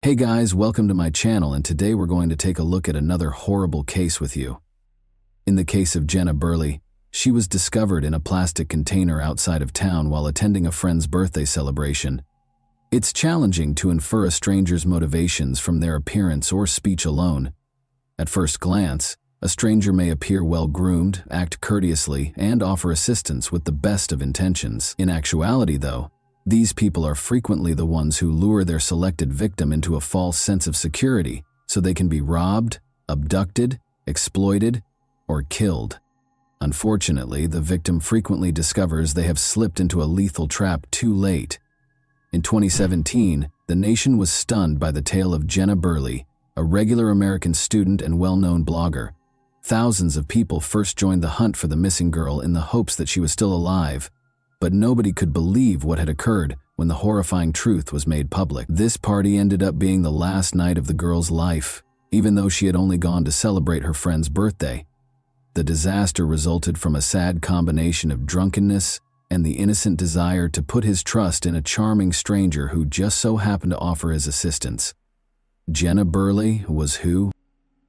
Hey guys, welcome to my channel, and today we're going to take a look at another horrible case with you. In the case of Jenna Burley, she was discovered in a plastic container outside of town while attending a friend's birthday celebration. It's challenging to infer a stranger's motivations from their appearance or speech alone. At first glance, a stranger may appear well-groomed, act courteously, and offer assistance with the best of intentions. In actuality, though, these people are frequently the ones who lure their selected victim into a false sense of security so they can be robbed, abducted, exploited, or killed. Unfortunately, the victim frequently discovers they have slipped into a lethal trap too late. In 2017, the nation was stunned by the tale of Jenna Burley, a regular American student and well-known blogger. Thousands of people first joined the hunt for the missing girl in the hopes that she was still alive. But nobody could believe what had occurred when the horrifying truth was made public. This party ended up being the last night of the girl's life, even though she had only gone to celebrate her friend's birthday. The disaster resulted from a sad combination of drunkenness and the innocent desire to put his trust in a charming stranger who just so happened to offer his assistance. Jenna Burley was who?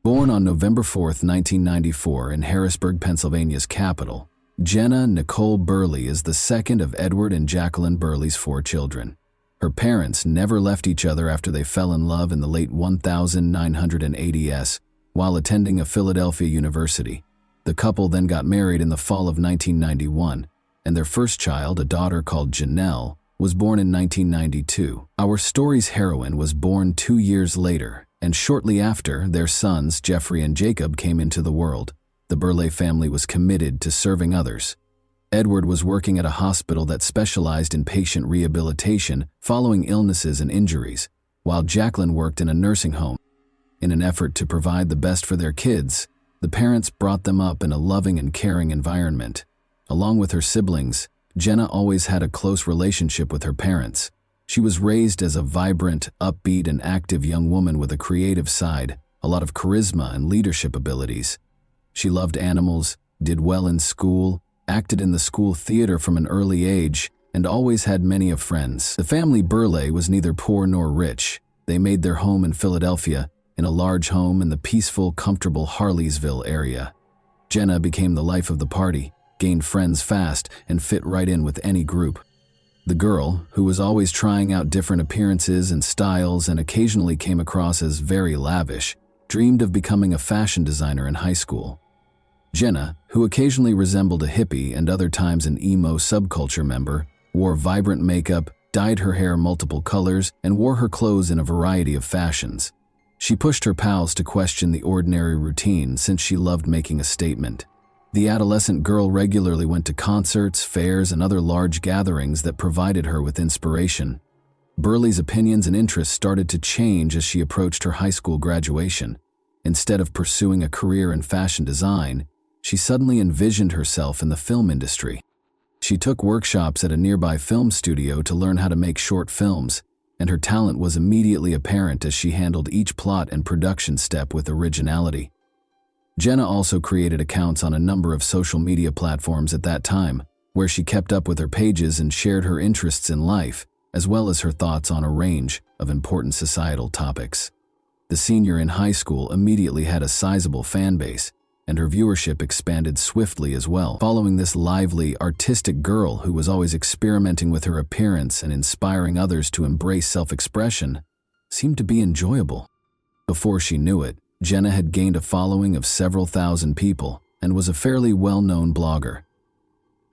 Born on November 4, 1994 in Harrisburg, Pennsylvania's capital, Jenna Nicole Burley is the second of Edward and Jacqueline Burley's 4 children. Her parents never left each other after they fell in love in the late 1980s while attending a Philadelphia university. The couple then got married in the fall of 1991, and their first child, a daughter called Janelle, was born in 1992. Our story's heroine was born 2 years later, and shortly after, their sons, Jeffrey and Jacob, came into the world. The Burley family was committed to serving others. Edward was working at a hospital that specialized in patient rehabilitation following illnesses and injuries, while Jacqueline worked in a nursing home. In an effort to provide the best for their kids, the parents brought them up in a loving and caring environment. Along with her siblings, Jenna always had a close relationship with her parents. She was raised as a vibrant, upbeat, and active young woman with a creative side, a lot of charisma and leadership abilities. She loved animals, did well in school, acted in the school theater from an early age, and always had many of friends. The family Burley was neither poor nor rich. They made their home in Philadelphia, in a large home in the peaceful, comfortable Harleysville area. Jenna became the life of the party, gained friends fast, and fit right in with any group. The girl, who was always trying out different appearances and styles and occasionally came across as very lavish, dreamed of becoming a fashion designer in high school. Jenna, who occasionally resembled a hippie and other times an emo subculture member, wore vibrant makeup, dyed her hair multiple colors, and wore her clothes in a variety of fashions. She pushed her pals to question the ordinary routine since she loved making a statement. The adolescent girl regularly went to concerts, fairs, and other large gatherings that provided her with inspiration. Burley's opinions and interests started to change as she approached her high school graduation. Instead of pursuing a career in fashion design, she suddenly envisioned herself in the film industry. She took workshops at a nearby film studio to learn how to make short films, and her talent was immediately apparent as she handled each plot and production step with originality. Jenna also created accounts on a number of social media platforms at that time, where she kept up with her pages and shared her interests in life, as well as her thoughts on a range of important societal topics. The senior in high school immediately had a sizable fan base, and her viewership expanded swiftly as well. Following this lively, artistic girl who was always experimenting with her appearance and inspiring others to embrace self-expression seemed to be enjoyable. Before she knew it, Jenna had gained a following of several thousand people and was a fairly well-known blogger.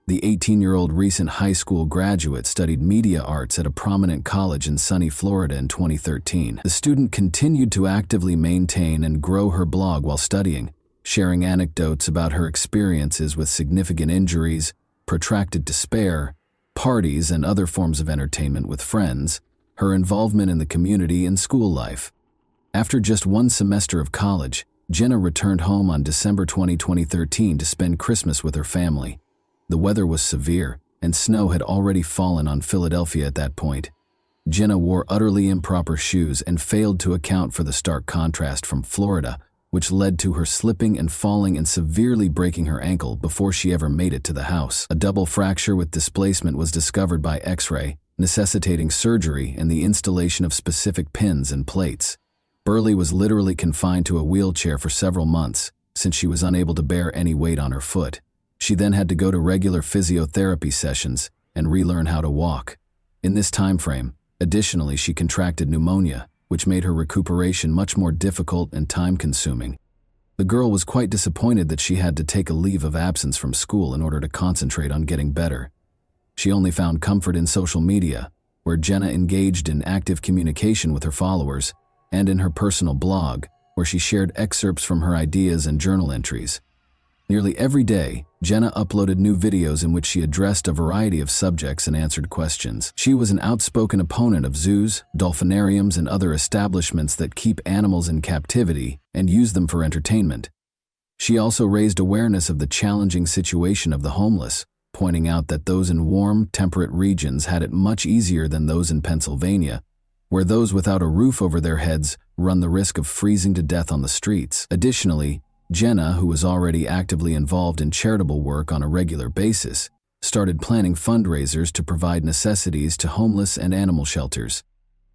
The 18-year-old recent high school graduate studied media arts at a prominent college in sunny Florida in 2013. The student continued to actively maintain and grow her blog while studying, sharing anecdotes about her experiences with significant injuries, protracted despair, parties, and other forms of entertainment with friends, her involvement in the community and school life. After just one semester of college, Jenna returned home on December 20, 2013 to spend Christmas with her family. The weather was severe, and snow had already fallen on Philadelphia at that point. Jenna wore utterly improper shoes and failed to account for the stark contrast from Florida, which led to her slipping and falling and severely breaking her ankle before she ever made it to the house. A double fracture with displacement was discovered by X-ray, necessitating surgery and the installation of specific pins and plates. Burley was literally confined to a wheelchair for several months, since she was unable to bear any weight on her foot. She then had to go to regular physiotherapy sessions and relearn how to walk. In this time frame, additionally, she contracted pneumonia, which made her recuperation much more difficult and time-consuming. The girl was quite disappointed that she had to take a leave of absence from school in order to concentrate on getting better. She only found comfort in social media, where Jenna engaged in active communication with her followers, and in her personal blog, where she shared excerpts from her ideas and journal entries. Nearly every day, Jenna uploaded new videos in which she addressed a variety of subjects and answered questions. She was an outspoken opponent of zoos, dolphinariums, and other establishments that keep animals in captivity and use them for entertainment. She also raised awareness of the challenging situation of the homeless, pointing out that those in warm, temperate regions had it much easier than those in Pennsylvania, where those without a roof over their heads run the risk of freezing to death on the streets. Additionally, Jenna, who was already actively involved in charitable work on a regular basis, started planning fundraisers to provide necessities to homeless and animal shelters.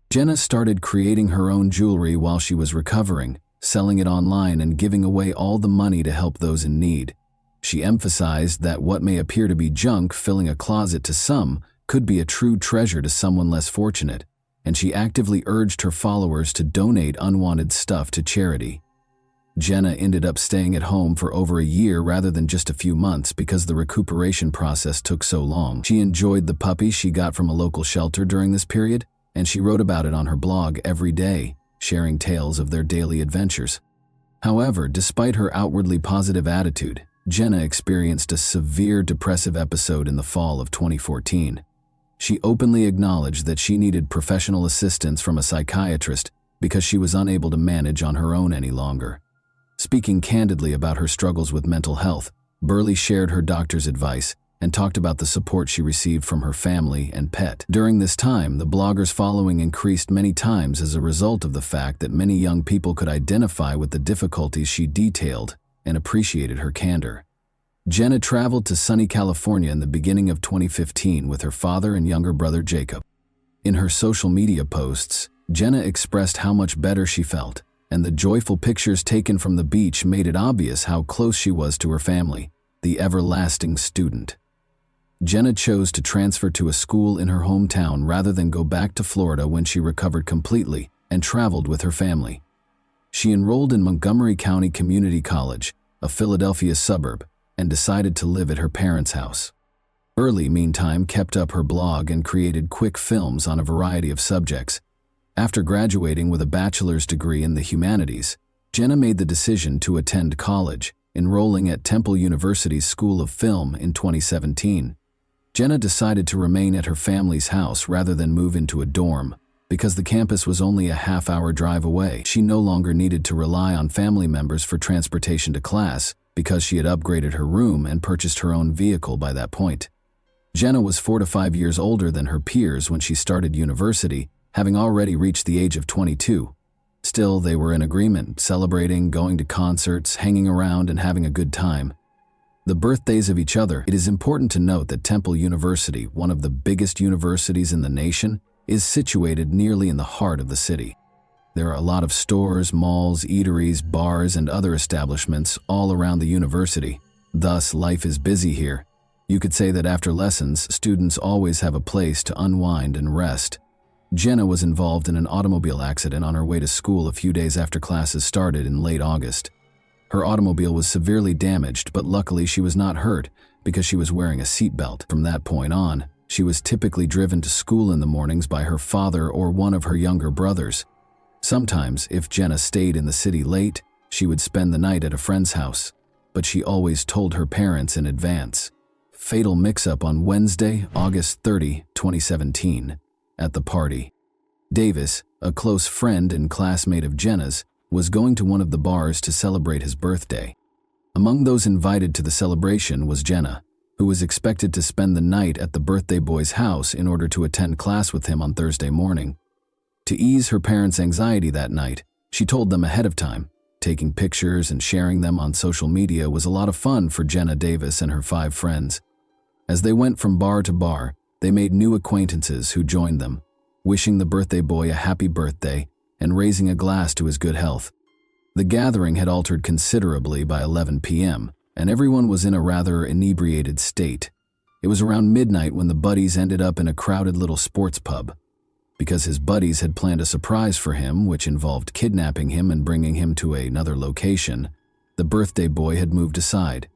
Jenna started creating her own jewelry while she was recovering, selling it online and giving away all the money to help those in need. She emphasized that what may appear to be junk filling a closet to some could be a true treasure to someone less fortunate, and she actively urged her followers to donate unwanted stuff to charity. Jenna ended up staying at home for over a year rather than just a few months because the recuperation process took so long. She enjoyed the puppy she got from a local shelter during this period, and she wrote about it on her blog every day, sharing tales of their daily adventures. However, despite her outwardly positive attitude, Jenna experienced a severe depressive episode in the fall of 2014. She openly acknowledged that she needed professional assistance from a psychiatrist because she was unable to manage on her own any longer. Speaking candidly about her struggles with mental health, Burley shared her doctor's advice and talked about the support she received from her family and pet. During this time, the blogger's following increased many times as a result of the fact that many young people could identify with the difficulties she detailed and appreciated her candor. Jenna traveled to sunny California in the beginning of 2015 with her father and younger brother Jacob. In her social media posts, Jenna expressed how much better she felt, and the joyful pictures taken from the beach made it obvious how close she was to her family, the everlasting student. Jenna chose to transfer to a school in her hometown rather than go back to Florida when she recovered completely and traveled with her family. She enrolled in Montgomery County Community College, a Philadelphia suburb, and decided to live at her parents' house. Burley, meantime, kept up her blog and created quick films on a variety of subjects. After graduating with a bachelor's degree in the humanities, Jenna made the decision to attend college, enrolling at Temple University's School of Film in 2017. Jenna decided to remain at her family's house rather than move into a dorm, because the campus was only a half-hour drive away. She no longer needed to rely on family members for transportation to class because she had upgraded her room and purchased her own vehicle by that point. Jenna was 4 to 5 years older than her peers when she started university, having already reached the age of 22. Still, they were in agreement, celebrating, going to concerts, hanging around, and having a good time. The birthdays of each other. It is important to note that Temple University, one of the biggest universities in the nation, is situated nearly in the heart of the city. There are a lot of stores, malls, eateries, bars, and other establishments all around the university. Thus, life is busy here. You could say that after lessons, students always have a place to unwind and rest. Jenna was involved in an automobile accident on her way to school a few days after classes started in late August. Her automobile was severely damaged, but luckily she was not hurt because she was wearing a seatbelt. From that point on, she was typically driven to school in the mornings by her father or one of her younger brothers. Sometimes, if Jenna stayed in the city late, she would spend the night at a friend's house, but she always told her parents in advance. Fatal mix-up on Wednesday, August 30, 2017. At the party, Davis, a close friend and classmate of Jenna's, was going to one of the bars to celebrate his birthday. Among those invited to the celebration was Jenna, who was expected to spend the night at the birthday boy's house in order to attend class with him on Thursday morning. To ease her parents' anxiety that night, she told them ahead of time. Taking pictures and sharing them on social media was a lot of fun for Jenna Davis and her 5 friends. As they went from bar to bar, They made new acquaintances who joined them, wishing the birthday boy a happy birthday and raising a glass to his good health. The gathering had altered considerably by 11 p.m., and everyone was in a rather inebriated state. It was around midnight when the buddies ended up in a crowded little sports pub. Because his buddies had planned a surprise for him, which involved kidnapping him and bringing him to another location, the birthday boy had moved aside.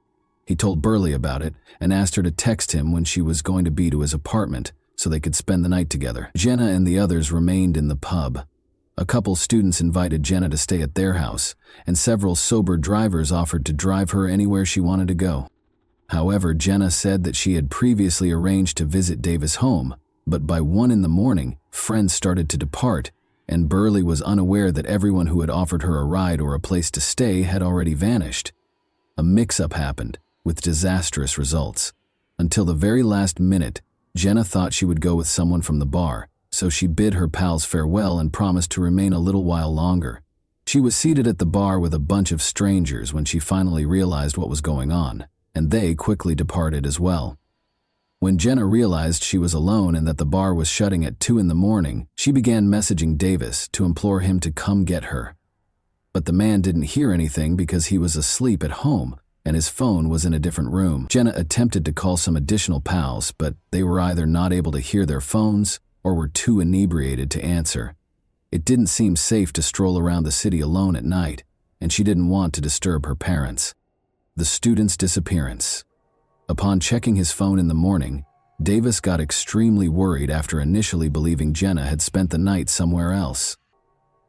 He told Burley about it and asked her to text him when she was going to be to his apartment so they could spend the night together. Jenna and the others remained in the pub. A couple students invited Jenna to stay at their house, and several sober drivers offered to drive her anywhere she wanted to go. However, Jenna said that she had previously arranged to visit Davis home, but by 1 a.m, friends started to depart, and Burley was unaware that everyone who had offered her a ride or a place to stay had already vanished. A mix-up happened, with disastrous results. Until the very last minute, Jenna thought she would go with someone from the bar, so she bid her pals farewell and promised to remain a little while longer. She was seated at the bar with a bunch of strangers when she finally realized what was going on, and they quickly departed as well. When Jenna realized she was alone and that the bar was shutting at 2 a.m, she began messaging Davis to implore him to come get her. But the man didn't hear anything because he was asleep at home, and his phone was in a different room. Jenna attempted to call some additional pals, but they were either not able to hear their phones or were too inebriated to answer. It didn't seem safe to stroll around the city alone at night, and she didn't want to disturb her parents. The student's disappearance. Upon checking his phone in the morning, Davis got extremely worried after initially believing Jenna had spent the night somewhere else.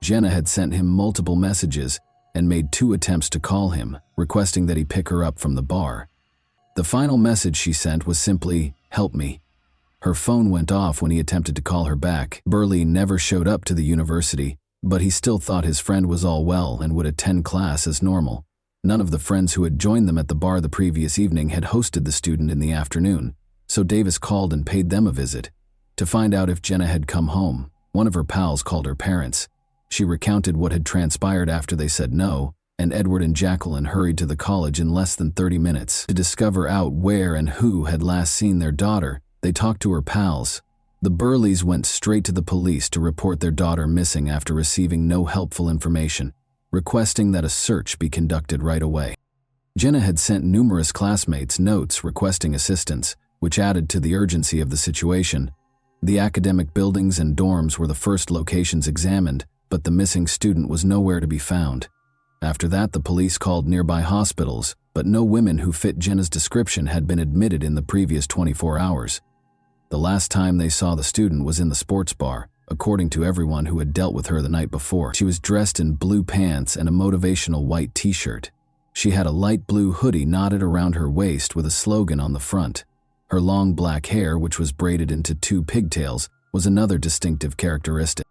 Jenna had sent him multiple messages and made 2 attempts to call him, requesting that he pick her up from the bar. The final message she sent was simply, "Help me." Her phone went off when he attempted to call her back. Burley never showed up to the university, but he still thought his friend was all well and would attend class as normal. None of the friends who had joined them at the bar the previous evening had hosted the student in the afternoon, so Davis called and paid them a visit. To find out if Jenna had come home, one of her pals called her parents. She recounted what had transpired after they said no, and Edward and Jacqueline hurried to the college in less than 30 minutes to discover out where and who had last seen their daughter. They talked to her pals. The Burleys went straight to the police to report their daughter missing after receiving no helpful information, requesting that a search be conducted right away. Jenna had sent numerous classmates notes requesting assistance, which added to the urgency of the situation. The academic buildings and dorms were the first locations examined, but the missing student was nowhere to be found. After that, the police called nearby hospitals, but no women who fit Jenna's description had been admitted in the previous 24 hours. The last time they saw the student was in the sports bar, according to everyone who had dealt with her the night before. She was dressed in blue pants and a motivational white t-shirt. She had a light blue hoodie knotted around her waist with a slogan on the front. Her long black hair, which was braided into 2 pigtails, was another distinctive characteristic.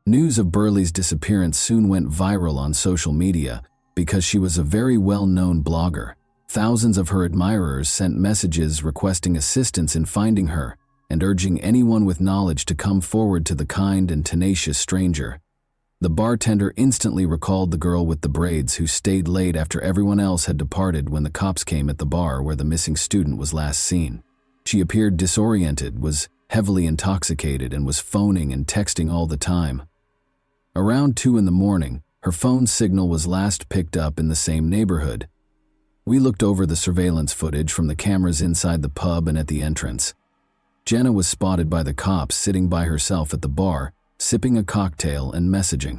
News of Burley's disappearance soon went viral on social media because she was a very well-known blogger. Thousands of her admirers sent messages requesting assistance in finding her and urging anyone with knowledge to come forward to the kind and tenacious stranger. The bartender instantly recalled the girl with the braids who stayed late after everyone else had departed when the cops came at the bar where the missing student was last seen. She appeared disoriented, was heavily intoxicated, and was phoning and texting all the time. Around 2 a.m, her phone signal was last picked up in the same neighborhood. We looked over the surveillance footage from the cameras inside the pub and at the entrance. Jenna was spotted by the cops sitting by herself at the bar, sipping a cocktail and messaging.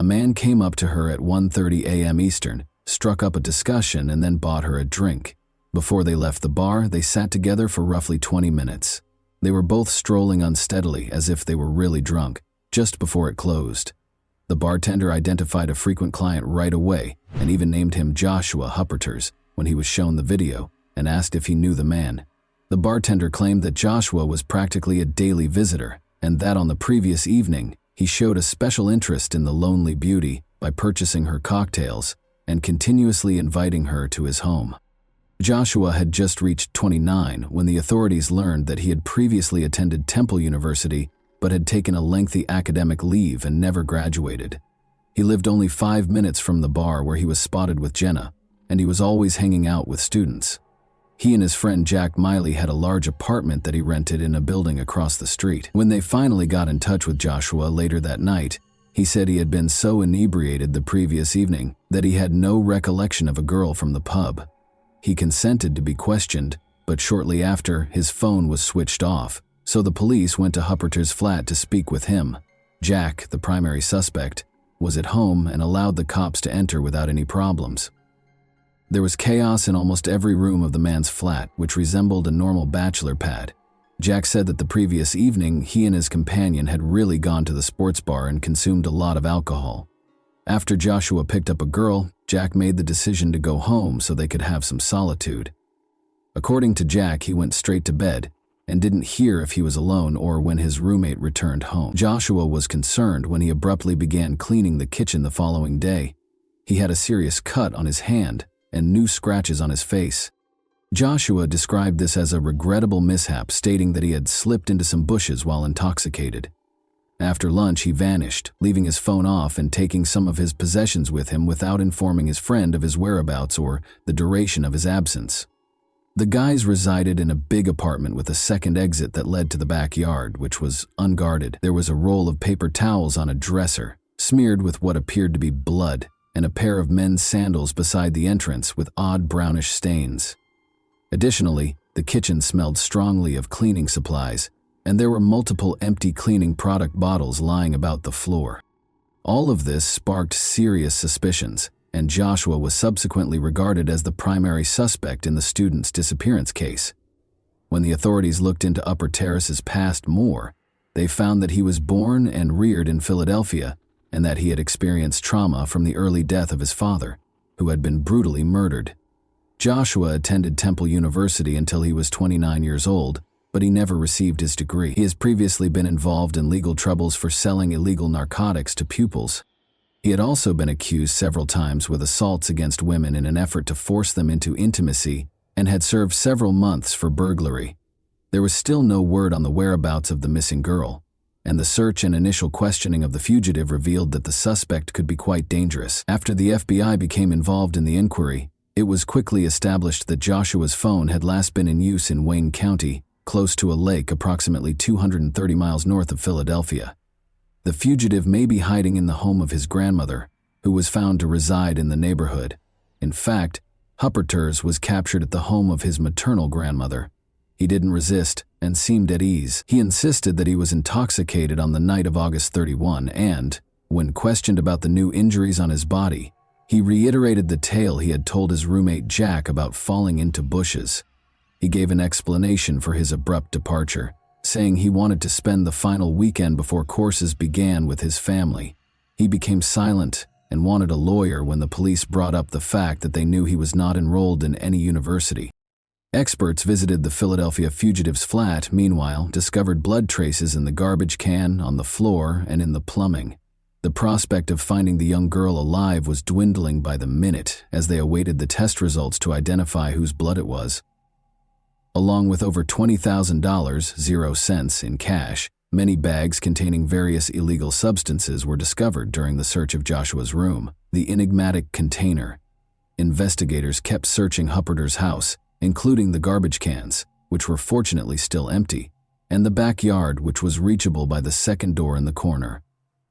A man came up to her at 1:30 a.m. Eastern, struck up a discussion, and then bought her a drink. Before they left the bar, they sat together for roughly 20 minutes. They were both strolling unsteadily as if they were really drunk, just before it closed. The bartender identified a frequent client right away and even named him Joshua Hupperters when he was shown the video and asked if he knew the man. The bartender claimed that Joshua was practically a daily visitor and that on the previous evening, he showed a special interest in the lonely beauty by purchasing her cocktails and continuously inviting her to his home. Joshua had just reached 29 when the authorities learned that he had previously attended Temple University but had taken a lengthy academic leave and never graduated. He lived only 5 minutes from the bar where he was spotted with Jenna, and he was always hanging out with students. He and his friend Jack Miley had a large apartment that he rented in a building across the street. When they finally got in touch with Joshua later that night, he said he had been so inebriated the previous evening that he had no recollection of a girl from the pub. He consented to be questioned, but shortly after, his phone was switched off, so the police went to Hupperter's flat to speak with him. Jack, the primary suspect, was at home and allowed the cops to enter without any problems. There was chaos in almost every room of the man's flat, which resembled a normal bachelor pad. Jack said that the previous evening, he and his companion had really gone to the sports bar and consumed a lot of alcohol. After Joshua picked up a girl, Jack made the decision to go home so they could have some solitude. According to Jack, he went straight to bed and didn't hear if he was alone or when his roommate returned home. Joshua was concerned when he abruptly began cleaning the kitchen the following day. He had a serious cut on his hand and new scratches on his face. Joshua described this as a regrettable mishap, stating that he had slipped into some bushes while intoxicated. After lunch, he vanished, leaving his phone off and taking some of his possessions with him without informing his friend of his whereabouts or the duration of his absence. The guys resided in a big apartment with a second exit that led to the backyard, which was unguarded. There was a roll of paper towels on a dresser, smeared with what appeared to be blood, and a pair of men's sandals beside the entrance with odd brownish stains. Additionally, the kitchen smelled strongly of cleaning supplies, and there were multiple empty cleaning product bottles lying about the floor. All of this sparked serious suspicions, and Joshua was subsequently regarded as the primary suspect in the student's disappearance case. When the authorities looked into Upper Terrace's past more, they found that he was born and reared in Philadelphia, and that he had experienced trauma from the early death of his father, who had been brutally murdered. Joshua attended Temple University until he was 29 years old, but he never received his degree. He has previously been involved in legal troubles for selling illegal narcotics to pupils. He had also been accused several times with assaults against women in an effort to force them into intimacy and had served several months for burglary. There was still no word on the whereabouts of the missing girl, and the search and initial questioning of the fugitive revealed that the suspect could be quite dangerous. After the FBI became involved in the inquiry, it was quickly established that Joshua's phone had last been in use in Wayne County, close to a lake approximately 230 miles north of Philadelphia. The fugitive may be hiding in the home of his grandmother, who was found to reside in the neighborhood. In fact, Hupperter's was captured at the home of his maternal grandmother. He didn't resist and seemed at ease. He insisted that he was intoxicated on the night of August 31 and, when questioned about the new injuries on his body, he reiterated the tale he had told his roommate Jack about falling into bushes. He gave an explanation for his abrupt departure, saying he wanted to spend the final weekend before courses began with his family. He became silent and wanted a lawyer when the police brought up the fact that they knew he was not enrolled in any university. Experts visited the Philadelphia fugitive's flat, meanwhile, discovered blood traces in the garbage can, on the floor, and in the plumbing. The prospect of finding the young girl alive was dwindling by the minute as they awaited the test results to identify whose blood it was. Along with over $20,000, 0 cents, in cash, many bags containing various illegal substances were discovered during the search of Joshua's room. The enigmatic container. Investigators kept searching Hupperter's house, including the garbage cans, which were fortunately still empty, and the backyard, which was reachable by the second door in the corner.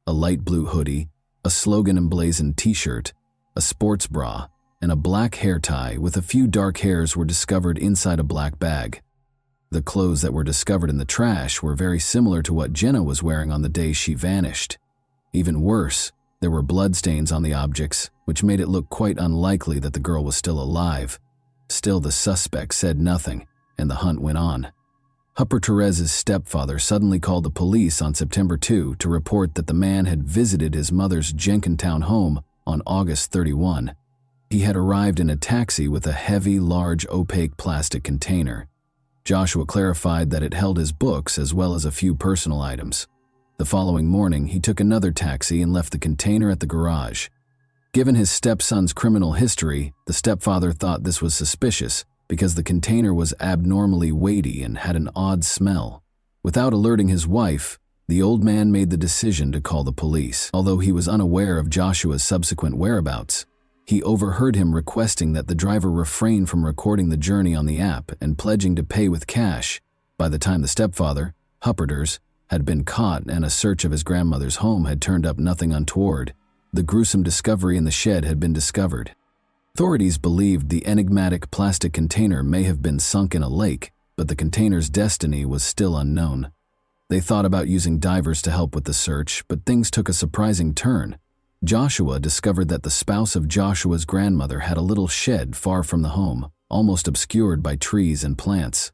A light blue hoodie, a slogan-emblazoned t-shirt, a sports bra, and a black hair tie with a few dark hairs were discovered inside a black bag. The clothes that were discovered in the trash were very similar to what Jenna was wearing on the day she vanished. Even worse, there were bloodstains on the objects, which made it look quite unlikely that the girl was still alive. Still, the suspect said nothing, and the hunt went on. Hupperter's stepfather suddenly called the police on September 2 to report that the man had visited his mother's Jenkintown home on August 31. He had arrived in a taxi with a heavy, large, opaque plastic container. Joshua clarified that it held his books as well as a few personal items. The following morning, he took another taxi and left the container at the garage. Given his stepson's criminal history, the stepfather thought this was suspicious because the container was abnormally weighty and had an odd smell. Without alerting his wife, the old man made the decision to call the police. Although he was unaware of Joshua's subsequent whereabouts, He overheard him requesting that the driver refrain from recording the journey on the app and pledging to pay with cash. By the time the stepfather, Hupperders, had been caught and a search of his grandmother's home had turned up nothing untoward, the gruesome discovery in the shed had been discovered. Authorities believed the enigmatic plastic container may have been sunk in a lake, but the container's destiny was still unknown. They thought about using divers to help with the search, but things took a surprising turn. Joshua discovered that the spouse of Joshua's grandmother had a little shed far from the home, almost obscured by trees and plants.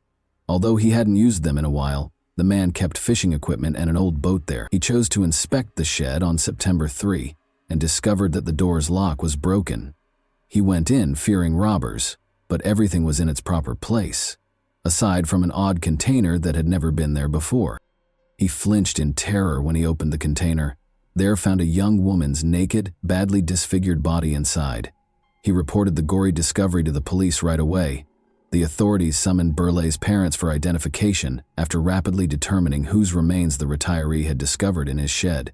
Although he hadn't used them in a while, the man kept fishing equipment and an old boat there. He chose to inspect the shed on September 3 and discovered that the door's lock was broken. He went in fearing robbers, but everything was in its proper place, aside from an odd container that had never been there before. He flinched in terror when he opened the container. There found a young woman's naked, badly disfigured body inside. He reported the gory discovery to the police right away. The authorities summoned Burleigh's parents for identification after rapidly determining whose remains the retiree had discovered in his shed.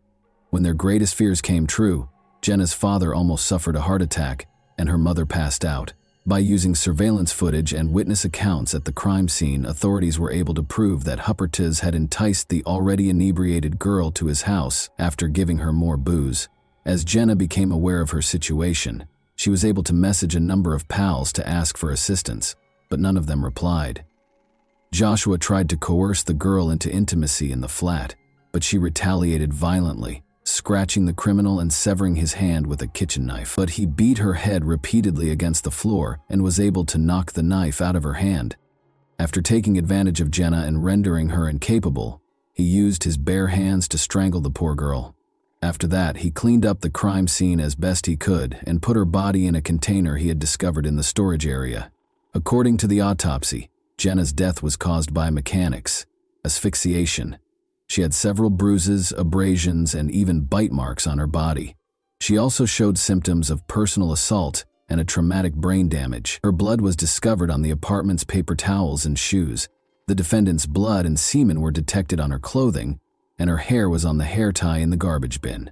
When their greatest fears came true, Jenna's father almost suffered a heart attack and her mother passed out. By using surveillance footage and witness accounts at the crime scene, authorities were able to prove that Hupperders had enticed the already inebriated girl to his house after giving her more booze. As Jenna became aware of her situation, she was able to message a number of pals to ask for assistance, but none of them replied. Joshua tried to coerce the girl into intimacy in the flat, but she retaliated violently, scratching the criminal and severing his hand with a kitchen knife. But he beat her head repeatedly against the floor and was able to knock the knife out of her hand. After taking advantage of Jenna and rendering her incapable, he used his bare hands to strangle the poor girl. After that, he cleaned up the crime scene as best he could and put her body in a container he had discovered in the storage area. According to the autopsy, Jenna's death was caused by mechanics, asphyxiation. She had several bruises, abrasions, and even bite marks on her body. She also showed symptoms of personal assault and a traumatic brain damage. Her blood was discovered on the apartment's paper towels and shoes. The defendant's blood and semen were detected on her clothing, and her hair was on the hair tie in the garbage bin.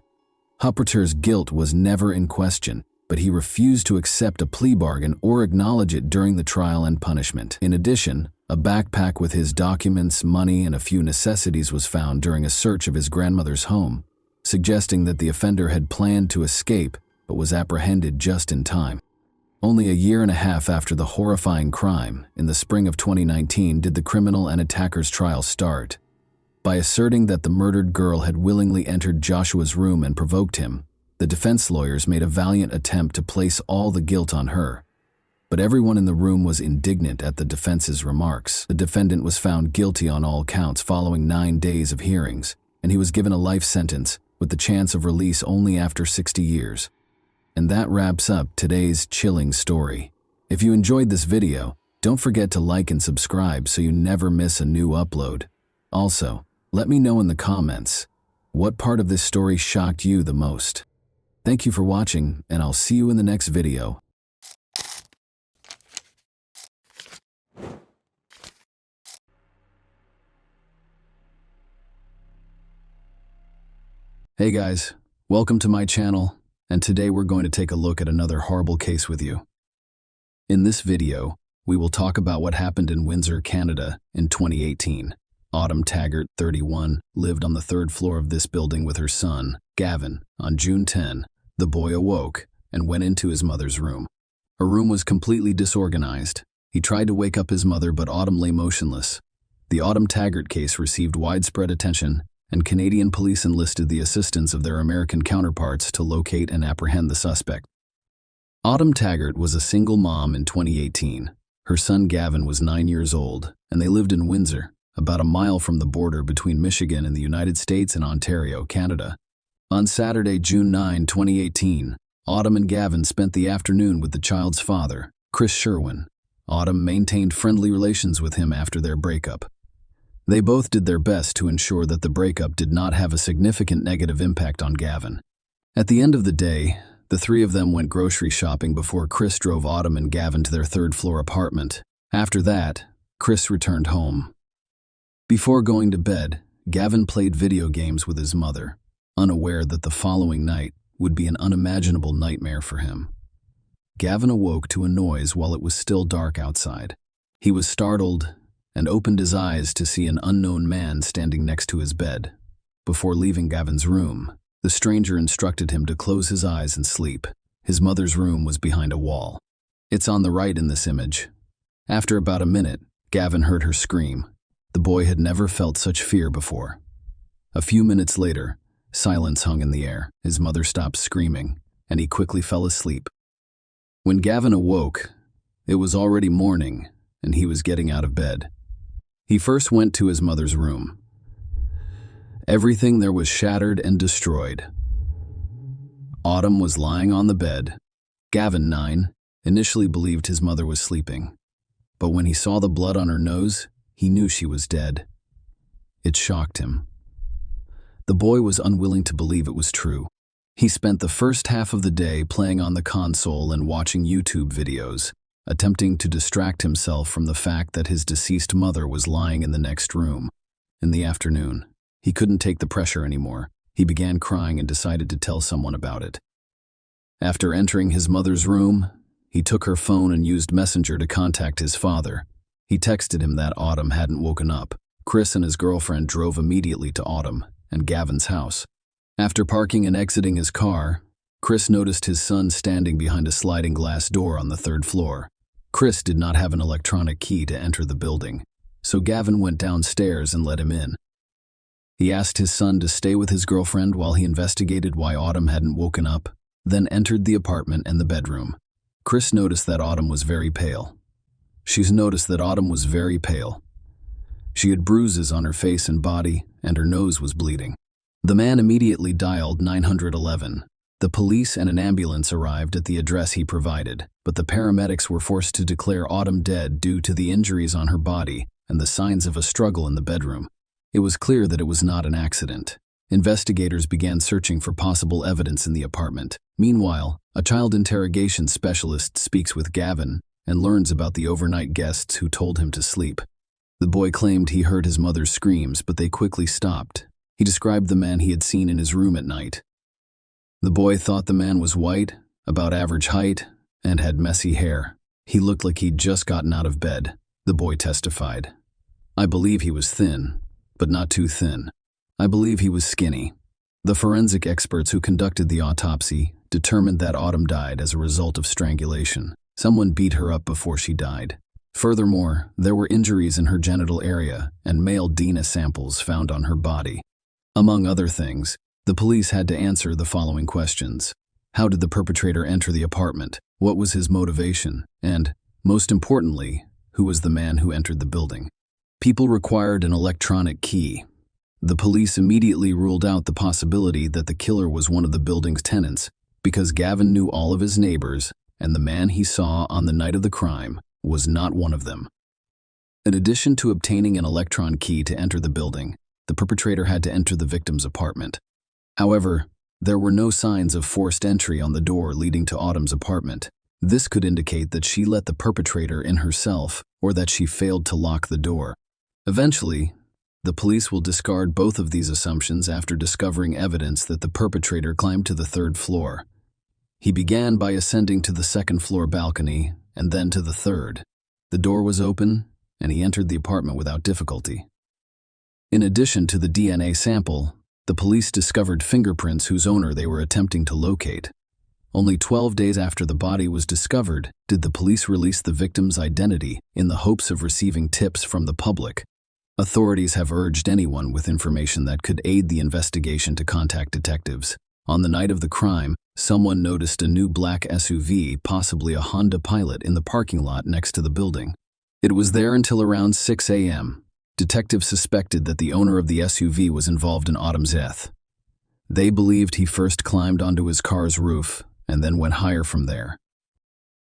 Hupperders' guilt was never in question, but he refused to accept a plea bargain or acknowledge it during the trial and punishment. In addition, a backpack with his documents, money, and a few necessities was found during a search of his grandmother's home, suggesting that the offender had planned to escape but was apprehended just in time. Only a year and a half after the horrifying crime, in the spring of 2019, did the criminal and attacker's trial start. By asserting that the murdered girl had willingly entered Joshua's room and provoked him, the defense lawyers made a valiant attempt to place all the guilt on her. But everyone in the room was indignant at the defense's remarks. The defendant was found guilty on all counts following 9 days of hearings, and he was given a life sentence with the chance of release only after 60 years. And that wraps up today's chilling story. If you enjoyed this video, don't forget to like and subscribe so you never miss a new upload. Also, let me know in the comments, what part of this story shocked you the most? Thank you for watching, and I'll see you in the next video. Hey guys, welcome to my channel, and today we're going to take a look at another horrible case with you. In this video, we will talk about what happened in Windsor, Canada in 2018. Autumn Taggart, 31, lived on the 3rd floor of this building with her son, Gavin. On June 10, the boy awoke and went into his mother's room. Her room was completely disorganized. He tried to wake up his mother, but Autumn lay motionless. The Autumn Taggart case received widespread attention, and Canadian police enlisted the assistance of their American counterparts to locate and apprehend the suspect. Autumn Taggart was a single mom in 2018. Her son Gavin was 9 years old, and they lived in Windsor, about a mile from the border between Michigan and the United States and Ontario, Canada. On Saturday, June 9, 2018, Autumn and Gavin spent the afternoon with the child's father, Chris Sherwin. Autumn maintained friendly relations with him after their breakup. They both did their best to ensure that the breakup did not have a significant negative impact on Gavin. At the end of the day, the three of them went grocery shopping before Chris drove Autumn and Gavin to their 3rd-floor apartment. After that, Chris returned home. Before going to bed, Gavin played video games with his mother, unaware that the following night would be an unimaginable nightmare for him. Gavin awoke to a noise while it was still dark outside. He was startled and opened his eyes to see an unknown man standing next to his bed. Before leaving Gavin's room, the stranger instructed him to close his eyes and sleep. His mother's room was behind a wall. It's on the right in this image. After about a minute, Gavin heard her scream. The boy had never felt such fear before. A few minutes later, silence hung in the air. His mother stopped screaming, and he quickly fell asleep. When Gavin awoke, it was already morning, and he was getting out of bed. He first went to his mother's room. Everything there was shattered and destroyed. Autumn was lying on the bed. Gavin, 9, initially believed his mother was sleeping, but when he saw the blood on her nose, he knew she was dead. It shocked him. The boy was unwilling to believe it was true. He spent the first half of the day playing on the console and watching YouTube videos, attempting to distract himself from the fact that his deceased mother was lying in the next room. In the afternoon, he couldn't take the pressure anymore. He began crying and decided to tell someone about it. After entering his mother's room, he took her phone and used Messenger to contact his father. He texted him that Autumn hadn't woken up. Chris and his girlfriend drove immediately to Autumn and Gavin's house. After parking and exiting his car, Chris noticed his son standing behind a sliding glass door on the 3rd floor. Chris did not have an electronic key to enter the building, so Gavin went downstairs and let him in. He asked his son to stay with his girlfriend while he investigated why Autumn hadn't woken up, then entered the apartment and the bedroom. Chris noticed that Autumn was very pale. She had bruises on her face and body, and her nose was bleeding. The man immediately dialed 911. The police and an ambulance arrived at the address he provided, but the paramedics were forced to declare Autumn dead due to the injuries on her body and the signs of a struggle in the bedroom. It was clear that it was not an accident. Investigators began searching for possible evidence in the apartment. Meanwhile, a child interrogation specialist speaks with Gavin and learns about the overnight guests who told him to sleep. The boy claimed he heard his mother's screams, but they quickly stopped. He described the man he had seen in his room at night. The boy thought the man was white, about average height, and had messy hair. He looked like he'd just gotten out of bed, the boy testified. I believe he was thin, but not too thin. I believe he was skinny. The forensic experts who conducted the autopsy determined that Autumn died as a result of strangulation. Someone beat her up before she died. Furthermore, there were injuries in her genital area and male DNA samples found on her body. Among other things, the police had to answer the following questions. How did the perpetrator enter the apartment? What was his motivation? And, most importantly, who was the man who entered the building? People required an electronic key. The police immediately ruled out the possibility that the killer was one of the building's tenants because Gavin knew all of his neighbors, and the man he saw on the night of the crime was not one of them. In addition to obtaining an electron key to enter the building, the perpetrator had to enter the victim's apartment. However, there were no signs of forced entry on the door leading to Autumn's apartment. This could indicate that she let the perpetrator in herself or that she failed to lock the door. Eventually, the police will discard both of these assumptions after discovering evidence that the perpetrator climbed to the 3rd floor. He began by ascending to the 2nd floor balcony and then to the 3rd. The door was open, and he entered the apartment without difficulty. In addition to the DNA sample, the police discovered fingerprints whose owner they were attempting to locate. Only 12 days after the body was discovered did the police release the victim's identity in the hopes of receiving tips from the public. Authorities have urged anyone with information that could aid the investigation to contact detectives. On the night of the crime, someone noticed a new black SUV, possibly a Honda Pilot, in the parking lot next to the building. It was there until around 6 a.m. Detectives suspected that the owner of the SUV was involved in Autumn's death. They believed he first climbed onto his car's roof and then went higher from there.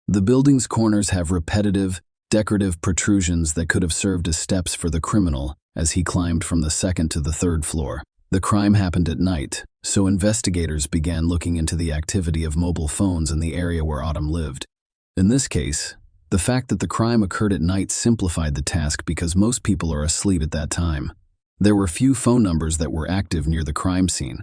The building's corners have repetitive, decorative protrusions that could have served as steps for the criminal as he climbed from the 2nd to the 3rd floor. The crime happened at night, so investigators began looking into the activity of mobile phones in the area where Autumn lived. In this case, the fact that the crime occurred at night simplified the task because most people are asleep at that time. There were few phone numbers that were active near the crime scene.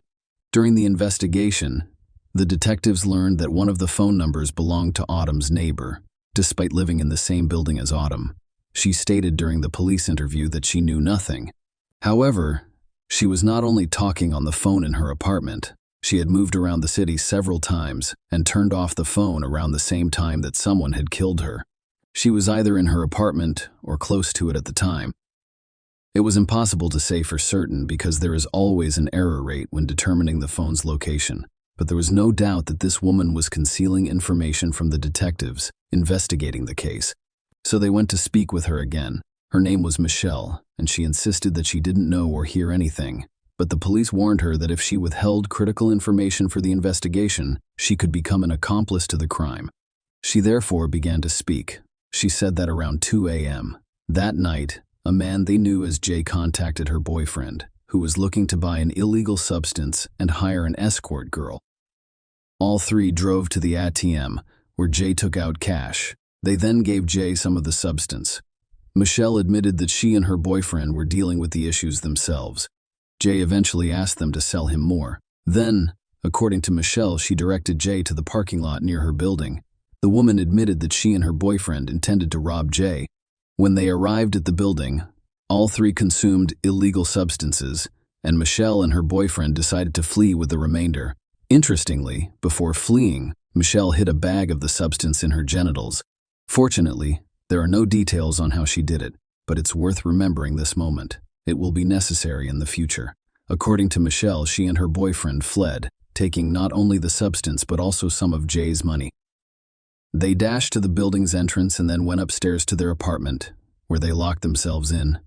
During the investigation, The detectives learned that one of the phone numbers belonged to Autumn's neighbor, despite living in the same building as Autumn. She stated during the police interview that she knew nothing. However, she was not only talking on the phone in her apartment, she had moved around the city several times and turned off the phone around the same time that someone had killed her. She was either in her apartment or close to it at the time. It was impossible to say for certain because there is always an error rate when determining the phone's location, but there was no doubt that this woman was concealing information from the detectives investigating the case. So they went to speak with her again. Her name was Michelle, and she insisted that she didn't know or hear anything. But the police warned her that if she withheld critical information for the investigation, she could become an accomplice to the crime. She therefore began to speak. She said that around 2 a.m. that night, a man they knew as Jay contacted her boyfriend, who was looking to buy an illegal substance and hire an escort girl. All three drove to the ATM, where Jay took out cash. They then gave Jay some of the substance. Michelle admitted that she and her boyfriend were dealing with the issues themselves. Jay eventually asked them to sell him more. Then, according to Michelle, she directed Jay to the parking lot near her building. The woman admitted that she and her boyfriend intended to rob Jay. When they arrived at the building, all three consumed illegal substances, and Michelle and her boyfriend decided to flee with the remainder. Interestingly, before fleeing, Michelle hid a bag of the substance in her genitals. Fortunately, there are no details on how she did it, but it's worth remembering this moment. It will be necessary in the future. According to Michelle, she and her boyfriend fled, taking not only the substance but also some of Jay's money. They dashed to the building's entrance and then went upstairs to their apartment, where they locked themselves in,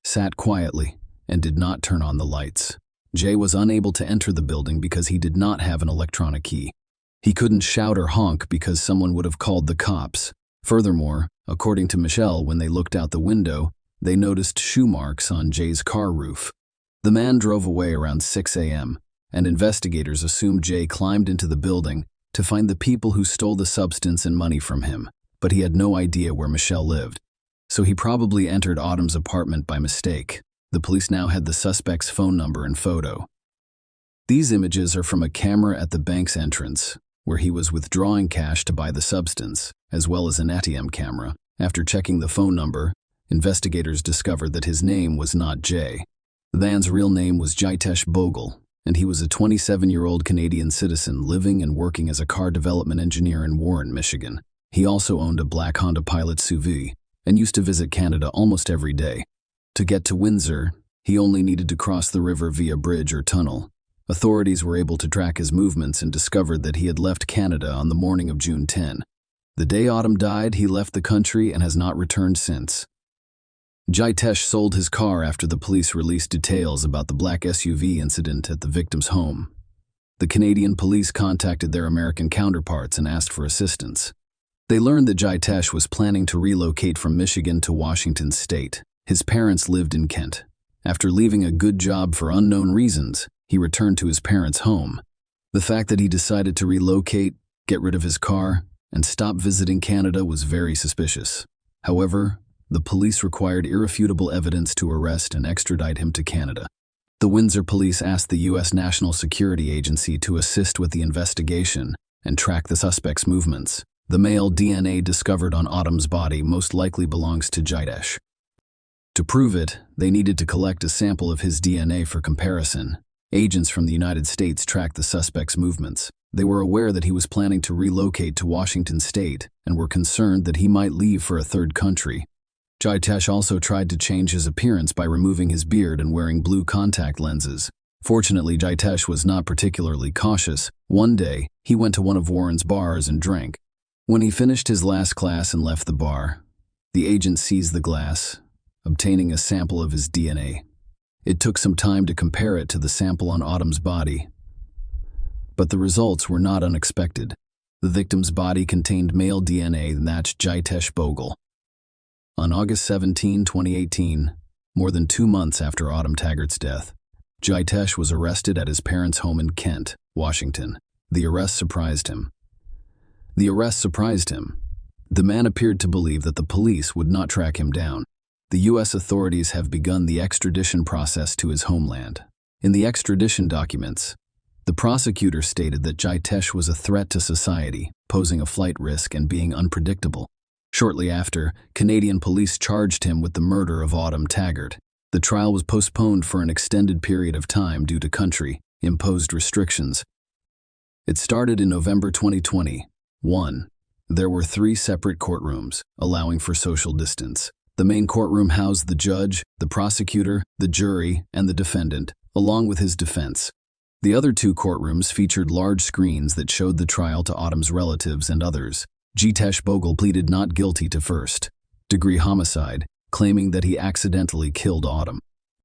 sat quietly, and did not turn on the lights. Jay was unable to enter the building because he did not have an electronic key. He couldn't shout or honk because someone would have called the cops. Furthermore, according to Michelle, when they looked out the window, they noticed shoe marks on Jay's car roof. The man drove away around 6 a.m., and investigators assumed Jay climbed into the building to find the people who stole the substance and money from him, but he had no idea where Michelle lived. So he probably entered Autumn's apartment by mistake. The police now had the suspect's phone number and photo. These images are from a camera at the bank's entrance, where he was withdrawing cash to buy the substance, as well as an ATM camera. After checking the phone number, investigators discovered that his name was not Jay. The man's real name was Jitesh Bogle, and he was a 27-year-old Canadian citizen living and working as a car development engineer in Warren, Michigan. He also owned a black Honda Pilot SUV and used to visit Canada almost every day. To get to Windsor, he only needed to cross the river via bridge or tunnel. Authorities were able to track his movements and discovered that he had left Canada on the morning of June 10. The day Autumn died, he left the country and has not returned since. Jitesh sold his car after the police released details about the black SUV incident at the victim's home. The Canadian police contacted their American counterparts and asked for assistance. They learned that Jitesh was planning to relocate from Michigan to Washington state. His parents lived in Kent. After leaving a good job for unknown reasons, he returned to his parents' home. The fact that he decided to relocate, get rid of his car, and stop visiting Canada was very suspicious. However, the police required irrefutable evidence to arrest and extradite him to Canada. The Windsor police asked the U.S. National Security Agency to assist with the investigation and track the suspect's movements. The male DNA discovered on Autumn's body most likely belongs to Jitesh. To prove it, they needed to collect a sample of his DNA for comparison. Agents from the United States tracked the suspect's movements. They were aware that he was planning to relocate to Washington state and were concerned that he might leave for a third country. Jitesh also tried to change his appearance by removing his beard and wearing blue contact lenses. Fortunately, Jitesh was not particularly cautious. One day, he went to one of Warren's bars and drank. When he finished his last glass and left the bar, the agent seized the glass, obtaining a sample of his DNA. It took some time to compare it to the sample on Autumn's body, but the results were not unexpected. The victim's body contained male DNA that matched Jitesh Bogle. On August 17, 2018, more than 2 months after Autumn Taggart's death, Jitesh was arrested at his parents' home in Kent, Washington. The arrest surprised him. The man appeared to believe that the police would not track him down. The U.S. authorities have begun the extradition process to his homeland. In the extradition documents, The prosecutor stated that Jitesh was a threat to society, posing a flight risk and being unpredictable. Shortly after, Canadian police charged him with the murder of Autumn Taggart. The trial was postponed for an extended period of time due to country-imposed restrictions. It started in November 2020. 1. There were 3 separate courtrooms, allowing for social distance. The main courtroom housed the judge, the prosecutor, the jury, and the defendant, along with his defense. The other 2 courtrooms featured large screens that showed the trial to Autumn's relatives and others. Jitesh Bogle pleaded not guilty to first-degree homicide, claiming that he accidentally killed Autumn.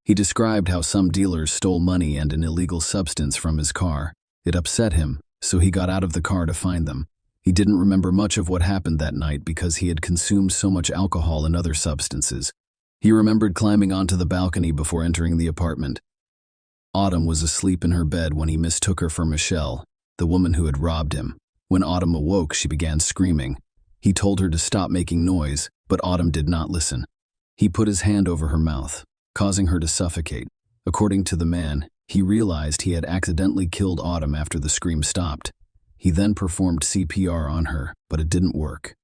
He described how some dealers stole money and an illegal substance from his car. It upset him, so he got out of the car to find them. He didn't remember much of what happened that night because he had consumed so much alcohol and other substances. He remembered climbing onto the balcony before entering the apartment. Autumn was asleep in her bed when he mistook her for Michelle, the woman who had robbed him. When Autumn awoke, she began screaming. He told her to stop making noise, but Autumn did not listen. He put his hand over her mouth, causing her to suffocate. According to the man, he realized he had accidentally killed Autumn after the scream stopped. He then performed CPR on her, but it didn't work.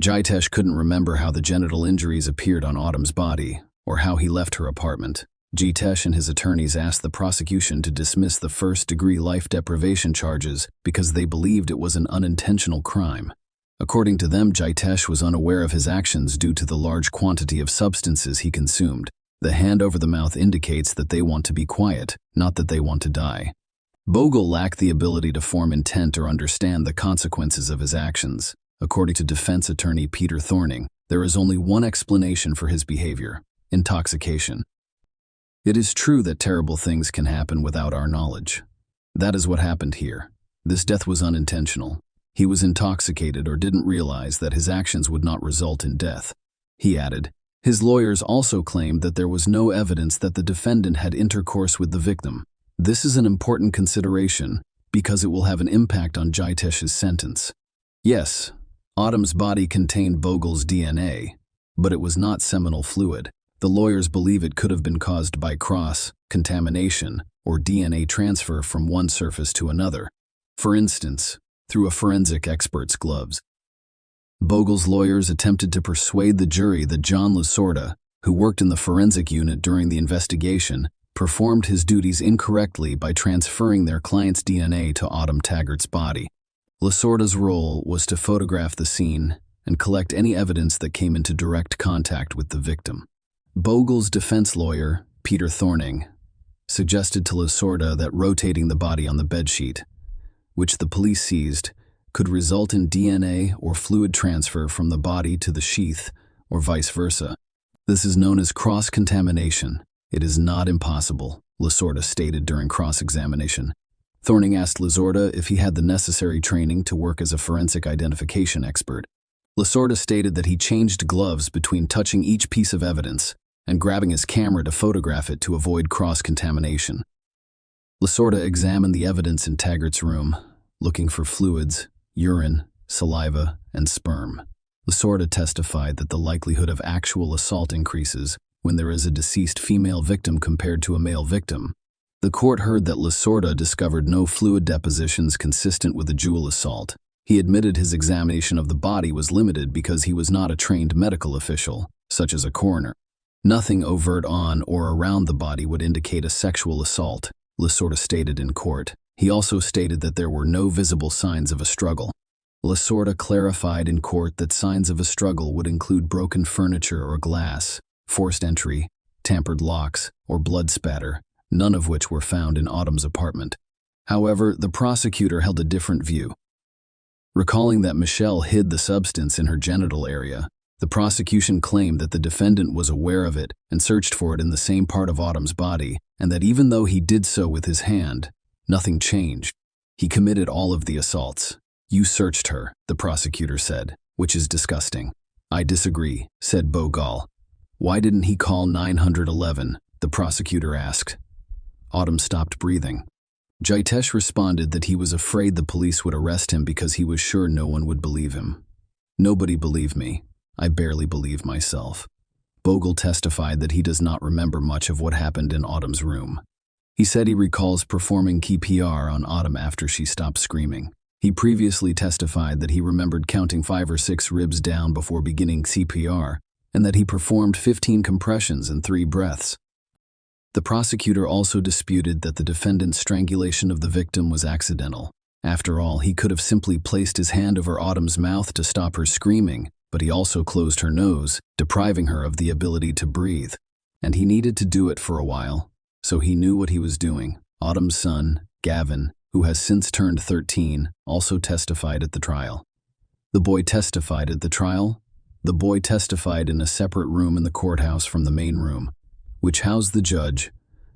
Jitesh couldn't remember how the genital injuries appeared on Autumn's body, or how he left her apartment. Jitesh and his attorneys asked the prosecution to dismiss the first-degree life deprivation charges because they believed it was an unintentional crime. According to them, Jitesh was unaware of his actions due to the large quantity of substances he consumed. The hand over the mouth indicates that they want to be quiet, not that they want to die. Bogle lacked the ability to form intent or understand the consequences of his actions. According to defense attorney Peter Thorning, there is only one explanation for his behavior: intoxication. It is true that terrible things can happen without our knowledge. That is what happened here. This death was unintentional. He was intoxicated or didn't realize that his actions would not result in death. He added, his lawyers also claimed that there was no evidence that the defendant had intercourse with the victim. This is an important consideration because it will have an impact on Jitesh's sentence. Yes, Autumn's body contained Bogle's DNA, but it was not seminal fluid. The lawyers believe it could have been caused by cross-contamination or DNA transfer from one surface to another. For instance, through a forensic expert's gloves. Bogle's lawyers attempted to persuade the jury that John Lasorda, who worked in the forensic unit during the investigation, performed his duties incorrectly by transferring their client's DNA to Autumn Taggart's body. Lasorda's role was to photograph the scene and collect any evidence that came into direct contact with the victim. Bogle's defense lawyer, Peter Thorning, suggested to Lasorda that rotating the body on the bedsheet, which the police seized, could result in DNA or fluid transfer from the body to the sheath, or vice versa. This is known as cross-contamination. It is not impossible, Lasorda stated during cross-examination. Thorning asked Lasorda if he had the necessary training to work as a forensic identification expert. Lasorda stated that he changed gloves between touching each piece of evidence and grabbing his camera to photograph it to avoid cross-contamination. Lasorda examined the evidence in Taggart's room, looking for fluids, urine, saliva, and sperm. Lasorda testified that the likelihood of actual assault increases when there is a deceased female victim compared to a male victim. The court heard that Lasorda discovered no fluid depositions consistent with a jewel assault. He admitted his examination of the body was limited because he was not a trained medical official, such as a coroner. Nothing overt on or around the body would indicate a sexual assault, Lasorda stated in court. He also stated that there were no visible signs of a struggle. Lasorda clarified in court that signs of a struggle would include broken furniture or glass, forced entry, tampered locks, or blood spatter, none of which were found in Autumn's apartment. However, the prosecutor held a different view. Recalling that Michelle hid the substance in her genital area, the prosecution claimed that the defendant was aware of it and searched for it in the same part of Autumn's body, and that even though he did so with his hand, nothing changed. He committed all of the assaults. You searched her, the prosecutor said, which is disgusting. I disagree, said Bogle. Why didn't he call 911? The prosecutor asked. Autumn stopped breathing. Jitesh responded that he was afraid the police would arrest him because he was sure no one would believe him. Nobody believed me. I barely believe myself. Bogle testified that he does not remember much of what happened in Autumn's room. He said he recalls performing CPR on Autumn after she stopped screaming. He previously testified that he remembered counting 5 or 6 ribs down before beginning CPR, and that he performed 15 compressions and 3 breaths. The prosecutor also disputed that the defendant's strangulation of the victim was accidental. After all, he could have simply placed his hand over Autumn's mouth to stop her screaming, but he also closed her nose, depriving her of the ability to breathe. And he needed to do it for a while, so he knew what he was doing. Autumn's son, Gavin, who has since turned 13, also testified at the trial. The boy testified at the trial? The boy testified in a separate room in the courthouse from the main room, which housed the judge,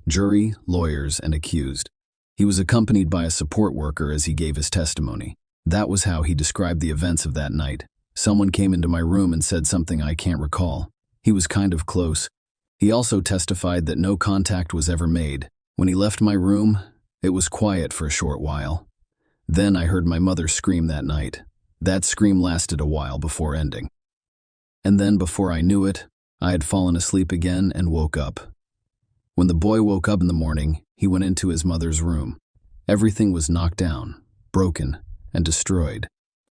jury, lawyers, and accused. He was accompanied by a support worker as he gave his testimony. That was how he described the events of that night. Someone came into my room and said something I can't recall. He was kind of close. He also testified that no contact was ever made. When he left my room, it was quiet for a short while. Then I heard my mother scream that night. That scream lasted a while before ending. And then before I knew it, I had fallen asleep again and woke up. When the boy woke up in the morning, he went into his mother's room. Everything was knocked down, broken, and destroyed.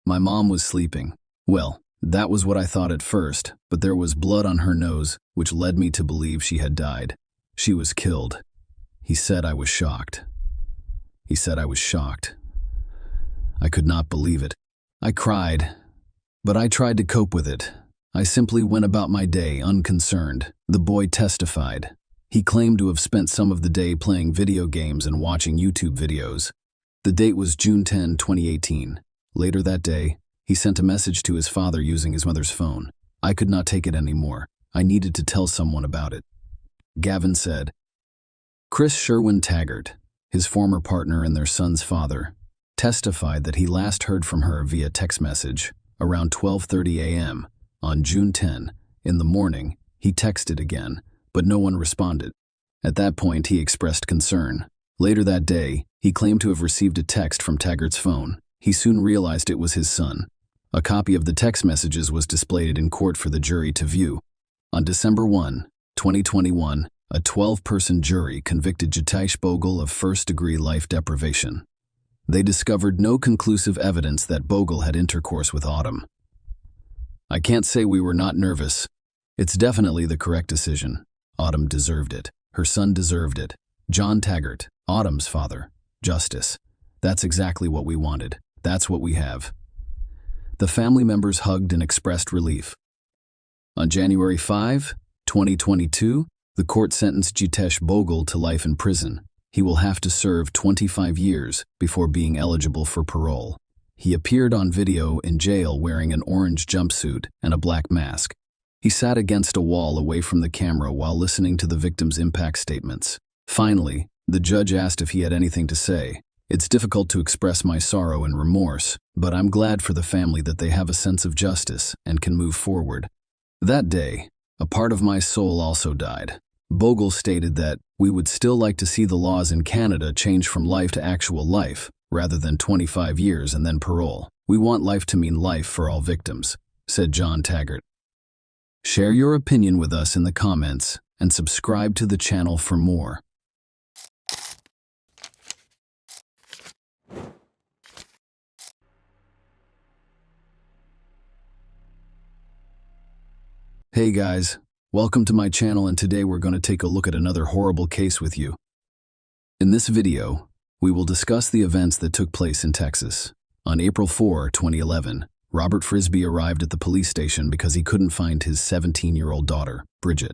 My mom was sleeping. Well, that was what I thought at first, but there was blood on her nose, which led me to believe she had died. She was killed. He said I was shocked. He said I was shocked. I could not believe it. I cried, but I tried to cope with it. I simply went about my day unconcerned. The boy testified. He claimed to have spent some of the day playing video games and watching YouTube videos. The date was June 10, 2018. Later that day, he sent a message to his father using his mother's phone. I could not take it anymore. I needed to tell someone about it. Gavin said. Chris Sherwin Taggart, his former partner and their son's father, testified that he last heard from her via text message around 12:30 a.m. On June 10, in the morning, he texted again, but no one responded. At that point, he expressed concern. Later that day, he claimed to have received a text from Taggart's phone. He soon realized it was his son. A copy of the text messages was displayed in court for the jury to view. On December 1, 2021, a 12-person jury convicted Jitesh Bogle of first-degree life deprivation. They discovered no conclusive evidence that Bogle had intercourse with Autumn. I can't say we were not nervous. It's definitely the correct decision. Autumn deserved it. Her son deserved it. John Taggart, Autumn's father. Justice. That's exactly what we wanted. That's what we have. The family members hugged and expressed relief. On January 5, 2022, the court sentenced Jitesh Bogle to life in prison. He will have to serve 25 years before being eligible for parole. He appeared on video in jail wearing an orange jumpsuit and a black mask. He sat against a wall away from the camera while listening to the victim's impact statements. Finally, the judge asked if he had anything to say. It's difficult to express my sorrow and remorse, but I'm glad for the family that they have a sense of justice and can move forward. That day, a part of my soul also died. Bogle stated that we would still like to see the laws in Canada change from life to actual life, rather than 25 years and then parole. We want life to mean life for all victims, said John Taggart. Share your opinion with us in the comments and subscribe to the channel for more. Hey guys, welcome to my channel, and today we're going to take a look at another horrible case with you. In this video, we will discuss the events that took place in Texas. On April 4, 2011, Robert Frisbee arrived at the police station because he couldn't find his 17-year-old daughter, Bridget.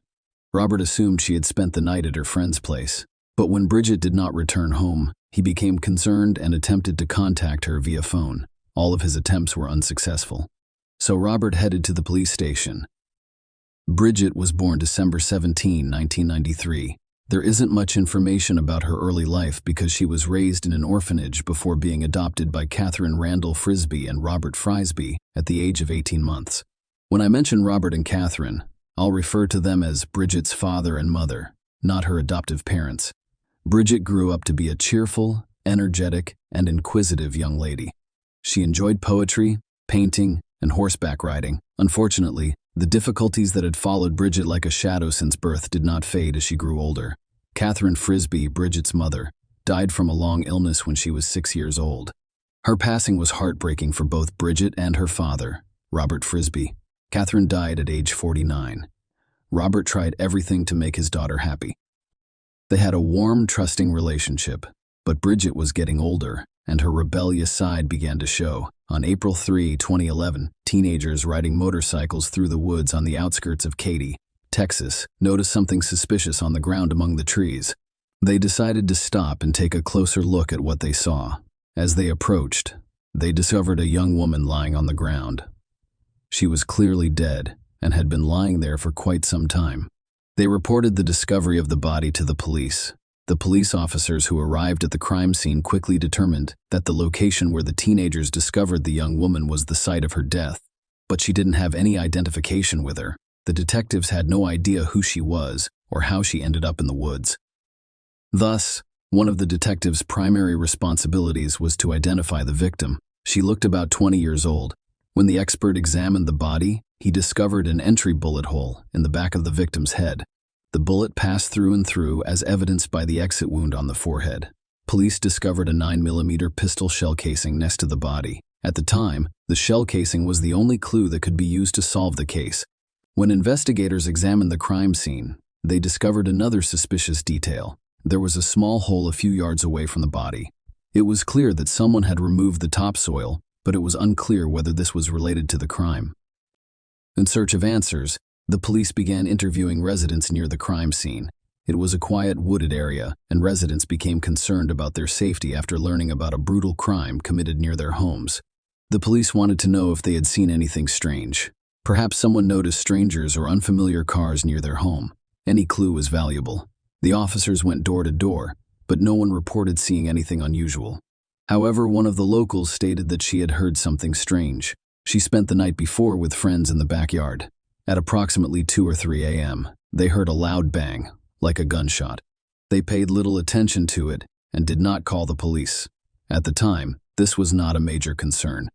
Robert assumed she had spent the night at her friend's place, but when Bridget did not return home, he became concerned and attempted to contact her via phone. All of his attempts were unsuccessful. So Robert headed to the police station. Bridget was born December 17, 1993. There isn't much information about her early life because she was raised in an orphanage before being adopted by Catherine Randall Frisbee and Robert Frisbee at the age of 18 months. When I mention Robert and Catherine, I'll refer to them as Bridget's father and mother, not her adoptive parents. Bridget grew up to be a cheerful, energetic, and inquisitive young lady. She enjoyed poetry, painting, and horseback riding. Unfortunately, the difficulties that had followed Bridget like a shadow since birth did not fade as she grew older. Catherine Frisbee, Bridget's mother, died from a long illness when she was 6 years old. Her passing was heartbreaking for both Bridget and her father, Robert Frisbee. Catherine died at age 49. Robert tried everything to make his daughter happy. They had a warm, trusting relationship, but Bridget was getting older, and her rebellious side began to show. On April 3, 2011, teenagers riding motorcycles through the woods on the outskirts of Katy, Texas, noticed something suspicious on the ground among the trees. They decided to stop and take a closer look at what they saw. As they approached, they discovered a young woman lying on the ground. She was clearly dead and had been lying there for quite some time. They reported the discovery of the body to the police. The police officers who arrived at the crime scene quickly determined that the location where the teenagers discovered the young woman was the site of her death, but she didn't have any identification with her. The detectives had no idea who she was or how she ended up in the woods. Thus, one of the detectives' primary responsibilities was to identify the victim. She looked about 20 years old. When the expert examined the body, he discovered an entry bullet hole in the back of the victim's head. The bullet passed through and through, as evidenced by the exit wound on the forehead. Police discovered a 9mm pistol shell casing next to the body. At the time, the shell casing was the only clue that could be used to solve the case. When investigators examined the crime scene, they discovered another suspicious detail. There was a small hole a few yards away from the body. It was clear that someone had removed the topsoil, but it was unclear whether this was related to the crime. In search of answers, the police began interviewing residents near the crime scene. It was a quiet, wooded area, and residents became concerned about their safety after learning about a brutal crime committed near their homes. The police wanted to know if they had seen anything strange. Perhaps someone noticed strangers or unfamiliar cars near their home. Any clue was valuable. The officers went door to door, but no one reported seeing anything unusual. However, one of the locals stated that she had heard something strange. She spent the night before with friends in the backyard. At approximately 2 or 3 a.m., they heard a loud bang, like a gunshot. They paid little attention to it and did not call the police. At the time, this was not a major concern.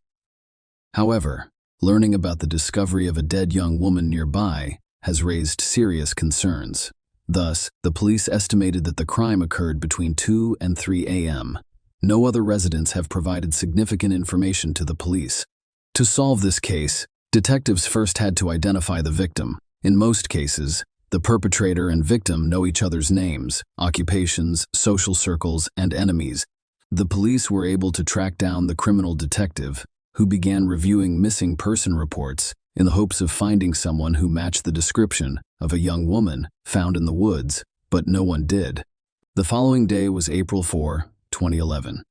However, learning about the discovery of a dead young woman nearby has raised serious concerns. Thus, the police estimated that the crime occurred between 2 and 3 a.m. No other residents have provided significant information to the police. To solve this case, detectives first had to identify the victim. In most cases, the perpetrator and victim know each other's names, occupations, social circles, and enemies. The police were able to track down the criminal detective, who began reviewing missing person reports in the hopes of finding someone who matched the description of a young woman found in the woods, but no one did. The following day was April 4, 2011.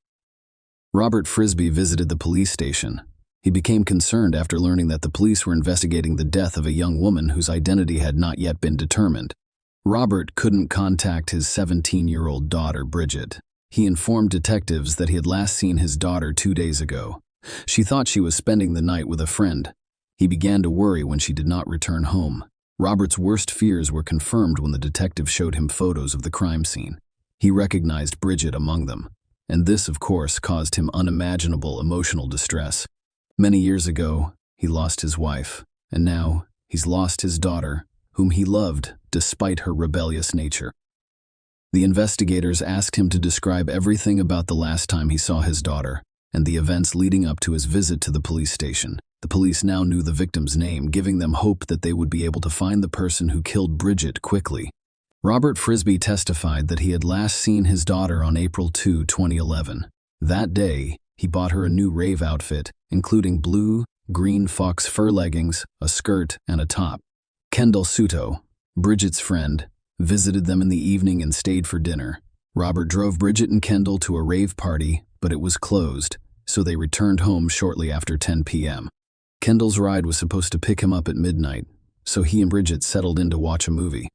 Robert Frisbee visited the police station. He became concerned after learning that the police were investigating the death of a young woman whose identity had not yet been determined. Robert couldn't contact his 17-year-old daughter, Bridget. He informed detectives that he had last seen his daughter 2 days ago. She thought she was spending the night with a friend. He began to worry when she did not return home. Robert's worst fears were confirmed when the detective showed him photos of the crime scene. He recognized Bridget among them, and this, of course, caused him unimaginable emotional distress. Many years ago, he lost his wife, and now he's lost his daughter, whom he loved despite her rebellious nature. The investigators asked him to describe everything about the last time he saw his daughter and the events leading up to his visit to the police station. The police now knew the victim's name, giving them hope that they would be able to find the person who killed Bridget quickly. Robert Frisbee testified that he had last seen his daughter on April 2, 2011. That day, he bought her a new rave outfit, including blue, green fox fur leggings, a skirt, and a top. Kendall Suto, Bridget's friend, visited them in the evening and stayed for dinner. Robert drove Bridget and Kendall to a rave party, but it was closed, so they returned home shortly after 10 p.m. Kendall's ride was supposed to pick him up at midnight, so he and Bridget settled in to watch a movie.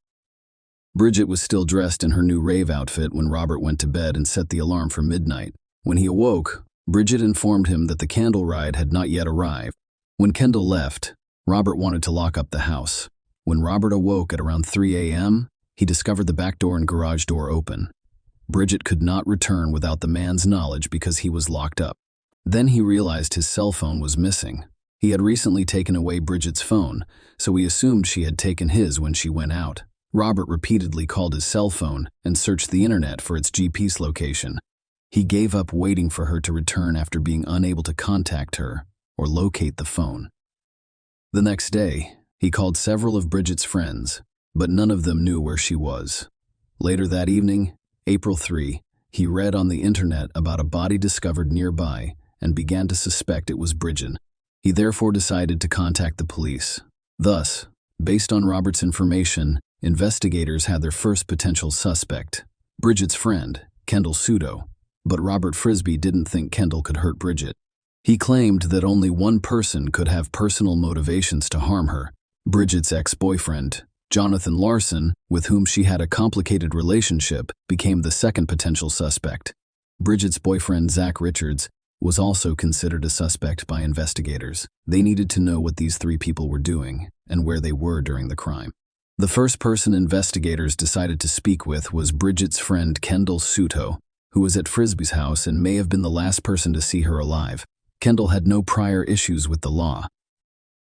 Bridget was still dressed in her new rave outfit when Robert went to bed and set the alarm for midnight. When he awoke, Bridget informed him that the candle ride had not yet arrived. When Kendall left, Robert wanted to lock up the house. When Robert awoke at around 3 a.m., he discovered the back door and garage door open. Bridget could not return without the man's knowledge because he was locked up. Then he realized his cell phone was missing. He had recently taken away Bridget's phone, so he assumed she had taken his when she went out. Robert repeatedly called his cell phone and searched the internet for its GPS location. He gave up waiting for her to return after being unable to contact her or locate the phone. The next day, he called several of Bridget's friends, but none of them knew where she was. Later that evening, April 3, he read on the internet about a body discovered nearby and began to suspect it was Bridget. He therefore decided to contact the police. Thus, based on Robert's information, investigators had their first potential suspect, Bridget's friend, Kendall Suto. But Robert Frisbee didn't think Kendall could hurt Bridget. He claimed that only one person could have personal motivations to harm her, Bridget's ex-boyfriend, Jonathan Larson, with whom she had a complicated relationship, became the second potential suspect. Bridget's boyfriend, Zach Richards, was also considered a suspect by investigators. They needed to know what these three people were doing and where they were during the crime. The first person investigators decided to speak with was Bridget's friend Kendall Suto, who was at Frisbee's house and may have been the last person to see her alive. Kendall had no prior issues with the law.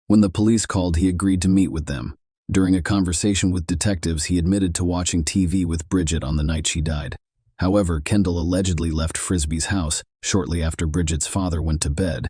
When the police called, he agreed to meet with them. During a conversation with detectives, he admitted to watching TV with Bridget on the night she died. However, Kendall allegedly left Frisbee's house shortly after Bridget's father went to bed.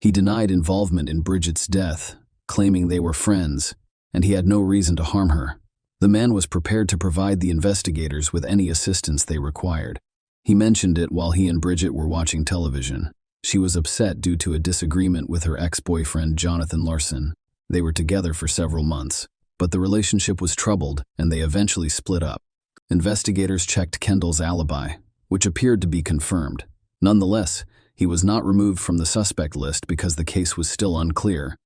He denied involvement in Bridget's death, claiming they were friends, and he had no reason to harm her. The man was prepared to provide the investigators with any assistance they required. He mentioned it while he and Bridget were watching television. She was upset due to a disagreement with her ex-boyfriend, Jonathan Larson. They were together for several months, but the relationship was troubled and they eventually split up. Investigators checked Kendall's alibi, which appeared to be confirmed. Nonetheless, he was not removed from the suspect list because the case was still unclear.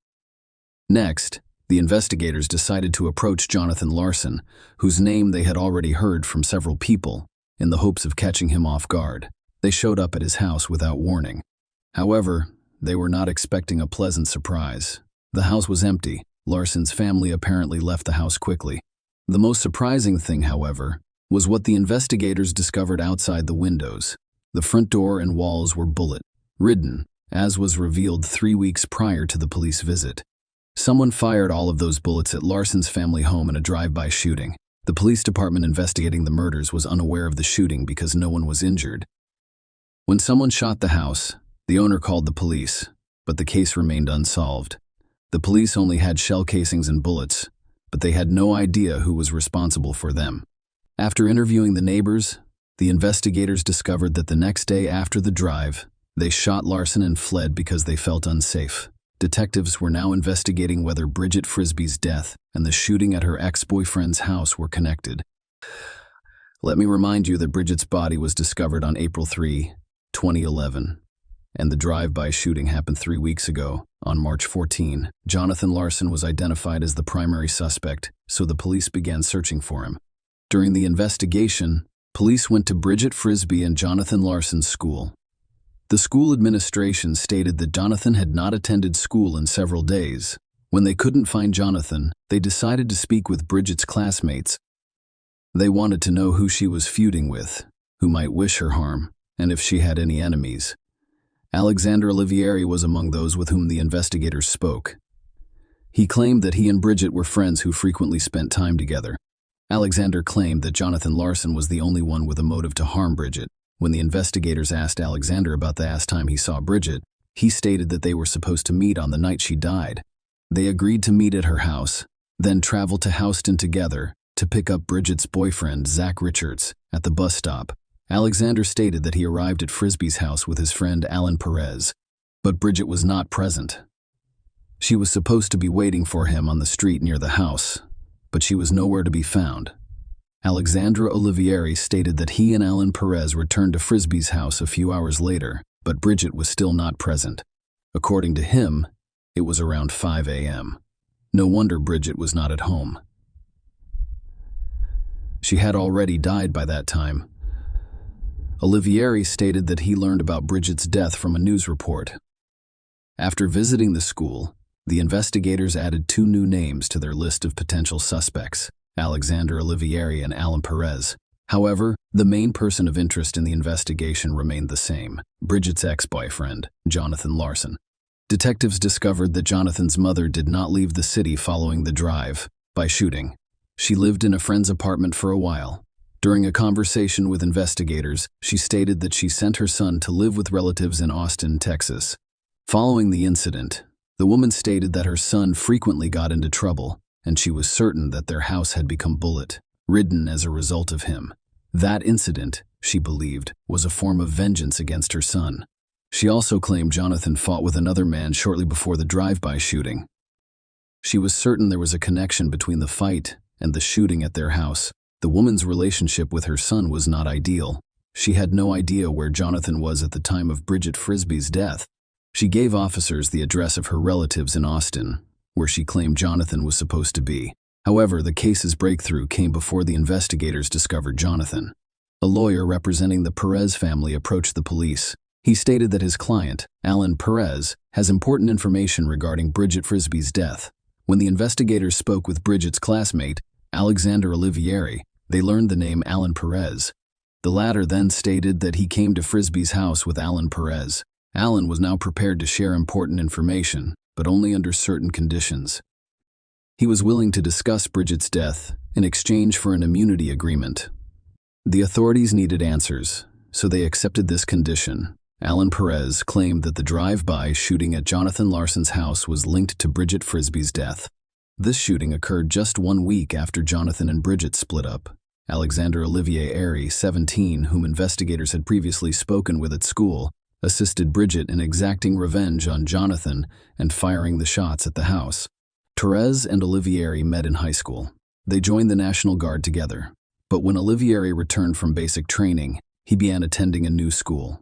Next, the investigators decided to approach Jonathan Larson, whose name they had already heard from several people, in the hopes of catching him off guard. They showed up at his house without warning. However, they were not expecting a pleasant surprise. The house was empty. Larson's family apparently left the house quickly. The most surprising thing, however, was what the investigators discovered outside the windows. The front door and walls were bullet-ridden, as was revealed 3 weeks prior to the police visit. Someone fired all of those bullets at Larson's family home in a drive-by shooting. The police department investigating the murders was unaware of the shooting because no one was injured. When someone shot the house, the owner called the police, but the case remained unsolved. The police only had shell casings and bullets, but they had no idea who was responsible for them. After interviewing the neighbors, the investigators discovered that the next day after the drive, they shot Larson and fled because they felt unsafe. Detectives were now investigating whether Bridget Frisbee's death and the shooting at her ex-boyfriend's house were connected. Let me remind you that Bridget's body was discovered on April 3, 2011, and the drive-by shooting happened 3 weeks ago. On March 14, Jonathan Larson was identified as the primary suspect, so the police began searching for him. During the investigation, police went to Bridget Frisbee and Jonathan Larson's school. The school administration stated that Jonathan had not attended school in several days. When they couldn't find Jonathan, they decided to speak with Bridget's classmates. They wanted to know who she was feuding with, who might wish her harm, and if she had any enemies. Alexander Olivieri was among those with whom the investigators spoke. He claimed that he and Bridget were friends who frequently spent time together. Alexander claimed that Jonathan Larson was the only one with a motive to harm Bridget. When the investigators asked Alexander about the last time he saw Bridget, he stated that they were supposed to meet on the night she died. They agreed to meet at her house, then travel to Houston together to pick up Bridget's boyfriend, Zach Richards, at the bus stop. Alexander stated that he arrived at Frisbee's house with his friend Alan Perez, but Bridget was not present. She was supposed to be waiting for him on the street near the house, but she was nowhere to be found. Alexandra Olivieri stated that he and Alan Perez returned to Frisbee's house a few hours later, but Bridget was still not present. According to him, it was around 5 a.m. No wonder Bridget was not at home. She had already died by that time. Olivieri stated that he learned about Bridget's death from a news report. After visiting the school, the investigators added 2 new names to their list of potential suspects, Alexander Olivieri and Alan Perez. However, the main person of interest in the investigation remained the same, Bridget's ex-boyfriend, Jonathan Larson. Detectives discovered that Jonathan's mother did not leave the city following the drive-by shooting. She lived in a friend's apartment for a while. During a conversation with investigators, she stated that she sent her son to live with relatives in Austin, Texas. Following the incident, the woman stated that her son frequently got into trouble, and she was certain that their house had become bullet-ridden as a result of him. That incident, she believed, was a form of vengeance against her son. She also claimed Jonathan fought with another man shortly before the drive-by shooting. She was certain there was a connection between the fight and the shooting at their house. The woman's relationship with her son was not ideal. She had no idea where Jonathan was at the time of Bridget Frisbee's death. She gave officers the address of her relatives in Austin, where she claimed Jonathan was supposed to be. However, the case's breakthrough came before the investigators discovered Jonathan. A lawyer representing the Perez family approached the police. He stated that his client, Alan Perez, has important information regarding Bridget Frisbee's death. When the investigators spoke with Bridget's classmate, Alexander Olivieri, they learned the name Alan Perez. The latter then stated that he came to Frisbee's house with Alan Perez. Alan was now prepared to share important information, but only under certain conditions. He was willing to discuss Bridget's death in exchange for an immunity agreement. The authorities needed answers, so they accepted this condition. Alan Perez claimed that the drive-by shooting at Jonathan Larson's house was linked to Bridget Frisbee's death. This shooting occurred just 1 week after Jonathan and Bridget split up. Alexander Olivier Airy, 17, whom investigators had previously spoken with at school, assisted Bridget in exacting revenge on Jonathan and firing the shots at the house. Perez and Olivieri met in high school. They joined the National Guard together. But when Olivieri returned from basic training, he began attending a new school.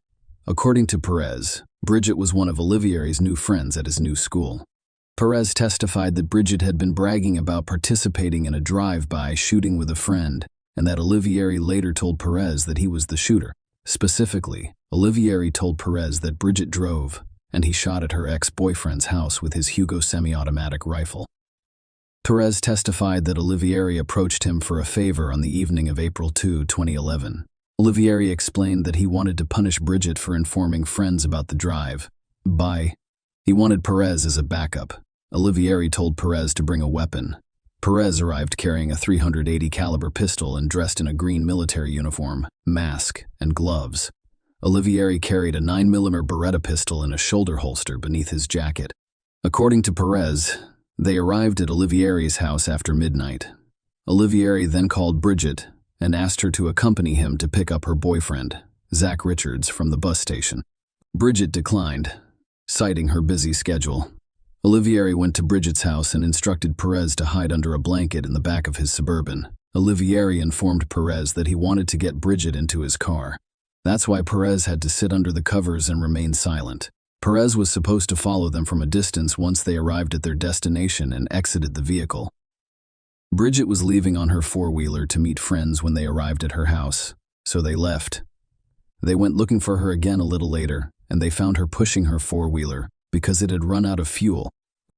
According to Perez, Bridget was one of Olivieri's new friends at his new school. Perez testified that Bridget had been bragging about participating in a drive-by shooting with a friend, and that Olivieri later told Perez that he was the shooter. Specifically, Olivieri told Perez that Bridget drove, and he shot at her ex-boyfriend's house with his Hugo semi-automatic rifle. Perez testified that Olivieri approached him for a favor on the evening of April 2, 2011. Olivieri explained that he wanted to punish Bridget for informing friends about the drive-by. He wanted Perez as a backup. Olivieri told Perez to bring a weapon. Perez arrived carrying a .380 caliber pistol and dressed in a green military uniform, mask, and gloves. Olivieri carried a 9mm Beretta pistol in a shoulder holster beneath his jacket. According to Perez, they arrived at Olivieri's house after midnight. Olivieri then called Bridget and asked her to accompany him to pick up her boyfriend, Zach Richards, from the bus station. Bridget declined, citing her busy schedule. Olivieri went to Bridget's house and instructed Perez to hide under a blanket in the back of his Suburban. Olivieri informed Perez that he wanted to get Bridget into his car. That's why Perez had to sit under the covers and remain silent. Perez was supposed to follow them from a distance once they arrived at their destination and exited the vehicle. Bridget was leaving on her four-wheeler to meet friends when they arrived at her house, so they left. They went looking for her again a little later, and they found her pushing her four-wheeler because it had run out of fuel.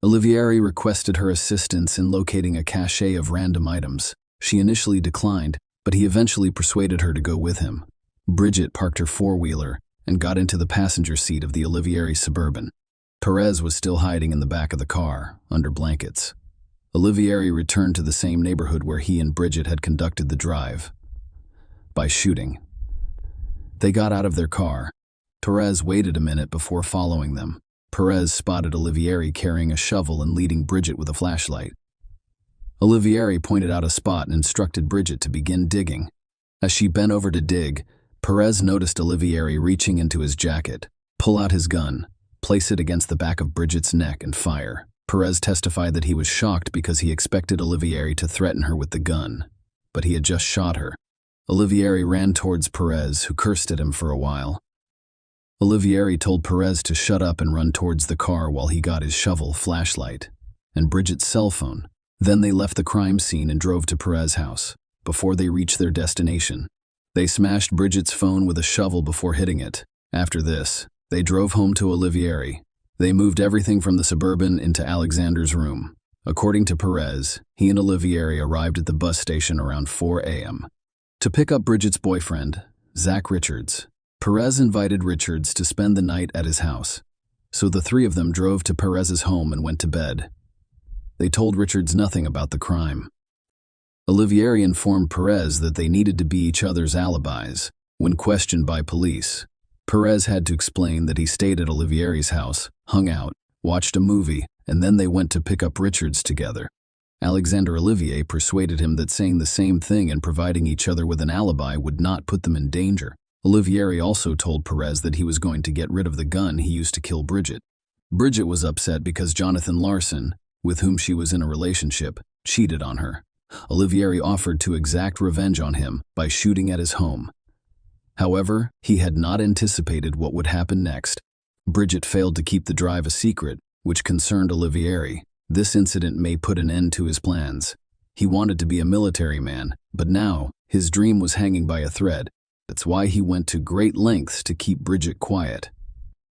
Olivieri requested her assistance in locating a cache of random items. She initially declined, but he eventually persuaded her to go with him. Bridget parked her four-wheeler and got into the passenger seat of the Olivieri Suburban. Perez was still hiding in the back of the car, under blankets. Olivieri returned to the same neighborhood where he and Bridget had conducted the drive-by shooting. They got out of their car. Perez waited a minute before following them. Perez spotted Olivieri carrying a shovel and leading Bridget with a flashlight. Olivieri pointed out a spot and instructed Bridget to begin digging. As she bent over to dig, Perez noticed Olivieri reaching into his jacket, pull out his gun, place it against the back of Bridget's neck, and fire. Perez testified that he was shocked because he expected Olivieri to threaten her with the gun, but he had just shot her. Olivieri ran towards Perez, who cursed at him for a while. Olivieri told Perez to shut up and run towards the car while he got his shovel, flashlight, and Bridget's cell phone. Then they left the crime scene and drove to Perez's house. Before they reached their destination, they smashed Bridget's phone with a shovel before hitting it. After this, they drove home to Olivieri. They moved everything from the Suburban into Alexander's room. According to Perez, he and Olivieri arrived at the bus station around 4 a.m. to pick up Bridget's boyfriend, Zach Richards. Perez invited Richards to spend the night at his house, so the three of them drove to Perez's home and went to bed. They told Richards nothing about the crime. Olivieri informed Perez that they needed to be each other's alibis. When questioned by police, Perez had to explain that he stayed at Olivieri's house, hung out, watched a movie, and then they went to pick up Richards together. Alexander Olivier persuaded him that saying the same thing and providing each other with an alibi would not put them in danger. Olivieri also told Perez that he was going to get rid of the gun he used to kill Bridget. Bridget was upset because Jonathan Larson, with whom she was in a relationship, cheated on her. Olivieri offered to exact revenge on him by shooting at his home. However, he had not anticipated what would happen next. Bridget failed to keep the drive a secret, which concerned Olivieri. This incident may put an end to his plans. He wanted to be a military man, but now his dream was hanging by a thread. That's why he went to great lengths to keep Bridget quiet.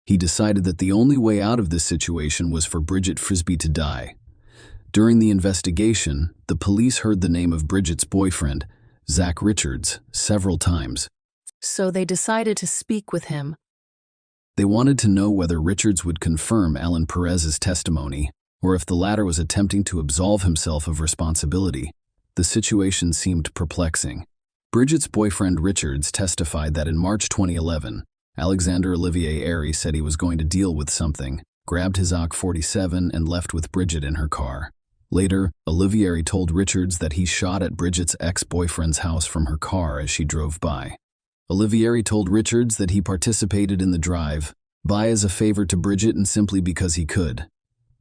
He decided that the only way out of this situation was for Bridget Frisbee to die. During the investigation, the police heard the name of Bridget's boyfriend, Zach Richards, several times. So they decided to speak with him. They wanted to know whether Richards would confirm Alan Perez's testimony, or if the latter was attempting to absolve himself of responsibility. The situation seemed perplexing. Bridget's boyfriend Richards testified that in March 2011, Alexander Olivier Airy said he was going to deal with something, grabbed his AK-47 and left with Bridget in her car. Later, Olivier told Richards that he shot at Bridget's ex-boyfriend's house from her car as she drove by. Olivier told Richards that he participated in the drive-by as a favor to Bridget and simply because he could.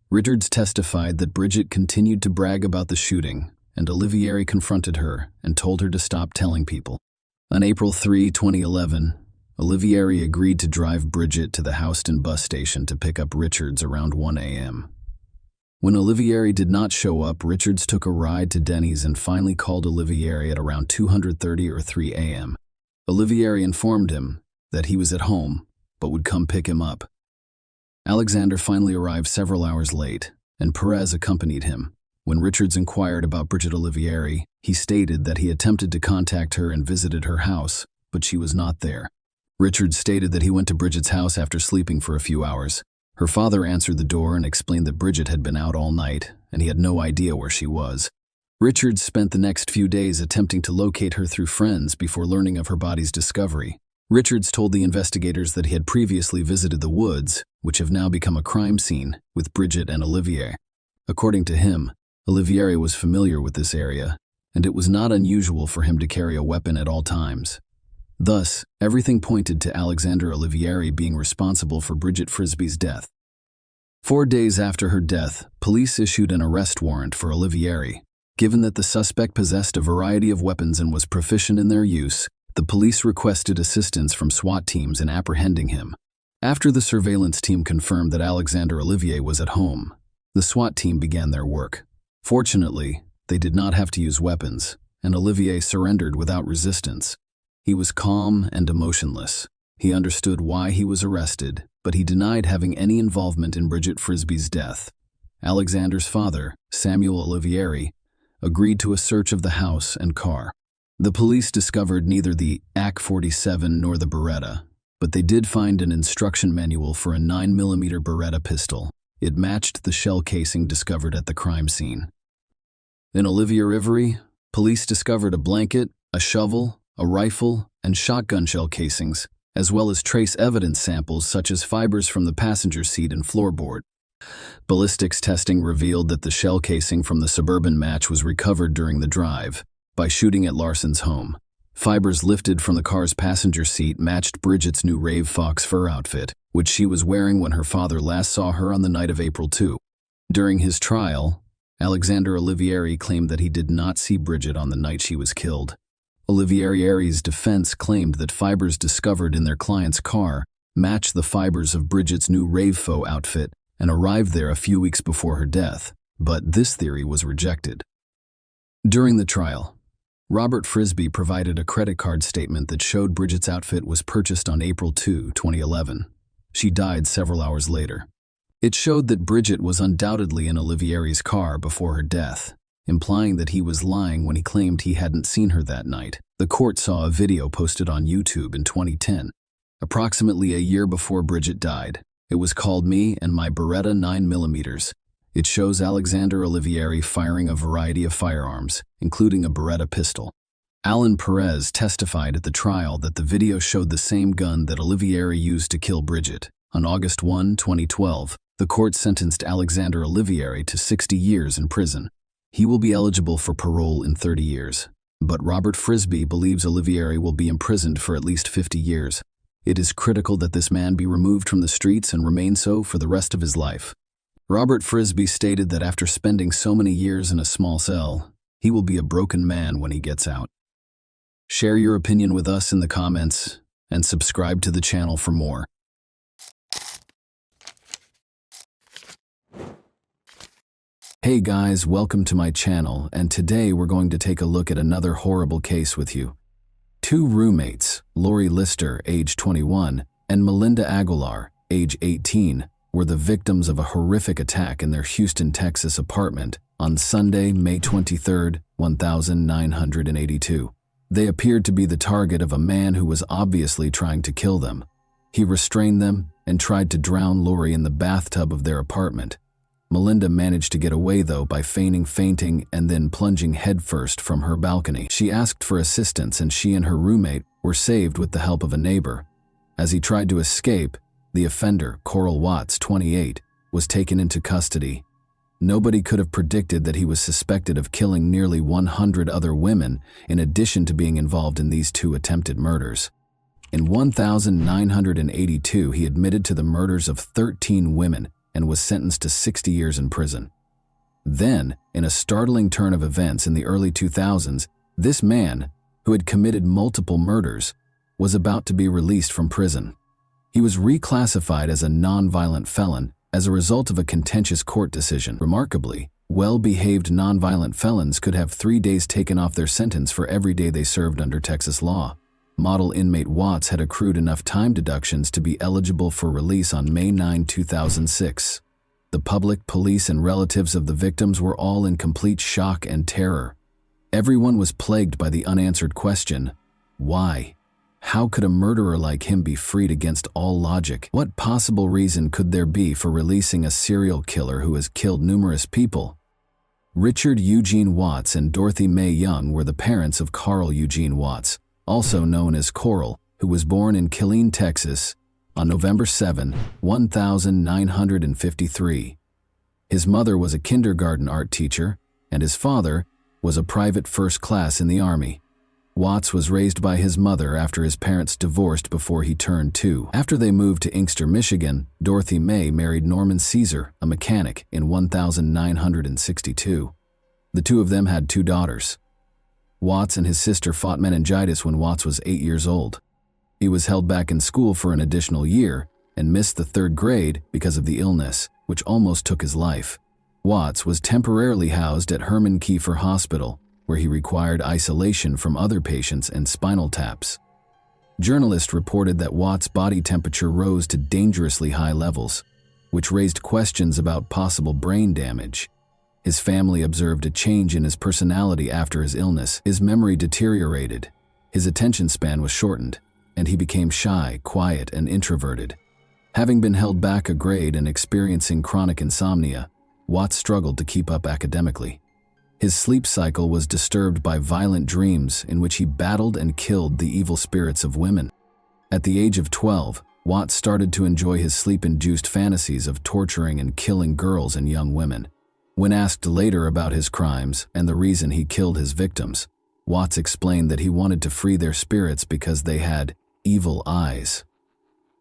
Richards testified that Bridget continued to brag about the shooting, and Olivier confronted her and told her to stop telling people. On April 3, 2011, Olivier agreed to drive Bridget to the Houston bus station to pick up Richards around 1 a.m. When Olivier did not show up, Richards took a ride to Denny's and finally called Olivier at around 2:30 or 3 a.m. Olivier informed him that he was at home, but would come pick him up. Alexander finally arrived several hours late, and Perez accompanied him. When Richards inquired about Bridget Olivieri, he stated that he attempted to contact her and visited her house, but she was not there. Richards stated that he went to Bridget's house after sleeping for a few hours. Her father answered the door and explained that Bridget had been out all night, and he had no idea where she was. Richards spent the next few days attempting to locate her through friends before learning of her body's discovery. Richards told the investigators that he had previously visited the woods, which have now become a crime scene, with Bridget and Olivier. According to him, Olivier was familiar with this area, and it was not unusual for him to carry a weapon at all times. Thus, everything pointed to Alexander Olivieri being responsible for Bridget Frisbee's death. 4 days after her death, police issued an arrest warrant for Olivieri. Given that the suspect possessed a variety of weapons and was proficient in their use, the police requested assistance from SWAT teams in apprehending him. After the surveillance team confirmed that Alexander Olivier was at home, the SWAT team began their work. Fortunately, they did not have to use weapons, and Olivier surrendered without resistance. He was calm and emotionless. He understood why he was arrested, but he denied having any involvement in Bridget Frisbee's death. Alexander's father, Samuel Olivieri, agreed to a search of the house and car. The police discovered neither the AK-47 nor the Beretta, but they did find an instruction manual for a 9mm Beretta pistol. It matched the shell casing discovered at the crime scene. In Olivier, police discovered a blanket, a shovel, a rifle, and shotgun shell casings, as well as trace evidence samples such as fibers from the passenger seat and floorboard. Ballistics testing revealed that the shell casing from the Suburban match was recovered during the drive by shooting at Larson's home. Fibers lifted from the car's passenger seat matched Bridget's new Rave Fox fur outfit, which she was wearing when her father last saw her on the night of April 2. During his trial, Alexander Olivieri claimed that he did not see Bridget on the night she was killed. Olivieri's defense claimed that fibers discovered in their client's car matched the fibers of Bridget's new Rave Fox outfit and arrived there a few weeks before her death, but this theory was rejected. During the trial, Robert Frisbee provided a credit card statement that showed Bridget's outfit was purchased on April 2, 2011. She died several hours later. It showed that Bridget was undoubtedly in Olivieri's car before her death, implying that he was lying when he claimed he hadn't seen her that night. The court saw a video posted on YouTube in 2010, approximately a year before Bridget died. It was called Me and My Beretta 9mm. It shows Alexander Olivieri firing a variety of firearms, including a Beretta pistol. Alan Perez testified at the trial that the video showed the same gun that Olivieri used to kill Bridget. On August 1, 2012, the court sentenced Alexander Olivieri to 60 years in prison. He will be eligible for parole in 30 years. But Robert Frisbee believes Olivieri will be imprisoned for at least 50 years. It is critical that this man be removed from the streets and remain so for the rest of his life. Robert Frisbee stated that after spending so many years in a small cell, he will be a broken man when he gets out. Share your opinion with us in the comments and subscribe to the channel for more. Hey guys, welcome to my channel, and today we're going to take a look at another horrible case with you. Two roommates, Lori Lister, age 21, and Melinda Aguilar, age 18, were the victims of a horrific attack in their Houston, Texas apartment on Sunday, May 23, 1982. They appeared to be the target of a man who was obviously trying to kill them. He restrained them and tried to drown Lori in the bathtub of their apartment. Melinda managed to get away, though, by feigning fainting and then plunging headfirst from her balcony. She asked for assistance, and she and her roommate were saved with the help of a neighbor. As he tried to escape, the offender, Coral Watts, 28, was taken into custody. Nobody could have predicted that he was suspected of killing nearly 100 other women, in addition to being involved in these two attempted murders. In 1982, he admitted to the murders of 13 women and was sentenced to 60 years in prison. Then, in a startling turn of events in the early 2000s, this man, who had committed multiple murders, was about to be released from prison. He was reclassified as a nonviolent felon as a result of a contentious court decision. Remarkably, well-behaved nonviolent felons could have 3 days taken off their sentence for every day they served under Texas law. Model inmate Watts had accrued enough time deductions to be eligible for release on May 9, 2006. The public, police, and relatives of the victims were all in complete shock and terror. Everyone was plagued by the unanswered question, why? How could a murderer like him be freed against all logic? What possible reason could there be for releasing a serial killer who has killed numerous people? Richard Eugene Watts and Dorothy Mae Young were the parents of Carl Eugene Watts, also known as Coral, who was born in Killeen, Texas, on November 7, 1953. His mother was a kindergarten art teacher, and his father was a private first class in the Army. Watts was raised by his mother after his parents divorced before he turned 2. After they moved to Inkster, Michigan, Dorothy Mae married Norman Caesar, a mechanic, in 1962. The two of them had 2 daughters. Watts and his sister fought meningitis when Watts was 8 years old. He was held back in school for an additional year and missed the 3rd grade because of the illness, which almost took his life. Watts was temporarily housed at Herman Kiefer Hospital, where he required isolation from other patients and spinal taps. Journalists reported that Watts' body temperature rose to dangerously high levels, which raised questions about possible brain damage. His family observed a change in his personality after his illness. His memory deteriorated, his attention span was shortened, and he became shy, quiet, and introverted. Having been held back a grade and experiencing chronic insomnia, Watts struggled to keep up academically. His sleep cycle was disturbed by violent dreams in which he battled and killed the evil spirits of women. At the age of 12, Watts started to enjoy his sleep-induced fantasies of torturing and killing girls and young women. When asked later about his crimes and the reason he killed his victims, Watts explained that he wanted to free their spirits because they had evil eyes.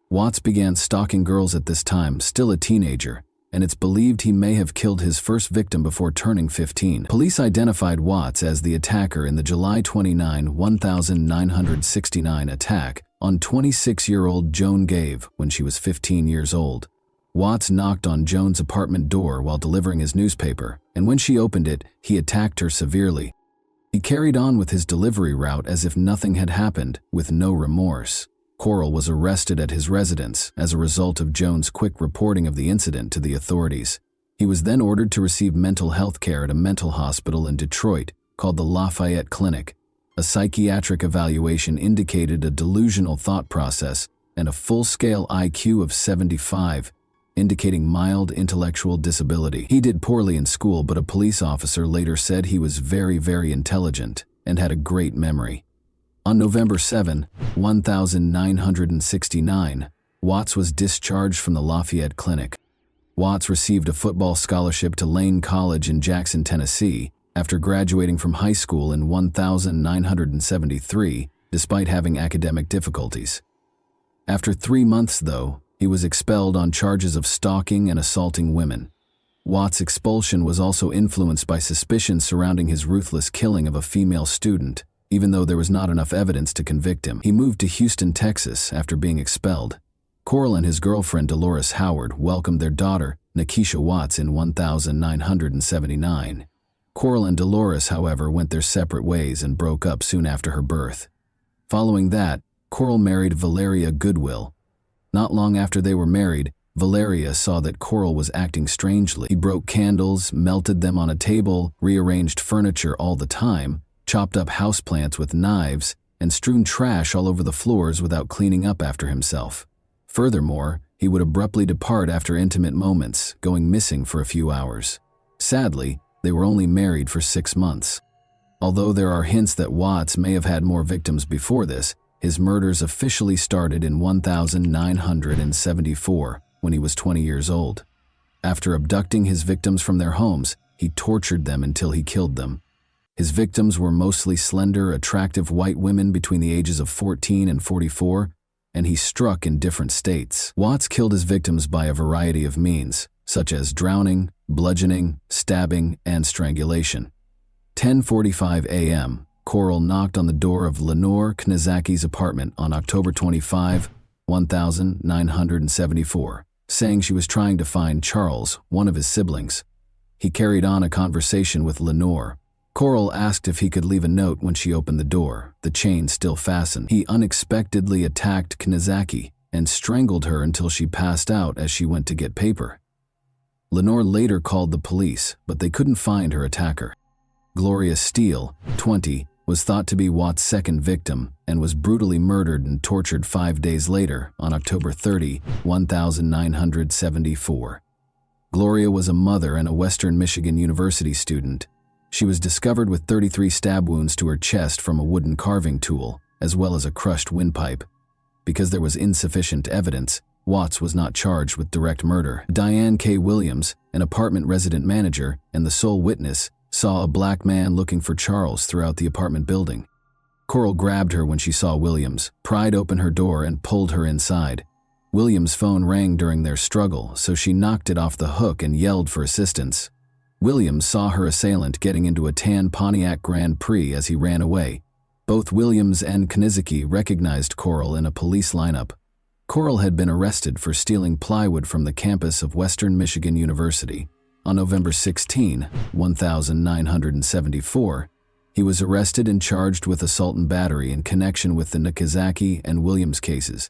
Watts began stalking girls at this time, still a teenager, and it's believed he may have killed his first victim before turning 15. Police identified Watts as the attacker in the July 29, 1969 attack on 26-year-old Joan Gave when she was 15 years old. Watts knocked on Joan's apartment door while delivering his newspaper, and when she opened it, he attacked her severely. He carried on with his delivery route as if nothing had happened, with no remorse. Coral was arrested at his residence as a result of Joan's quick reporting of the incident to the authorities. He was then ordered to receive mental health care at a mental hospital in Detroit called the Lafayette Clinic. A psychiatric evaluation indicated a delusional thought process and a full-scale IQ of 75. indicating mild intellectual disability. He did poorly in school, but a police officer later said he was very, very intelligent and had a great memory. On November 7, 1969, Watts was discharged from the Lafayette Clinic. Watts received a football scholarship to Lane College in Jackson, Tennessee, after graduating from high school in 1973, despite having academic difficulties. After 3 months, though, he was expelled on charges of stalking and assaulting women. Watts' expulsion was also influenced by suspicions surrounding his ruthless killing of a female student, even though there was not enough evidence to convict him. He moved to Houston, Texas, after being expelled. Corll and his girlfriend Dolores Howard welcomed their daughter, Nikisha Watts, in 1979. Corll and Dolores, however, went their separate ways and broke up soon after her birth. Following that, Corll married Valeria Goodwill. Not long after they were married, Valeria saw that Corll was acting strangely. He broke candles, melted them on a table, rearranged furniture all the time, chopped up houseplants with knives, and strewn trash all over the floors without cleaning up after himself. Furthermore, he would abruptly depart after intimate moments, going missing for a few hours. Sadly, they were only married for 6 months. Although there are hints that Watts may have had more victims before this, his murders officially started in 1974, when he was 20 years old. After abducting his victims from their homes, he tortured them until he killed them. His victims were mostly slender, attractive white women between the ages of 14 and 44, and he struck in different states. Watts killed his victims by a variety of means, such as drowning, bludgeoning, stabbing, and strangulation. 10:45 a.m., Corll knocked on the door of Lenore Knizaki's apartment on October 25, 1974, saying she was trying to find Charles, one of his siblings. He carried on a conversation with Lenore. Corll asked if he could leave a note when she opened the door, the chain still fastened. He unexpectedly attacked Knizaki and strangled her until she passed out as she went to get paper. Lenore later called the police, but they couldn't find her attacker. Gloria Steele, 20, was thought to be Watts' second victim and was brutally murdered and tortured 5 days later on October 30, 1974. Gloria was a mother and a Western Michigan University student. She was discovered with 33 stab wounds to her chest from a wooden carving tool, as well as a crushed windpipe. Because there was insufficient evidence, Watts was not charged with direct murder. Diane K. Williams, an apartment resident manager and the sole witness, saw a black man looking for Charles throughout the apartment building. Corll grabbed her when she saw Williams, pried open her door, and pulled her inside. Williams' phone rang during their struggle, so she knocked it off the hook and yelled for assistance. Williams saw her assailant getting into a tan Pontiac Grand Prix as he ran away. Both Williams and Knizaki recognized Corll in a police lineup. Corll had been arrested for stealing plywood from the campus of Western Michigan University. On November 16, 1974, he was arrested and charged with assault and battery in connection with the Nikizaki and Williams cases.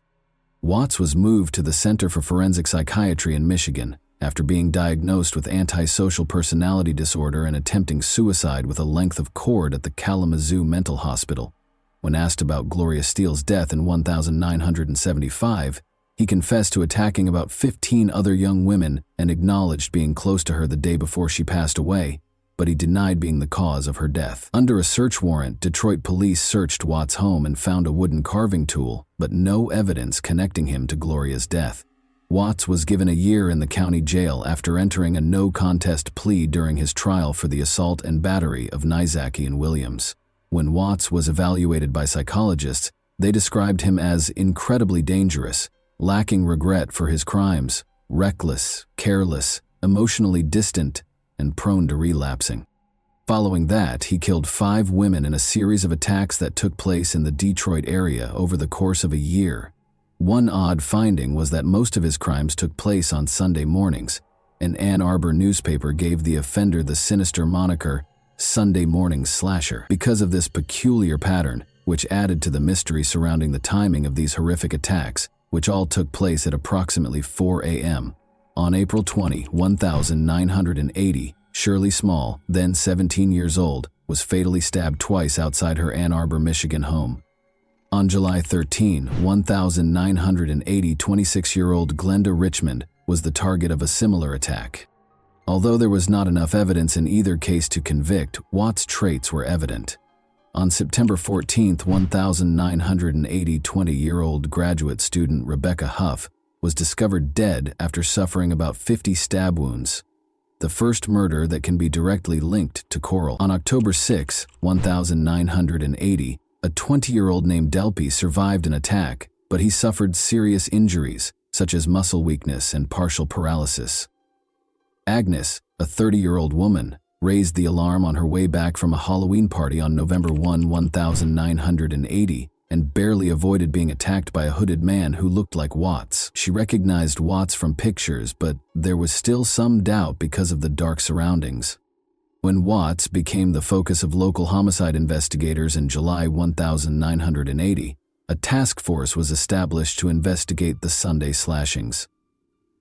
Watts was moved to the Center for Forensic Psychiatry in Michigan after being diagnosed with antisocial personality disorder and attempting suicide with a length of cord at the Kalamazoo Mental Hospital. When asked about Gloria Steele's death in 1975, he confessed to attacking about 15 other young women and acknowledged being close to her the day before she passed away, but he denied being the cause of her death. Under a search warrant, Detroit police searched Watts' home and found a wooden carving tool, but no evidence connecting him to Gloria's death. Watts was given a year in the county jail after entering a no-contest plea during his trial for the assault and battery of Knizaki and Williams. When Watts was evaluated by psychologists, they described him as incredibly dangerous, lacking regret for his crimes, reckless, careless, emotionally distant, and prone to relapsing. Following that, he killed 5 women in a series of attacks that took place in the Detroit area over the course of a year. One odd finding was that most of his crimes took place on Sunday mornings. An Ann Arbor newspaper gave the offender the sinister moniker, Sunday Morning Slasher, because of this peculiar pattern, which added to the mystery surrounding the timing of these horrific attacks, which all took place at approximately 4 a.m. On April 20, 1980, Shirley Small, then 17 years old, was fatally stabbed twice outside her Ann Arbor, Michigan home. On July 13, 1980, 26-year-old Glenda Richmond was the target of a similar attack. Although there was not enough evidence in either case to convict, Watts' traits were evident. On September 14, 1980, 20-year-old graduate student Rebecca Huff was discovered dead after suffering about 50 stab wounds, the first murder that can be directly linked to Coral. On October 6, 1980, a 20-year-old named Delpy survived an attack, but he suffered serious injuries, such as muscle weakness and partial paralysis. Agnes, a 30-year-old woman, raised the alarm on her way back from a Halloween party on November 1, 1980, and barely avoided being attacked by a hooded man who looked like Watts. She recognized Watts from pictures, but there was still some doubt because of the dark surroundings. When Watts became the focus of local homicide investigators in July 1980, a task force was established to investigate the Sunday slashings.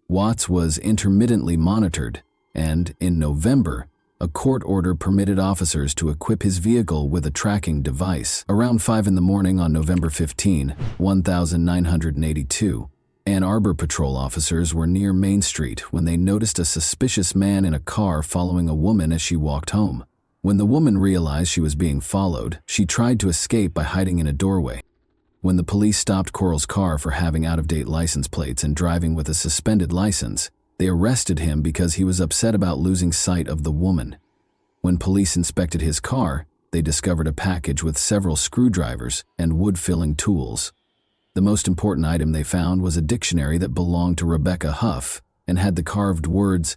Watts was intermittently monitored, and, in November, a court order permitted officers to equip his vehicle with a tracking device. Around 5 in the morning on November 15, 1982, Ann Arbor patrol officers were near Main Street when they noticed a suspicious man in a car following a woman as she walked home. When the woman realized she was being followed, she tried to escape by hiding in a doorway. When the police stopped Coral's car for having out-of-date license plates and driving with a suspended license, they arrested him because he was upset about losing sight of the woman. When police inspected his car, they discovered a package with several screwdrivers and wood-filling tools. The most important item they found was a dictionary that belonged to Rebecca Huff and had the carved words,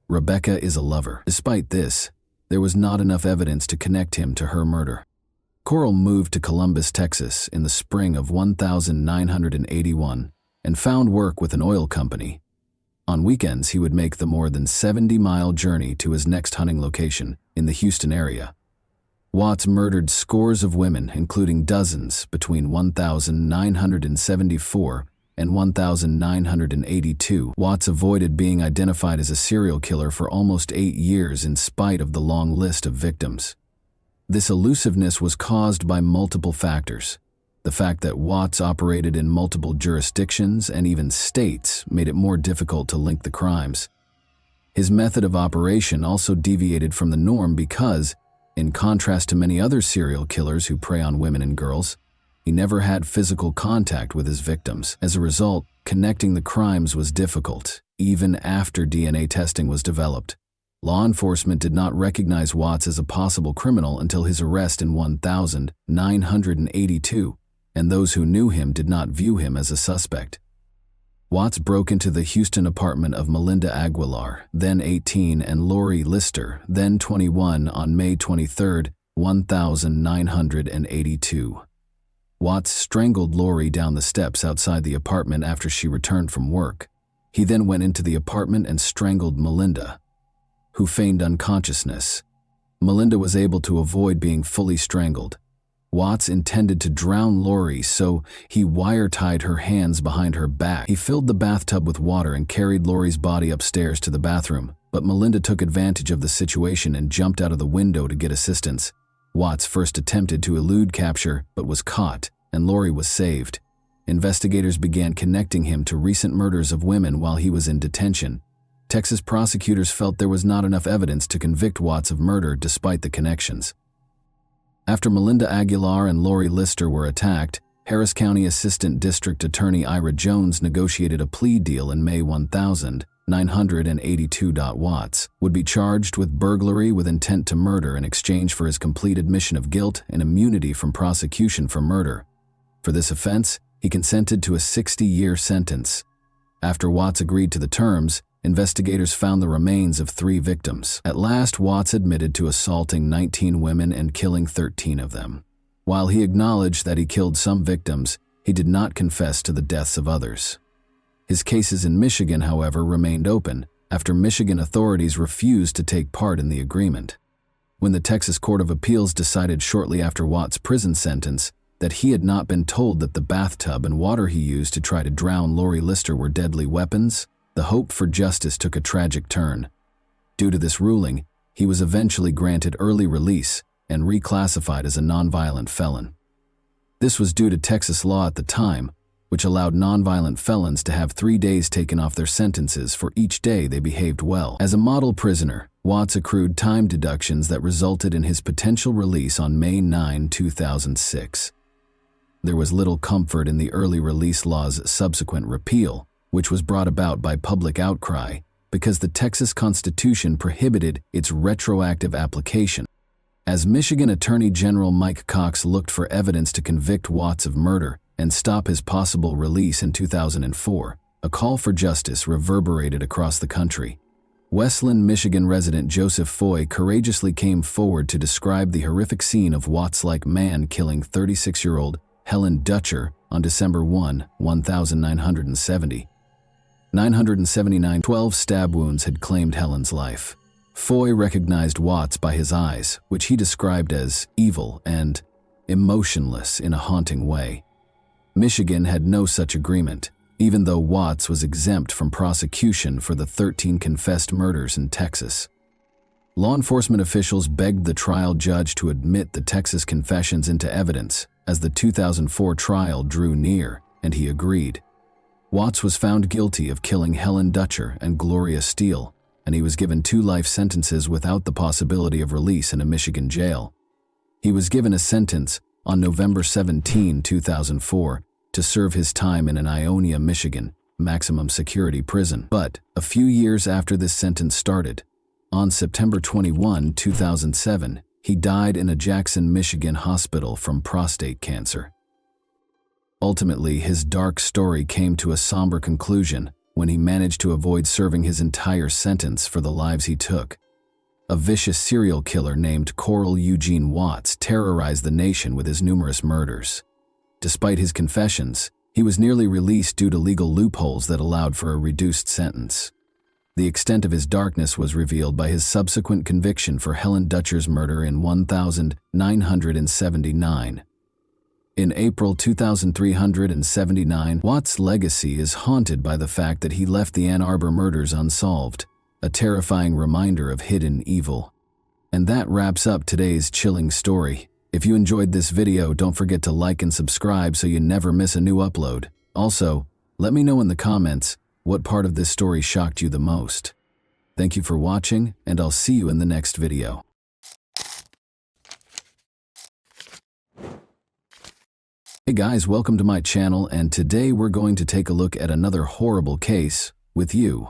"Rebecca is a lover." Despite this, there was not enough evidence to connect him to her murder. Coral moved to Columbus, Texas in the spring of 1981 and found work with an oil company. On weekends, he would make the more than 70-mile journey to his next hunting location in the Houston area. Watts murdered scores of women, including dozens, between 1974 and 1982. Watts avoided being identified as a serial killer for almost 8 years in spite of the long list of victims. This elusiveness was caused by multiple factors. The fact that Watts operated in multiple jurisdictions and even states made it more difficult to link the crimes. His method of operation also deviated from the norm because, in contrast to many other serial killers who prey on women and girls, he never had physical contact with his victims. As a result, connecting the crimes was difficult, even after DNA testing was developed. Law enforcement did not recognize Watts as a possible criminal until his arrest in 1982, and those who knew him did not view him as a suspect. Watts broke into the Houston apartment of Melinda Aguilar, then 18, and Lori Lister, then 21, on May 23, 1982. Watts strangled Lori down the steps outside the apartment after she returned from work. He then went into the apartment and strangled Melinda, who feigned unconsciousness. Melinda was able to avoid being fully strangled. Watts intended to drown Lori, so he wire-tied her hands behind her back. He filled the bathtub with water and carried Lori's body upstairs to the bathroom, but Melinda took advantage of the situation and jumped out of the window to get assistance. Watts first attempted to elude capture, but was caught, and Lori was saved. Investigators began connecting him to recent murders of women while he was in detention. Texas prosecutors felt there was not enough evidence to convict Watts of murder despite the connections. After Melinda Aguilar and Lori Lister were attacked, Harris County Assistant District Attorney Ira Jones negotiated a plea deal in May 1982. Watts would be charged with burglary with intent to murder in exchange for his complete admission of guilt and immunity from prosecution for murder. For this offense, he consented to a 60-year sentence. After Watts agreed to the terms, investigators found the remains of 3 victims. At last, Watts admitted to assaulting 19 women and killing 13 of them. While he acknowledged that he killed some victims, he did not confess to the deaths of others. His cases in Michigan, however, remained open after Michigan authorities refused to take part in the agreement. When the Texas Court of Appeals decided shortly after Watts' prison sentence that he had not been told that the bathtub and water he used to try to drown Lori Lister were deadly weapons, the hope for justice took a tragic turn. Due to this ruling, he was eventually granted early release and reclassified as a nonviolent felon. This was due to Texas law at the time, which allowed nonviolent felons to have 3 days taken off their sentences for each day they behaved well. As a model prisoner, Watts accrued time deductions that resulted in his potential release on May 9, 2006. There was little comfort in the early release law's subsequent repeal, which was brought about by public outcry because the Texas Constitution prohibited its retroactive application. As Michigan Attorney General Mike Cox looked for evidence to convict Watts of murder and stop his possible release in 2004, a call for justice reverberated across the country. Westland, Michigan resident Joseph Foy courageously came forward to describe the horrific scene of Watts-like man killing 36-year-old Helen Dutcher on December 1, 1970. 979 12 stab wounds had claimed Helen's life. Foy recognized Watts by his eyes, which he described as evil and emotionless in a haunting way. Michigan had no such agreement, even though Watts was exempt from prosecution for the 13 confessed murders in Texas. Law enforcement officials begged the trial judge to admit the Texas confessions into evidence as the 2004 trial drew near, and he agreed. Watts was found guilty of killing Helen Dutcher and Gloria Steele, and he was given 2 life sentences without the possibility of release in a Michigan jail. He was given a sentence on November 17, 2004, to serve his time in an Ionia, Michigan, maximum security prison. But a few years after this sentence started, on September 21, 2007, he died in a Jackson, Michigan hospital from prostate cancer. Ultimately, his dark story came to a somber conclusion when he managed to avoid serving his entire sentence for the lives he took. A vicious serial killer named Coral Eugene Watts terrorized the nation with his numerous murders. Despite his confessions, he was nearly released due to legal loopholes that allowed for a reduced sentence. The extent of his darkness was revealed by his subsequent conviction for Helen Dutcher's murder in 1979. In April 2379, Watts' legacy is haunted by the fact that he left the Ann Arbor murders unsolved, a terrifying reminder of hidden evil. And that wraps up today's chilling story. If you enjoyed this video, don't forget to like and subscribe so you never miss a new upload. Also, let me know in the comments what part of this story shocked you the most. Thank you for watching, and I'll see you in the next video. Hey guys, welcome to my channel, and today we're going to take a look at another horrible case with you.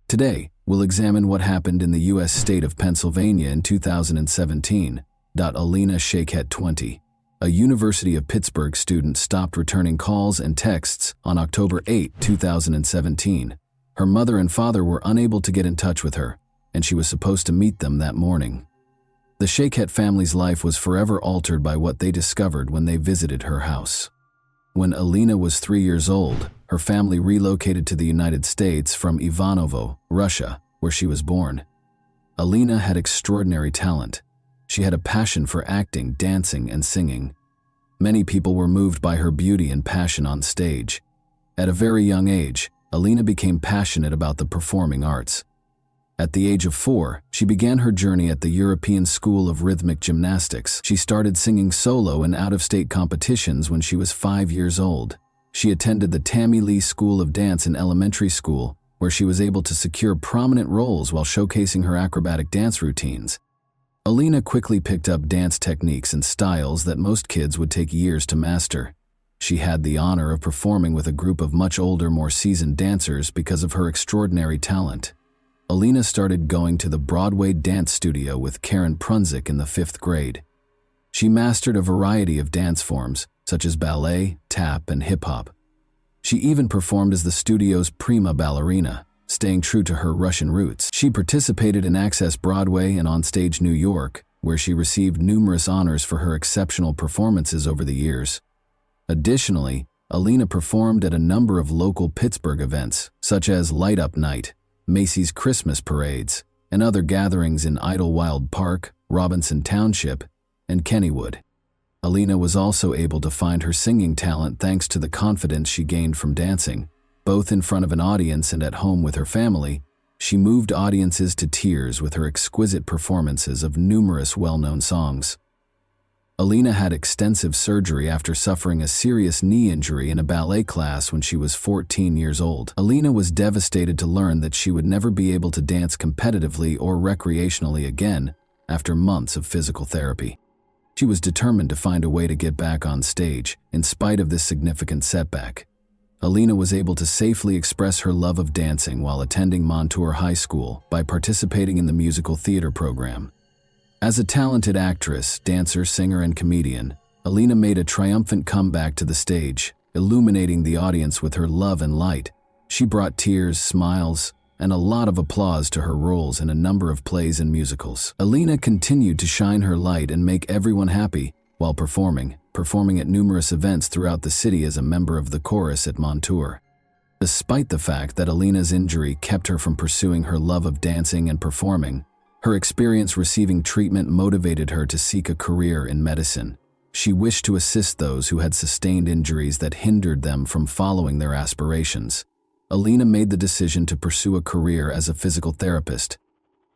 Today, we'll examine what happened in the U.S. state of Pennsylvania in 2017. Alina Shaykhet, 20, a University of Pittsburgh student, stopped returning calls and texts on October 8, 2017. Her mother and father were unable to get in touch with her, and she was supposed to meet them that morning. The Shaykhet family's life was forever altered by what they discovered when they visited her house. When Alina was 3 years old, her family relocated to the United States from Ivanovo, Russia, where she was born. Alina had extraordinary talent. She had a passion for acting, dancing, and singing. Many people were moved by her beauty and passion on stage. At a very young age, Alina became passionate about the performing arts. At the age of 4, she began her journey at the European School of Rhythmic Gymnastics. She started singing solo in out-of-state competitions when she was 5 years old. She attended the Tammy Lee School of Dance in elementary school, where she was able to secure prominent roles while showcasing her acrobatic dance routines. Alina quickly picked up dance techniques and styles that most kids would take years to master. She had the honor of performing with a group of much older, more seasoned dancers because of her extraordinary talent. Alina started going to the Broadway dance studio with Karen Prunzik in the 5th grade. She mastered a variety of dance forms, such as ballet, tap, and hip-hop. She even performed as the studio's prima ballerina, staying true to her Russian roots. She participated in Access Broadway and Onstage New York, where she received numerous honors for her exceptional performances over the years. Additionally, Alina performed at a number of local Pittsburgh events, such as Light Up Night, Macy's Christmas parades, and other gatherings in Idlewild Park, Robinson Township, and Kennywood. Alina was also able to find her singing talent thanks to the confidence she gained from dancing. Both in front of an audience and at home with her family, she moved audiences to tears with her exquisite performances of numerous well-known songs. Alina had extensive surgery after suffering a serious knee injury in a ballet class when she was 14 years old. Alina was devastated to learn that she would never be able to dance competitively or recreationally again after months of physical therapy. She was determined to find a way to get back on stage, in spite of this significant setback. Alina was able to safely express her love of dancing while attending Montour High School by participating in the musical theater program. As a talented actress, dancer, singer, and comedian, Alina made a triumphant comeback to the stage, illuminating the audience with her love and light. She brought tears, smiles, and a lot of applause to her roles in a number of plays and musicals. Alina continued to shine her light and make everyone happy while performing at numerous events throughout the city as a member of the chorus at Montour. Despite the fact that Alina's injury kept her from pursuing her love of dancing and performing, her experience receiving treatment motivated her to seek a career in medicine. She wished to assist those who had sustained injuries that hindered them from following their aspirations. Alina made the decision to pursue a career as a physical therapist.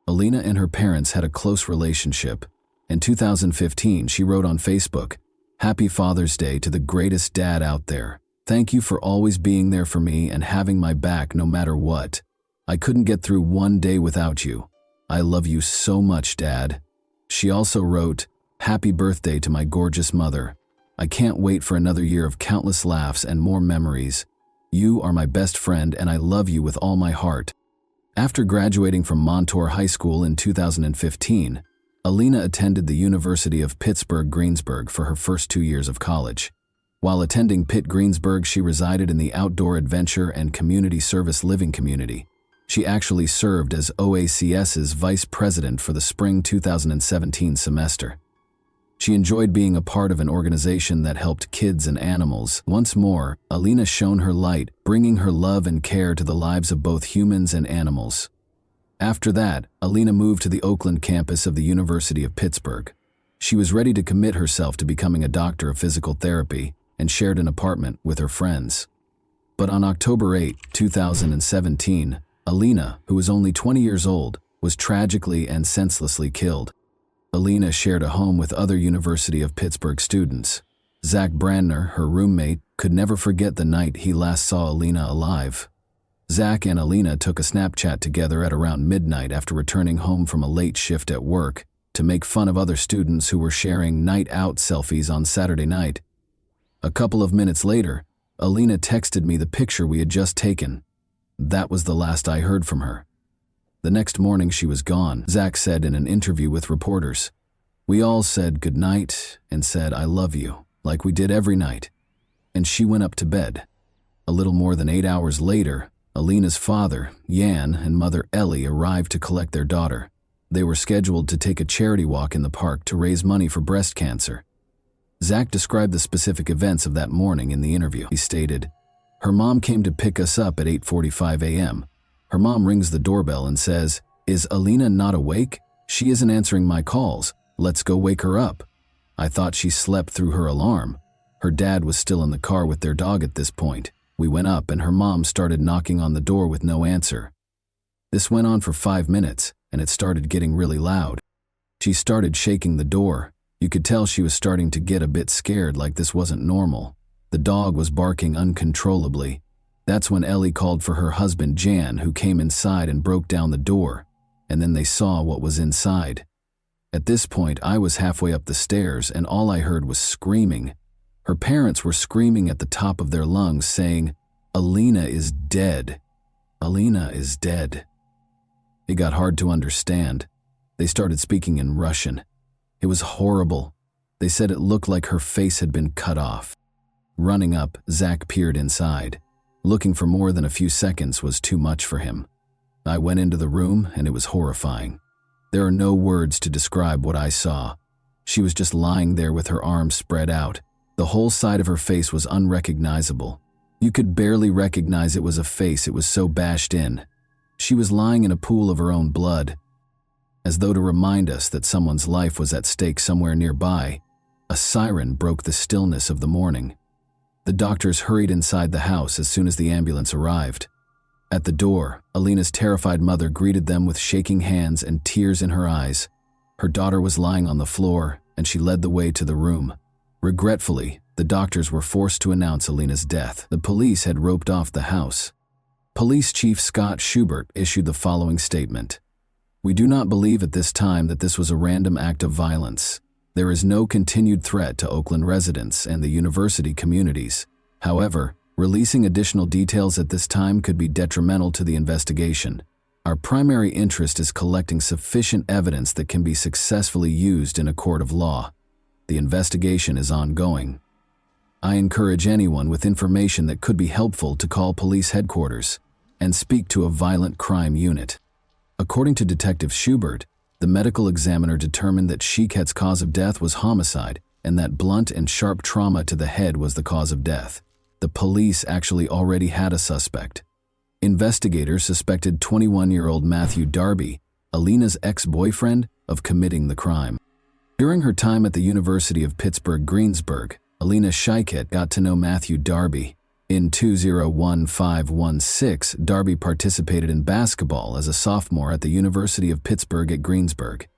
Alina and her parents had a close relationship. In 2015, she wrote on Facebook, "Happy Father's Day to the greatest dad out there. Thank you for always being there for me and having my back no matter what. I couldn't get through one day without you. I love you so much, Dad." She also wrote, "Happy birthday to my gorgeous mother. I can't wait for another year of countless laughs and more memories. You are my best friend and I love you with all my heart." After graduating from Montour High School in 2015, Alina attended the University of Pittsburgh-Greensburg for her first 2 years of college. While attending Pitt-Greensburg, she resided in the Outdoor Adventure and Community Service Living community. She actually served as OACS's vice president for the spring 2017 semester. She enjoyed being a part of an organization that helped kids and animals. Once more, Alina shone her light, bringing her love and care to the lives of both humans and animals. After that, Alina moved to the Oakland campus of the University of Pittsburgh. She was ready to commit herself to becoming a doctor of physical therapy and shared an apartment with her friends. But on October 8, 2017, Alina, who was only 20 years old, was tragically and senselessly killed. Alina shared a home with other University of Pittsburgh students. Zach Brandner, her roommate, could never forget the night he last saw Alina alive. Zach and Alina took a Snapchat together at around midnight after returning home from a late shift at work to make fun of other students who were sharing night out selfies on Saturday night. A couple of minutes later, Alina texted me the picture we had just taken. That was the last I heard from her. The next morning she was gone, Zach said in an interview with reporters. "We all said goodnight and said I love you, like we did every night. And she went up to bed." A little more than 8 hours later, Alina's father, Jan, and mother Ellie arrived to collect their daughter. They were scheduled to take a charity walk in the park to raise money for breast cancer. Zach described the specific events of that morning in the interview. He stated, "Her mom came to pick us up at 8:45 a.m. Her mom rings the doorbell and says, 'Is Alina not awake? She isn't answering my calls. Let's go wake her up.' I thought she slept through her alarm. Her dad was still in the car with their dog at this point. We went up and her mom started knocking on the door with no answer. This went on for 5 minutes and it started getting really loud. She started shaking the door. You could tell she was starting to get a bit scared, like this wasn't normal. The dog was barking uncontrollably. That's when Ellie called for her husband Jan, who came inside and broke down the door, and then they saw what was inside. At this point, I was halfway up the stairs and all I heard was screaming. Her parents were screaming at the top of their lungs, saying, 'Alina is dead. Alina is dead.' It got hard to understand. They started speaking in Russian. It was horrible. They said it looked like her face had been cut off. Running up, Zach peered inside. Looking for more than a few seconds was too much for him. I went into the room and it was horrifying. There are no words to describe what I saw. She was just lying there with her arms spread out. The whole side of her face was unrecognizable. You could barely recognize it was a face, it was so bashed in. She was lying in a pool of her own blood. As though to remind us that someone's life was at stake somewhere nearby, a siren broke the stillness of the morning. The doctors hurried inside the house as soon as the ambulance arrived. At the door, Alina's terrified mother greeted them with shaking hands and tears in her eyes. Her daughter was lying on the floor, and she led the way to the room. Regretfully, the doctors were forced to announce Alina's death. The police had roped off the house. Police Chief Scott Schubert issued the following statement. "We do not believe at this time that this was a random act of violence. There is no continued threat to Oakland residents and the university communities. However, releasing additional details at this time could be detrimental to the investigation. Our primary interest is collecting sufficient evidence that can be successfully used in a court of law. The investigation is ongoing. I encourage anyone with information that could be helpful to call police headquarters and speak to a violent crime unit." According to Detective Schubert, the medical examiner determined that Shiket's cause of death was homicide and that blunt and sharp trauma to the head was the cause of death. The police actually already had a suspect. Investigators suspected 21-year-old Matthew Darby, Alina's ex-boyfriend, of committing the crime. During her time at the University of Pittsburgh-Greensburg, Alina Shiket got to know Matthew Darby. In 2015-16, Darby participated in basketball as a sophomore at the University of Pittsburgh at Greensburg.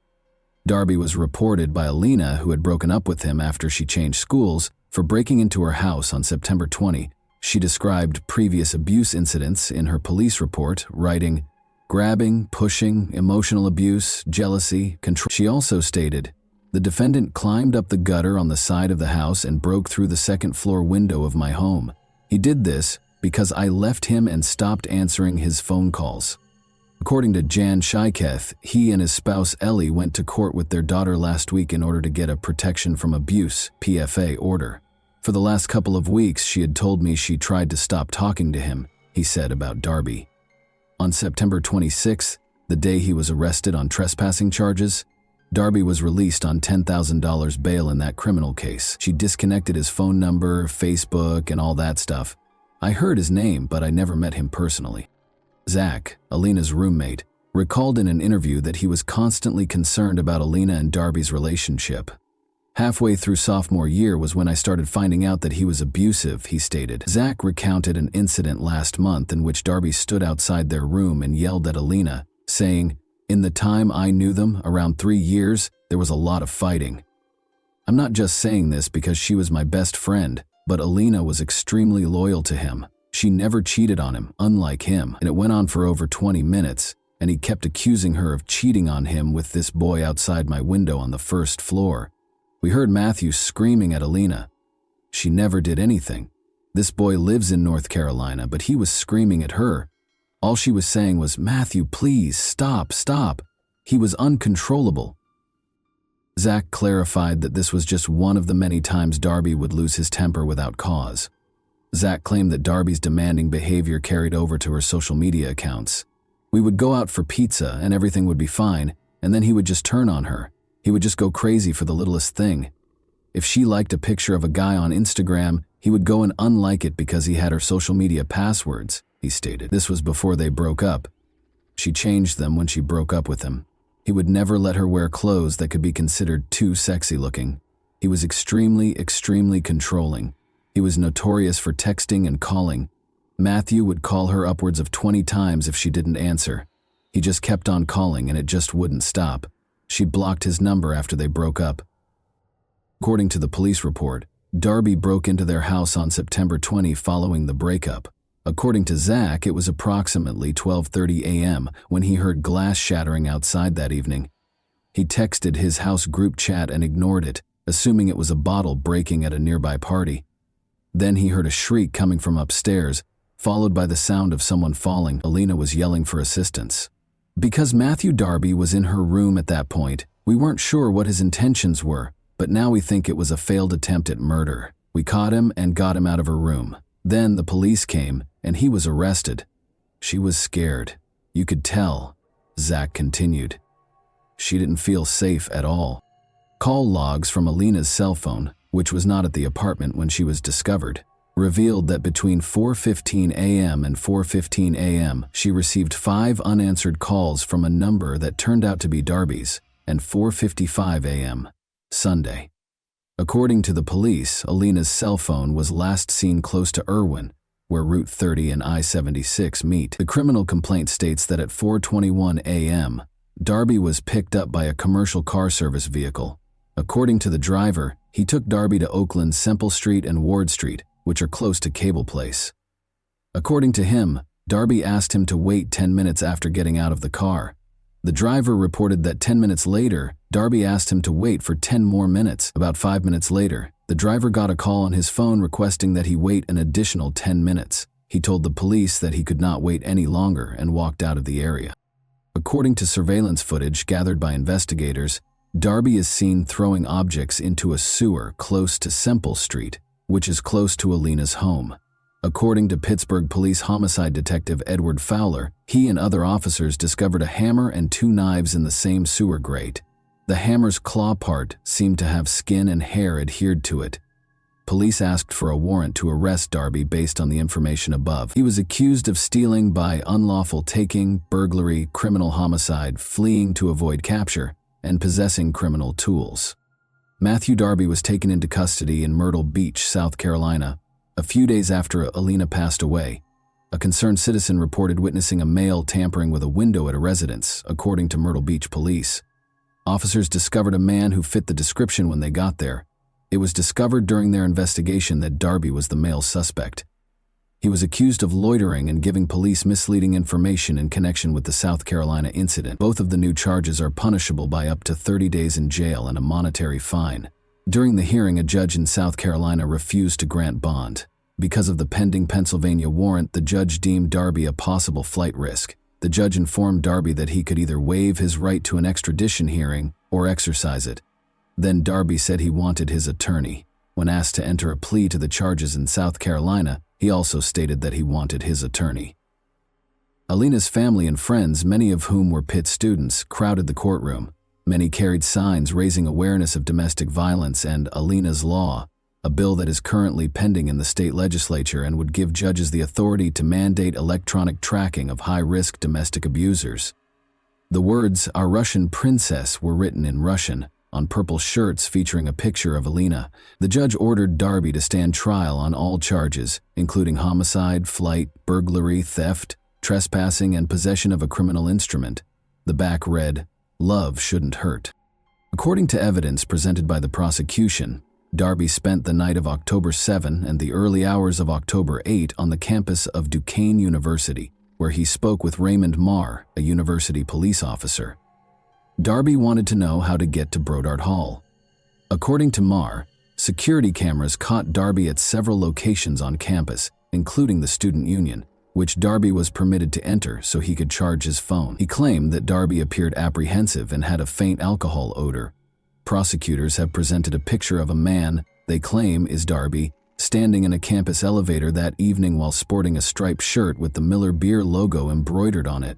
Darby was reported by Alina, who had broken up with him after she changed schools, for breaking into her house on September 20. She described previous abuse incidents in her police report, writing, "Grabbing, pushing, emotional abuse, jealousy, control." She also stated, "The defendant climbed up the gutter on the side of the house and broke through the second-floor window of my home. He did this because I left him and stopped answering his phone calls." According to Jan Shiketh, he and his spouse Ellie went to court with their daughter last week in order to get a protection from abuse (PFA) order. "For the last couple of weeks, she had told me she tried to stop talking to him," he said about Darby. On September 26th, the day he was arrested on trespassing charges, Darby was released on $10,000 bail in that criminal case. She disconnected his phone number, Facebook, and all that stuff. "I heard his name, but I never met him personally." Zach, Alina's roommate, recalled in an interview that he was constantly concerned about Alina and Darby's relationship. "Halfway through sophomore year was when I started finding out that he was abusive," he stated. Zach recounted an incident last month in which Darby stood outside their room and yelled at Alina, saying, "In the time I knew them, around 3 years, there was a lot of fighting. I'm not just saying this because she was my best friend, but Alina was extremely loyal to him. She never cheated on him, unlike him, and it went on for over 20 minutes, and he kept accusing her of cheating on him with this boy outside my window on the first floor. We heard Matthew screaming at Alina. She never did anything. This boy lives in North Carolina, but he was screaming at her. All she was saying was, 'Matthew, please, stop, stop.' He was uncontrollable." Zach clarified that this was just one of the many times Darby would lose his temper without cause. Zach claimed that Darby's demanding behavior carried over to her social media accounts. "We would go out for pizza and everything would be fine, and then he would just turn on her. He would just go crazy for the littlest thing. If she liked a picture of a guy on Instagram, he would go and unlike it because he had her social media passwords," he stated. This was before they broke up. She changed them when she broke up with him. He would never let her wear clothes that could be considered too sexy looking. He was extremely, extremely controlling. He was notorious for texting and calling. Matthew would call her upwards of 20 times if she didn't answer. He just kept on calling and it just wouldn't stop. She blocked his number after they broke up. According to the police report, Darby broke into their house on September 20 following the breakup. According to Zach, it was approximately 12:30 a.m. when he heard glass shattering outside that evening. He texted his house group chat and ignored it, assuming it was a bottle breaking at a nearby party. Then he heard a shriek coming from upstairs, followed by the sound of someone falling. Alina was yelling for assistance. Because Matthew Darby was in her room at that point, we weren't sure what his intentions were, but now we think it was a failed attempt at murder. We caught him and got him out of her room. Then the police came, and he was arrested. She was scared. You could tell, Zach continued. She didn't feel safe at all. Call logs from Alina's cell phone, which was not at the apartment when she was discovered, revealed that between 4:15 a.m. and 4:15 a.m., she received 5 unanswered calls from a number that turned out to be Darby's, and 4:55 a.m., Sunday. According to the police, Alina's cell phone was last seen close to Irwin, where Route 30 and I-76 meet. The criminal complaint states that at 4:21 a.m., Darby was picked up by a commercial car service vehicle. According to the driver, he took Darby to Oakland's Semple Street and Ward Street, which are close to Cable Place. According to him, Darby asked him to wait 10 minutes after getting out of the car. The driver reported that 10 minutes later, Darby asked him to wait for 10 more minutes. About 5 minutes later, the driver got a call on his phone requesting that he wait an additional 10 minutes. He told the police that he could not wait any longer and walked out of the area. According to surveillance footage gathered by investigators, Darby is seen throwing objects into a sewer close to Semple Street, which is close to Alina's home. According to Pittsburgh Police Homicide Detective Edward Fowler, he and other officers discovered a hammer and 2 knives in the same sewer grate. The hammer's claw part seemed to have skin and hair adhered to it. Police asked for a warrant to arrest Darby based on the information above. He was accused of stealing by unlawful taking, burglary, criminal homicide, fleeing to avoid capture, and possessing criminal tools. Matthew Darby was taken into custody in Myrtle Beach, South Carolina, a few days after Alina passed away. A concerned citizen reported witnessing a male tampering with a window at a residence, according to Myrtle Beach police. Officers discovered a man who fit the description when they got there. It was discovered during their investigation that Darby was the male suspect. He was accused of loitering and giving police misleading information in connection with the South Carolina incident. Both of the new charges are punishable by up to 30 days in jail and a monetary fine. During the hearing, a judge in South Carolina refused to grant bond. Because of the pending Pennsylvania warrant, the judge deemed Darby a possible flight risk. The judge informed Darby that he could either waive his right to an extradition hearing or exercise it. Then Darby said he wanted his attorney. When asked to enter a plea to the charges in South Carolina, he also stated that he wanted his attorney. Alina's family and friends, many of whom were Pitt students, crowded the courtroom. Many carried signs raising awareness of domestic violence and Alina's Law, a bill that is currently pending in the state legislature and would give judges the authority to mandate electronic tracking of high-risk domestic abusers. The words, "Our Russian Princess," were written in Russian on purple shirts featuring a picture of Alina. The judge ordered Darby to stand trial on all charges, including homicide, flight, burglary, theft, trespassing, and possession of a criminal instrument. The back read, "Love shouldn't hurt." According to evidence presented by the prosecution, Darby spent the night of October 7 and the early hours of October 8 on the campus of Duquesne University, where he spoke with Raymond Marr, a university police officer. Darby wanted to know how to get to Brodart Hall. According to Marr, security cameras caught Darby at several locations on campus, including the student union, which Darby was permitted to enter so he could charge his phone. He claimed that Darby appeared apprehensive and had a faint alcohol odor. Prosecutors have presented a picture of a man they claim is Darby standing in a campus elevator that evening while sporting a striped shirt with the Miller Beer logo embroidered on it.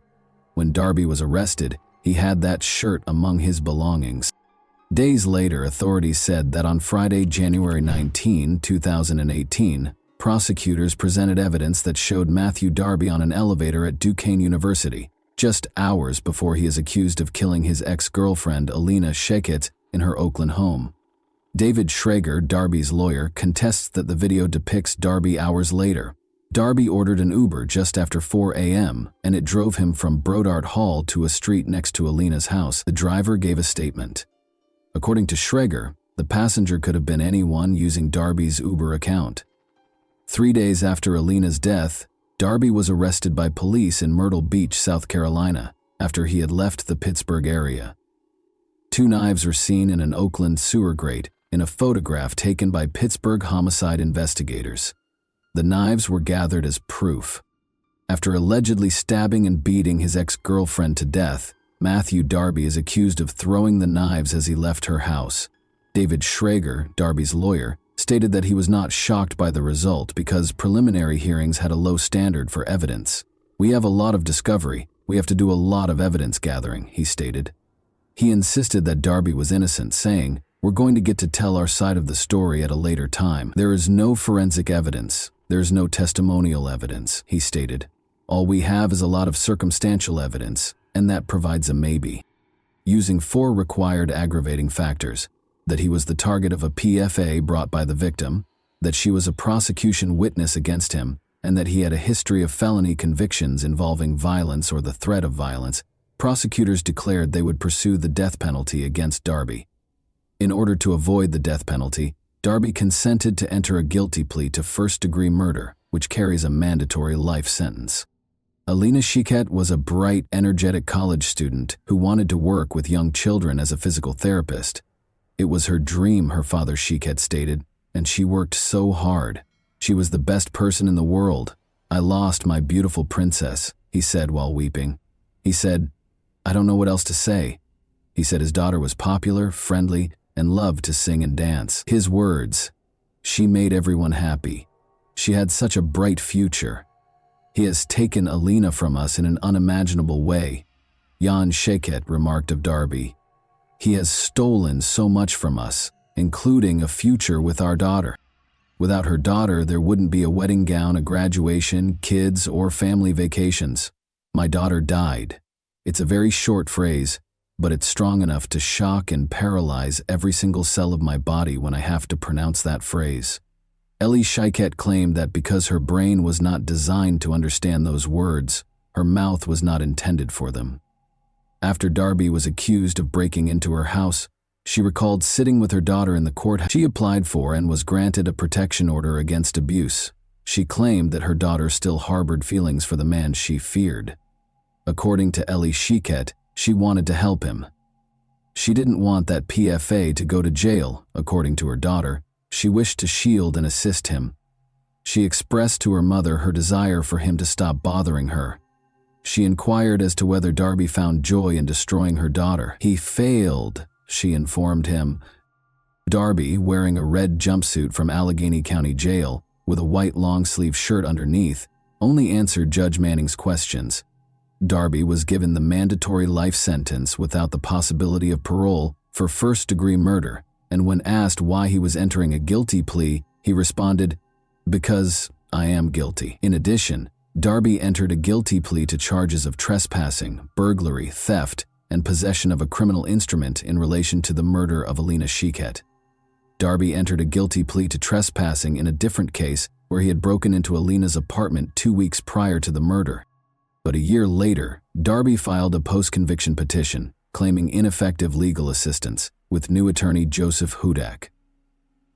When Darby was arrested, he had that shirt among his belongings. Days later, authorities said that on Friday, January 19, 2018, prosecutors presented evidence that showed Matthew Darby on an elevator at Duquesne University, just hours before he is accused of killing his ex-girlfriend Alina Sheket in her Oakland home. David Schrager, Darby's lawyer, contests that the video depicts Darby hours later. Darby ordered an Uber just after 4 a.m., and it drove him from Brodart Hall to a street next to Alina's house. The driver gave a statement. According to Schrager, the passenger could have been anyone using Darby's Uber account. 3 days after Alina's death, Darby was arrested by police in Myrtle Beach, South Carolina, after he had left the Pittsburgh area. 2 knives were seen in an Oakland sewer grate in a photograph taken by Pittsburgh homicide investigators. The knives were gathered as proof. After allegedly stabbing and beating his ex-girlfriend to death, Matthew Darby is accused of throwing the knives as he left her house. David Schrager, Darby's lawyer, stated that he was not shocked by the result because preliminary hearings had a low standard for evidence. "We have a lot of discovery. We have to do a lot of evidence gathering," he stated. He insisted that Darby was innocent, saying, "We're going to get to tell our side of the story at a later time. There is no forensic evidence. There is no testimonial evidence," he stated. "All we have is a lot of circumstantial evidence, and that provides a maybe." Using 4 required aggravating factors: that he was the target of a PFA brought by the victim, that she was a prosecution witness against him, and that he had a history of felony convictions involving violence or the threat of violence, prosecutors declared they would pursue the death penalty against Darby. In order to avoid the death penalty, Darby consented to enter a guilty plea to first-degree murder, which carries a mandatory life sentence. Alina Shiket was a bright, energetic college student who wanted to work with young children as a physical therapist. It was her dream, her father Shiket stated, and she worked so hard. She was the best person in the world. I lost my beautiful princess, he said while weeping. He said, I don't know what else to say. He said his daughter was popular, friendly, and loved to sing and dance. His words, she made everyone happy. She had such a bright future. He has taken Alina from us in an unimaginable way, Jan Shiket remarked of Darby. He has stolen so much from us, including a future with our daughter. Without her daughter, there wouldn't be a wedding gown, a graduation, kids, or family vacations. My daughter died. It's a very short phrase, but it's strong enough to shock and paralyze every single cell of my body when I have to pronounce that phrase. Ellie Shiket claimed that because her brain was not designed to understand those words, her mouth was not intended for them. After Darby was accused of breaking into her house, she recalled sitting with her daughter in the courthouse. She applied for and was granted a protection order against abuse. She claimed that her daughter still harbored feelings for the man she feared. According to Ellie Shiket, she wanted to help him. She didn't want that PFA to go to jail, according to her daughter. She wished to shield and assist him. She expressed to her mother her desire for him to stop bothering her. She inquired as to whether Darby found joy in destroying her daughter. He failed, she informed him. Darby, wearing a red jumpsuit from Allegheny County Jail, with a white long-sleeve shirt underneath, only answered Judge Manning's questions. Darby was given the mandatory life sentence without the possibility of parole for first-degree murder, and when asked why he was entering a guilty plea, he responded, "Because I am guilty." In addition, Darby entered a guilty plea to charges of trespassing, burglary, theft, and possession of a criminal instrument in relation to the murder of Alina Shiket. Darby entered a guilty plea to trespassing in a different case where he had broken into Alina's apartment 2 weeks prior to the murder. But a year later, Darby filed a post-conviction petition claiming ineffective legal assistance with new attorney Joseph Hudak.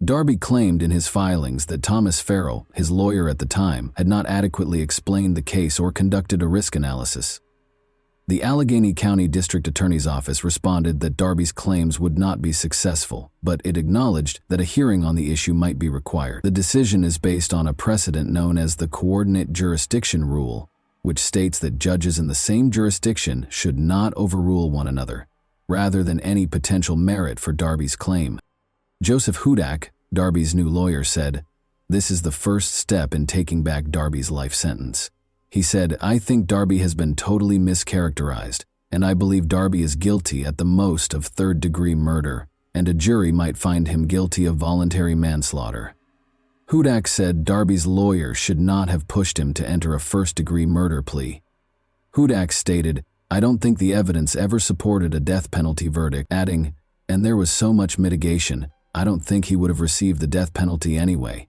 Darby claimed in his filings that Thomas Farrell, his lawyer at the time, had not adequately explained the case or conducted a risk analysis. The Allegheny County District Attorney's Office responded that Darby's claims would not be successful, but it acknowledged that a hearing on the issue might be required. The decision is based on a precedent known as the Coordinate Jurisdiction Rule, which states that judges in the same jurisdiction should not overrule one another, rather than any potential merit for Darby's claim. Joseph Hudak, Darby's new lawyer, said, "This is the first step in taking back Darby's life sentence." He said, "I think Darby has been totally mischaracterized, and I believe Darby is guilty at the most of third-degree murder, and a jury might find him guilty of voluntary manslaughter." Hudak said Darby's lawyer should not have pushed him to enter a first-degree murder plea. Hudak stated, "I don't think the evidence ever supported a death penalty verdict," adding, "And there was so much mitigation, I don't think he would have received the death penalty anyway."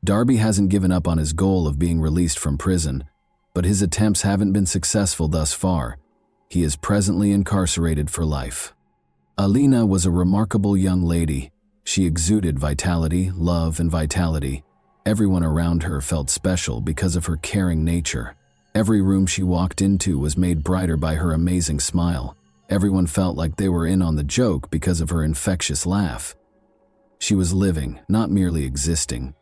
Darby hasn't given up on his goal of being released from prison, but his attempts haven't been successful thus far. He is presently incarcerated for life. Alina was a remarkable young lady. She exuded vitality, love, and vitality. Everyone around her felt special because of her caring nature. Every room she walked into was made brighter by her amazing smile. Everyone felt like they were in on the joke because of her infectious laugh. She was living, not merely existing.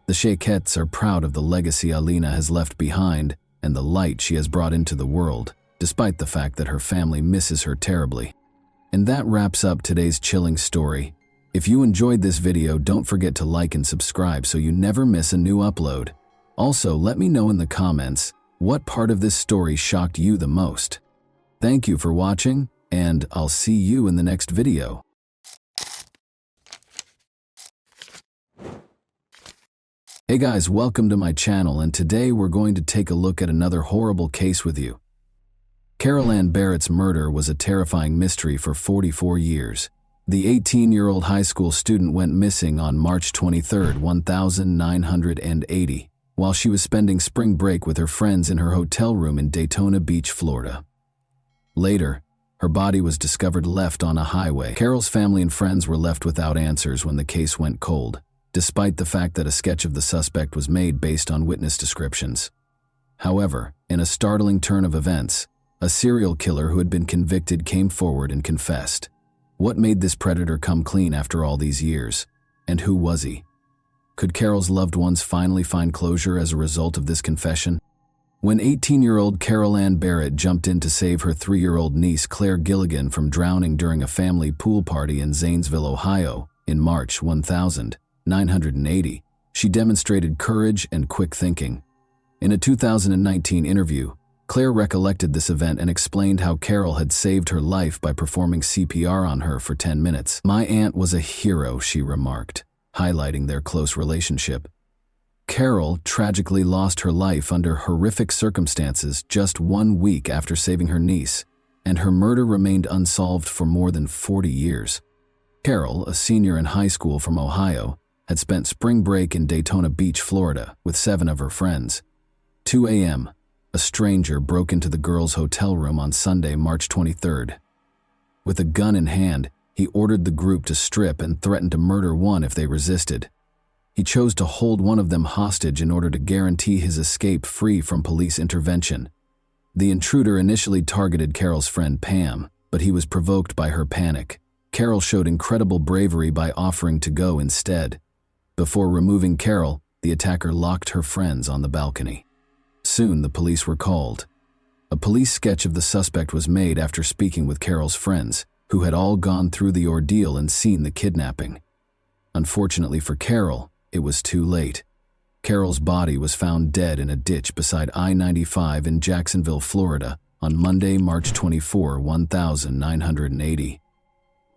The Shikets are proud of the legacy Alina has left behind and the light she has brought into the world, despite the fact that her family misses her terribly. And that wraps up today's chilling story. If you enjoyed this video, don't forget to like and subscribe so you never miss a new upload. Also, let me know in the comments what part of this story shocked you the most. Thank you for watching, and I'll see you in the next video. Hey guys, welcome to my channel, and today we're going to take a look at another horrible case with you. Carol Ann Barrett's murder was a terrifying mystery for 44 years. The 18-year-old high school student went missing on March 23, 1980, while she was spending spring break with her friends in her hotel room in Daytona Beach, Florida. Later, Her body was discovered left on a highway. Carol's family and friends were left without answers when the case went cold, despite the fact that a sketch of the suspect was made based on witness descriptions. However, in a startling turn of events, a serial killer who had been convicted came forward and confessed. What made this predator come clean after all these years? And who was he? Could Carol's loved ones finally find closure as a result of this confession? When 18-year-old Carol Ann Barrett jumped in to save her 3-year-old niece Claire Gilligan from drowning during a family pool party in Zanesville, Ohio, in March 1980, she demonstrated courage and quick thinking. In a 2019 interview, Claire recollected this event and explained how Carol had saved her life by performing CPR on her for 10 minutes. "My aunt was a hero," she remarked, highlighting their close relationship. Carol tragically lost her life under horrific circumstances just 1 week after saving her niece, and her murder remained unsolved for more than 40 years. Carol, a senior in high school from Ohio, had spent spring break in Daytona Beach, Florida, with 7 of her friends. 2 a.m., a stranger broke into the girls' hotel room on Sunday, March 23rd. With a gun in hand, he ordered the group to strip and threatened to murder one if they resisted. He chose to hold one of them hostage in order to guarantee his escape free from police intervention. The intruder initially targeted Carol's friend Pam, but he was provoked by her panic. Carol showed incredible bravery by offering to go instead. Before removing Carol, the attacker locked her friends on the balcony. Soon, the police were called. A police sketch of the suspect was made after speaking with Carol's friends, who had all gone through the ordeal and seen the kidnapping. Unfortunately for Carol, it was too late. Carol's body was found dead in a ditch beside I-95 in Jacksonville, Florida, on Monday, March 24, 1980.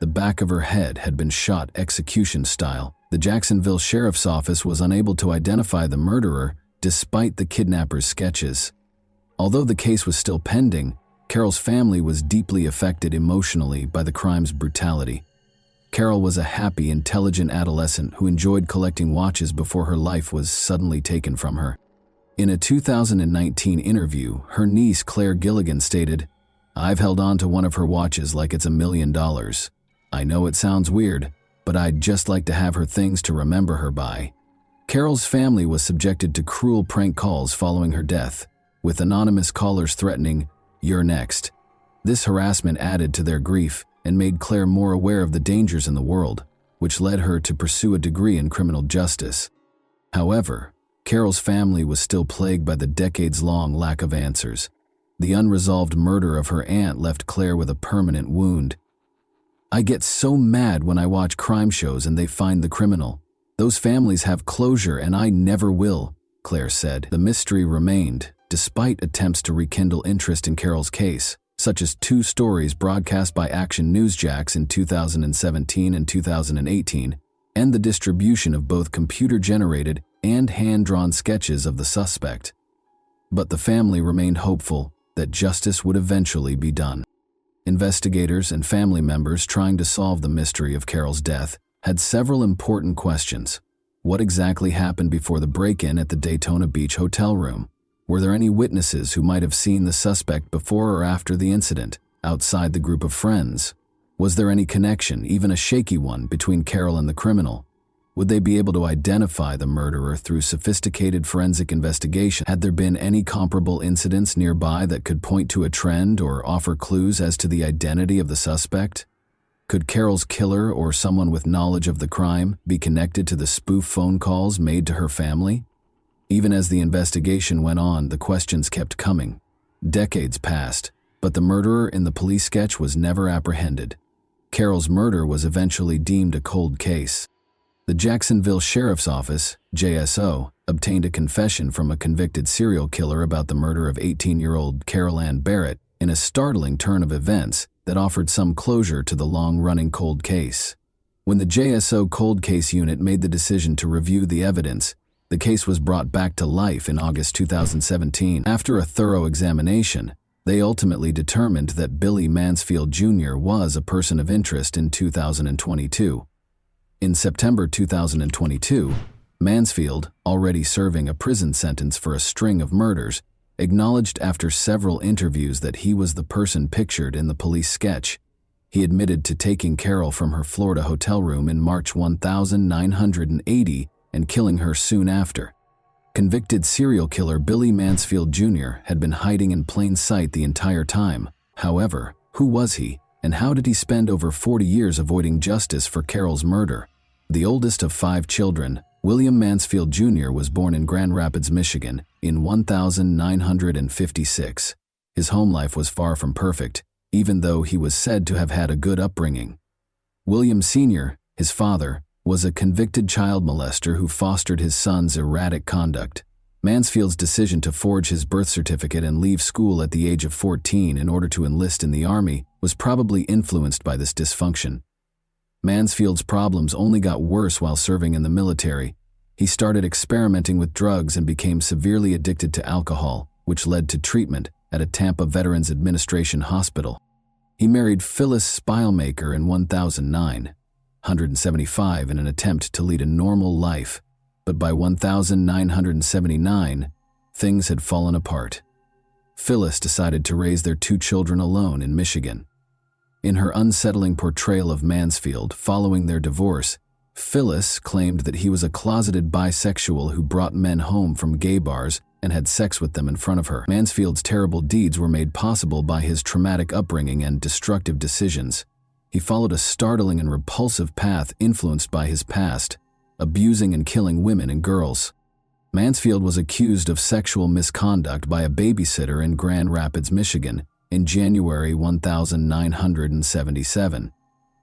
The back of her head had been shot execution style. The Jacksonville Sheriff's Office was unable to identify the murderer despite the kidnapper's sketches. Although the case was still pending, Carol's family was deeply affected emotionally by the crime's brutality. Carol was a happy, intelligent adolescent who enjoyed collecting watches before her life was suddenly taken from her. In a 2019 interview, her niece Claire Gilligan stated, "I've held on to one of her watches like it's $1 million. I know it sounds weird, but I'd just like to have her things to remember her by." Carol's family was subjected to cruel prank calls following her death, with anonymous callers threatening, "You're next." This harassment added to their grief and made Claire more aware of the dangers in the world, which led her to pursue a degree in criminal justice. However, Carol's family was still plagued by the decades-long lack of answers. The unresolved murder of her aunt left Claire with a permanent wound. "I get so mad when I watch crime shows and they find the criminal. Those families have closure and I never will," Claire said. The mystery remained, despite attempts to rekindle interest in Carol's case, such as 2 stories broadcast by Action Newsjacks in 2017 and 2018, and the distribution of both computer-generated and hand-drawn sketches of the suspect. But the family remained hopeful that justice would eventually be done. Investigators and family members trying to solve the mystery of Carol's death had several important questions. What exactly happened before the break-in at the Daytona Beach hotel room? Were there any witnesses who might have seen the suspect before or after the incident, outside the group of friends? Was there any connection, even a shaky one, between Carol and the criminal? Would they be able to identify the murderer through sophisticated forensic investigation? Had there been any comparable incidents nearby that could point to a trend or offer clues as to the identity of the suspect? Could Carol's killer or someone with knowledge of the crime be connected to the spoof phone calls made to her family? Even as the investigation went on, the questions kept coming. Decades passed, but the murderer in the police sketch was never apprehended. Carol's murder was eventually deemed a cold case. The Jacksonville Sheriff's Office, JSO, obtained a confession from a convicted serial killer about the murder of 18-year-old Carol Ann Barrett in a startling turn of events that offered some closure to the long-running cold case. When the JSO Cold Case Unit made the decision to review the evidence, the case was brought back to life in August 2017. After a thorough examination, they ultimately determined that Billy Mansfield Jr. was a person of interest in 2022. In September 2022, Mansfield, already serving a prison sentence for a string of murders, acknowledged after several interviews that he was the person pictured in the police sketch. He admitted to taking Carol from her Florida hotel room in March 1980 and killing her soon after. Convicted serial killer Billy Mansfield Jr. had been hiding in plain sight the entire time. However, who was he, and how did he spend over 40 years avoiding justice for Carol's murder? The oldest of 5 children, William Mansfield Jr. was born in Grand Rapids, Michigan, in 1956. His home life was far from perfect, even though he was said to have had a good upbringing. William Sr., his father, was a convicted child molester who fostered his son's erratic conduct. Mansfield's decision to forge his birth certificate and leave school at the age of 14 in order to enlist in the Army was probably influenced by this dysfunction. Mansfield's problems only got worse while serving in the military. He started experimenting with drugs and became severely addicted to alcohol, which led to treatment at a Tampa Veterans Administration hospital. He married Phyllis Spilemaker in 1975 in an attempt to lead a normal life, but by 1979, things had fallen apart. Phyllis decided to raise their 2 children alone in Michigan. In her unsettling portrayal of Mansfield following their divorce, Phyllis claimed that he was a closeted bisexual who brought men home from gay bars and had sex with them in front of her. Mansfield's terrible deeds were made possible by his traumatic upbringing and destructive decisions. He followed a startling and repulsive path influenced by his past, abusing and killing women and girls. Mansfield was accused of sexual misconduct by a babysitter in Grand Rapids, Michigan, in January 1977.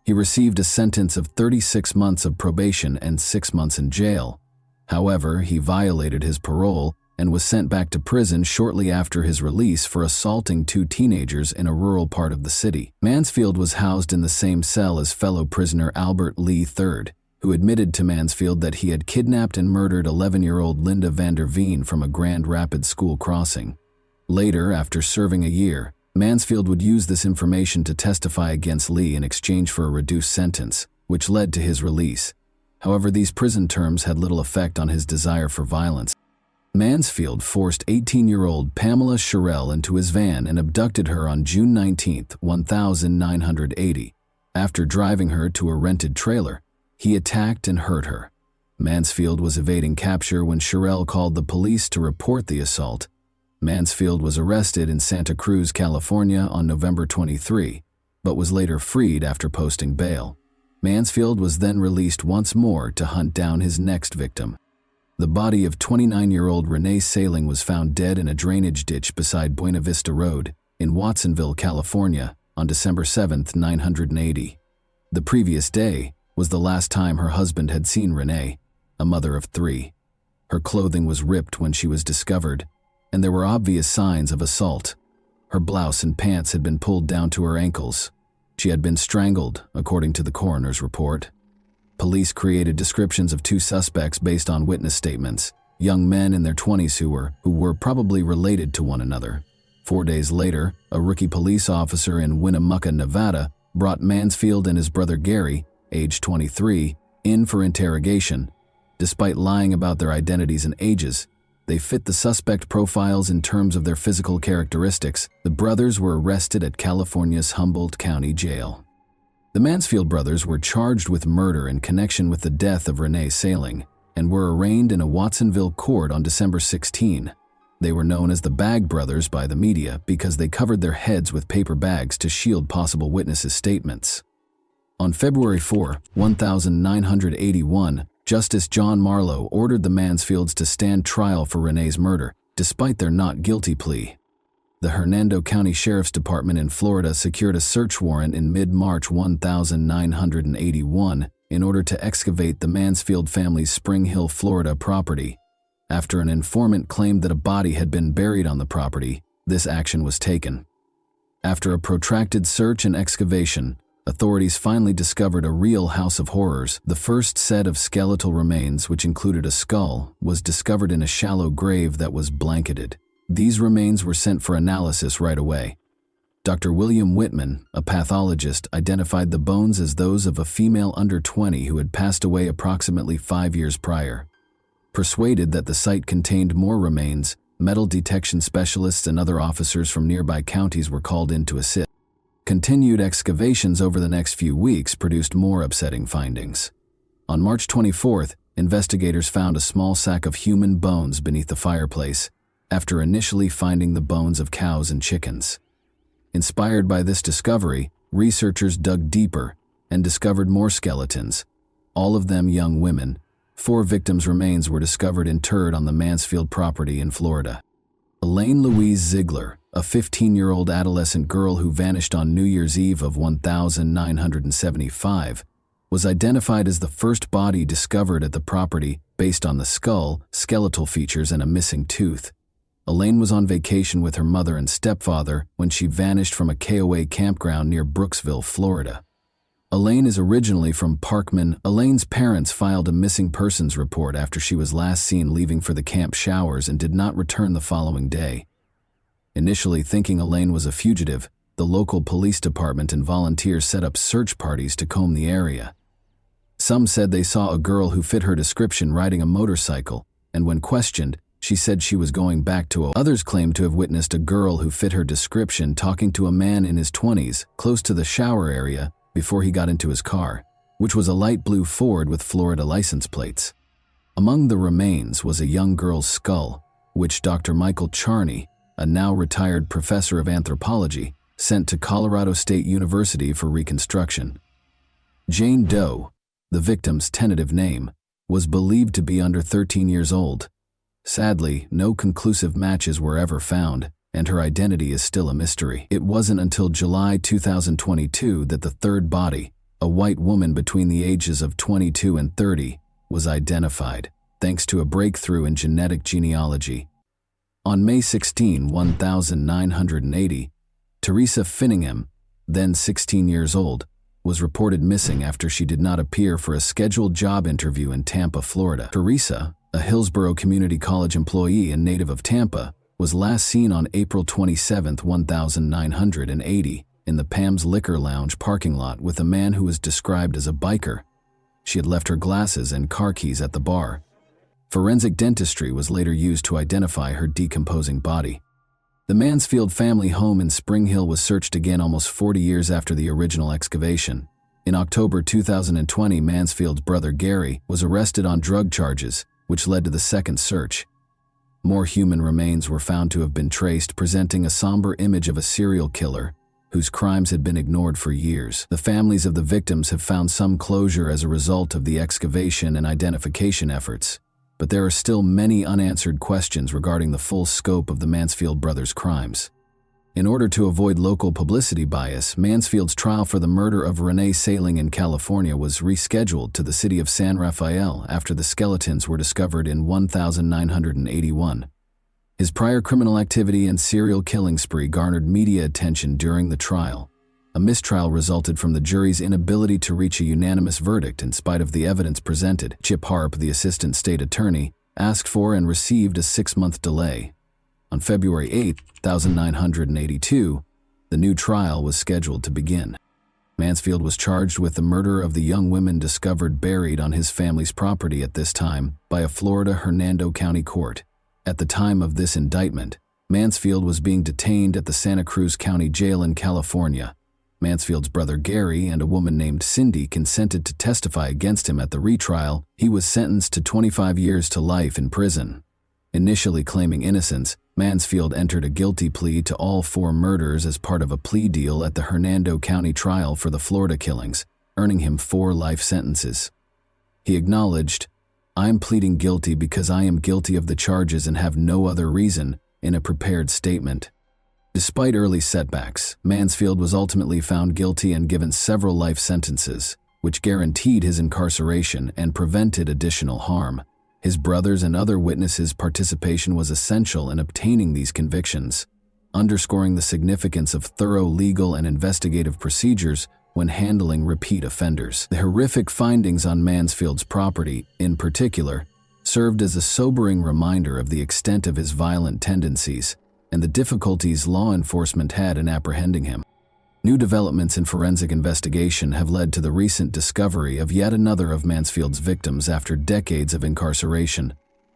He received a sentence of 36 months of probation and 6 months in jail. However, he violated his parole and was sent back to prison shortly after his release for assaulting 2 teenagers in a rural part of the city. Mansfield was housed in the same cell as fellow prisoner Albert Lee III, who admitted to Mansfield that he had kidnapped and murdered 11-year-old Linda Vander Veen from a Grand Rapids school crossing. Later, after serving a year, Mansfield would use this information to testify against Lee in exchange for a reduced sentence, which led to his release. However, these prison terms had little effect on his desire for violence. Mansfield forced 18-year-old Pamela Sherrill into his van and abducted her on June 19, 1980. After driving her to a rented trailer, he attacked and hurt her. Mansfield was evading capture when Sherrill called the police to report the assault. Mansfield was arrested in Santa Cruz, California on November 23, but was later freed after posting bail. Mansfield was then released once more to hunt down his next victim. The body of 29-year-old Renee Saling was found dead in a drainage ditch beside Buena Vista Road in Watsonville, California, on December 7, 1980. The previous day was the last time her husband had seen Renee, a mother of 3. Her clothing was ripped when she was discovered, and there were obvious signs of assault. Her blouse and pants had been pulled down to her ankles. She had been strangled, according to the coroner's report. Police created descriptions of 2 suspects based on witness statements, young men in their 20s who were probably related to one another. 4 days later, a rookie police officer in Winnemucca, Nevada, brought Mansfield and his brother Gary, age 23, in for interrogation. Despite lying about their identities and ages, they fit the suspect profiles in terms of their physical characteristics. The brothers were arrested at California's Humboldt County Jail. The Mansfield brothers were charged with murder in connection with the death of Renee Saling and were arraigned in a Watsonville court on December 16. They were known as the Bag Brothers by the media because they covered their heads with paper bags to shield possible witnesses' statements. On February 4, 1981, Justice John Marlowe ordered the Mansfields to stand trial for Renee's murder, despite their not guilty plea. The Hernando County Sheriff's Department in Florida secured a search warrant in mid-March 1981 in order to excavate the Mansfield family's Spring Hill, Florida property. After an informant claimed that a body had been buried on the property, this action was taken. After a protracted search and excavation, authorities finally discovered a real house of horrors. The first set of skeletal remains, which included a skull, was discovered in a shallow grave that was blanketed. These remains were sent for analysis right away. Dr. William Whitman, a pathologist, identified the bones as those of a female under 20 who had passed away approximately 5 years prior. Persuaded that the site contained more remains, Metal detection specialists and other officers from nearby counties were called in to assist. Continued excavations over the next few weeks produced more upsetting findings. On March 24th, investigators found a small sack of human bones beneath the fireplace, after initially finding the bones of cows and chickens. Inspired by this discovery, researchers dug deeper and discovered more skeletons, all of them young women. 4 victims' remains were discovered interred on the Mansfield property in Florida. Elaine Louise Ziegler, a 15-year-old adolescent girl who vanished on New Year's Eve of 1975, was identified as the first body discovered at the property based on the skull, skeletal features, and a missing tooth. Elaine was on vacation with her mother and stepfather when she vanished from a KOA campground near Brooksville, Florida. Elaine is originally from Parkman. Elaine's parents filed a missing persons report after she was last seen leaving for the camp showers and did not return the following day. Initially thinking Elaine was a fugitive, the local police department and volunteers set up search parties to comb the area. Some said they saw a girl who fit her description riding a motorcycle, and when questioned, she said she was going back to Others claimed to have witnessed a girl who fit her description talking to a man in his 20s close to the shower area before he got into his car, which was a light blue Ford with Florida license plates. Among the remains was a young girl's skull, which Dr. Michael Charney, a now retired professor of anthropology, sent to Colorado State University for reconstruction. Jane Doe, the victim's tentative name, was believed to be under 13 years old. Sadly, no conclusive matches were ever found, and her identity is still a mystery. It wasn't until July 2022 that the third body, a white woman between the ages of 22 and 30, was identified, thanks to a breakthrough in genetic genealogy. On May 16, 1980, Teresa Finningham, then 16 years old, was reported missing after she did not appear for a scheduled job interview in Tampa, Florida. Teresa, a Hillsborough Community College employee and native of Tampa, was last seen on April 27, 1980, in the Pam's Liquor Lounge parking lot with a man who was described as a biker. She had left her glasses and car keys at the bar. Forensic dentistry was later used to identify her decomposing body. The Mansfield family home in Spring Hill was searched again almost 40 years after the original excavation. In October 2020, Mansfield's brother Gary was arrested on drug charges, which led to the second search. More human remains were found to have been traced, presenting a somber image of a serial killer whose crimes had been ignored for years. The families of the victims have found some closure as a result of the excavation and identification efforts, but there are still many unanswered questions regarding the full scope of the Mansfield brothers' crimes. In order to avoid local publicity bias, Mansfield's trial for the murder of Renee Saling in California was rescheduled to the city of San Rafael after the skeletons were discovered in 1981. His prior criminal activity and serial killing spree garnered media attention during the trial. A mistrial resulted from the jury's inability to reach a unanimous verdict in spite of the evidence presented. Chip Harp, the assistant state attorney, asked for and received a 6-month delay. On February 8, 1982, the new trial was scheduled to begin. Mansfield was charged with the murder of the young women discovered buried on his family's property at this time by a Florida Hernando County court. At the time of this indictment, Mansfield was being detained at the Santa Cruz County Jail in California. Mansfield's brother Gary and a woman named Cindy consented to testify against him at the retrial. He was sentenced to 25 years to life in prison. Initially claiming innocence, Mansfield entered a guilty plea to all 4 murders as part of a plea deal at the Hernando County trial for the Florida killings, earning him 4 life sentences. He acknowledged, "I am pleading guilty because I am guilty of the charges and have no other reason," in a prepared statement. Despite early setbacks, Mansfield was ultimately found guilty and given several life sentences, which guaranteed his incarceration and prevented additional harm. His brothers and other witnesses' participation was essential in obtaining these convictions, underscoring the significance of thorough legal and investigative procedures when handling repeat offenders. The horrific findings on Mansfield's property, in particular, served as a sobering reminder of the extent of his violent tendencies and the difficulties law enforcement had in apprehending him. New developments in forensic investigation have led to the recent discovery of yet another of Mansfield's victims after decades of incarceration.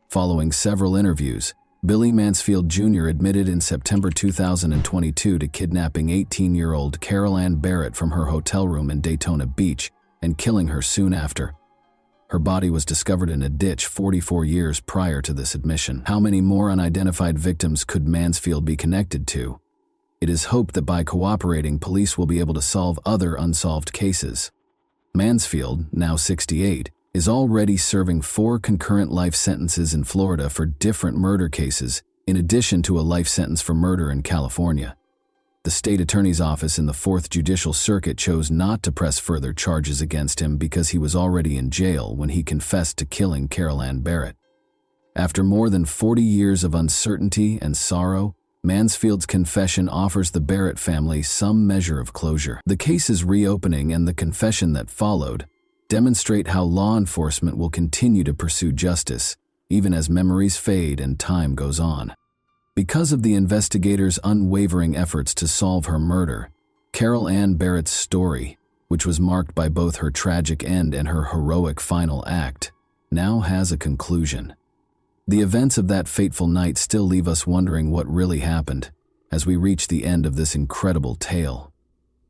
Following several interviews, Billy Mansfield Jr. admitted in September 2022 to kidnapping 18-year-old Carol Ann Barrett from her hotel room in Daytona Beach and killing her soon after. Her body was discovered in a ditch 44 years prior to this admission. How many more unidentified victims could Mansfield be connected to? It is hoped that by cooperating, police will be able to solve other unsolved cases. Mansfield, now 68, is already serving 4 concurrent life sentences in Florida for different murder cases, in addition to a life sentence for murder in California. The state attorney's office in the 4th Judicial Circuit chose not to press further charges against him because he was already in jail when he confessed to killing Carol Ann Barrett. After more than 40 years of uncertainty and sorrow, Mansfield's confession offers the Barrett family some measure of closure. The case's reopening and the confession that followed demonstrate how law enforcement will continue to pursue justice, even as memories fade and time goes on. Because of the investigators' unwavering efforts to solve her murder, Carol Ann Barrett's story, which was marked by both her tragic end and her heroic final act, now has a conclusion. The events of that fateful night still leave us wondering what really happened as we reach the end of this incredible tale.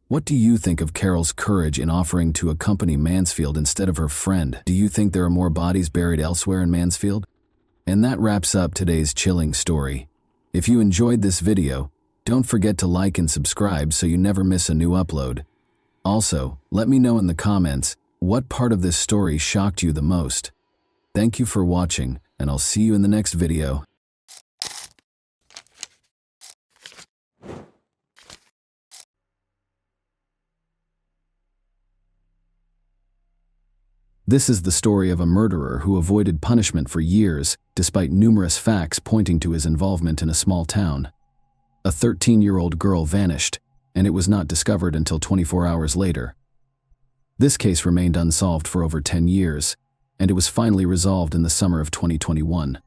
What do you think of Carol's courage in offering to accompany Mansfield instead of her friend? Do you think there are more bodies buried elsewhere in Mansfield? And that wraps up today's chilling story. If you enjoyed this video, don't forget to like and subscribe so you never miss a new upload. Also, let me know in the comments what part of this story shocked you the most. Thank you for watching, and I'll see you in the next video. This is the story of a murderer who avoided punishment for years, despite numerous facts pointing to his involvement in a small town. A 13-year-old girl vanished, and it was not discovered until 24 hours later. This case remained unsolved for over 10 years, and it was finally resolved in the summer of 2021.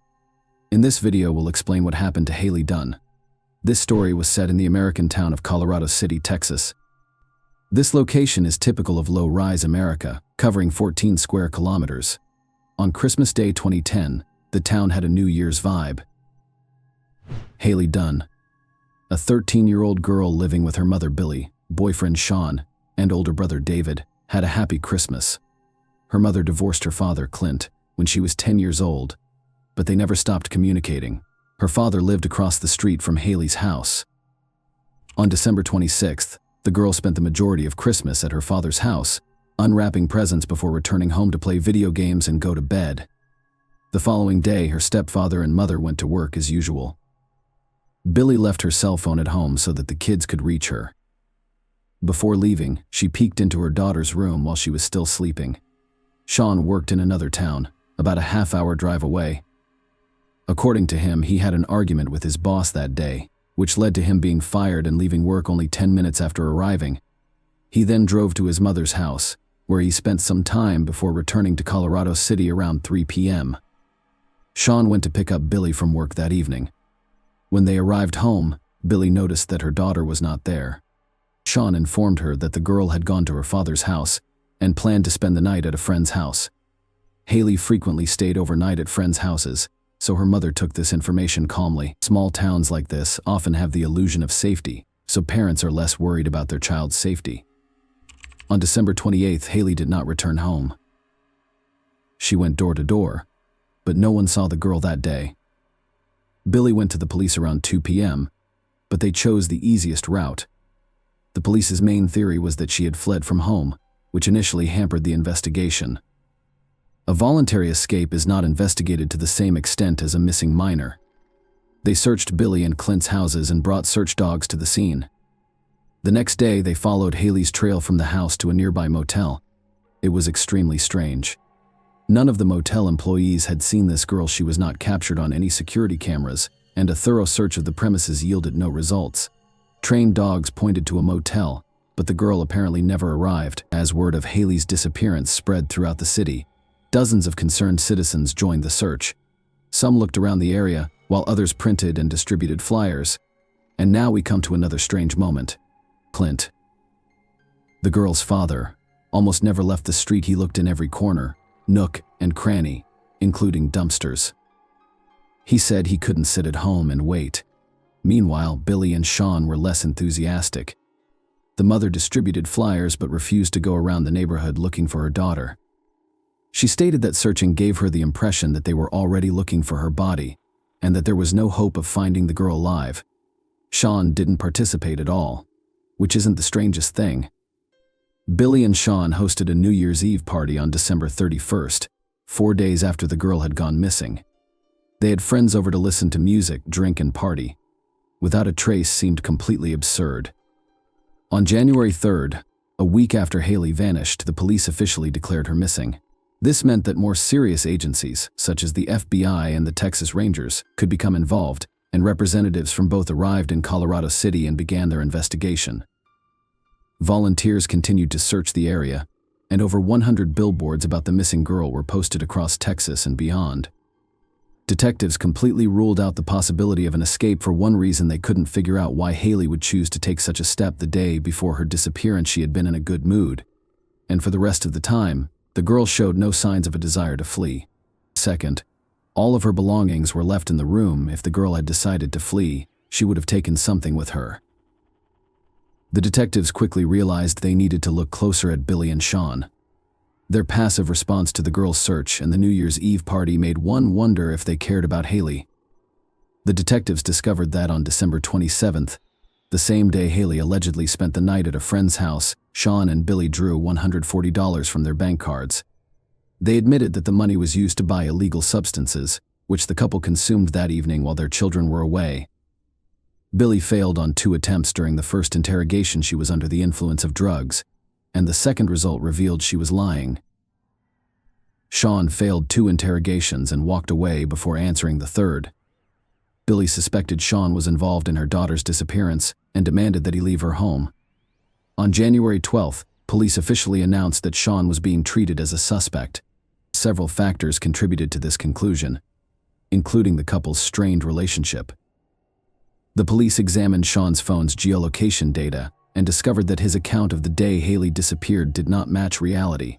In this video, we'll explain what happened to Haley Dunn. This story was set in the American town of Colorado City, Texas. This location is typical of low-rise America, covering 14 square kilometers. On Christmas Day 2010, the town had a New Year's vibe. Haley Dunn, a 13-year-old girl living with her mother Billy, boyfriend Sean, and older brother David, had a happy Christmas. Her mother divorced her father, Clint, when she was 10 years old, but they never stopped communicating. Her father lived across the street from Haley's house. On December 26th, the girl spent the majority of Christmas at her father's house, unwrapping presents before returning home to play video games and go to bed. The following day, her stepfather and mother went to work as usual. Billy left her cell phone at home so that the kids could reach her. Before leaving, she peeked into her daughter's room while she was still sleeping. Sean worked in another town, about a half-hour drive away. According to him, he had an argument with his boss that day, which led to him being fired and leaving work only 10 minutes after arriving. He then drove to his mother's house, where he spent some time before returning to Colorado City around 3 p.m. Sean went to pick up Billy from work that evening. When they arrived home, Billy noticed that her daughter was not there. Sean informed her that the girl had gone to her father's house and planned to spend the night at a friend's house. Haley frequently stayed overnight at friends' houses, so her mother took this information calmly. Small towns like this often have the illusion of safety, so parents are less worried about their child's safety. On December 28th, Haley did not return home. She went door to door, but no one saw the girl that day. Billy went to the police around 2 p.m., but they chose the easiest route. The police's main theory was that she had fled from home, which initially hampered the investigation. A voluntary escape is not investigated to the same extent as a missing minor. They searched Billy and Clint's houses and brought search dogs to the scene. The next day, they followed Haley's trail from the house to a nearby motel. It was extremely strange. None of the motel employees had seen this girl. She was not captured on any security cameras, and a thorough search of the premises yielded no results. Trained dogs pointed to a motel, but the girl apparently never arrived. As word of Haley's disappearance spread throughout the city, dozens of concerned citizens joined the search. Some looked around the area, while others printed and distributed flyers. And now we come to another strange moment. Clint, the girl's father, almost never left the street. He looked in every corner, nook and cranny, including dumpsters. He said he couldn't sit at home and wait. Meanwhile, Billy and Sean were less enthusiastic. The mother distributed flyers but refused to go around the neighborhood looking for her daughter. She stated that searching gave her the impression that they were already looking for her body, and that there was no hope of finding the girl alive. Sean didn't participate at all, which isn't the strangest thing. Billy and Sean hosted a New Year's Eve party on December 31st, 4 days after the girl had gone missing. They had friends over to listen to music, drink, and party. Without a trace seemed completely absurd. On January 3rd, a week after Haley vanished, the police officially declared her missing. This meant that more serious agencies, such as the FBI and the Texas Rangers, could become involved, and representatives from both arrived in Colorado City and began their investigation. Volunteers continued to search the area, and over 100 billboards about the missing girl were posted across Texas and beyond. Detectives completely ruled out the possibility of an escape. For one reason, they couldn't figure out why Haley would choose to take such a step the day before her disappearance. She had been in a good mood, and for the rest of the time, the girl showed no signs of a desire to flee. Second, all of her belongings were left in the room. If the girl had decided to flee, she would have taken something with her. The detectives quickly realized they needed to look closer at Billy and Sean. Their passive response to the girl's search and the New Year's Eve party made one wonder if they cared about Haley. The detectives discovered that on December 27th, the same day Haley allegedly spent the night at a friend's house, Sean and Billy drew $140 from their bank cards. They admitted that the money was used to buy illegal substances, which the couple consumed that evening while their children were away. Billy failed on 2 attempts. During the first interrogation, she was under the influence of drugs, and the second result revealed she was lying. Sean failed 2 interrogations and walked away before answering the third. Billy suspected Sean was involved in her daughter's disappearance and demanded that he leave her home. On January 12th, police officially announced that Sean was being treated as a suspect. Several factors contributed to this conclusion, including the couple's strained relationship. The police examined Sean's phone's geolocation data and discovered that his account of the day Haley disappeared did not match reality.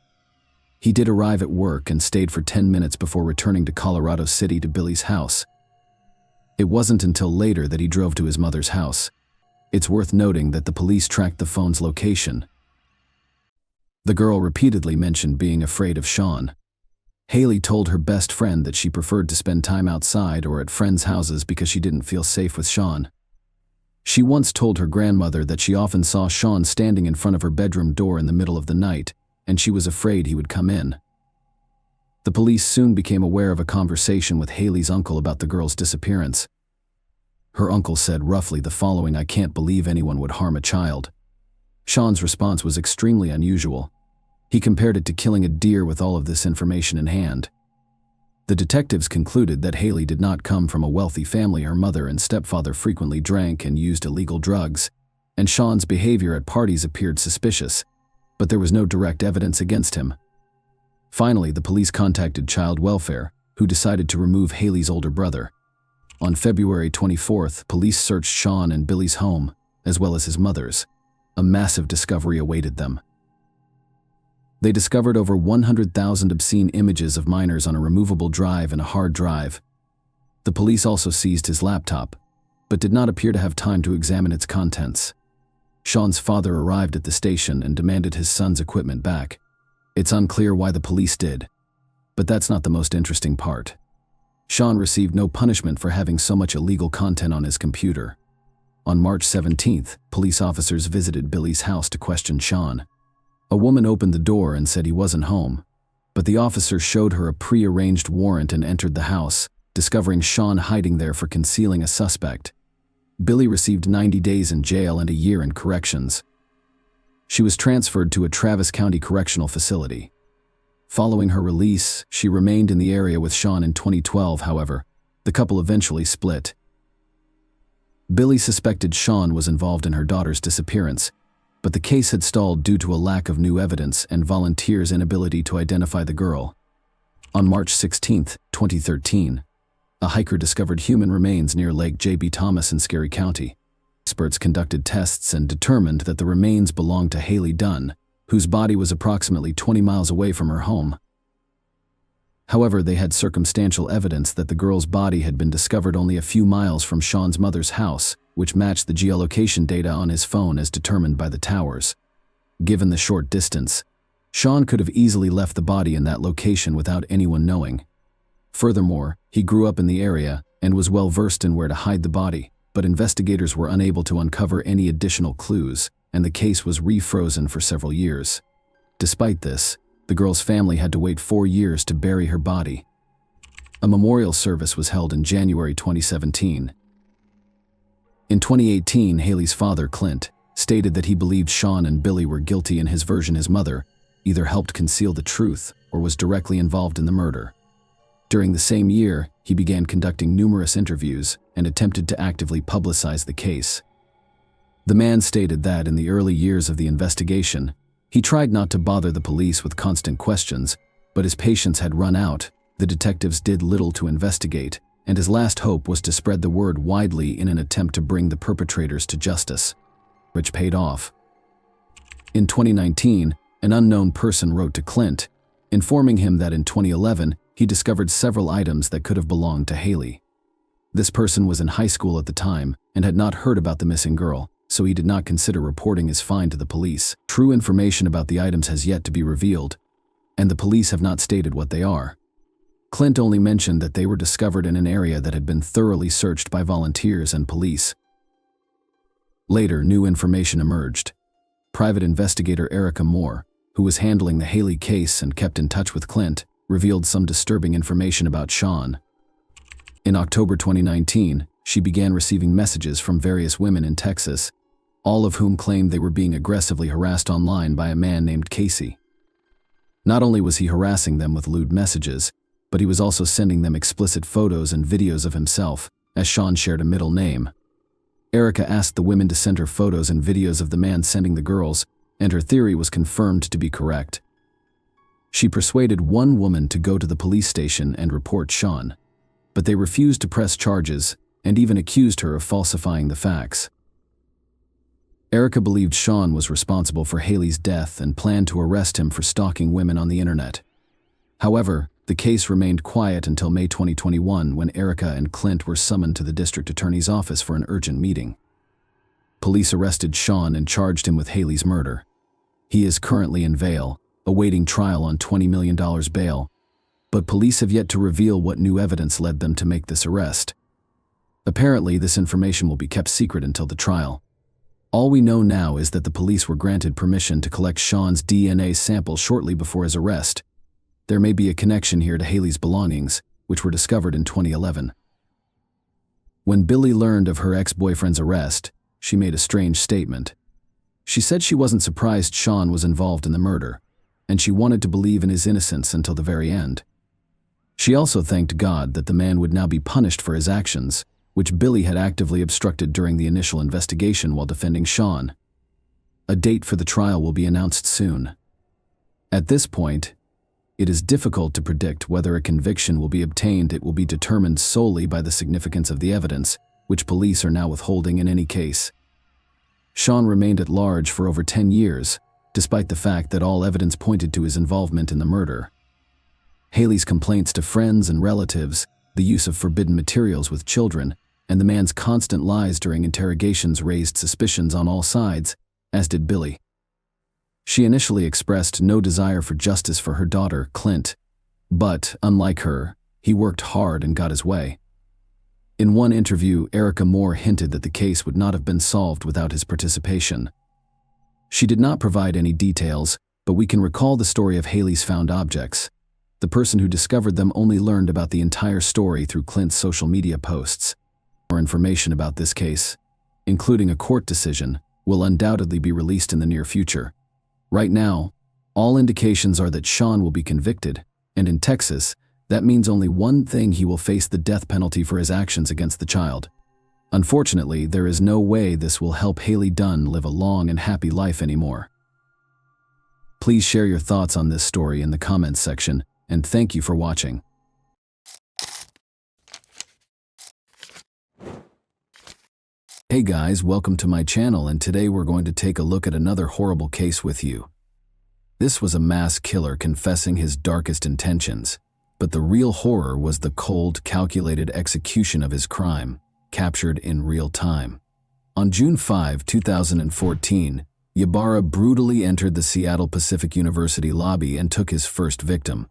He did arrive at work and stayed for 10 minutes before returning to Colorado City to Billy's house. It wasn't until later that he drove to his mother's house. It's worth noting that the police tracked the phone's location. The girl repeatedly mentioned being afraid of Sean. Haley told her best friend that she preferred to spend time outside or at friends' houses because she didn't feel safe with Sean. She once told her grandmother that she often saw Sean standing in front of her bedroom door in the middle of the night, and she was afraid he would come in. The police soon became aware of a conversation with Haley's uncle about the girl's disappearance. Her uncle said roughly the following: "I can't believe anyone would harm a child." Sean's response was extremely unusual. He compared it to killing a deer with all of this information in hand. The detectives concluded that Haley did not come from a wealthy family. Her mother and stepfather frequently drank and used illegal drugs, and Sean's behavior at parties appeared suspicious, but there was no direct evidence against him. Finally, the police contacted Child Welfare, who decided to remove Haley's older brother. On February 24th, police searched Sean and Billy's home, as well as his mother's. A massive discovery awaited them. They discovered over 100,000 obscene images of minors on a removable drive and a hard drive. The police also seized his laptop, but did not appear to have time to examine its contents. Sean's father arrived at the station and demanded his son's equipment back. It's unclear why the police did, but that's not the most interesting part. Sean received no punishment for having so much illegal content on his computer. On March 17th, police officers visited Billy's house to question Sean. A woman opened the door and said he wasn't home, but the officer showed her a pre-arranged warrant and entered the house, discovering Sean hiding there for concealing a suspect. Billy received 90 days in jail and a year in corrections. She was transferred to a Travis County correctional facility. Following her release, she remained in the area with Sean. In 2012, however, the couple eventually split. Billy suspected Sean was involved in her daughter's disappearance, but the case had stalled due to a lack of new evidence and volunteers' inability to identify the girl. On March 16, 2013, a hiker discovered human remains near Lake J.B. Thomas in Scary County. Experts conducted tests and determined that the remains belonged to Haley Dunn, whose body was approximately 20 miles away from her home. However, they had circumstantial evidence that the girl's body had been discovered only a few miles from Sean's mother's house, which matched the geolocation data on his phone as determined by the towers. Given the short distance, Sean could have easily left the body in that location without anyone knowing. Furthermore, he grew up in the area and was well versed in where to hide the body, but investigators were unable to uncover any additional clues, and the case was refrozen for several years. Despite this, the girl's family had to wait 4 years to bury her body. A memorial service was held in January 2017. In 2018, Haley's father, Clint, stated that he believed Sean and Billy were guilty in his version his mother either helped conceal the truth or was directly involved in the murder. During the same year, he began conducting numerous interviews and attempted to actively publicize the case. The man stated that in the early years of the investigation, he tried not to bother the police with constant questions, but his patience had run out, the detectives did little to investigate, and his last hope was to spread the word widely in an attempt to bring the perpetrators to justice, which paid off. In 2019, an unknown person wrote to Clint, informing him that in 2011, he discovered several items that could have belonged to Haley. This person was in high school at the time and had not heard about the missing girl, so he did not consider reporting his find to the police. True information about the items has yet to be revealed, and the police have not stated what they are. Clint only mentioned that they were discovered in an area that had been thoroughly searched by volunteers and police. Later, new information emerged. Private investigator Erica Moore, who was handling the Haley case and kept in touch with Clint, revealed some disturbing information about Sean. In October 2019, she began receiving messages from various women in Texas, all of whom claimed they were being aggressively harassed online by a man named Casey. Not only was he harassing them with lewd messages, but he was also sending them explicit photos and videos of himself, as Sean shared a middle name. Erica asked the women to send her photos and videos of the man sending the girls, and her theory was confirmed to be correct. She persuaded one woman to go to the police station and report Sean, but they refused to press charges and even accused her of falsifying the facts. Erica believed Sean was responsible for Haley's death and planned to arrest him for stalking women on the internet. However, the case remained quiet until May 2021 when Erica and Clint were summoned to the district attorney's office for an urgent meeting. Police arrested Sean and charged him with Haley's murder. He is currently in Vail, awaiting trial on $20 million bail, but police have yet to reveal what new evidence led them to make this arrest. Apparently, this information will be kept secret until the trial. All we know now is that the police were granted permission to collect Sean's DNA sample shortly before his arrest. There may be a connection here to Haley's belongings, which were discovered in 2011. When Billy learned of her ex-boyfriend's arrest, she made a strange statement. She said she wasn't surprised Sean was involved in the murder, and she wanted to believe in his innocence until the very end. She also thanked God that the man would now be punished for his actions, which Billy had actively obstructed during the initial investigation while defending Sean. A date for the trial will be announced soon. At this point, it is difficult to predict whether a conviction will be obtained. It will be determined solely by the significance of the evidence, which police are now withholding in any case. Sean remained at large for over 10 years, despite the fact that all evidence pointed to his involvement in the murder. Haley's complaints to friends and relatives, the use of forbidden materials with children, and the man's constant lies during interrogations raised suspicions on all sides, as did Billy. She initially expressed no desire for justice for her daughter, Clint, but, unlike her, he worked hard and got his way. In one interview, Erica Moore hinted that the case would not have been solved without his participation. She did not provide any details, but we can recall the story of Haley's found objects. The person who discovered them only learned about the entire story through Clint's social media posts. More information about this case, including a court decision, will undoubtedly be released in the near future. Right now, all indications are that Sean will be convicted, and in Texas, that means only one thing: he will face the death penalty for his actions against the child. Unfortunately, there is no way this will help Haley Dunn live a long and happy life anymore. Please share your thoughts on this story in the comments section, and thank you for watching. Hey guys, welcome to my channel, and today we're going to take a look at another horrible case with you. This was a mass killer confessing his darkest intentions. But the real horror was the cold, calculated execution of his crime, captured in real time. On June 5, 2014, Ybarra brutally entered the Seattle Pacific University lobby and took his first victim.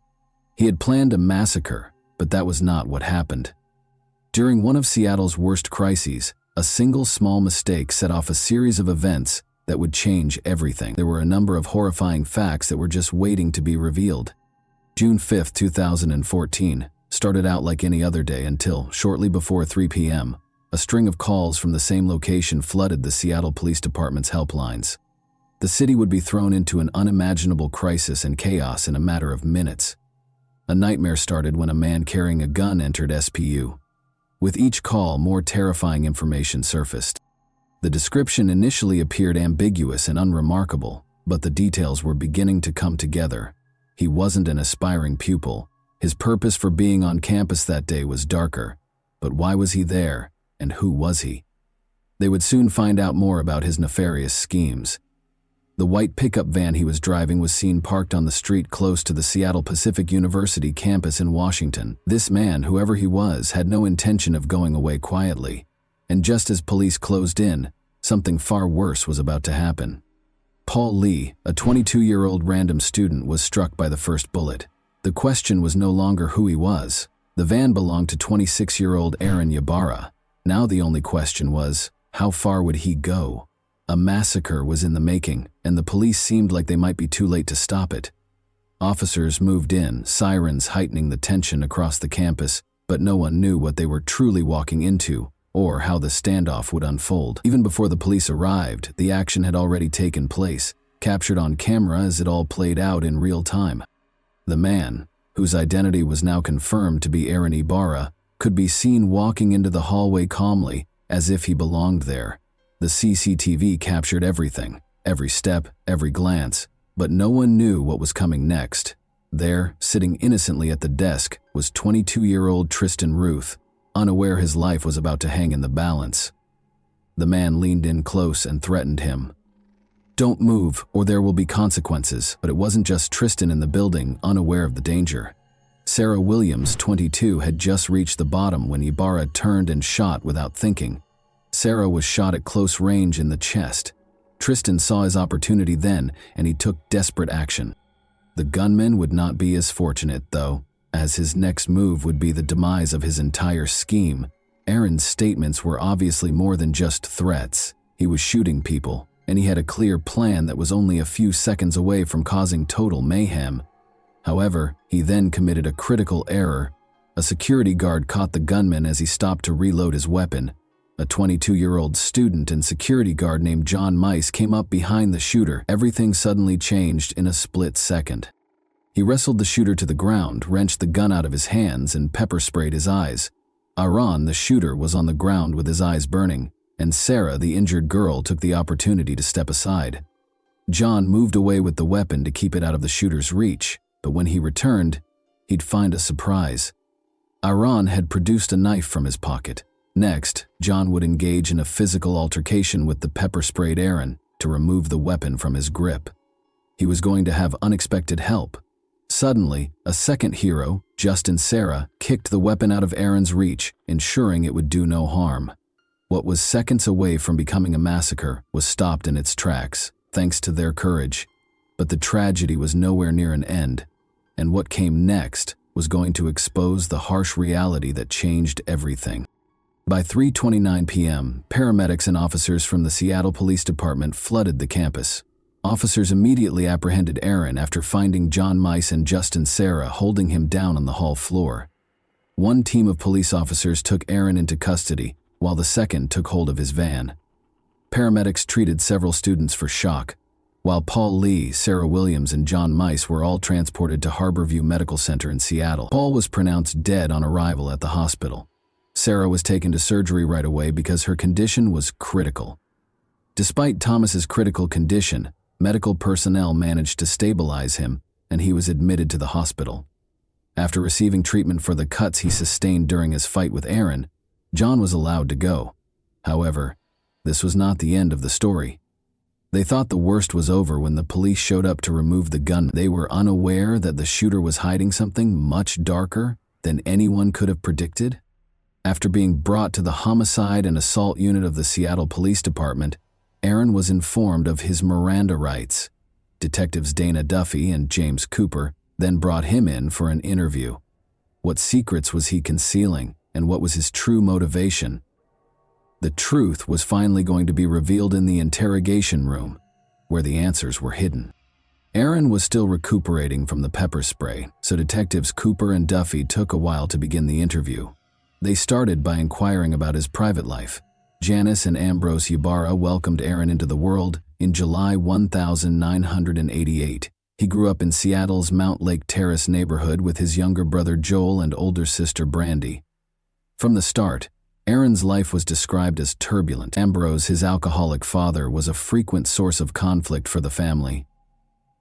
He had planned a massacre, but that was not what happened. During one of Seattle's worst crises, a single small mistake set off a series of events that would change everything. There were a number of horrifying facts that were just waiting to be revealed. June 5, 2014, started out like any other day until, shortly before 3 p.m., a string of calls from the same location flooded the Seattle Police Department's helplines. The city would be thrown into an unimaginable crisis and chaos in a matter of minutes. A nightmare started when a man carrying a gun entered SPU. With each call, more terrifying information surfaced. The description initially appeared ambiguous and unremarkable, but the details were beginning to come together. He wasn't an aspiring pupil. His purpose for being on campus that day was darker. But why was he there, and who was he? They would soon find out more about his nefarious schemes. The white pickup van he was driving was seen parked on the street close to the Seattle Pacific University campus in Washington. This man, whoever he was, had no intention of going away quietly. And just as police closed in, something far worse was about to happen. Paul Lee, a 22-year-old random student, was struck by the first bullet. The question was no longer who he was. The van belonged to 26-year-old Aaron Ybarra. Now the only question was, how far would he go? A massacre was in the making, and the police seemed like they might be too late to stop it. Officers moved in, sirens heightening the tension across the campus, but no one knew what they were truly walking into, or how the standoff would unfold. Even before the police arrived, the action had already taken place, captured on camera as it all played out in real time. The man, whose identity was now confirmed to be Aaron Ybarra, could be seen walking into the hallway calmly, as if he belonged there. The CCTV captured everything, every step, every glance, but no one knew what was coming next. There, sitting innocently at the desk, was 22-year-old Tristan Ruth, unaware his life was about to hang in the balance. The man leaned in close and threatened him. "Don't move, or there will be consequences." But it wasn't just Tristan in the building, unaware of the danger. Sarah Williams, 22, had just reached the bottom when Ybarra turned and shot without thinking. Sarah was shot at close range in the chest. Tristan saw his opportunity then, and he took desperate action. The gunman would not be as fortunate, though, as his next move would be the demise of his entire scheme. Aaron's statements were obviously more than just threats. He was shooting people, and he had a clear plan that was only a few seconds away from causing total mayhem. However, he then committed a critical error. A security guard caught the gunman as he stopped to reload his weapon. A 22-year-old student and security guard named John Mice came up behind the shooter. Everything suddenly changed in a split second. He wrestled the shooter to the ground, wrenched the gun out of his hands, and pepper-sprayed his eyes. Aaron, the shooter, was on the ground with his eyes burning, and Sarah, the injured girl, took the opportunity to step aside. John moved away with the weapon to keep it out of the shooter's reach, but when he returned, he'd find a surprise. Aaron had produced a knife from his pocket. Next, John would engage in a physical altercation with the pepper-sprayed Aaron to remove the weapon from his grip. He was going to have unexpected help. Suddenly, a second hero, Justin Sarah, kicked the weapon out of Aaron's reach, ensuring it would do no harm. What was seconds away from becoming a massacre was stopped in its tracks, thanks to their courage. But the tragedy was nowhere near an end, and what came next was going to expose the harsh reality that changed everything. By 3:29 p.m., paramedics and officers from the Seattle Police Department flooded the campus. Officers immediately apprehended Aaron after finding John Mice and Justin Sarah holding him down on the hall floor. One team of police officers took Aaron into custody, while the second took hold of his van. Paramedics treated several students for shock, while Paul Lee, Sarah Williams, and John Mice were all transported to Harborview Medical Center in Seattle. Paul was pronounced dead on arrival at the hospital. Sarah was taken to surgery right away because her condition was critical. Despite Thomas's critical condition, medical personnel managed to stabilize him, and he was admitted to the hospital. After receiving treatment for the cuts he sustained during his fight with Aaron, John was allowed to go. However, this was not the end of the story. They thought the worst was over when the police showed up to remove the gun. They were unaware that the shooter was hiding something much darker than anyone could have predicted. After being brought to the homicide and assault unit of the Seattle Police Department, Aaron was informed of his Miranda rights. Detectives Dana Duffy and James Cooper then brought him in for an interview. What secrets was he concealing, and what was his true motivation? The truth was finally going to be revealed in the interrogation room, where the answers were hidden. Aaron was still recuperating from the pepper spray, so detectives Cooper and Duffy took a while to begin the interview. They started by inquiring about his private life. Janice and Ambrose Ybarra welcomed Aaron into the world in July 1988. He grew up in Seattle's Mount Lake Terrace neighborhood with his younger brother Joel and older sister Brandy. From the start, Aaron's life was described as turbulent. Ambrose, his alcoholic father, was a frequent source of conflict for the family.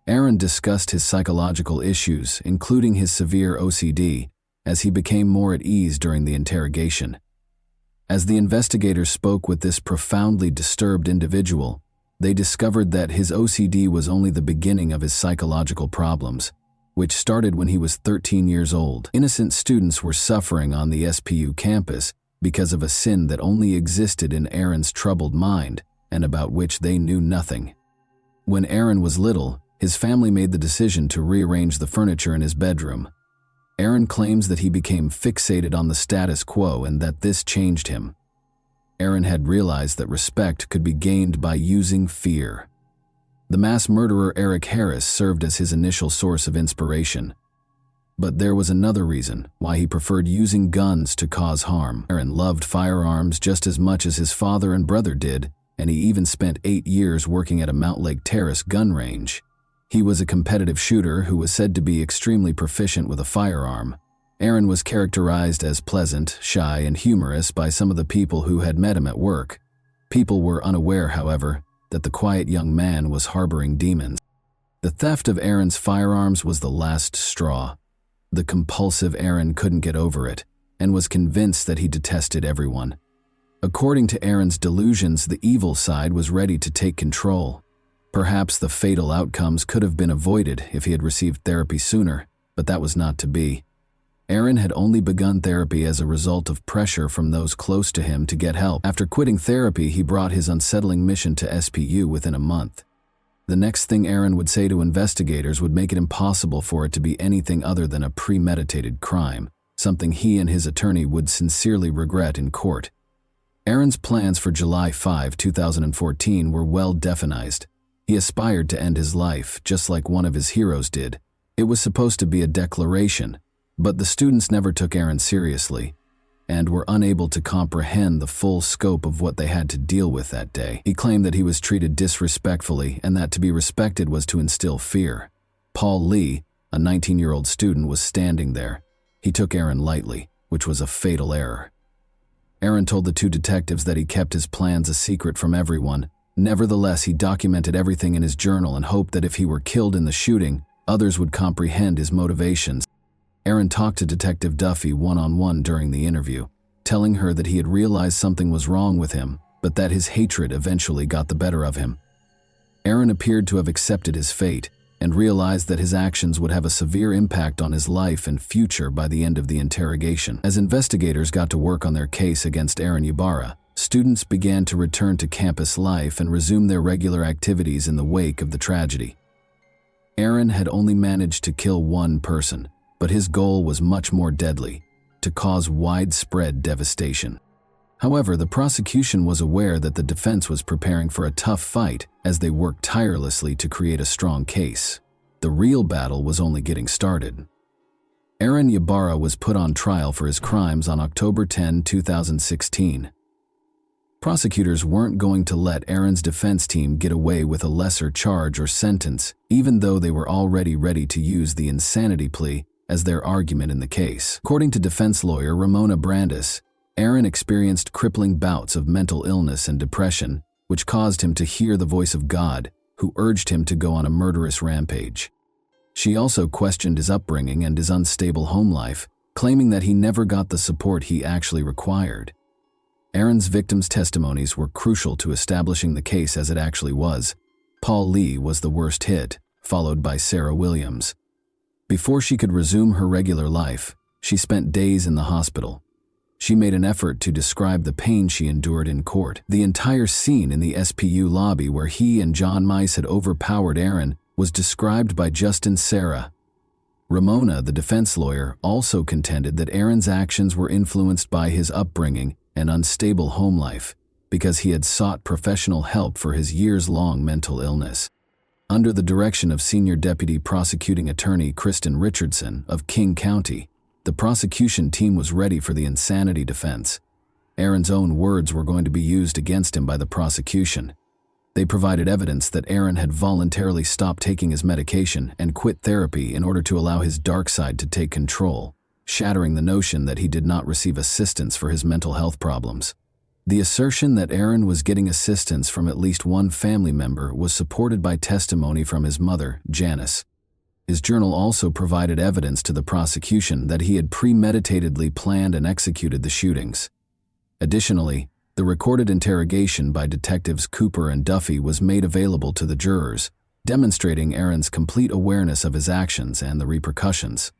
Aaron discussed his psychological issues, including his severe OCD, as he became more at ease during the interrogation. As the investigators spoke with this profoundly disturbed individual, they discovered that his OCD was only the beginning of his psychological problems, which started when he was 13 years old. Innocent students were suffering on the SPU campus because of a sin that only existed in Aaron's troubled mind and about which they knew nothing. When Aaron was little, his family made the decision to rearrange the furniture in his bedroom. Aaron claims that he became fixated on the status quo and that this changed him. Aaron had realized that respect could be gained by using fear. The mass murderer Eric Harris served as his initial source of inspiration. But there was another reason why he preferred using guns to cause harm. Aaron loved firearms just as much as his father and brother did, and he even spent 8 years working at a Mount Lake Terrace gun range. He was a competitive shooter who was said to be extremely proficient with a firearm. Aaron was characterized as pleasant, shy, and humorous by some of the people who had met him at work. People were unaware, however, that the quiet young man was harboring demons. The theft of Aaron's firearms was the last straw. The compulsive Aaron couldn't get over it, and was convinced that he detested everyone. According to Aaron's delusions, the evil side was ready to take control. Perhaps the fatal outcomes could have been avoided if he had received therapy sooner, but that was not to be. Aaron had only begun therapy as a result of pressure from those close to him to get help. After quitting therapy, he brought his unsettling mission to SPU within a month. The next thing Aaron would say to investigators would make it impossible for it to be anything other than a premeditated crime, something he and his attorney would sincerely regret in court. Aaron's plans for July 5, 2014 were well defined. He aspired to end his life, just like one of his heroes did. It was supposed to be a declaration, but the students never took Aaron seriously and were unable to comprehend the full scope of what they had to deal with that day. He claimed that he was treated disrespectfully and that to be respected was to instill fear. Paul Lee, a 19-year-old student, was standing there. He took Aaron lightly, which was a fatal error. Aaron told the two detectives that he kept his plans a secret from everyone. Nevertheless, he documented everything in his journal and hoped that if he were killed in the shooting, others would comprehend his motivations. Aaron talked to Detective Duffy one-on-one during the interview, telling her that he had realized something was wrong with him, but that his hatred eventually got the better of him. Aaron appeared to have accepted his fate and realized that his actions would have a severe impact on his life and future by the end of the interrogation. As investigators got to work on their case against Aaron Ybarra, students began to return to campus life and resume their regular activities in the wake of the tragedy. Aaron had only managed to kill one person, but his goal was much more deadly: to cause widespread devastation. However, the prosecution was aware that the defense was preparing for a tough fight as they worked tirelessly to create a strong case. The real battle was only getting started. Aaron Ybarra was put on trial for his crimes on October 10, 2016. Prosecutors weren't going to let Aaron's defense team get away with a lesser charge or sentence, even though they were already ready to use the insanity plea as their argument in the case. According to defense lawyer Ramona Brandis, Aaron experienced crippling bouts of mental illness and depression, which caused him to hear the voice of God, who urged him to go on a murderous rampage. She also questioned his upbringing and his unstable home life, claiming that he never got the support he actually required. Aaron's victims' testimonies were crucial to establishing the case as it actually was. Paul Lee was the worst hit, followed by Sarah Williams. Before she could resume her regular life, she spent days in the hospital. She made an effort to describe the pain she endured in court. The entire scene in the SPU lobby where he and John Mice had overpowered Aaron was described by Justin Sarah. Ramona, the defense lawyer, also contended that Aaron's actions were influenced by his upbringing and unstable home life, because he had sought professional help for his years-long mental illness. Under the direction of Senior Deputy Prosecuting Attorney Kristen Richardson of King County, the prosecution team was ready for the insanity defense. Aaron's own words were going to be used against him by the prosecution. They provided evidence that Aaron had voluntarily stopped taking his medication and quit therapy in order to allow his dark side to take control, shattering the notion that he did not receive assistance for his mental health problems. The assertion that Aaron was getting assistance from at least one family member was supported by testimony from his mother, Janice. His journal also provided evidence to the prosecution that he had premeditatedly planned and executed the shootings. Additionally, the recorded interrogation by detectives Cooper and Duffy was made available to the jurors, demonstrating Aaron's complete awareness of his actions and the repercussions.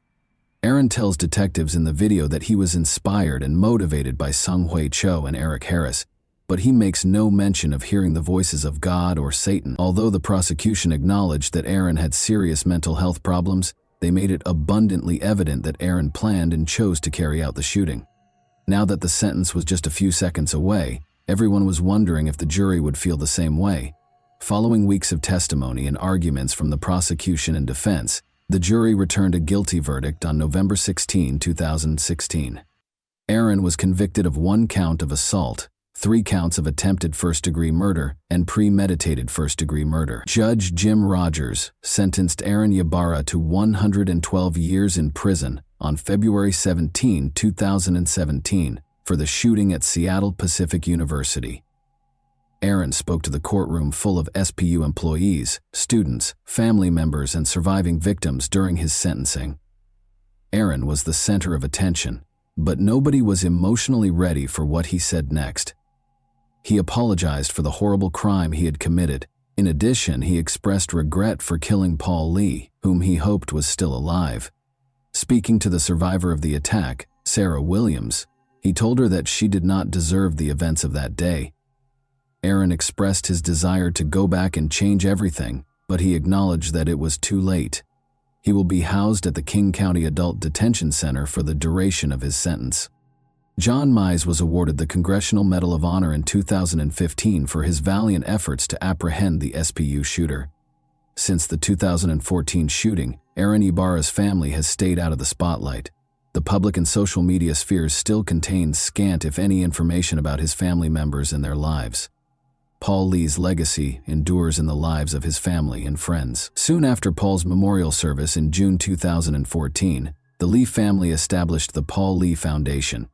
Aaron tells detectives in the video that he was inspired and motivated by Sung Hui Cho and Eric Harris, but he makes no mention of hearing the voices of God or Satan. Although the prosecution acknowledged that Aaron had serious mental health problems, they made it abundantly evident that Aaron planned and chose to carry out the shooting. Now that the sentence was just a few seconds away, everyone was wondering if the jury would feel the same way. Following weeks of testimony and arguments from the prosecution and defense, the jury returned a guilty verdict on November 16, 2016. Aaron was convicted of 1 count of assault, 3 counts of attempted first-degree murder, and premeditated first-degree murder. Judge Jim Rogers sentenced Aaron Ybarra to 112 years in prison on February 17, 2017, for the shooting at Seattle Pacific University. Aaron spoke to the courtroom full of SPU employees, students, family members, and surviving victims during his sentencing. Aaron was the center of attention, but nobody was emotionally ready for what he said next. He apologized for the horrible crime he had committed. In addition, he expressed regret for killing Paul Lee, whom he hoped was still alive. Speaking to the survivor of the attack, Sarah Williams, he told her that she did not deserve the events of that day. Aaron expressed his desire to go back and change everything, but he acknowledged that it was too late. He will be housed at the King County Adult Detention Center for the duration of his sentence. John Mize was awarded the Congressional Medal of Honor in 2015 for his valiant efforts to apprehend the SPU shooter. Since the 2014 shooting, Aaron Ybarra's family has stayed out of the spotlight. The public and social media spheres still contain scant if any information about his family members and their lives. Paul Lee's legacy endures in the lives of his family and friends. Soon after Paul's memorial service in June 2014, the Lee family established the Paul Lee Foundation.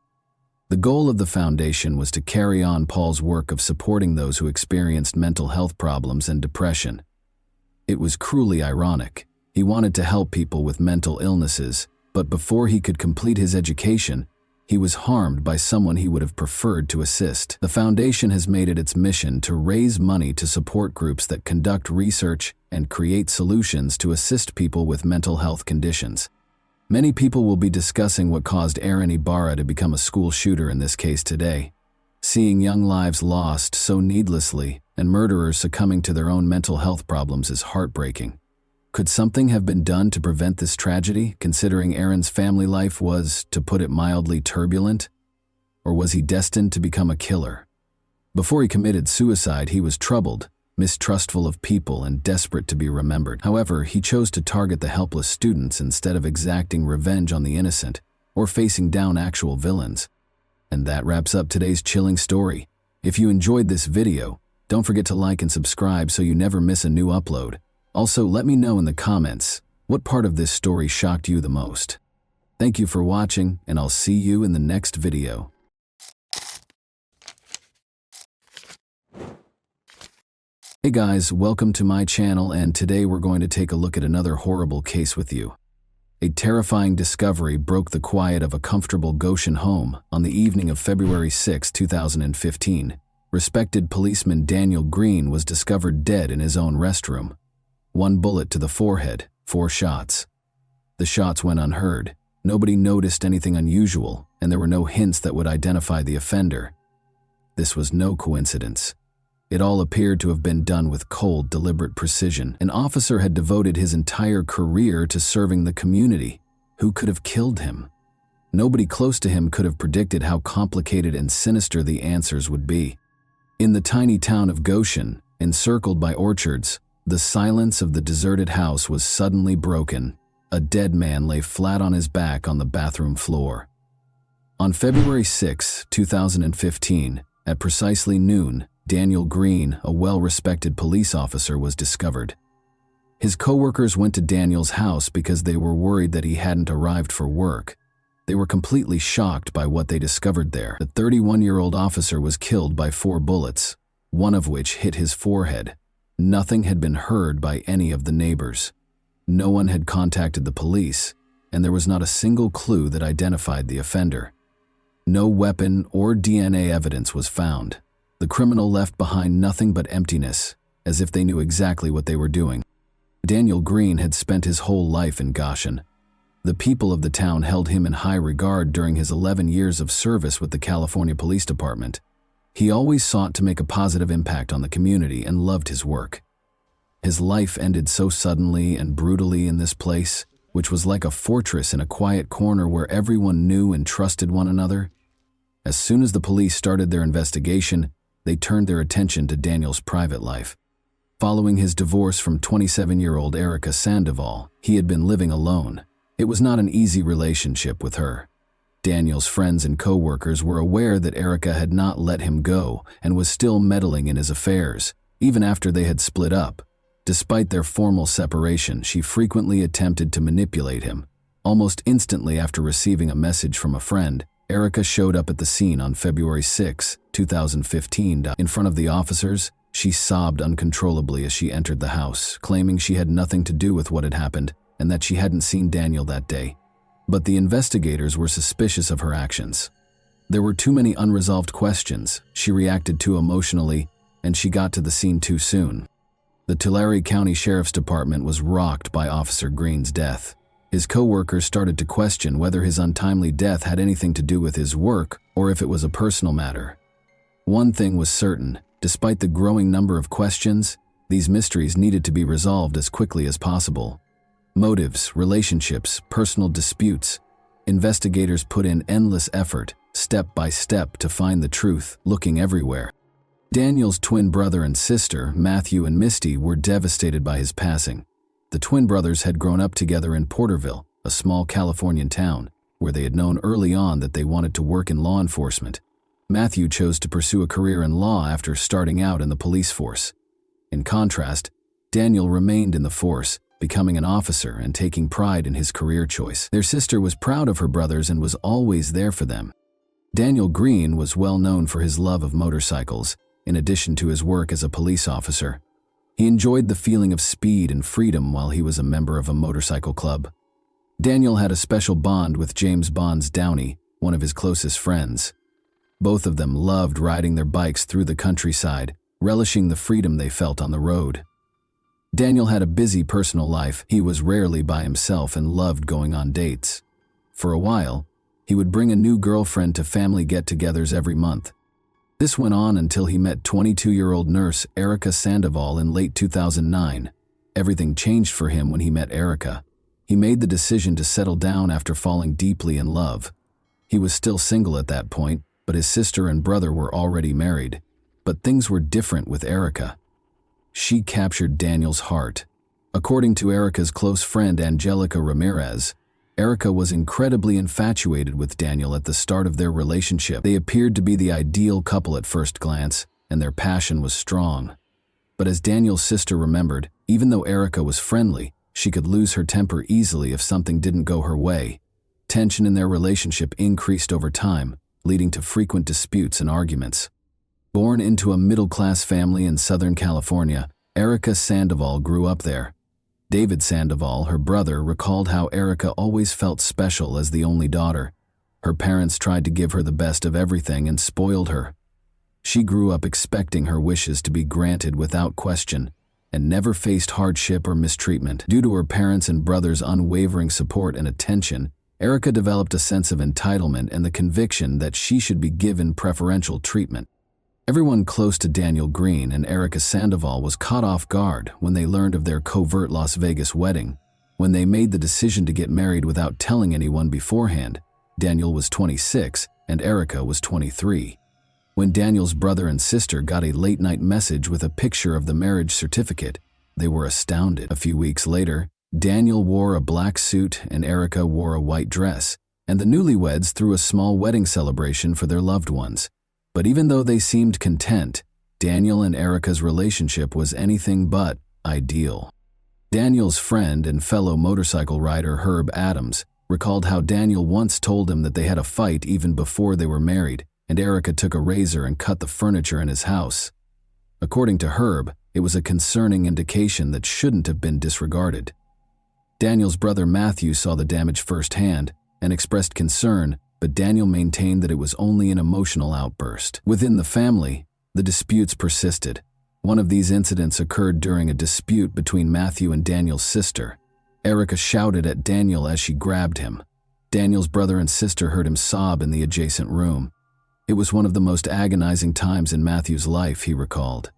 The goal of the foundation was to carry on Paul's work of supporting those who experienced mental health problems and depression. It was cruelly ironic. He wanted to help people with mental illnesses, but before he could complete his education, he was harmed by someone he would have preferred to assist. The foundation has made it its mission to raise money to support groups that conduct research and create solutions to assist people with mental health conditions. Many people will be discussing what caused Aaron Ybarra to become a school shooter in this case today. Seeing young lives lost so needlessly and murderers succumbing to their own mental health problems is heartbreaking. Could something have been done to prevent this tragedy, considering Aaron's family life was, to put it mildly, turbulent? Or was he destined to become a killer? Before he committed suicide, he was troubled, mistrustful of people, and desperate to be remembered. However, he chose to target the helpless students instead of exacting revenge on the innocent or facing down actual villains. And that wraps up today's chilling story. If you enjoyed this video, don't forget to like and subscribe so you never miss a new upload. Also, let me know in the comments what part of this story shocked you the most. Thank you for watching, and I'll see you in the next video. Hey guys, welcome to my channel, and today we're going to take a look at another horrible case with you. A terrifying discovery broke the quiet of a comfortable Goshen home on the evening of February 6, 2015. respected policeman Daniel Green was discovered dead in his own restroom. 1 bullet to the forehead, 4 shots. The shots went unheard. Nobody noticed anything unusual, and there were no hints that would identify the offender. This was no coincidence. It all appeared to have been done with cold, deliberate precision. An officer had devoted his entire career to serving the community. Who could have killed him? Nobody close to him could have predicted how complicated and sinister the answers would be. In the tiny town of Goshen, encircled by orchards, the silence of the deserted house was suddenly broken. A dead man lay flat on his back on the bathroom floor. On February 6, 2015, at precisely noon, Daniel Green, a well-respected police officer, was discovered. His coworkers went to Daniel's house because they were worried that he hadn't arrived for work. They were completely shocked by what they discovered there. The 31-year-old officer was killed by 4 bullets, one of which hit his forehead. Nothing had been heard by any of the neighbors. No one had contacted the police, and there was not a single clue that identified the offender. No weapon or DNA evidence was found. The criminal left behind nothing but emptiness, as if they knew exactly what they were doing. Daniel Green had spent his whole life in Goshen. The people of the town held him in high regard during his 11 years of service with the California Police Department. He always sought to make a positive impact on the community and loved his work. His life ended so suddenly and brutally in this place, which was like a fortress in a quiet corner where everyone knew and trusted one another. As soon as the police started their investigation, they turned their attention to Daniel's private life. Following his divorce from 27-year-old Erica Sandoval, he had been living alone. It was not an easy relationship with her. Daniel's friends and co-workers were aware that Erica had not let him go and was still meddling in his affairs, even after they had split up. Despite their formal separation, she frequently attempted to manipulate him. Almost instantly after receiving a message from a friend, Erica showed up at the scene on February 6, 2015. In front of the officers, she sobbed uncontrollably as she entered the house, claiming she had nothing to do with what had happened and that she hadn't seen Daniel that day. But the investigators were suspicious of her actions. There were too many unresolved questions, she reacted too emotionally, and she got to the scene too soon. The Tulare County Sheriff's Department was rocked by Officer Green's death. His co-workers started to question whether his untimely death had anything to do with his work or if it was a personal matter. One thing was certain: despite the growing number of questions, these mysteries needed to be resolved as quickly as possible. Motives, relationships, personal disputes. Investigators put in endless effort, step by step, to find the truth, looking everywhere. Daniel's twin brother and sister, Matthew and Misty, were devastated by his passing. The twin brothers had grown up together in Porterville, a small Californian town, where they had known early on that they wanted to work in law enforcement. Matthew chose to pursue a career in law after starting out in the police force. In contrast, Daniel remained in the force, becoming an officer and taking pride in his career choice. Their sister was proud of her brothers and was always there for them. Daniel Green was well known for his love of motorcycles, in addition to his work as a police officer. He enjoyed the feeling of speed and freedom while he was a member of a motorcycle club. Daniel had a special bond with James Bonds Downey, one of his closest friends. Both of them loved riding their bikes through the countryside, relishing the freedom they felt on the road. Daniel had a busy personal life. He was rarely by himself and loved going on dates. For a while, he would bring a new girlfriend to family get-togethers every month. This went on until he met 22-year-old nurse Erica Sandoval in late 2009. Everything changed for him when he met Erica. He made the decision to settle down after falling deeply in love. He was still single at that point, but his sister and brother were already married. But things were different with Erica. She captured Daniel's heart. According to Erica's close friend Angelica Ramirez, Erica was incredibly infatuated with Daniel at the start of their relationship. They appeared to be the ideal couple at first glance, and their passion was strong. But as Daniel's sister remembered, even though Erica was friendly, she could lose her temper easily if something didn't go her way. Tension in their relationship increased over time, leading to frequent disputes and arguments. Born into a middle-class family in Southern California, Erica Sandoval grew up there. David Sandoval, her brother, recalled how Erica always felt special as the only daughter. Her parents tried to give her the best of everything and spoiled her. She grew up expecting her wishes to be granted without question and never faced hardship or mistreatment. Due to her parents' and brothers' unwavering support and attention, Erica developed a sense of entitlement and the conviction that she should be given preferential treatment. Everyone close to Daniel Green and Erica Sandoval was caught off guard when they learned of their covert Las Vegas wedding. When they made the decision to get married without telling anyone beforehand, Daniel was 26 and Erica was 23. When Daniel's brother and sister got a late-night message with a picture of the marriage certificate, they were astounded. A few weeks later, Daniel wore a black suit and Erica wore a white dress, and the newlyweds threw a small wedding celebration for their loved ones. But even though they seemed content, Daniel and Erica's relationship was anything but ideal. Daniel's friend and fellow motorcycle rider Herb Adams recalled how Daniel once told him that they had a fight even before they were married, and Erica took a razor and cut the furniture in his house. According to Herb, it was a concerning indication that shouldn't have been disregarded. Daniel's brother Matthew saw the damage firsthand and expressed concern, but Daniel maintained that it was only an emotional outburst. Within the family, the disputes persisted. One of these incidents occurred during a dispute between Matthew and Daniel's sister. Erica shouted at Daniel as she grabbed him. Daniel's brother and sister heard him sob in the adjacent room. It was one of the most agonizing times in Matthew's life, he recalled.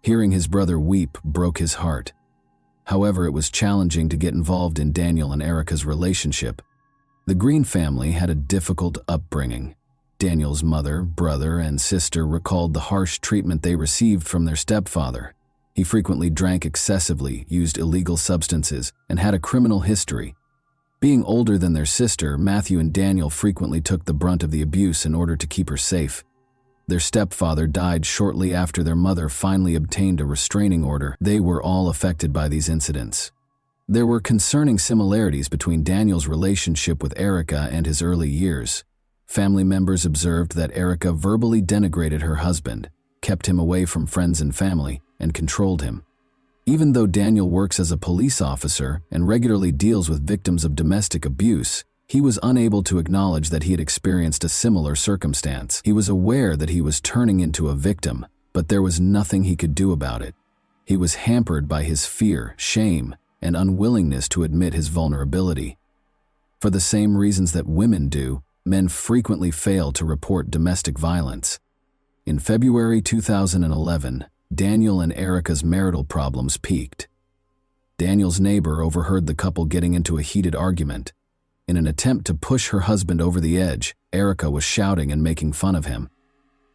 Hearing his brother weep broke his heart. However, it was challenging to get involved in Daniel and Erica's relationship. The Green family had a difficult upbringing. Daniel's mother, brother, and sister recalled the harsh treatment they received from their stepfather. He frequently drank excessively, used illegal substances, and had a criminal history. Being older than their sister, Matthew and Daniel frequently took the brunt of the abuse in order to keep her safe. Their stepfather died shortly after their mother finally obtained a restraining order. They were all affected by these incidents. There were concerning similarities between Daniel's relationship with Erica and his early years. Family members observed that Erica verbally denigrated her husband, kept him away from friends and family, and controlled him. Even though Daniel works as a police officer and regularly deals with victims of domestic abuse, he was unable to acknowledge that he had experienced a similar circumstance. He was aware that he was turning into a victim, but there was nothing he could do about it. He was hampered by his fear, shame, and unwillingness to admit his vulnerability. For the same reasons that women do, men frequently fail to report domestic violence. In February 2011, Daniel and Erica's marital problems peaked. Daniel's neighbor overheard the couple getting into a heated argument. In an attempt to push her husband over the edge, Erica was shouting and making fun of him.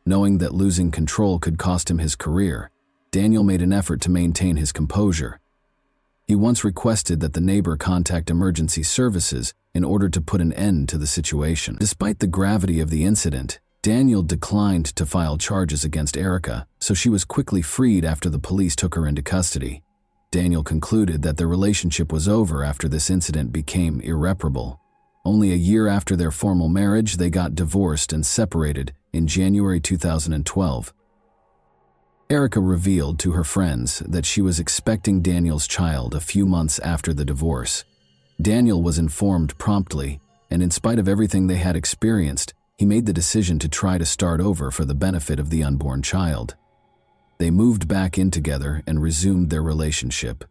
Knowing that losing control could cost him his career, Daniel made an effort to maintain his composure. He once requested that the neighbor contact emergency services in order to put an end to the situation. Despite the gravity of the incident, Daniel declined to file charges against Erica, so she was quickly freed after the police took her into custody. Daniel concluded that their relationship was over after this incident became irreparable. Only a year after their formal marriage, they got divorced and separated in January 2012. Erica revealed to her friends that she was expecting Daniel's child a few months after the divorce. Daniel was informed promptly, and in spite of everything they had experienced, he made the decision to try to start over for the benefit of the unborn child. They moved back in together and resumed their relationship.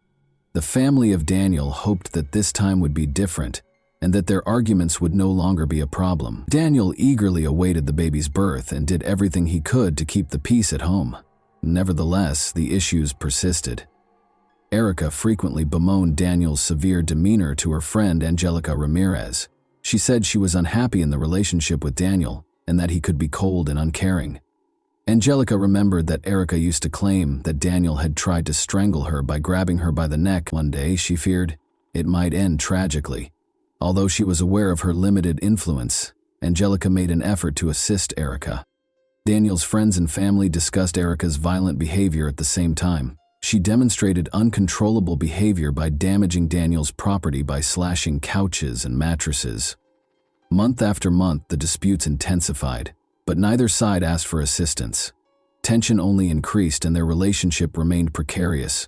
The family of Daniel hoped that this time would be different and that their arguments would no longer be a problem. Daniel eagerly awaited the baby's birth and did everything he could to keep the peace at home. Nevertheless, the issues persisted. Erica frequently bemoaned Daniel's severe demeanor to her friend Angelica Ramirez. She said she was unhappy in the relationship with Daniel and that he could be cold and uncaring. Angelica remembered that Erica used to claim that Daniel had tried to strangle her by grabbing her by the neck. One day, she feared it might end tragically. Although she was aware of her limited influence, Angelica made an effort to assist Erica. Daniel's friends and family discussed Erica's violent behavior at the same time. She demonstrated uncontrollable behavior by damaging Daniel's property by slashing couches and mattresses. Month after month, the disputes intensified, but neither side asked for assistance. Tension only increased and their relationship remained precarious.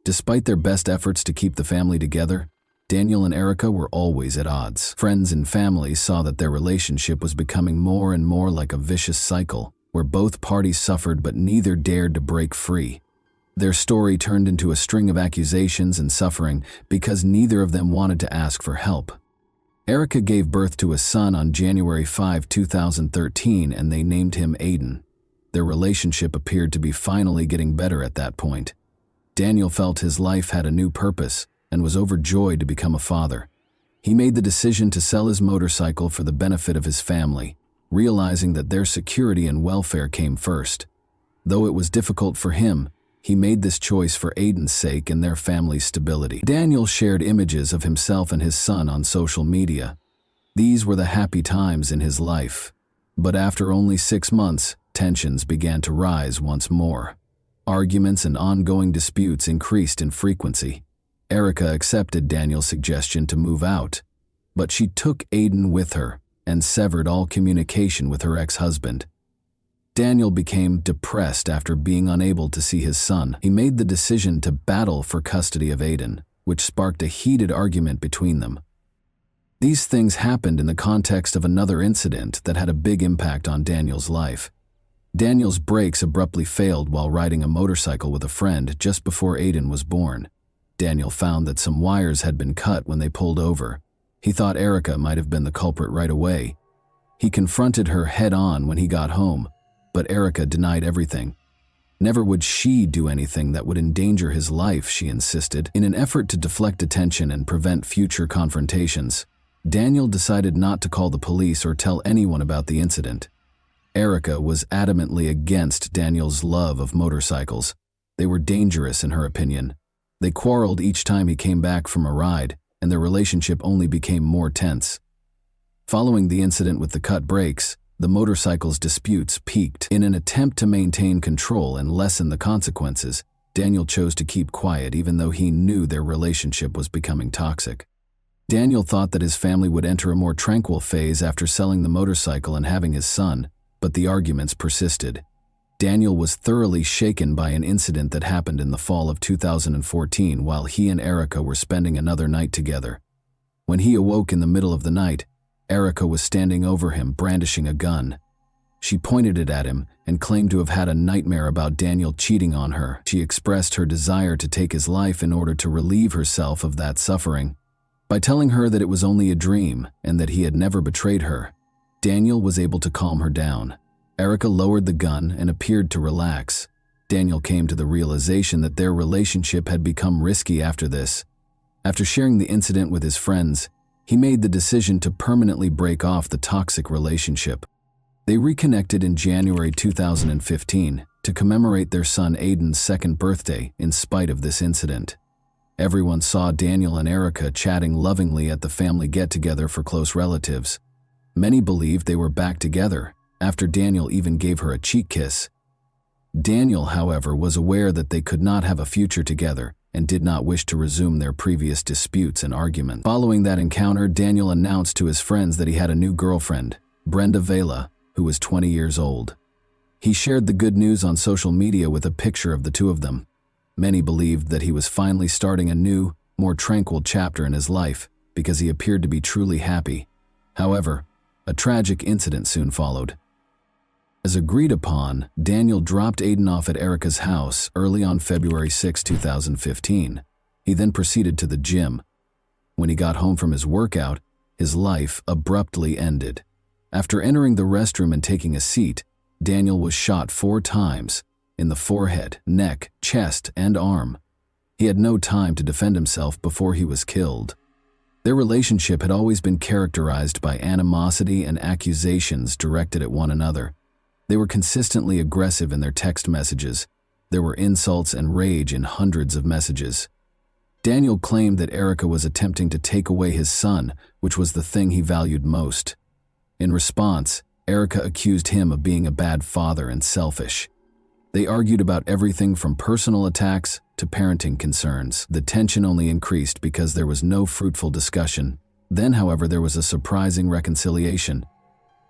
Despite their best efforts to keep the family together, Daniel and Erica were always at odds. Friends and family saw that their relationship was becoming more and more like a vicious cycle, where both parties suffered but neither dared to break free. Their story turned into a string of accusations and suffering because neither of them wanted to ask for help. Erica gave birth to a son on January 5, 2013, and they named him Aiden. Their relationship appeared to be finally getting better at that point. Daniel felt his life had a new purpose and was overjoyed to become a father. He made the decision to sell his motorcycle for the benefit of his family, realizing that their security and welfare came first. Though it was difficult for him, he made this choice for Aiden's sake and their family's stability. Daniel shared images of himself and his son on social media. These were the happy times in his life. But after only 6 months, tensions began to rise once more. Arguments and ongoing disputes increased in frequency. Erica accepted Daniel's suggestion to move out, but she took Aiden with her and severed all communication with her ex-husband. Daniel became depressed after being unable to see his son. He made the decision to battle for custody of Aiden, which sparked a heated argument between them. These things happened in the context of another incident that had a big impact on Daniel's life. Daniel's brakes abruptly failed while riding a motorcycle with a friend just before Aiden was born. Daniel found that some wires had been cut when they pulled over. He thought Erica might have been the culprit right away. He confronted her head-on when he got home, but Erica denied everything. Never would she do anything that would endanger his life, she insisted. In an effort to deflect attention and prevent future confrontations, Daniel decided not to call the police or tell anyone about the incident. Erica was adamantly against Daniel's love of motorcycles. They were dangerous in her opinion. They quarreled each time he came back from a ride, and their relationship only became more tense. Following the incident with the cut brakes, the motorcycle's disputes peaked. In an attempt to maintain control and lessen the consequences, Daniel chose to keep quiet even though he knew their relationship was becoming toxic. Daniel thought that his family would enter a more tranquil phase after selling the motorcycle and having his son, but the arguments persisted. Daniel was thoroughly shaken by an incident that happened in the fall of 2014 while he and Erica were spending another night together. When he awoke in the middle of the night, Erica was standing over him, brandishing a gun. She pointed it at him and claimed to have had a nightmare about Daniel cheating on her. She expressed her desire to take his life in order to relieve herself of that suffering. By telling her that it was only a dream and that he had never betrayed her, Daniel was able to calm her down. Erica lowered the gun and appeared to relax. Daniel came to the realization that their relationship had become risky after this. After sharing the incident with his friends, he made the decision to permanently break off the toxic relationship. They reconnected in January 2015 to commemorate their son Aiden's 2nd birthday in spite of this incident. Everyone saw Daniel and Erica chatting lovingly at the family get-together for close relatives. Many believed they were back together, after Daniel even gave her a cheek kiss. Daniel, however, was aware that they could not have a future together and did not wish to resume their previous disputes and arguments. Following that encounter, Daniel announced to his friends that he had a new girlfriend, Brenda Vela, who was 20 years old. He shared the good news on social media with a picture of the two of them. Many believed that he was finally starting a new, more tranquil chapter in his life because he appeared to be truly happy. However, a tragic incident soon followed. As agreed upon, Daniel dropped Aiden off at Erica's house early on February 6, 2015. He then proceeded to the gym. When he got home from his workout, his life abruptly ended. After entering the restroom and taking a seat, Daniel was shot 4 times, in the forehead, neck, chest, and arm. He had no time to defend himself before he was killed. Their relationship had always been characterized by animosity and accusations directed at one another. They were consistently aggressive in their text messages. There were insults and rage in hundreds of messages. Daniel claimed that Erica was attempting to take away his son, which was the thing he valued most. In response, Erica accused him of being a bad father and selfish. They argued about everything from personal attacks to parenting concerns. The tension only increased because there was no fruitful discussion. Then, however, there was a surprising reconciliation.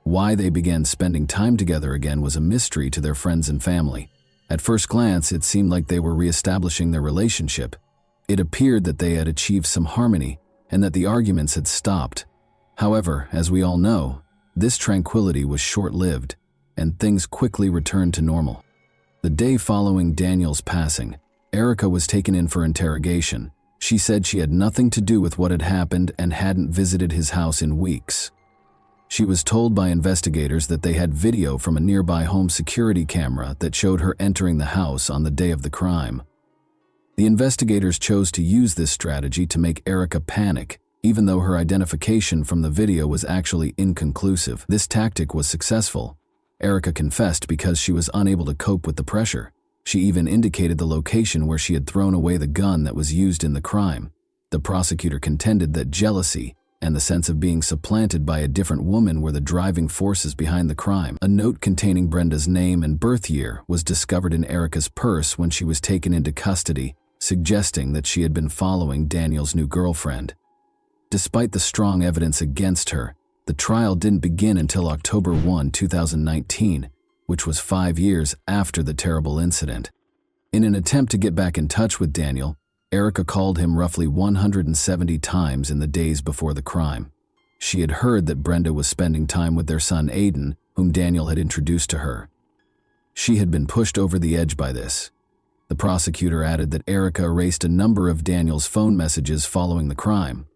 Why they began spending time together again was a mystery to their friends and family. At first glance, it seemed like they were reestablishing their relationship. It appeared that they had achieved some harmony and that the arguments had stopped. However, as we all know, this tranquility was short-lived. and things quickly returned to normal. The day following Daniel's passing, Erica was taken in for interrogation. She said she had nothing to do with what had happened and hadn't visited his house in weeks. She was told by investigators that they had video from a nearby home security camera that showed her entering the house on the day of the crime. The investigators chose to use this strategy to make Erica panic, even though her identification from the video was actually inconclusive. This tactic was successful. Erica confessed because she was unable to cope with the pressure. She even indicated the location where she had thrown away the gun that was used in the crime. The prosecutor contended that jealousy and the sense of being supplanted by a different woman were the driving forces behind the crime. A note containing Brenda's name and birth year was discovered in Erica's purse when she was taken into custody, suggesting that she had been following Daniel's new girlfriend. Despite the strong evidence against her, the trial didn't begin until October 1, 2019, which was 5 years after the terrible incident. In an attempt to get back in touch with Daniel, Erica called him roughly 170 times in the days before the crime. She had heard that Brenda was spending time with their son Aiden, whom Daniel had introduced to her. She had been pushed over the edge by this. The prosecutor added that Erica erased a number of Daniel's phone messages following the crime.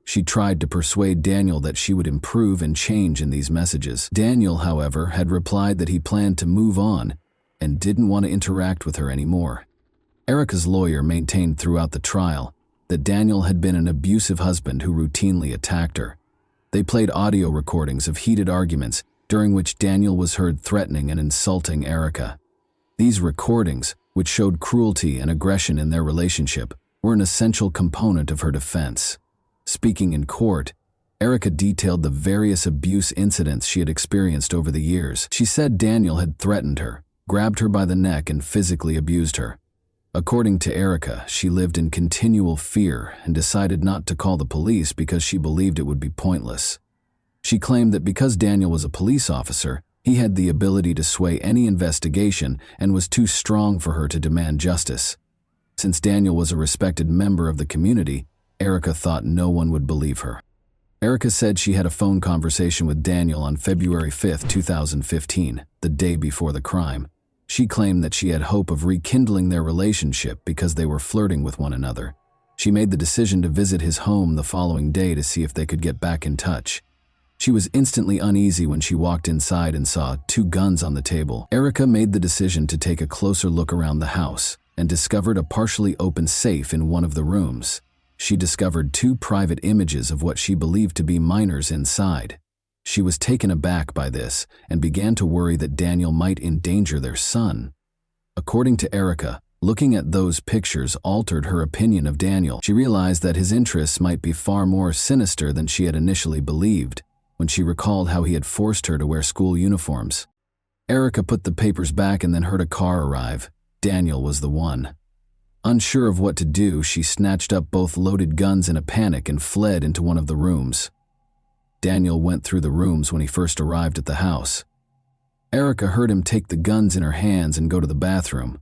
She tried to persuade Daniel that she would improve and change in these messages. Daniel, however, had replied that he planned to move on and didn't want to interact with her anymore. Erica's lawyer maintained throughout the trial that Daniel had been an abusive husband who routinely attacked her. They played audio recordings of heated arguments during which Daniel was heard threatening and insulting Erica. These recordings, which showed cruelty and aggression in their relationship, were an essential component of her defense. Speaking in court, Erica detailed the various abuse incidents she had experienced over the years. She said Daniel had threatened her, grabbed her by the neck, and physically abused her. According to Erica, she lived in continual fear and decided not to call the police because she believed it would be pointless. She claimed that because Daniel was a police officer, he had the ability to sway any investigation and was too strong for her to demand justice. Since Daniel was a respected member of the community, Erica thought no one would believe her. Erica said she had a phone conversation with Daniel on February 5, 2015, the day before the crime. She claimed that she had hope of rekindling their relationship because they were flirting with one another. She made the decision to visit his home the following day to see if they could get back in touch. She was instantly uneasy when she walked inside and saw 2 guns on the table. Erica made the decision to take a closer look around the house and discovered a partially open safe in one of the rooms. She discovered 2 private images of what she believed to be minors inside. She was taken aback by this and began to worry that Daniel might endanger their son. According to Erica, looking at those pictures altered her opinion of Daniel. She realized that his interests might be far more sinister than she had initially believed when she recalled how he had forced her to wear school uniforms. Erica put the papers back and then heard a car arrive. Daniel was the one. Unsure of what to do, she snatched up both loaded guns in a panic and fled into one of the rooms. Daniel went through the rooms when he first arrived at the house. Erica heard him take the guns in her hands and go to the bathroom.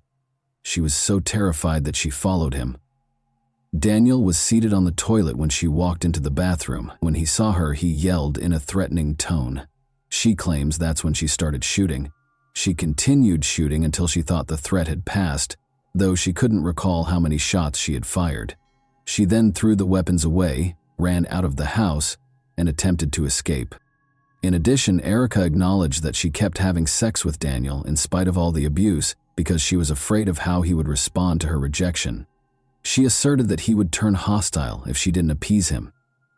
She was so terrified that she followed him. Daniel was seated on the toilet when she walked into the bathroom. When he saw her, he yelled in a threatening tone. She claims that's when she started shooting. She continued shooting until she thought the threat had passed, though she couldn't recall how many shots she had fired. She then threw the weapons away, ran out of the house, and attempted to escape. In addition, Erica acknowledged that she kept having sex with Daniel in spite of all the abuse because she was afraid of how he would respond to her rejection. She asserted that he would turn hostile if she didn't appease him.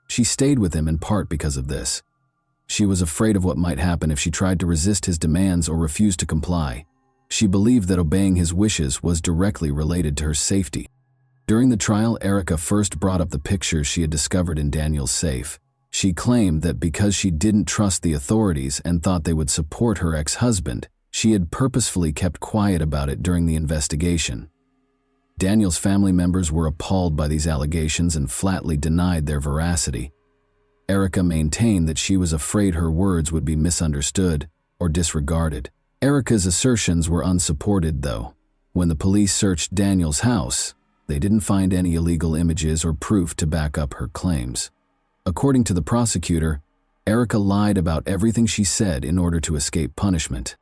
She stayed with him in part because of this. She was afraid of what might happen if she tried to resist his demands or refused to comply. She believed that obeying his wishes was directly related to her safety. During the trial, Erica first brought up the pictures she had discovered in Daniel's safe. She claimed that because she didn't trust the authorities and thought they would support her ex-husband, she had purposefully kept quiet about it during the investigation. Daniel's family members were appalled by these allegations and flatly denied their veracity. Erica maintained that she was afraid her words would be misunderstood or disregarded. Erica's assertions were unsupported, though. When the police searched Daniel's house, they didn't find any illegal images or proof to back up her claims. According to the prosecutor, Erica lied about everything she said in order to escape punishment.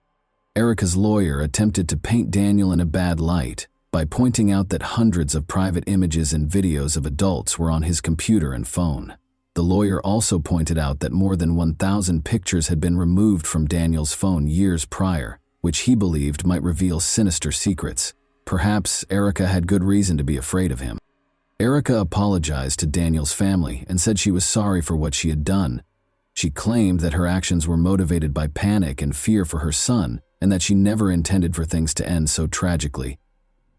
Erica's lawyer attempted to paint Daniel in a bad light by pointing out that hundreds of private images and videos of adults were on his computer and phone. The lawyer also pointed out that more than 1,000 pictures had been removed from Daniel's phone years prior, which he believed might reveal sinister secrets. Perhaps Erica had good reason to be afraid of him. Erica apologized to Daniel's family and said she was sorry for what she had done. She claimed that her actions were motivated by panic and fear for her son, and that she never intended for things to end so tragically.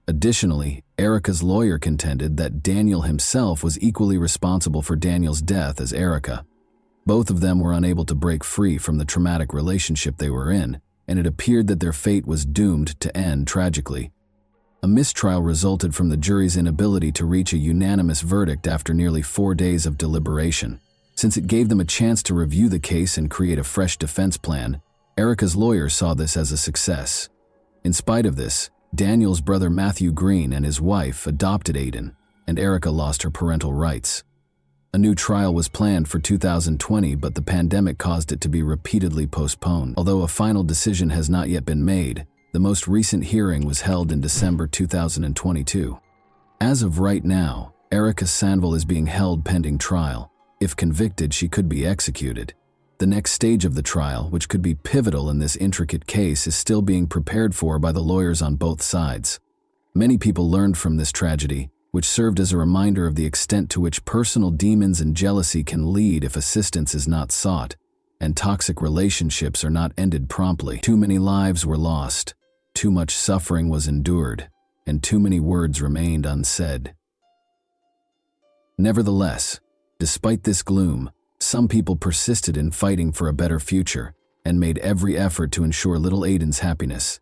Additionally, Erica's lawyer contended that Daniel himself was equally responsible for Daniel's death as Erica. Both of them were unable to break free from the traumatic relationship they were in, and it appeared that their fate was doomed to end tragically. A mistrial resulted from the jury's inability to reach a unanimous verdict after nearly 4 days of deliberation. Since it gave them a chance to review the case and create a fresh defense plan, Erica's lawyer saw this as a success. In spite of this, Daniel's brother Matthew Green and his wife adopted Aiden, and Erica lost her parental rights. A new trial was planned for 2020, but the pandemic caused it to be repeatedly postponed. Although a final decision has not yet been made, the most recent hearing was held in December 2022. As of right now, Erica Sanville is being held pending trial. If convicted, she could be executed. The next stage of the trial, which could be pivotal in this intricate case, is still being prepared for by the lawyers on both sides. Many people learned from this tragedy, which served as a reminder of the extent to which personal demons and jealousy can lead if assistance is not sought, and toxic relationships are not ended promptly. Too many lives were lost, too much suffering was endured, and too many words remained unsaid. Nevertheless, despite this gloom, some people persisted in fighting for a better future and made every effort to ensure little Aiden's happiness.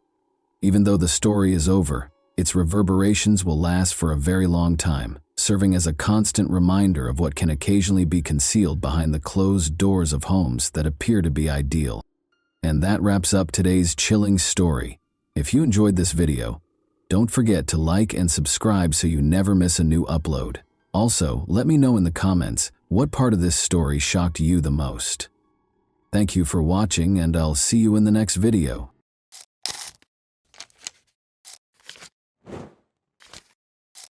Even though the story is over, its reverberations will last for a very long time, serving as a constant reminder of what can occasionally be concealed behind the closed doors of homes that appear to be ideal. And that wraps up today's chilling story. If you enjoyed this video, don't forget to like and subscribe so you never miss a new upload. Also, let me know in the comments what part of this story shocked you the most. Thank you for watching, and I'll see you in the next video.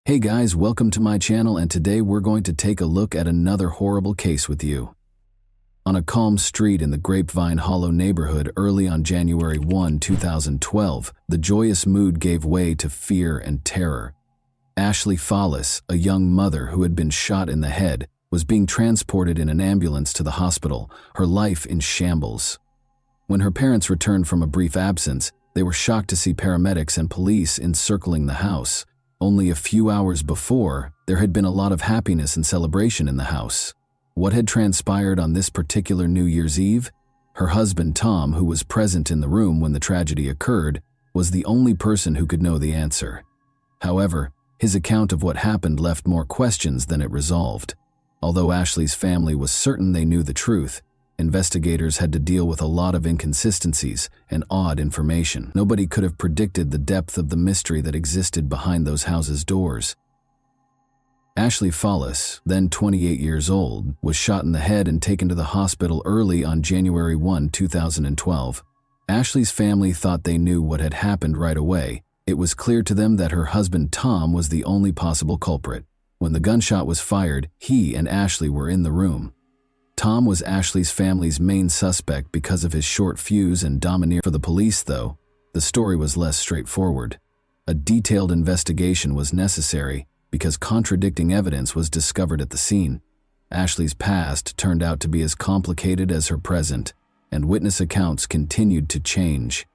Hey guys, welcome to my channel, and today we're going to take a look at another horrible case with you. On a calm street in the Grapevine Hollow neighborhood early on January 1, 2012, the joyous mood gave way to fear and terror. Ashley Fallis, a young mother who had been shot in the head, was being transported in an ambulance to the hospital, her life in shambles. When her parents returned from a brief absence, they were shocked to see paramedics and police encircling the house. Only a few hours before, there had been a lot of happiness and celebration in the house. What had transpired on this particular New Year's Eve? Her husband Tom, who was present in the room when the tragedy occurred, was the only person who could know the answer. However, his account of what happened left more questions than it resolved. Although Ashley's family was certain they knew the truth, investigators had to deal with a lot of inconsistencies and odd information. Nobody could have predicted the depth of the mystery that existed behind those houses' doors. Ashley Fallis, then 28 years old, was shot in the head and taken to the hospital early on January 1, 2012. Ashley's family thought they knew what had happened right away. It was clear to them that her husband Tom was the only possible culprit. When the gunshot was fired, he and Ashley were in the room. Tom was Ashley's family's main suspect because of his short fuse and domineer. For the police, though, the story was less straightforward. A detailed investigation was necessary because contradicting evidence was discovered at the scene. Ashley's past turned out to be as complicated as her present, and witness accounts continued to change.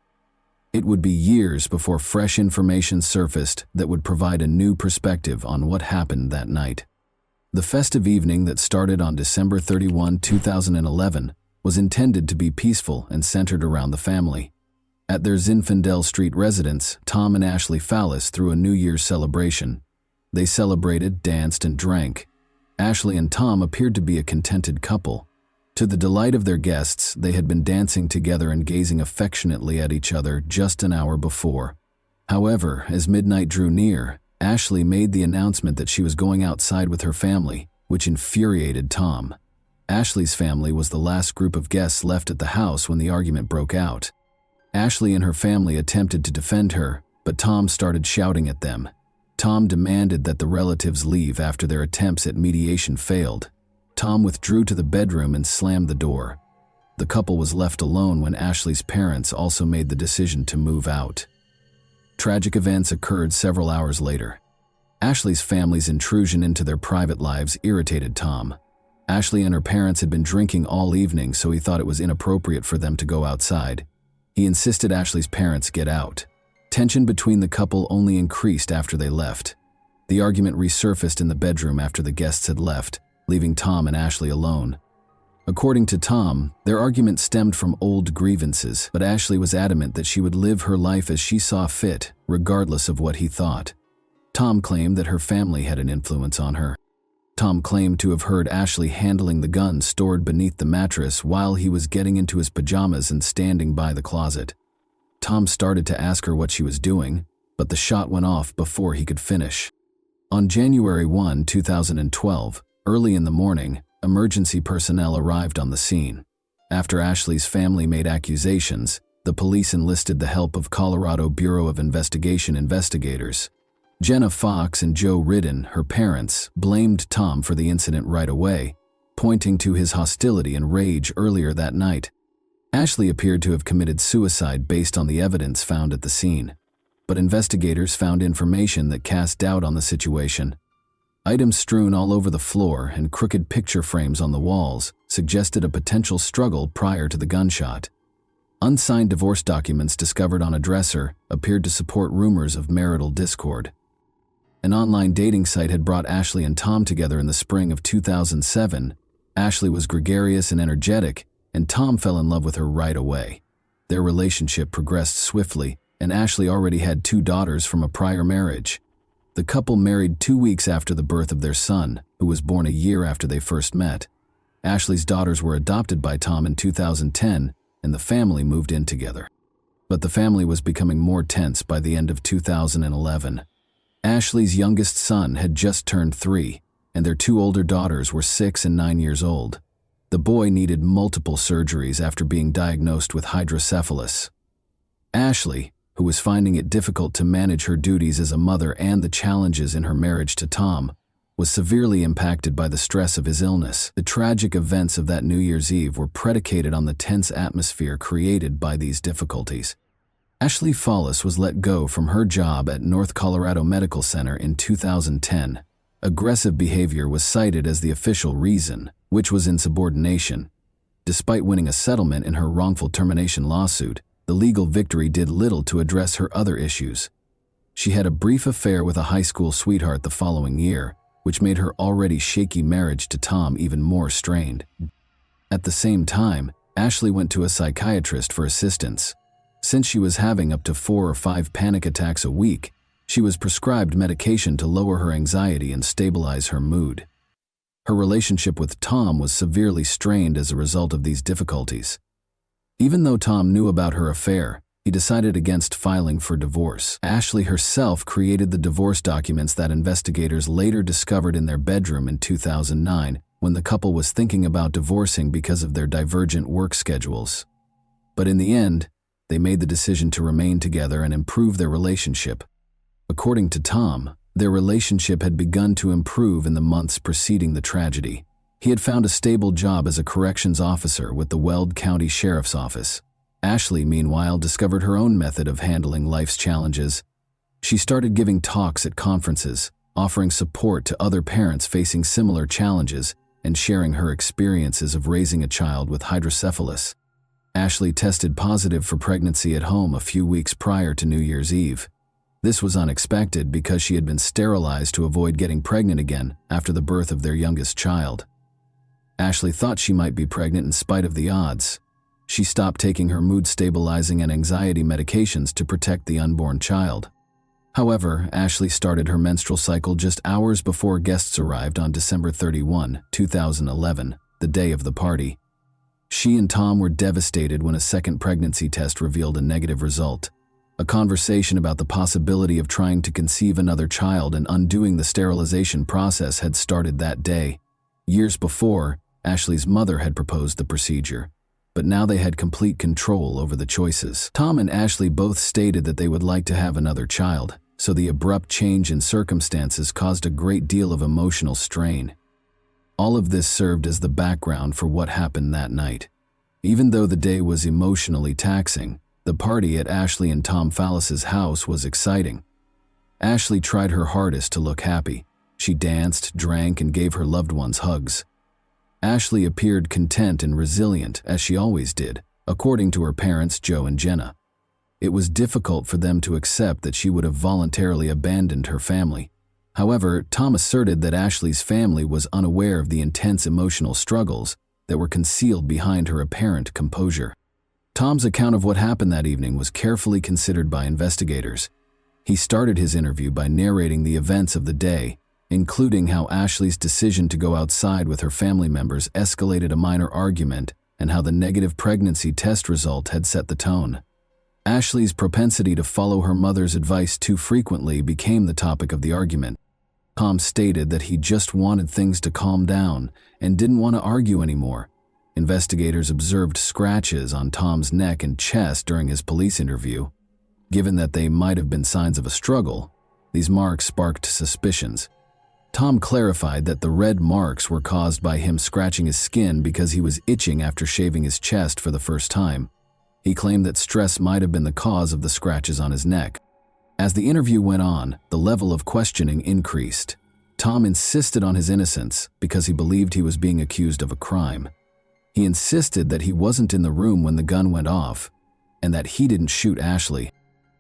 It would be years before fresh information surfaced that would provide a new perspective on what happened that night. The festive evening that started on December 31, 2011, was intended to be peaceful and centered around the family. At their Zinfandel Street residence, Tom and Ashley Fallis threw a New Year's celebration. They celebrated, danced, and drank. Ashley and Tom appeared to be a contented couple. To the delight of their guests, they had been dancing together and gazing affectionately at each other just an hour before. However, as midnight drew near, Ashley made the announcement that she was going outside with her family, which infuriated Tom. Ashley's family was the last group of guests left at the house when the argument broke out. Ashley and her family attempted to defend her, but Tom started shouting at them. Tom demanded that the relatives leave after their attempts at mediation failed. Tom withdrew to the bedroom and slammed the door. The couple was left alone when Ashley's parents also made the decision to move out. Tragic events occurred several hours later. Ashley's family's intrusion into their private lives irritated Tom. Ashley and her parents had been drinking all evening, so he thought it was inappropriate for them to go outside. He insisted Ashley's parents get out. Tension between the couple only increased after they left. The argument resurfaced in the bedroom after the guests had left, leaving Tom and Ashley alone. According to Tom, their argument stemmed from old grievances, but Ashley was adamant that she would live her life as she saw fit, regardless of what he thought. Tom claimed that her family had an influence on her. Tom claimed to have heard Ashley handling the gun stored beneath the mattress while he was getting into his pajamas and standing by the closet. Tom started to ask her what she was doing, but the shot went off before he could finish. On January 1, 2012, early in the morning, emergency personnel arrived on the scene. After Ashley's family made accusations, the police enlisted the help of Colorado Bureau of Investigation investigators. Jenna Fox and Joe Ridden, her parents, blamed Tom for the incident right away, pointing to his hostility and rage earlier that night. Ashley appeared to have committed suicide based on the evidence found at the scene, but investigators found information that cast doubt on the situation. Items strewn all over the floor and crooked picture frames on the walls suggested a potential struggle prior to the gunshot. Unsigned divorce documents discovered on a dresser appeared to support rumors of marital discord. An online dating site had brought Ashley and Tom together in the spring of 2007. Ashley was gregarious and energetic, and Tom fell in love with her right away. Their relationship progressed swiftly, and Ashley already had 2 daughters from a prior marriage. The couple married 2 weeks after the birth of their son, who was born a year after they first met. Ashley's daughters were adopted by Tom in 2010, and the family moved in together. But the family was becoming more tense by the end of 2011. Ashley's youngest son had just turned 3, and their 2 older daughters were 6 and 9 years old. The boy needed multiple surgeries after being diagnosed with hydrocephalus. Ashley, who was finding it difficult to manage her duties as a mother and the challenges in her marriage to Tom, was severely impacted by the stress of his illness. The tragic events of that New Year's Eve were predicated on the tense atmosphere created by these difficulties. Ashley Follis was let go from her job at North Colorado Medical Center in 2010. Aggressive behavior was cited as the official reason, which was insubordination. Despite winning a settlement in her wrongful termination lawsuit, the legal victory did little to address her other issues. She had a brief affair with a high school sweetheart the following year, which made her already shaky marriage to Tom even more strained. At the same time, Ashley went to a psychiatrist for assistance. Since she was having up to 4 or 5 panic attacks a week, she was prescribed medication to lower her anxiety and stabilize her mood. Her relationship with Tom was severely strained as a result of these difficulties. Even though Tom knew about her affair, he decided against filing for divorce. Ashley herself created the divorce documents that investigators later discovered in their bedroom in 2009 when the couple was thinking about divorcing because of their divergent work schedules. But in the end, they made the decision to remain together and improve their relationship. According to Tom, their relationship had begun to improve in the months preceding the tragedy. He had found a stable job as a corrections officer with the Weld County Sheriff's Office. Ashley, meanwhile, discovered her own method of handling life's challenges. She started giving talks at conferences, offering support to other parents facing similar challenges, and sharing her experiences of raising a child with hydrocephalus. Ashley tested positive for pregnancy at home a few weeks prior to New Year's Eve. This was unexpected because she had been sterilized to avoid getting pregnant again after the birth of their youngest child. Ashley thought she might be pregnant in spite of the odds. She stopped taking her mood-stabilizing and anxiety medications to protect the unborn child. However, Ashley started her menstrual cycle just hours before guests arrived on December 31, 2011, the day of the party. She and Tom were devastated when a second pregnancy test revealed a negative result. A conversation about the possibility of trying to conceive another child and undoing the sterilization process had started that day. Years before, Ashley's mother had proposed the procedure. but now they had complete control over the choices. Tom and Ashley both stated that they would like to have another child, so the abrupt change in circumstances caused a great deal of emotional strain. All of this served as the background for what happened that night. Even though the day was emotionally taxing, the party at Ashley and Tom Fallis's house was exciting. Ashley tried her hardest to look happy. She danced, drank, and gave her loved ones hugs. Ashley appeared content and resilient, as she always did, according to her parents Joe and Jenna. It was difficult for them to accept that she would have voluntarily abandoned her family. However, Tom asserted that Ashley's family was unaware of the intense emotional struggles that were concealed behind her apparent composure. Tom's account of what happened that evening was carefully considered by investigators. He started his interview by narrating the events of the day, including how Ashley's decision to go outside with her family members escalated a minor argument and how the negative pregnancy test result had set the tone. Ashley's propensity to follow her mother's advice too frequently became the topic of the argument. Tom stated that he just wanted things to calm down and didn't want to argue anymore. Investigators observed scratches on Tom's neck and chest during his police interview. Given that they might have been signs of a struggle, these marks sparked suspicions. Tom clarified that the red marks were caused by him scratching his skin because he was itching after shaving his chest for the first time. He claimed that stress might have been the cause of the scratches on his neck. As the interview went on, the level of questioning increased. Tom insisted on his innocence because he believed he was being accused of a crime. He insisted that he wasn't in the room when the gun went off and that he didn't shoot Ashley.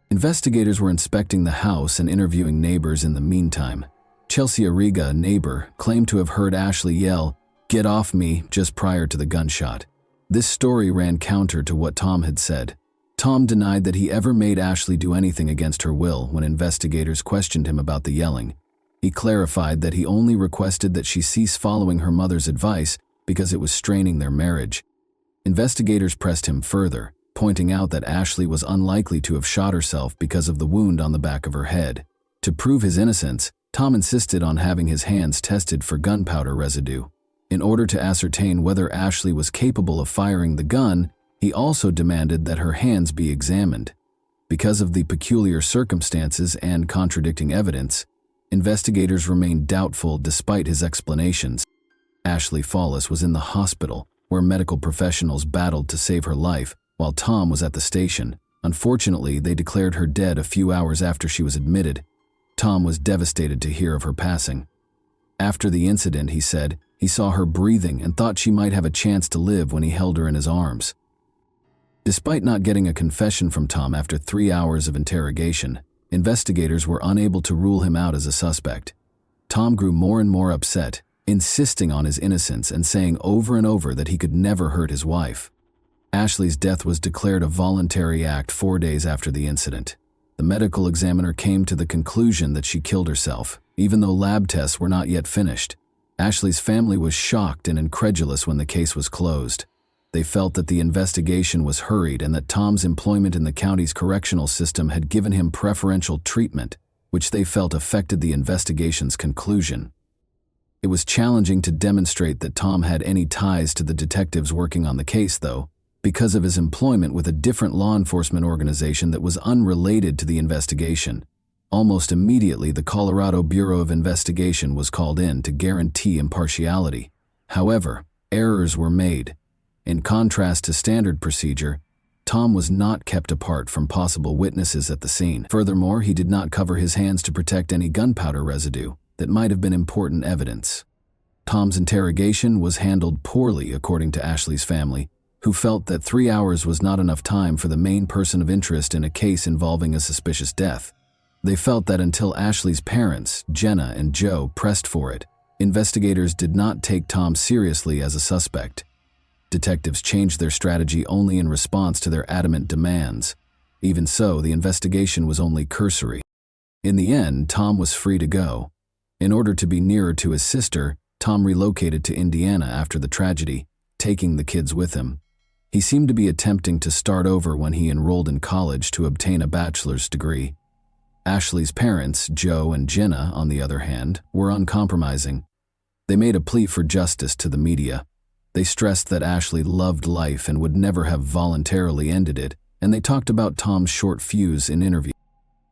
Investigators were inspecting the house and interviewing neighbors in the meantime. Chelsea Arriga, a neighbor, claimed to have heard Ashley yell, "Get off me," just prior to the gunshot. This story ran counter to what Tom had said. Tom denied that he ever made Ashley do anything against her will when investigators questioned him about the yelling. He clarified that he only requested that she cease following her mother's advice because it was straining their marriage. Investigators pressed him further, pointing out that Ashley was unlikely to have shot herself because of the wound on the back of her head. To prove his innocence, Tom insisted on having his hands tested for gunpowder residue. In order to ascertain whether Ashley was capable of firing the gun, he also demanded that her hands be examined. Because of the peculiar circumstances and contradicting evidence, investigators remained doubtful despite his explanations. Ashley Fallis was in the hospital, where medical professionals battled to save her life, while Tom was at the station. Unfortunately, they declared her dead a few hours after she was admitted. Tom was devastated to hear of her passing. After the incident, he said, he saw her breathing and thought she might have a chance to live when he held her in his arms. Despite not getting a confession from Tom after 3 hours of interrogation, investigators were unable to rule him out as a suspect. Tom grew more and more upset, insisting on his innocence and saying over and over that he could never hurt his wife. Ashley's death was declared a voluntary act 4 days after the incident. The medical examiner came to the conclusion that she killed herself, even though lab tests were not yet finished. Ashley's family was shocked and incredulous when the case was closed. They felt that the investigation was hurried and that Tom's employment in the county's correctional system had given him preferential treatment, which they felt affected the investigation's conclusion. It was challenging to demonstrate that Tom had any ties to the detectives working on the case, though, because of his employment with a different law enforcement organization that was unrelated to the investigation. Almost immediately, the Colorado Bureau of Investigation was called in to guarantee impartiality. However, errors were made. In contrast to standard procedure, Tom was not kept apart from possible witnesses at the scene. Furthermore, he did not cover his hands to protect any gunpowder residue that might have been important evidence. Tom's interrogation was handled poorly, according to Ashley's family, who felt that 3 hours was not enough time for the main person of interest in a case involving a suspicious death. They felt that until Ashley's parents, Jenna and Joe, pressed for it, investigators did not take Tom seriously as a suspect. Detectives changed their strategy only in response to their adamant demands. Even so, the investigation was only cursory. In the end, Tom was free to go. In order to be nearer to his sister, Tom relocated to Indiana after the tragedy, taking the kids with him. He seemed to be attempting to start over when he enrolled in college to obtain a bachelor's degree. Ashley's parents, Joe and Jenna, on the other hand, were uncompromising. They made a plea for justice to the media. They stressed that Ashley loved life and would never have voluntarily ended it, and they talked about Tom's short fuse in interviews.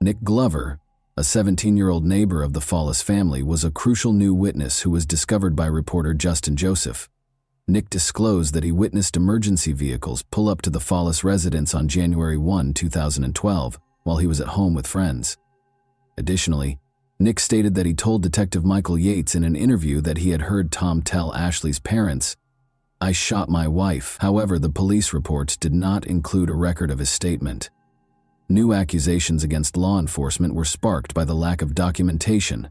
Nick Glover, a 17-year-old neighbor of the Fallis family, was a crucial new witness who was discovered by reporter Justin Joseph. Nick disclosed that he witnessed emergency vehicles pull up to the Fallis residence on January 1, 2012, while he was at home with friends. Additionally, Nick stated that he told Detective Michael Yates in an interview that he had heard Tom tell Ashley's parents, "I shot my wife." However, the police reports did not include a record of his statement. New accusations against law enforcement were sparked by the lack of documentation,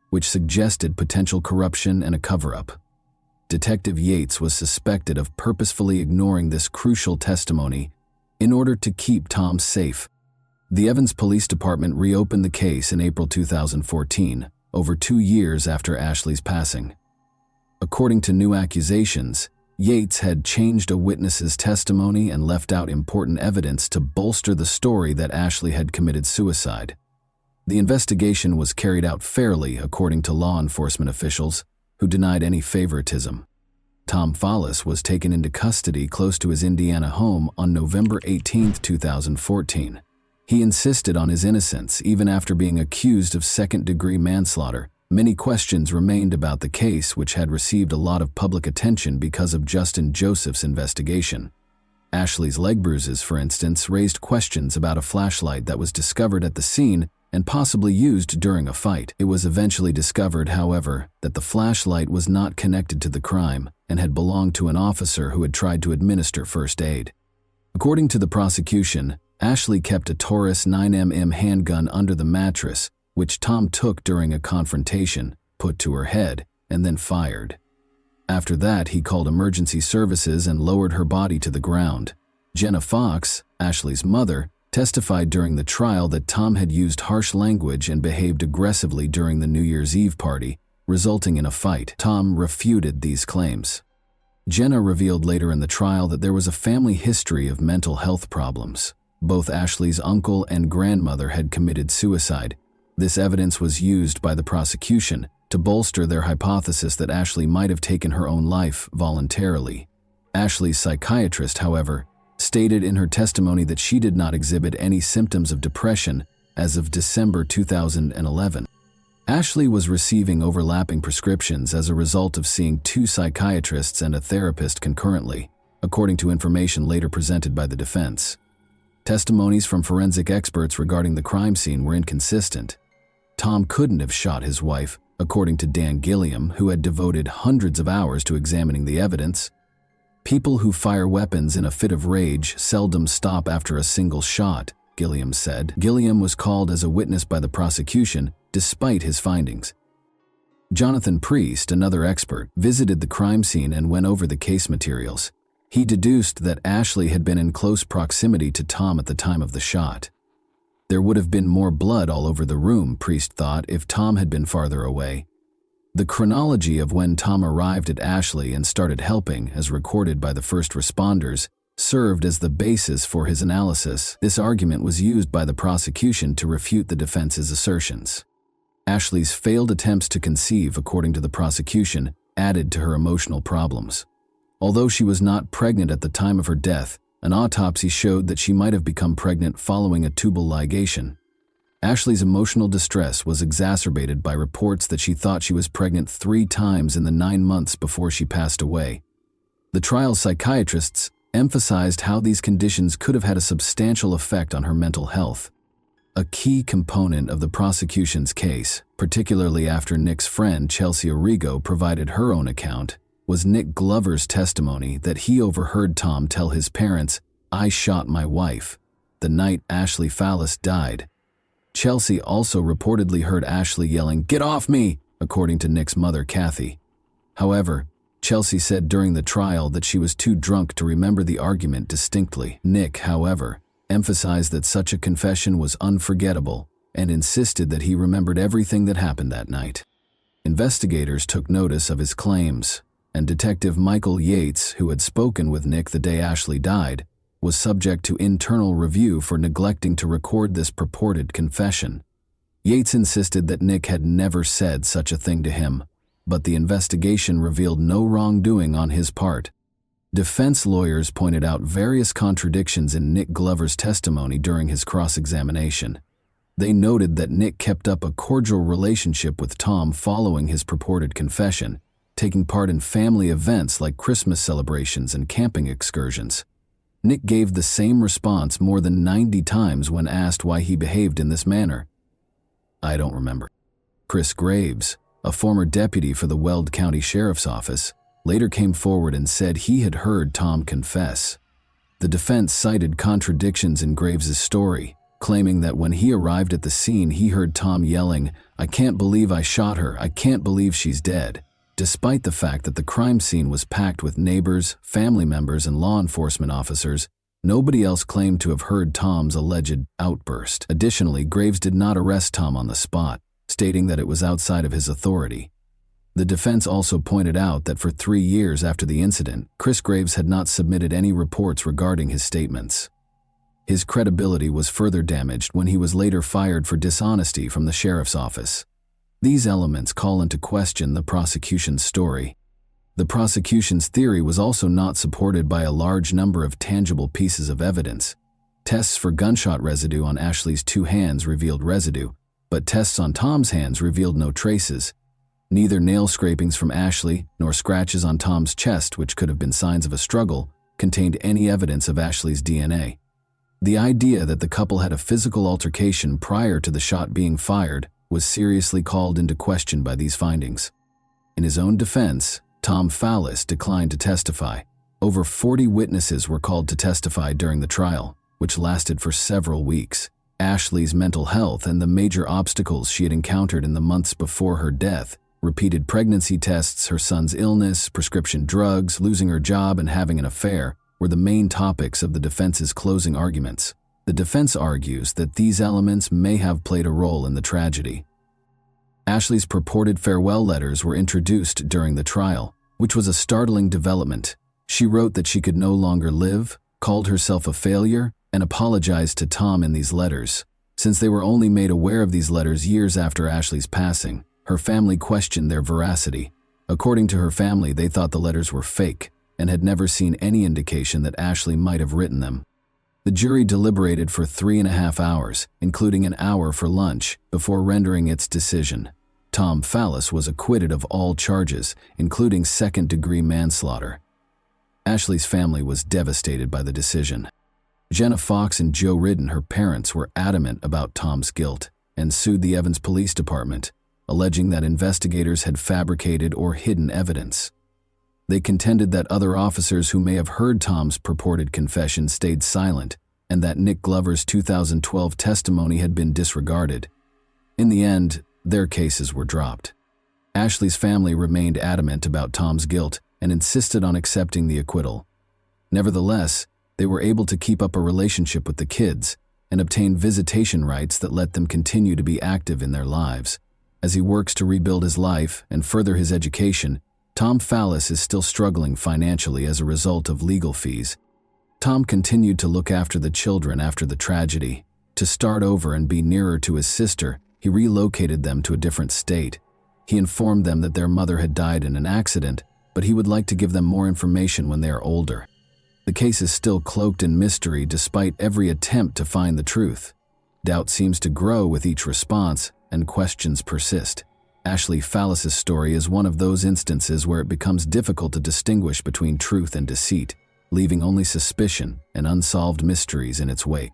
which suggested potential corruption and a cover-up. Detective Yates was suspected of purposefully ignoring this crucial testimony in order to keep Tom safe. The Evans Police Department reopened the case in April 2014, over 2 years after Ashley's passing. According to new accusations, Yates had changed a witness's testimony and left out important evidence to bolster the story that Ashley had committed suicide. The investigation was carried out fairly, according to law enforcement officials, who denied any favoritism. Tom Fallis was taken into custody close to his Indiana home on November 18, 2014. He insisted on his innocence even after being accused of second-degree manslaughter. Many questions remained about the case, which had received a lot of public attention because of Justin Joseph's investigation. Ashley's leg bruises, for instance, raised questions about a flashlight that was discovered at the scene and possibly used during a fight. It was eventually discovered, however, that the flashlight was not connected to the crime and had belonged to an officer who had tried to administer first aid. According to the prosecution, Ashley kept a Taurus 9mm handgun under the mattress, which Tom took during a confrontation, put to her head, and then fired. After that, he called emergency services and lowered her body to the ground. Jenna Fox, Ashley's mother, testified during the trial that Tom had used harsh language and behaved aggressively during the New Year's Eve party, resulting in a fight. Tom refuted these claims. Jenna revealed later in the trial that there was a family history of mental health problems. Both Ashley's uncle and grandmother had committed suicide. This evidence was used by the prosecution to bolster their hypothesis that Ashley might have taken her own life voluntarily. Ashley's psychiatrist, however, stated in her testimony that she did not exhibit any symptoms of depression as of December 2011. Ashley was receiving overlapping prescriptions as a result of seeing 2 psychiatrists and a therapist concurrently, according to information later presented by the defense. Testimonies from forensic experts regarding the crime scene were inconsistent. Tom couldn't have shot his wife, according to Dan Gilliam, who had devoted hundreds of hours to examining the evidence. People who fire weapons in a fit of rage seldom stop after a single shot, Gilliam said. Gilliam was called as a witness by the prosecution, despite his findings. Jonathan Priest, another expert, visited the crime scene and went over the case materials. He deduced that Ashley had been in close proximity to Tom at the time of the shot. There would have been more blood all over the room, Priest thought, if Tom had been farther away. The chronology of when Tom arrived at Ashley and started helping, as recorded by the first responders, served as the basis for his analysis. This argument was used by the prosecution to refute the defense's assertions. Ashley's failed attempts to conceive, according to the prosecution, added to her emotional problems. Although she was not pregnant at the time of her death, an autopsy showed that she might have become pregnant following a tubal ligation. Ashley's emotional distress was exacerbated by reports that she thought she was pregnant 3 times in the 9 months before she passed away. The trial psychiatrists emphasized how these conditions could have had a substantial effect on her mental health. A key component of the prosecution's case, particularly after Nick's friend Chelsea Origo provided her own account, was Nick Glover's testimony that he overheard Tom tell his parents, "I shot my wife," the night Ashley Fallis died. Chelsea also reportedly heard Ashley yelling, "Get off me!" according to Nick's mother, Kathy. However, Chelsea said during the trial that she was too drunk to remember the argument distinctly. Nick, however, emphasized that such a confession was unforgettable and insisted that he remembered everything that happened that night. Investigators took notice of his claims, and Detective Michael Yates, who had spoken with Nick the day Ashley died, was subject to internal review for neglecting to record this purported confession. Yates insisted that Nick had never said such a thing to him, but the investigation revealed no wrongdoing on his part. Defense lawyers pointed out various contradictions in Nick Glover's testimony during his cross-examination. They noted that Nick kept up a cordial relationship with Tom following his purported confession, taking part in family events like Christmas celebrations and camping excursions. Nick gave the same response more than 90 times when asked why he behaved in this manner. "I don't remember." Chris Graves, a former deputy for the Weld County Sheriff's Office, later came forward and said he had heard Tom confess. The defense cited contradictions in Graves' story, claiming that when he arrived at the scene he heard Tom yelling, "I can't believe I shot her, I can't believe she's dead," despite the fact that the crime scene was packed with neighbors, family members, and law enforcement officers. Nobody else claimed to have heard Tom's alleged outburst. Additionally, Graves did not arrest Tom on the spot, stating that it was outside of his authority. The defense also pointed out that for 3 years after the incident, Chris Graves had not submitted any reports regarding his statements. His credibility was further damaged when he was later fired for dishonesty from the sheriff's office. These elements call into question the prosecution's story. The prosecution's theory was also not supported by a large number of tangible pieces of evidence. Tests for gunshot residue on Ashley's 2 hands revealed residue, but tests on Tom's hands revealed no traces. Neither nail scrapings from Ashley nor scratches on Tom's chest, which could have been signs of a struggle, contained any evidence of Ashley's DNA. The idea that the couple had a physical altercation prior to the shot being fired was seriously called into question by these findings. In his own defense, Tom Fallis declined to testify. Over 40 witnesses were called to testify during the trial, which lasted for several weeks. Ashley's mental health and the major obstacles she had encountered in the months before her death, repeated pregnancy tests, her son's illness, prescription drugs, losing her job, and having an affair, were the main topics of the defense's closing arguments. The defense argues that these elements may have played a role in the tragedy. Ashley's purported farewell letters were introduced during the trial, which was a startling development. She wrote that she could no longer live, called herself a failure, and apologized to Tom in these letters. Since they were only made aware of these letters years after Ashley's passing, her family questioned their veracity. According to her family, they thought the letters were fake and had never seen any indication that Ashley might have written them. The jury deliberated for 3.5 hours, including an hour for lunch, before rendering its decision. Tom Fallis was acquitted of all charges, including second-degree manslaughter. Ashley's family was devastated by the decision. Jenna Fox and Joe Ridden, her parents, were adamant about Tom's guilt and sued the Evans Police Department, alleging that investigators had fabricated or hidden evidence. They contended that other officers who may have heard Tom's purported confession stayed silent and that Nick Glover's 2012 testimony had been disregarded. In the end, their cases were dropped. Ashley's family remained adamant about Tom's guilt and insisted on accepting the acquittal. Nevertheless, they were able to keep up a relationship with the kids and obtain visitation rights that let them continue to be active in their lives. As he works to rebuild his life and further his education, Tom Fallis is still struggling financially as a result of legal fees. Tom continued to look after the children after the tragedy. To start over and be nearer to his sister, he relocated them to a different state. He informed them that their mother had died in an accident, but he would like to give them more information when they are older. The case is still cloaked in mystery despite every attempt to find the truth. Doubt seems to grow with each response, and questions persist. Ashley Fallis's story is one of those instances where it becomes difficult to distinguish between truth and deceit, leaving only suspicion and unsolved mysteries in its wake.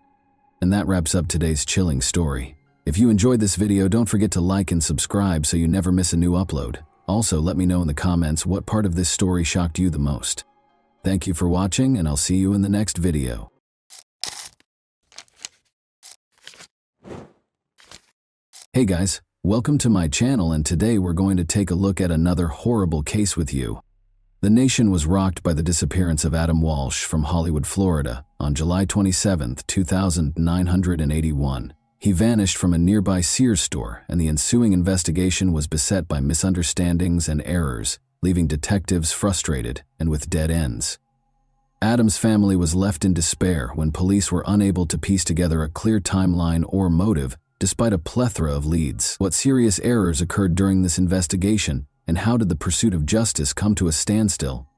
And that wraps up today's chilling story. If you enjoyed this video, don't forget to like and subscribe so you never miss a new upload. Also, let me know in the comments what part of this story shocked you the most. Thank you for watching, and I'll see you in the next video. Hey guys, welcome to my channel, and today we're going to take a look at another horrible case with you. The nation was rocked by the disappearance of Adam Walsh from Hollywood, Florida, on July 27, 2981. He vanished from a nearby Sears store, and the ensuing investigation was beset by misunderstandings and errors, leaving detectives frustrated and with dead ends. Adam's family was left in despair when police were unable to piece together a clear timeline or motive despite a plethora of leads. What serious errors occurred during this investigation, and how did the pursuit of justice come to a standstill?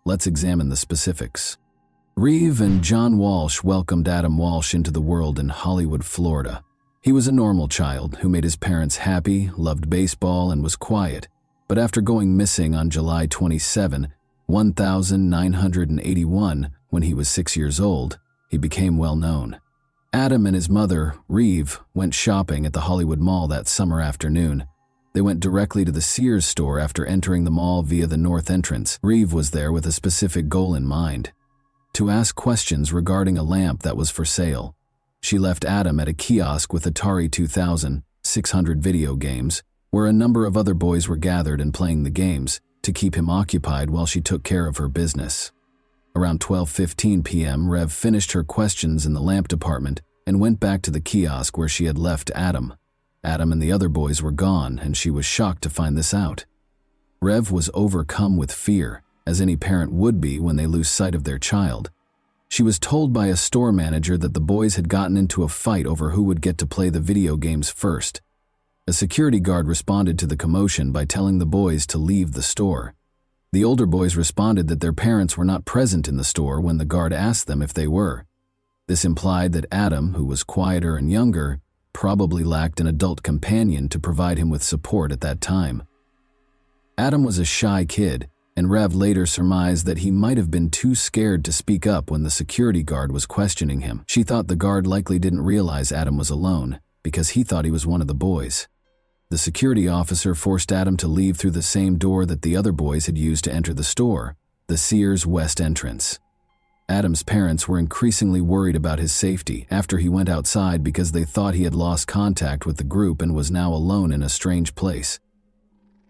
Let's examine the specifics. Reeve and John Walsh welcomed Adam Walsh into the world in Hollywood, Florida. He was a normal child who made his parents happy, loved baseball, and was quiet. But after going missing on July 27, 1981, when he was 6 years old, he became well known. Adam and his mother, Reeve, went shopping at the Hollywood Mall that summer afternoon. They went directly to the Sears store after entering the mall via the north entrance. Reeve was there with a specific goal in mind: to ask questions regarding a lamp that was for sale. She left Adam at a kiosk with Atari 2600 video games, where a number of other boys were gathered and playing the games, to keep him occupied while she took care of her business. Around 12:15 p.m., Rev finished her questions in the lamp department and went back to the kiosk where she had left Adam. Adam and the other boys were gone, and she was shocked to find this out. Rev was overcome with fear, as any parent would be when they lose sight of their child. She was told by a store manager that the boys had gotten into a fight over who would get to play the video games first. A security guard responded to the commotion by telling the boys to leave the store. The older boys responded that their parents were not present in the store when the guard asked them if they were. This implied that Adam, who was quieter and younger, probably lacked an adult companion to provide him with support at that time. Adam was a shy kid, and Rev later surmised that he might have been too scared to speak up when the security guard was questioning him. She thought the guard likely didn't realize Adam was alone, because he thought he was one of the boys. The security officer forced Adam to leave through the same door that the other boys had used to enter the store, the Sears West entrance. Adam's parents were increasingly worried about his safety after he went outside because they thought he had lost contact with the group and was now alone in a strange place.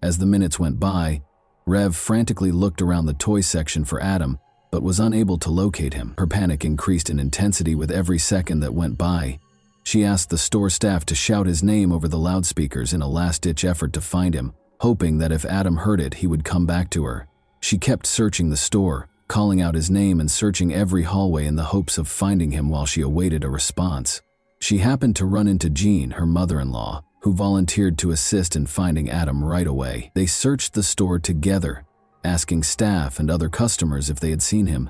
As the minutes went by, Rev frantically looked around the toy section for Adam, but was unable to locate him. Her panic increased in intensity with every second that went by. She asked the store staff to shout his name over the loudspeakers in a last-ditch effort to find him, hoping that if Adam heard it, he would come back to her. She kept searching the store, calling out his name and searching every hallway in the hopes of finding him while she awaited a response. She happened to run into Jean, her mother-in-law, who volunteered to assist in finding Adam right away. They searched the store together, asking staff and other customers if they had seen him.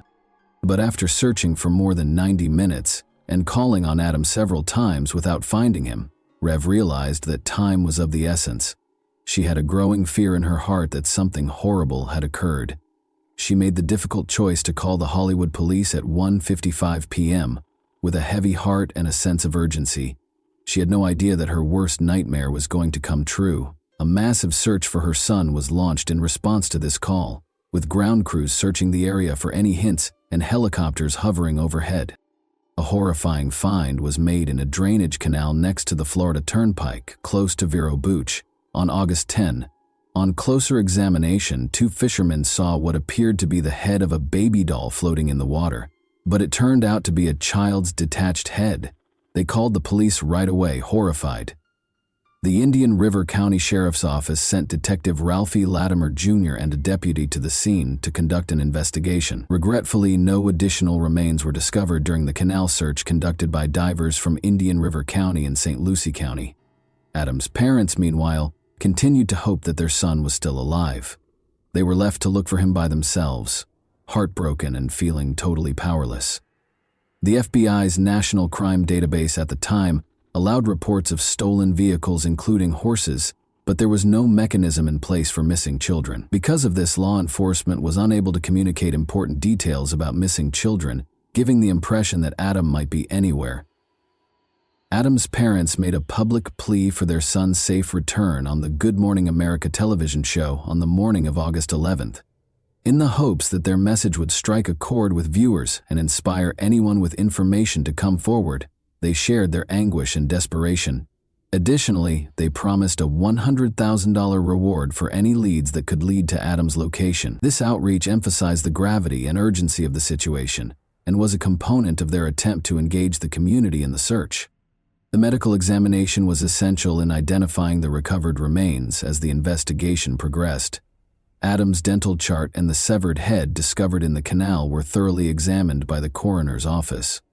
But after searching for more than 90 minutes and calling on Adam several times without finding him, Rev realized that time was of the essence. She had a growing fear in her heart that something horrible had occurred. She made the difficult choice to call the Hollywood police at 1:55 p.m. with a heavy heart and a sense of urgency. She had no idea that her worst nightmare was going to come true. A massive search for her son was launched in response to this call, with ground crews searching the area for any hints and helicopters hovering overhead. A horrifying find was made in a drainage canal next to the Florida Turnpike, close to Vero Beach, on August 10. On closer examination, two fishermen saw what appeared to be the head of a baby doll floating in the water, but it turned out to be a child's detached head. They called the police right away, horrified. The Indian River County Sheriff's Office sent Detective Ralphie Latimer Jr. and a deputy to the scene to conduct an investigation. Regretfully, no additional remains were discovered during the canal search conducted by divers from Indian River County and St. Lucie County. Adam's parents, meanwhile, continued to hope that their son was still alive. They were left to look for him by themselves, heartbroken and feeling totally powerless. The FBI's National Crime Database at the time allowed reports of stolen vehicles including horses, but there was no mechanism in place for missing children. Because of this, law enforcement was unable to communicate important details about missing children, giving the impression that Adam might be anywhere. Adam's parents made a public plea for their son's safe return on the Good Morning America television show on the morning of August 11th. In the hopes that their message would strike a chord with viewers and inspire anyone with information to come forward, they shared their anguish and desperation. Additionally, they promised a $100,000 reward for any leads that could lead to Adam's location. This outreach emphasized the gravity and urgency of the situation and was a component of their attempt to engage the community in the search. The medical examination was essential in identifying the recovered remains as the investigation progressed. Adam's dental chart and the severed head discovered in the canal were thoroughly examined by the coroner's office.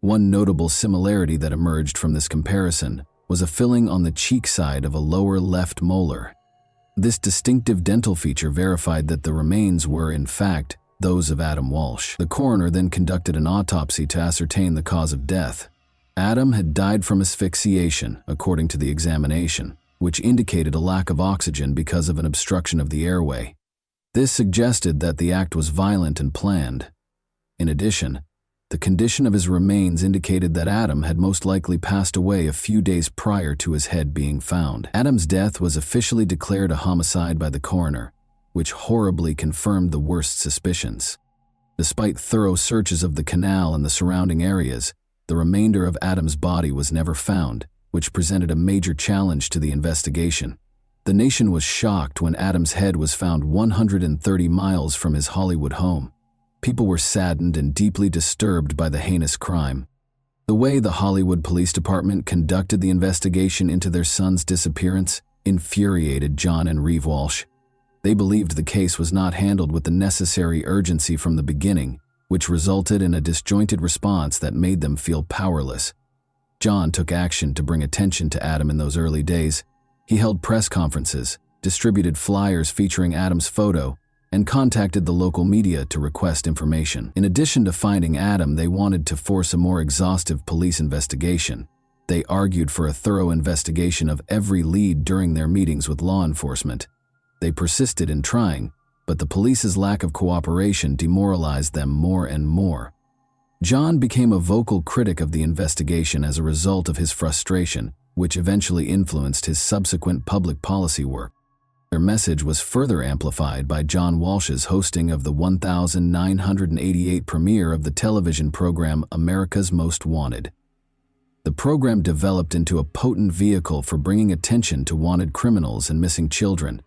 One notable similarity that emerged from this comparison was a filling on the cheek side of a lower left molar. This distinctive dental feature verified that the remains were, in fact, those of Adam Walsh. The coroner then conducted an autopsy to ascertain the cause of death. Adam had died from asphyxiation, according to the examination, which indicated a lack of oxygen because of an obstruction of the airway. This suggested that the act was violent and planned. In addition, the condition of his remains indicated that Adam had most likely passed away a few days prior to his head being found. Adam's death was officially declared a homicide by the coroner, which horribly confirmed the worst suspicions. Despite thorough searches of the canal and the surrounding areas, the remainder of Adam's body was never found, which presented a major challenge to the investigation. The nation was shocked when Adam's head was found 130 miles from his Hollywood home. People were saddened and deeply disturbed by the heinous crime. The way the Hollywood Police Department conducted the investigation into their son's disappearance infuriated John and Reeve Walsh. They believed the case was not handled with the necessary urgency from the beginning, which resulted in a disjointed response that made them feel powerless. John took action to bring attention to Adam in those early days. He held press conferences, distributed flyers featuring Adam's photo, and contacted the local media to request information. In addition to finding Adam, they wanted to force a more exhaustive police investigation. They argued for a thorough investigation of every lead during their meetings with law enforcement. They persisted in trying, but the police's lack of cooperation demoralized them more and more. John became a vocal critic of the investigation as a result of his frustration, which eventually influenced his subsequent public policy work. Their message was further amplified by John Walsh's hosting of the 1988 premiere of the television program America's Most Wanted. The program developed into a potent vehicle for bringing attention to wanted criminals and missing children,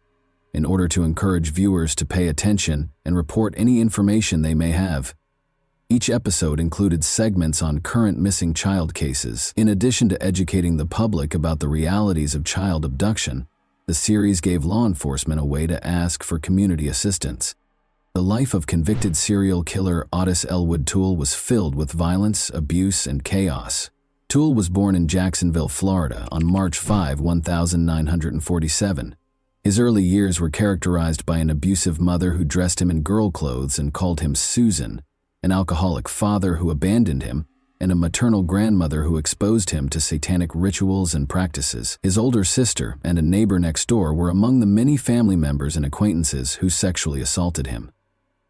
in order to encourage viewers to pay attention and report any information they may have. Each episode included segments on current missing child cases. In addition to educating the public about the realities of child abduction, the series gave law enforcement a way to ask for community assistance. The life of convicted serial killer Otis Elwood Toole was filled with violence, abuse, and chaos. Toole was born in Jacksonville, Florida, on March 5, 1947. His early years were characterized by an abusive mother who dressed him in girl clothes and called him Susan, an alcoholic father who abandoned him, and a maternal grandmother who exposed him to satanic rituals and practices. His older sister and a neighbor next door were among the many family members and acquaintances who sexually assaulted him.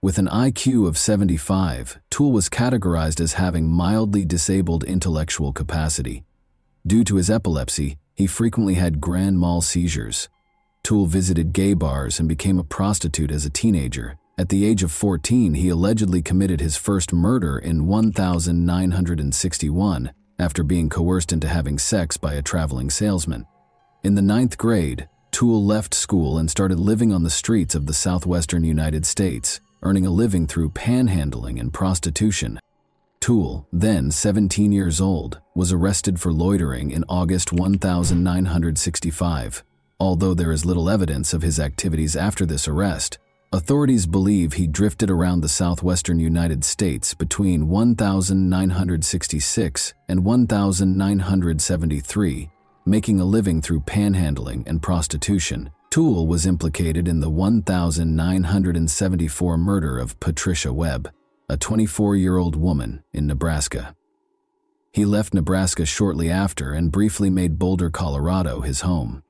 With an IQ of 75, Toole was categorized as having mildly disabled intellectual capacity. Due to his epilepsy, he frequently had grand mal seizures. Toole visited gay bars and became a prostitute as a teenager. At the age of 14, he allegedly committed his first murder in 1961 after being coerced into having sex by a traveling salesman. In the 9th grade, Toole left school and started living on the streets of the southwestern United States, earning a living through panhandling and prostitution. Toole, then 17 years old, was arrested for loitering in August 1965. Although there is little evidence of his activities after this arrest, authorities believe he drifted around the southwestern United States between 1966 and 1973, making a living through panhandling and prostitution. Toole was implicated in the 1974 murder of Patricia Webb, a 24-year-old woman in Nebraska. He left Nebraska shortly after and briefly made Boulder, Colorado, his home.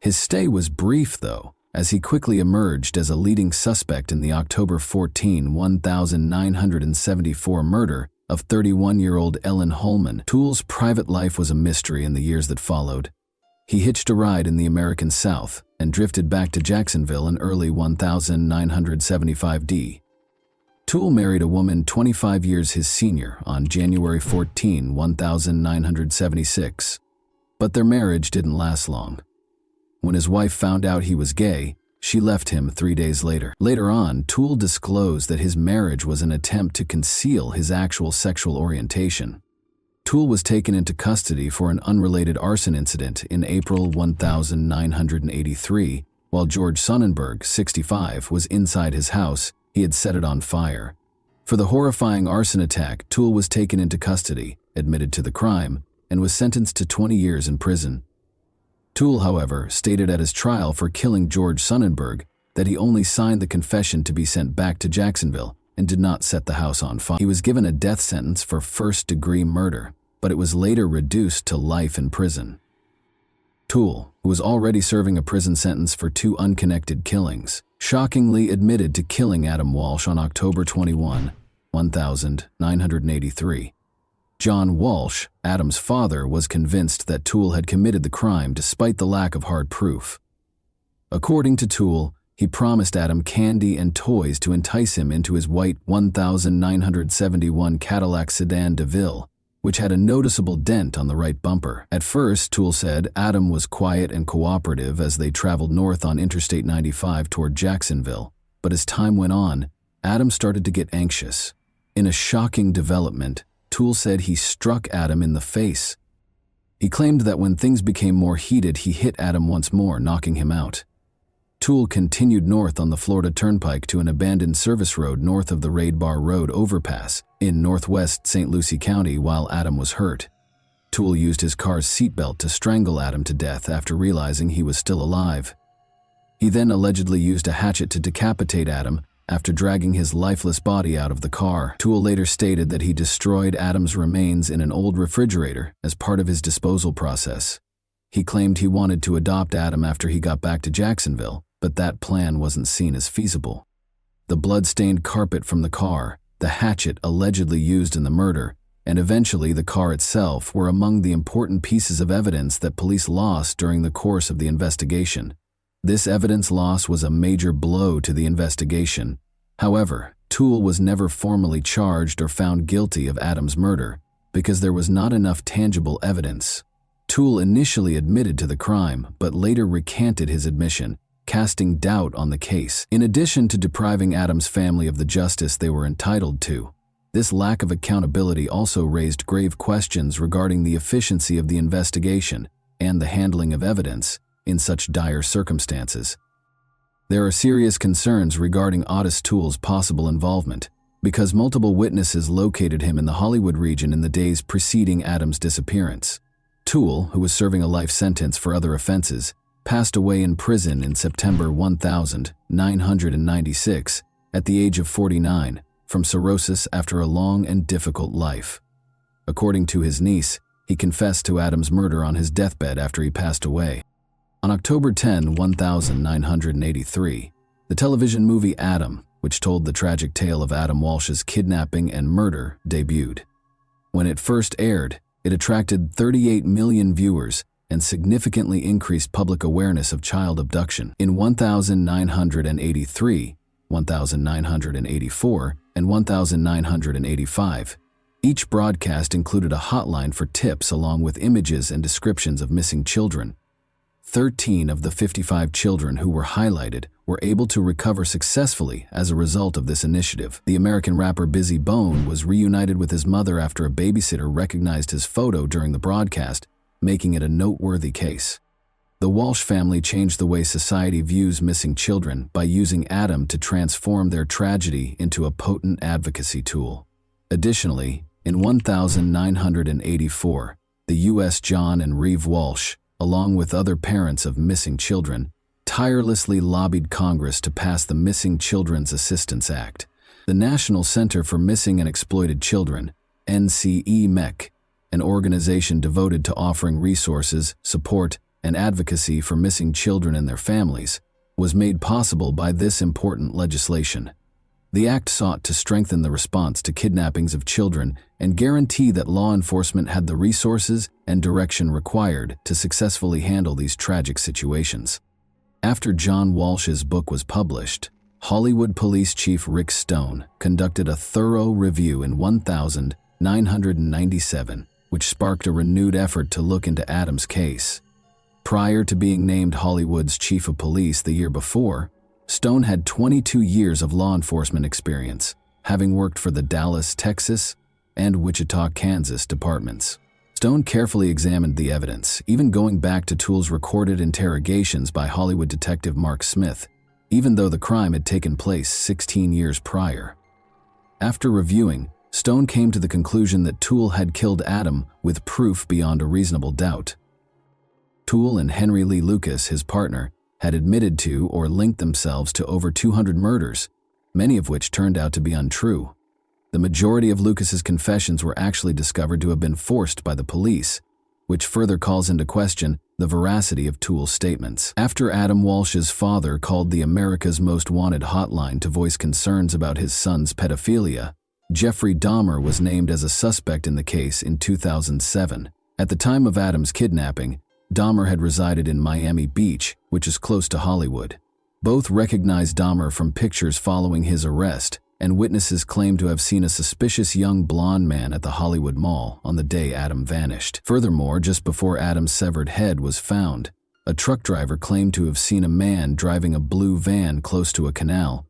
His stay was brief, though, as he quickly emerged as a leading suspect in the October 14, 1974 murder of 31-year-old Ellen Holman. Toole's private life was a mystery in the years that followed. He hitched a ride in the American South and drifted back to Jacksonville in early 1975 D. Toole married a woman 25 years his senior on January 14, 1976, but their marriage didn't last long. When his wife found out he was gay, she left him 3 days later. Later on, Toole disclosed that his marriage was an attempt to conceal his actual sexual orientation. Toole was taken into custody for an unrelated arson incident in April 1983, while George Sonnenberg, 65, was inside his house. He had set it on fire. For the horrifying arson attack, Toole was taken into custody, admitted to the crime, and was sentenced to 20 years in prison. Toole, however, stated at his trial for killing George Sonnenberg that he only signed the confession to be sent back to Jacksonville and did not set the house on fire. He was given a death sentence for first-degree murder, but it was later reduced to life in prison. Toole, who was already serving a prison sentence for 2 unconnected killings, shockingly admitted to killing Adam Walsh on October 21, 1983. John Walsh, Adam's father, was convinced that Toole had committed the crime despite the lack of hard proof. According to Toole, he promised Adam candy and toys to entice him into his white 1971 Cadillac sedan DeVille, which had a noticeable dent on the right bumper. At first, Toole said Adam was quiet and cooperative as they traveled north on Interstate 95 toward Jacksonville, but as time went on, Adam started to get anxious. In a shocking development, Toole said he struck Adam in the face. He claimed that when things became more heated, he hit Adam once more, knocking him out. Toole continued north on the Florida Turnpike to an abandoned service road north of the Raid Bar Road overpass in northwest St. Lucie County while Adam was hurt. Toole used his car's seatbelt to strangle Adam to death after realizing he was still alive. He then allegedly used a hatchet to decapitate Adam after dragging his lifeless body out of the car. Toole later stated that he destroyed Adam's remains in an old refrigerator as part of his disposal process. He claimed he wanted to adopt Adam after he got back to Jacksonville, but that plan wasn't seen as feasible. The blood-stained carpet from the car, the hatchet allegedly used in the murder, and eventually the car itself were among the important pieces of evidence that police lost during the course of the investigation. This evidence loss was a major blow to the investigation. However, Toole was never formally charged or found guilty of Adam's murder because there was not enough tangible evidence. Toole initially admitted to the crime, but later recanted his admission, casting doubt on the case. In addition to depriving Adam's family of the justice they were entitled to, this lack of accountability also raised grave questions regarding the efficiency of the investigation and the handling of evidence in such dire circumstances. There are serious concerns regarding Otis Toole's possible involvement, because multiple witnesses located him in the Hollywood region in the days preceding Adam's disappearance. Toole, who was serving a life sentence for other offenses, passed away in prison in September 1996 at the age of 49 from cirrhosis after a long and difficult life. According to his niece, he confessed to Adam's murder on his deathbed after he passed away. On October 10, 1983, the television movie Adam, which told the tragic tale of Adam Walsh's kidnapping and murder, debuted. When it first aired, it attracted 38 million viewers and significantly increased public awareness of child abduction. In 1983, 1984, and 1985, each broadcast included a hotline for tips along with images and descriptions of missing children. 13 of the 55 children who were highlighted were able to recover successfully as a result of this initiative. The American rapper Bizzy Bone was reunited with his mother after a babysitter recognized his photo during the broadcast, making it a noteworthy case. The Walsh family changed the way society views missing children by using Adam to transform their tragedy into a potent advocacy tool. Additionally, in 1984, the U.S. John and Reeve Walsh, along with other parents of missing children, tirelessly lobbied Congress to pass the Missing Children's Assistance Act. The National Center for Missing and Exploited Children, NCEMEC, an organization devoted to offering resources, support, and advocacy for missing children and their families, was made possible by this important legislation. The act sought to strengthen the response to kidnappings of children and guarantee that law enforcement had the resources and direction required to successfully handle these tragic situations. After John Walsh's book was published, Hollywood Police Chief Rick Stone conducted a thorough review in 1997, which sparked a renewed effort to look into Adam's case. Prior to being named Hollywood's chief of police the year before, Stone had 22 years of law enforcement experience, having worked for the Dallas, Texas, and Wichita, Kansas departments. Stone carefully examined the evidence, even going back to Toole's recorded interrogations by Hollywood detective Mark Smith, even though the crime had taken place 16 years prior. After reviewing, Stone came to the conclusion that Toole had killed Adam with proof beyond a reasonable doubt. Toole and Henry Lee Lucas, his partner, had admitted to or linked themselves to over 200 murders, many of which turned out to be untrue. The majority of Lucas's confessions were actually discovered to have been forced by the police, which further calls into question the veracity of Toole's statements. After Adam Walsh's father called the America's Most Wanted hotline to voice concerns about his son's pedophilia, Jeffrey Dahmer was named as a suspect in the case in 2007. At the time of Adam's kidnapping, Dahmer had resided in Miami Beach, which is close to Hollywood. Both recognized Dahmer from pictures following his arrest, and witnesses claim to have seen a suspicious young blonde man at the Hollywood Mall on the day Adam vanished. Furthermore, just before Adam's severed head was found, a truck driver claimed to have seen a man driving a blue van close to a canal.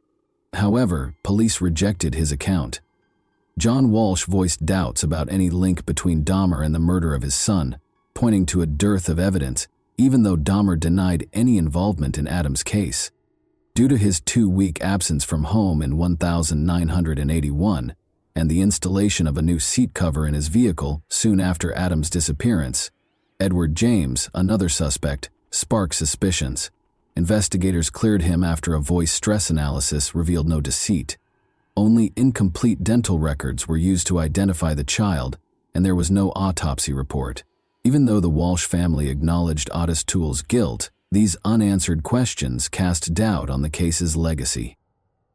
However, police rejected his account. John Walsh voiced doubts about any link between Dahmer and the murder of his son, pointing to a dearth of evidence, even though Dahmer denied any involvement in Adam's case. Due to his 2-week absence from home in 1981 and the installation of a new seat cover in his vehicle soon after Adam's disappearance, Edward James, another suspect, sparked suspicions. Investigators cleared him after a voice stress analysis revealed no deceit. Only incomplete dental records were used to identify the child, and there was no autopsy report. Even though the Walsh family acknowledged Otis Toole's guilt, these unanswered questions cast doubt on the case's legacy.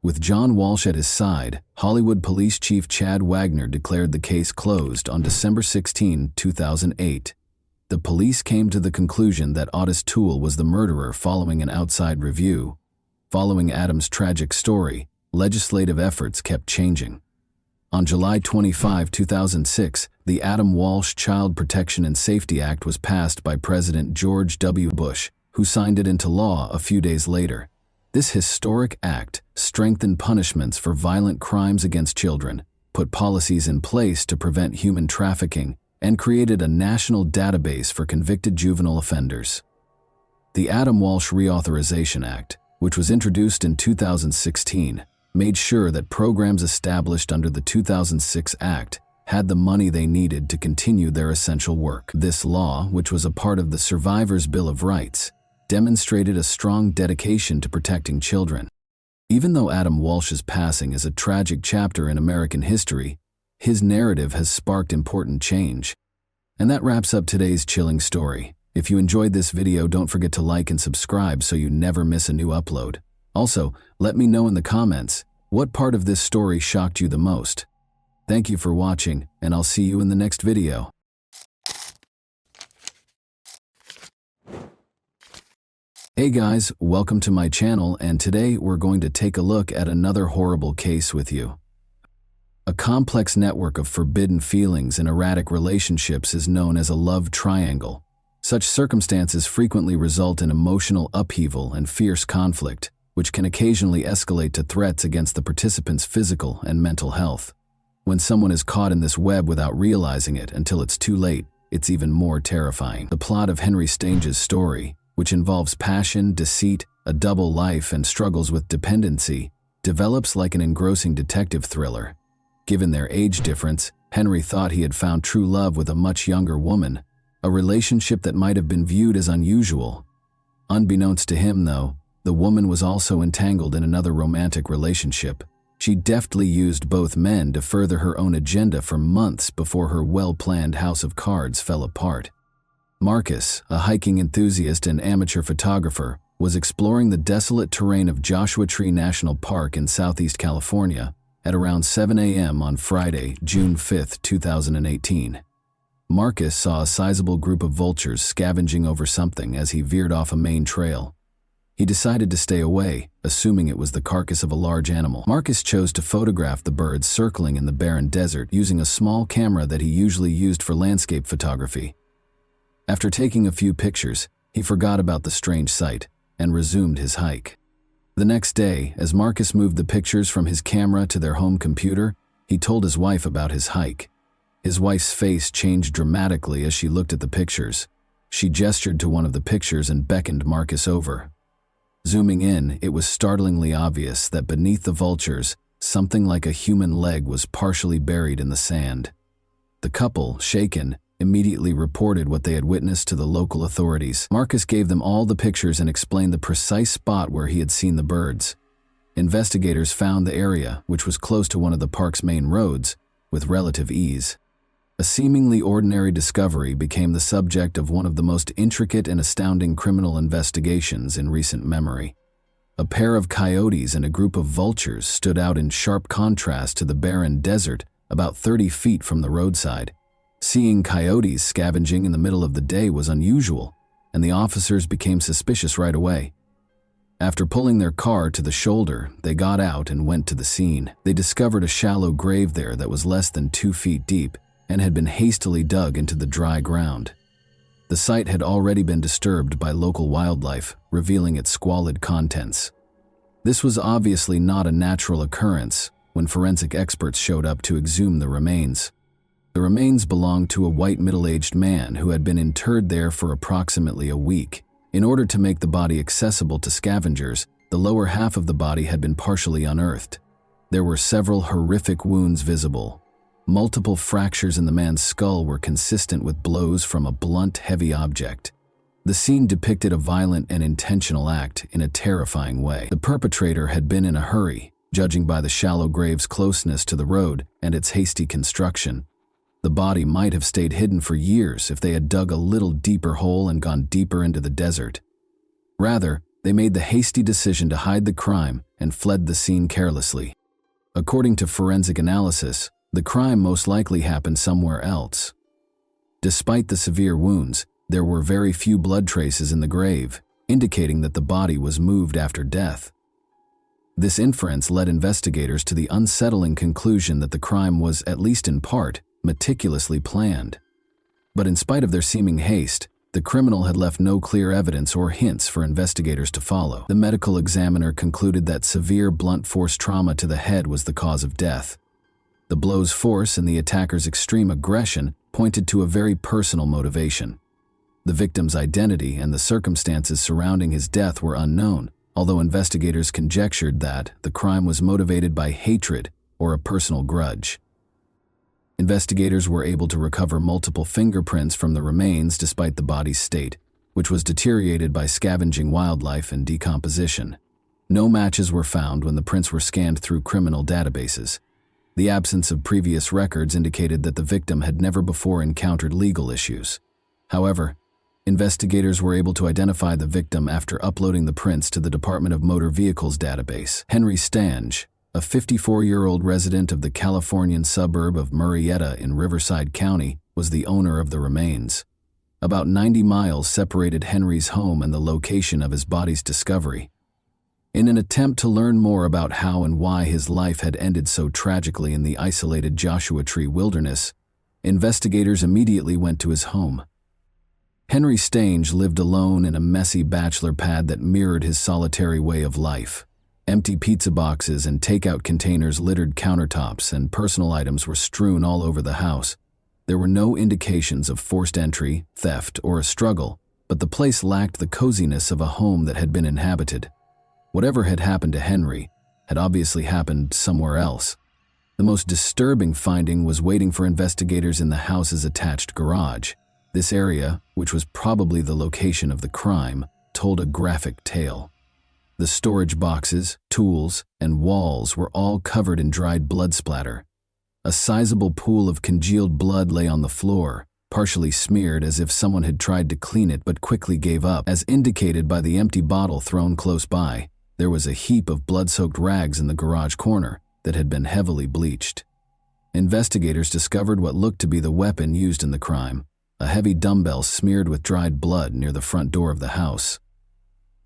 With John Walsh at his side, Hollywood Police Chief Chad Wagner declared the case closed on December 16, 2008. The police came to the conclusion that Otis Toole was the murderer following an outside review. Following Adam's tragic story, legislative efforts kept changing. On July 25, 2006, the Adam Walsh Child Protection and Safety Act was passed by President George W. Bush, who signed it into law a few days later. This historic act strengthened punishments for violent crimes against children, put policies in place to prevent human trafficking, and created a national database for convicted juvenile offenders. The Adam Walsh Reauthorization Act, which was introduced in 2016, made sure that programs established under the 2006 Act had the money they needed to continue their essential work. This law, which was a part of the Survivors' Bill of Rights, demonstrated a strong dedication to protecting children. Even though Adam Walsh's passing is a tragic chapter in American history, his narrative has sparked important change. And that wraps up today's chilling story. If you enjoyed this video, don't forget to like and subscribe so you never miss a new upload. Also, let me know in the comments, what part of this story shocked you the most? Thank you for watching, and I'll see you in the next video. Hey guys, welcome to my channel, and today we're going to take a look at another horrible case with you. A complex network of forbidden feelings and erratic relationships is known as a love triangle. Such circumstances frequently result in emotional upheaval and fierce conflict, which can occasionally escalate to threats against the participants' physical and mental health. When someone is caught in this web without realizing it until it's too late, it's even more terrifying. The plot of Henry Stange's story, which involves passion, deceit, a double life, and struggles with dependency, develops like an engrossing detective thriller. Given their age difference, Henry thought he had found true love with a much younger woman, a relationship that might have been viewed as unusual. Unbeknownst to him, though, the woman was also entangled in another romantic relationship. She deftly used both men to further her own agenda for months before her well-planned house of cards fell apart. Marcus, a hiking enthusiast and amateur photographer, was exploring the desolate terrain of Joshua Tree National Park in Southeast California at around 7 a.m. on Friday, June 5, 2018. Marcus saw a sizable group of vultures scavenging over something as he veered off a main trail. He decided to stay away, assuming it was the carcass of a large animal. Marcus chose to photograph the birds circling in the barren desert using a small camera that he usually used for landscape photography. After taking a few pictures, he forgot about the strange sight and resumed his hike. The next day, as Marcus moved the pictures from his camera to their home computer, he told his wife about his hike. His wife's face changed dramatically as she looked at the pictures. She gestured to one of the pictures and beckoned Marcus over. Zooming in, it was startlingly obvious that beneath the vultures, something like a human leg was partially buried in the sand. The couple, shaken, immediately reported what they had witnessed to the local authorities. Marcus gave them all the pictures and explained the precise spot where he had seen the birds. Investigators found the area, which was close to one of the park's main roads, with relative ease. A seemingly ordinary discovery became the subject of one of the most intricate and astounding criminal investigations in recent memory. A pair of coyotes and a group of vultures stood out in sharp contrast to the barren desert about 30 feet from the roadside. Seeing coyotes scavenging in the middle of the day was unusual, and the officers became suspicious right away. After pulling their car to the shoulder, they got out and went to the scene. They discovered a shallow grave there that was less than 2 feet deep and had been hastily dug into the dry ground. The site had already been disturbed by local wildlife, revealing its squalid contents. This was obviously not a natural occurrence when forensic experts showed up to exhume the remains. The remains belonged to a white middle-aged man who had been interred there for approximately a week. In order to make the body accessible to scavengers, the lower half of the body had been partially unearthed. There were several horrific wounds visible. Multiple fractures in the man's skull were consistent with blows from a blunt, heavy object. The scene depicted a violent and intentional act in a terrifying way. The perpetrator had been in a hurry, judging by the shallow grave's closeness to the road and its hasty construction. The body might have stayed hidden for years if they had dug a little deeper hole and gone deeper into the desert. Rather, they made the hasty decision to hide the crime and fled the scene carelessly. According to forensic analysis, the crime most likely happened somewhere else. Despite the severe wounds, there were very few blood traces in the grave, indicating that the body was moved after death. This inference led investigators to the unsettling conclusion that the crime was, at least in part, meticulously planned. But in spite of their seeming haste, the criminal had left no clear evidence or hints for investigators to follow. The medical examiner concluded that severe blunt force trauma to the head was the cause of death. The blow's force and the attacker's extreme aggression pointed to a very personal motivation. The victim's identity and the circumstances surrounding his death were unknown, although investigators conjectured that the crime was motivated by hatred or a personal grudge. Investigators were able to recover multiple fingerprints from the remains despite the body's state, which was deteriorated by scavenging wildlife and decomposition. No matches were found when the prints were scanned through criminal databases. The absence of previous records indicated that the victim had never before encountered legal issues. However, investigators were able to identify the victim after uploading the prints to the Department of Motor Vehicles database. Henry Stange, a 54-year-old resident of the Californian suburb of Murrieta in Riverside County, was the owner of the remains. About 90 miles separated Henry's home and the location of his body's discovery. In an attempt to learn more about how and why his life had ended so tragically in the isolated Joshua Tree wilderness, investigators immediately went to his home. Henry Stange lived alone in a messy bachelor pad that mirrored his solitary way of life. Empty pizza boxes and takeout containers littered countertops, and personal items were strewn all over the house. There were no indications of forced entry, theft, or a struggle, but the place lacked the coziness of a home that had been inhabited. Whatever had happened to Henry had obviously happened somewhere else. The most disturbing finding was waiting for investigators in the house's attached garage. This area, which was probably the location of the crime, told a graphic tale. The storage boxes, tools, and walls were all covered in dried blood splatter. A sizable pool of congealed blood lay on the floor, partially smeared as if someone had tried to clean it but quickly gave up, as indicated by the empty bottle thrown close by. There was a heap of blood-soaked rags in the garage corner that had been heavily bleached. Investigators discovered what looked to be the weapon used in the crime, a heavy dumbbell smeared with dried blood near the front door of the house.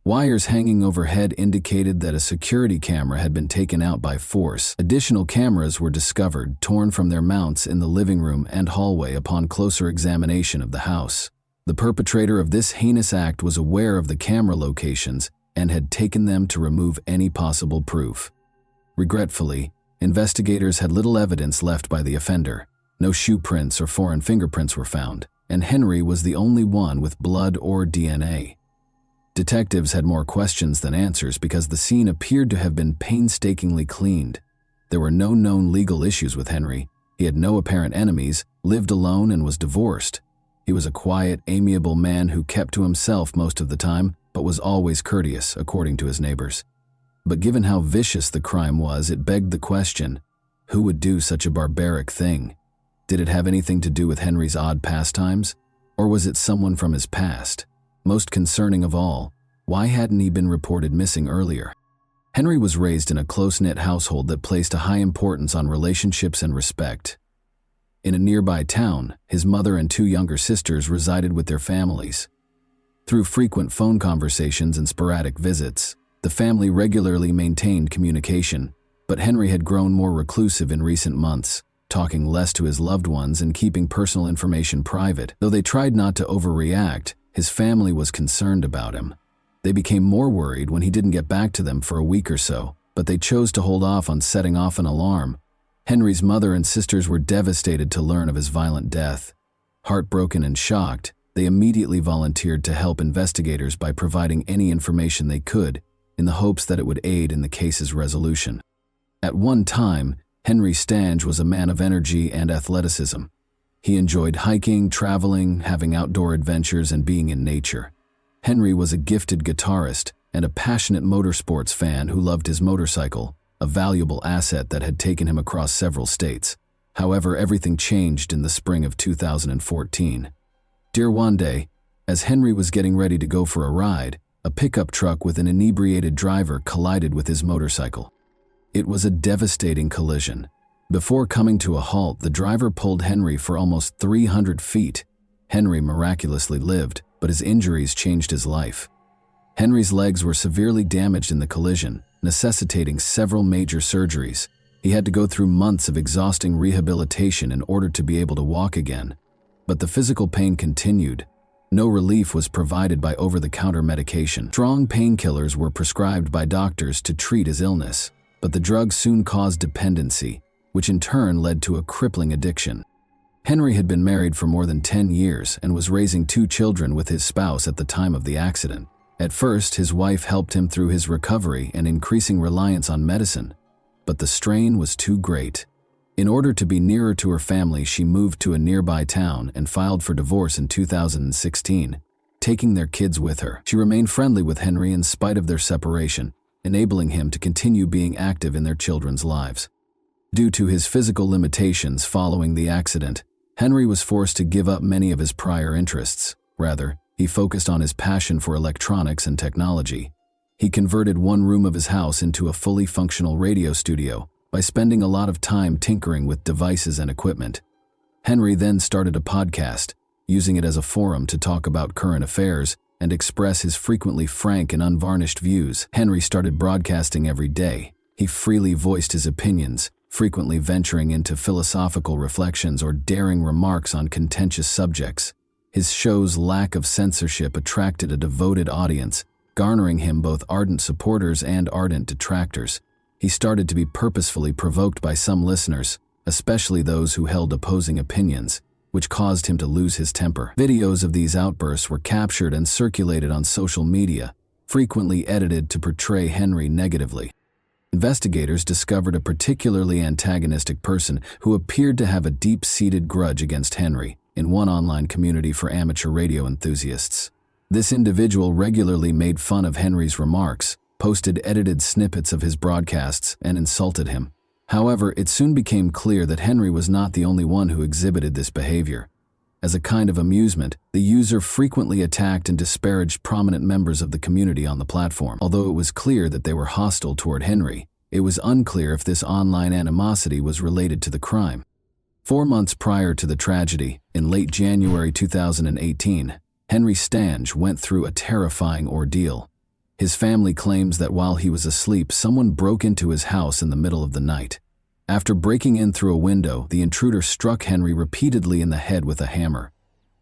Wires hanging overhead indicated that a security camera had been taken out by force. Additional cameras were discovered, torn from their mounts in the living room and hallway upon closer examination of the house. The perpetrator of this heinous act was aware of the camera locations and had taken them to remove any possible proof. Regretfully, investigators had little evidence left by the offender. No shoe prints or foreign fingerprints were found, and Henry was the only one with blood or DNA. Detectives had more questions than answers because the scene appeared to have been painstakingly cleaned. There were no known legal issues with Henry. He had no apparent enemies, lived alone, and was divorced. He was a quiet, amiable man who kept to himself most of the time, but was always courteous, according to his neighbors. But given how vicious the crime was, it begged the question, who would do such a barbaric thing? Did it have anything to do with Henry's odd pastimes? Or was it someone from his past? Most concerning of all, why hadn't he been reported missing earlier? Henry was raised in a close-knit household that placed a high importance on relationships and respect. In a nearby town, his mother and 2 younger sisters resided with their families. Through frequent phone conversations and sporadic visits, the family regularly maintained communication, but Henry had grown more reclusive in recent months, talking less to his loved ones and keeping personal information private. Though they tried not to overreact, his family was concerned about him. They became more worried when he didn't get back to them for a week or so, but they chose to hold off on setting off an alarm. Henry's mother and sisters were devastated to learn of his violent death. Heartbroken and shocked, they immediately volunteered to help investigators by providing any information they could, in the hopes that it would aid in the case's resolution. At one time, Henry Stange was a man of energy and athleticism. He enjoyed hiking, traveling, having outdoor adventures, and being in nature. Henry was a gifted guitarist and a passionate motorsports fan who loved his motorcycle, a valuable asset that had taken him across several states. However, everything changed in the spring of 2014. Dear one day, as Henry was getting ready to go for a ride, a pickup truck with an inebriated driver collided with his motorcycle. It was a devastating collision. Before coming to a halt, the driver pulled Henry for almost 300 feet. Henry miraculously lived, but his injuries changed his life. Henry's legs were severely damaged in the collision, necessitating several major surgeries. He had to go through months of exhausting rehabilitation in order to be able to walk again. But the physical pain continued. No relief was provided by over-the-counter medication. Strong painkillers were prescribed by doctors to treat his illness, but the drugs soon caused dependency, which in turn led to a crippling addiction. Henry had been married for more than 10 years and was raising 2 children with his spouse at the time of the accident. At first, his wife helped him through his recovery and increasing reliance on medicine, but the strain was too great. In order to be nearer to her family, she moved to a nearby town and filed for divorce in 2016, taking their kids with her. She remained friendly with Henry in spite of their separation, enabling him to continue being active in their children's lives. Due to his physical limitations following the accident, Henry was forced to give up many of his prior interests. Rather, he focused on his passion for electronics and technology. He converted one room of his house into a fully functional radio studio by spending a lot of time tinkering with devices and equipment. Henry then started a podcast, using it as a forum to talk about current affairs and express his frequently frank and unvarnished views. Henry started broadcasting every day. He freely voiced his opinions, frequently venturing into philosophical reflections or daring remarks on contentious subjects. His show's lack of censorship attracted a devoted audience, garnering him both ardent supporters and ardent detractors. He started to be purposefully provoked by some listeners, especially those who held opposing opinions, which caused him to lose his temper. Videos of these outbursts were captured and circulated on social media, frequently edited to portray Henry negatively. Investigators discovered a particularly antagonistic person who appeared to have a deep-seated grudge against Henry in one online community for amateur radio enthusiasts. This individual regularly made fun of Henry's remarks, posted edited snippets of his broadcasts, and insulted him. However, it soon became clear that Henry was not the only one who exhibited this behavior. As a kind of amusement, the user frequently attacked and disparaged prominent members of the community on the platform. Although it was clear that they were hostile toward Henry, it was unclear if this online animosity was related to the crime. 4 months prior to the tragedy, in late January 2018, Henry Stange went through a terrifying ordeal. His family claims that while he was asleep, someone broke into his house in the middle of the night. After breaking in through a window, the intruder struck Henry repeatedly in the head with a hammer.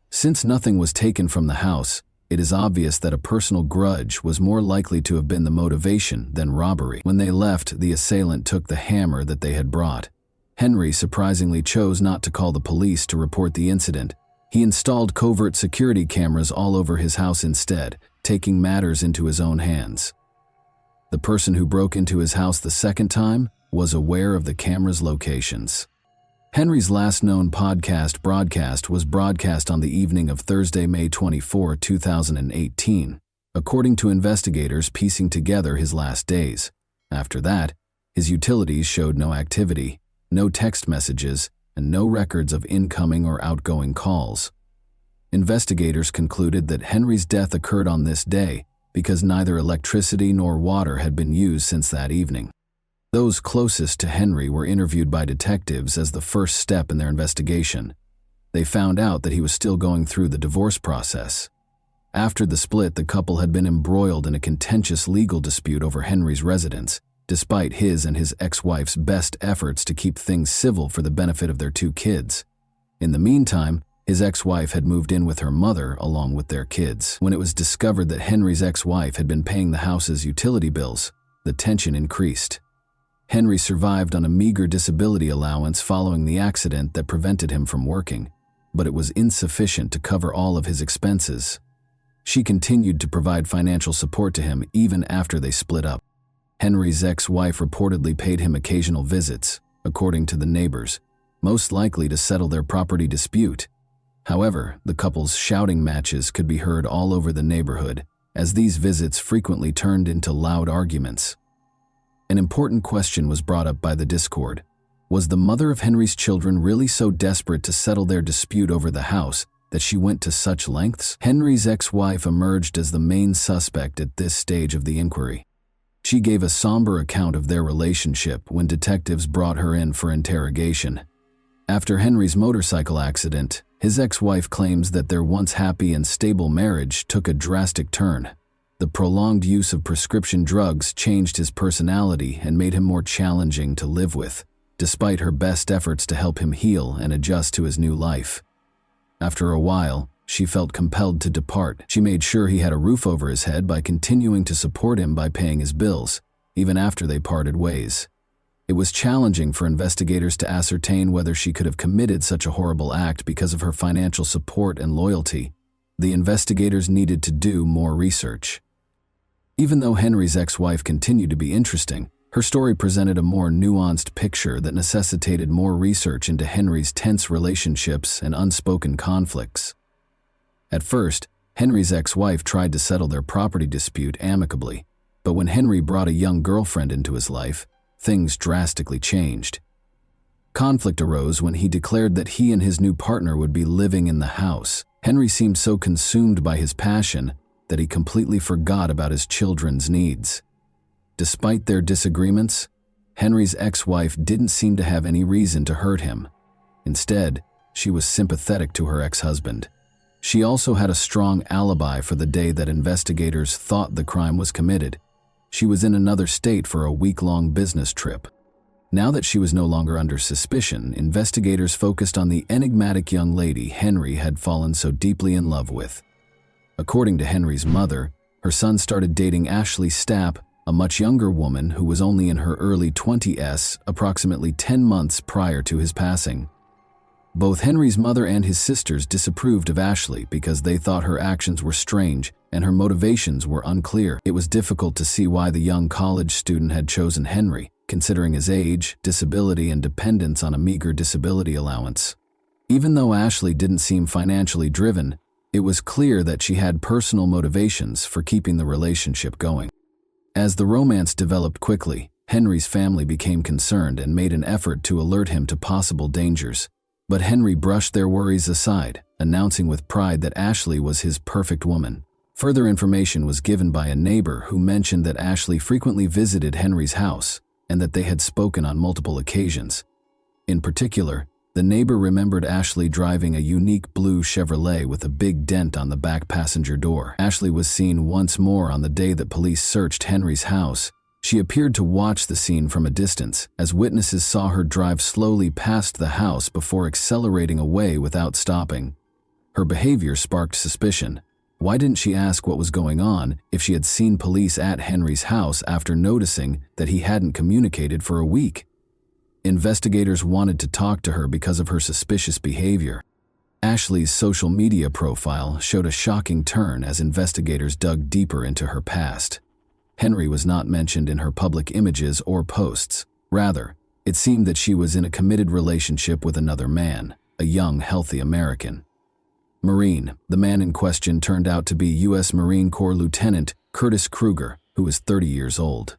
Since nothing was taken from the house, it is obvious that a personal grudge was more likely to have been the motivation than robbery. When they left, the assailant took the hammer that they had brought. Henry surprisingly chose not to call the police to report the incident. He installed covert security cameras all over his house instead, taking matters into his own hands. The person who broke into his house the second time was aware of the camera's locations. Henry's last known podcast broadcast was broadcast on the evening of Thursday, May 24, 2018, according to investigators piecing together his last days. After that, his utilities showed no activity, no text messages, and no records of incoming or outgoing calls. Investigators concluded that Henry's death occurred on this day because neither electricity nor water had been used since that evening. Those closest to Henry were interviewed by detectives as the first step in their investigation. They found out that he was still going through the divorce process. After the split, the couple had been embroiled in a contentious legal dispute over Henry's residence, despite his and his ex-wife's best efforts to keep things civil for the benefit of their 2 kids. In the meantime, his ex-wife had moved in with her mother along with their kids. When it was discovered that Henry's ex-wife had been paying the house's utility bills, the tension increased. Henry survived on a meager disability allowance following the accident that prevented him from working, but it was insufficient to cover all of his expenses. She continued to provide financial support to him even after they split up. Henry's ex-wife reportedly paid him occasional visits, according to the neighbors, most likely to settle their property dispute. However, the couple's shouting matches could be heard all over the neighborhood, as these visits frequently turned into loud arguments. An important question was brought up by the Discord. Was the mother of Henry's children really so desperate to settle their dispute over the house that she went to such lengths? Henry's ex-wife emerged as the main suspect at this stage of the inquiry. She gave a somber account of their relationship when detectives brought her in for interrogation. After Henry's motorcycle accident, his ex-wife claims that their once happy and stable marriage took a drastic turn. The prolonged use of prescription drugs changed his personality and made him more challenging to live with, despite her best efforts to help him heal and adjust to his new life. After a while, she felt compelled to depart. She made sure he had a roof over his head by continuing to support him by paying his bills, even after they parted ways. It was challenging for investigators to ascertain whether she could have committed such a horrible act because of her financial support and loyalty. The investigators needed to do more research. Even though Henry's ex-wife continued to be interesting, her story presented a more nuanced picture that necessitated more research into Henry's tense relationships and unspoken conflicts. At first, Henry's ex-wife tried to settle their property dispute amicably, but when Henry brought a young girlfriend into his life, things drastically changed. Conflict arose when he declared that he and his new partner would be living in the house. Henry seemed so consumed by his passion that he completely forgot about his children's needs. Despite their disagreements, Henry's ex-wife didn't seem to have any reason to hurt him. Instead, she was sympathetic to her ex-husband. She also had a strong alibi for the day that investigators thought the crime was committed. She was in another state for a week-long business trip. Now that she was no longer under suspicion, investigators focused on the enigmatic young lady Henry had fallen so deeply in love with. According to Henry's mother, her son started dating Ashley Stapp, a much younger woman who was only in her early 20s, approximately 10 months prior to his passing. Both Henry's mother and his sisters disapproved of Ashley because they thought her actions were strange and her motivations were unclear. It was difficult to see why the young college student had chosen Henry, considering his age, disability, and dependence on a meager disability allowance. Even though Ashley didn't seem financially driven, it was clear that she had personal motivations for keeping the relationship going. As the romance developed quickly, Henry's family became concerned and made an effort to alert him to possible dangers. But Henry brushed their worries aside, announcing with pride that Ashley was his perfect woman. Further information was given by a neighbor who mentioned that Ashley frequently visited Henry's house and that they had spoken on multiple occasions. In particular, the neighbor remembered Ashley driving a unique blue Chevrolet with a big dent on the back passenger door. Ashley was seen once more on the day that police searched Henry's house. She appeared to watch the scene from a distance, as witnesses saw her drive slowly past the house before accelerating away without stopping. Her behavior sparked suspicion. Why didn't she ask what was going on if she had seen police at Henry's house after noticing that he hadn't communicated for a week? Investigators wanted to talk to her because of her suspicious behavior. Ashley's social media profile showed a shocking turn as investigators dug deeper into her past. Henry was not mentioned in her public images or posts. Rather, It seemed that she was in a committed relationship with another man, a young, healthy American. Marine, the man in question turned out to be U.S. Marine Corps Lieutenant Curtis Kruger, who was 30 years old.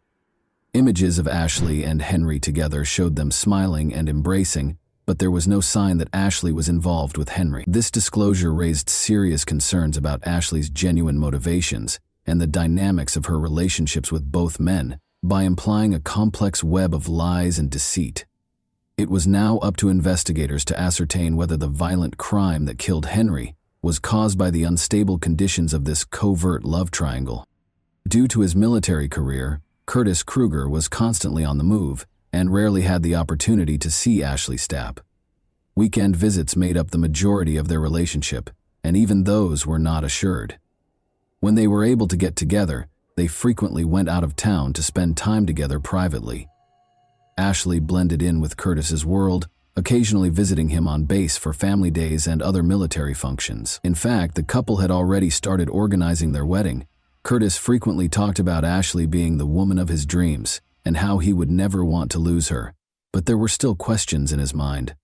Images of Ashley and Henry together showed them smiling and embracing, but there was no sign that Ashley was involved with Henry. This disclosure raised serious concerns about Ashley's genuine motivations and the dynamics of her relationships with both men, by implying a complex web of lies and deceit. It was now up to investigators to ascertain whether the violent crime that killed Henry was caused by the unstable conditions of this covert love triangle. Due to his military career, Curtis Kruger was constantly on the move and rarely had the opportunity to see Ashley Stapp. Weekend visits made up the majority of their relationship, and even those were not assured. When they were able to get together, they frequently went out of town to spend time together privately. Ashley blended in with Curtis's world, occasionally visiting him on base for family days and other military functions. In fact, the couple had already started organizing their wedding. Curtis frequently talked about Ashley being the woman of his dreams and how he would never want to lose her, but there were still questions in his mind.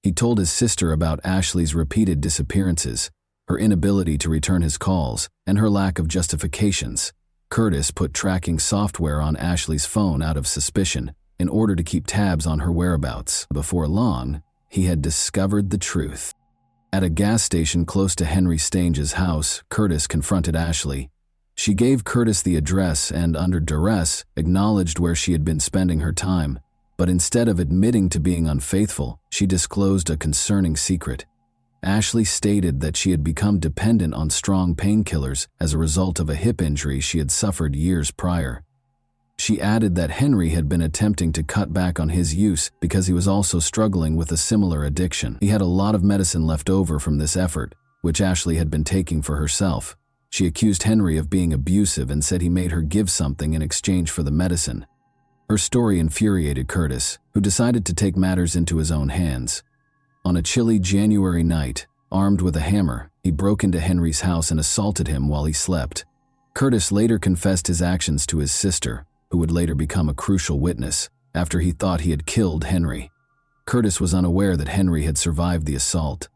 He told his sister about Ashley's repeated disappearances, her inability to return his calls, and her lack of justifications. Curtis put tracking software on Ashley's phone out of suspicion in order to keep tabs on her whereabouts. Before long, he had discovered the truth. At a gas station close to Henry Stange's house, Curtis confronted Ashley. She gave Curtis the address and, under duress, acknowledged where she had been spending her time, but instead of admitting to being unfaithful, she disclosed a concerning secret. Ashley stated that she had become dependent on strong painkillers as a result of a hip injury she had suffered years prior. She added that Henry had been attempting to cut back on his use because he was also struggling with a similar addiction. He had a lot of medicine left over from this effort, which Ashley had been taking for herself. She accused Henry of being abusive and said he made her give something in exchange for the medicine. Her story infuriated Curtis, who decided to take matters into his own hands. On a chilly January night, armed with a hammer, he broke into Henry's house and assaulted him while he slept. Curtis later confessed his actions to his sister, who would later become a crucial witness, after he thought he had killed Henry. Curtis was unaware that Henry had survived the assault.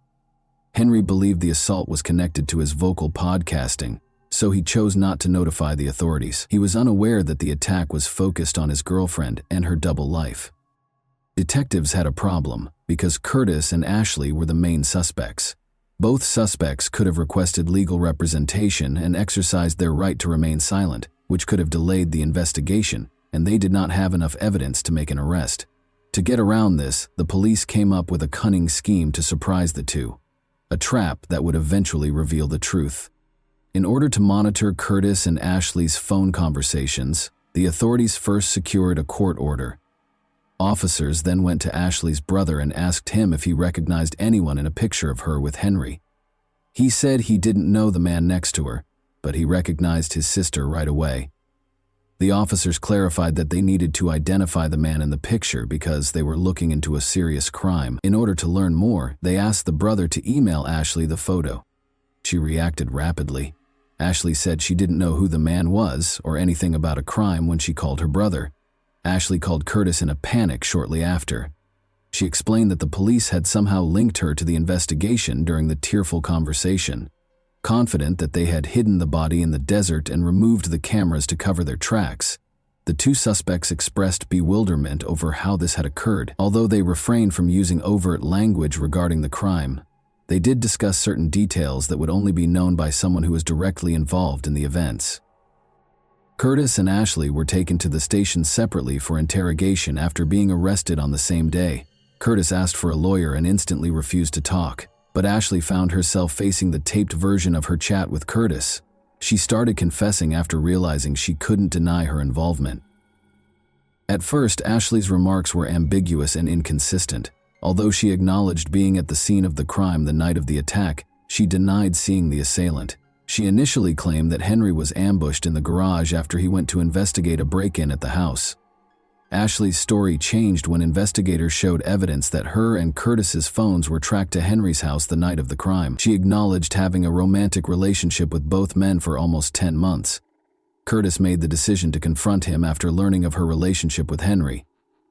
Henry believed the assault was connected to his vocal podcasting, so he chose not to notify the authorities. He was unaware that the attack was focused on his girlfriend and her double life. Detectives had a problem because Curtis and Ashley were the main suspects. Both suspects could have requested legal representation and exercised their right to remain silent, which could have delayed the investigation, and they did not have enough evidence to make an arrest. To get around this, the police came up with a cunning scheme to surprise the two, a trap that would eventually reveal the truth. In order to monitor Curtis and Ashley's phone conversations, the authorities first secured a court order. Officers then went to Ashley's brother and asked him if he recognized anyone in a picture of her with Henry. He said he didn't know the man next to her, but he recognized his sister right away. The officers clarified that they needed to identify the man in the picture because they were looking into a serious crime. In order to learn more, they asked the brother to email Ashley the photo. She reacted rapidly. Ashley said she didn't know who the man was or anything about a crime when she called her brother. Ashley called Curtis in a panic shortly after. She explained that the police had somehow linked her to the investigation during the tearful conversation. Confident that they had hidden the body in the desert and removed the cameras to cover their tracks, the two suspects expressed bewilderment over how this had occurred. Although they refrained from using overt language regarding the crime, they did discuss certain details that would only be known by someone who was directly involved in the events. Curtis and Ashley were taken to the station separately for interrogation after being arrested on the same day. Curtis asked for a lawyer and instantly refused to talk, but Ashley found herself facing the taped version of her chat with Curtis. She started confessing after realizing she couldn't deny her involvement. At first, Ashley's remarks were ambiguous and inconsistent. Although she acknowledged being at the scene of the crime the night of the attack, she denied seeing the assailant. She initially claimed that Henry was ambushed in the garage after he went to investigate a break-in at the house. Ashley's story changed when investigators showed evidence that her and Curtis's phones were tracked to Henry's house the night of the crime. She acknowledged having a romantic relationship with both men for almost 10 months. Curtis made the decision to confront him after learning of her relationship with Henry.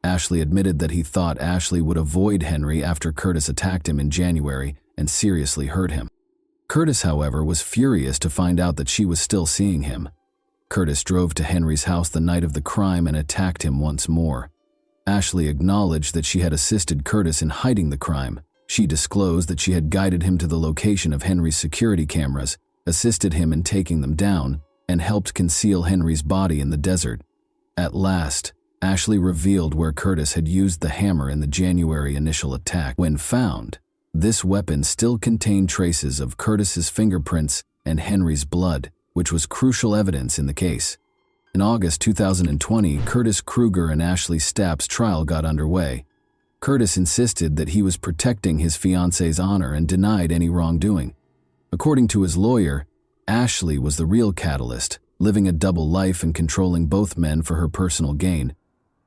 Ashley admitted that he thought Ashley would avoid Henry after Curtis attacked him in January and seriously hurt him. Curtis, however, was furious to find out that she was still seeing him. Curtis drove to Henry's house the night of the crime and attacked him once more. Ashley acknowledged that she had assisted Curtis in hiding the crime. She disclosed that she had guided him to the location of Henry's security cameras, assisted him in taking them down, and helped conceal Henry's body in the desert. At last, Ashley revealed where Curtis had used the hammer in the January initial attack. When found, this weapon still contained traces of Curtis's fingerprints and Henry's blood, which was crucial evidence in the case. In August 2020, Curtis Kruger and Ashley Stapp's trial got underway. Curtis insisted that he was protecting his fiance's honor and denied any wrongdoing. According to his lawyer, Ashley was the real catalyst, living a double life and controlling both men for her personal gain.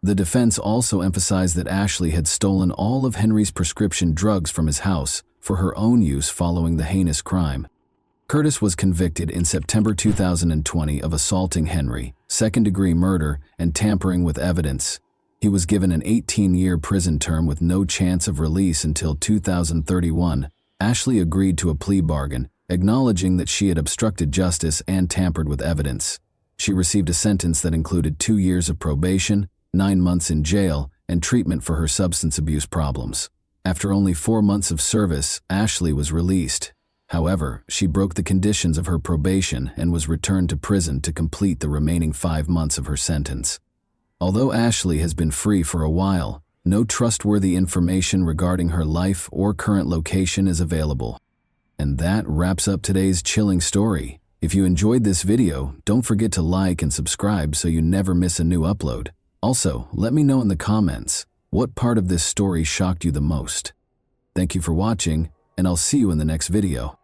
The defense also emphasized that Ashley had stolen all of Henry's prescription drugs from his house for her own use following the heinous crime. Curtis was convicted in September 2020 of assaulting Henry, second-degree murder, and tampering with evidence. He was given an 18-year prison term with no chance of release until 2031. Ashley agreed to a plea bargain, acknowledging that she had obstructed justice and tampered with evidence. She received a sentence that included 2 years of probation, 9 months in jail, and treatment for her substance abuse problems. After only 4 months of service, Ashley was released. However, she broke the conditions of her probation and was returned to prison to complete the remaining 5 months of her sentence. Although Ashley has been free for a while, no trustworthy information regarding her life or current location is available. And that wraps up today's chilling story. If you enjoyed this video, don't forget to like and subscribe so you never miss a new upload. Also, let me know in the comments, what part of this story shocked you the most? Thank you for watching, and I'll see you in the next video.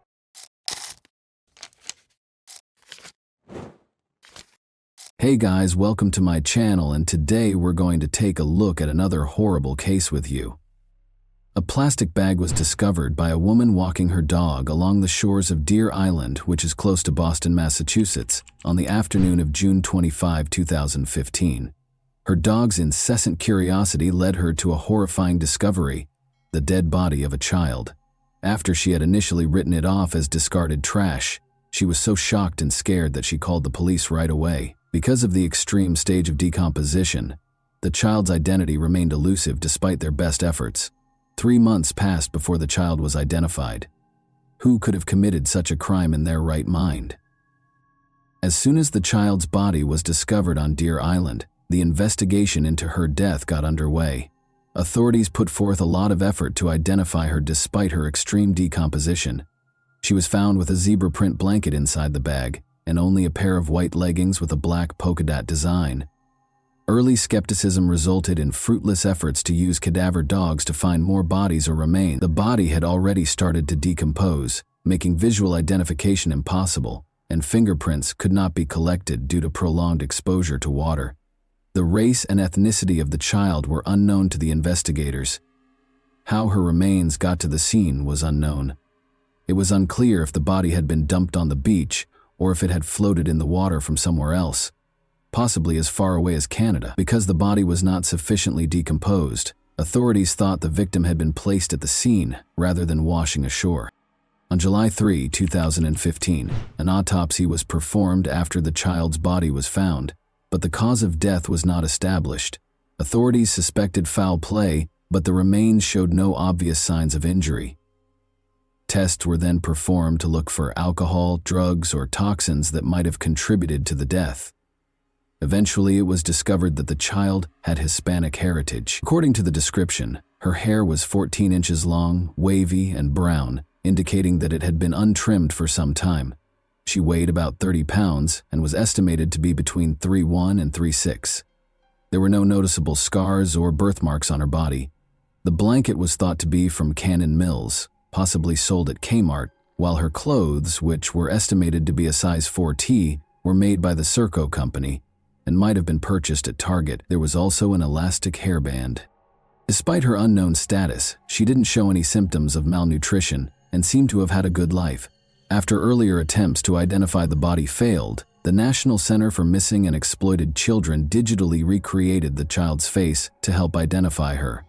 Hey guys, welcome to my channel, and today we're going to take a look at another horrible case with you. A plastic bag was discovered by a woman walking her dog along the shores of Deer Island, which is close to Boston, Massachusetts, on the afternoon of June 25, 2015. Her dog's incessant curiosity led her to a horrifying discovery: the dead body of a child. After she had initially written it off as discarded trash, she was so shocked and scared that she called the police right away. Because of the extreme stage of decomposition, the child's identity remained elusive despite their best efforts. 3 months passed before the child was identified. Who could have committed such a crime in their right mind? As soon as the child's body was discovered on Deer Island, the investigation into her death got underway. Authorities put forth a lot of effort to identify her despite her extreme decomposition. She was found with a zebra print blanket inside the bag, and only a pair of white leggings with a black polka dot design. Early skepticism resulted in fruitless efforts to use cadaver dogs to find more bodies or remains. The body had already started to decompose, making visual identification impossible, and fingerprints could not be collected due to prolonged exposure to water. The race and ethnicity of the child were unknown to the investigators. How her remains got to the scene was unknown. It was unclear if the body had been dumped on the beach or if it had floated in the water from somewhere else, possibly as far away as Canada. Because the body was not sufficiently decomposed, authorities thought the victim had been placed at the scene rather than washing ashore. On July 3, 2015, an autopsy was performed after the child's body was found, but the cause of death was not established. Authorities suspected foul play, but the remains showed no obvious signs of injury. Tests were then performed to look for alcohol, drugs, or toxins that might have contributed to the death. Eventually, it was discovered that the child had Hispanic heritage. According to the description, her hair was 14 inches long, wavy, and brown, indicating that it had been untrimmed for some time. She weighed about 30 pounds and was estimated to be between 3'1" and 3'6". There were no noticeable scars or birthmarks on her body. The blanket was thought to be from Cannon Mills, possibly sold at Kmart, while her clothes, which were estimated to be a size 4T, were made by the Serco company and might have been purchased at Target. There was also an elastic hairband. Despite her unknown status, she didn't show any symptoms of malnutrition and seemed to have had a good life. After earlier attempts to identify the body failed, The National Center for Missing and Exploited Children digitally recreated the child's face to help identify her.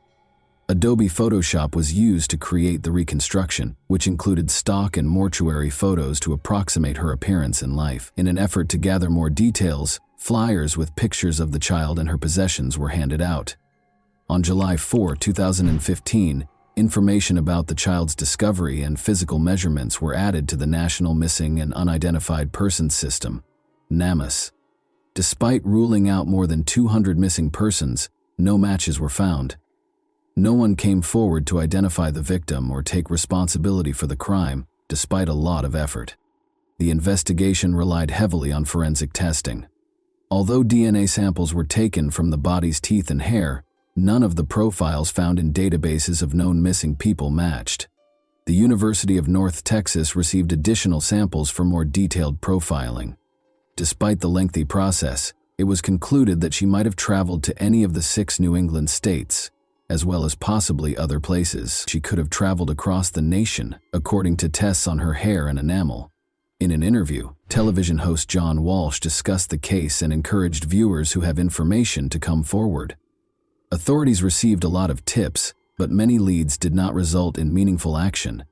Adobe Photoshop was used to create the reconstruction, which included stock and mortuary photos to approximate her appearance in life. In an effort to gather more details, flyers with pictures of the child and her possessions were handed out. On July 4, 2015, information about the child's discovery and physical measurements were added to the National Missing and Unidentified Persons System, NAMUS. Despite ruling out more than 200 missing persons, no matches were found. No one came forward to identify the victim or take responsibility for the crime, despite a lot of effort. The investigation relied heavily on forensic testing. Although DNA samples were taken from the body's teeth and hair, none of the profiles found in databases of known missing people matched. The University of North Texas received additional samples for more detailed profiling. Despite the lengthy process, it was concluded that she might have traveled to any of the 6 New England states, as well as possibly other places. She could have traveled across the nation, according to tests on her hair and enamel. In an interview, television host John Walsh discussed the case and encouraged viewers who have information to come forward. Authorities received a lot of tips, but many leads did not result in meaningful action.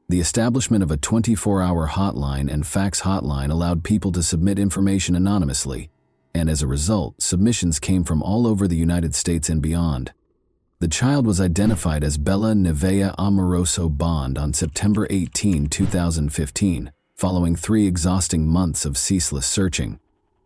The establishment of a 24-hour hotline and fax hotline allowed people to submit information anonymously, and as a result, submissions came from all over the United States and beyond. The child was identified as Bella Nevaeh Amoroso Bond on September 18, 2015, following 3 exhausting months of ceaseless searching.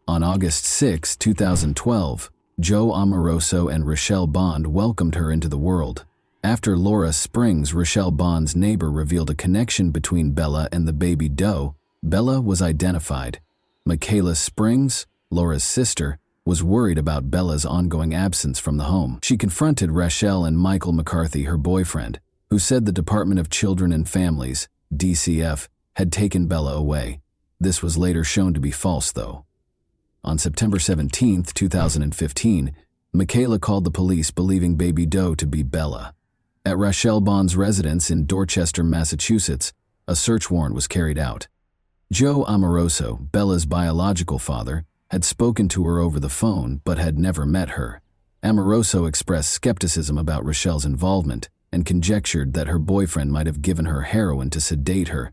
On August 6, 2012, Joe Amoroso and Rochelle Bond welcomed her into the world. After Laura Springs, Rochelle Bond's neighbor, revealed a connection between Bella and the baby doe, Bella was identified. Michaela Springs, Laura's sister, was worried about Bella's ongoing absence from the home. She confronted Rochelle and Michael McCarthy, her boyfriend, who said the Department of Children and Families, DCF, had taken Bella away. This was later shown to be false, though. On September 17, 2015, Michaela called the police believing baby doe to be Bella. At Rochelle Bond's residence in Dorchester, Massachusetts, a search warrant was carried out. Joe Amoroso, Bella's biological father, had spoken to her over the phone but had never met her. Amoroso expressed skepticism about Rochelle's involvement and conjectured that her boyfriend might have given her heroin to sedate her.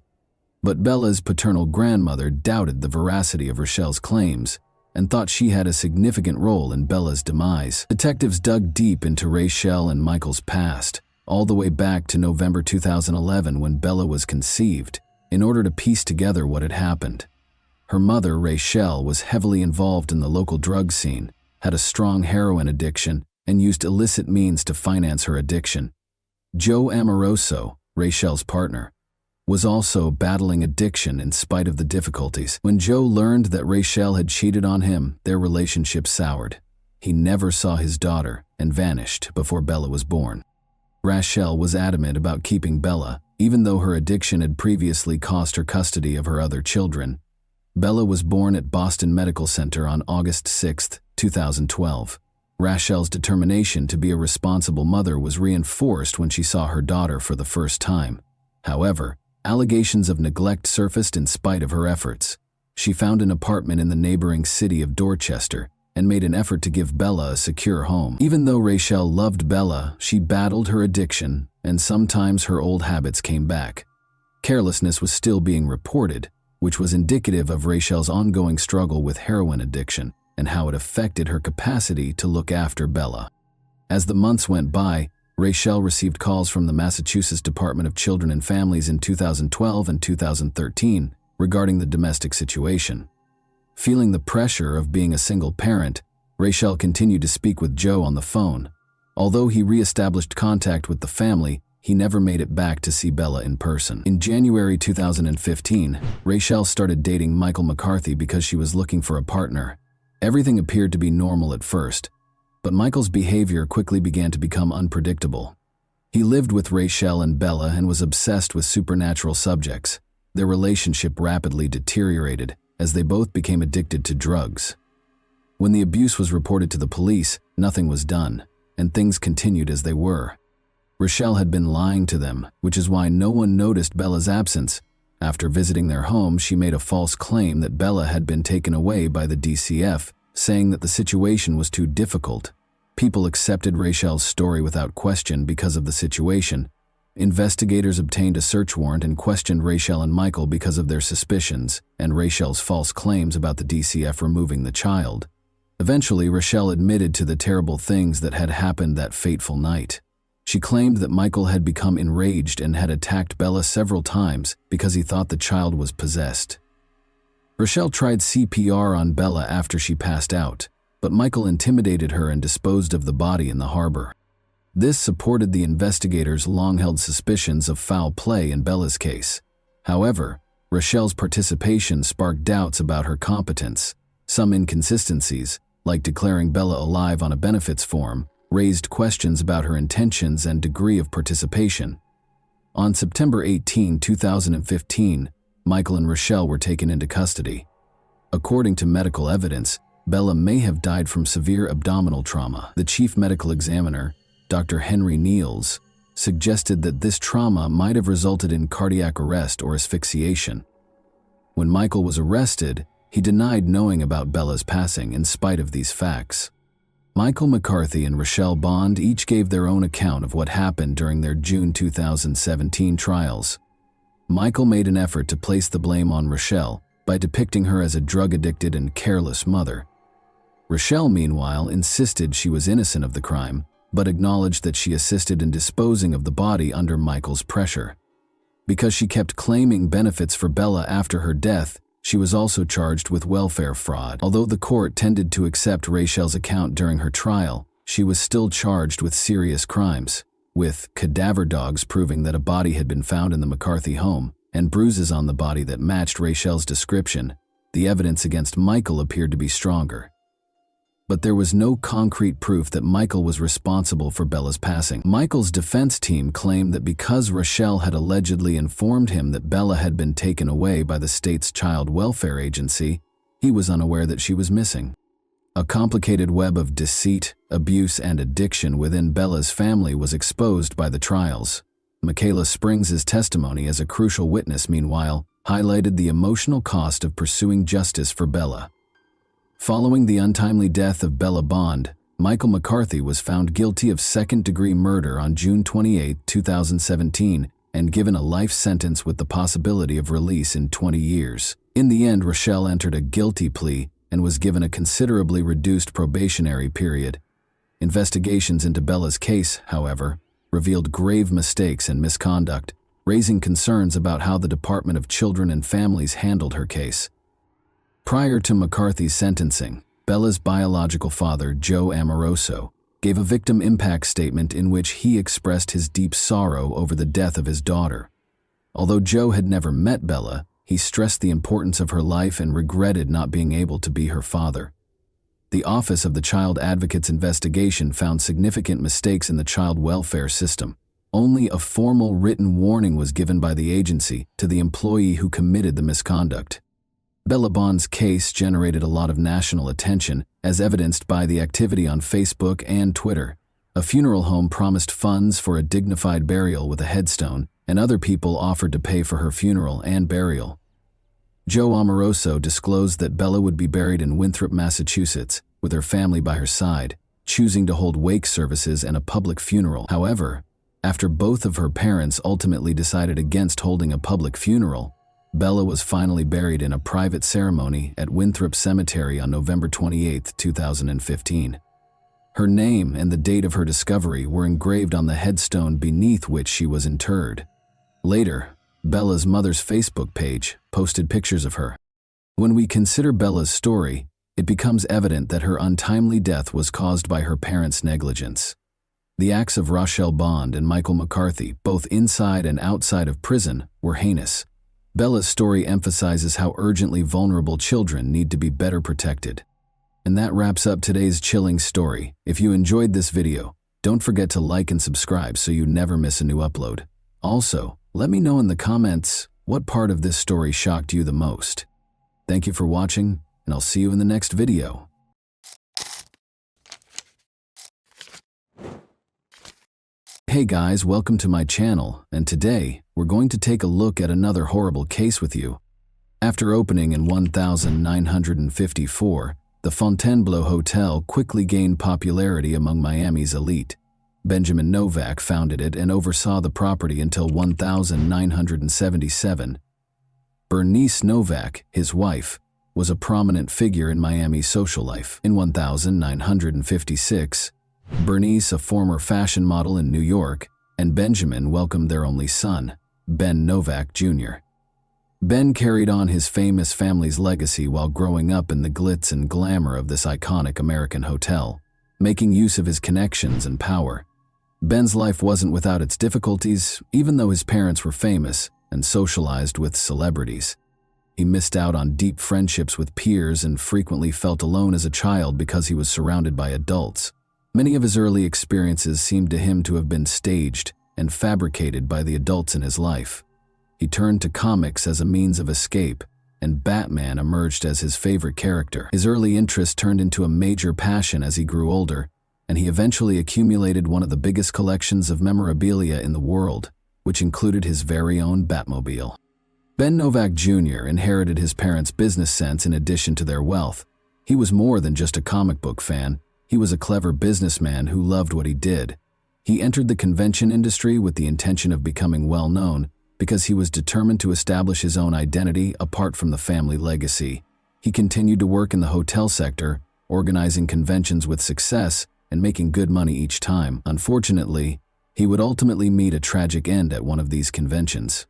But Bella's paternal grandmother doubted the veracity of Rochelle's claims and thought she had a significant role in Bella's demise. Detectives dug deep into Rochelle and Michael's past, all the way back to November 2011 when Bella was conceived, in order to piece together what had happened. Her mother, Rochelle, was heavily involved in the local drug scene, had a strong heroin addiction, and used illicit means to finance her addiction. Joe Amoroso, Rochelle's partner, was also battling addiction in spite of the difficulties. When Joe learned that Rochelle had cheated on him, their relationship soured. He never saw his daughter and vanished before Bella was born. Rochelle was adamant about keeping Bella, even though her addiction had previously cost her custody of her other children. Bella was born at Boston Medical Center on August 6, 2012. Rochelle's determination to be a responsible mother was reinforced when she saw her daughter for the first time. However, allegations of neglect surfaced in spite of her efforts. She found an apartment in the neighboring city of Dorchester and made an effort to give Bella a secure home. Even though Rochelle loved Bella, she battled her addiction, and sometimes her old habits came back. Carelessness was still being reported, which was indicative of Rochelle's ongoing struggle with heroin addiction and how it affected her capacity to look after Bella. As the months went by, Rochelle received calls from the Massachusetts Department of Children and Families in 2012 and 2013 regarding the domestic situation. Feeling the pressure of being a single parent, Rochelle continued to speak with Joe on the phone. Although he re-established contact with the family, he never made it back to see Bella in person. In January 2015, Rochelle started dating Michael McCarthy because she was looking for a partner. Everything appeared to be normal at first, but Michael's behavior quickly began to become unpredictable. He lived with Rochelle and Bella and was obsessed with supernatural subjects. Their relationship rapidly deteriorated as they both became addicted to drugs. When the abuse was reported to the police, nothing was done, and things continued as they were. Rochelle had been lying to them, which is why no one noticed Bella's absence, After visiting their home, she made a false claim that Bella had been taken away by the DCF, saying that the situation was too difficult. People accepted Rachel's story without question because of the situation. Investigators obtained a search warrant and questioned Rachel and Michael because of their suspicions and Rachel's false claims about the DCF removing the child. Eventually, Rachel admitted to the terrible things that had happened that fateful night. She claimed that Michael had become enraged and had attacked Bella several times because he thought the child was possessed. Rachel tried CPR on Bella after she passed out, but Michael intimidated her and disposed of the body in the harbor. This supported the investigators' long-held suspicions of foul play in Bella's case. However, Rachel's participation sparked doubts about her competence. Some inconsistencies, like declaring Bella alive on a benefits form, raised questions about her intentions and degree of participation. On September 18, 2015, Michael and Rachel were taken into custody. According to medical evidence, Bella may have died from severe abdominal trauma. The chief medical examiner, Dr. Henry Niels, suggested that this trauma might have resulted in cardiac arrest or asphyxiation. When Michael was arrested, he denied knowing about Bella's passing in spite of these facts. Michael McCarthy and Rachel Bond each gave their own account of what happened during their June 2017 trials. Michael made an effort to place the blame on Rachel by depicting her as a drug-addicted and careless mother. Rachel, meanwhile, insisted she was innocent of the crime, but acknowledged that she assisted in disposing of the body under Michael's pressure. Because she kept claiming benefits for Bella after her death, she was also charged with welfare fraud. Although the court tended to accept Rachel's account during her trial, she was still charged with serious crimes, with cadaver dogs proving that a body had been found in the McCarthy home and bruises on the body that matched Rachel's description. The evidence against Michael appeared to be stronger. But there was no concrete proof that Michael was responsible for Bella's passing. Michael's defense team claimed that because Rachel had allegedly informed him that Bella had been taken away by the state's child welfare agency, he was unaware that she was missing. A complicated web of deceit, abuse, and addiction within Bella's family was exposed by the trials. Michaela Springs' testimony as a crucial witness, meanwhile, highlighted the emotional cost of pursuing justice for Bella. Following the untimely death of Bella Bond, Michael McCarthy was found guilty of second-degree murder on June 28, 2017, and given a life sentence with the possibility of release in 20 years. In the end, Rachel entered a guilty plea and was given a considerably reduced probationary period. Investigations into Bella's case, however, revealed grave mistakes and misconduct, raising concerns about how the Department of Children and Families handled her case. Prior to McCarthy's sentencing, Bella's biological father, Joe Amoroso, gave a victim impact statement in which he expressed his deep sorrow over the death of his daughter. Although Joe had never met Bella, he stressed the importance of her life and regretted not being able to be her father. The Office of the Child Advocate's investigation found significant mistakes in the child welfare system. Only a formal written warning was given by the agency to the employee who committed the misconduct. Bella Bond's case generated a lot of national attention, as evidenced by the activity on Facebook and Twitter. A funeral home promised funds for a dignified burial with a headstone, and other people offered to pay for her funeral and burial. Joe Amoroso disclosed that Bella would be buried in Winthrop, Massachusetts, with her family by her side, choosing to hold wake services and a public funeral. However, after both of her parents ultimately decided against holding a public funeral, Bella was finally buried in a private ceremony at Winthrop Cemetery on November 28, 2015. Her name and the date of her discovery were engraved on the headstone beneath which she was interred. Later, Bella's mother's Facebook page posted pictures of her. When we consider Bella's story, it becomes evident that her untimely death was caused by her parents' negligence. The acts of Rachel Bond and Michael McCarthy, both inside and outside of prison, were heinous. Bella's story emphasizes how urgently vulnerable children need to be better protected. And that wraps up today's chilling story. If you enjoyed this video, don't forget to like and subscribe so you never miss a new upload. Also, let me know in the comments what part of this story shocked you the most. Thank you for watching, and I'll see you in the next video. Hey guys, welcome to my channel, and today we're going to take a look at another horrible case with you. After opening in 1954, the Fontainebleau Hotel quickly gained popularity among Miami's elite. Benjamin Novak founded it and oversaw the property until 1977. Bernice Novak, his wife, was a prominent figure in Miami's social life. In 1956, Bernice, a former fashion model in New York, and Benjamin welcomed their only son, Ben Novak Jr. Ben carried on his famous family's legacy while growing up in the glitz and glamour of this iconic American hotel, making use of his connections and power. Ben's life wasn't without its difficulties, even though his parents were famous and socialized with celebrities. He missed out on deep friendships with peers and frequently felt alone as a child because he was surrounded by adults. Many of his early experiences seemed to him to have been staged and fabricated by the adults in his life. He turned to comics as a means of escape, and Batman emerged as his favorite character. His early interest turned into a major passion as he grew older, and he eventually accumulated one of the biggest collections of memorabilia in the world, which included his very own Batmobile. Ben Novak Jr. inherited his parents' business sense in addition to their wealth. He was more than just a comic book fan. He was a clever businessman who loved what he did. He entered the convention industry with the intention of becoming well known because he was determined to establish his own identity apart from the family legacy. He continued to work in the hotel sector, organizing conventions with success and making good money each time. Unfortunately, he would ultimately meet a tragic end at one of these conventions.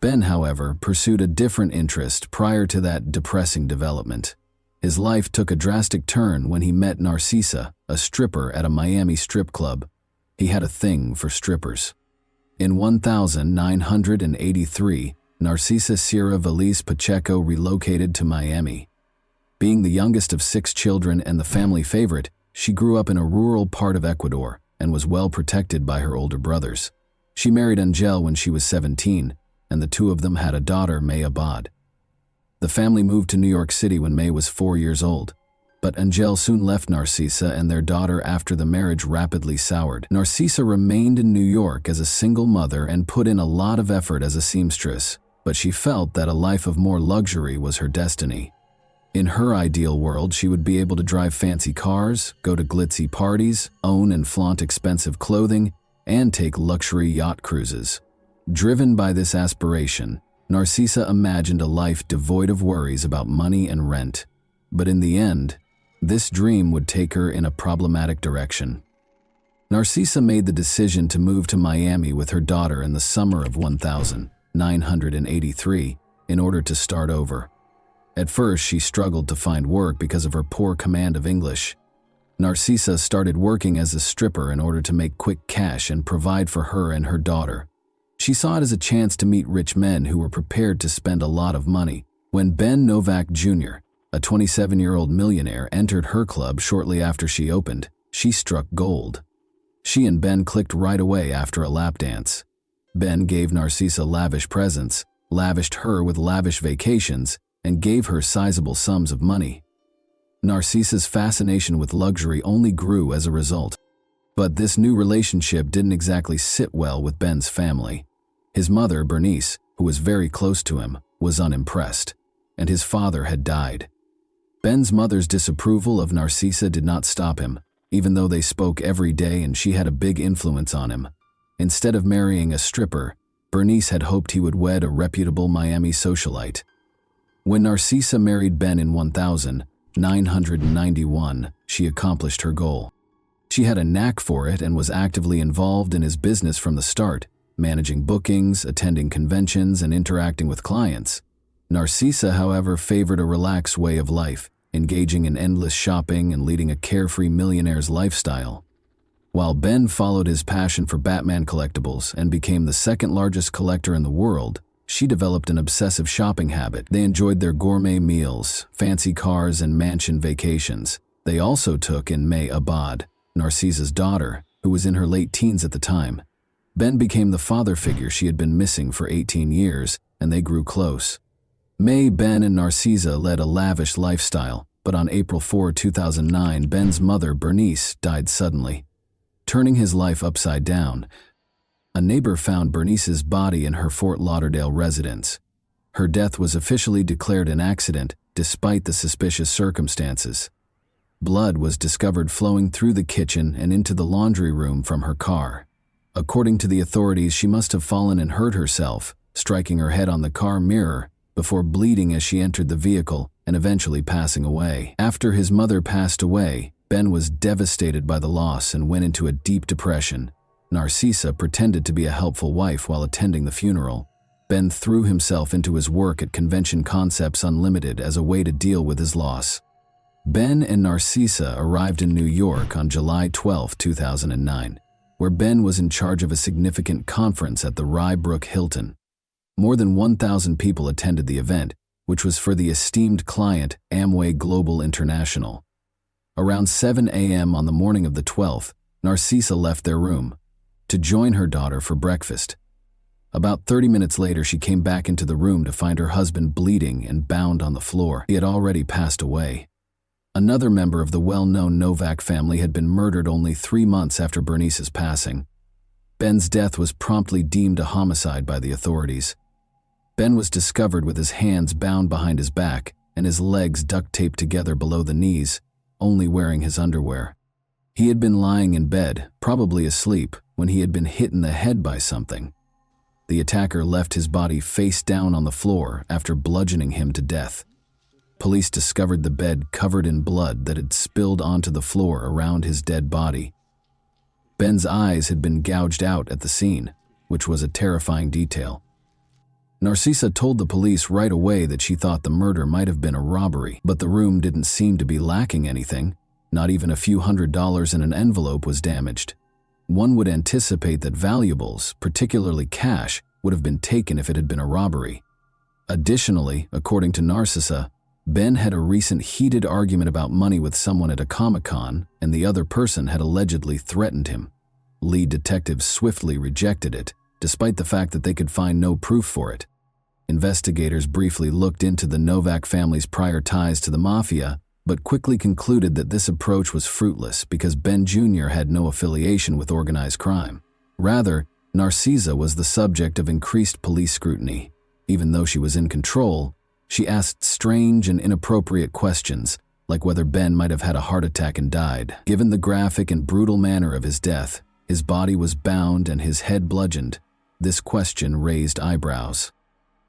Ben, however, pursued a different interest prior to that depressing development. His life took a drastic turn when he met Narcissa, a stripper at a Miami strip club. He had a thing for strippers. In 1983, Narcissa Sierra Valise Pacheco relocated to Miami. Being the youngest of 6 children and the family favorite, she grew up in a rural part of Ecuador and was well protected by her older brothers. She married Angel when she was 17, and the two of them had a daughter, May Abad. The family moved to New York City when May was 4 years old, but Angel soon left Narcissa and their daughter after the marriage rapidly soured. Narcissa remained in New York as a single mother and put in a lot of effort as a seamstress, but she felt that a life of more luxury was her destiny. In her ideal world, she would be able to drive fancy cars, go to glitzy parties, own and flaunt expensive clothing, and take luxury yacht cruises. Driven by this aspiration, Narcissa imagined a life devoid of worries about money and rent. But in the end, this dream would take her in a problematic direction. Narcissa made the decision to move to Miami with her daughter in the summer of 1983 in order to start over. At first, she struggled to find work because of her poor command of English. Narcissa started working as a stripper in order to make quick cash and provide for her and her daughter. She saw it as a chance to meet rich men who were prepared to spend a lot of money. When Ben Novak Jr., a 27-year-old millionaire, entered her club shortly after she opened, she struck gold. She and Ben clicked right away after a lap dance. Ben gave Narcissa lavish presents, lavished her with lavish vacations, and gave her sizable sums of money. Narcissa's fascination with luxury only grew as a result. But this new relationship didn't exactly sit well with Ben's family. His mother, Bernice, who was very close to him, was unimpressed, and his father had died. Ben's mother's disapproval of Narcissa did not stop him, even though they spoke every day and she had a big influence on him. Instead of marrying a stripper, Bernice had hoped he would wed a reputable Miami socialite. When Narcissa married Ben in 1991, she accomplished her goal. She had a knack for it and was actively involved in his business from the start, managing bookings, attending conventions, and interacting with clients. Narcissa, however, favored a relaxed way of life, engaging in endless shopping and leading a carefree millionaire's lifestyle. While Ben followed his passion for Batman collectibles and became the second largest collector in the world, she developed an obsessive shopping habit. They enjoyed their gourmet meals, fancy cars, and mansion vacations. They also took in May Abad, Narcissa's daughter, who was in her late teens at the time. Ben became the father figure she had been missing for 18 years, and they grew close. May, Ben, and Narcissa led a lavish lifestyle, but on April 4, 2009, Ben's mother, Bernice, died suddenly. Turning his life upside down, A neighbor found Bernice's body in her Fort Lauderdale residence. Her death was officially declared an accident, despite the suspicious circumstances. Blood was discovered flowing through the kitchen and into the laundry room from her car. According to the authorities, she must have fallen and hurt herself, striking her head on the car mirror, before bleeding as she entered the vehicle and eventually passing away. After his mother passed away, Ben was devastated by the loss and went into a deep depression. Narcissa pretended to be a helpful wife while attending the funeral. Ben threw himself into his work at Convention Concepts Unlimited as a way to deal with his loss. Ben and Narcissa arrived in New York on July 12, 2009, where Ben was in charge of a significant conference at the Rye Brook Hilton. More than 1,000 people attended the event, which was for the esteemed client Amway Global International. Around 7 a.m. on the morning of the 12th, Narcissa left their room to join her daughter for breakfast. About 30 minutes later, she came back into the room to find her husband bleeding and bound on the floor. He had already passed away. Another member of the well-known Novak family had been murdered only 3 months after Bernice's passing. Ben's death was promptly deemed a homicide by the authorities. Ben was discovered with his hands bound behind his back and his legs duct-taped together below the knees, only wearing his underwear. He had been lying in bed, probably asleep, when he had been hit in the head by something. The attacker left his body face down on the floor after bludgeoning him to death. Police discovered the bed covered in blood that had spilled onto the floor around his dead body. Ben's eyes had been gouged out at the scene, which was a terrifying detail. Narcissa told the police right away that she thought the murder might have been a robbery, but the room didn't seem to be lacking anything. Not even a few $100s in an envelope was damaged. One would anticipate that valuables, particularly cash, would have been taken if it had been a robbery. Additionally, according to Narcissa, Ben had a recent heated argument about money with someone at a Comic-Con, and the other person had allegedly threatened him. Lead detectives swiftly rejected it, despite the fact that they could find no proof for it. Investigators briefly looked into the Novak family's prior ties to the mafia, but quickly concluded that this approach was fruitless because Ben Jr. had no affiliation with organized crime. Rather, Narcissa was the subject of increased police scrutiny. Even though she was in control, she asked strange and inappropriate questions, like whether Ben might have had a heart attack and died. Given the graphic and brutal manner of his death, his body was bound and his head bludgeoned. This question raised eyebrows.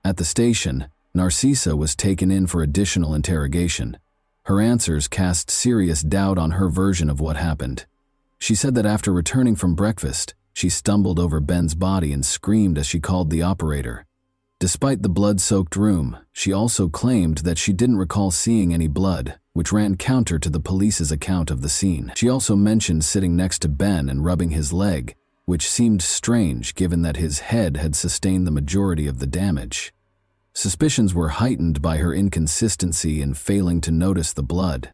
At the station, Narcissa was taken in for additional interrogation. Her answers cast serious doubt on her version of what happened. She said that after returning from breakfast, she stumbled over Ben's body and screamed as she called the operator. Despite the blood-soaked room, she also claimed that she didn't recall seeing any blood, which ran counter to the police's account of the scene. She also mentioned sitting next to Ben and rubbing his leg, which seemed strange given that his head had sustained the majority of the damage. Suspicions were heightened by her inconsistency in failing to notice the blood.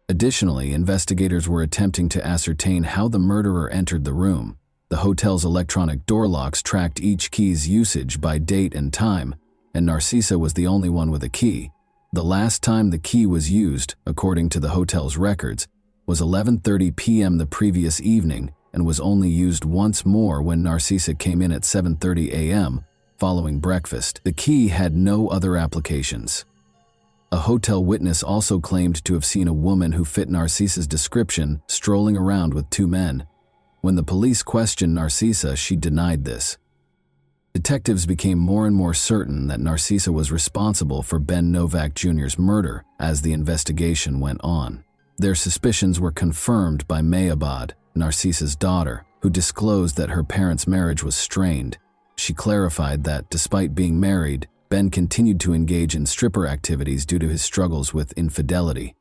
Additionally, investigators were attempting to ascertain how the murderer entered the room. The hotel's electronic door locks tracked each key's usage by date and time, and Narcissa was the only one with a key. The last time the key was used, according to the hotel's records, was 11:30 p.m. the previous evening and was only used once more when Narcissa came in at 7:30 a.m. following breakfast. The key had no other applications. A hotel witness also claimed to have seen a woman who fit Narcissa's description strolling around with 2 men. When the police questioned Narcissa, she denied this. Detectives became more and more certain that Narcissa was responsible for Ben Novak Jr.'s murder as the investigation went on. Their suspicions were confirmed by Mayabad, Narcissa's daughter, who disclosed that her parents' marriage was strained. She clarified that, despite being married, Ben continued to engage in stripper activities due to his struggles with infidelity.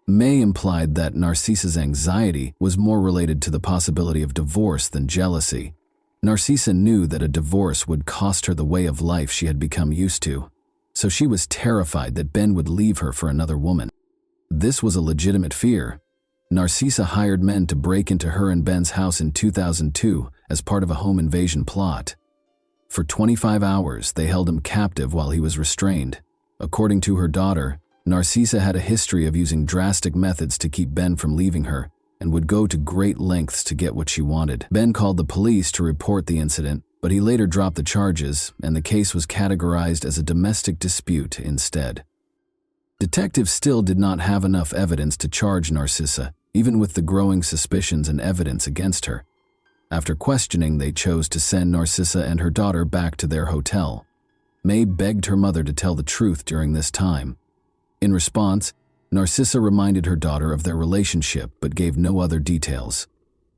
May implied that Narcissa's anxiety was more related to the possibility of divorce than jealousy. Narcissa knew that a divorce would cost her the way of life she had become used to, so she was terrified that Ben would leave her for another woman. This was a legitimate fear. Narcissa hired men to break into her and Ben's house in 2002 as part of a home invasion plot. For 25 hours, they held him captive while he was restrained. According to her daughter, Narcissa had a history of using drastic methods to keep Ben from leaving her and would go to great lengths to get what she wanted. Ben called the police to report the incident, but he later dropped the charges and the case was categorized as a domestic dispute instead. Detectives still did not have enough evidence to charge Narcissa, even with the growing suspicions and evidence against her. After questioning, they chose to send Narcissa and her daughter back to their hotel. May begged her mother to tell the truth during this time. In response, Narcissa reminded her daughter of their relationship but gave no other details.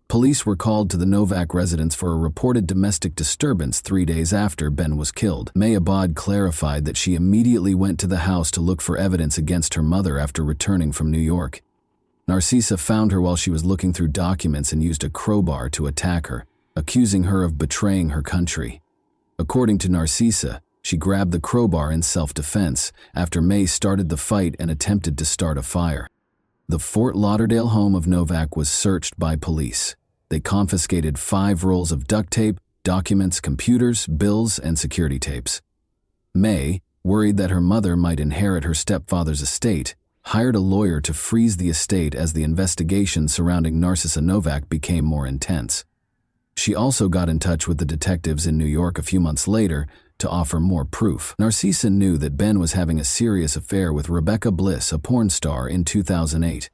Police were called to the Novak residence for a reported domestic disturbance 3 days after Ben was killed. May Abad clarified that she immediately went to the house to look for evidence against her mother after returning from New York. Narcissa found her while she was looking through documents and used a crowbar to attack her, accusing her of betraying her country. According to Narcissa, she grabbed the crowbar in self-defense after May started the fight and attempted to start a fire. The Fort Lauderdale home of Novak was searched by police. They confiscated 5 rolls of duct tape, documents, computers, bills, and security tapes. May, worried that her mother might inherit her stepfather's estate, hired a lawyer to freeze the estate as the investigation surrounding Narcissa Novak became more intense. She also got in touch with the detectives in New York a few months later to offer more proof. Narcissa knew that Ben was having a serious affair with Rebecca Bliss, a porn star, in 2008.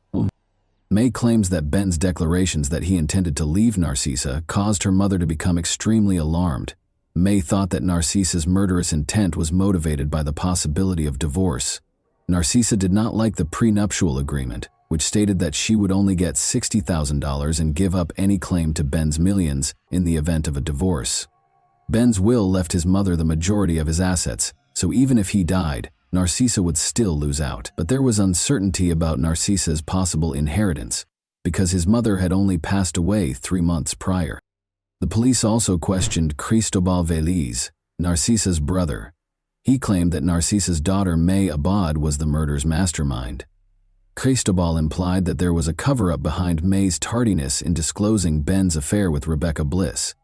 May claims that Ben's declarations that he intended to leave Narcissa caused her mother to become extremely alarmed. May thought that Narcissa's murderous intent was motivated by the possibility of divorce. Narcissa did not like the prenuptial agreement, which stated that she would only get $60,000 and give up any claim to Ben's millions in the event of a divorce. Ben's will left his mother the majority of his assets, so even if he died, Narcissa would still lose out. But there was uncertainty about Narcissa's possible inheritance, because his mother had only passed away 3 months prior. The police also questioned Cristobal Veliz, Narcissa's brother. He claimed that Narcissa's daughter May Abad was the murder's mastermind. Cristobal implied that there was a cover-up behind May's tardiness in disclosing Ben's affair with Rebecca Bliss.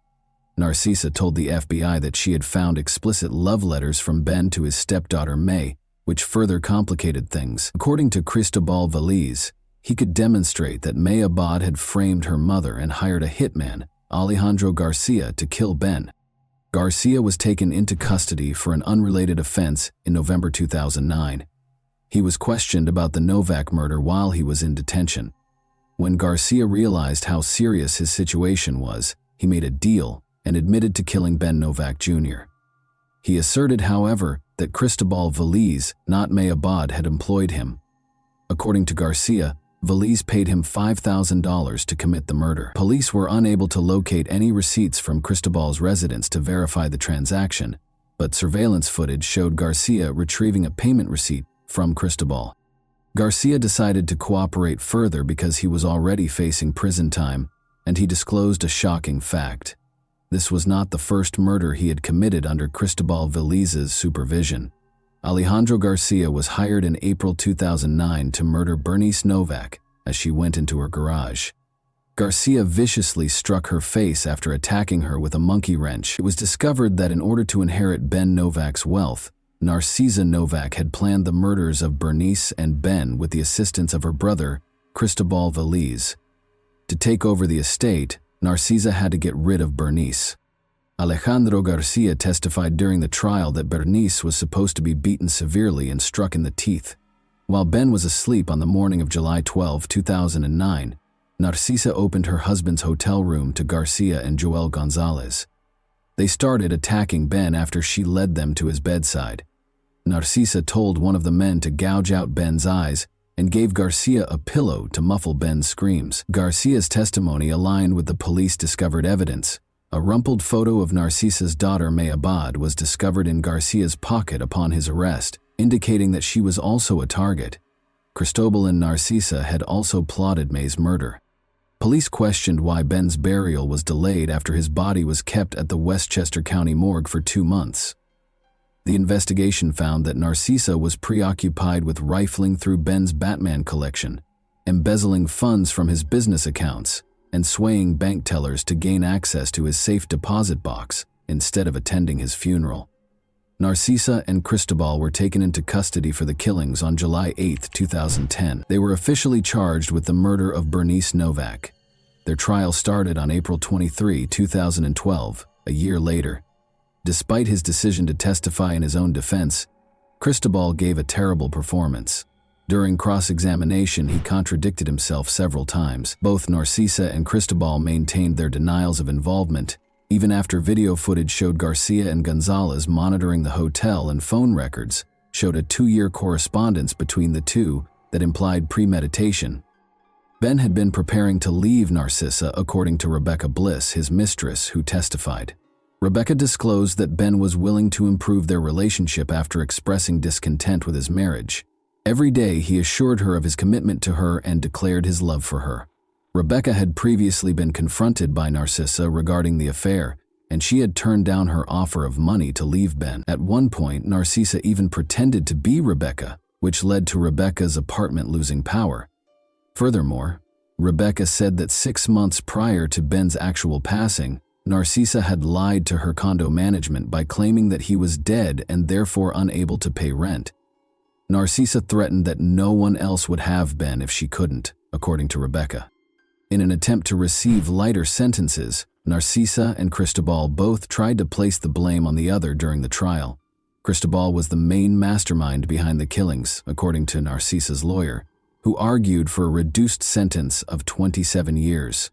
Narcissa told the FBI that she had found explicit love letters from Ben to his stepdaughter May, which further complicated things. According to Cristobal Veliz, he could demonstrate that May Abad had framed her mother and hired a hitman, Alejandro Garcia, to kill Ben. Garcia was taken into custody for an unrelated offense in November 2009. He was questioned about the Novak murder while he was in detention. When Garcia realized how serious his situation was, he made a deal and admitted to killing Ben Novak Jr. He asserted, however, that Cristobal Veliz, not May Abad, had employed him. According to Garcia, Veliz paid him $5,000 to commit the murder. Police were unable to locate any receipts from Cristobal's residence to verify the transaction, but surveillance footage showed Garcia retrieving a payment receipt from Cristobal. Garcia decided to cooperate further because he was already facing prison time, and he disclosed a shocking fact. This was not the first murder he had committed under Cristobal Veliz's supervision. Alejandro Garcia was hired in April 2009 to murder Bernice Novak as she went into her garage. Garcia viciously struck her face after attacking her with a monkey wrench. It was discovered that in order to inherit Ben Novak's wealth, Narcissa Novak had planned the murders of Bernice and Ben with the assistance of her brother, Cristobal Veliz. To take over the estate, Narcissa had to get rid of Bernice. Alejandro Garcia testified during the trial that Bernice was supposed to be beaten severely and struck in the teeth. While Ben was asleep on the morning of July 12, 2009, Narcissa opened her husband's hotel room to Garcia and Joel Gonzalez. They started attacking Ben after she led them to his bedside. Narcissa told one of the men to gouge out Ben's eyes and gave Garcia a pillow to muffle Ben's screams. Garcia's testimony aligned with the police-discovered evidence. A rumpled photo of Narcissa's daughter May Abad was discovered in Garcia's pocket upon his arrest, indicating that she was also a target. Cristobal and Narcissa had also plotted May's murder. Police questioned why Ben's burial was delayed after his body was kept at the Westchester County morgue for 2 months. The investigation found that Narcissa was preoccupied with rifling through Ben's Batman collection, embezzling funds from his business accounts, and swaying bank tellers to gain access to his safe deposit box instead of attending his funeral. Narcissa and Cristobal were taken into custody for the killings on July 8, 2010. They were officially charged with the murder of Bernice Novak. Their trial started on April 23, 2012, a year later. Despite his decision to testify in his own defense, Cristobal gave a terrible performance. During cross-examination, he contradicted himself several times. Both Narcisa and Cristobal maintained their denials of involvement, even after video footage showed Garcia and Gonzalez monitoring the hotel, and phone records showed a 2-year correspondence between the two that implied premeditation. Ben had been preparing to leave Narcisa, according to Rebecca Bliss, his mistress, who testified. Rebecca disclosed that Ben was willing to improve their relationship after expressing discontent with his marriage. Every day, he assured her of his commitment to her and declared his love for her. Rebecca had previously been confronted by Narcisa regarding the affair, and she had turned down her offer of money to leave Ben. At one point, Narcisa even pretended to be Rebecca, which led to Rebecca's apartment losing power. Furthermore, Rebecca said that 6 months prior to Ben's actual passing, Narcisa had lied to her condo management by claiming that he was dead and therefore unable to pay rent. Narcisa threatened that no one else would have Ben if she couldn't, according to Rebecca. In an attempt to receive lighter sentences, Narcisa and Cristobal both tried to place the blame on the other during the trial. Cristobal was the main mastermind behind the killings, according to Narcisa's lawyer, who argued for a reduced sentence of 27 years.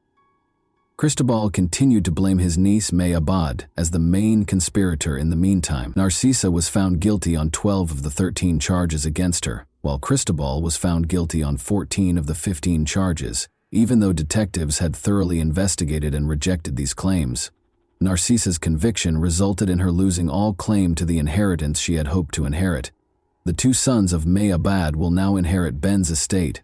Cristobal continued to blame his niece May Abad as the main conspirator. In the meantime, Narcisa was found guilty on 12 of the 13 charges against her, while Cristobal was found guilty on 14 of the 15 charges, even though detectives had thoroughly investigated and rejected these claims. Narcisa's conviction resulted in her losing all claim to the inheritance she had hoped to inherit. The 2 sons of May Abad will now inherit Ben's estate.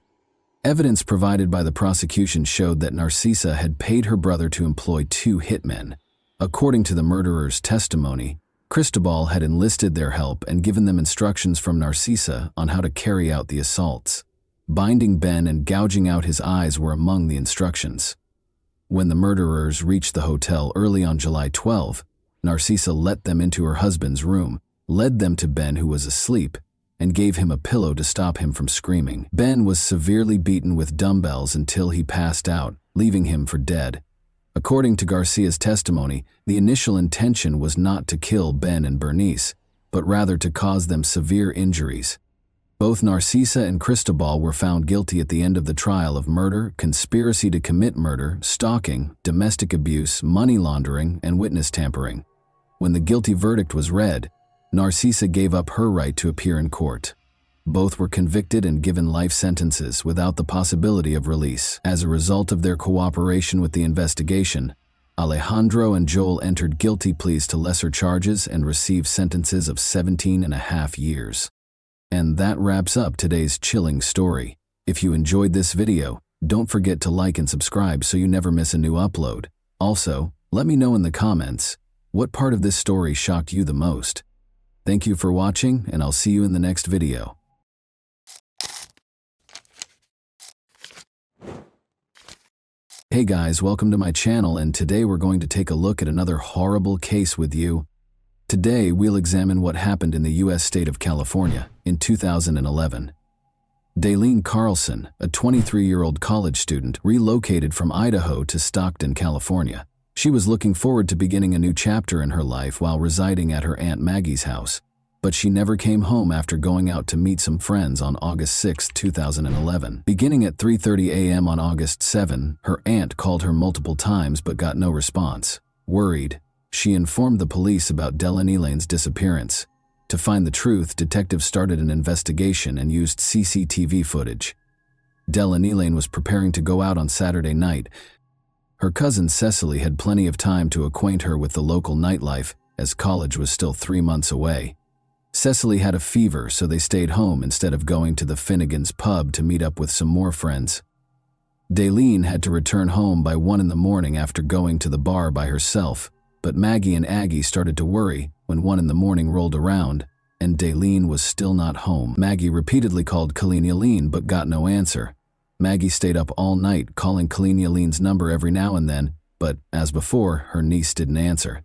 Evidence provided by the prosecution showed that Narcisa had paid her brother to employ 2 hitmen. According to the murderer's testimony, Cristobal had enlisted their help and given them instructions from Narcisa on how to carry out the assaults. Binding Ben and gouging out his eyes were among the instructions. When the murderers reached the hotel early on July 12, Narcisa let them into her husband's room, led them to Ben, who was asleep, and gave him a pillow to stop him from screaming. Ben was severely beaten with dumbbells until he passed out, leaving him for dead. According to Garcia's testimony, the initial intention was not to kill Ben and Bernice, but rather to cause them severe injuries. Both Narcisa and Cristobal were found guilty at the end of the trial of murder, conspiracy to commit murder, stalking, domestic abuse, money laundering, and witness tampering. When the guilty verdict was read, Narcisa gave up her right to appear in court. Both were convicted and given life sentences without the possibility of release. As a result of their cooperation with the investigation, Alejandro and Joel entered guilty pleas to lesser charges and received sentences of 17.5 years. And that wraps up today's chilling story. If you enjoyed this video, don't forget to like and subscribe so you never miss a new upload. Also, let me know in the comments, what part of this story shocked you the most? Thank you for watching, and I'll see you in the next video. Hey guys, welcome to my channel, and today we're going to take a look at another horrible case with you. Today we'll examine what happened in the U.S. state of California in 2011. Daylene Carlson, a 23-year-old college student, relocated from Idaho to Stockton, California. She was looking forward to beginning a new chapter in her life while residing at her Aunt Maggie's house, but she never came home after going out to meet some friends on August 6, 2011. Beginning at 3:30 a.m. on August 7, her aunt called her multiple times but got no response. Worried, she informed the police about Delanilane's disappearance. To find the truth, detectives started an investigation and used CCTV footage. Delanilane was preparing to go out on Saturday night. Her cousin Cecily had plenty of time to acquaint her with the local nightlife, as college was still 3 months away. Cecily had a fever, so they stayed home instead of going to the Finnegan's pub to meet up with some more friends. Daylene had to return home by 1 in the morning after going to the bar by herself, but Maggie and Aggie started to worry when 1 in the morning rolled around and Daylene was still not home. Maggie repeatedly called Colleen Yaleen but got no answer. Maggie stayed up all night calling Colleen Yaleen's number every now and then, but, as before, her niece didn't answer.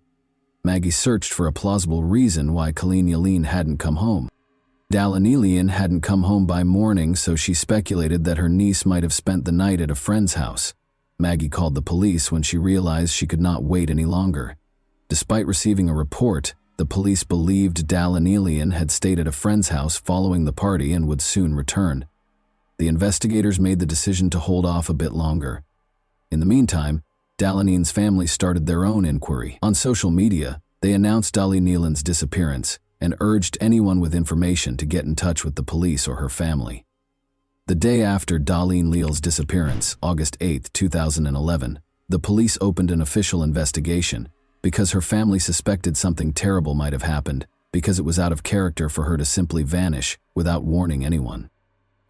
Maggie searched for a plausible reason why Colleen Yaleen hadn't come home. Dalanilian hadn't come home by morning, so she speculated that her niece might have spent the night at a friend's house. Maggie called the police when she realized she could not wait any longer. Despite receiving a report, the police believed Dalanilian had stayed at a friend's house following the party and would soon return. The investigators made the decision to hold off a bit longer. In the meantime, Dalanil's family started their own inquiry. On social media, they announced Dalanil's disappearance and urged anyone with information to get in touch with the police or her family. The day after Dalanil's disappearance, August 8, 2011, the police opened an official investigation because her family suspected something terrible might have happened because it was out of character for her to simply vanish without warning anyone.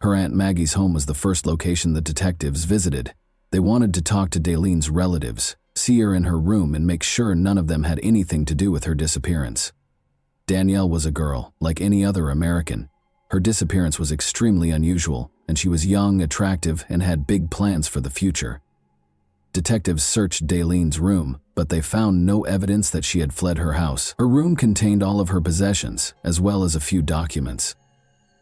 Her Aunt Maggie's home was the first location the detectives visited. They wanted to talk to Dalanil's relatives, see her in her room, and make sure none of them had anything to do with her disappearance. Danielle was a girl, like any other American. Her disappearance was extremely unusual, and she was young, attractive, and had big plans for the future. Detectives searched Dalanil's room, but they found no evidence that she had fled her house. Her room contained all of her possessions, as well as a few documents.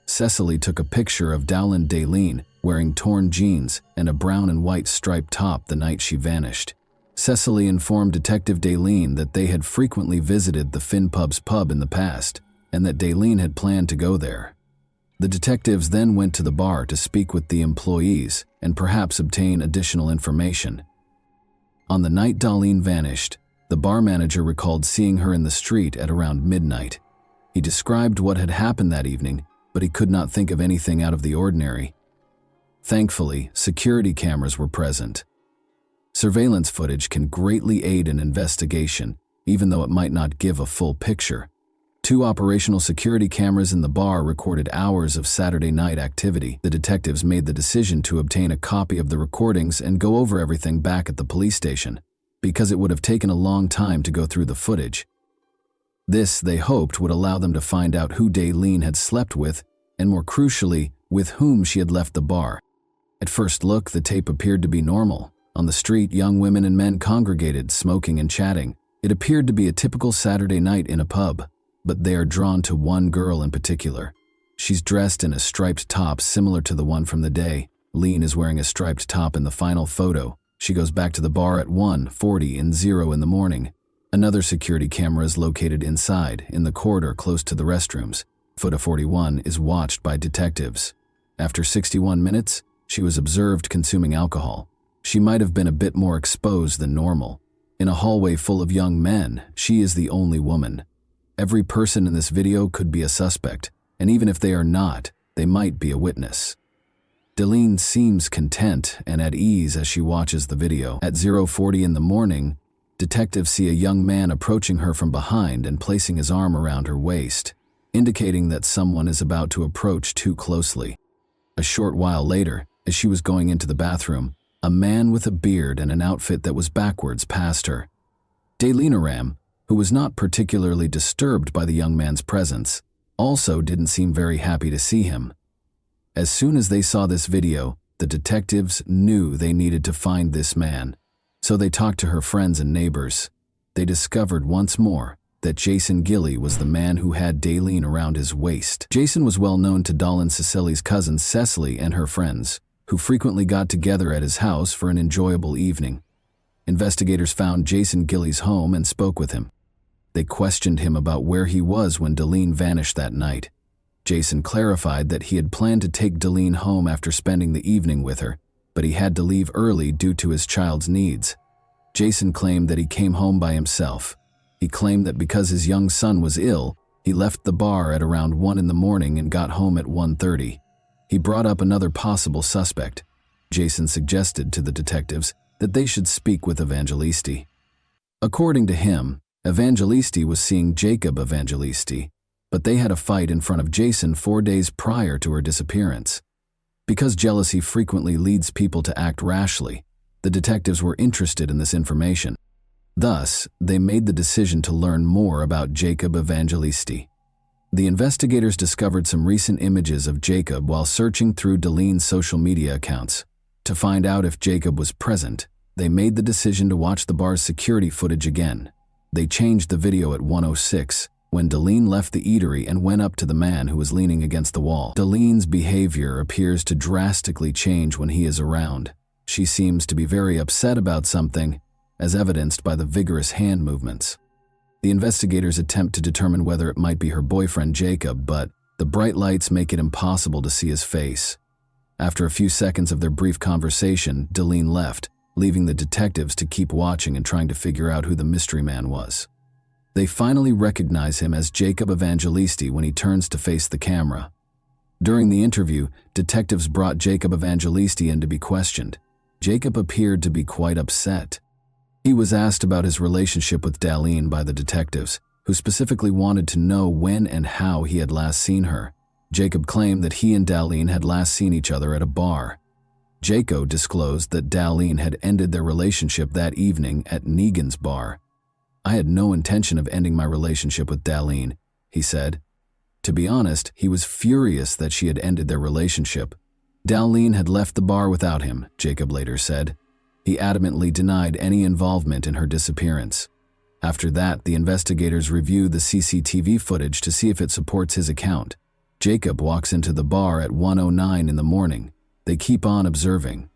Cecily took a picture of Dalanil wearing torn jeans and a brown and white striped top the night she vanished. Cecily informed Detective Dalanil that they had frequently visited the Finn Pub's pub in the past, and that Dalanil had planned to go there. The detectives then went to the bar to speak with the employees and perhaps obtain additional information. On the night Dalanil vanished, the bar manager recalled seeing her in the street at around midnight. He described what had happened that evening, but he could not think of anything out of the ordinary. Thankfully, security cameras were present. Surveillance footage can greatly aid an investigation, even though it might not give a full picture. 2 operational security cameras in the bar recorded hours of Saturday night activity. The detectives made the decision to obtain a copy of the recordings and go over everything back at the police station, because it would have taken a long time to go through the footage. This, they hoped, would allow them to find out who Dalanil had slept with, and more crucially, with whom she had left the bar. At first look, the tape appeared to be normal. On the street, young women and men congregated, smoking and chatting. It appeared to be a typical Saturday night in a pub, but they are drawn to one girl in particular. She's dressed in a striped top similar to the one from the day. Lean is wearing a striped top in the final photo. She goes back to the bar at 1:40 and 0 in the morning. Another security camera is located inside, in the corridor close to the restrooms. Photo 41 is watched by detectives. After 61 minutes, she was observed consuming alcohol. She might have been a bit more exposed than normal. In a hallway full of young men, she is the only woman. Every person in this video could be a suspect, and even if they are not, they might be a witness. Dalanil seems content and at ease as she watches the video. At 0:40 in the morning, detectives see a young man approaching her from behind and placing his arm around her waist, indicating that someone is about to approach too closely. A short while later, as she was going into the bathroom, a man with a beard and an outfit that was backwards passed her. Dalanil, who was not particularly disturbed by the young man's presence, also didn't seem very happy to see him. As soon as they saw this video, the detectives knew they needed to find this man, so they talked to her friends and neighbors. They discovered once more that Jason Gilley was the man who had Dalanil around his waist. Jason was well known to Dalan Cecily's cousin Cecily and her friends, who frequently got together at his house for an enjoyable evening. Investigators found Jason Gilley's home and spoke with him. They questioned him about where he was when Dalanil vanished that night. Jason clarified that he had planned to take Dalanil home after spending the evening with her, but he had to leave early due to his child's needs. Jason claimed that he came home by himself. He claimed that because his young son was ill, he left the bar at around 1 in the morning and got home at 1:30. He brought up another possible suspect. Jason suggested to the detectives that they should speak with Evangelisti. According to him, Evangelisti was seeing Jacob Evangelisti, but they had a fight in front of Jason 4 days prior to her disappearance. Because jealousy frequently leads people to act rashly, the detectives were interested in this information. Thus, they made the decision to learn more about Jacob Evangelisti. The investigators discovered some recent images of Jacob while searching through Dalanil's social media accounts. To find out if Jacob was present, they made the decision to watch the bar's security footage again. They changed the video at 1:06, when Dalanil left the eatery and went up to the man who was leaning against the wall. Dalanil's behavior appears to drastically change when he is around. She seems to be very upset about something, as evidenced by the vigorous hand movements. The investigators attempt to determine whether it might be her boyfriend Jacob, but the bright lights make it impossible to see his face. After a few seconds of their brief conversation, Darlene left, leaving the detectives to keep watching and trying to figure out who the mystery man was. They finally recognize him as Jacob Evangelisti when he turns to face the camera. During the interview, detectives brought Jacob Evangelisti in to be questioned. Jacob appeared to be quite upset. He was asked about his relationship with Darlene by the detectives, who specifically wanted to know when and how he had last seen her. Jacob claimed that he and Darlene had last seen each other at a bar. Jacob disclosed that Darlene had ended their relationship that evening at Negan's bar. "I had no intention of ending my relationship with Darlene," he said. To be honest, he was furious that she had ended their relationship. Darlene had left the bar without him, Jacob later said. He adamantly denied any involvement in her disappearance. After that, the investigators reviewed the CCTV footage to see if it supports his account. Jacob walks into the bar at 1:09 in the morning. They keep on observing.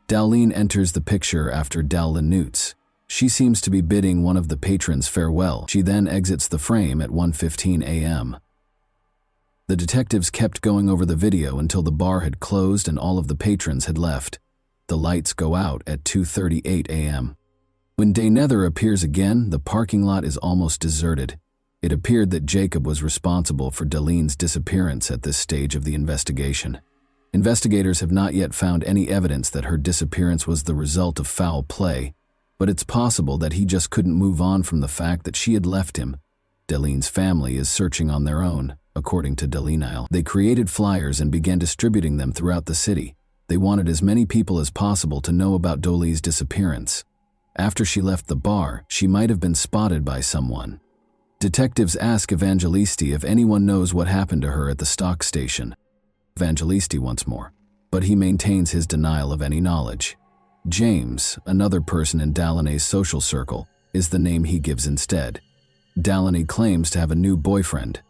Darlene enters the picture after Dallenutz. She seems to be bidding one of the patrons farewell. She then exits the frame at 1:15 a.m. The detectives kept going over the video until the bar had closed and all of the patrons had left. The lights go out at 2:38 a.m. When Day Nether appears again, the parking lot is almost deserted. It appeared that Jacob was responsible for Darlene's disappearance at this stage of the investigation. Investigators have not yet found any evidence that her disappearance was the result of foul play, but it's possible that he just couldn't move on from the fact that she had left him. Darlene's family is searching on their own, according to Darlene. They created flyers and began distributing them throughout the city. They wanted as many people as possible to know about Darlene's disappearance. After she left the bar, she might have been spotted by someone. Detectives ask Evangelisti if anyone knows what happened to her at the stock station. Evangelisti wants more, but he maintains his denial of any knowledge. James, another person in Darlene's social circle, is the name he gives instead. Darlene claims to have a new boyfriend.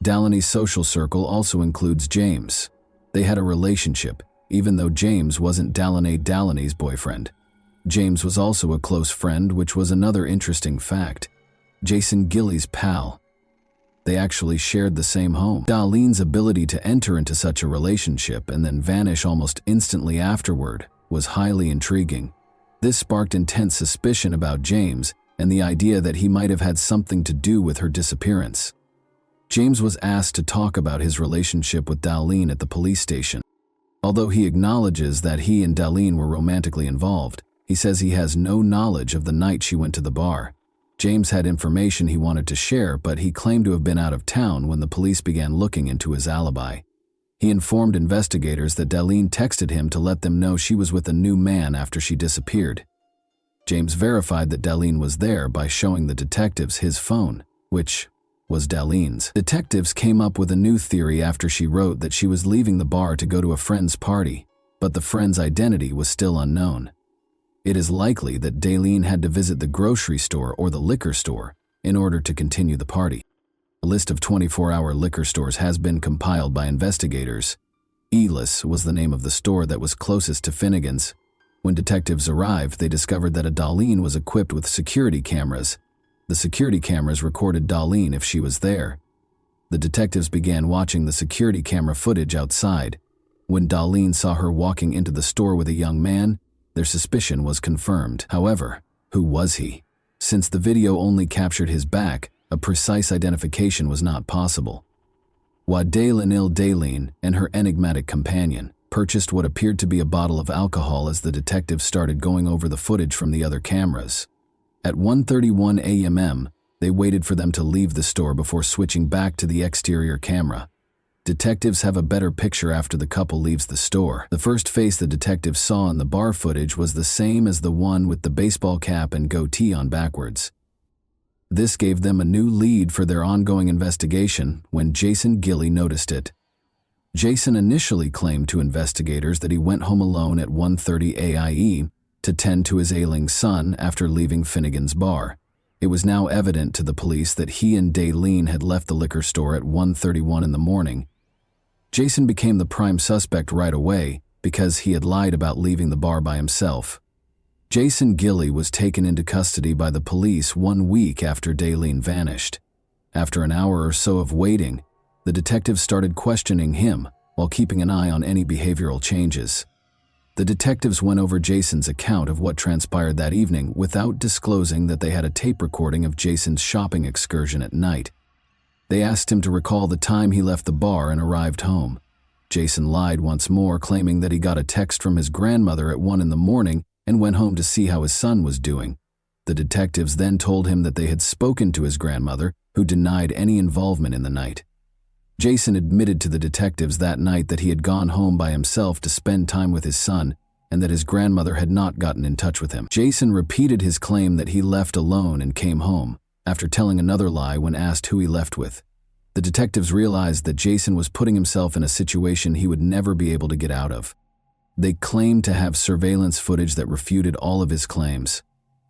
Darlene's social circle also includes James. They had a relationship, even though James wasn't Darlene's boyfriend. James was also a close friend, which was another interesting fact. Jason Gilly's pal. They actually shared the same home. Darlene's ability to enter into such a relationship and then vanish almost instantly afterward was highly intriguing. This sparked intense suspicion about James and the idea that he might have had something to do with her disappearance. James was asked to talk about his relationship with Darlene at the police station. Although he acknowledges that he and Darlene were romantically involved, he says he has no knowledge of the night she went to the bar. James had information he wanted to share, but he claimed to have been out of town when the police began looking into his alibi. He informed investigators that Darlene texted him to let them know she was with a new man after she disappeared. James verified that Darlene was there by showing the detectives his phone, which was Darlene's. Detectives came up with a new theory after she wrote that she was leaving the bar to go to a friend's party, but the friend's identity was still unknown. It is likely that Darlene had to visit the grocery store or the liquor store in order to continue the party. A list of 24-hour liquor stores has been compiled by investigators. Elis was the name of the store that was closest to Finnegan's. When detectives arrived, they discovered that a Darlene was equipped with security cameras. The security cameras recorded Darlene if she was there. The detectives began watching the security camera footage outside. When Darlene saw her walking into the store with a young man, their suspicion was confirmed. However, who was he? Since the video only captured his back, a precise identification was not possible. Darlene and her enigmatic companion purchased what appeared to be a bottle of alcohol as the detectives started going over the footage from the other cameras. At 1:31 a.m., they waited for them to leave the store before switching back to the exterior camera. Detectives have a better picture after the couple leaves the store. The first face the detectives saw in the bar footage was the same as the one with the baseball cap and goatee on backwards. This gave them a new lead for their ongoing investigation when Jason Gilly noticed it. Jason initially claimed to investigators that he went home alone at 1:30 a.m. to tend to his ailing son after leaving Finnegan's bar. It was now evident to the police that he and Darlene had left the liquor store at 1:31 in the morning. Jason became the prime suspect right away because he had lied about leaving the bar by himself. Jason Gilley was taken into custody by the police 1 week after Daleen vanished. After an hour or so of waiting, the detectives started questioning him while keeping an eye on any behavioral changes. The detectives went over Jason's account of what transpired that evening without disclosing that they had a tape recording of Jason's shopping excursion at night. They asked him to recall the time he left the bar and arrived home. Jason lied once more, claiming that he got a text from his grandmother at 1 a.m. and went home to see how his son was doing. The detectives then told him that they had spoken to his grandmother, who denied any involvement in the night. Jason admitted to the detectives that night that he had gone home by himself to spend time with his son and that his grandmother had not gotten in touch with him. Jason repeated his claim that he left alone and came home, after telling another lie when asked who he left with. The detectives realized that Jason was putting himself in a situation he would never be able to get out of. They claimed to have surveillance footage that refuted all of his claims.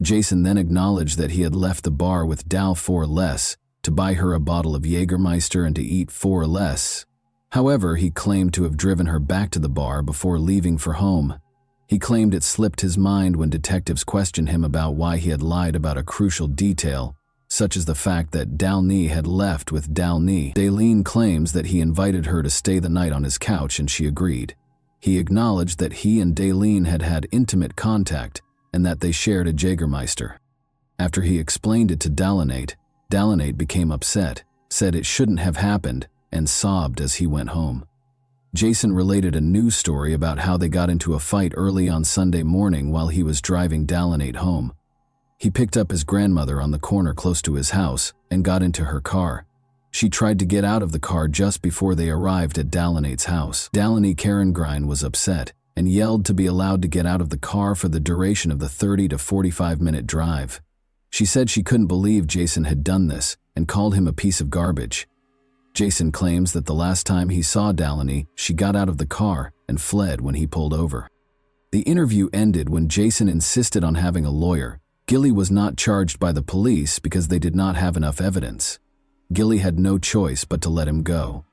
Jason then acknowledged that he had left the bar with Dal for less, to buy her a bottle of Jägermeister and to eat for less. However, he claimed to have driven her back to the bar before leaving for home. He claimed it slipped his mind when detectives questioned him about why he had lied about a crucial detail, such as the fact that Dalny had left with Dalny. Daleen claims that he invited her to stay the night on his couch and she agreed. He acknowledged that he and Daleen had had intimate contact and that they shared a Jägermeister. After he explained it to Dalinate became upset, said it shouldn't have happened, and sobbed as he went home. Jason related a news story about how they got into a fight early on Sunday morning while he was driving Dalinate home. He picked up his grandmother on the corner close to his house and got into her car. She tried to get out of the car just before they arrived at Dalinate's house. Daliny Karengrein was upset and yelled to be allowed to get out of the car for the duration of the 30 to 45-minute drive. She said she couldn't believe Jason had done this and called him a piece of garbage. Jason claims that the last time he saw Daliny, she got out of the car and fled when he pulled over. The interview ended when Jason insisted on having a lawyer. Gilley was not charged by the police because they did not have enough evidence. Gilley had no choice but to let him go.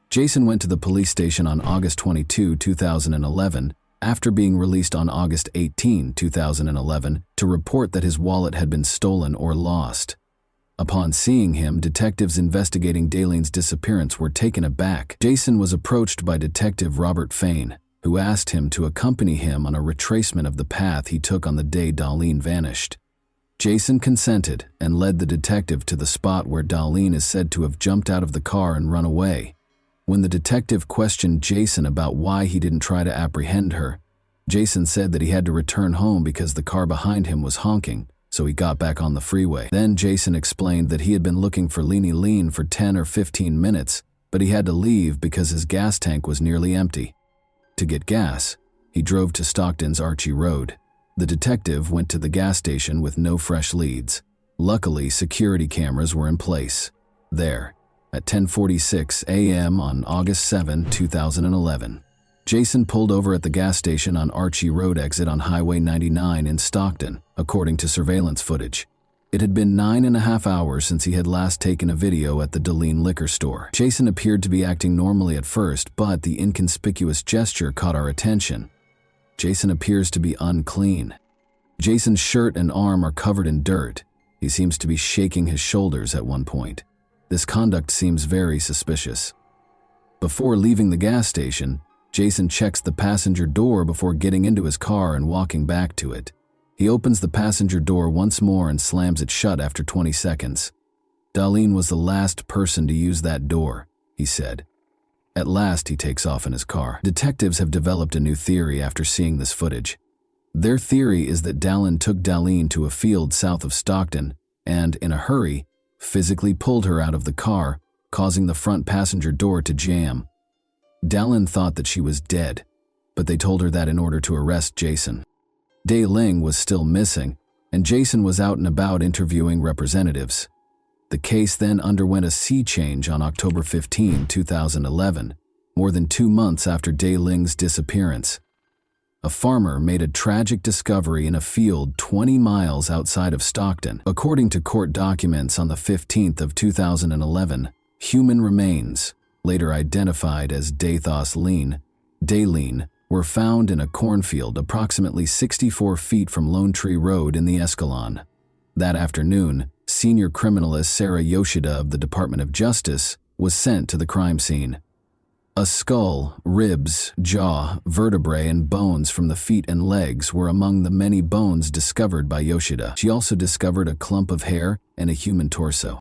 Jason went to the police station on August 22, 2011, after being released on August 18, 2011, to report that his wallet had been stolen or lost. Upon seeing him, detectives investigating Daleen's disappearance were taken aback. Jason was approached by Detective Robert Fain, who asked him to accompany him on a retracement of the path he took on the day Daleen vanished. Jason consented and led the detective to the spot where Daleen is said to have jumped out of the car and run away. When the detective questioned Jason about why he didn't try to apprehend her, Jason said that he had to return home because the car behind him was honking, so he got back on the freeway. Then Jason explained that he had been looking for Leanie Lean for 10 or 15 minutes, but he had to leave because his gas tank was nearly empty. To get gas, he drove to Stockton's Archie Road. The detective went to the gas station with no fresh leads. Luckily, security cameras were in place. There, at 10:46 a.m. on August 7, 2011, Jason pulled over at the gas station on Archie Road exit on Highway 99 in Stockton, according to surveillance footage. It had been 9.5 hours since he had last taken a video at the Daleen liquor store. Jason appeared to be acting normally at first, but the inconspicuous gesture caught our attention. Jason appears to be unclean. Jason's shirt and arm are covered in dirt. He seems to be shaking his shoulders at one point. This conduct seems very suspicious. Before leaving the gas station, Jason checks the passenger door before getting into his car and walking back to it. He opens the passenger door once more and slams it shut after 20 seconds. Daleen was the last person to use that door, he said. At last, he takes off in his car. Detectives have developed a new theory after seeing this footage. Their theory is that Dallin took Daleen to a field south of Stockton and, in a hurry, physically pulled her out of the car, causing the front passenger door to jam. Dallin thought that she was dead, but they told her that in order to arrest Jason. Dai Ling was still missing, and Jason was out and about interviewing representatives. The case then underwent a sea change on October 15, 2011, more than 2 months after Dai Ling's disappearance. A farmer made a tragic discovery in a field 20 miles outside of Stockton. According to court documents on the 15th of 2011, human remains, later identified as Daleen, were found in a cornfield approximately 64 feet from Lone Tree Road in the Escalon. That afternoon, senior criminalist Sarah Yoshida of the Department of Justice was sent to the crime scene. A skull, ribs, jaw, vertebrae, and bones from the feet and legs were among the many bones discovered by Yoshida. She also discovered a clump of hair and a human torso.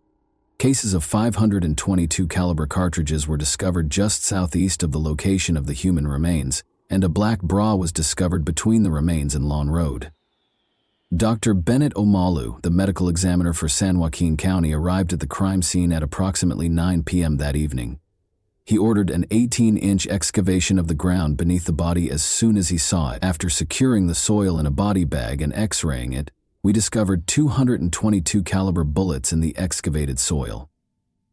Cases of 522 caliber cartridges were discovered just southeast of the location of the human remains, and a black bra was discovered between the remains and Lawn Road. Dr. Bennett Omalu, the medical examiner for San Joaquin County, arrived at the crime scene at approximately 9 p.m. that evening. He ordered an 18-inch excavation of the ground beneath the body as soon as he saw it. After securing the soil in a body bag and x-raying it, we discovered 222 caliber bullets in the excavated soil.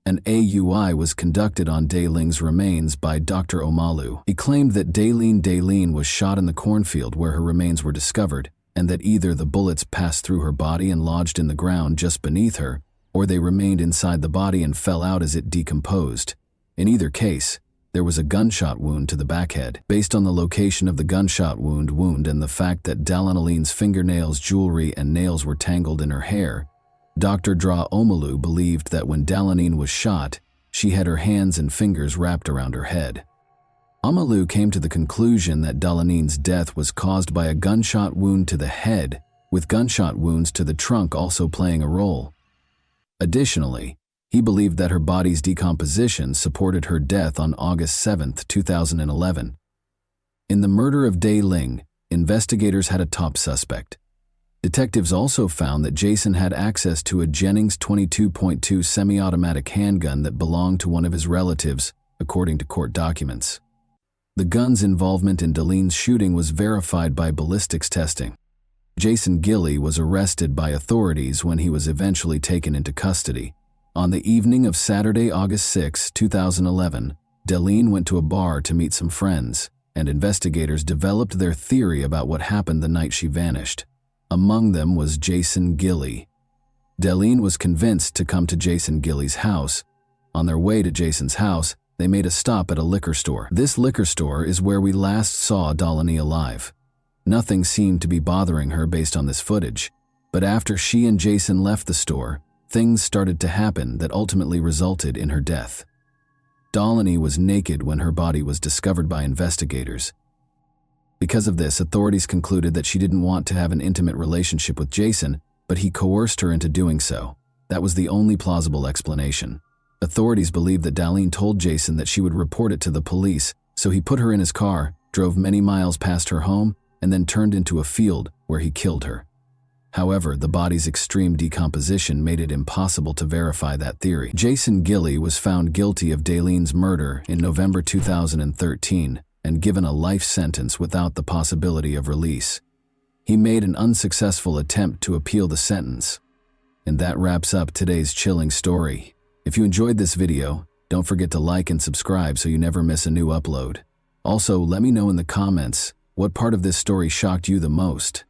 An AUI was conducted on Dayling's remains by Dr. Omalu. He claimed that Daylin was shot in the cornfield where her remains were discovered, and that either the bullets passed through her body and lodged in the ground just beneath her, or they remained inside the body and fell out as it decomposed. In either case, there was a gunshot wound to the backhead. Based on the location of the gunshot wound and the fact that Dalinaline's fingernails, jewelry, and nails were tangled in her hair, Dr. Dra Omalu believed that when Dalinine was shot, she had her hands and fingers wrapped around her head. Omalu came to the conclusion that Dalinine's death was caused by a gunshot wound to the head, with gunshot wounds to the trunk also playing a role. Additionally, he believed that her body's decomposition supported her death on August 7, 2011. In the murder of Dayling, investigators had a top suspect. Detectives also found that Jason had access to a Jennings 22.2 semi-automatic handgun that belonged to one of his relatives, according to court documents. The gun's involvement in Daline's shooting was verified by ballistics testing. Jason Gilley was arrested by authorities when he was eventually taken into custody. On the evening of Saturday, August 6, 2011, Daline went to a bar to meet some friends, and investigators developed their theory about what happened the night she vanished. Among them was Jason Gilley. Daline was convinced to come to Jason Gilley's house. On their way to Jason's house, they made a stop at a liquor store. This liquor store is where we last saw Dalini alive. Nothing seemed to be bothering her based on this footage, but after she and Jason left the store, things started to happen that ultimately resulted in her death. Dalini was naked when her body was discovered by investigators. Because of this, authorities concluded that she didn't want to have an intimate relationship with Jason, but he coerced her into doing so. That was the only plausible explanation. Authorities believe that Daline told Jason that she would report it to the police, so he put her in his car, drove many miles past her home, and then turned into a field where he killed her. However, the body's extreme decomposition made it impossible to verify that theory. Jason Gilley was found guilty of Daline's murder in November 2013 and given a life sentence without the possibility of release. He made an unsuccessful attempt to appeal the sentence. And that wraps up today's chilling story. If you enjoyed this video, don't forget to like and subscribe so you never miss a new upload. Also, let me know in the comments what part of this story shocked you the most.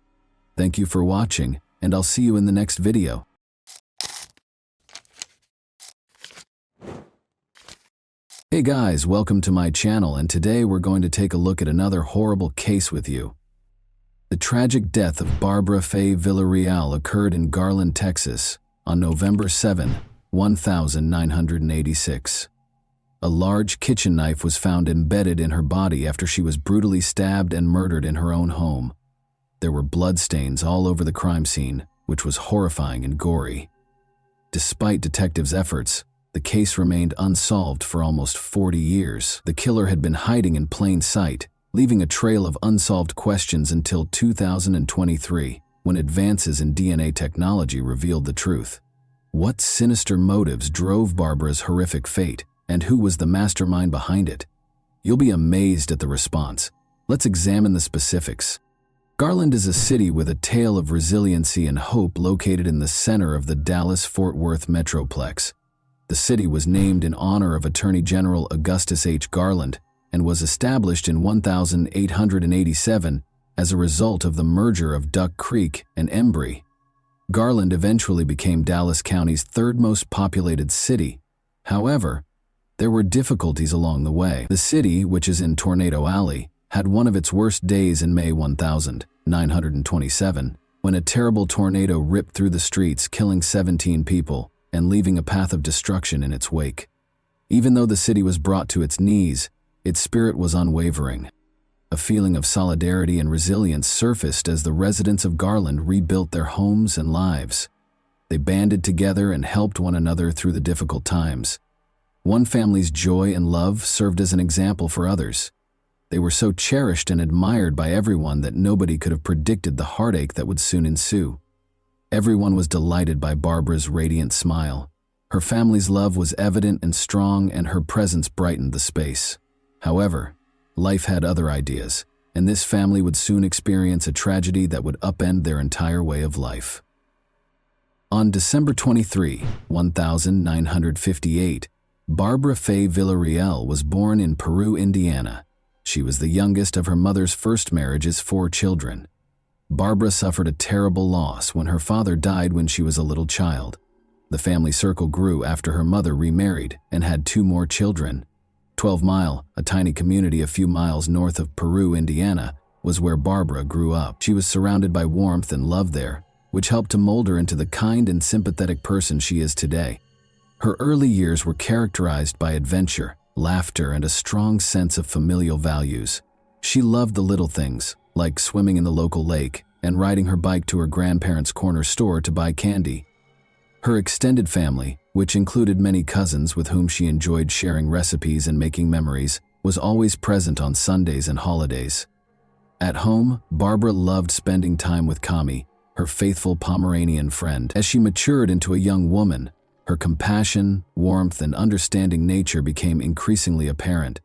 Thank you for watching, and I'll see you in the next video. Hey guys, welcome to my channel, and today we're going to take a look at another horrible case with you. The tragic death of Barbara Faye Villarreal occurred in Garland, Texas, on November 7, 1986. A large kitchen knife was found embedded in her body after she was brutally stabbed and murdered in her own home. There were bloodstains all over the crime scene, which was horrifying and gory. Despite detectives' efforts, the case remained unsolved for almost 40 years. The killer had been hiding in plain sight, leaving a trail of unsolved questions until 2023, when advances in DNA technology revealed the truth. What sinister motives drove Barbara's horrific fate, and who was the mastermind behind it? You'll be amazed at the response. Let's examine the specifics. Garland is a city with a tale of resiliency and hope located in the center of the Dallas-Fort Worth Metroplex. The city was named in honor of Attorney General Augustus H. Garland and was established in 1887 as a result of the merger of Duck Creek and Embry. Garland eventually became Dallas County's third most populated city. However, there were difficulties along the way. The city, which is in Tornado Alley, had one of its worst days in May 1927, when a terrible tornado ripped through the streets, killing 17 people and leaving a path of destruction in its wake. Even though the city was brought to its knees, its spirit was unwavering. A feeling of solidarity and resilience surfaced as the residents of Garland rebuilt their homes and lives. They banded together and helped one another through the difficult times. One family's joy and love served as an example for others. They were so cherished and admired by everyone that nobody could have predicted the heartache that would soon ensue. Everyone was delighted by Barbara's radiant smile. Her family's love was evident and strong, and her presence brightened the space. However, life had other ideas, and this family would soon experience a tragedy that would upend their entire way of life. On December 23, 1958, Barbara Faye Villarreal was born in Peru, Indiana. She was the youngest of her mother's first marriage's 4 children. Barbara suffered a terrible loss when her father died when she was a little child. The family circle grew after her mother remarried and had 2 more children. 12 Mile, a tiny community a few miles north of Peru, Indiana, was where Barbara grew up. She was surrounded by warmth and love there, which helped to mold her into the kind and sympathetic person she is today. Her early years were characterized by adventure, laughter, and a strong sense of familial values. She loved the little things, like swimming in the local lake and riding her bike to her grandparents' corner store to buy candy. Her extended family, which included many cousins with whom she enjoyed sharing recipes and making memories, was always present on Sundays and holidays. At home, Barbara loved spending time with Kami, her faithful Pomeranian friend. As she matured into a young woman, her compassion, warmth, and understanding nature became increasingly apparent.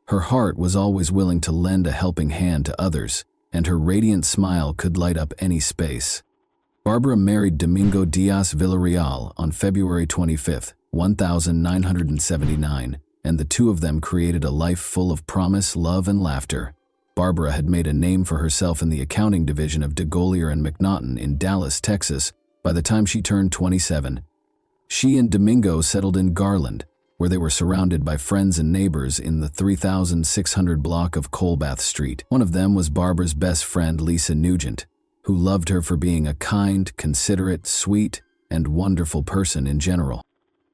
Her heart was always willing to lend a helping hand to others, and her radiant smile could light up any space. Barbara married Domingo Diaz Villarreal on February 25, 1979, and the two of them created a life full of promise, love, and laughter. Barbara had made a name for herself in the accounting division of DeGolyer and McNaughton in Dallas, Texas, by the time she turned 27. She and Domingo settled in Garland, where they were surrounded by friends and neighbors in the 3600 block of Colbath Street. One of them was Barbara's best friend, Lisa Nugent, who loved her for being a kind, considerate, sweet, and wonderful person in general.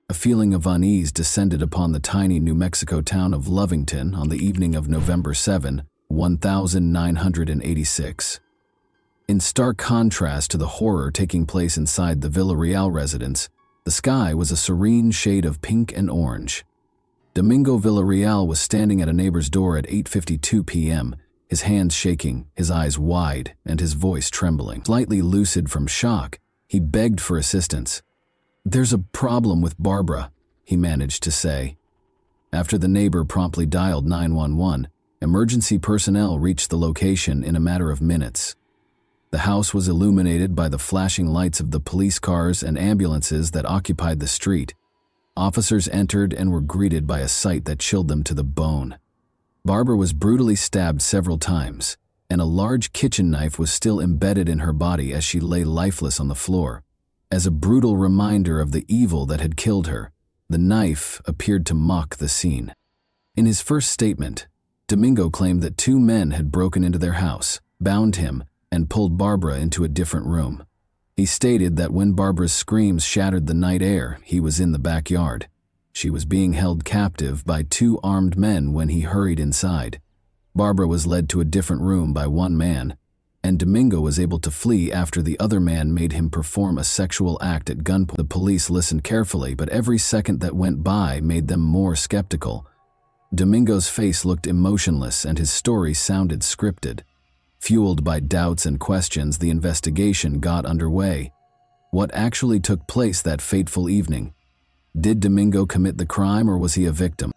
A feeling of unease descended upon the tiny New Mexico town of Lovington on the evening of November 7, 1986. In stark contrast to the horror taking place inside the Villarreal residence, the sky was a serene shade of pink and orange. Domingo Villarreal was standing at a neighbor's door at 8:52 p.m., his hands shaking, his eyes wide, and his voice trembling. Slightly lucid from shock, he begged for assistance. "There's a problem with Barbara," he managed to say. After the neighbor promptly dialed 911, emergency personnel reached the location in a matter of minutes. The house was illuminated by the flashing lights of the police cars and ambulances that occupied the street. Officers entered and were greeted by a sight that chilled them to the bone. Barbara was brutally stabbed several times, and a large kitchen knife was still embedded in her body as she lay lifeless on the floor. As a brutal reminder of the evil that had killed her, the knife appeared to mock the scene. In his first statement, Domingo claimed that 2 men had broken into their house, bound him, and pulled Barbara into a different room. He stated that when Barbara's screams shattered the night air, he was in the backyard. She was being held captive by 2 armed men when he hurried inside. Barbara was led to a different room by 1 man, and Domingo was able to flee after the other man made him perform a sexual act at gunpoint. The police listened carefully, but every second that went by made them more skeptical. Domingo's face looked emotionless and his story sounded scripted. Fueled by doubts and questions, the investigation got underway. What actually took place that fateful evening? Did Domingo commit the crime, or was he a victim?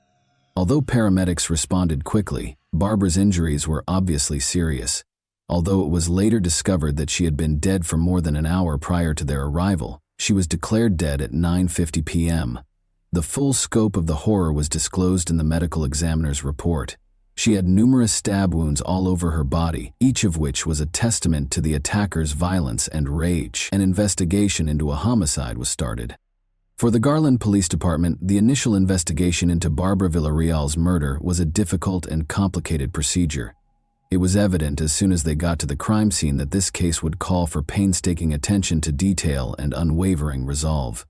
Although paramedics responded quickly, Barbara's injuries were obviously serious. Although it was later discovered that she had been dead for more than an hour prior to their arrival, she was declared dead at 9:50 p.m. The full scope of the horror was disclosed in the medical examiner's report. She had numerous stab wounds all over her body, each of which was a testament to the attacker's violence and rage. An investigation into a homicide was started. For the Garland Police Department, the initial investigation into Barbara Villarreal's murder was a difficult and complicated procedure. It was evident as soon as they got to the crime scene that this case would call for painstaking attention to detail and unwavering resolve.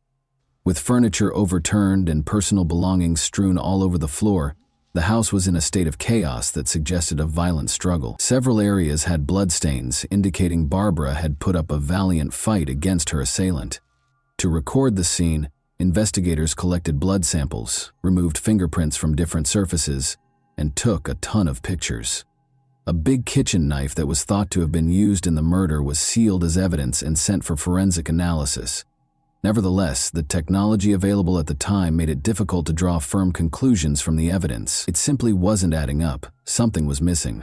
With furniture overturned and personal belongings strewn all over the floor, the house was in a state of chaos that suggested a violent struggle. Several areas had bloodstains, indicating Barbara had put up a valiant fight against her assailant. To record the scene, investigators collected blood samples, removed fingerprints from different surfaces, and took a ton of pictures. A big kitchen knife that was thought to have been used in the murder was sealed as evidence and sent for forensic analysis. Nevertheless, the technology available at the time made it difficult to draw firm conclusions from the evidence. It simply wasn't adding up. Something was missing.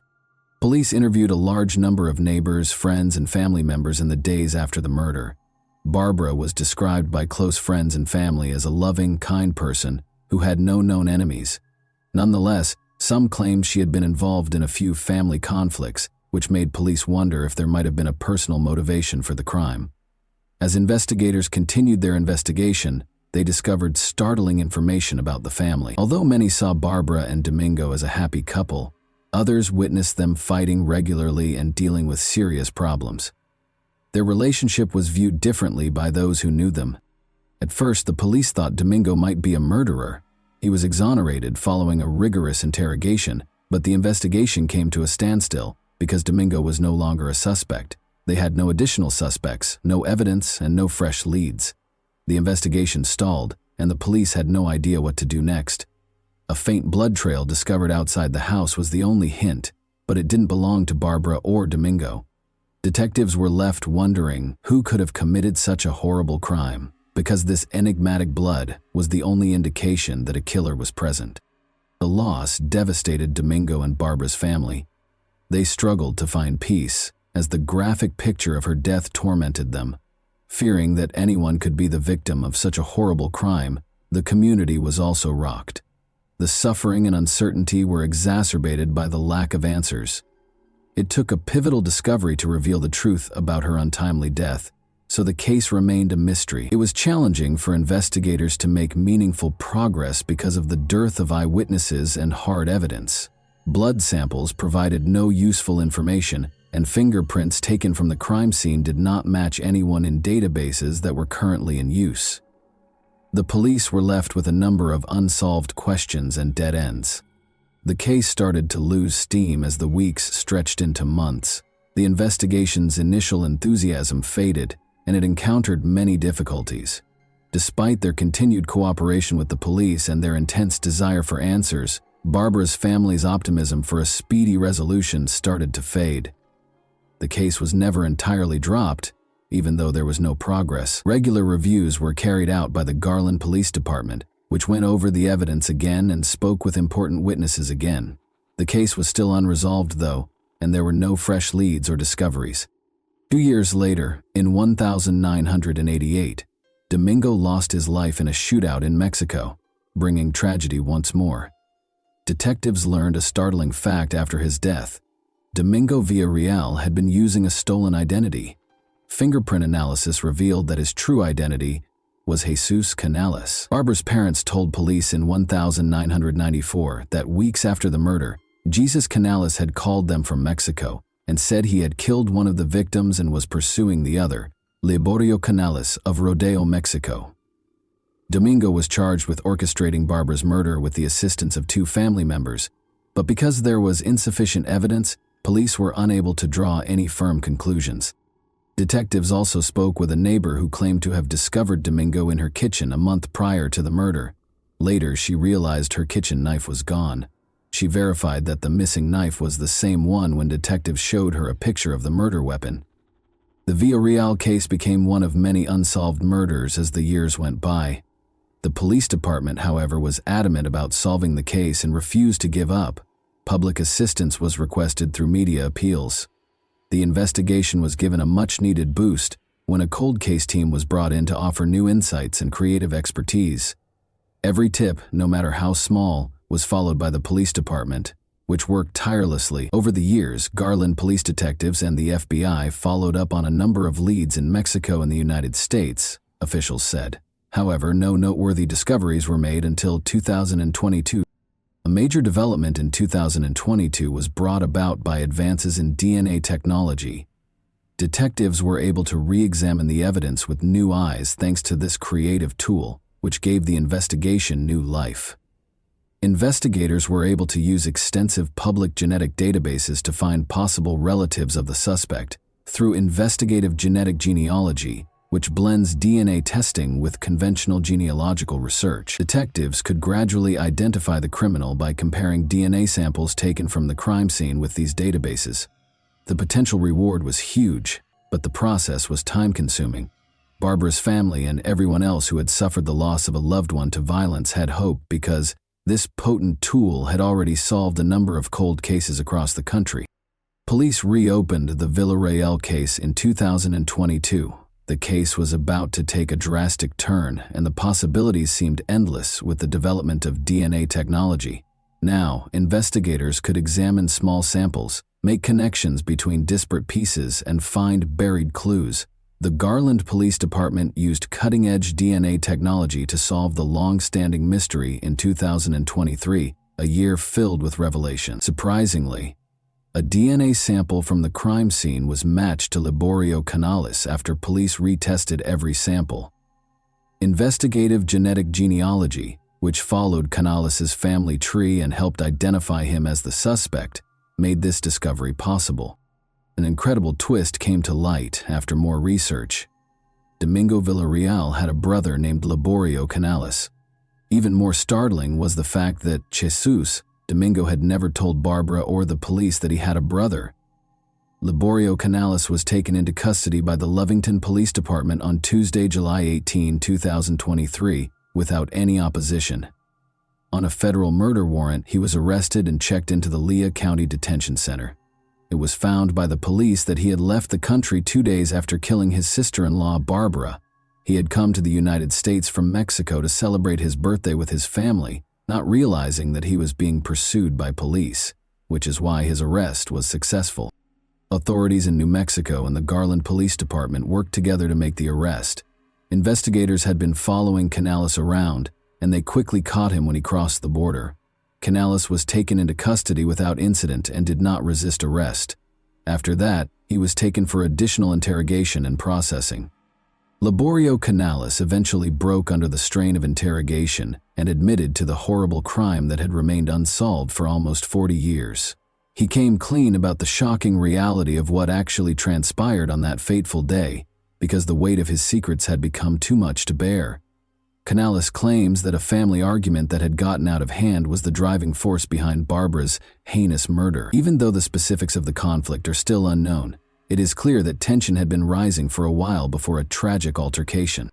Police interviewed a large number of neighbors, friends, and family members in the days after the murder. Barbara was described by close friends and family as a loving, kind person who had no known enemies. Nonetheless, some claimed she had been involved in a few family conflicts, which made police wonder if there might have been a personal motivation for the crime. As investigators continued their investigation, they discovered startling information about the family. Although many saw Barbara and Domingo as a happy couple, others witnessed them fighting regularly and dealing with serious problems. Their relationship was viewed differently by those who knew them. At first, the police thought Domingo might be a murderer. He was exonerated following a rigorous interrogation, but the investigation came to a standstill because Domingo was no longer a suspect. They had no additional suspects, no evidence, and no fresh leads. The investigation stalled, and the police had no idea what to do next. A faint blood trail discovered outside the house was the only hint, but it didn't belong to Barbara or Domingo. Detectives were left wondering who could have committed such a horrible crime, because this enigmatic blood was the only indication that a killer was present. The loss devastated Domingo and Barbara's family. They struggled to find peace, as the graphic picture of her death tormented them. Fearing that anyone could be the victim of such a horrible crime, the community was also rocked. The suffering and uncertainty were exacerbated by the lack of answers. It took a pivotal discovery to reveal the truth about her untimely death, so the case remained a mystery. It was challenging for investigators to make meaningful progress because of the dearth of eyewitnesses and hard evidence. Blood samples provided no useful information, and fingerprints taken from the crime scene did not match anyone in databases that were currently in use. The police were left with a number of unsolved questions and dead ends. The case started to lose steam as the weeks stretched into months. The investigation's initial enthusiasm faded, and it encountered many difficulties. Despite their continued cooperation with the police and their intense desire for answers, Barbara's family's optimism for a speedy resolution started to fade. The case was never entirely dropped, even though there was no progress. Regular reviews were carried out by the Garland Police Department, which went over the evidence again and spoke with important witnesses again. The case was still unresolved, though, and there were no fresh leads or discoveries. 2 years later, in 1988, Domingo lost his life in a shootout in Mexico, bringing tragedy once more. Detectives learned a startling fact after his death. Domingo Villarreal had been using a stolen identity. Fingerprint analysis revealed that his true identity was Jesus Canales. Barbara's parents told police in 1994 that weeks after the murder, Jesus Canales had called them from Mexico and said he had killed one of the victims and was pursuing the other, Liborio Canales of Rodeo, Mexico. Domingo was charged with orchestrating Barbara's murder with the assistance of 2 family members, but because there was insufficient evidence, police were unable to draw any firm conclusions. Detectives also spoke with a neighbor who claimed to have discovered Domingo in her kitchen a month prior to the murder. Later, she realized her kitchen knife was gone. She verified that the missing knife was the same one when detectives showed her a picture of the murder weapon. The Villarreal case became one of many unsolved murders as the years went by. The police department, however, was adamant about solving the case and refused to give up. Public assistance was requested through media appeals. The investigation was given a much-needed boost when a cold case team was brought in to offer new insights and creative expertise. Every tip, no matter how small, was followed by the police department, which worked tirelessly. Over the years, Garland police detectives and the FBI followed up on a number of leads in Mexico and the United States, officials said. However, no noteworthy discoveries were made until 2022. A major development in 2022 was brought about by advances in DNA technology. Detectives were able to re-examine the evidence with new eyes thanks to this creative tool, which gave the investigation new life. Investigators were able to use extensive public genetic databases to find possible relatives of the suspect through investigative genetic genealogy, which blends DNA testing with conventional genealogical research. Detectives could gradually identify the criminal by comparing DNA samples taken from the crime scene with these databases. The potential reward was huge, but the process was time-consuming. Barbara's family and everyone else who had suffered the loss of a loved one to violence had hope because this potent tool had already solved a number of cold cases across the country. Police reopened the Villarreal case in 2022. The case was about to take a drastic turn, and the possibilities seemed endless with the development of DNA technology. Now, investigators could examine small samples, make connections between disparate pieces, and find buried clues. The Garland Police Department used cutting-edge DNA technology to solve the long-standing mystery in 2023, a year filled with revelation. Surprisingly, a DNA sample from the crime scene was matched to Liborio Canales after police retested every sample. Investigative genetic genealogy, which followed Canales' family tree and helped identify him as the suspect, made this discovery possible. An incredible twist came to light after more research. Domingo Villarreal had a brother named Liborio Canales. Even more startling was the fact that Jesus, Domingo had never told Barbara or the police that he had a brother. Liborio Canales was taken into custody by the Lovington Police Department on Tuesday, July 18, 2023, without any opposition. On a federal murder warrant, he was arrested and checked into the Lea County Detention Center. It was found by the police that he had left the country 2 days after killing his sister-in-law, Barbara. He had come to the United States from Mexico to celebrate his birthday with his family, not realizing that he was being pursued by police, which is why his arrest was successful. Authorities in New Mexico and the Garland Police Department worked together to make the arrest. Investigators had been following Canales around, and they quickly caught him when he crossed the border. Canales was taken into custody without incident and did not resist arrest. After that, he was taken for additional interrogation and processing. Liborio Canales eventually broke under the strain of interrogation and admitted to the horrible crime that had remained unsolved for almost 40 years. He came clean about the shocking reality of what actually transpired on that fateful day, because the weight of his secrets had become too much to bear. Canales claims that a family argument that had gotten out of hand was the driving force behind Barbara's heinous murder. Even though the specifics of the conflict are still unknown, it is clear that tension had been rising for a while before a tragic altercation.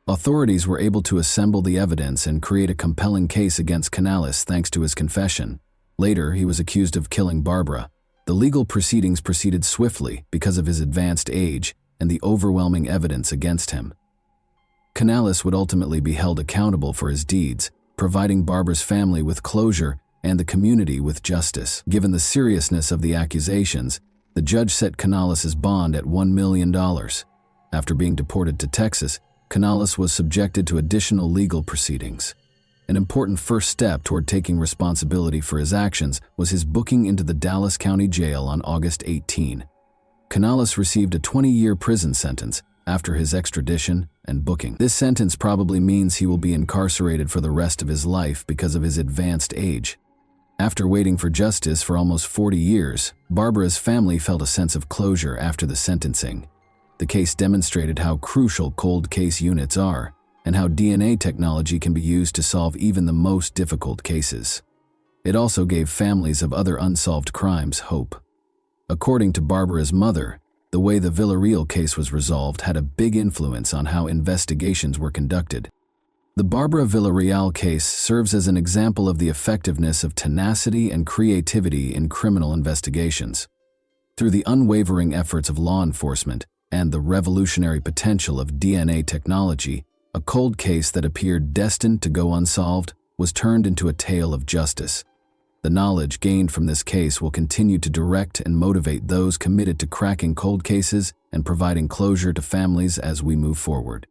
Authorities were able to assemble the evidence and create a compelling case against Canales thanks to his confession. Later, he was accused of killing Barbara. The legal proceedings proceeded swiftly because of his advanced age and the overwhelming evidence against him. Canales would ultimately be held accountable for his deeds, providing Barbara's family with closure and the community with justice. Given the seriousness of the accusations, the judge set Canales' bond at $1 million. After being deported to Texas, Canales was subjected to additional legal proceedings. An important first step toward taking responsibility for his actions was his booking into the Dallas County Jail on August 18. Canales received a 20-year prison sentence after his extradition and booking. This sentence probably means he will be incarcerated for the rest of his life because of his advanced age. After waiting for justice for almost 40 years, Barbara's family felt a sense of closure after the sentencing. The case demonstrated how crucial cold case units are, and how DNA technology can be used to solve even the most difficult cases. It also gave families of other unsolved crimes hope. According to Barbara's mother, the way the Villarreal case was resolved had a big influence on how investigations were conducted. The Barbara Villarreal case serves as an example of the effectiveness of tenacity and creativity in criminal investigations. Through the unwavering efforts of law enforcement and the revolutionary potential of DNA technology, a cold case that appeared destined to go unsolved was turned into a tale of justice. The knowledge gained from this case will continue to direct and motivate those committed to cracking cold cases and providing closure to families as we move forward.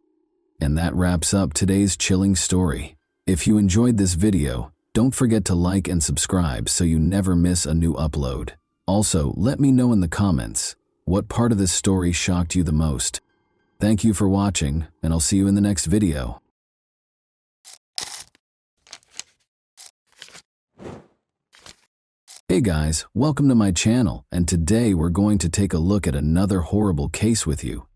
And that wraps up today's chilling story. If you enjoyed this video, Don't forget to like and subscribe so you never miss a new upload. Also, let me know in the comments, what part of this story shocked you the most? Thank you for watching, and I'll see you in the next video. Hey guys, welcome to my channel, and today we're going to take a look at another horrible case with you.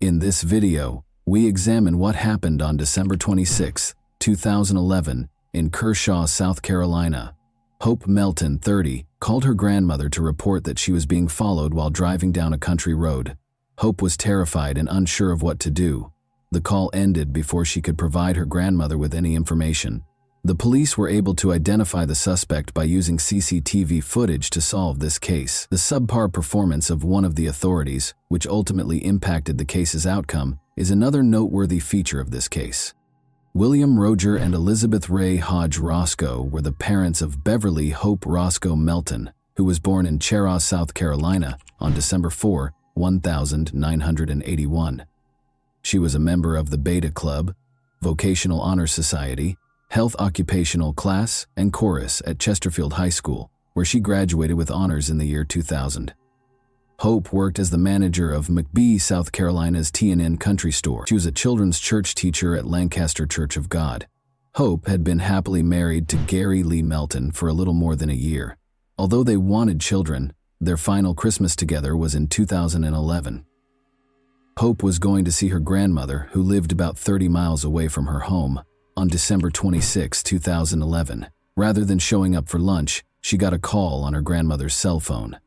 In this video, we examine what happened on December 26, 2011, in Kershaw, South Carolina. Hope Melton, 30, called her grandmother to report that she was being followed while driving down a country road. Hope was terrified and unsure of what to do. The call ended before she could provide her grandmother with any information. The police were able to identify the suspect by using CCTV footage to solve this case. The subpar performance of one of the authorities, which ultimately impacted the case's outcome, is another noteworthy feature of this case. William Roger and Elizabeth Ray Hodge Roscoe were the parents of Beverly Hope Roscoe Melton, who was born in Chehaw, South Carolina, on December 4, 1981. She was a member of the Beta Club, Vocational Honor Society, Health Occupational Class, and Chorus at Chesterfield High School, where she graduated with honors in the year 2000. Hope worked as the manager of McBee, South Carolina's T&N Country Store. She was a children's church teacher at Lancaster Church of God. Hope had been happily married to Gary Lee Melton for a little more than a year. Although they wanted children, their final Christmas together was in 2011. Hope was going to see her grandmother, who lived about 30 miles away from her home, on December 26, 2011. Rather than showing up for lunch, she got a call on her grandmother's cell phone.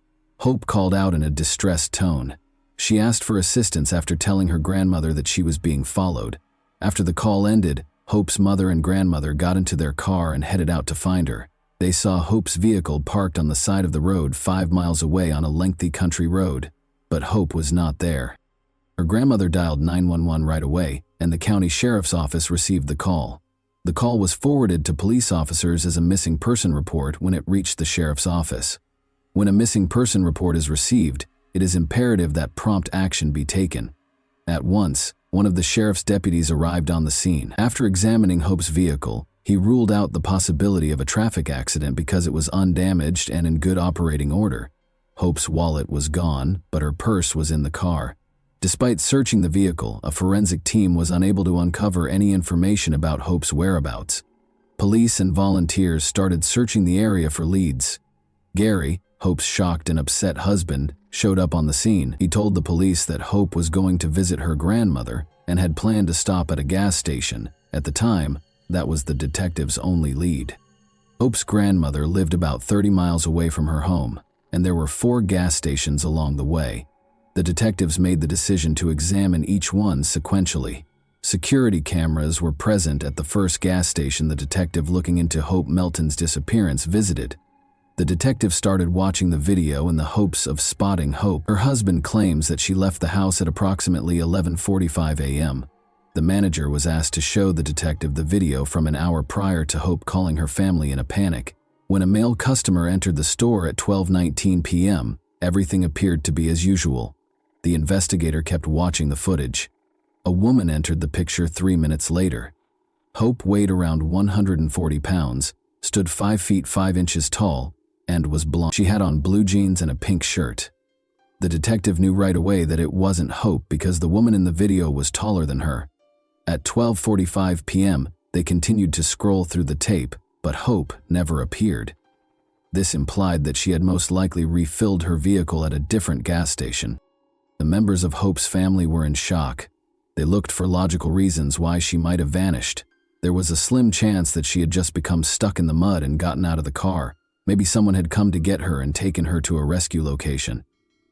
Hope called out in a distressed tone. She asked for assistance after telling her grandmother that she was being followed. After the call ended, Hope's mother and grandmother got into their car and headed out to find her. They saw Hope's vehicle parked on the side of the road 5 miles away on a lengthy country road, but Hope was not there. Her grandmother dialed 911 right away, and the county sheriff's office received the call. The call was forwarded to police officers as a missing person report when it reached the sheriff's office. When a missing person report is received, it is imperative that prompt action be taken. At once, one of the sheriff's deputies arrived on the scene. After examining Hope's vehicle, he ruled out the possibility of a traffic accident because it was undamaged and in good operating order. Hope's wallet was gone, but her purse was in the car. Despite searching the vehicle, a forensic team was unable to uncover any information about Hope's whereabouts. Police and volunteers started searching the area for leads. Gary, Hope's shocked and upset husband, showed up on the scene. He told the police that Hope was going to visit her grandmother and had planned to stop at a gas station. At the time, that was the detective's only lead. Hope's grandmother lived about 30 miles away from her home, and there were 4 gas stations along the way. The detectives made the decision to examine each one sequentially. Security cameras were present at the first gas station the detective looking into Hope Melton's disappearance visited. The detective started watching the video in the hopes of spotting Hope. Her husband claims that she left the house at approximately 11:45 a.m. The manager was asked to show the detective the video from an hour prior to Hope calling her family in a panic. When a male customer entered the store at 12:19 p.m., everything appeared to be as usual. The investigator kept watching the footage. A woman entered the picture 3 minutes later. Hope weighed around 140 pounds, stood 5 feet 5 inches tall, and was blonde. She had on blue jeans and a pink shirt. The detective knew right away that it wasn't Hope because the woman in the video was taller than her. At 12:45 p.m., they continued to scroll through the tape, but Hope never appeared. This implied that she had most likely refilled her vehicle at a different gas station. The members of Hope's family were in shock. They looked for logical reasons why she might have vanished. There was a slim chance that she had just become stuck in the mud and gotten out of the car. Maybe someone had come to get her and taken her to a rescue location.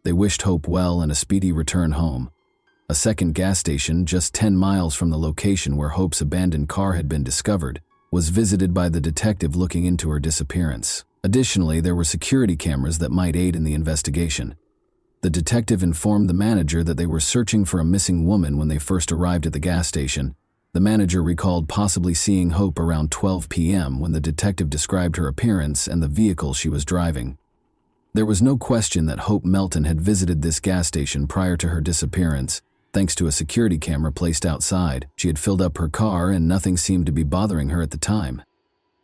They wished Hope well and a speedy return home. A second gas station, just 10 miles from the location where Hope's abandoned car had been discovered, was visited by the detective looking into her disappearance. Additionally, there were security cameras that might aid in the investigation. The detective informed the manager that they were searching for a missing woman when they first arrived at the gas station. The manager recalled possibly seeing Hope around 12 p.m. when the detective described her appearance and the vehicle she was driving. There was no question that Hope Melton had visited this gas station prior to her disappearance. Thanks to a security camera placed outside, she had filled up her car and nothing seemed to be bothering her at the time.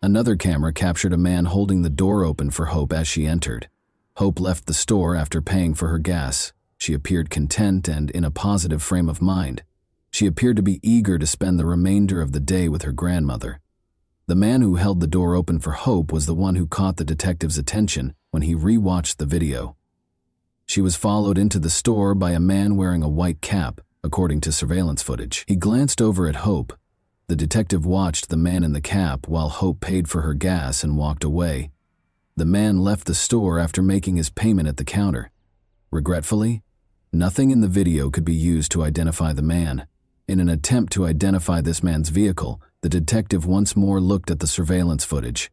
Another camera captured a man holding the door open for Hope as she entered. Hope left the store after paying for her gas. She appeared content and in a positive frame of mind. She appeared to be eager to spend the remainder of the day with her grandmother. The man who held the door open for Hope was the one who caught the detective's attention when he re-watched the video. She was followed into the store by a man wearing a white cap, according to surveillance footage. He glanced over at Hope. The detective watched the man in the cap while Hope paid for her gas and walked away. The man left the store after making his payment at the counter. Regretfully, nothing in the video could be used to identify the man. In an attempt to identify this man's vehicle, the detective once more looked at the surveillance footage.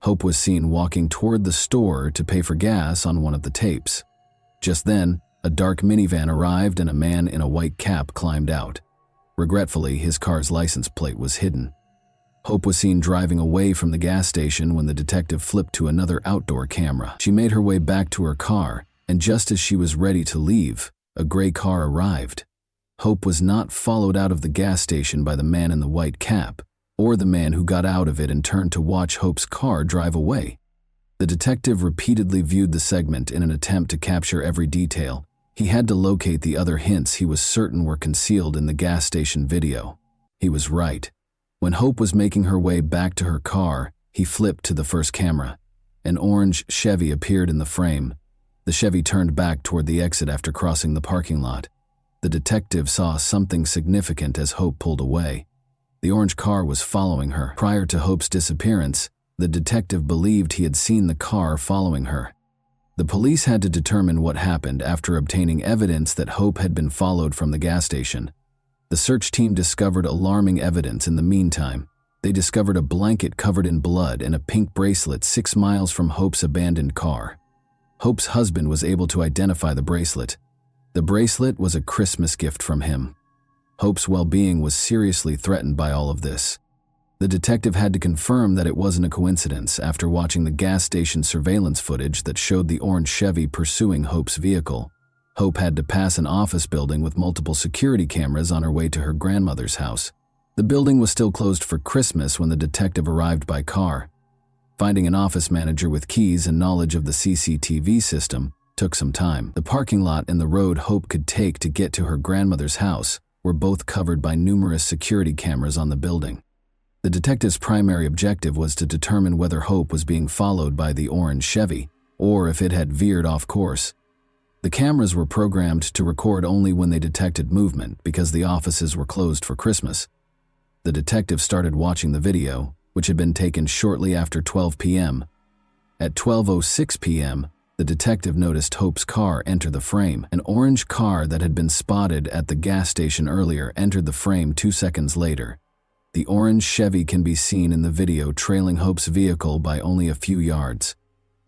Hope was seen walking toward the store to pay for gas on one of the tapes. Just then, a dark minivan arrived and a man in a white cap climbed out. Regretfully, his car's license plate was hidden. Hope was seen driving away from the gas station when the detective flipped to another outdoor camera. She made her way back to her car, and just as she was ready to leave, a gray car arrived. Hope was not followed out of the gas station by the man in the white cap, or the man who got out of it and turned to watch Hope's car drive away. The detective repeatedly viewed the segment in an attempt to capture every detail. He had to locate the other hints he was certain were concealed in the gas station video. He was right. When Hope was making her way back to her car, he flipped to the first camera. An orange Chevy appeared in the frame. The Chevy turned back toward the exit after crossing the parking lot. The detective saw something significant as Hope pulled away. The orange car was following her. Prior to Hope's disappearance, the detective believed he had seen the car following her. The police had to determine what happened after obtaining evidence that Hope had been followed from the gas station. The search team discovered alarming evidence in the meantime. They discovered a blanket covered in blood and a pink bracelet 6 miles from Hope's abandoned car. Hope's husband was able to identify the bracelet. The bracelet was a Christmas gift from him. Hope's well-being was seriously threatened by all of this. The detective had to confirm that it wasn't a coincidence after watching the gas station surveillance footage that showed the orange Chevy pursuing Hope's vehicle. Hope had to pass an office building with multiple security cameras on her way to her grandmother's house. The building was still closed for Christmas when the detective arrived by car. Finding an office manager with keys and knowledge of the CCTV system took some time. The parking lot and the road Hope could take to get to her grandmother's house were both covered by numerous security cameras on the building. The detective's primary objective was to determine whether Hope was being followed by the orange Chevy, or if it had veered off course. The cameras were programmed to record only when they detected movement because the offices were closed for Christmas. The detective started watching the video, which had been taken shortly after 12 p.m. At 12:06 p.m., the detective noticed Hope's car enter the frame. An orange car that had been spotted at the gas station earlier entered the frame 2 seconds later. The orange Chevy can be seen in the video trailing Hope's vehicle by only a few yards.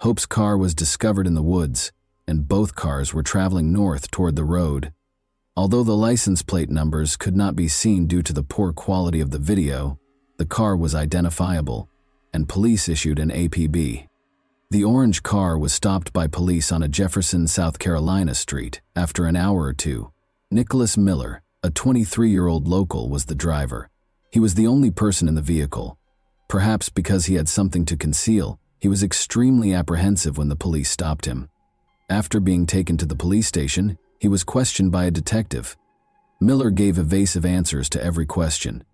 Hope's car was discovered in the woods, and both cars were traveling north toward the road. Although the license plate numbers could not be seen due to the poor quality of the video, the car was identifiable, and police issued an APB. The orange car was stopped by police on a Jefferson, South Carolina street. After an hour or two, Nicholas Miller, a 23-year-old local, was the driver. He was the only person in the vehicle. Perhaps because he had something to conceal, he was extremely apprehensive when the police stopped him. After being taken to the police station, he was questioned by a detective. Miller gave evasive answers to every question.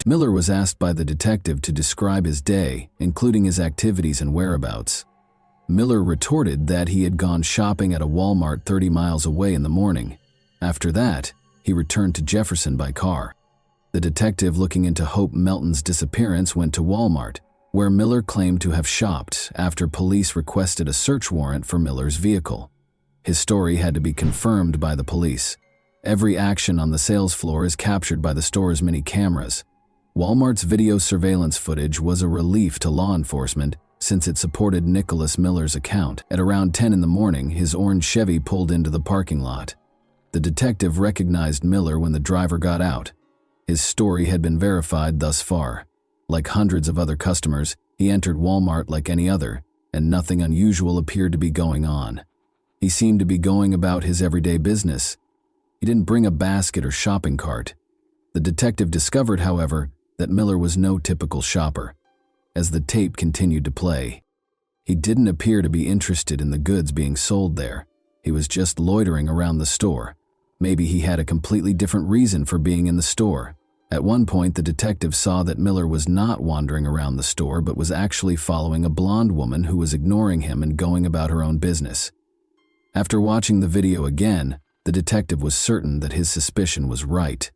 Miller was asked by the detective to describe his day, including his activities and whereabouts. Miller retorted that he had gone shopping at a Walmart 30 miles away in the morning. After that, he returned to Jefferson by car. The detective looking into Hope Melton's disappearance went to Walmart, where Miller claimed to have shopped after police requested a search warrant for Miller's vehicle. His story had to be confirmed by the police. Every action on the sales floor is captured by the store's many cameras. Walmart's video surveillance footage was a relief to law enforcement since it supported Nicholas Miller's account. At around 10 in the morning, his orange Chevy pulled into the parking lot. The detective recognized Miller when the driver got out. His story had been verified thus far. Like hundreds of other customers, he entered Walmart like any other, and nothing unusual appeared to be going on. He seemed to be going about his everyday business. He didn't bring a basket or shopping cart. The detective discovered, however, that Miller was no typical shopper. as the tape continued to play. He didn't appear to be interested in the goods being sold there. He was just loitering around the store. Maybe he had a completely different reason for being in the store. At one point, the detective saw that Miller was not wandering around the store but was actually following a blonde woman who was ignoring him and going about her own business. After watching the video again, the detective was certain that his suspicion was right.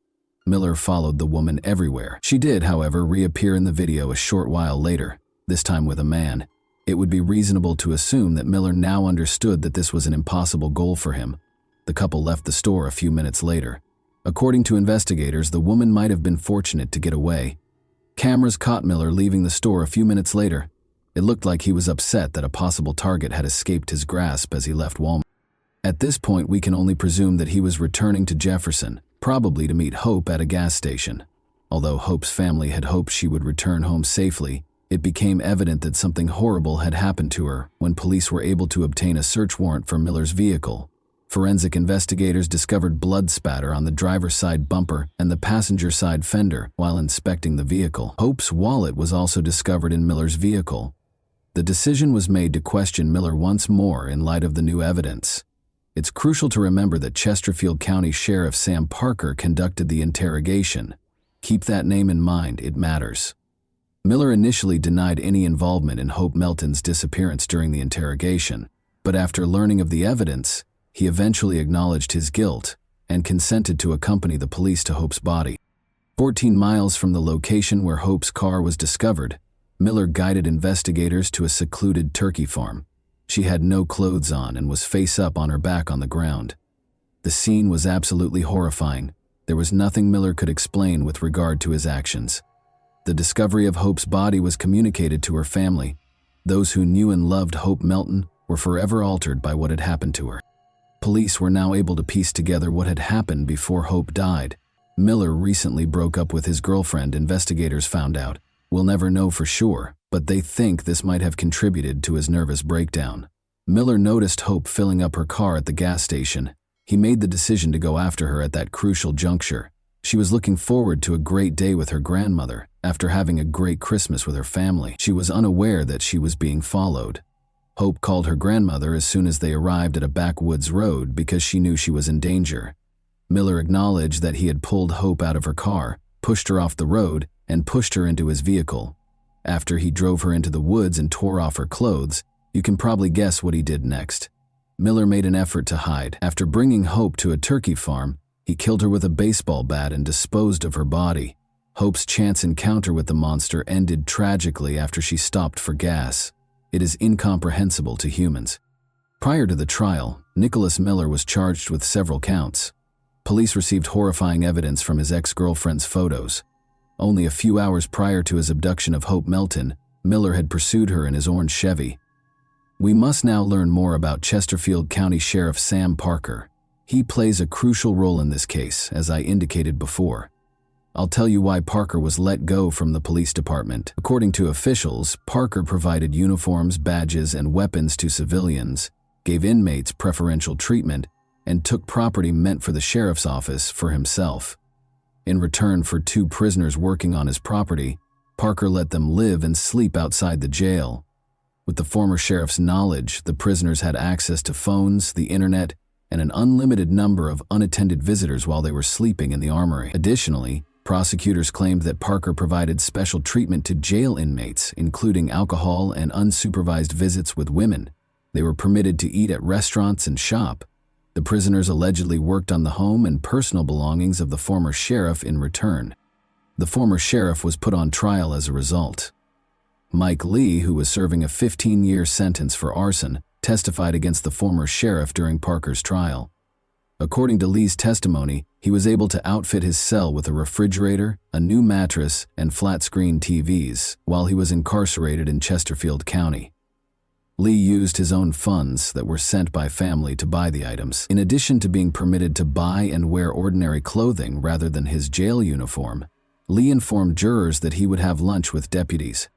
Miller followed the woman everywhere. She did, however, reappear in the video a short while later, this time with a man. It would be reasonable to assume that Miller now understood that this was an impossible goal for him. The couple left the store a few minutes later. According to investigators, the woman might have been fortunate to get away. Cameras caught Miller leaving the store a few minutes later. It looked like he was upset that a possible target had escaped his grasp as he left Walmart. At this point, we can only presume that he was returning to Jefferson, probably to meet Hope at a gas station. Although Hope's family had hoped she would return home safely, it became evident that something horrible had happened to her when police were able to obtain a search warrant for Miller's vehicle. Forensic investigators discovered blood spatter on the driver's side bumper and the passenger side fender while inspecting the vehicle. Hope's wallet was also discovered in Miller's vehicle. The decision was made to question Miller once more in light of the new evidence. It's crucial to remember that Chesterfield County Sheriff Sam Parker conducted the interrogation. Keep that name in mind, it matters. Miller initially denied any involvement in Hope Melton's disappearance during the interrogation, but after learning of the evidence, he eventually acknowledged his guilt and consented to accompany the police to Hope's body. 14 miles from the location where Hope's car was discovered, Miller guided investigators to a secluded turkey farm. She had no clothes on and was face up on her back on the ground. The scene was absolutely horrifying. There was nothing Miller could explain with regard to his actions. The discovery of Hope's body was communicated to her family. Those who knew and loved Hope Melton were forever altered by what had happened to her. Police were now able to piece together what had happened before Hope died. Miller recently broke up with his girlfriend, investigators found out. We'll never know for sure, but they think this might have contributed to his nervous breakdown. Miller noticed Hope filling up her car at the gas station. He made the decision to go after her at that crucial juncture. She was looking forward to a great day with her grandmother after having a great Christmas with her family. She was unaware that she was being followed. Hope called her grandmother as soon as they arrived at a backwoods road because she knew she was in danger. Miller acknowledged that he had pulled Hope out of her car, pushed her off the road, and pushed her into his vehicle. After he drove her into the woods and tore off her clothes, you can probably guess what he did next. Miller made an effort to hide. After bringing Hope to a turkey farm, he killed her with a baseball bat and disposed of her body. Hope's chance encounter with the monster ended tragically after she stopped for gas. It is incomprehensible to humans. Prior to the trial, Nicholas Miller was charged with several counts. Police received horrifying evidence from his ex-girlfriend's photos. Only a few hours prior to his abduction of Hope Melton, Miller had pursued her in his orange Chevy. We must now learn more about Chesterfield County Sheriff Sam Parker. He plays a crucial role in this case, as I indicated before. I'll tell you why Parker was let go from the police department. According to officials, Parker provided uniforms, badges, and weapons to civilians, gave inmates preferential treatment, and took property meant for the sheriff's office for himself. In return for 2 prisoners working on his property, Parker let them live and sleep outside the jail. With the former sheriff's knowledge, the prisoners had access to phones, the internet, and an unlimited number of unattended visitors while they were sleeping in the armory. Additionally, prosecutors claimed that Parker provided special treatment to jail inmates, including alcohol and unsupervised visits with women. They were permitted to eat at restaurants and shop. The prisoners allegedly worked on the home and personal belongings of the former sheriff in return. The former sheriff was put on trial as a result. Mike Lee, who was serving a 15-year sentence for arson, testified against the former sheriff during Parker's trial. According to Lee's testimony, he was able to outfit his cell with a refrigerator, a new mattress, and flat-screen TVs while he was incarcerated in Chesterfield County. Lee used his own funds that were sent by family to buy the items. In addition to being permitted to buy and wear ordinary clothing rather than his jail uniform, Lee informed jurors that he would have lunch with deputies.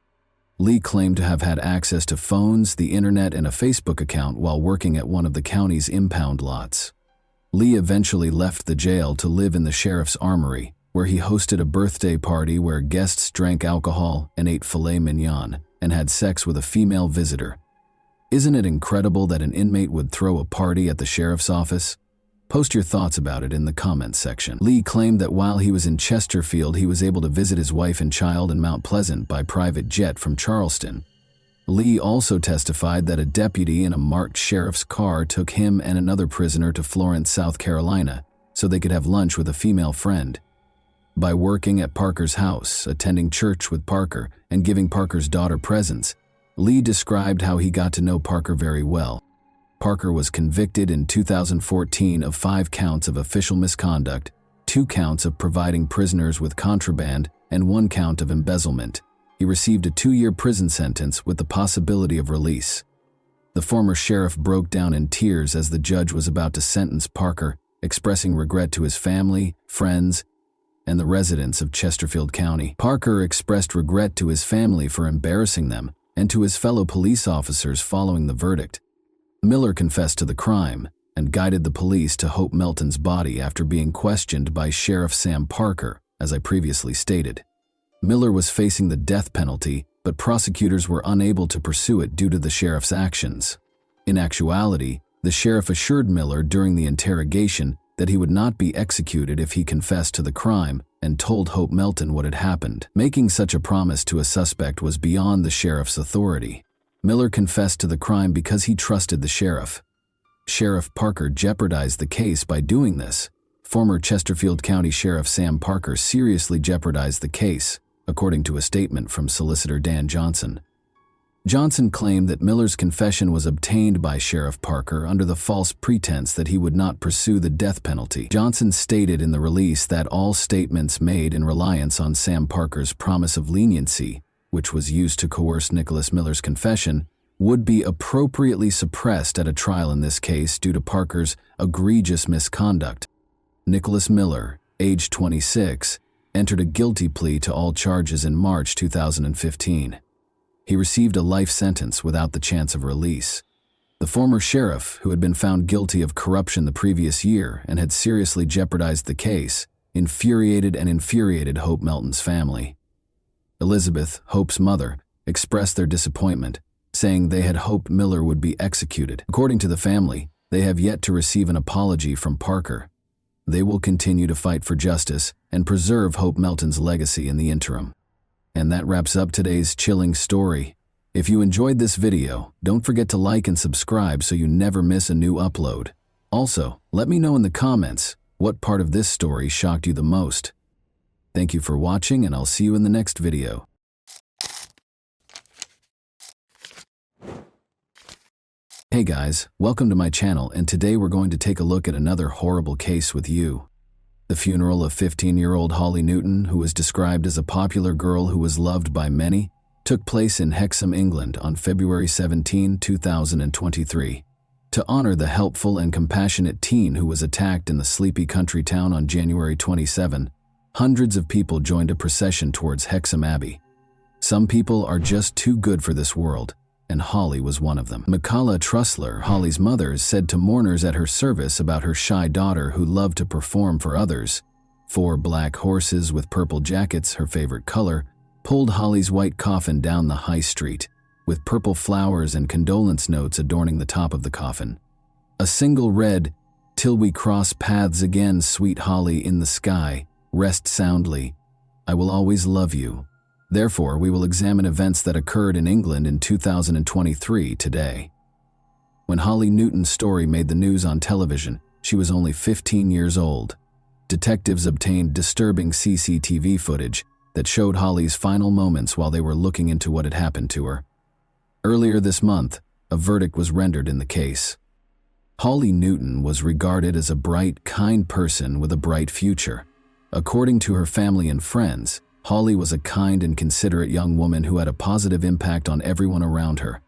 Lee claimed to have had access to phones, the internet, and a Facebook account while working at one of the county's impound lots. Lee eventually left the jail to live in the sheriff's armory, where he hosted a birthday party where guests drank alcohol and ate filet mignon and had sex with a female visitor. Isn't it incredible that an inmate would throw a party at the sheriff's office? Post your thoughts about it in the comments section. Lee claimed that while he was in Chesterfield, he was able to visit his wife and child in Mount Pleasant by private jet from Charleston. Lee also testified that a deputy in a marked sheriff's car took him and another prisoner to Florence, South Carolina, so they could have lunch with a female friend. By working at Parker's house, attending church with Parker, and giving Parker's daughter presents, Lee described how he got to know Parker very well. Parker was convicted in 2014 of 5 counts of official misconduct, 2 counts of providing prisoners with contraband, and 1 count of embezzlement. He received a 2-year prison sentence with the possibility of release. The former sheriff broke down in tears as the judge was about to sentence Parker, expressing regret to his family, friends, and the residents of Chesterfield County. Parker expressed regret to his family for embarrassing them and to his fellow police officers following the verdict. Miller confessed to the crime and guided the police to Hope Melton's body after being questioned by Sheriff Sam Parker, as I previously stated. Miller was facing the death penalty, but prosecutors were unable to pursue it due to the sheriff's actions. In actuality, the sheriff assured Miller during the interrogation that he would not be executed if he confessed to the crime and told Hope Melton what had happened. Making such a promise to a suspect was beyond the sheriff's authority. Miller confessed to the crime because he trusted the sheriff. Sheriff Parker jeopardized the case by doing this. Former Chesterfield County Sheriff Sam Parker seriously jeopardized the case, according to a statement from Solicitor Dan Johnson. Johnson claimed that Miller's confession was obtained by Sheriff Parker under the false pretense that he would not pursue the death penalty. Johnson stated in the release that all statements made in reliance on Sam Parker's promise of leniency, which was used to coerce Nicholas Miller's confession, would be appropriately suppressed at a trial in this case due to Parker's egregious misconduct. Nicholas Miller, age 26, entered a guilty plea to all charges in March 2015. He received a life sentence without the chance of release. The former sheriff, who had been found guilty of corruption the previous year and had seriously jeopardized the case, infuriated Hope Melton's family. Elizabeth, Hope's mother, expressed their disappointment, saying they had hoped Miller would be executed. According to the family, they have yet to receive an apology from Parker. They will continue to fight for justice and preserve Hope Melton's legacy in the interim. And that wraps up today's chilling story. If you enjoyed this video, don't forget to like and subscribe so you never miss a new upload. Also, let me know in the comments what part of this story shocked you the most. Thank you for watching, and I'll see you in the next video. Hey guys, welcome to my channel, and today we're going to take a look at another horrible case with you. The funeral of 15-year-old Holly Newton, who was described as a popular girl who was loved by many, took place in Hexham, England on February 17, 2023. To honor the helpful and compassionate teen who was attacked in the sleepy country town on January 27, hundreds of people joined a procession towards Hexham Abbey. Some people are just too good for this world, and Holly was one of them. Michaela Trussler, Holly's mother, said to mourners at her service about her shy daughter who loved to perform for others. 4 black horses with purple jackets, her favorite color, pulled Holly's white coffin down the high street, with purple flowers and condolence notes adorning the top of the coffin. A single read, "Till we cross paths again, sweet Holly in the sky, rest soundly. I will always love you." Therefore, we will examine events that occurred in England in 2023 today. When Holly Newton's story made the news on television, she was only 15 years old. Detectives obtained disturbing CCTV footage that showed Holly's final moments while they were looking into what had happened to her. Earlier this month, a verdict was rendered in the case. Holly Newton was regarded as a bright, kind person with a bright future. According to her family and friends, Holly was a kind and considerate young woman who had a positive impact on everyone around her.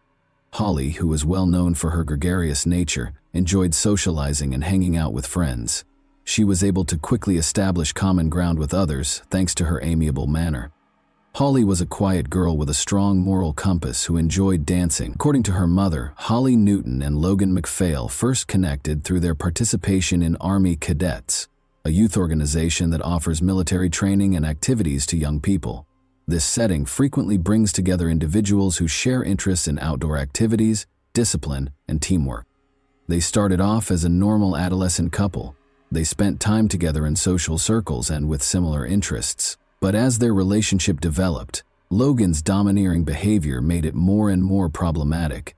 Holly, who was well known for her gregarious nature, enjoyed socializing and hanging out with friends. She was able to quickly establish common ground with others thanks to her amiable manner. Holly was a quiet girl with a strong moral compass who enjoyed dancing. According to her mother, Holly Newton and Logan MacPhail first connected through their participation in Army cadets. a youth organization that offers military training and activities to young people. This setting frequently brings together individuals who share interests in outdoor activities, discipline, and teamwork. They started off as a normal adolescent couple. They spent time together in social circles and with similar interests. But as their relationship developed, Logan's domineering behavior made it more and more problematic.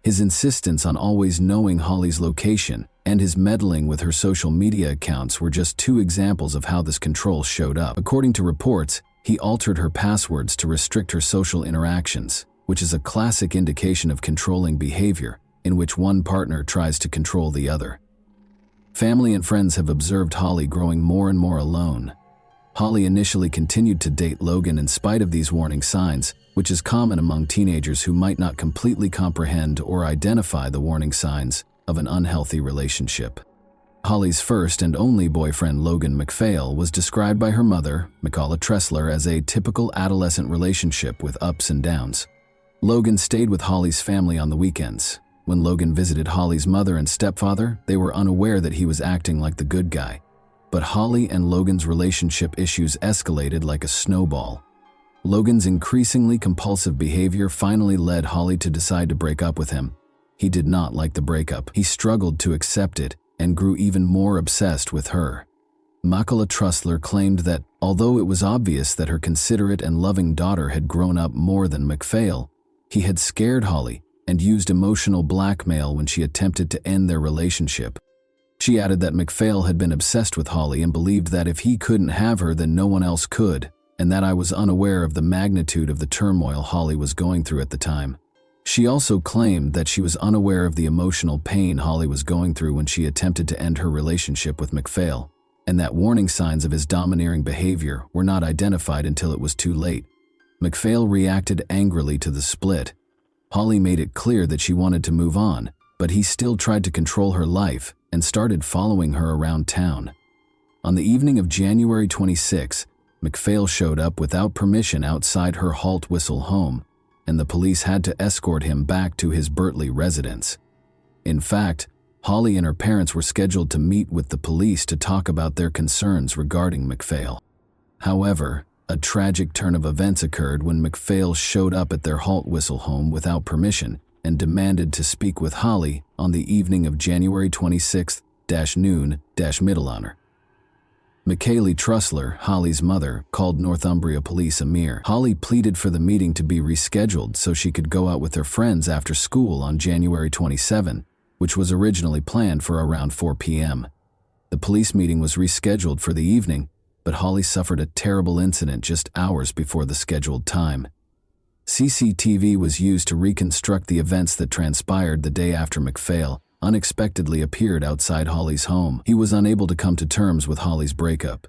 His insistence on always knowing Holly's location and his meddling with her social media accounts were just two examples of how this control showed up. According to reports, he altered her passwords to restrict her social interactions, which is a classic indication of controlling behavior, in which one partner tries to control the other. Family and friends have observed Holly growing more and more alone. Holly initially continued to date Logan in spite of these warning signs, which is common among teenagers who might not completely comprehend or identify the warning signs of an unhealthy relationship. Holly's first and only boyfriend, Logan MacPhail, was described by her mother, Michaela Tressler, as a typical adolescent relationship with ups and downs. Logan stayed with Holly's family on the weekends. When Logan visited Holly's mother and stepfather, they were unaware that he was acting like the good guy. But Holly and Logan's relationship issues escalated like a snowball. Logan's increasingly compulsive behavior finally led Holly to decide to break up with him. He did not like the breakup. He struggled to accept it and grew even more obsessed with her. Michaela Tressler claimed that, although it was obvious that her considerate and loving daughter had grown up more than MacPhail, he had scared Holly and used emotional blackmail when she attempted to end their relationship. She added that MacPhail had been obsessed with Holly and believed that if he couldn't have her, then no one else could, and that I was unaware of the magnitude of the turmoil Holly was going through at the time. She also claimed that she was unaware of the emotional pain Holly was going through when she attempted to end her relationship with MacPhail, and that warning signs of his domineering behavior were not identified until it was too late. MacPhail reacted angrily to the split. Holly made it clear that she wanted to move on, but he still tried to control her life and started following her around town. On the evening of January 26, MacPhail showed up without permission outside her Halt Whistle home, and the police had to escort him back to his Bertley residence. In fact, Holly and her parents were scheduled to meet with the police to talk about their concerns regarding MacPhail. However, a tragic turn of events occurred when MacPhail showed up at their Halt Whistle home without permission and demanded to speak with Holly on the evening of January 26th-noon-middle hour. Michaela Tressler, Holly's mother, called Northumbria Police a mere. Holly pleaded for the meeting to be rescheduled so she could go out with her friends after school on January 27, which was originally planned for around 4 p.m. The police meeting was rescheduled for the evening, but Holly suffered a terrible incident just hours before the scheduled time. CCTV was used to reconstruct the events that transpired the day after MacPhail unexpectedly appeared outside Holly's home. He was unable to come to terms with Holly's breakup.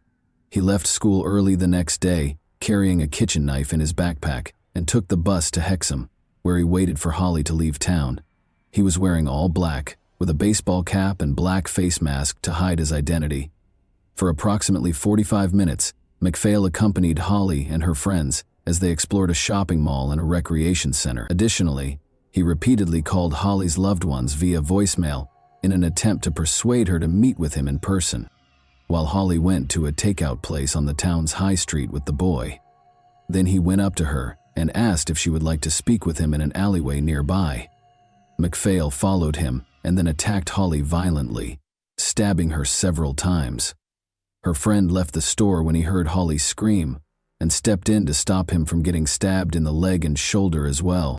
He left school early the next day, carrying a kitchen knife in his backpack, and took the bus to Hexham, where he waited for Holly to leave town. He was wearing all black, with a baseball cap and black face mask to hide his identity. For approximately 45 minutes, MacPhail accompanied Holly and her friends as they explored a shopping mall and a recreation center. Additionally, he repeatedly called Holly's loved ones via voicemail in an attempt to persuade her to meet with him in person, while Holly went to a takeout place on the town's high street with the boy. Then he went up to her and asked if she would like to speak with him in an alleyway nearby. MacPhail followed him and then attacked Holly violently, stabbing her several times. Her friend left the store when he heard Holly scream and stepped in to stop him from getting stabbed in the leg and shoulder as well.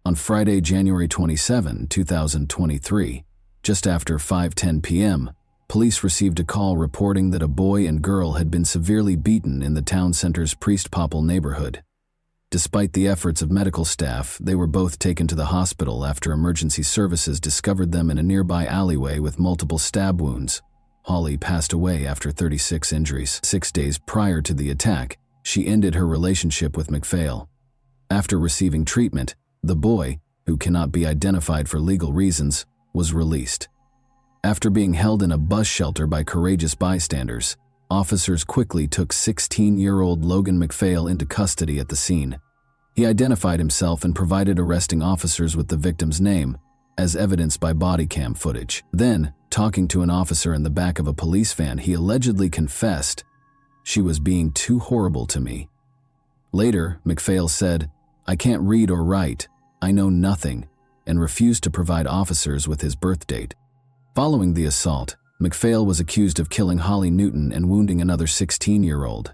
On Friday, January 27, 2023, just after 5:10 p.m., police received a call reporting that a boy and girl had been severely beaten in the town center's Priest Popple neighborhood. Despite the efforts of medical staff, they were both taken to the hospital after emergency services discovered them in a nearby alleyway with multiple stab wounds. Holly passed away after 36 injuries. 6 days prior to the attack, she ended her relationship with MacPhail. After receiving treatment, the boy, who cannot be identified for legal reasons, was released. After being held in a bus shelter by courageous bystanders, officers quickly took 16-year-old Logan MacPhail into custody at the scene. He identified himself and provided arresting officers with the victim's name, as evidenced by body cam footage. Then, Talking to an officer in the back of a police van, he allegedly confessed, "She was being too horrible to me." Later, MacPhail said, "I can't read or write, I know nothing," and refused to provide officers with his birth date. Following the assault, MacPhail was accused of killing Holly Newton and wounding another 16-year-old.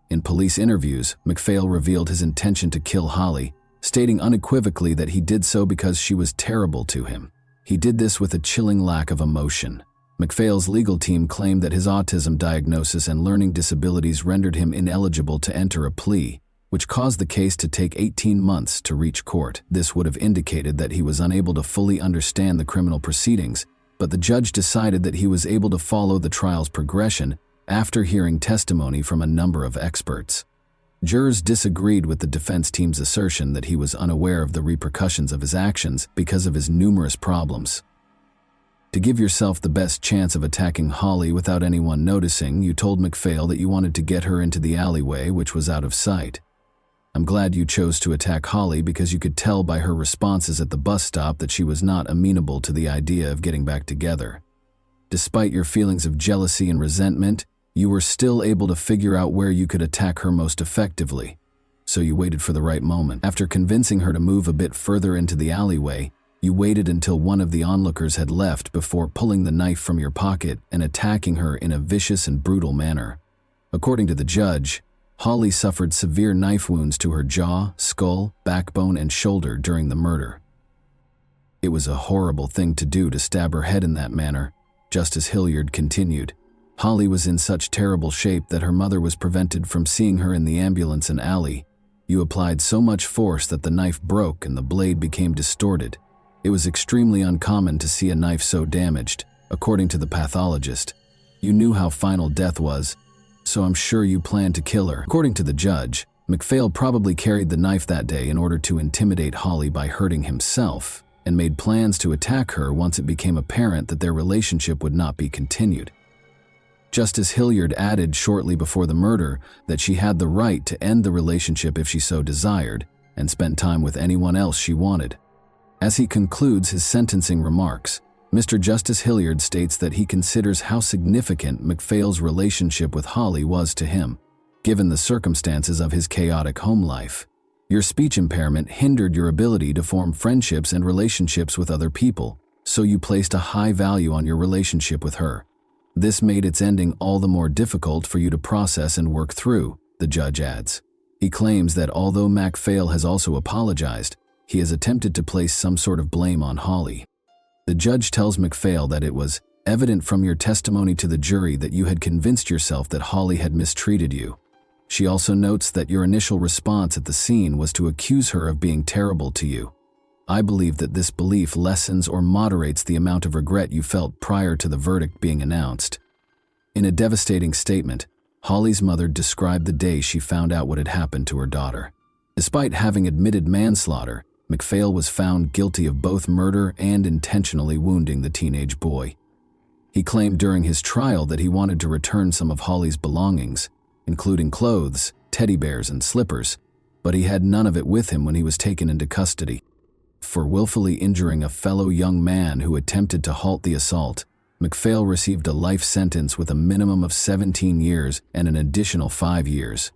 In police interviews, MacPhail revealed his intention to kill Holly, stating unequivocally that he did so because she was terrible to him. He did this with a chilling lack of emotion. MacPhail's legal team claimed that his autism diagnosis and learning disabilities rendered him ineligible to enter a plea, which caused the case to take 18 months to reach court. This would have indicated that he was unable to fully understand the criminal proceedings, but the judge decided that he was able to follow the trial's progression after hearing testimony from a number of experts. Jurors disagreed with the defense team's assertion that he was unaware of the repercussions of his actions because of his numerous problems. To give yourself the best chance of attacking Holly without anyone noticing, you told MacPhail that you wanted to get her into the alleyway, which was out of sight. I'm glad you chose to attack Holly because you could tell by her responses at the bus stop that she was not amenable to the idea of getting back together. Despite your feelings of jealousy and resentment, you were still able to figure out where you could attack her most effectively. So you waited for the right moment. After convincing her to move a bit further into the alleyway, you waited until one of the onlookers had left before pulling the knife from your pocket and attacking her in a vicious and brutal manner. According to the judge, Holly suffered severe knife wounds to her jaw, skull, backbone, and shoulder during the murder. It was a horrible thing to do to stab her head in that manner, Justice Hilliard continued. Holly was in such terrible shape that her mother was prevented from seeing her in the ambulance and alley. You applied so much force that the knife broke and the blade became distorted. It was extremely uncommon to see a knife so damaged, according to the pathologist. You knew how final death was, so I'm sure you planned to kill her. According to the judge, MacPhail probably carried the knife that day in order to intimidate Holly by hurting himself, and made plans to attack her once it became apparent that their relationship would not be continued. Justice Hilliard added shortly before the murder that she had the right to end the relationship if she so desired, and spent time with anyone else she wanted. As he concludes his sentencing remarks, Mr. Justice Hilliard states that he considers how significant MacPhail's relationship with Holly was to him, given the circumstances of his chaotic home life. Your speech impairment hindered your ability to form friendships and relationships with other people, so you placed a high value on your relationship with her. This made its ending all the more difficult for you to process and work through, the judge adds. He claims that although MacPhail has also apologized, he has attempted to place some sort of blame on Holly. The judge tells MacPhail that it was evident from your testimony to the jury that you had convinced yourself that Holly had mistreated you. She also notes that your initial response at the scene was to accuse her of being terrible to you. I believe that this belief lessens or moderates the amount of regret you felt prior to the verdict being announced. In a devastating statement, Holly's mother described the day she found out what had happened to her daughter. Despite having admitted manslaughter, MacPhail was found guilty of both murder and intentionally wounding the teenage boy. He claimed during his trial that he wanted to return some of Holly's belongings, including clothes, teddy bears, and slippers, but he had none of it with him when he was taken into custody. For willfully injuring a fellow young man who attempted to halt the assault, MacPhail received a life sentence with a minimum of 17 years and an additional 5 years.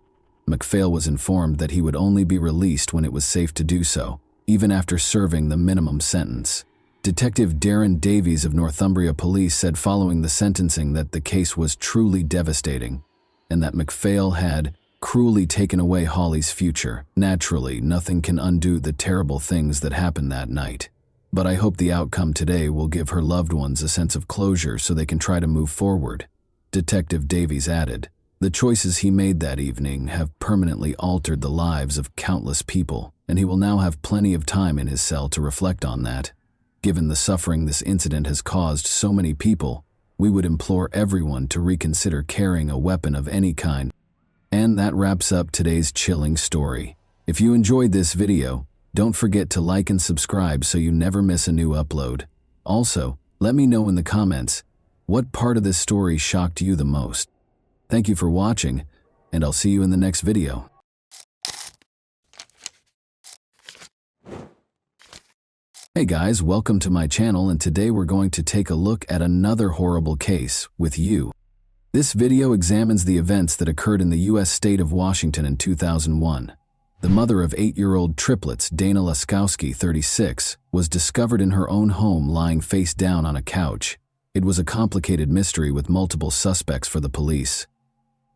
MacPhail was informed that he would only be released when it was safe to do so, even after serving the minimum sentence. Detective Darren Davies of Northumbria Police said following the sentencing that the case was truly devastating, and that MacPhail had cruelly taken away Holly's future. Naturally, nothing can undo the terrible things that happened that night. But I hope the outcome today will give her loved ones a sense of closure so they can try to move forward. Detective Davies added, the choices he made that evening have permanently altered the lives of countless people, and he will now have plenty of time in his cell to reflect on that. Given the suffering this incident has caused so many people, we would implore everyone to reconsider carrying a weapon of any kind. And that wraps up today's chilling story. If you enjoyed this video, don't forget to like and subscribe so you never miss a new upload. Also, let me know in the comments, what part of this story shocked you the most? Thank you for watching, and I'll see you in the next video. Hey guys, welcome to my channel, and today we're going to take a look at another horrible case with you. This video examines the events that occurred in the U.S. state of Washington in 2001. The mother of 8-year-old triplets, Dana Laskowski, 36, was discovered in her own home lying face down on a couch. It was a complicated mystery with multiple suspects for the police.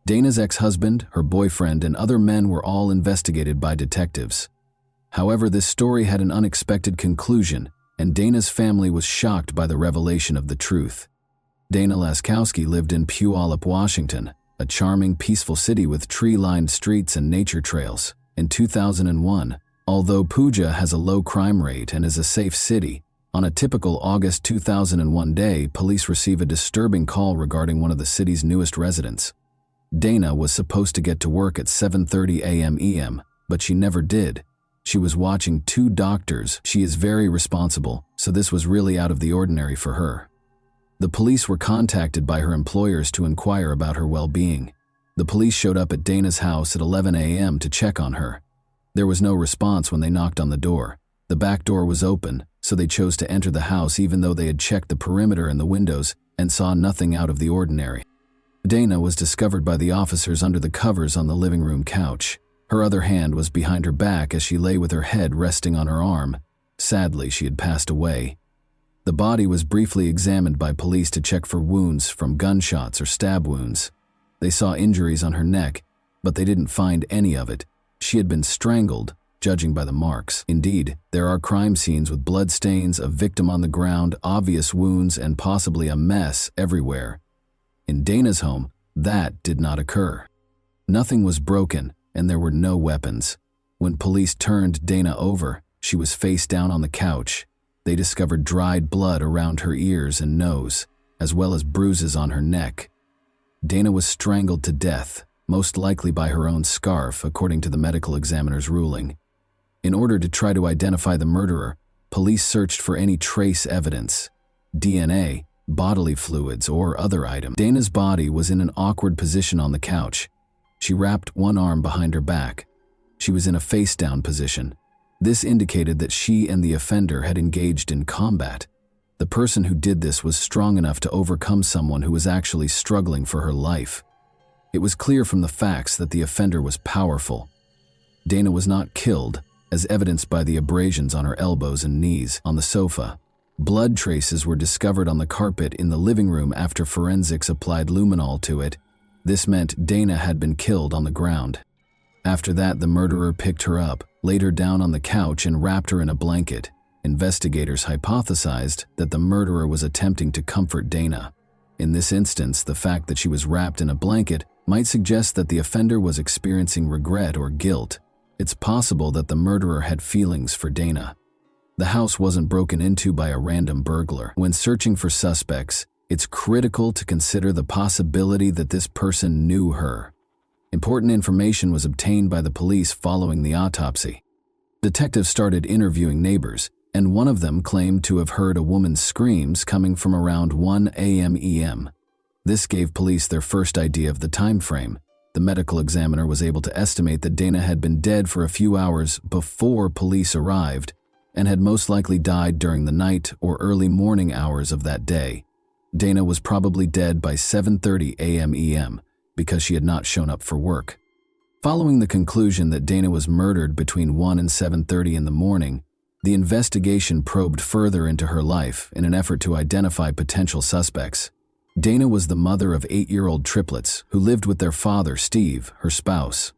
Dana's ex-husband, her boyfriend, and other men were all investigated by detectives. However, this story had an unexpected conclusion, and Dana's family was shocked by the revelation of the truth. Dana Laskowski lived in Puyallup, Washington, a charming, peaceful city with tree-lined streets and nature trails. In 2001, although Puja has a low crime rate and is a safe city, on a typical August 2001 day, police receive a disturbing call regarding one of the city's newest residents. Dana was supposed to get to work at 7:30 a.m., but she never did. She was watching 2 doctors. She is very responsible, so this was really out of the ordinary for her. The police were contacted by her employers to inquire about her well-being. The police showed up at Dana's house at 11 a.m. to check on her. There was no response when they knocked on the door. The back door was open, so they chose to enter the house even though they had checked the perimeter and the windows and saw nothing out of the ordinary. Dana was discovered by the officers under the covers on the living room couch. Her other hand was behind her back as she lay with her head resting on her arm. Sadly, she had passed away. The body was briefly examined by police to check for wounds from gunshots or stab wounds. They saw injuries on her neck, but they didn't find any of it. She had been strangled, judging by the marks. Indeed, there are crime scenes with blood stains, a victim on the ground, obvious wounds, and possibly a mess everywhere. In Dana's home, that did not occur. Nothing was broken, and there were no weapons. When police turned Dana over, she was face down on the couch. They discovered dried blood around her ears and nose, as well as bruises on her neck. Dana was strangled to death, most likely by her own scarf, according to the medical examiner's ruling. In order to try to identify the murderer, police searched for any trace evidence, DNA, bodily fluids, or other items. Dana's body was in an awkward position on the couch. She wrapped one arm behind her back. She was in a face-down position. This indicated that she and the offender had engaged in combat. The person who did this was strong enough to overcome someone who was actually struggling for her life. It was clear from the facts that the offender was powerful. Dana was not killed, as evidenced by the abrasions on her elbows and knees on the sofa. Blood traces were discovered on the carpet in the living room after forensics applied luminol to it. This meant Dana had been killed on the ground. After that, the murderer picked her up, laid her down on the couch, and wrapped her in a blanket. Investigators hypothesized that the murderer was attempting to comfort Dana. In this instance, the fact that she was wrapped in a blanket might suggest that the offender was experiencing regret or guilt. It's possible that the murderer had feelings for Dana. The house wasn't broken into by a random burglar. When searching for suspects, it's critical to consider the possibility that this person knew her. Important information was obtained by the police following the autopsy. Detectives started interviewing neighbors, and one of them claimed to have heard a woman's screams coming from around 1 a.m. This gave police their first idea of the time frame. The medical examiner was able to estimate that Dana had been dead for a few hours before police arrived and had most likely died during the night or early morning hours of that day. Dana was probably dead by 7:30 a.m. because she had not shown up for work. Following the conclusion that Dana was murdered between 1 and 7:30 in the morning, the investigation probed further into her life in an effort to identify potential suspects. Dana was the mother of 8-year-old triplets who lived with their father, Steve, her spouse.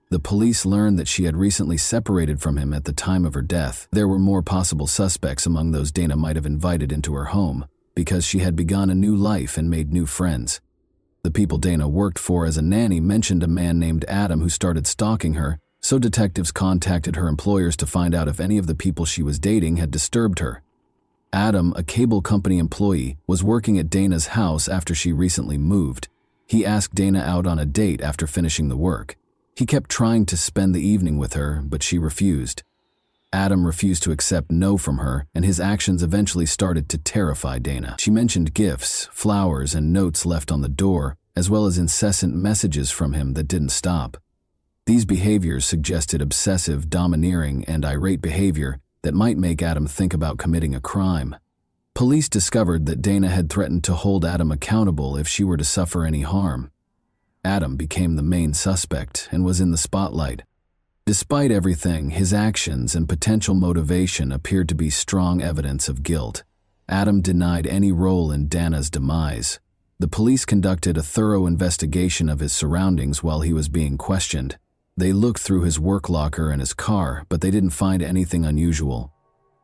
The police learned that she had recently separated from him at the time of her death. There were more possible suspects among those Dana might have invited into her home, because she had begun a new life and made new friends. The people Dana worked for as a nanny mentioned a man named Adam who started stalking her, so detectives contacted her employers to find out if any of the people she was dating had disturbed her. Adam, a cable company employee, was working at Dana's house after she recently moved. He asked Dana out on a date after finishing the work. He kept trying to spend the evening with her, but she refused. Adam refused to accept no from her, and his actions eventually started to terrify Dana. She mentioned gifts, flowers, and notes left on the door, as well as incessant messages from him that didn't stop. These behaviors suggested obsessive, domineering, and irate behavior that might make Adam think about committing a crime. Police discovered that Dana had threatened to hold Adam accountable if she were to suffer any harm. Adam became the main suspect and was in the spotlight. Despite everything, his actions and potential motivation appeared to be strong evidence of guilt. Adam denied any role in Dana's demise. The police conducted a thorough investigation of his surroundings while he was being questioned. They looked through his work locker and his car, but they didn't find anything unusual.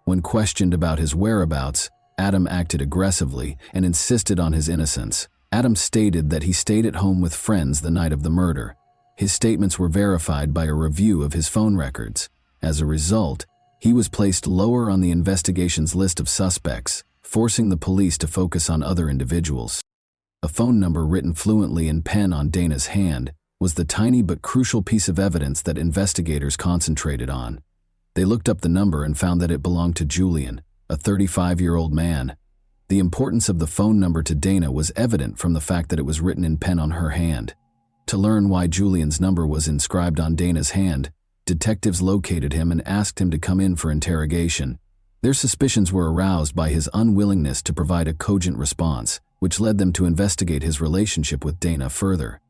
When questioned about his whereabouts, Adam acted aggressively and insisted on his innocence. Adam stated that he stayed at home with friends the night of the murder. His statements were verified by a review of his phone records. As a result, he was placed lower on the investigation's list of suspects, forcing the police to focus on other individuals. A phone number written fluently in pen on Dana's hand was the tiny but crucial piece of evidence that investigators concentrated on. They looked up the number and found that it belonged to Julian, a 35-year-old man. The importance of the phone number to Dana was evident from the fact that it was written in pen on her hand. To learn why Julian's number was inscribed on Dana's hand, detectives located him and asked him to come in for interrogation. Their suspicions were aroused by his unwillingness to provide a cogent response, which led them to investigate his relationship with Dana further.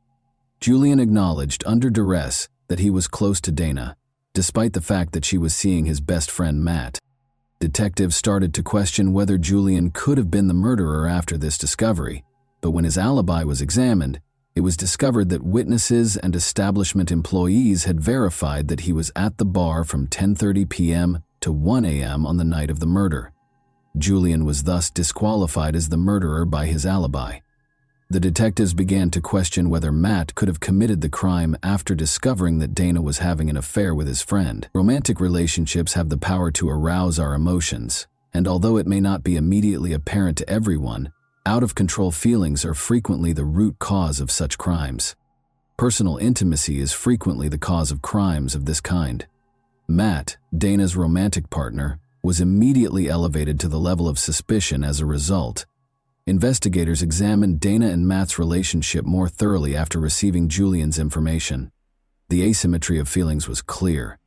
Julian acknowledged under duress that he was close to Dana, despite the fact that she was seeing his best friend Matt. Detectives started to question whether Julian could have been the murderer after this discovery, but when his alibi was examined, it was discovered that witnesses and establishment employees had verified that he was at the bar from 10:30 p.m. to 1 a.m. on the night of the murder. Julian was thus disqualified as the murderer by his alibi. The detectives began to question whether Matt could have committed the crime after discovering that Dana was having an affair with his friend. Romantic relationships have the power to arouse our emotions, and although it may not be immediately apparent to everyone, out-of-control feelings are frequently the root cause of such crimes. Personal intimacy is frequently the cause of crimes of this kind. Matt, Dana's romantic partner, was immediately elevated to the level of suspicion as a result. Investigators examined Dana and Matt's relationship more thoroughly after receiving Julian's information. The asymmetry of feelings was clear.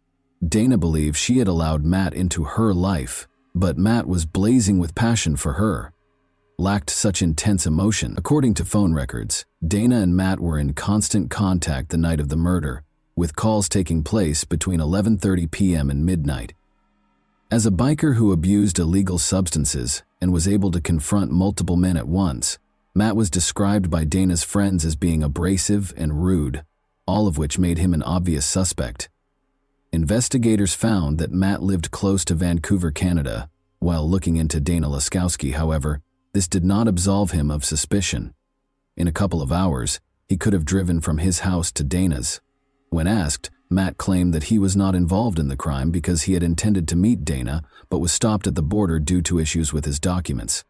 Dana believed she had allowed Matt into her life, but Matt was blazing with passion for her. Lacked such intense emotion. According to phone records, Dana and Matt were in constant contact the night of the murder, with calls taking place between 11:30 p.m. and midnight. As a biker who abused illegal substances and was able to confront multiple men at once, Matt was described by Dana's friends as being abrasive and rude, all of which made him an obvious suspect. Investigators found that Matt lived close to Vancouver, Canada. While looking into Dana Laskowski, however, this did not absolve him of suspicion. In a couple of hours, he could have driven from his house to Dana's. When asked, Matt claimed that he was not involved in the crime because he had intended to meet Dana but was stopped at the border due to issues with his documents.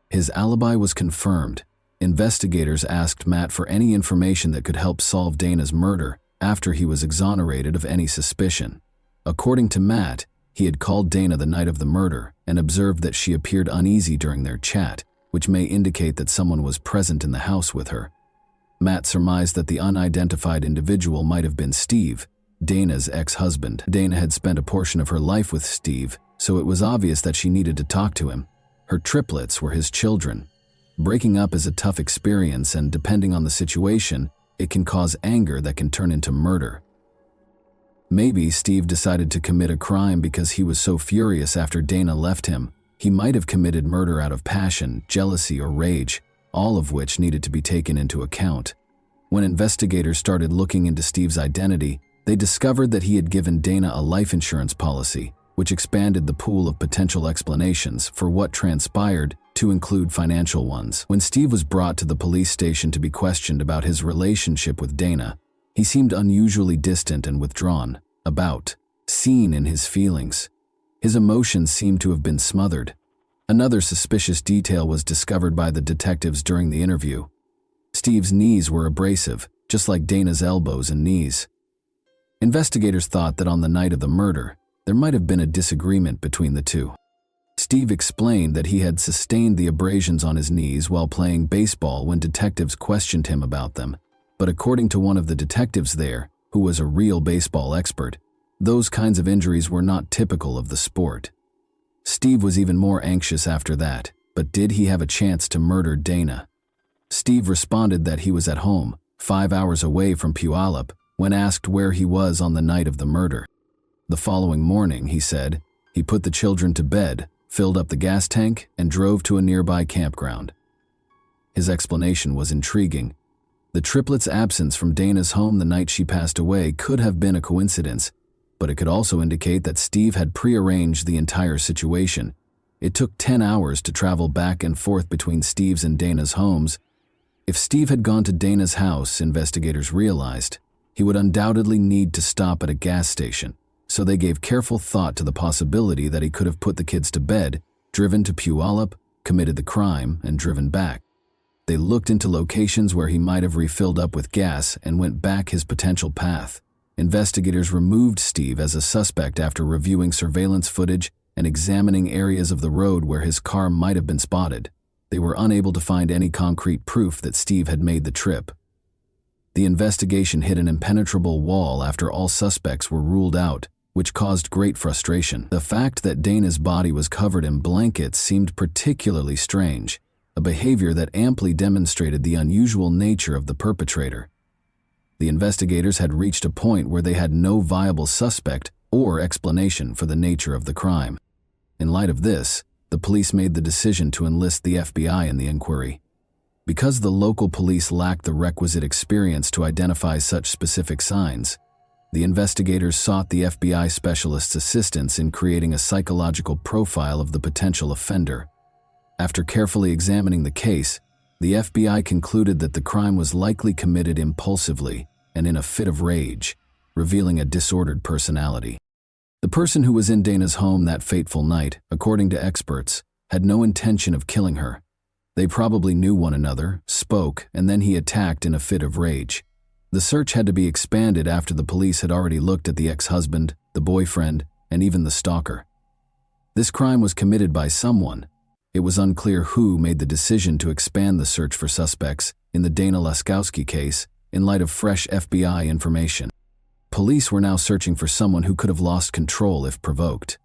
His alibi was confirmed. Investigators asked Matt for any information that could help solve Dana's murder after he was exonerated of any suspicion. According to Matt, he had called Dana the night of the murder and observed that she appeared uneasy during their chat, which may indicate that someone was present in the house with her. Matt surmised that the unidentified individual might have been Steve, Dana's ex-husband. Dana had spent a portion of her life with Steve, so it was obvious that she needed to talk to him. Her triplets were his children. Breaking up is a tough experience, and depending on the situation, it can cause anger that can turn into murder. Maybe Steve decided to commit a crime because he was so furious after Dana left him. He might have committed murder out of passion, jealousy, or rage, all of which needed to be taken into account. When investigators started looking into Steve's identity, they discovered that he had given Dana a life insurance policy, which expanded the pool of potential explanations for what transpired to include financial ones. When Steve was brought to the police station to be questioned about his relationship with Dana, he seemed unusually distant and withdrawn, seen in his feelings. His emotions seemed to have been smothered. Another suspicious detail was discovered by the detectives during the interview. Steve's knees were abrasive, just like Dana's elbows and knees. Investigators thought that on the night of the murder, there might have been a disagreement between the two. Steve explained that he had sustained the abrasions on his knees while playing baseball when detectives questioned him about them, but according to one of the detectives there, who was a real baseball expert, those kinds of injuries were not typical of the sport. Steve was even more anxious after that, but did he have a chance to murder Dana? Steve responded that he was at home, 5 hours away from Puyallup, when asked where he was on the night of the murder. The following morning, he said, he put the children to bed, filled up the gas tank, and drove to a nearby campground. His explanation was intriguing. The triplets' absence from Dana's home the night she passed away could have been a coincidence, but it could also indicate that Steve had prearranged the entire situation. It took 10 hours to travel back and forth between Steve's and Dana's homes. If Steve had gone to Dana's house, investigators realized, he would undoubtedly need to stop at a gas station, so they gave careful thought to the possibility that he could have put the kids to bed, driven to Puyallup, committed the crime, and driven back. They looked into locations where he might have refilled up with gas and went back his potential path. Investigators removed Steve as a suspect after reviewing surveillance footage and examining areas of the road where his car might have been spotted. They were unable to find any concrete proof that Steve had made the trip. The investigation hit an impenetrable wall after all suspects were ruled out, which caused great frustration. The fact that Dana's body was covered in blankets seemed particularly strange, a behavior that amply demonstrated the unusual nature of the perpetrator. The investigators had reached a point where they had no viable suspect or explanation for the nature of the crime. In light of this, the police made the decision to enlist the FBI in the inquiry. Because the local police lacked the requisite experience to identify such specific signs, the investigators sought the FBI specialist's assistance in creating a psychological profile of the potential offender. After carefully examining the case, the FBI concluded that the crime was likely committed impulsively and in a fit of rage, revealing a disordered personality. The person who was in Dana's home that fateful night, according to experts, had no intention of killing her. They probably knew one another, spoke, and then he attacked in a fit of rage. The search had to be expanded after the police had already looked at the ex-husband, the boyfriend, and even the stalker. This crime was committed by someone. It was unclear who made the decision to expand the search for suspects in the Dana Laskowski case in light of fresh FBI information. Police were now searching for someone who could have lost control if provoked.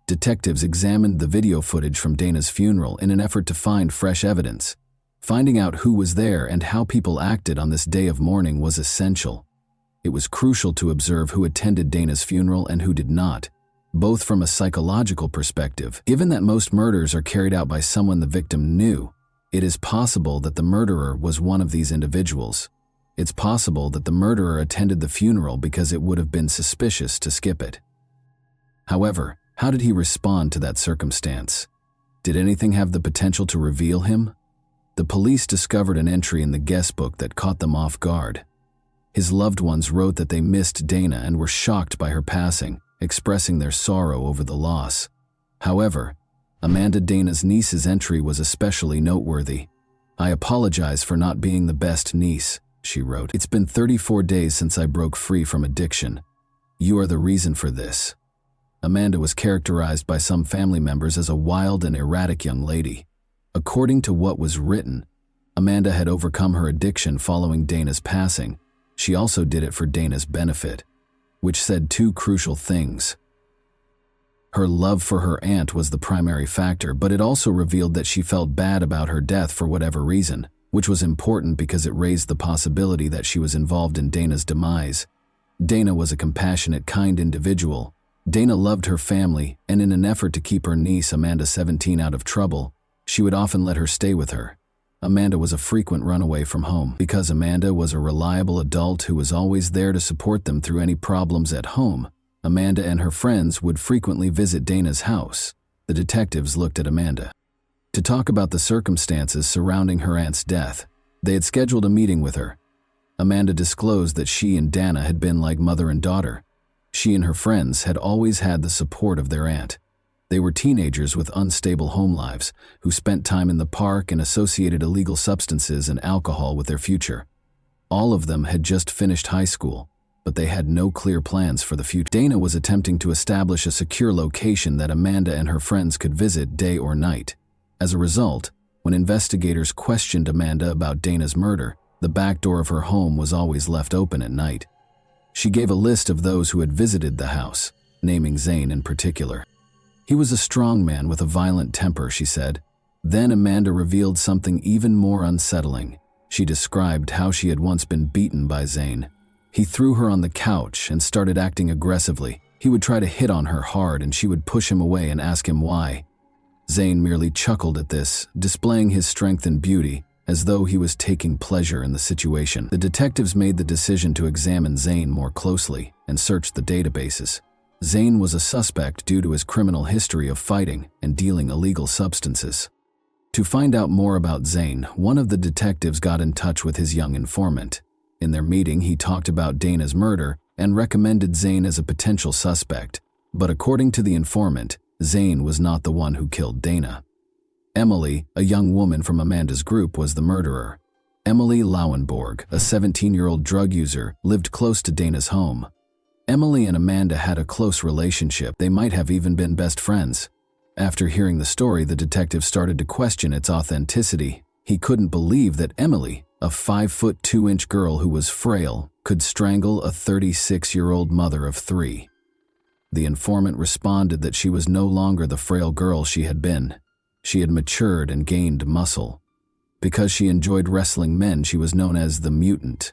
Detectives examined the video footage from Dana's funeral in an effort to find fresh evidence. Finding out who was there and how people acted on this day of mourning was essential. It was crucial to observe who attended Dana's funeral and who did not, both from a psychological perspective. Given that most murders are carried out by someone the victim knew, it is possible that the murderer was one of these individuals. It's possible that the murderer attended the funeral because it would have been suspicious to skip it. However, how did he respond to that circumstance? Did anything have the potential to reveal him? The police discovered an entry in the guest book that caught them off guard. His loved ones wrote that they missed Dana and were shocked by her passing, expressing their sorrow over the loss. However, Amanda, Dana's niece's entry was especially noteworthy. "I apologize for not being the best niece," she wrote. "It's been 34 days since I broke free from addiction. You are the reason for this." Amanda was characterized by some family members as a wild and erratic young lady. According to what was written, Amanda had overcome her addiction following Dana's passing. She also did it for Dana's benefit, which said two crucial things. Her love for her aunt was the primary factor, but it also revealed that she felt bad about her death for whatever reason, which was important because it raised the possibility that she was involved in Dana's demise. Dana was a compassionate, kind individual. Dana loved her family, and in an effort to keep her niece, Amanda 17, out of trouble, she would often let her stay with her. Amanda was a frequent runaway from home. Because Amanda was a reliable adult who was always there to support them through any problems at home, Amanda and her friends would frequently visit Dana's house. The detectives looked at Amanda to talk about the circumstances surrounding her aunt's death. They had scheduled a meeting with her. Amanda disclosed that she and Dana had been like mother and daughter. She and her friends had always had the support of their aunt. They were teenagers with unstable home lives who spent time in the park and associated illegal substances and alcohol with their future. All of them had just finished high school, but they had no clear plans for the future. Dana was attempting to establish a secure location that Amanda and her friends could visit day or night. As a result, when investigators questioned Amanda about Dana's murder, the back door of her home was always left open at night. She gave a list of those who had visited the house, naming Zane in particular. He was a strong man with a violent temper, she said. Then Amanda revealed something even more unsettling. She described how she had once been beaten by Zane. He threw her on the couch and started acting aggressively. He would try to hit on her hard and she would push him away and ask him why. Zane merely chuckled at this, displaying his strength and beauty, as though he was taking pleasure in the situation. The detectives made the decision to examine Zane more closely and search the databases. Zane was a suspect due to his criminal history of fighting and dealing illegal substances. To find out more about Zane, one of the detectives got in touch with his young informant. In their meeting, he talked about Dana's murder and recommended Zane as a potential suspect. But according to the informant, Zane was not the one who killed Dana. Emily, a young woman from Amanda's group, was the murderer. Emily Lauenborg, a 17-year-old drug user, lived close to Dana's home. Emily and Amanda had a close relationship. They might have even been best friends. After hearing the story, the detective started to question its authenticity. He couldn't believe that Emily, a 5'2" girl who was frail, could strangle a 36-year-old mother of 3. The informant responded that she was no longer the frail girl she had been. She had matured and gained muscle. Because she enjoyed wrestling men, she was known as the mutant.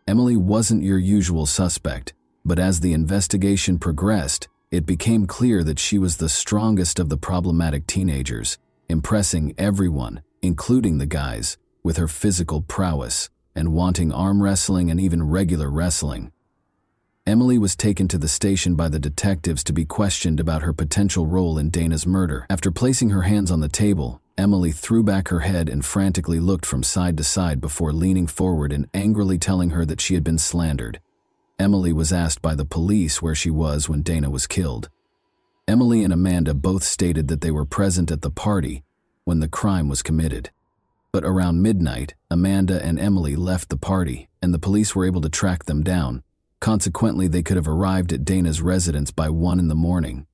Emily wasn't your usual suspect, but as the investigation progressed, it became clear that she was the strongest of the problematic teenagers, impressing everyone, including the guys, with her physical prowess and wanting arm wrestling and even regular wrestling. Emily was taken to the station by the detectives to be questioned about her potential role in Dana's murder. After placing her hands on the table, Emily threw back her head and frantically looked from side to side before leaning forward and angrily telling her that she had been slandered. Emily was asked by the police where she was when Dana was killed. Emily and Amanda both stated that they were present at the party when the crime was committed. But around midnight, Amanda and Emily left the party, and the police were able to track them down. Consequently, they could have arrived at Dana's residence by 1 in the morning.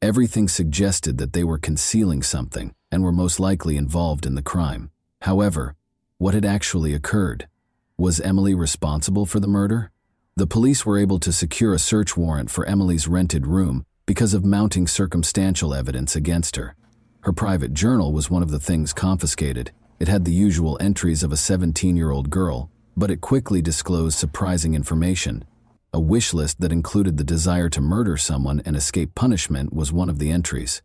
Everything suggested that they were concealing something and were most likely involved in the crime. However, what had actually occurred? Was Emily responsible for the murder? The police were able to secure a search warrant for Emily's rented room because of mounting circumstantial evidence against her. Her private journal was one of the things confiscated. It had the usual entries of a 17-year-old girl, but it quickly disclosed surprising information. A wish list that included the desire to murder someone and escape punishment was one of the entries.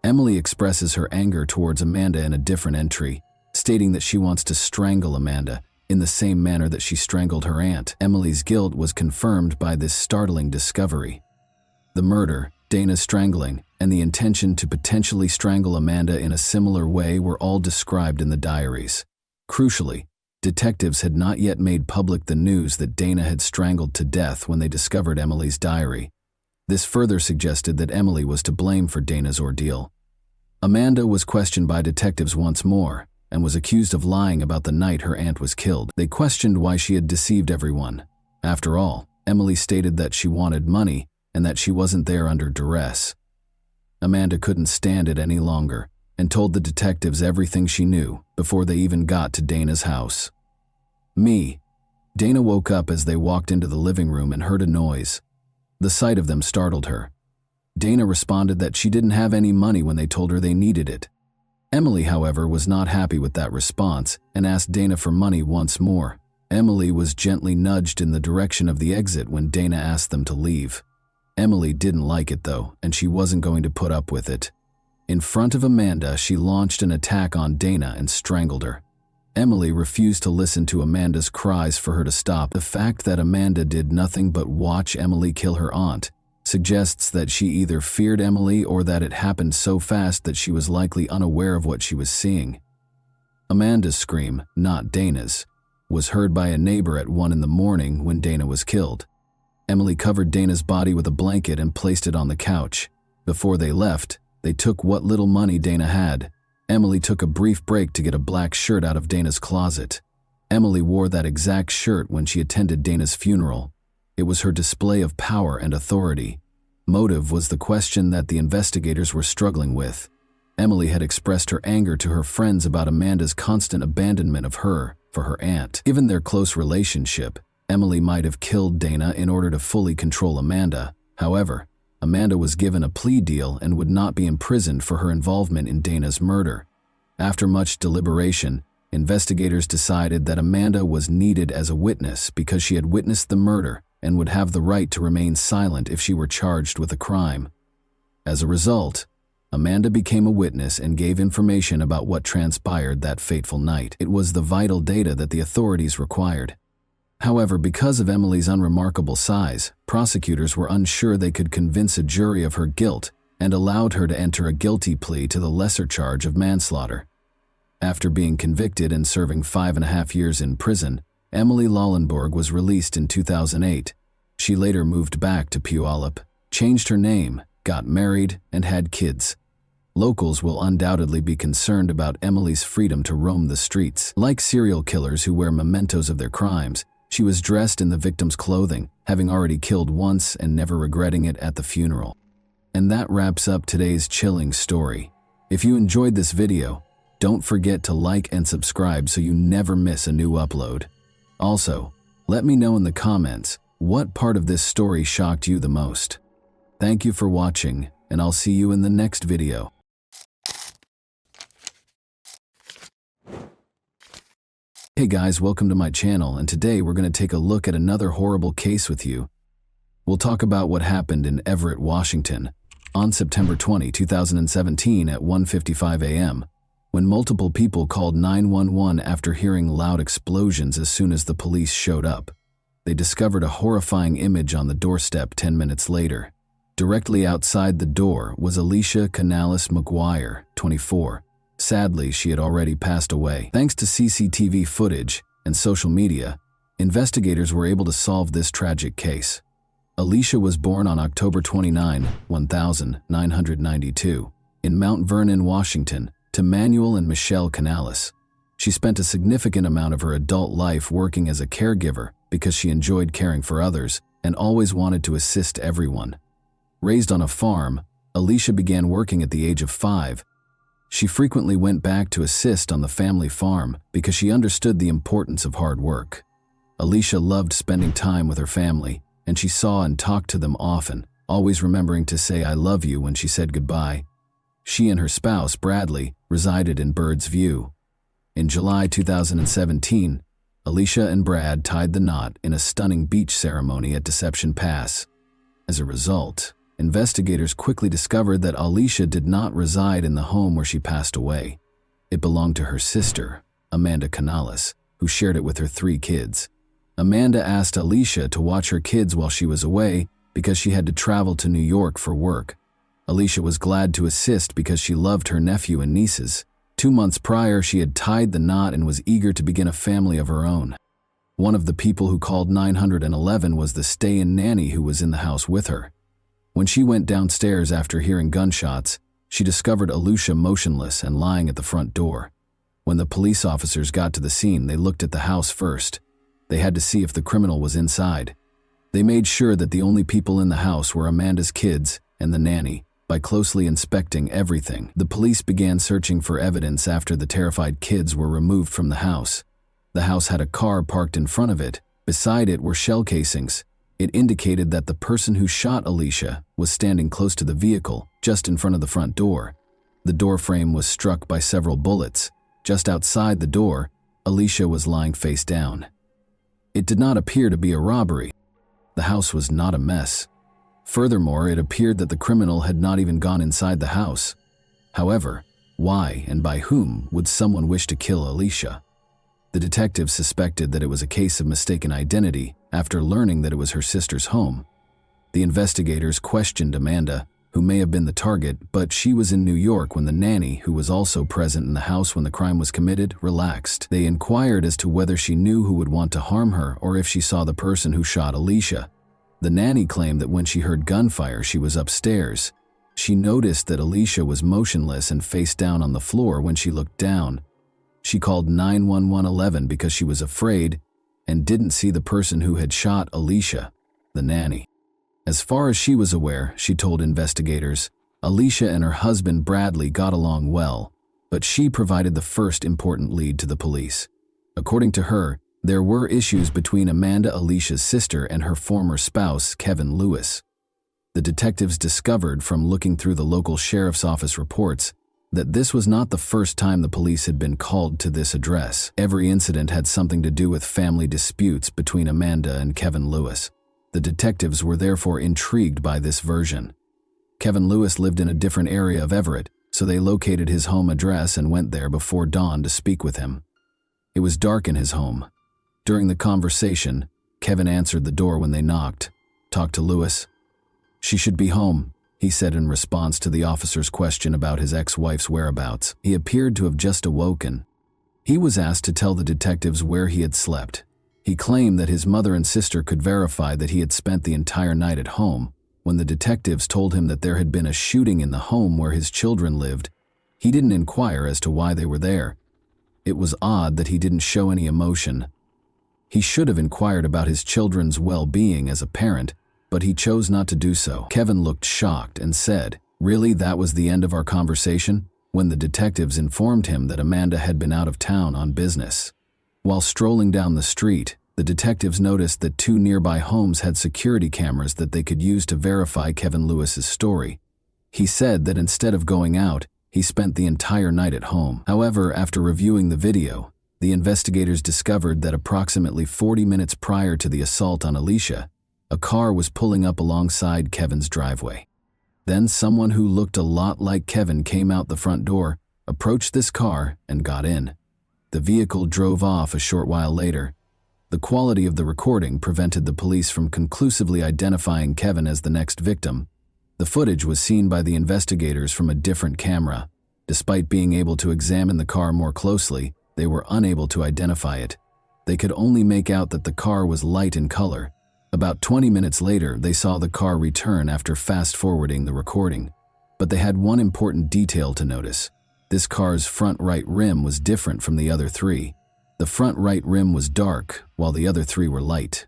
Emily expresses her anger towards Amanda in a different entry, stating that she wants to strangle Amanda in the same manner that she strangled her aunt. Emily's guilt was confirmed by this startling discovery. The murder, Dana's strangling, and the intention to potentially strangle Amanda in a similar way were all described in the diaries. Crucially, detectives had not yet made public the news that Dana had strangled to death when they discovered Emily's diary. This further suggested that Emily was to blame for Dana's ordeal. Amanda was questioned by detectives once more and was accused of lying about the night her aunt was killed. They questioned why she had deceived everyone. After all, Emily stated that she wanted money and that she wasn't there under duress. Amanda couldn't stand it any longer and told the detectives everything she knew before they even got to Dana's house. Dana woke up as they walked into the living room and heard a noise. The sight of them startled her. Dana responded that she didn't have any money when they told her they needed it. Emily, however, was not happy with that response and asked Dana for money once more. Emily was gently nudged in the direction of the exit when Dana asked them to leave. Emily didn't like it though, and she wasn't going to put up with it. In front of Amanda, she launched an attack on Dana and strangled her. Emily refused to listen to Amanda's cries for her to stop. The fact that Amanda did nothing but watch Emily kill her aunt suggests that she either feared Emily or that it happened so fast that she was likely unaware of what she was seeing. Amanda's scream, not Dana's, was heard by a neighbor at 1 in the morning when Dana was killed. Emily covered Dana's body with a blanket and placed it on the couch. Before they left, they took what little money Dana had. Emily took a brief break to get a black shirt out of Dana's closet. Emily wore that exact shirt when she attended Dana's funeral. It was her display of power and authority. Motive was the question that the investigators were struggling with. Emily had expressed her anger to her friends about Amanda's constant abandonment of her for her aunt. Given their close relationship, Emily might have killed Dana in order to fully control Amanda. However, Amanda was given a plea deal and would not be imprisoned for her involvement in Dana's murder. After much deliberation, investigators decided that Amanda was needed as a witness because she had witnessed the murder and would have the right to remain silent if she were charged with a crime. As a result, Amanda became a witness and gave information about what transpired that fateful night. It was the vital data that the authorities required. However, because of Emily's unremarkable size, prosecutors were unsure they could convince a jury of her guilt and allowed her to enter a guilty plea to the lesser charge of manslaughter. After being convicted and serving 5.5 years in prison, Emily Lollenborg was released in 2008. She later moved back to Puyallup, changed her name, got married, and had kids. Locals will undoubtedly be concerned about Emily's freedom to roam the streets. Like serial killers who wear mementos of their crimes, she was dressed in the victim's clothing, having already killed once and never regretting it at the funeral. And that wraps up today's chilling story. If you enjoyed this video, don't forget to like and subscribe so you never miss a new upload. Also, let me know in the comments what part of this story shocked you the most. Thank you for watching, and I'll see you in the next video. Hey guys, welcome to my channel, and today we're going to take a look at another horrible case with you. We'll talk about what happened in Everett, Washington, on September 20, 2017 at 1:55 a.m., when multiple people called 911 after hearing loud explosions as soon as the police showed up. They discovered a horrifying image on the doorstep 10 minutes later. Directly outside the door was Alicia Canales McGuire, 24. Sadly, she had already passed away. Thanks to CCTV footage and social media, investigators were able to solve this tragic case. Alicia was born on October 29, 1992, in Mount Vernon, Washington, to Manuel and Michelle Canales. She spent a significant amount of her adult life working as a caregiver because she enjoyed caring for others and always wanted to assist everyone. Raised on a farm, Alicia began working at the age of 5. She frequently went back to assist on the family farm because she understood the importance of hard work. Alicia loved spending time with her family, and she saw and talked to them often, always remembering to say "I love you" when she said goodbye. She and her spouse, Bradley, resided in Bird's View. In July 2017, Alicia and Brad tied the knot in a stunning beach ceremony at Deception Pass. As a result, investigators quickly discovered that Alicia did not reside in the home where she passed away. It belonged to her sister, Amanda Canales, who shared it with her 3 kids. Amanda asked Alicia to watch her kids while she was away because she had to travel to New York for work. Alicia was glad to assist because she loved her nephew and nieces. 2 months prior, she had tied the knot and was eager to begin a family of her own. One of the people who called 911 was the stay-in nanny who was in the house with her. When she went downstairs after hearing gunshots, she discovered Alicia motionless and lying at the front door. When the police officers got to the scene, they looked at the house first. They had to see if the criminal was inside. They made sure that the only people in the house were Amanda's kids and the nanny. By closely inspecting everything, the police began searching for evidence after the terrified kids were removed from the house. The house had a car parked in front of it. Beside it were shell casings. It indicated that the person who shot Alicia was standing close to the vehicle, just in front of the front door. The door frame was struck by several bullets. Just outside the door, Alicia was lying face down. It did not appear to be a robbery. The house was not a mess. Furthermore, it appeared that the criminal had not even gone inside the house. However, why and by whom would someone wish to kill Alicia? The detectives suspected that it was a case of mistaken identity after learning that it was her sister's home. The investigators questioned Amanda, who may have been the target, but she was in New York when the nanny, who was also present in the house when the crime was committed, relaxed. They inquired as to whether she knew who would want to harm her or if she saw the person who shot Alicia. The nanny claimed that when she heard gunfire, she was upstairs. She noticed that Alicia was motionless and face down on the floor when she looked down. She called 911 because she was afraid and didn't see the person who had shot Alicia, the nanny. As far as she was aware, she told investigators, Alicia and her husband Bradley got along well, but she provided the first important lead to the police. According to her, there were issues between Amanda, Alicia's sister, and her former spouse, Kevin Lewis. The detectives discovered from looking through the local sheriff's office reports that this was not the first time the police had been called to this address. Every incident had something to do with family disputes between Amanda and Kevin Lewis. The detectives were therefore intrigued by this version. Kevin Lewis lived in a different area of Everett, so they located his home address and went there before dawn to speak with him. It was dark in his home. During the conversation, Kevin answered the door when they knocked. "Talk to Lewis." "She should be home," he said in response to the officer's question about his ex-wife's whereabouts. He appeared to have just awoken. He was asked to tell the detectives where he had slept. He claimed that his mother and sister could verify that he had spent the entire night at home. When the detectives told him that there had been a shooting in the home where his children lived, he didn't inquire as to why they were there. It was odd that he didn't show any emotion. He should have inquired about his children's well-being as a parent, but he chose not to do so. Kevin looked shocked and said, "Really, that was the end of our conversation?" when the detectives informed him that Amanda had been out of town on business. While strolling down the street, the detectives noticed that 2 nearby homes had security cameras that they could use to verify Kevin Lewis's story. He said that instead of going out, he spent the entire night at home. However, after reviewing the video, the investigators discovered that approximately 40 minutes prior to the assault on Alicia, a car was pulling up alongside Kevin's driveway. Then someone who looked a lot like Kevin came out the front door, approached this car, and got in. The vehicle drove off a short while later. The quality of the recording prevented the police from conclusively identifying Kevin as the next victim. The footage was seen by the investigators from a different camera. Despite being able to examine the car more closely, they were unable to identify it. They could only make out that the car was light in color. About 20 minutes later, they saw the car return after fast-forwarding the recording. But they had one important detail to notice. This car's front right rim was different from the other 3. The front right rim was dark, while the other 3 were light.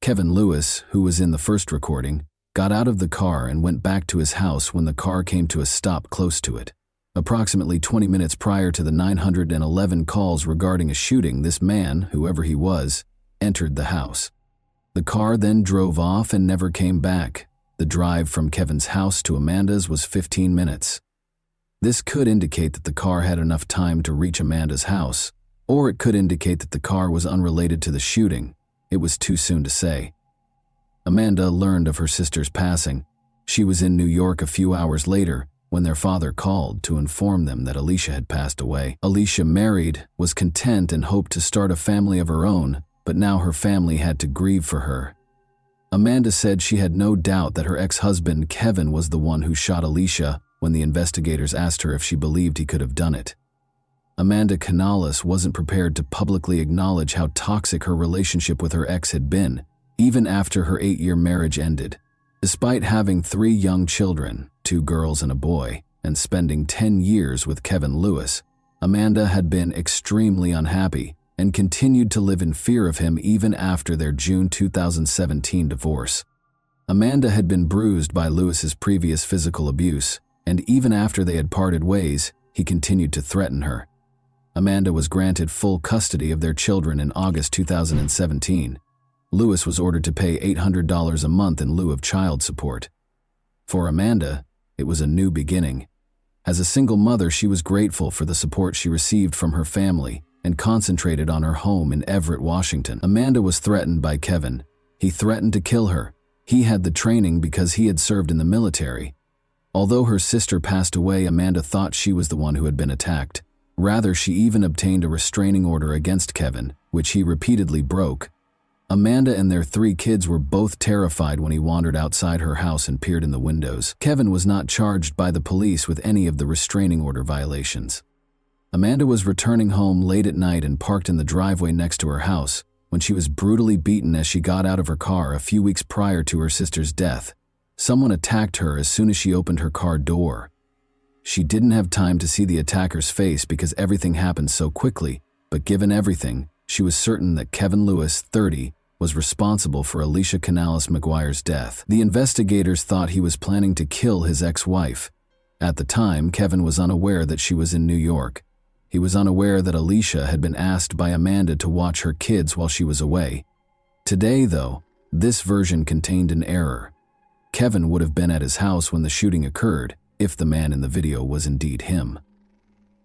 Kevin Lewis, who was in the first recording, got out of the car and went back to his house when the car came to a stop close to it. Approximately 20 minutes prior to the 911 calls regarding a shooting, this man, whoever he was, entered the house. The car then drove off and never came back. The drive from Kevin's house to Amanda's was 15 minutes. This could indicate that the car had enough time to reach Amanda's house, or it could indicate that the car was unrelated to the shooting. It was too soon to say. Amanda learned of her sister's passing. She was in New York a few hours later when their father called to inform them that Alicia had passed away. Alicia married, was content, and hoped to start a family of her own, but now her family had to grieve for her. Amanda said she had no doubt that her ex-husband Kevin was the one who shot Alicia when the investigators asked her if she believed he could have done it. Amanda Canales wasn't prepared to publicly acknowledge how toxic her relationship with her ex had been, even after her 8-year marriage ended. Despite having 3 young children, 2 girls and a boy, and spending 10 years with Kevin Lewis, Amanda had been extremely unhappy and continued to live in fear of him even after their June 2017 divorce. Amanda had been bruised by Lewis's previous physical abuse, and even after they had parted ways, he continued to threaten her. Amanda was granted full custody of their children in August 2017. Lewis was ordered to pay $800 a month in lieu of child support. For Amanda, it was a new beginning. As a single mother, she was grateful for the support she received from her family and concentrated on her home in Everett, Washington. Amanda was threatened by Kevin. He threatened to kill her. He had the training because he had served in the military. Although her sister passed away, Amanda thought she was the one who had been attacked. Rather, she even obtained a restraining order against Kevin, which he repeatedly broke. Amanda and their 3 kids were both terrified when he wandered outside her house and peered in the windows. Kevin was not charged by the police with any of the restraining order violations. Amanda was returning home late at night and parked in the driveway next to her house when she was brutally beaten as she got out of her car a few weeks prior to her sister's death. Someone attacked her as soon as she opened her car door. She didn't have time to see the attacker's face because everything happened so quickly, but given everything, she was certain that Kevin Lewis, 30, was responsible for Alicia Canales McGuire's death. The investigators thought he was planning to kill his ex-wife. At the time, Kevin was unaware that she was in New York. He was unaware that Alicia had been asked by Amanda to watch her kids while she was away. Today, though, this version contained an error. Kevin would have been at his house when the shooting occurred, if the man in the video was indeed him.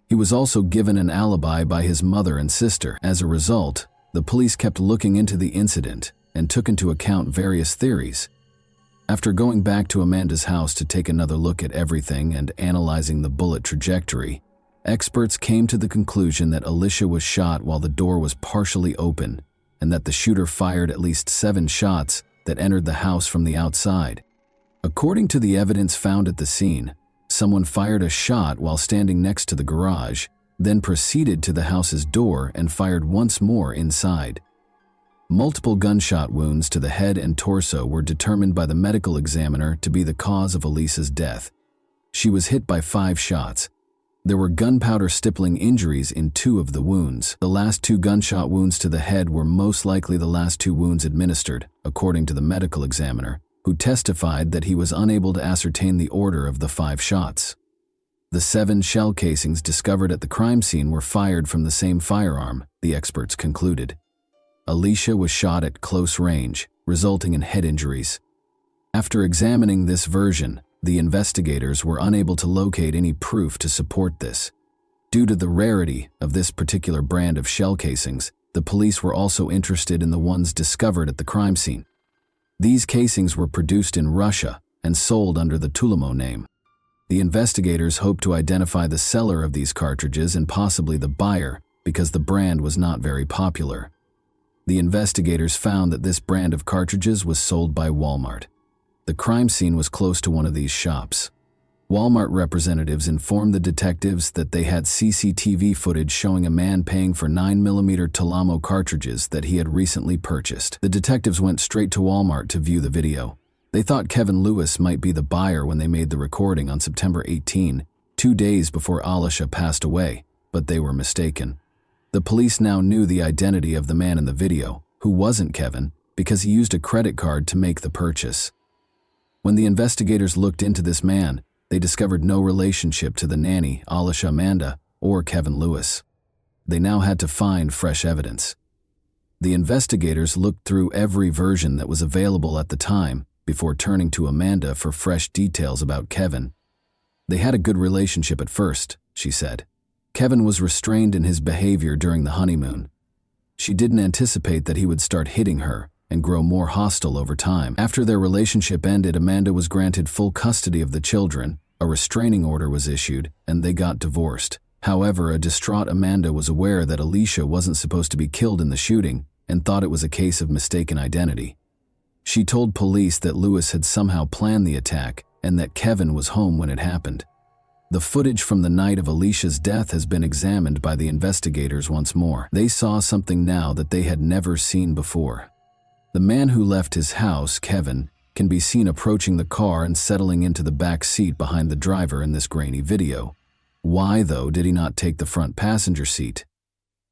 He was also given an alibi by his mother and sister. As a result, the police kept looking into the incident and took into account various theories. After going back to Amanda's house to take another look at everything and analyzing the bullet trajectory, experts came to the conclusion that Alicia was shot while the door was partially open and that the shooter fired at least 7 shots that entered the house from the outside. According to the evidence found at the scene, someone fired a shot while standing next to the garage, then proceeded to the house's door and fired once more inside. Multiple gunshot wounds to the head and torso were determined by the medical examiner to be the cause of Alicia's death. She was hit by 5 shots. There were gunpowder stippling injuries in 2 of the wounds. The last 2 gunshot wounds to the head were most likely the last 2 wounds administered, according to the medical examiner, who testified that he was unable to ascertain the order of the 5 shots. The 7 shell casings discovered at the crime scene were fired from the same firearm, the experts concluded. Alicia was shot at close range, resulting in head injuries. After examining this version, the investigators were unable to locate any proof to support this. Due to the rarity of this particular brand of shell casings, the police were also interested in the ones discovered at the crime scene. These casings were produced in Russia and sold under the Tulimo name. The investigators hoped to identify the seller of these cartridges and possibly the buyer because the brand was not very popular. The investigators found that this brand of cartridges was sold by Walmart. The crime scene was close to one of these shops. Walmart representatives informed the detectives that they had CCTV footage showing a man paying for 9mm Tulimo cartridges that he had recently purchased. The detectives went straight to Walmart to view the video. They thought Kevin Lewis might be the buyer when they made the recording on September 18, 2 days before Alicia passed away, but they were mistaken. The police now knew the identity of the man in the video, who wasn't Kevin, because he used a credit card to make the purchase. When the investigators looked into this man, they discovered no relationship to the nanny, Alicia Amanda, or Kevin Lewis. They now had to find fresh evidence. The investigators looked through every version that was available at the time before turning to Amanda for fresh details about Kevin. They had a good relationship at first, she said. Kevin was restrained in his behavior during the honeymoon. She didn't anticipate that he would start hitting her and grow more hostile over time. After their relationship ended, Amanda was granted full custody of the children, a restraining order was issued, and they got divorced. However, a distraught Amanda was aware that Alicia wasn't supposed to be killed in the shooting and thought it was a case of mistaken identity. She told police that Lewis had somehow planned the attack and that Kevin was home when it happened. The footage from the night of Alicia's death has been examined by the investigators once more. They saw something now that they had never seen before. The man who left his house, Kevin, can be seen approaching the car and settling into the back seat behind the driver in this grainy video. Why, though, did he not take the front passenger seat?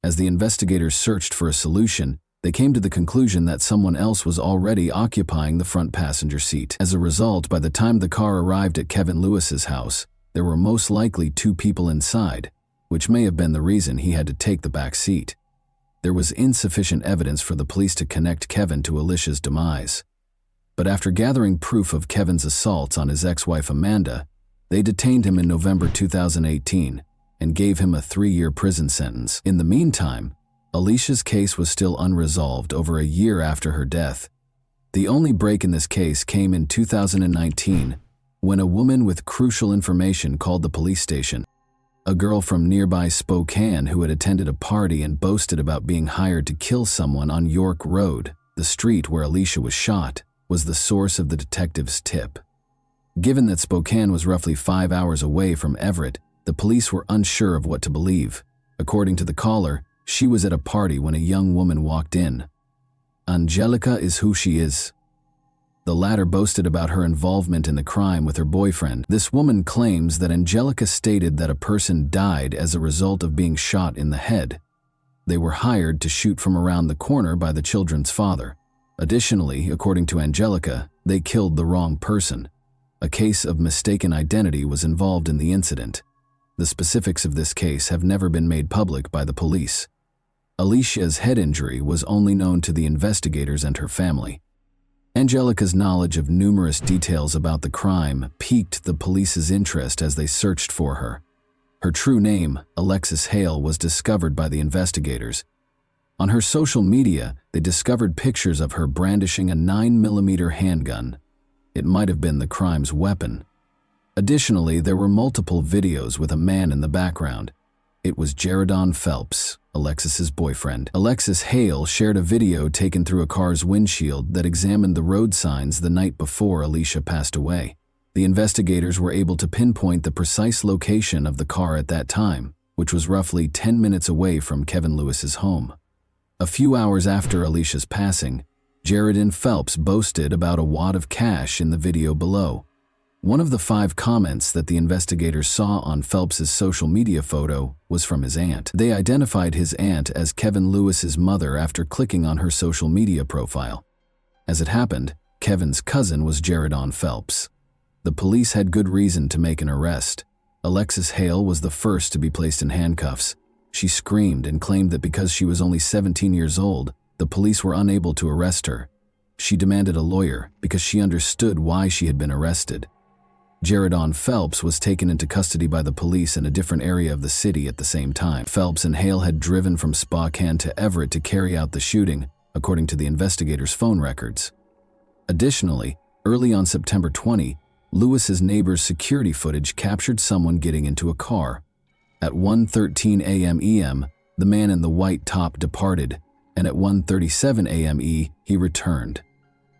As the investigators searched for a solution, they came to the conclusion that someone else was already occupying the front passenger seat. As a result, by the time the car arrived at Kevin Lewis's house, there were most likely 2 people inside, which may have been the reason he had to take the back seat. There was insufficient evidence for the police to connect Kevin to Alicia's demise. But after gathering proof of Kevin's assaults on his ex-wife Amanda, they detained him in November 2018 and gave him a 3-year prison sentence. In the meantime, Alicia's case was still unresolved over a year after her death. The only break in this case came in 2019 when a woman with crucial information called the police station. A girl from nearby Spokane who had attended a party and boasted about being hired to kill someone on York Road, the street where Alicia was shot, was the source of the detective's tip. Given that Spokane was roughly 5 hours away from Everett, the police were unsure of what to believe. According to the caller, she was at a party when a young woman walked in. Angelica is who she is. The latter boasted about her involvement in the crime with her boyfriend. This woman claims that Angelica stated that a person died as a result of being shot in the head. They were hired to shoot from around the corner by the children's father. Additionally, according to Angelica, they killed the wrong person. A case of mistaken identity was involved in the incident. The specifics of this case have never been made public by the police. Alicia's head injury was only known to the investigators and her family. Angelica's knowledge of numerous details about the crime piqued the police's interest as they searched for her. Her true name, Alexis Hale, was discovered by the investigators. On her social media, they discovered pictures of her brandishing a 9mm handgun. It might have been the crime's weapon. Additionally, there were multiple videos with a man in the background. It was Jaredon Phelps, Alexis's boyfriend. Alexis Hale shared a video taken through a car's windshield that examined the road signs the night before Alicia passed away. The investigators were able to pinpoint the precise location of the car at that time, which was roughly 10 minutes away from Kevin Lewis's home. A few hours after Alicia's passing, Jaredon Phelps boasted about a wad of cash in the video below. One of the 5 comments that the investigators saw on Phelps's social media photo was from his aunt. They identified his aunt as Kevin Lewis's mother after clicking on her social media profile. As it happened, Kevin's cousin was Jaredon Phelps. The police had good reason to make an arrest. Alexis Hale was the first to be placed in handcuffs. She screamed and claimed that because she was only 17 years old, the police were unable to arrest her. She demanded a lawyer because she understood why she had been arrested. Jaredon Phelps was taken into custody by the police in a different area of the city at the same time. Phelps and Hale had driven from Spokane to Everett to carry out the shooting, according to the investigators' phone records. Additionally, early on September 20, Lewis's neighbor's security footage captured someone getting into a car. At 1:13 a.m. EM, the man in the white top departed, and at 1:37 a.m. he returned.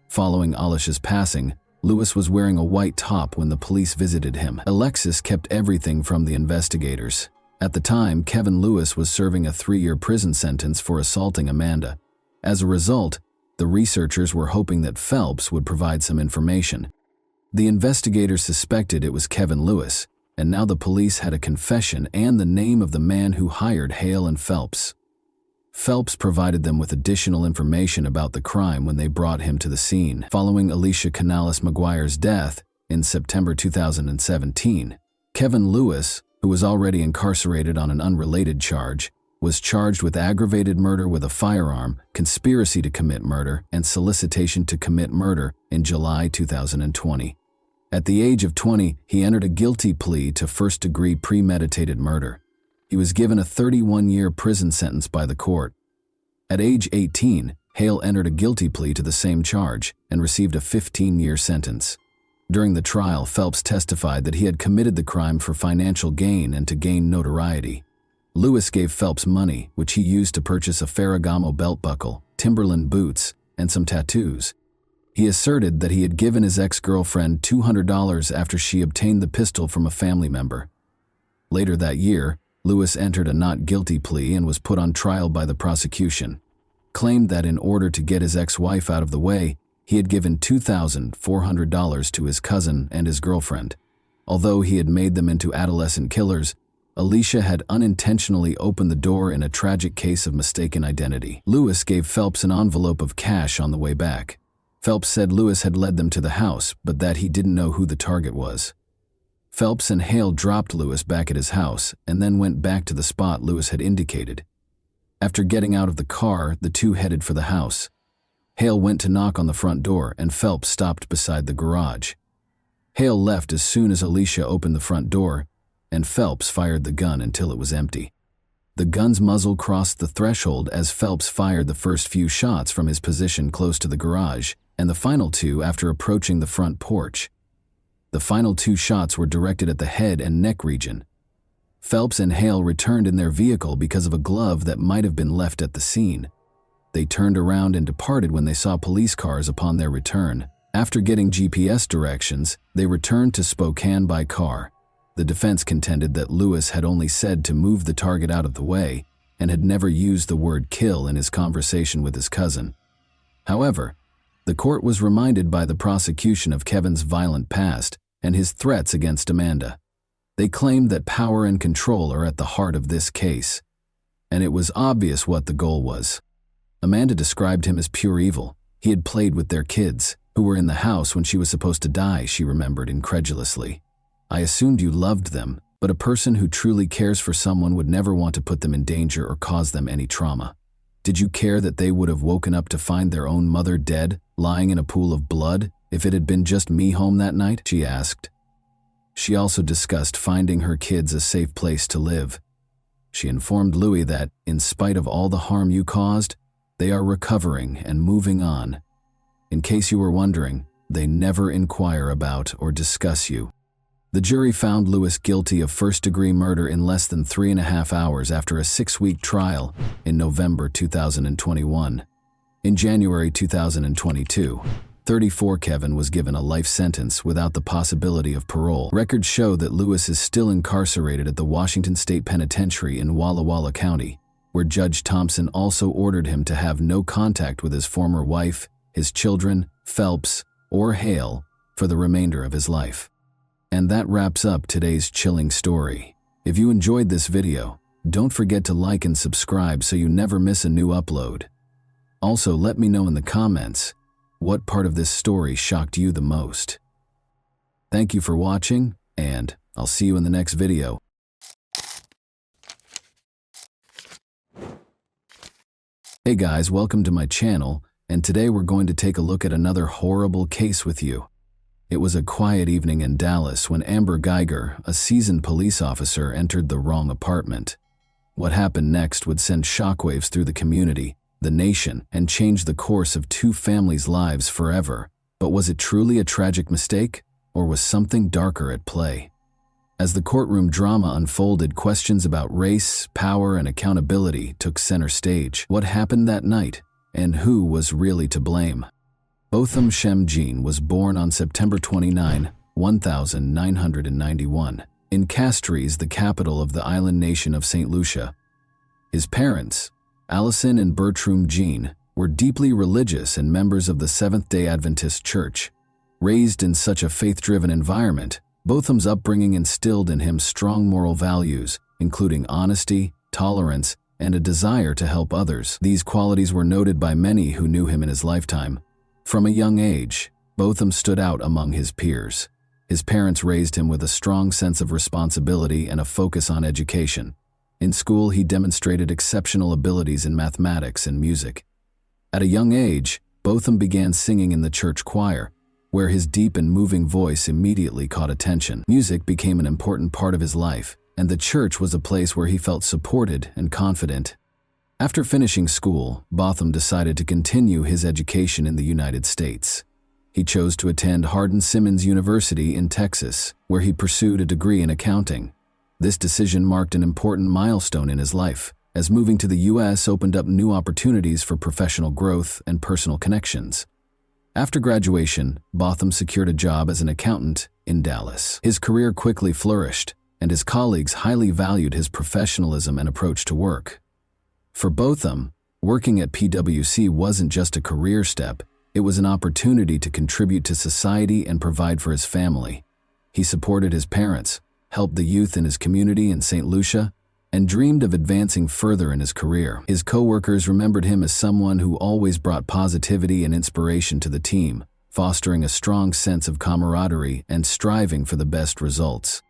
Following Alicia's passing, Lewis was wearing a white top when the police visited him. Alexis kept everything from the investigators. At the time, Kevin Lewis was serving a 3-year prison sentence for assaulting Amanda. As a result, the researchers were hoping that Phelps would provide some information. The investigators suspected it was Kevin Lewis, and now the police had a confession and the name of the man who hired Hale and Phelps. Phelps provided them with additional information about the crime when they brought him to the scene. Following Alicia Canales McGuire's death in September 2017, Kevin Lewis, who was already incarcerated on an unrelated charge, was charged with aggravated murder with a firearm, conspiracy to commit murder, and solicitation to commit murder in July 2020. At the age of 20, he entered a guilty plea to first-degree premeditated murder. He was given a 31-year prison sentence by the court. At age 18, Hale entered a guilty plea to the same charge and received a 15-year sentence. During the trial, Phelps testified that he had committed the crime for financial gain and to gain notoriety. Lewis gave Phelps money, which he used to purchase a Ferragamo belt buckle, Timberland boots, and some tattoos. He asserted that he had given his ex-girlfriend $200 after she obtained the pistol from a family member. Later that year, Lewis entered a not guilty plea and was put on trial by the prosecution. Claimed that in order to get his ex-wife out of the way, he had given $2,400 to his cousin and his girlfriend. Although he had made them into adolescent killers, Alicia had unintentionally opened the door in a tragic case of mistaken identity. Lewis gave Phelps an envelope of cash on the way back. Phelps said Lewis had led them to the house, but that he didn't know who the target was. Phelps and Hale dropped Lewis back at his house and then went back to the spot Lewis had indicated. After getting out of the car, the two headed for the house. Hale went to knock on the front door and Phelps stopped beside the garage. Hale left as soon as Alicia opened the front door, and Phelps fired the gun until it was empty. The gun's muzzle crossed the threshold as Phelps fired the first few shots from his position close to the garage, and the final 2 after approaching the front porch. The final 2 shots were directed at the head and neck region. Phelps and Hale returned in their vehicle because of a glove that might have been left at the scene. They turned around and departed when they saw police cars upon their return. After getting GPS directions, they returned to Spokane by car. The defense contended that Lewis had only said to move the target out of the way and had never used the word kill in his conversation with his cousin. However, the court was reminded by the prosecution of Kevin's violent past and his threats against Amanda. They claimed that power and control are at the heart of this case, and it was obvious what the goal was. Amanda described him as pure evil. He had played with their kids, who were in the house when she was supposed to die, she remembered incredulously. I assumed you loved them, but a person who truly cares for someone would never want to put them in danger or cause them any trauma. Did you care that they would have woken up to find their own mother dead, lying in a pool of blood, if it had been just me home that night?" she asked. She also discussed finding her kids a safe place to live. She informed Louis that, in spite of all the harm you caused, they are recovering and moving on. In case you were wondering, they never inquire about or discuss you. The jury found Louis guilty of first-degree murder in less than 3.5 hours after a 6-week trial in November 2021. In January 2022, 34 Kevin was given a life sentence without the possibility of parole. Records show that Louis is still incarcerated at the Washington State Penitentiary in Walla Walla County, where Judge Thompson also ordered him to have no contact with his former wife, his children, Phelps, or Hale for the remainder of his life. And that wraps up today's chilling story. If you enjoyed this video, don't forget to like and subscribe so you never miss a new upload. Also, let me know in the comments, what part of this story shocked you the most? Thank you for watching, and I'll see you in the next video. Hey guys, welcome to my channel, and today we're going to take a look at another horrible case with you. It was a quiet evening in Dallas when Amber Geiger, a seasoned police officer, entered the wrong apartment. What happened next would send shockwaves through the community, the nation, and change the course of two families' lives forever. But was it truly a tragic mistake, or was something darker at play? As the courtroom drama unfolded, questions about race, power, and accountability took center stage. What happened that night, and who was really to blame? Botham Shem Jean was born on September 29, 1991, in Castries, the capital of the island nation of St. Lucia. His parents, Allison and Bertram Jean, were deeply religious and members of the Seventh-day Adventist Church. Raised in such a faith-driven environment, Botham's upbringing instilled in him strong moral values, including honesty, tolerance, and a desire to help others. These qualities were noted by many who knew him in his lifetime. From a young age, Botham stood out among his peers. His parents raised him with a strong sense of responsibility and a focus on education. In school, he demonstrated exceptional abilities in mathematics and music. At a young age, Botham began singing in the church choir, where his deep and moving voice immediately caught attention. Music became an important part of his life, and the church was a place where he felt supported and confident. After finishing school, Botham decided to continue his education in the United States. He chose to attend Hardin-Simmons University in Texas, where he pursued a degree in accounting. This decision marked an important milestone in his life, as moving to the U.S. opened up new opportunities for professional growth and personal connections. After graduation, Botham secured a job as an accountant in Dallas. His career quickly flourished, and his colleagues highly valued his professionalism and approach to work. For Botham, working at PwC wasn't just a career step, it was an opportunity to contribute to society and provide for his family. He supported his parents, helped the youth in his community in St. Lucia, and dreamed of advancing further in his career. His co-workers remembered him as someone who always brought positivity and inspiration to the team, fostering a strong sense of camaraderie and striving for the best results.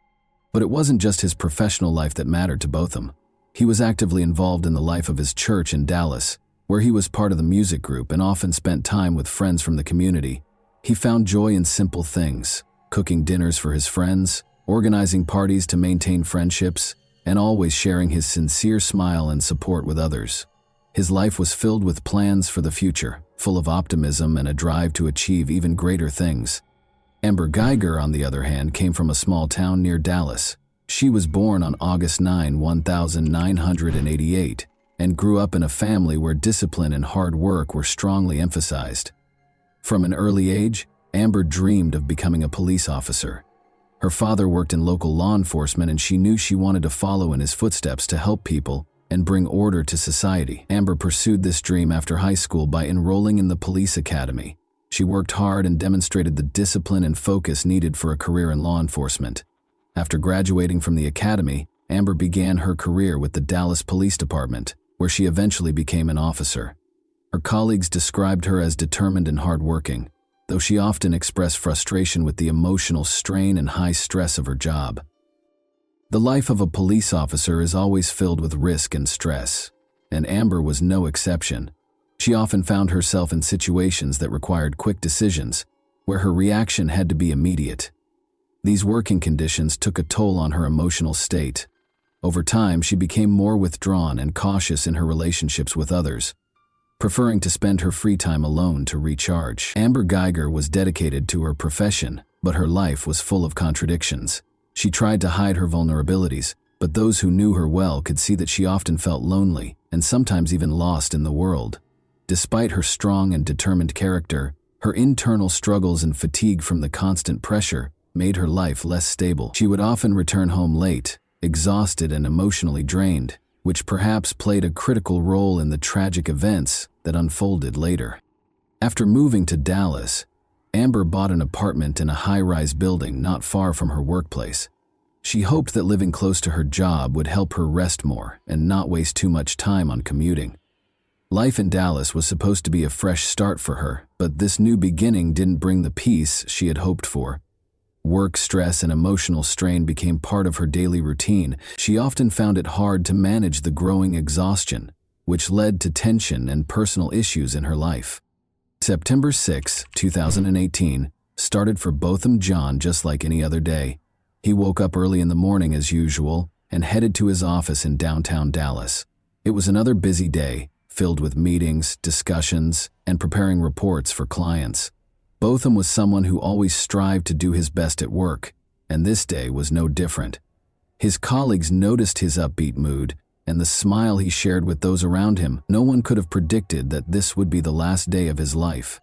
But it wasn't just his professional life that mattered to Botham. He was actively involved in the life of his church in Dallas, where he was part of the music group and often spent time with friends from the community. He found joy in simple things, cooking dinners for his friends, organizing parties to maintain friendships, and always sharing his sincere smile and support with others. His life was filled with plans for the future, full of optimism and a drive to achieve even greater things. Amber Geiger, on the other hand, came from a small town near Dallas. She was born on August 9, 1988, and grew up in a family where discipline and hard work were strongly emphasized. From an early age, Amber dreamed of becoming a police officer. Her father worked in local law enforcement, and she knew she wanted to follow in his footsteps to help people and bring order to society. Amber pursued this dream after high school by enrolling in the police academy. She worked hard and demonstrated the discipline and focus needed for a career in law enforcement. After graduating from the academy, Amber began her career with the Dallas Police Department, where she eventually became an officer. Her colleagues described her as determined and hardworking, though she often expressed frustration with the emotional strain and high stress of her job. The life of a police officer is always filled with risk and stress. and Amber was no exception. She often found herself in situations that required quick decisions, where her reaction had to be immediate. These working conditions took a toll on her emotional state. Over time, she became more withdrawn and cautious in her relationships with others, preferring to spend her free time alone to recharge. Amber Geiger was dedicated to her profession, but her life was full of contradictions. She tried to hide her vulnerabilities, but those who knew her well could see that she often felt lonely and sometimes even lost in the world. Despite her strong and determined character, her internal struggles and fatigue from the constant pressure made her life less stable. She would often return home late, exhausted and emotionally drained, which perhaps played a critical role in the tragic events that unfolded later. After moving to Dallas, Amber bought an apartment in a high-rise building not far from her workplace. She hoped that living close to her job would help her rest more and not waste too much time on commuting. Life in Dallas was supposed to be a fresh start for her, but this new beginning didn't bring the peace she had hoped for. Work stress and emotional strain became part of her daily routine. She often found it hard to manage the growing exhaustion, which led to tension and personal issues in her life. September 6, 2018, started for Botham John just like any other day. He woke up early in the morning as usual and headed to his office in downtown Dallas. It was another busy day, filled with meetings, discussions, and preparing reports for clients. Botham was someone who always strived to do his best at work, and this day was no different. His colleagues noticed his upbeat mood and the smile he shared with those around him. No one could have predicted that this would be the last day of his life.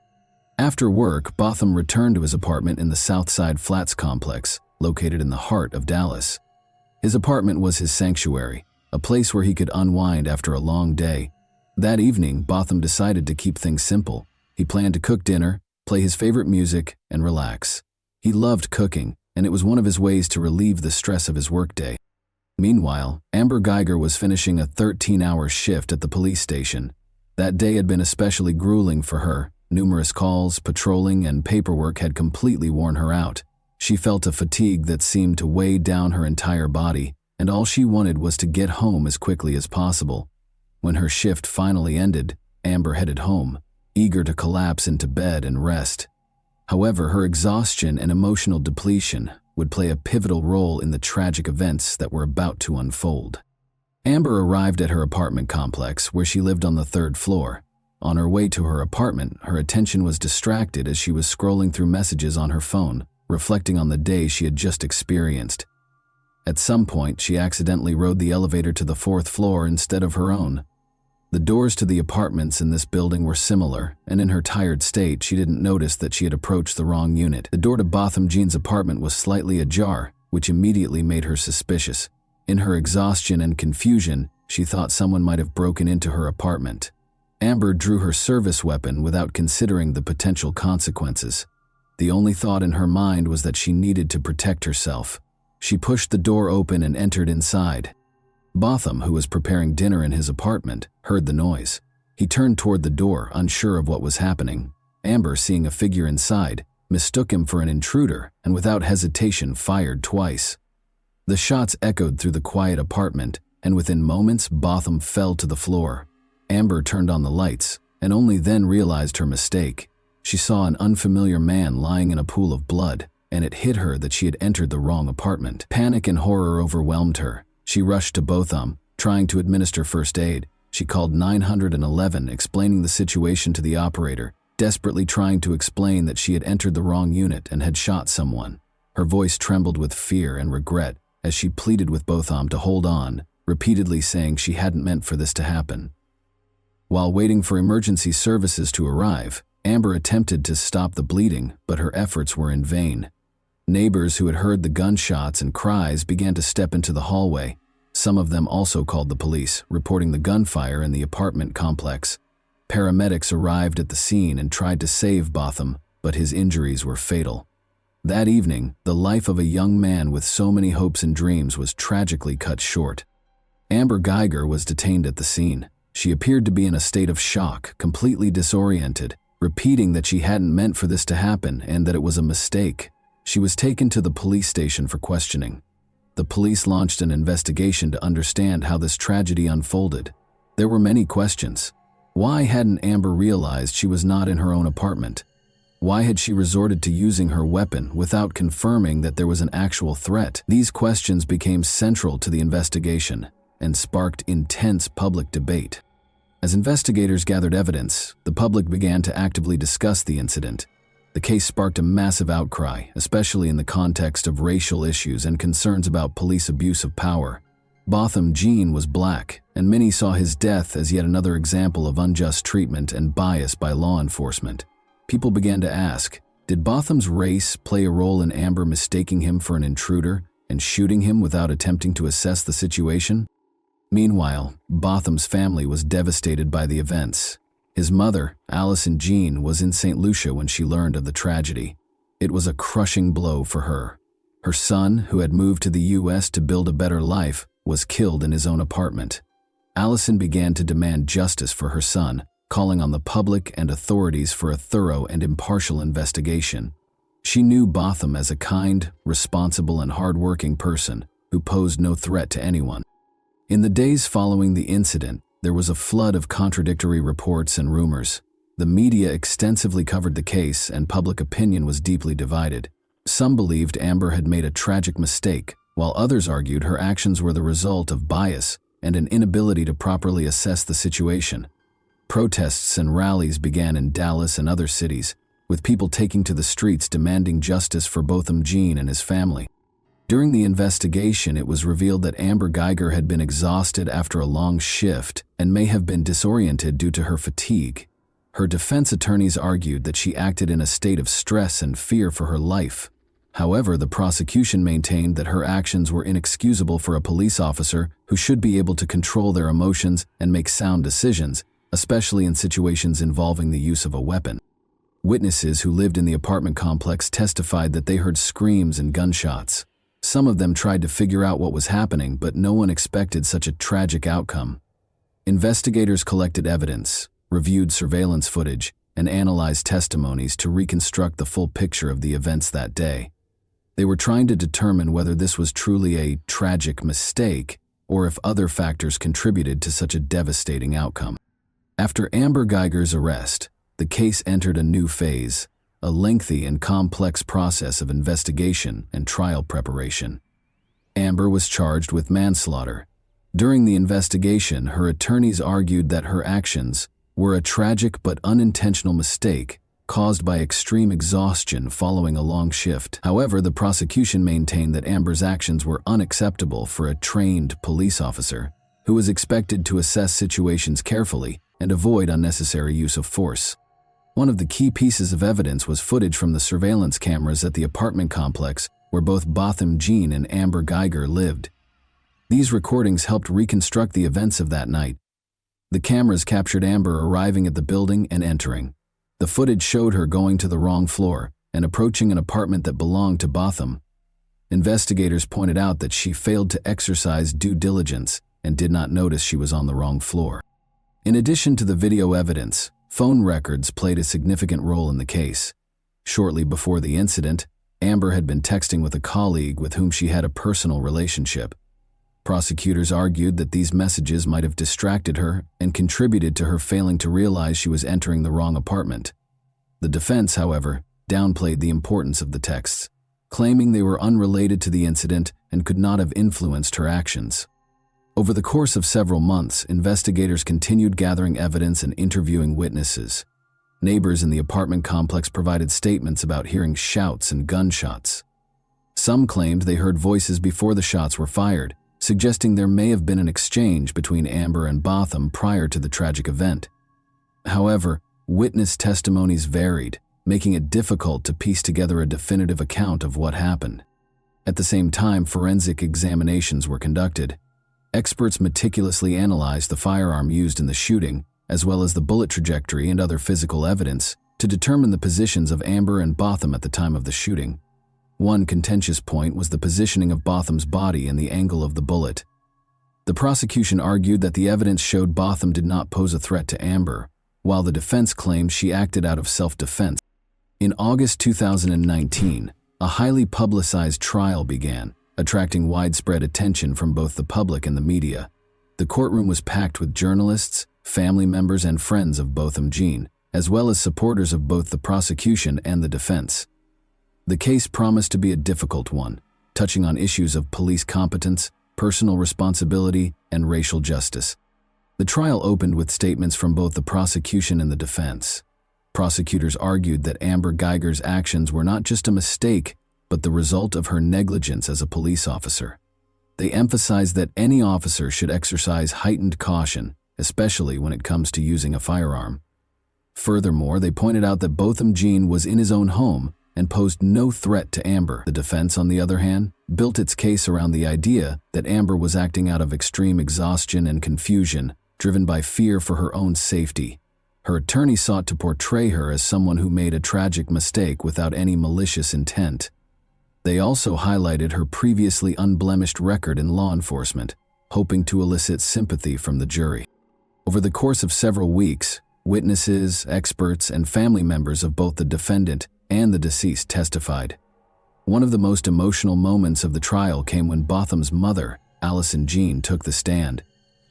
After work, Botham returned to his apartment in the Southside Flats complex, located in the heart of Dallas. His apartment was his sanctuary, a place where he could unwind after a long day. That evening, Botham decided to keep things simple. He planned to cook dinner, play his favorite music, and relax. He loved cooking, and it was one of his ways to relieve the stress of his workday. Meanwhile, Amber Geiger was finishing a 13-hour shift at the police station. That day had been especially grueling for her. Numerous calls, patrolling, and paperwork had completely worn her out. She felt a fatigue that seemed to weigh down her entire body, and all she wanted was to get home as quickly as possible. When her shift finally ended, Amber headed home, eager to collapse into bed and rest. However, her exhaustion and emotional depletion would play a pivotal role in the tragic events that were about to unfold. Amber arrived at her apartment complex, where she lived on the 3rd floor. On her way to her apartment, her attention was distracted as she was scrolling through messages on her phone, reflecting on the day she had just experienced. At some point, she accidentally rode the elevator to the 4th floor instead of her own. The doors to the apartments in this building were similar, and in her tired state, she didn't notice that she had approached the wrong unit. The door to Botham Jean's apartment was slightly ajar, which immediately made her suspicious. In her exhaustion and confusion, she thought someone might have broken into her apartment. Amber drew her service weapon without considering the potential consequences. The only thought in her mind was that she needed to protect herself. She pushed the door open and entered inside. Botham, who was preparing dinner in his apartment, heard the noise. He turned toward the door, unsure of what was happening. Amber, seeing a figure inside, mistook him for an intruder and without hesitation fired twice. The shots echoed through the quiet apartment, and within moments, Botham fell to the floor. Amber turned on the lights, and only then realized her mistake. She saw an unfamiliar man lying in a pool of blood, and it hit her that she had entered the wrong apartment. Panic and horror overwhelmed her. She rushed to Botham, trying to administer first aid. She called 911, explaining the situation to the operator, desperately trying to explain that she had entered the wrong unit and had shot someone. Her voice trembled with fear and regret as she pleaded with Botham to hold on, repeatedly saying she hadn't meant for this to happen. While waiting for emergency services to arrive, Amber attempted to stop the bleeding, but her efforts were in vain. Neighbors who had heard the gunshots and cries began to step into the hallway. Some of them also called the police, reporting the gunfire in the apartment complex. Paramedics arrived at the scene and tried to save Botham, but his injuries were fatal. That evening, the life of a young man with so many hopes and dreams was tragically cut short. Amber Geiger was detained at the scene. She appeared to be in a state of shock, completely disoriented, repeating that she hadn't meant for this to happen and that it was a mistake. She was taken to the police station for questioning. The police launched an investigation to understand how this tragedy unfolded. There were many questions. Why hadn't Amber realized she was not in her own apartment? Why had she resorted to using her weapon without confirming that there was an actual threat? These questions became central to the investigation and sparked intense public debate. As investigators gathered evidence, the public began to actively discuss the incident. The case sparked a massive outcry, especially in the context of racial issues and concerns about police abuse of power. Botham Jean was black, and many saw his death as yet another example of unjust treatment and bias by law enforcement. People began to ask, did Botham's race play a role in Amber mistaking him for an intruder and shooting him without attempting to assess the situation? Meanwhile, Botham's family was devastated by the events. His mother, Allison Jean, was in St. Lucia when she learned of the tragedy. It was a crushing blow for her. Her son, who had moved to the U.S. to build a better life, was killed in his own apartment. Allison began to demand justice for her son, calling on the public and authorities for a thorough and impartial investigation. She knew Botham as a kind, responsible, and hardworking person who posed no threat to anyone. In the days following the incident, there was a flood of contradictory reports and rumors. The media extensively covered the case, and public opinion was deeply divided. Some believed Amber had made a tragic mistake, while others argued her actions were the result of bias and an inability to properly assess the situation. Protests and rallies began in Dallas and other cities, with people taking to the streets demanding justice for Botham Jean and his family. During the investigation, it was revealed that Amber Geiger had been exhausted after a long shift and may have been disoriented due to her fatigue. Her defense attorneys argued that she acted in a state of stress and fear for her life. However, the prosecution maintained that her actions were inexcusable for a police officer who should be able to control their emotions and make sound decisions, especially in situations involving the use of a weapon. Witnesses who lived in the apartment complex testified that they heard screams and gunshots. Some of them tried to figure out what was happening, but no one expected such a tragic outcome. Investigators collected evidence, reviewed surveillance footage, and analyzed testimonies to reconstruct the full picture of the events that day. They were trying to determine whether this was truly a tragic mistake or if other factors contributed to such a devastating outcome. After Amber Geiger's arrest, the case entered a new phase, a lengthy and complex process of investigation and trial preparation. Amber was charged with manslaughter. During the investigation, her attorneys argued that her actions were a tragic but unintentional mistake caused by extreme exhaustion following a long shift. However, the prosecution maintained that Amber's actions were unacceptable for a trained police officer who was expected to assess situations carefully and avoid unnecessary use of force. One of the key pieces of evidence was footage from the surveillance cameras at the apartment complex where both Botham Jean and Amber Geiger lived. These recordings helped reconstruct the events of that night. The cameras captured Amber arriving at the building and entering. The footage showed her going to the wrong floor and approaching an apartment that belonged to Botham. Investigators pointed out that she failed to exercise due diligence and did not notice she was on the wrong floor. In addition to the video evidence, phone records played a significant role in the case. Shortly before the incident, Amber had been texting with a colleague with whom she had a personal relationship. Prosecutors argued that these messages might have distracted her and contributed to her failing to realize she was entering the wrong apartment. The defense, however, downplayed the importance of the texts, claiming they were unrelated to the incident and could not have influenced her actions. Over the course of several months, investigators continued gathering evidence and interviewing witnesses. Neighbors in the apartment complex provided statements about hearing shouts and gunshots. Some claimed they heard voices before the shots were fired, suggesting there may have been an exchange between Amber and Botham prior to the tragic event. However, witness testimonies varied, making it difficult to piece together a definitive account of what happened. At the same time, forensic examinations were conducted. Experts meticulously analyzed the firearm used in the shooting, as well as the bullet trajectory and other physical evidence, to determine the positions of Amber and Botham at the time of the shooting. One contentious point was the positioning of Botham's body and the angle of the bullet. The prosecution argued that the evidence showed Botham did not pose a threat to Amber, while the defense claimed she acted out of self-defense. In August 2019, a highly publicized trial began, attracting widespread attention from both the public and the media. The courtroom was packed with journalists, family members, and friends of Botham Jean, as well as supporters of both the prosecution and the defense. The case promised to be a difficult one, touching on issues of police competence, personal responsibility, and racial justice. The trial opened with statements from both the prosecution and the defense. Prosecutors argued that Amber Geiger's actions were not just a mistake, but the result of her negligence as a police officer. They emphasized that any officer should exercise heightened caution, especially when it comes to using a firearm. Furthermore, they pointed out that Botham Jean was in his own home and posed no threat to Amber. The defense, on the other hand, built its case around the idea that Amber was acting out of extreme exhaustion and confusion, driven by fear for her own safety. Her attorney sought to portray her as someone who made a tragic mistake without any malicious intent. They also highlighted her previously unblemished record in law enforcement, hoping to elicit sympathy from the jury. Over the course of several weeks, witnesses, experts, and family members of both the defendant and the deceased testified. One of the most emotional moments of the trial came when Botham's mother, Allison Jean, took the stand.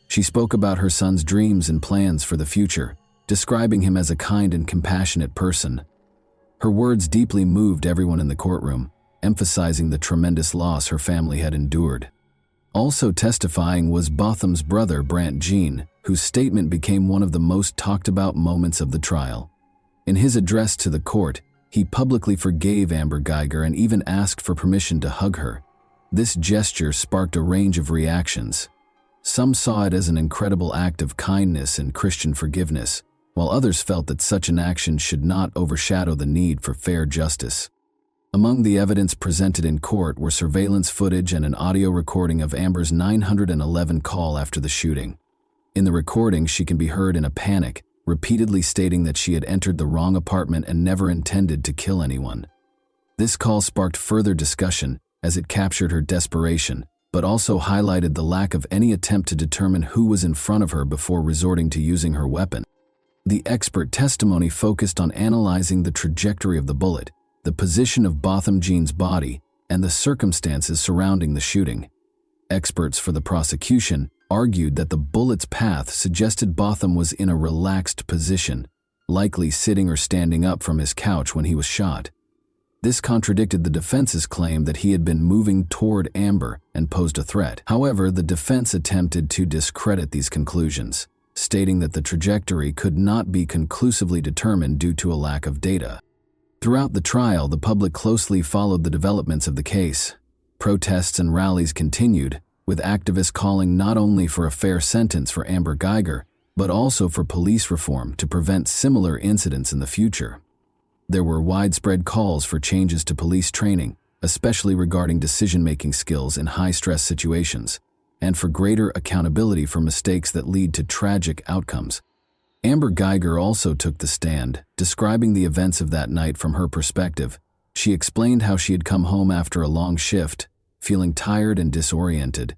She spoke about her son's dreams and plans for the future, describing him as a kind and compassionate person. Her words deeply moved everyone in the courtroom, emphasizing the tremendous loss her family had endured. Also testifying was Botham's brother, Brant Jean, whose statement became one of the most talked about moments of the trial. In his address to the court, he publicly forgave Amber Geiger and even asked for permission to hug her. This gesture sparked a range of reactions. Some saw it as an incredible act of kindness and Christian forgiveness, while others felt that such an action should not overshadow the need for fair justice. Among the evidence presented in court were surveillance footage and an audio recording of Amber's 911 call after the shooting. In the recording, she can be heard in a panic, repeatedly stating that she had entered the wrong apartment and never intended to kill anyone. This call sparked further discussion as it captured her desperation, but also highlighted the lack of any attempt to determine who was in front of her before resorting to using her weapon. The expert testimony focused on analyzing the trajectory of the bullet, the position of Botham Jean's body, and the circumstances surrounding the shooting. Experts for the prosecution argued that the bullet's path suggested Botham was in a relaxed position, likely sitting or standing up from his couch when he was shot. This contradicted the defense's claim that he had been moving toward Amber and posed a threat. However, the defense attempted to discredit these conclusions, stating that the trajectory could not be conclusively determined due to a lack of data. Throughout the trial, the public closely followed the developments of the case. Protests and rallies continued, with activists calling not only for a fair sentence for Amber Geiger, but also for police reform to prevent similar incidents in the future. There were widespread calls for changes to police training, especially regarding decision-making skills in high-stress situations, and for greater accountability for mistakes that lead to tragic outcomes. Amber Geiger also took the stand, describing the events of that night from her perspective. She explained how she had come home after a long shift, feeling tired and disoriented.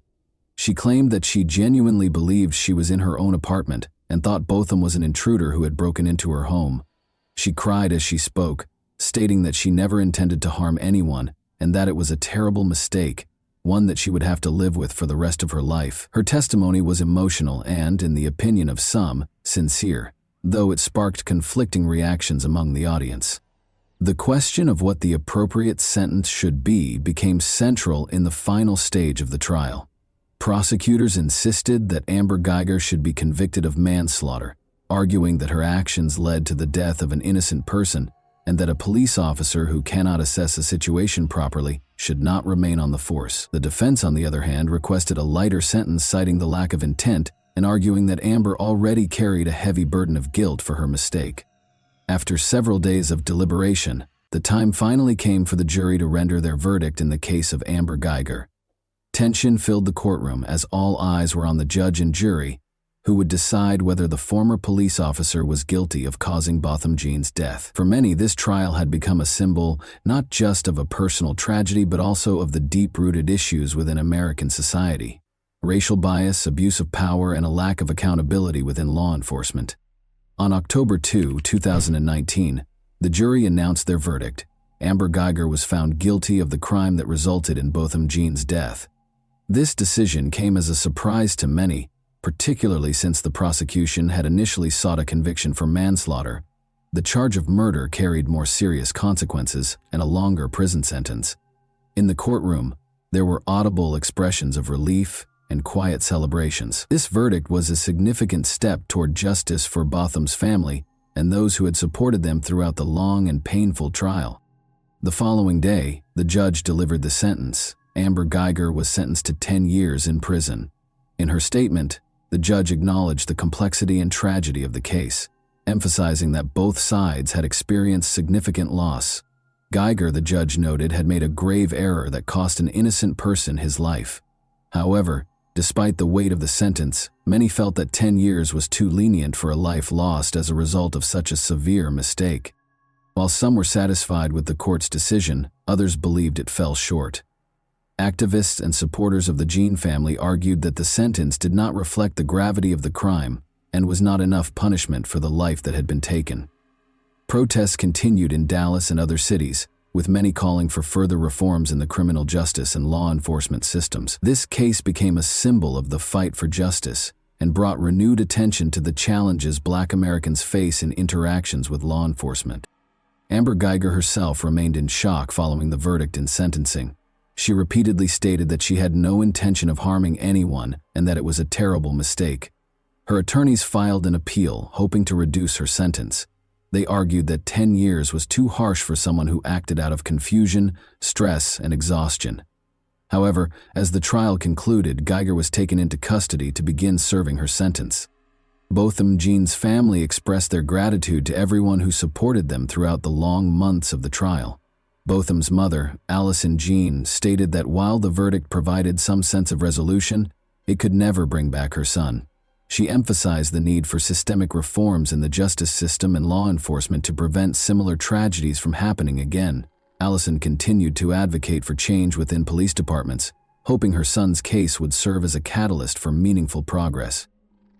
She claimed that she genuinely believed she was in her own apartment and thought Botham was an intruder who had broken into her home. She cried as she spoke, stating that she never intended to harm anyone and that it was a terrible mistake, one that she would have to live with for the rest of her life. Her testimony was emotional and, in the opinion of some, sincere, though it sparked conflicting reactions among the audience. The question of what the appropriate sentence should be became central in the final stage of the trial. Prosecutors insisted that Amber Geiger should be convicted of manslaughter, arguing that her actions led to the death of an innocent person and that a police officer who cannot assess a situation properly should not remain on the force. The defense, on the other hand, requested a lighter sentence, citing the lack of intent and arguing that Amber already carried a heavy burden of guilt for her mistake. After several days of deliberation, the time finally came for the jury to render their verdict in the case of Amber Geiger. Tension filled the courtroom as all eyes were on the judge and jury, who would decide whether the former police officer was guilty of causing Botham Jean's death. For many, this trial had become a symbol not just of a personal tragedy but also of the deep-rooted issues within American society: racial bias, abuse of power, and a lack of accountability within law enforcement. On October 2, 2019, the jury announced their verdict. Amber Geiger was found guilty of the crime that resulted in Botham Jean's death. This decision came as a surprise to many, particularly since the prosecution had initially sought a conviction for manslaughter. The charge of murder carried more serious consequences and a longer prison sentence. In the courtroom, there were audible expressions of relief and quiet celebrations. This verdict was a significant step toward justice for Botham's family and those who had supported them throughout the long and painful trial. The following day, the judge delivered the sentence. Amber Geiger was sentenced to 10 years in prison. In her statement, the judge acknowledged the complexity and tragedy of the case, emphasizing that both sides had experienced significant loss. Geiger, the judge noted, had made a grave error that cost an innocent person his life. However, despite the weight of the sentence, many felt that 10 years was too lenient for a life lost as a result of such a severe mistake. While some were satisfied with the court's decision, others believed it fell short. Activists and supporters of the Jean family argued that the sentence did not reflect the gravity of the crime and was not enough punishment for the life that had been taken. Protests continued in Dallas and other cities, with many calling for further reforms in the criminal justice and law enforcement systems. This case became a symbol of the fight for justice and brought renewed attention to the challenges Black Americans face in interactions with law enforcement. Amber Geiger herself remained in shock following the verdict and sentencing. She repeatedly stated that she had no intention of harming anyone and that it was a terrible mistake. Her attorneys filed an appeal, hoping to reduce her sentence. They argued that 10 years was too harsh for someone who acted out of confusion, stress, and exhaustion. However, as the trial concluded, Geiger was taken into custody to begin serving her sentence. Botham Jean's family expressed their gratitude to everyone who supported them throughout the long months of the trial. Botham's mother, Allison Jean, stated that while the verdict provided some sense of resolution, it could never bring back her son. She emphasized the need for systemic reforms in the justice system and law enforcement to prevent similar tragedies from happening again. Allison continued to advocate for change within police departments, hoping her son's case would serve as a catalyst for meaningful progress.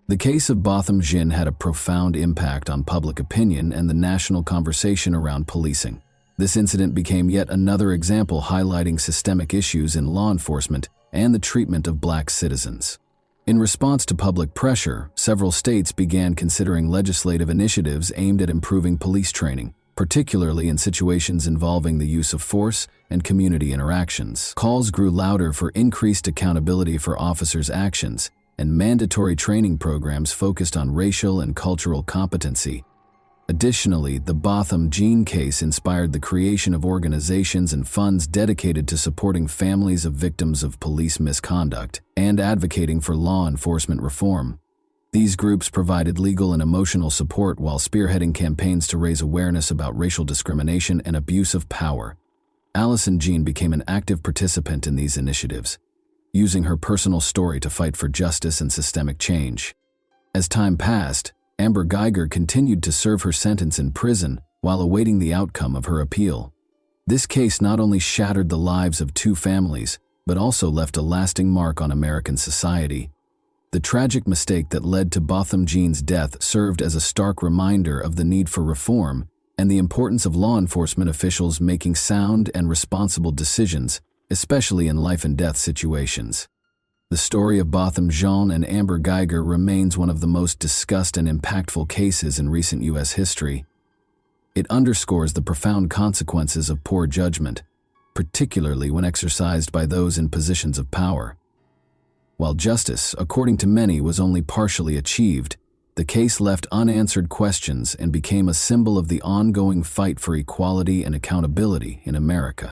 The case of Botham Jean had a profound impact on public opinion and the national conversation around policing. This incident became yet another example highlighting systemic issues in law enforcement and the treatment of Black citizens. In response to public pressure, several states began considering legislative initiatives aimed at improving police training, particularly in situations involving the use of force and community interactions. Calls grew louder for increased accountability for officers' actions, and mandatory training programs focused on racial and cultural competency. Additionally, the Botham Jean case inspired the creation of organizations and funds dedicated to supporting families of victims of police misconduct and advocating for law enforcement reform. These groups provided legal and emotional support while spearheading campaigns to raise awareness about racial discrimination and abuse of power. Allison Jean became an active participant in these initiatives, using her personal story to fight for justice and systemic change. As time passed, Amber Geiger continued to serve her sentence in prison while awaiting the outcome of her appeal. This case not only shattered the lives of two families, but also left a lasting mark on American society. The tragic mistake that led to Botham Jean's death served as a stark reminder of the need for reform and the importance of law enforcement officials making sound and responsible decisions, especially in life-and-death situations. The story of Botham Jean and Amber Geiger remains one of the most discussed and impactful cases in recent U.S. history. It underscores the profound consequences of poor judgment, particularly when exercised by those in positions of power. While justice, according to many, was only partially achieved, the case left unanswered questions and became a symbol of the ongoing fight for equality and accountability in America.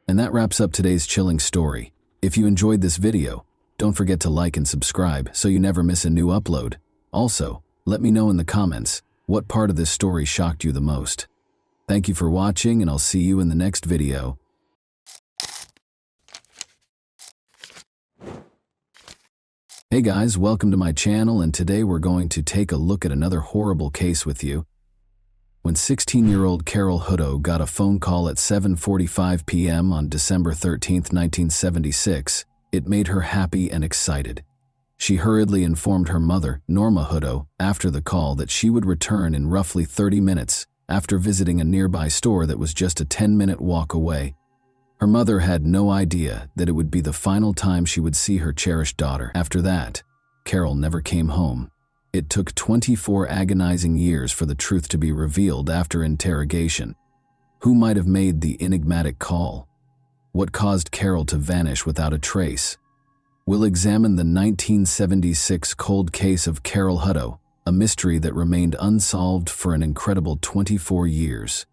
And that wraps up today's chilling story. If you enjoyed this video, don't forget to like and subscribe so you never miss a new upload. Also, let me know in the comments what part of this story shocked you the most. Thank you for watching, and I'll see you in the next video. Hey guys, welcome to my channel, and today we're going to take a look at another horrible case with you. When 16-year-old Carol Hutto got a phone call at 7:45 p.m. on December 13, 1976, it made her happy and excited. She hurriedly informed her mother, Norma Hutto, after the call that she would return in roughly 30 minutes after visiting a nearby store that was just a 10-minute walk away. Her mother had no idea that it would be the final time she would see her cherished daughter. After that, Carol never came home. It took 24 agonizing years for the truth to be revealed after interrogation. Who might have made the enigmatic call? What caused Carol to vanish without a trace? We'll examine the 1976 cold case of Carol Hutto, a mystery that remained unsolved for an incredible 24 years.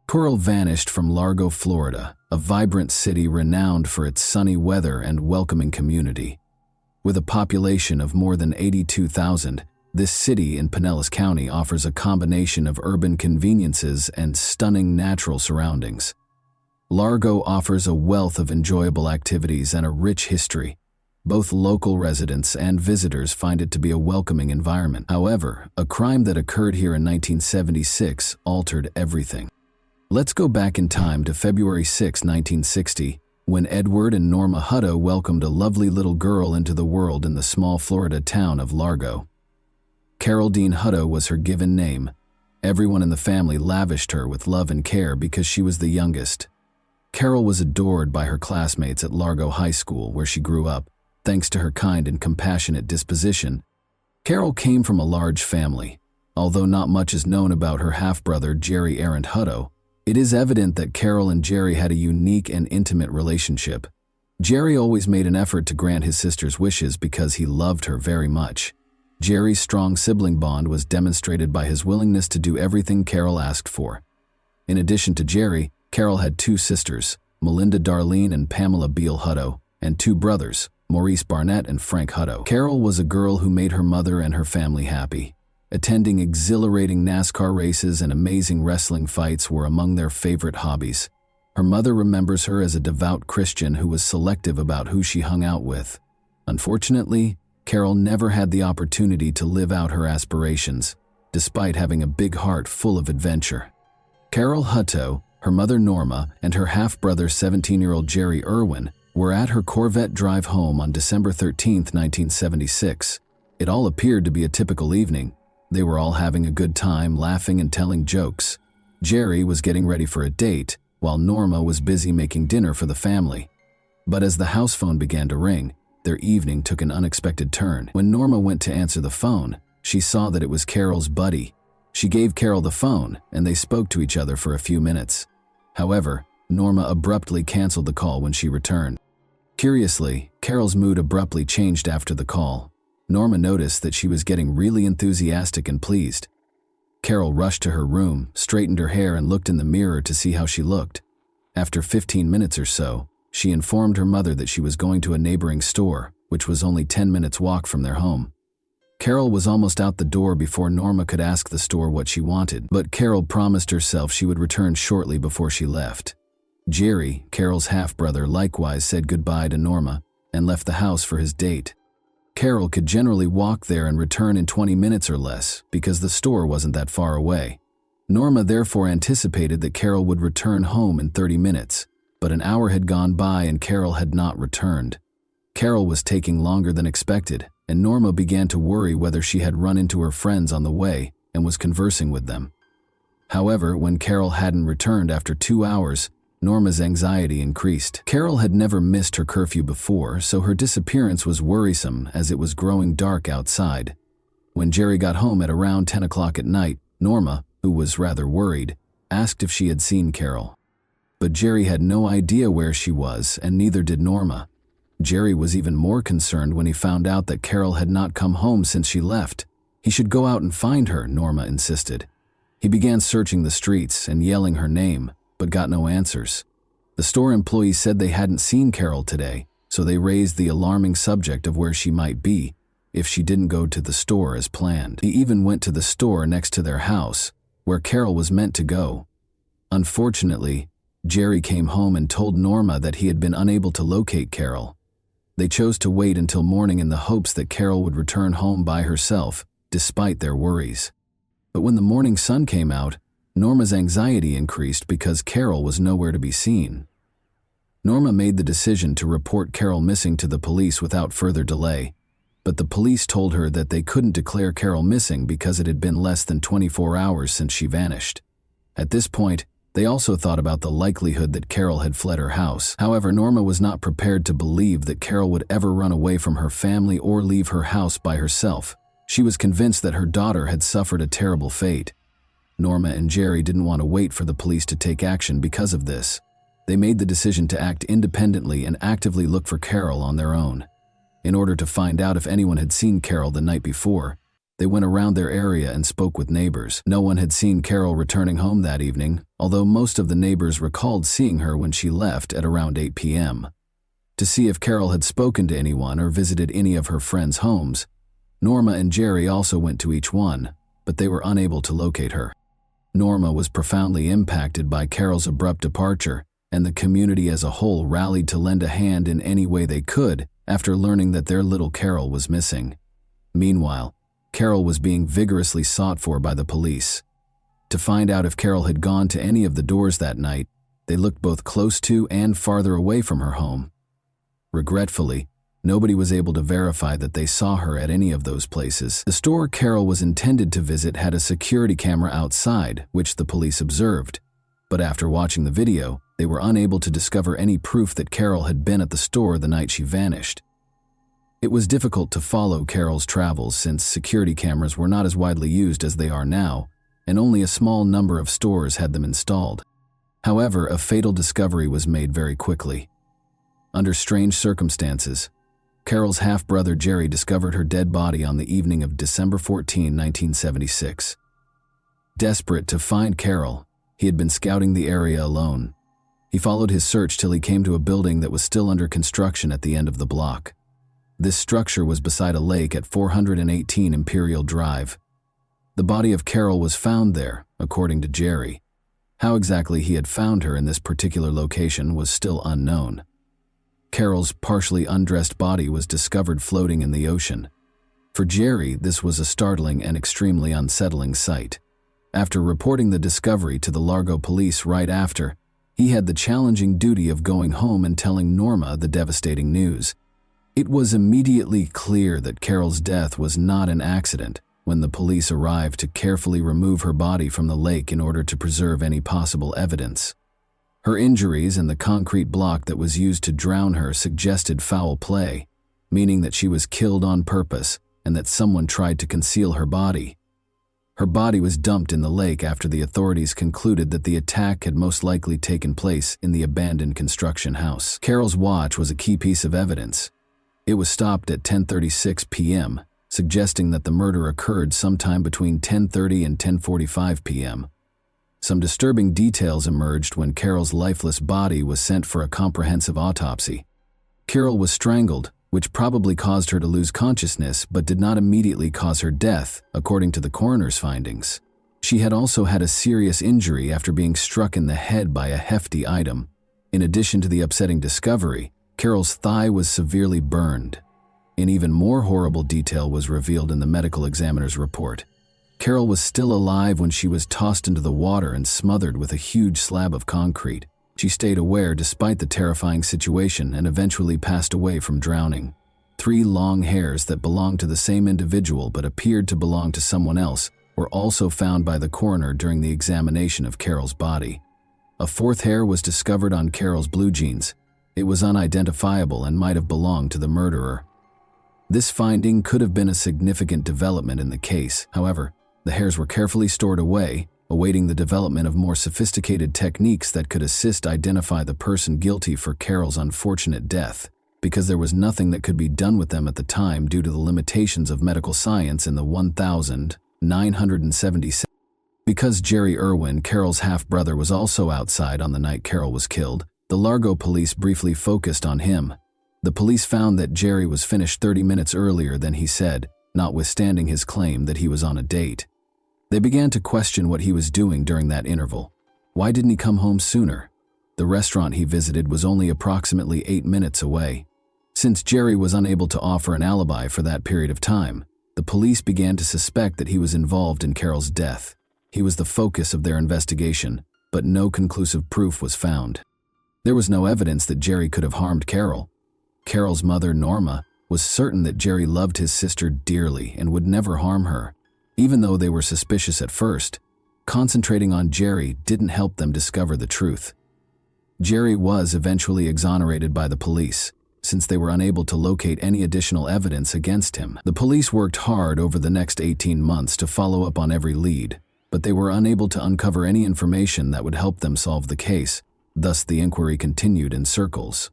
Carol vanished from Largo, Florida, a vibrant city renowned for its sunny weather and welcoming community. With a population of more than 82,000, this city in Pinellas County offers a combination of urban conveniences and stunning natural surroundings. Largo offers a wealth of enjoyable activities and a rich history. Both local residents and visitors find it to be a welcoming environment. However, a crime that occurred here in 1976 altered everything. Let's go back in time to February 6, 1960, when Edward and Norma Hutto welcomed a lovely little girl into the world in the small Florida town of Largo. Carol Dean Hutto was her given name. Everyone in the family lavished her with love and care because she was the youngest. Carol was adored by her classmates at Largo High School, where she grew up, thanks to her kind and compassionate disposition. Carol came from a large family. Although not much is known about her half-brother Jerry Arent Hutto, it is evident that Carol and Jerry had a unique and intimate relationship. Jerry always made an effort to grant his sister's wishes because he loved her very much. Jerry's strong sibling bond was demonstrated by his willingness to do everything Carol asked for. In addition to Jerry, Carol had two sisters, Melinda Darlene and Pamela Beal Hutto, and two brothers, Maurice Barnett and Frank Hutto. Carol was a girl who made her mother and her family happy. Attending exhilarating NASCAR races and amazing wrestling fights were among their favorite hobbies. Her mother remembers her as a devout Christian who was selective about who she hung out with. Unfortunately, Carol never had the opportunity to live out her aspirations, despite having a big heart full of adventure. Carol Hutto, her mother Norma, and her half-brother 17-year-old Jerry Irwin were at her Corvette drive home on December 13, 1976. It all appeared to be a typical evening. They were all having a good time, laughing and telling jokes. Jerry was getting ready for a date, while Norma was busy making dinner for the family. But as the house phone began to ring, their evening took an unexpected turn. When Norma went to answer the phone, she saw that it was Carol's buddy. She gave Carol the phone, and they spoke to each other for a few minutes. However, Norma abruptly canceled the call when she returned. Curiously, Carol's mood abruptly changed after the call. Norma noticed that she was getting really enthusiastic and pleased. Carol rushed to her room, straightened her hair, and looked in the mirror to see how she looked. After 15 minutes or so, she informed her mother that she was going to a neighboring store, which was only 10 minutes' walk from their home. Carol was almost out the door before Norma could ask the store what she wanted, but Carol promised herself she would return shortly before she left. Jerry, Carol's half-brother, likewise said goodbye to Norma and left the house for his date. Carol could generally walk there and return in 20 minutes or less because the store wasn't that far away. Norma therefore anticipated that Carol would return home in 30 minutes, but an hour had gone by and Carol had not returned. Carol was taking longer than expected, and Norma began to worry whether she had run into her friends on the way and was conversing with them. However, when Carol hadn't returned after 2 hours, Norma's anxiety increased. Carol had never missed her curfew before, so her disappearance was worrisome as it was growing dark outside. When Jerry got home at around 10 o'clock at night, Norma, who was rather worried, asked if she had seen Carol. But Jerry had no idea where she was, and neither did Norma. Jerry was even more concerned when he found out that Carol had not come home since she left. He should go out and find her, Norma insisted. He began searching the streets and yelling her name, but got no answers. The store employees said they hadn't seen Carol today, so they raised the alarming subject of where she might be if she didn't go to the store as planned. He even went to the store next to their house, where Carol was meant to go. Unfortunately, Jerry came home and told Norma that he had been unable to locate Carol. They chose to wait until morning in the hopes that Carol would return home by herself, despite their worries. But when the morning sun came out, Norma's anxiety increased because Carol was nowhere to be seen. Norma made the decision to report Carol missing to the police without further delay, but the police told her that they couldn't declare Carol missing because it had been less than 24 hours since she vanished. At this point, They also thought about the likelihood that Carol had fled her house. However, Norma was not prepared to believe that Carol would ever run away from her family or leave her house by herself. She was convinced that her daughter had suffered a terrible fate. Norma and Jerry didn't want to wait for the police to take action because of this. They made the decision to act independently and actively look for Carol on their own. In order to find out if anyone had seen Carol the night before, they went around their area and spoke with neighbors. No one had seen Carol returning home that evening, although most of the neighbors recalled seeing her when she left at around 8 p.m. To see if Carol had spoken to anyone or visited any of her friends' homes, Norma and Jerry also went to each one, but they were unable to locate her. Norma was profoundly impacted by Carol's abrupt departure, and the community as a whole rallied to lend a hand in any way they could after learning that their little Carol was missing. Meanwhile, Carol was being vigorously sought for by the police. To find out if Carol had gone to any of the doors that night, they looked both close to and farther away from her home. Regretfully, nobody was able to verify that they saw her at any of those places. The store Carol was intended to visit had a security camera outside, which the police observed. But after watching the video, they were unable to discover any proof that Carol had been at the store the night she vanished. It was difficult to follow Carol's travels since security cameras were not as widely used as they are now, and only a small number of stores had them installed. However, a fatal discovery was made very quickly. Under strange circumstances, Carol's half-brother Jerry discovered her dead body on the evening of December 14, 1976. Desperate to find Carol, he had been scouting the area alone. He followed his search till he came to a building that was still under construction at the end of the block. This structure was beside a lake at 418 Imperial Drive. The body of Carol was found there, according to Jerry. How exactly he had found her in this particular location was still unknown. Carol's partially undressed body was discovered floating in the ocean. For Jerry, this was a startling and extremely unsettling sight. After reporting the discovery to the Largo police right after, he had the challenging duty of going home and telling Norma the devastating news. It was immediately clear that Carol's death was not an accident when the police arrived to carefully remove her body from the lake in order to preserve any possible evidence. Her injuries and the concrete block that was used to drown her suggested foul play, meaning that she was killed on purpose and that someone tried to conceal her body. Her body was dumped in the lake after the authorities concluded that the attack had most likely taken place in the abandoned construction house. Carol's watch was a key piece of evidence. It was stopped at 10:36 p.m., suggesting that the murder occurred sometime between 10:30 and 10:45 p.m. Some disturbing details emerged when Carol's lifeless body was sent for a comprehensive autopsy. Carol was strangled, which probably caused her to lose consciousness but did not immediately cause her death, according to the coroner's findings. She had also had a serious injury after being struck in the head by a hefty item. In addition to the upsetting discovery, Carol's thigh was severely burned. An even more horrible detail was revealed in the medical examiner's report. Carol was still alive when she was tossed into the water and smothered with a huge slab of concrete. She stayed aware despite the terrifying situation and eventually passed away from drowning. 3 long hairs that belonged to the same individual but appeared to belong to someone else were also found by the coroner during the examination of Carol's body. A 4th hair was discovered on Carol's blue jeans. It was unidentifiable and might have belonged to the murderer. This finding could have been a significant development in the case. However, the hairs were carefully stored away, awaiting the development of more sophisticated techniques that could assist identify the person guilty for Carol's unfortunate death, because there was nothing that could be done with them at the time due to the limitations of medical science in the 1977. Because Jerry Irwin, Carol's half-brother, was also outside on the night Carol was killed, the Largo police briefly focused on him. The police found that Jerry was finished 30 minutes earlier than he said, notwithstanding his claim that he was on a date. They began to question what he was doing during that interval. Why didn't he come home sooner? The restaurant he visited was only approximately 8 minutes away. Since Jerry was unable to offer an alibi for that period of time, the police began to suspect that he was involved in Carol's death. He was the focus of their investigation, but no conclusive proof was found. There was no evidence that Jerry could have harmed Carol. Carol's mother, Norma, was certain that Jerry loved his sister dearly and would never harm her. Even though they were suspicious at first, Concentrating on Jerry didn't help them discover the truth. Jerry was eventually exonerated by the police, since they were unable to locate any additional evidence against him. The police worked hard over the next 18 months to follow up on every lead, but they were unable to uncover any information that would help them solve the case. Thus, the inquiry continued in circles.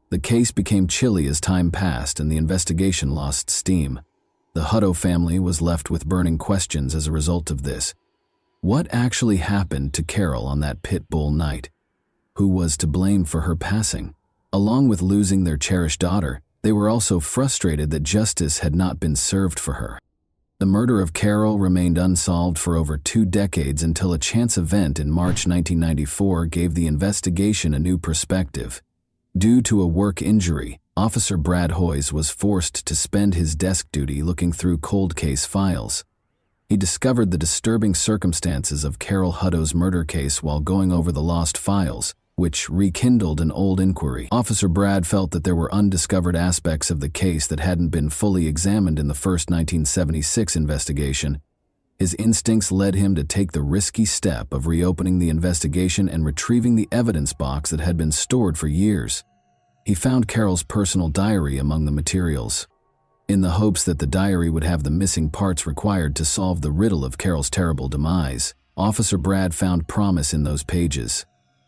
The case became chilly as time passed and the investigation lost steam. The Hutto family was left with burning questions as a result of this. What actually happened to Carol on that pit bull night? Who was to blame for her passing? Along with losing their cherished daughter, they were also frustrated that justice had not been served for her. The murder of Carol remained unsolved for over 2 decades until a chance event in March 1994 gave the investigation a new perspective. Due to a work injury, Officer Brad Hoyes was forced to spend his desk duty looking through cold case files. He discovered the disturbing circumstances of Carol Hutto's murder case while going over the lost files, which rekindled an old inquiry. Officer Brad felt that there were undiscovered aspects of the case that hadn't been fully examined in the first 1976 investigation. His instincts led him to take the risky step of reopening the investigation and retrieving the evidence box that had been stored for years. He found Carol's personal diary among the materials. In the hopes that the diary would have the missing parts required to solve the riddle of Carol's terrible demise, Officer Brad found promise in those pages.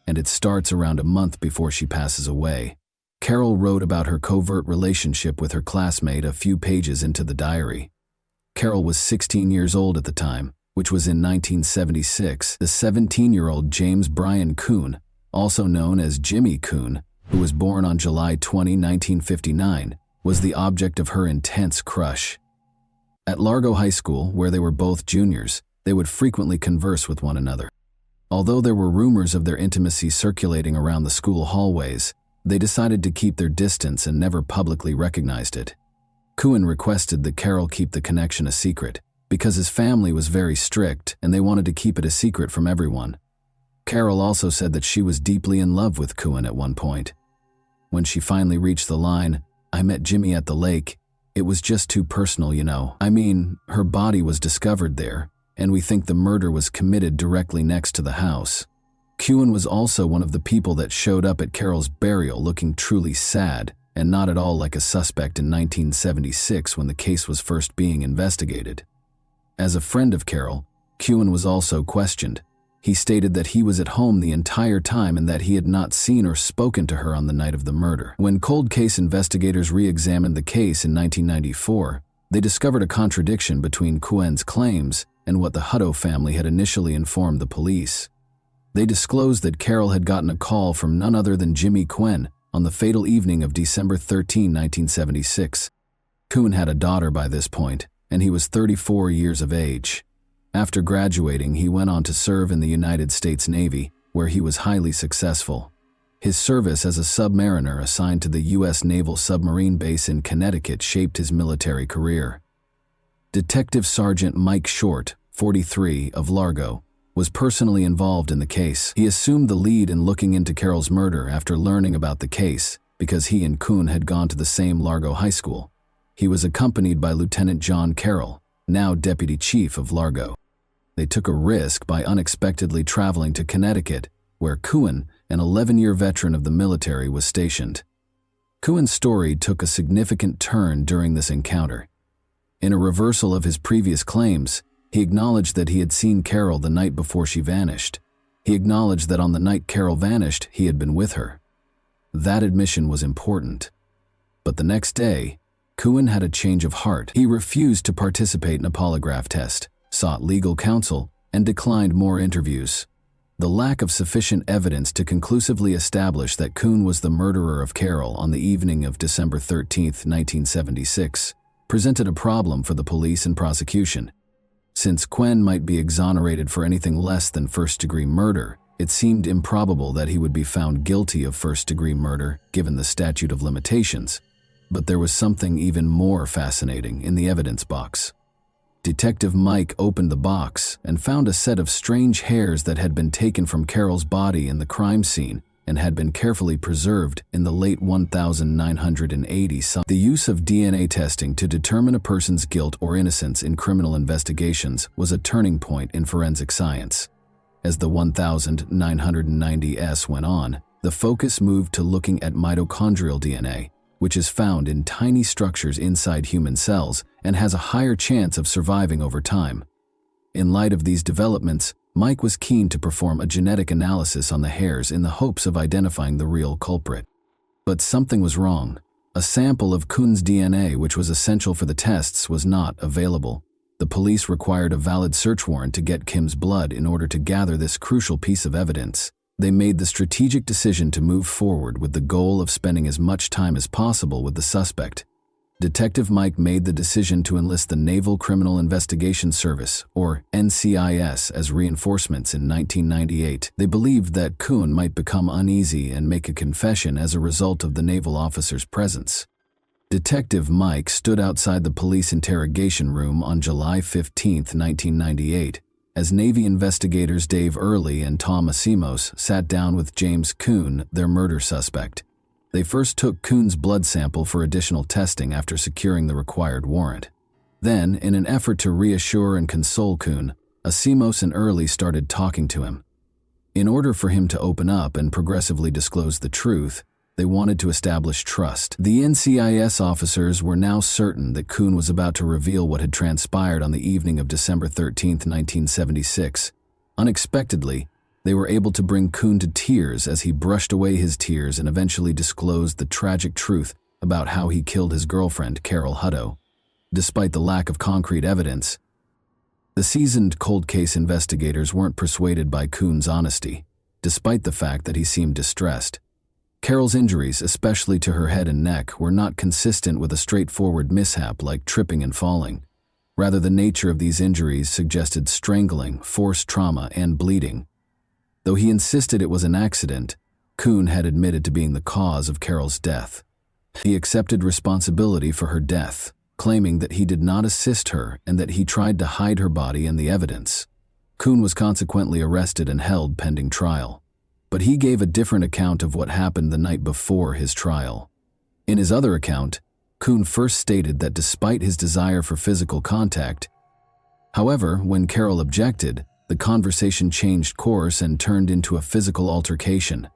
And it starts around a month before she passes away. Carol wrote about her covert relationship with her classmate a few pages into the diary. Carol was 16 years old at the time, which was in 1976. The 17-year-old James Brian Kuhn, also known as Jimmy Kuhn, who was born on July 20, 1959, was the object of her intense crush. At Largo High School, where they were both juniors, they would frequently converse with one another. Although there were rumors of their intimacy circulating around the school hallways, they decided to keep their distance and never publicly recognized it. Kuhn requested that Carol keep the connection a secret, because his family was very strict and they wanted to keep it a secret from everyone. Carol also said that she was deeply in love with Kuhn at one point. When she finally reached the line, "I met Jimmy at the lake," it was just too personal, you know. I mean, her body was discovered there, and we think the murder was committed directly next to the house. Kuhn was also one of the people that showed up at Carol's burial looking truly sad and not at all like a suspect in 1976 when the case was first being investigated. As a friend of Carol, Kuhn was also questioned. He stated that he was at home the entire time and that he had not seen or spoken to her on the night of the murder. When cold case investigators re-examined the case in 1994, they discovered a contradiction between Kuhn's claims and what the Hutto family had initially informed the police. They disclosed that Carol had gotten a call from none other than Jimmy Kuhn on the fatal evening of December 13, 1976. Kuhn had a daughter by this point, and he was 34 years of age. After graduating, he went on to serve in the United States Navy, where he was highly successful. His service as a submariner assigned to the U.S. Naval Submarine Base in Connecticut shaped his military career. Detective Sergeant Mike Short, 43, of Largo, was personally involved in the case. He assumed the lead in looking into Carol's murder after learning about the case because he and Kuhn had gone to the same Largo High School. He was accompanied by Lieutenant John Carroll, now Deputy Chief of Largo. They took a risk by unexpectedly traveling to Connecticut, where Kuhn, an 11-year veteran of the military, was stationed. Kuhn's story took a significant turn during this encounter. In a reversal of his previous claims, he acknowledged that he had seen Carol the night before she vanished. He acknowledged that on the night Carol vanished, he had been with her. That admission was important. But the next day, Kuhn had a change of heart. He refused to participate in a polygraph test, sought legal counsel, and declined more interviews. The lack of sufficient evidence to conclusively establish that Kuhn was the murderer of Carol on the evening of December 13, 1976, presented a problem for the police and prosecution. Since Kuhn might be exonerated for anything less than first-degree murder, it seemed improbable that he would be found guilty of first-degree murder, given the statute of limitations. But there was something even more fascinating in the evidence box. Detective Mike opened the box and found a set of strange hairs that had been taken from Carol's body in the crime scene and had been carefully preserved in the late 1980s. The use of DNA testing to determine a person's guilt or innocence in criminal investigations was a turning point in forensic science. As the 1990s went on, the focus moved to looking at mitochondrial DNA, which is found in tiny structures inside human cells and has a higher chance of surviving over time. In light of these developments, Mike was keen to perform a genetic analysis on the hairs in the hopes of identifying the real culprit. But something was wrong. A sample of Kuhn's DNA, which was essential for the tests, was not available. The police required a valid search warrant to get Kim's blood in order to gather this crucial piece of evidence. They made the strategic decision to move forward with the goal of spending as much time as possible with the suspect. Detective Mike made the decision to enlist the Naval Criminal Investigation Service, or NCIS, as reinforcements in 1998. They believed that Kuhn might become uneasy and make a confession as a result of the naval officer's presence. Detective Mike stood outside the police interrogation room on July 15, 1998, as Navy investigators Dave Early and Tom Asimos sat down with James Kuhn, their murder suspect. They first took Kuhn's blood sample for additional testing after securing the required warrant. Then, in an effort to reassure and console Kuhn, Asimos and Early started talking to him. In order for him to open up and progressively disclose the truth, they wanted to establish trust. The NCIS officers were now certain that Kuhn was about to reveal what had transpired on the evening of December 13, 1976. Unexpectedly, they were able to bring Kuhn to tears as he brushed away his tears and eventually disclosed the tragic truth about how he killed his girlfriend, Carol Hutto. Despite the lack of concrete evidence, the seasoned cold case investigators weren't persuaded by Kuhn's honesty, despite the fact that he seemed distressed. Carol's injuries, especially to her head and neck, were not consistent with a straightforward mishap like tripping and falling. Rather, the nature of these injuries suggested strangling, forced trauma, and bleeding. Though he insisted it was an accident, Kuhn had admitted to being the cause of Carol's death. He accepted responsibility for her death, claiming that he did not assist her and that he tried to hide her body and the evidence. Kuhn was consequently arrested and held pending trial. But he gave a different account of what happened the night before his trial. In his other account, Kuhn first stated that despite his desire for physical contact, however, when Carol objected, the conversation changed course and turned into a physical altercation.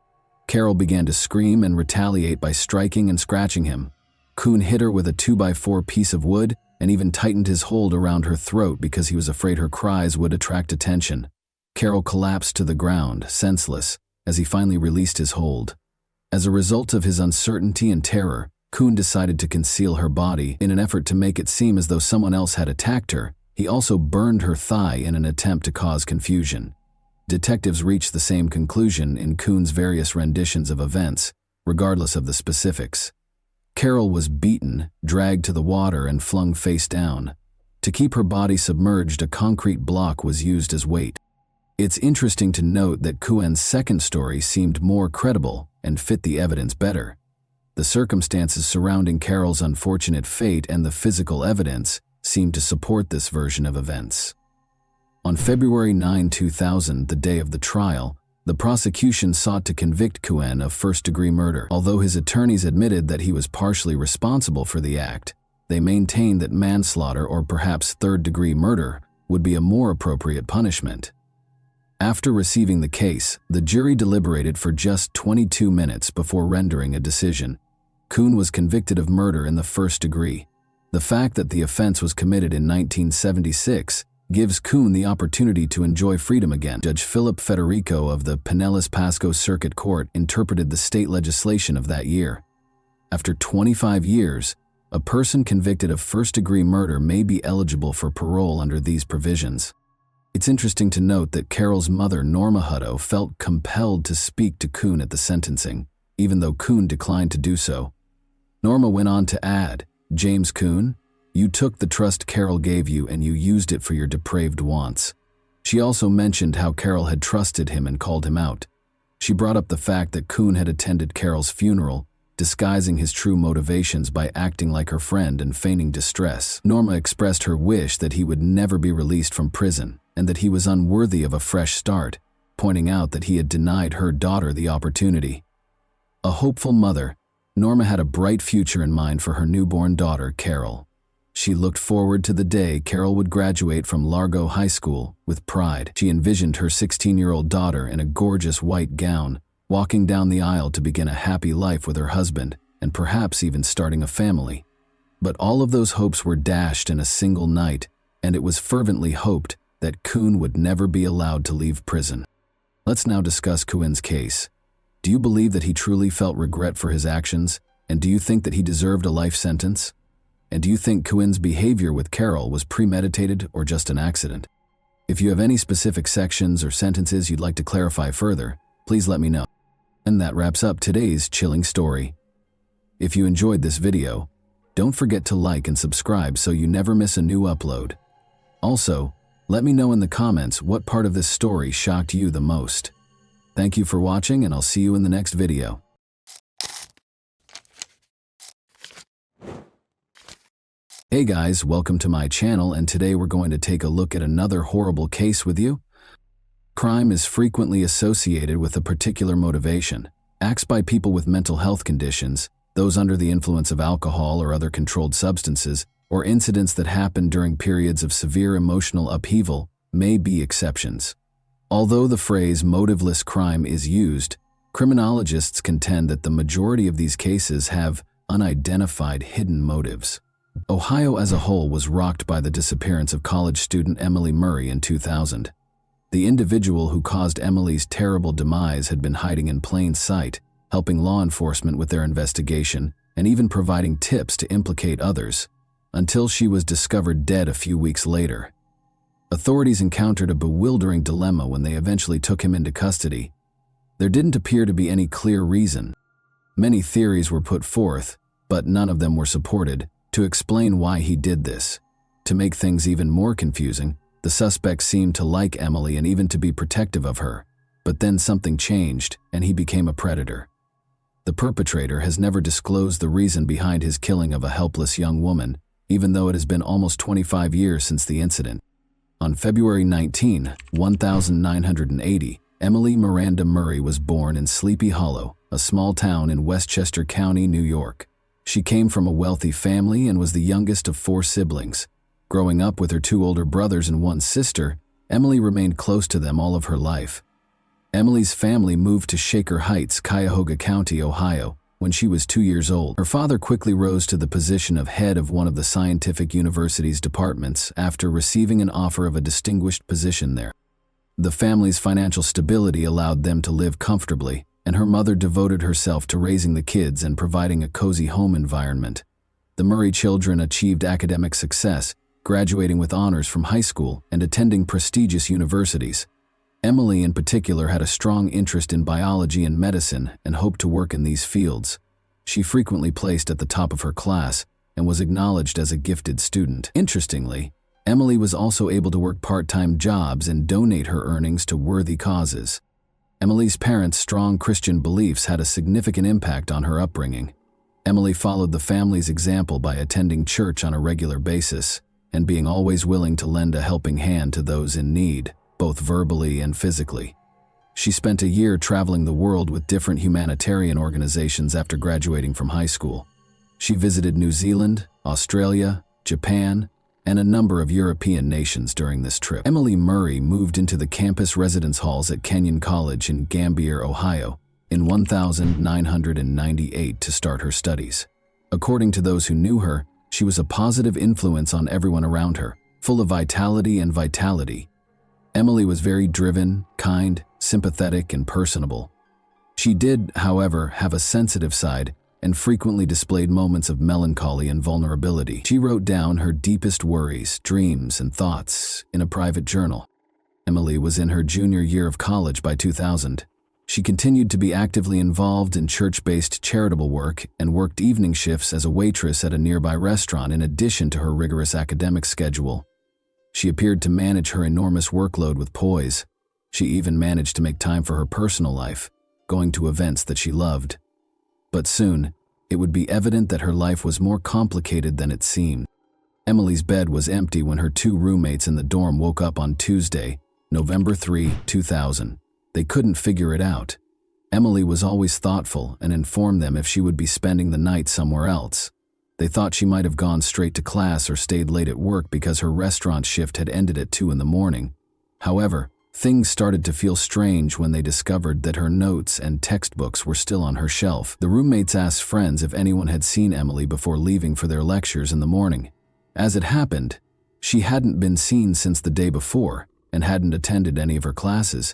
Carol began to scream and retaliate by striking and scratching him. Kuhn hit her with a 2x4 piece of wood and even tightened his hold around her throat because he was afraid her cries would attract attention. Carol collapsed to the ground, senseless, as he finally released his hold. As a result of his uncertainty and terror, Kuhn decided to conceal her body in an effort to make it seem as though someone else had attacked her. He also burned her thigh in an attempt to cause confusion. Detectives reached the same conclusion in Kuhn's various renditions of events, regardless of the specifics. Carol was beaten, dragged to the water, and flung face down. To keep her body submerged, a concrete block was used as weight. It's interesting to note that Kuhn's second story seemed more credible and fit the evidence better. The circumstances surrounding Carol's unfortunate fate and the physical evidence seemed to support this version of events. On February 9, 2000, the day of the trial, the prosecution sought to convict Kuhn of first-degree murder. Although his attorneys admitted that he was partially responsible for the act, they maintained that manslaughter or perhaps third-degree murder would be a more appropriate punishment. After receiving the case, the jury deliberated for just 22 minutes before rendering a decision. Kuhn was convicted of murder in the first degree. The fact that the offense was committed in 1976 gives Kuhn the opportunity to enjoy freedom again. Judge Philip Federico of the Pinellas Pasco Circuit Court interpreted the state legislation of that year. After 25 years, a person convicted of first-degree murder may be eligible for parole under these provisions. It's interesting to note that Carol's mother, Norma Hutto, felt compelled to speak to Kuhn at the sentencing, even though Kuhn declined to do so. Norma went on to add, "James Kuhn, you took the trust Carol gave you and you used it for your depraved wants." She also mentioned how Carol had trusted him and called him out. She brought up the fact that Kuhn had attended Carol's funeral, disguising his true motivations by acting like her friend and feigning distress. Norma expressed her wish that he would never be released from prison and that he was unworthy of a fresh start, pointing out that he had denied her daughter the opportunity. A hopeful mother, Norma had a bright future in mind for her newborn daughter, Carol. She looked forward to the day Carol would graduate from Largo High School with pride. She envisioned her 16-year-old daughter in a gorgeous white gown, walking down the aisle to begin a happy life with her husband, and perhaps even starting a family. But all of those hopes were dashed in a single night, and it was fervently hoped that Kuhn would never be allowed to leave prison. Let's now discuss Kuhn's case. Do you believe that he truly felt regret for his actions, and do you think that he deserved a life sentence? And do you think Kuhn's behavior with Carol was premeditated or just an accident? If you have any specific sections or sentences you'd like to clarify further, please let me know. And that wraps up today's chilling story. If you enjoyed this video, don't forget to like and subscribe so you never miss a new upload. Also, let me know in the comments what part of this story shocked you the most. Thank you for watching, and I'll see you in the next video. Hey guys, welcome to my channel, and today we're going to take a look at another horrible case with you. Crime is frequently associated with a particular motivation. Acts by people with mental health conditions, those under the influence of alcohol or other controlled substances, or incidents that happen during periods of severe emotional upheaval may be exceptions. Although the phrase motiveless crime is used, criminologists contend that the majority of these cases have unidentified hidden motives. Ohio as a whole was rocked by the disappearance of college student Emily Murray in 2000. The individual who caused Emily's terrible demise had been hiding in plain sight, helping law enforcement with their investigation and even providing tips to implicate others, until she was discovered dead a few weeks later. Authorities encountered a bewildering dilemma when they eventually took him into custody. There didn't appear to be any clear reason. Many theories were put forth, but none of them were supported, to explain why he did this. To make things even more confusing, the suspect seemed to like Emily and even to be protective of her. But then something changed, and he became a predator. The perpetrator has never disclosed the reason behind his killing of a helpless young woman, even though it has been almost 25 years since the incident. On February 19, 1980, Emily Miranda Murray was born in Sleepy Hollow, a small town in Westchester County, New York. She came from a wealthy family and was the youngest of 4 siblings. Growing up with her 2 older brothers and 1 sister, Emily remained close to them all of her life. Emily's family moved to Shaker Heights, Cuyahoga County, Ohio, when she was 2 years old. Her father quickly rose to the position of head of one of the scientific university's departments after receiving an offer of a distinguished position there. The family's financial stability allowed them to live comfortably, and her mother devoted herself to raising the kids and providing a cozy home environment. The Murray children achieved academic success, graduating with honors from high school and attending prestigious universities. Emily in particular had a strong interest in biology and medicine and hoped to work in these fields. She frequently placed at the top of her class and was acknowledged as a gifted student. Interestingly, Emily was also able to work part-time jobs and donate her earnings to worthy causes. Emily's parents' strong Christian beliefs had a significant impact on her upbringing. Emily followed the family's example by attending church on a regular basis and being always willing to lend a helping hand to those in need, both verbally and physically. She spent a year traveling the world with different humanitarian organizations after graduating from high school. She visited New Zealand, Australia, Japan, and a number of European nations during this trip. Emily Murray moved into the campus residence halls at Kenyon College in Gambier, Ohio, in 1998 to start her studies. According to those who knew her, she was a positive influence on everyone around her, full of vitality and vitality. Emily was very driven, kind, sympathetic, and personable. She did, however, have a sensitive side and frequently displayed moments of melancholy and vulnerability. She wrote down her deepest worries, dreams, and thoughts in a private journal. Emily was in her junior year of college by 2000. She continued to be actively involved in church-based charitable work and worked evening shifts as a waitress at a nearby restaurant in addition to her rigorous academic schedule. She appeared to manage her enormous workload with poise. She even managed to make time for her personal life, going to events that she loved. But soon, it would be evident that her life was more complicated than it seemed. Emily's bed was empty when her 2 roommates in the dorm woke up on Tuesday, November 3, 2000. They couldn't figure it out. Emily was always thoughtful and informed them if she would be spending the night somewhere else. They thought she might have gone straight to class or stayed late at work because her restaurant shift had ended at 2 in the morning. However, things started to feel strange when they discovered that her notes and textbooks were still on her shelf. The roommates asked friends if anyone had seen Emily before leaving for their lectures in the morning. As it happened, she hadn't been seen since the day before and hadn't attended any of her classes.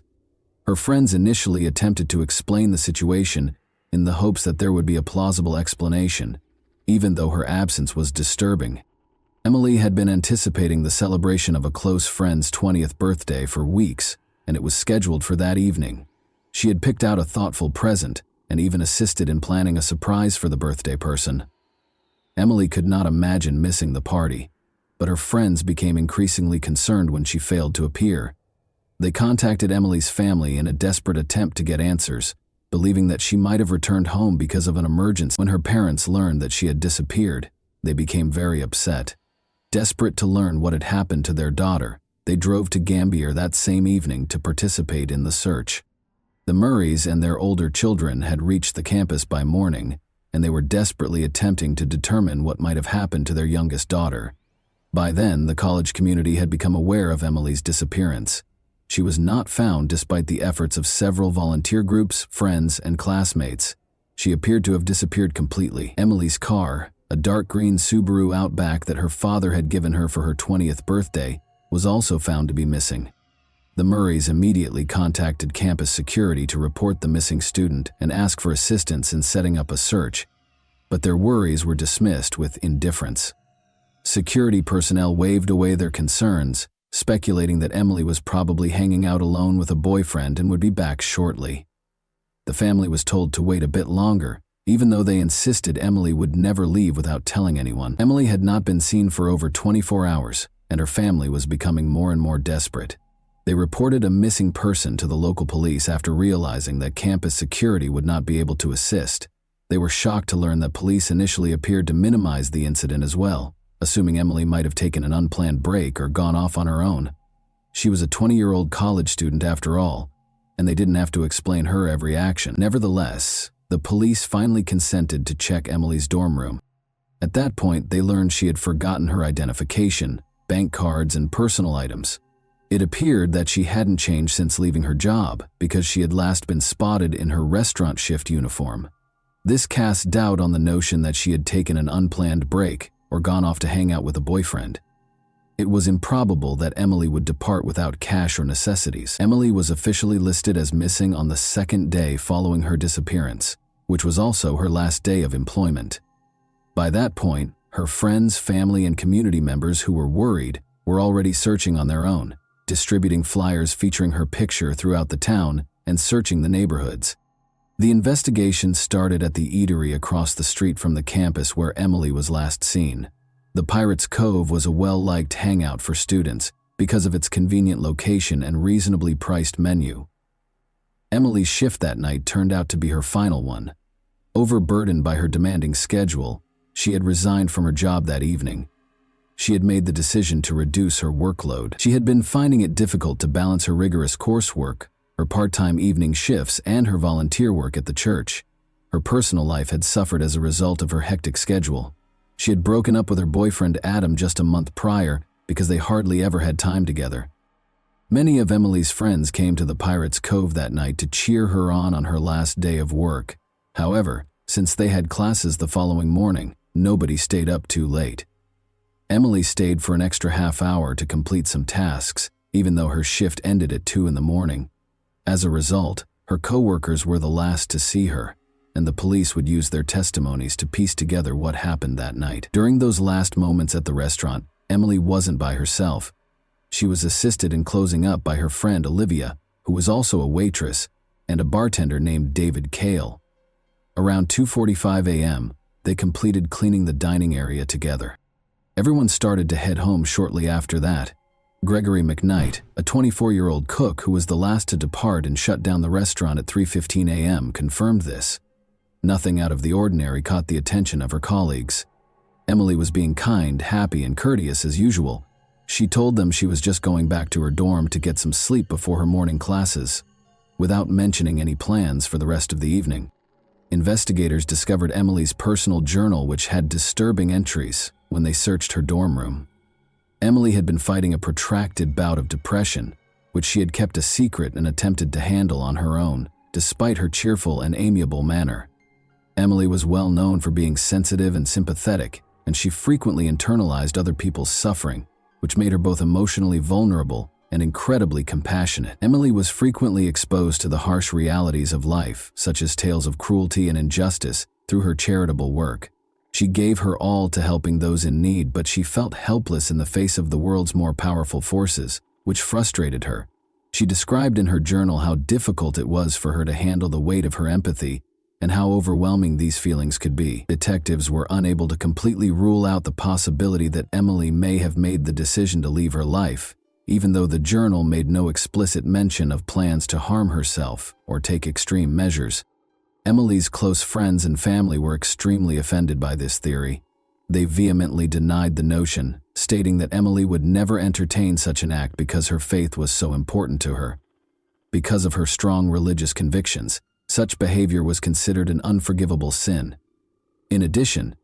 Her friends initially attempted to explain the situation in the hopes that there would be a plausible explanation, even though her absence was disturbing. Emily had been anticipating the celebration of a close friend's 20th birthday for weeks, and it was scheduled for that evening. She had picked out a thoughtful present and even assisted in planning a surprise for the birthday person. Emily could not imagine missing the party, but her friends became increasingly concerned when she failed to appear. They contacted Emily's family in a desperate attempt to get answers, believing that she might have returned home because of an emergency. When her parents learned that she had disappeared, they became very upset. Desperate to learn what had happened to their daughter, they drove to Gambier that same evening to participate in the search. The Murrays and their older children had reached the campus by morning, and they were desperately attempting to determine what might have happened to their youngest daughter. By then, the college community had become aware of Emily's disappearance. She was not found despite the efforts of several volunteer groups, friends, and classmates. She appeared to have disappeared completely. Emily's car, a dark green Subaru Outback that her father had given her for her 20th birthday, was also found to be missing. The Murrays immediately contacted campus security to report the missing student and ask for assistance in setting up a search, but their worries were dismissed with indifference. Security personnel waved away their concerns, speculating that Emily was probably hanging out alone with a boyfriend and would be back shortly. The family was told to wait a bit longer, even though they insisted Emily would never leave without telling anyone. Emily had not been seen for over 24 hours, and her family was becoming more and more desperate. They reported a missing person to the local police after realizing that campus security would not be able to assist. They were shocked to learn that police initially appeared to minimize the incident as well, assuming Emily might have taken an unplanned break or gone off on her own. She was a 20-year-old college student after all, and they didn't have to explain her every action. Nevertheless, the police finally consented to check Emily's dorm room. At that point, they learned she had forgotten her identification, bank cards, and personal items. It appeared that she hadn't changed since leaving her job because she had last been spotted in her restaurant shift uniform. This cast doubt on the notion that she had taken an unplanned break or gone off to hang out with a boyfriend. It was improbable that Emily would depart without cash or necessities. Emily was officially listed as missing on the second day following her disappearance, which was also her last day of employment. By that point, her friends, family, and community members who were worried were already searching on their own, distributing flyers featuring her picture throughout the town and searching the neighborhoods. The investigation started at the eatery across the street from the campus where Emily was last seen. The Pirates Cove was a well-liked hangout for students because of its convenient location and reasonably priced menu. Emily's shift that night turned out to be her final one. Overburdened by her demanding schedule, she had resigned from her job that evening. She had made the decision to reduce her workload. She had been finding it difficult to balance her rigorous coursework, her part-time evening shifts, and her volunteer work at the church. Her personal life had suffered as a result of her hectic schedule. She had broken up with her boyfriend Adam just a month prior because they hardly ever had time together. Many of Emily's friends came to the Pirates Cove that night to cheer her on her last day of work. However, since they had classes the following morning, nobody stayed up too late. Emily stayed for an extra half hour to complete some tasks, even though her shift ended at 2 in the morning. As a result, her co-workers were the last to see her, and the police would use their testimonies to piece together what happened that night. During those last moments at the restaurant, Emily wasn't by herself. She was assisted in closing up by her friend Olivia, who was also a waitress, and a bartender named David Cale. Around 2:45 a.m., they completed cleaning the dining area together. Everyone started to head home shortly after that. Gregory McKnight, a 24-year-old cook who was the last to depart and shut down the restaurant at 3:15 a.m., confirmed this. Nothing out of the ordinary caught the attention of her colleagues. Emily was being kind, happy, and courteous as usual. She told them she was just going back to her dorm to get some sleep before her morning classes. without mentioning any plans for the rest of the evening. Investigators discovered Emily's personal journal, which had disturbing entries when they searched her dorm room. Emily had been fighting a protracted bout of depression, which she had kept a secret and attempted to handle on her own, despite her cheerful and amiable manner. Emily was well known for being sensitive and sympathetic, and she frequently internalized other people's suffering, which made her both emotionally vulnerable and incredibly compassionate. Emily was frequently exposed to the harsh realities of life, such as tales of cruelty and injustice, through her charitable work. She gave her all to helping those in need, but she felt helpless in the face of the world's more powerful forces, which frustrated her. She described in her journal how difficult it was for her to handle the weight of her empathy and how overwhelming these feelings could be. Detectives were unable to completely rule out the possibility that Emily may have made the decision to leave her life, even though the journal made no explicit mention of plans to harm herself or take extreme measures. Emily's close friends and family were extremely offended by this theory. They vehemently denied the notion, stating that Emily would never entertain such an act because her faith was so important to her. Because of her strong religious convictions, such behavior was considered an unforgivable sin. In addition,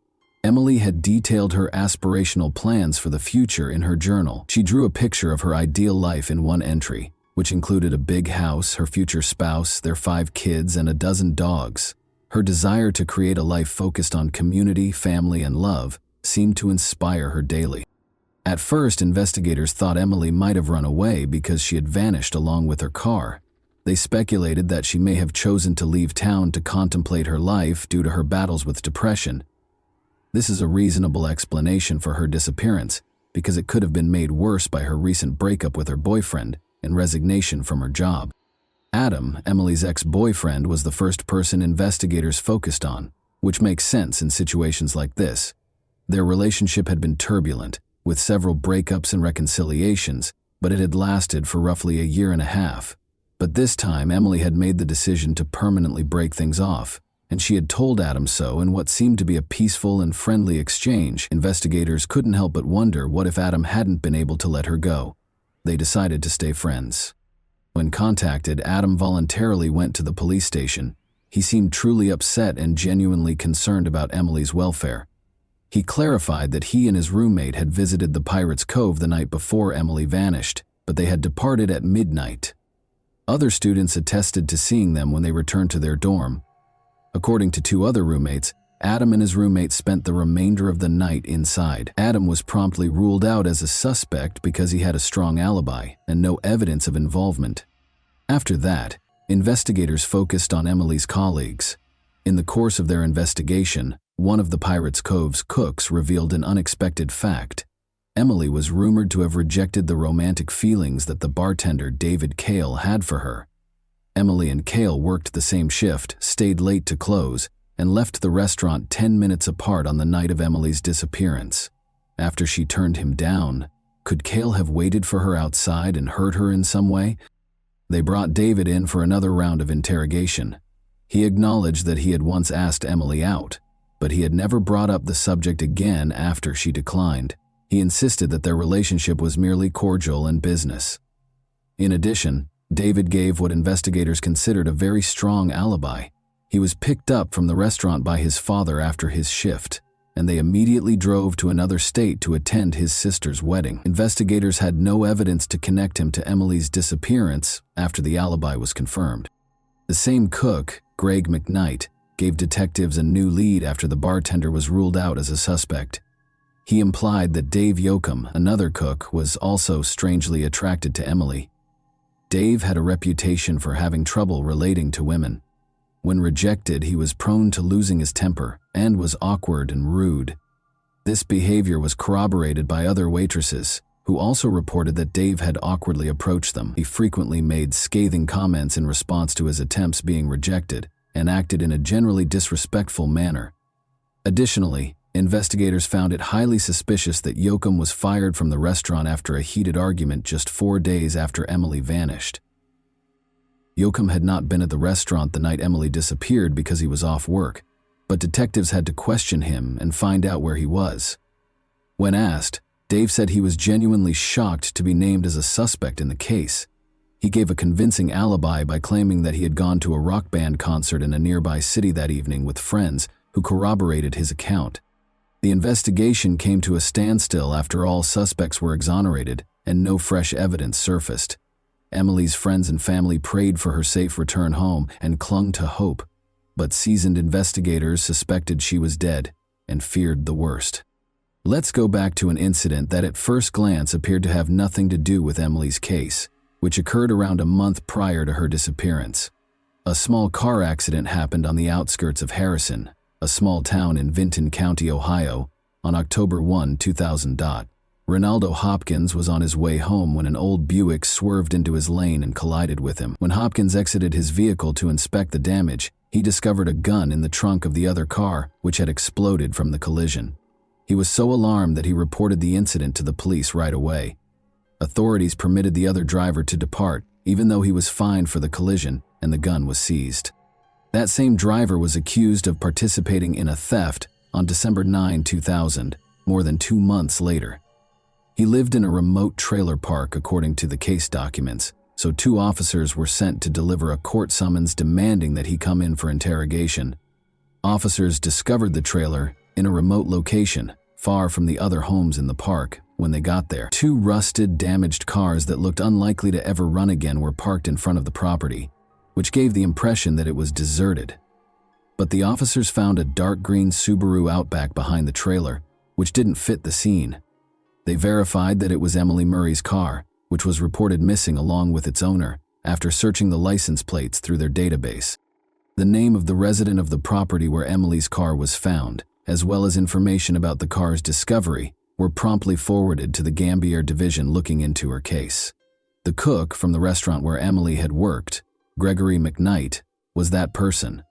Emily had detailed her aspirational plans for the future in her journal. She drew a picture of her ideal life in one entry, which included a big house, her future spouse, their 5 kids, and a dozen dogs. Her desire to create a life focused on community, family, and love seemed to inspire her daily. At first, investigators thought Emily might have run away because she had vanished along with her car. They speculated that she may have chosen to leave town to contemplate her life due to her battles with depression. This is a reasonable explanation for her disappearance, because it could have been made worse by her recent breakup with her boyfriend and resignation from her job. Adam, Emily's ex-boyfriend, was the first person investigators focused on, which makes sense in situations like this. Their relationship had been turbulent, with several breakups and reconciliations, but it had lasted for roughly a year and a half. But this time, Emily had made the decision to permanently break things off, and she had told Adam so in what seemed to be a peaceful and friendly exchange. Investigators couldn't help but wonder what if Adam hadn't been able to let her go. They decided to stay friends. When contacted, Adam voluntarily went to the police station. He seemed truly upset and genuinely concerned about Emily's welfare. He clarified that he and his roommate had visited the Pirates Cove the night before Emily vanished, but they had departed at midnight. Other students attested to seeing them when they returned to their dorm. According to 2 other roommates, Adam and his roommate spent the remainder of the night inside. Adam was promptly ruled out as a suspect because he had a strong alibi and no evidence of involvement. After that, investigators focused on Emily's colleagues. In the course of their investigation, one of the Pirates Cove's cooks revealed an unexpected fact. Emily was rumored to have rejected the romantic feelings that the bartender David Cale had for her. Emily and Cale worked the same shift, stayed late to close, and left the restaurant 10 minutes apart on the night of Emily's disappearance. After she turned him down, could Cale have waited for her outside and hurt her in some way? They brought David in for another round of interrogation. He acknowledged that he had once asked Emily out, but he had never brought up the subject again after she declined. He insisted that their relationship was merely cordial and business. In addition, David gave what investigators considered a very strong alibi. He was picked up from the restaurant by his father after his shift, and they immediately drove to another state to attend his sister's wedding. Investigators had no evidence to connect him to Emily's disappearance after the alibi was confirmed. The same cook, Greg McKnight, gave detectives a new lead after the bartender was ruled out as a suspect. He implied that Dave Yoakum, another cook, was also strangely attracted to Emily. Dave had a reputation for having trouble relating to women. When rejected, he was prone to losing his temper and was awkward and rude. This behavior was corroborated by other waitresses, who also reported that Dave had awkwardly approached them. He frequently made scathing comments in response to his attempts being rejected and acted in a generally disrespectful manner. Additionally, investigators found it highly suspicious that Yoakum was fired from the restaurant after a heated argument just 4 days after Emily vanished. Yoakum had not been at the restaurant the night Emily disappeared because he was off work, but detectives had to question him and find out where he was. When asked, Dave said he was genuinely shocked to be named as a suspect in the case. He gave a convincing alibi by claiming that he had gone to a rock band concert in a nearby city that evening with friends who corroborated his account. The investigation came to a standstill after all suspects were exonerated and no fresh evidence surfaced. Emily's friends and family prayed for her safe return home and clung to hope, but seasoned investigators suspected she was dead and feared the worst. Let's go back to an incident that at first glance appeared to have nothing to do with Emily's case, which occurred around a month prior to her disappearance. A small car accident happened on the outskirts of Harrison, a small town in Vinton County, Ohio, on October 1, 2000. Ronaldo Hopkins was on his way home when an old Buick swerved into his lane and collided with him. When Hopkins exited his vehicle to inspect the damage, he discovered a gun in the trunk of the other car, which had exploded from the collision. He was so alarmed that he reported the incident to the police right away. Authorities permitted the other driver to depart, even though he was fined for the collision, and the gun was seized. That same driver was accused of participating in a theft on December 9, 2000, more than 2 months later. He lived in a remote trailer park according to the case documents, so 2 officers were sent to deliver a court summons demanding that he come in for interrogation. Officers discovered the trailer in a remote location, far from the other homes in the park. When they got there, 2 rusted, damaged cars that looked unlikely to ever run again were parked in front of the property, which gave the impression that it was deserted. But the officers found a dark green Subaru Outback behind the trailer, which didn't fit the scene. They verified that it was Emily Murray's car, which was reported missing along with its owner, after searching the license plates through their database. The name of the resident of the property where Emily's car was found, as well as information about the car's discovery, were promptly forwarded to the Gambier division looking into her case. The cook from the restaurant where Emily had worked, Gregory McKnight, was that person.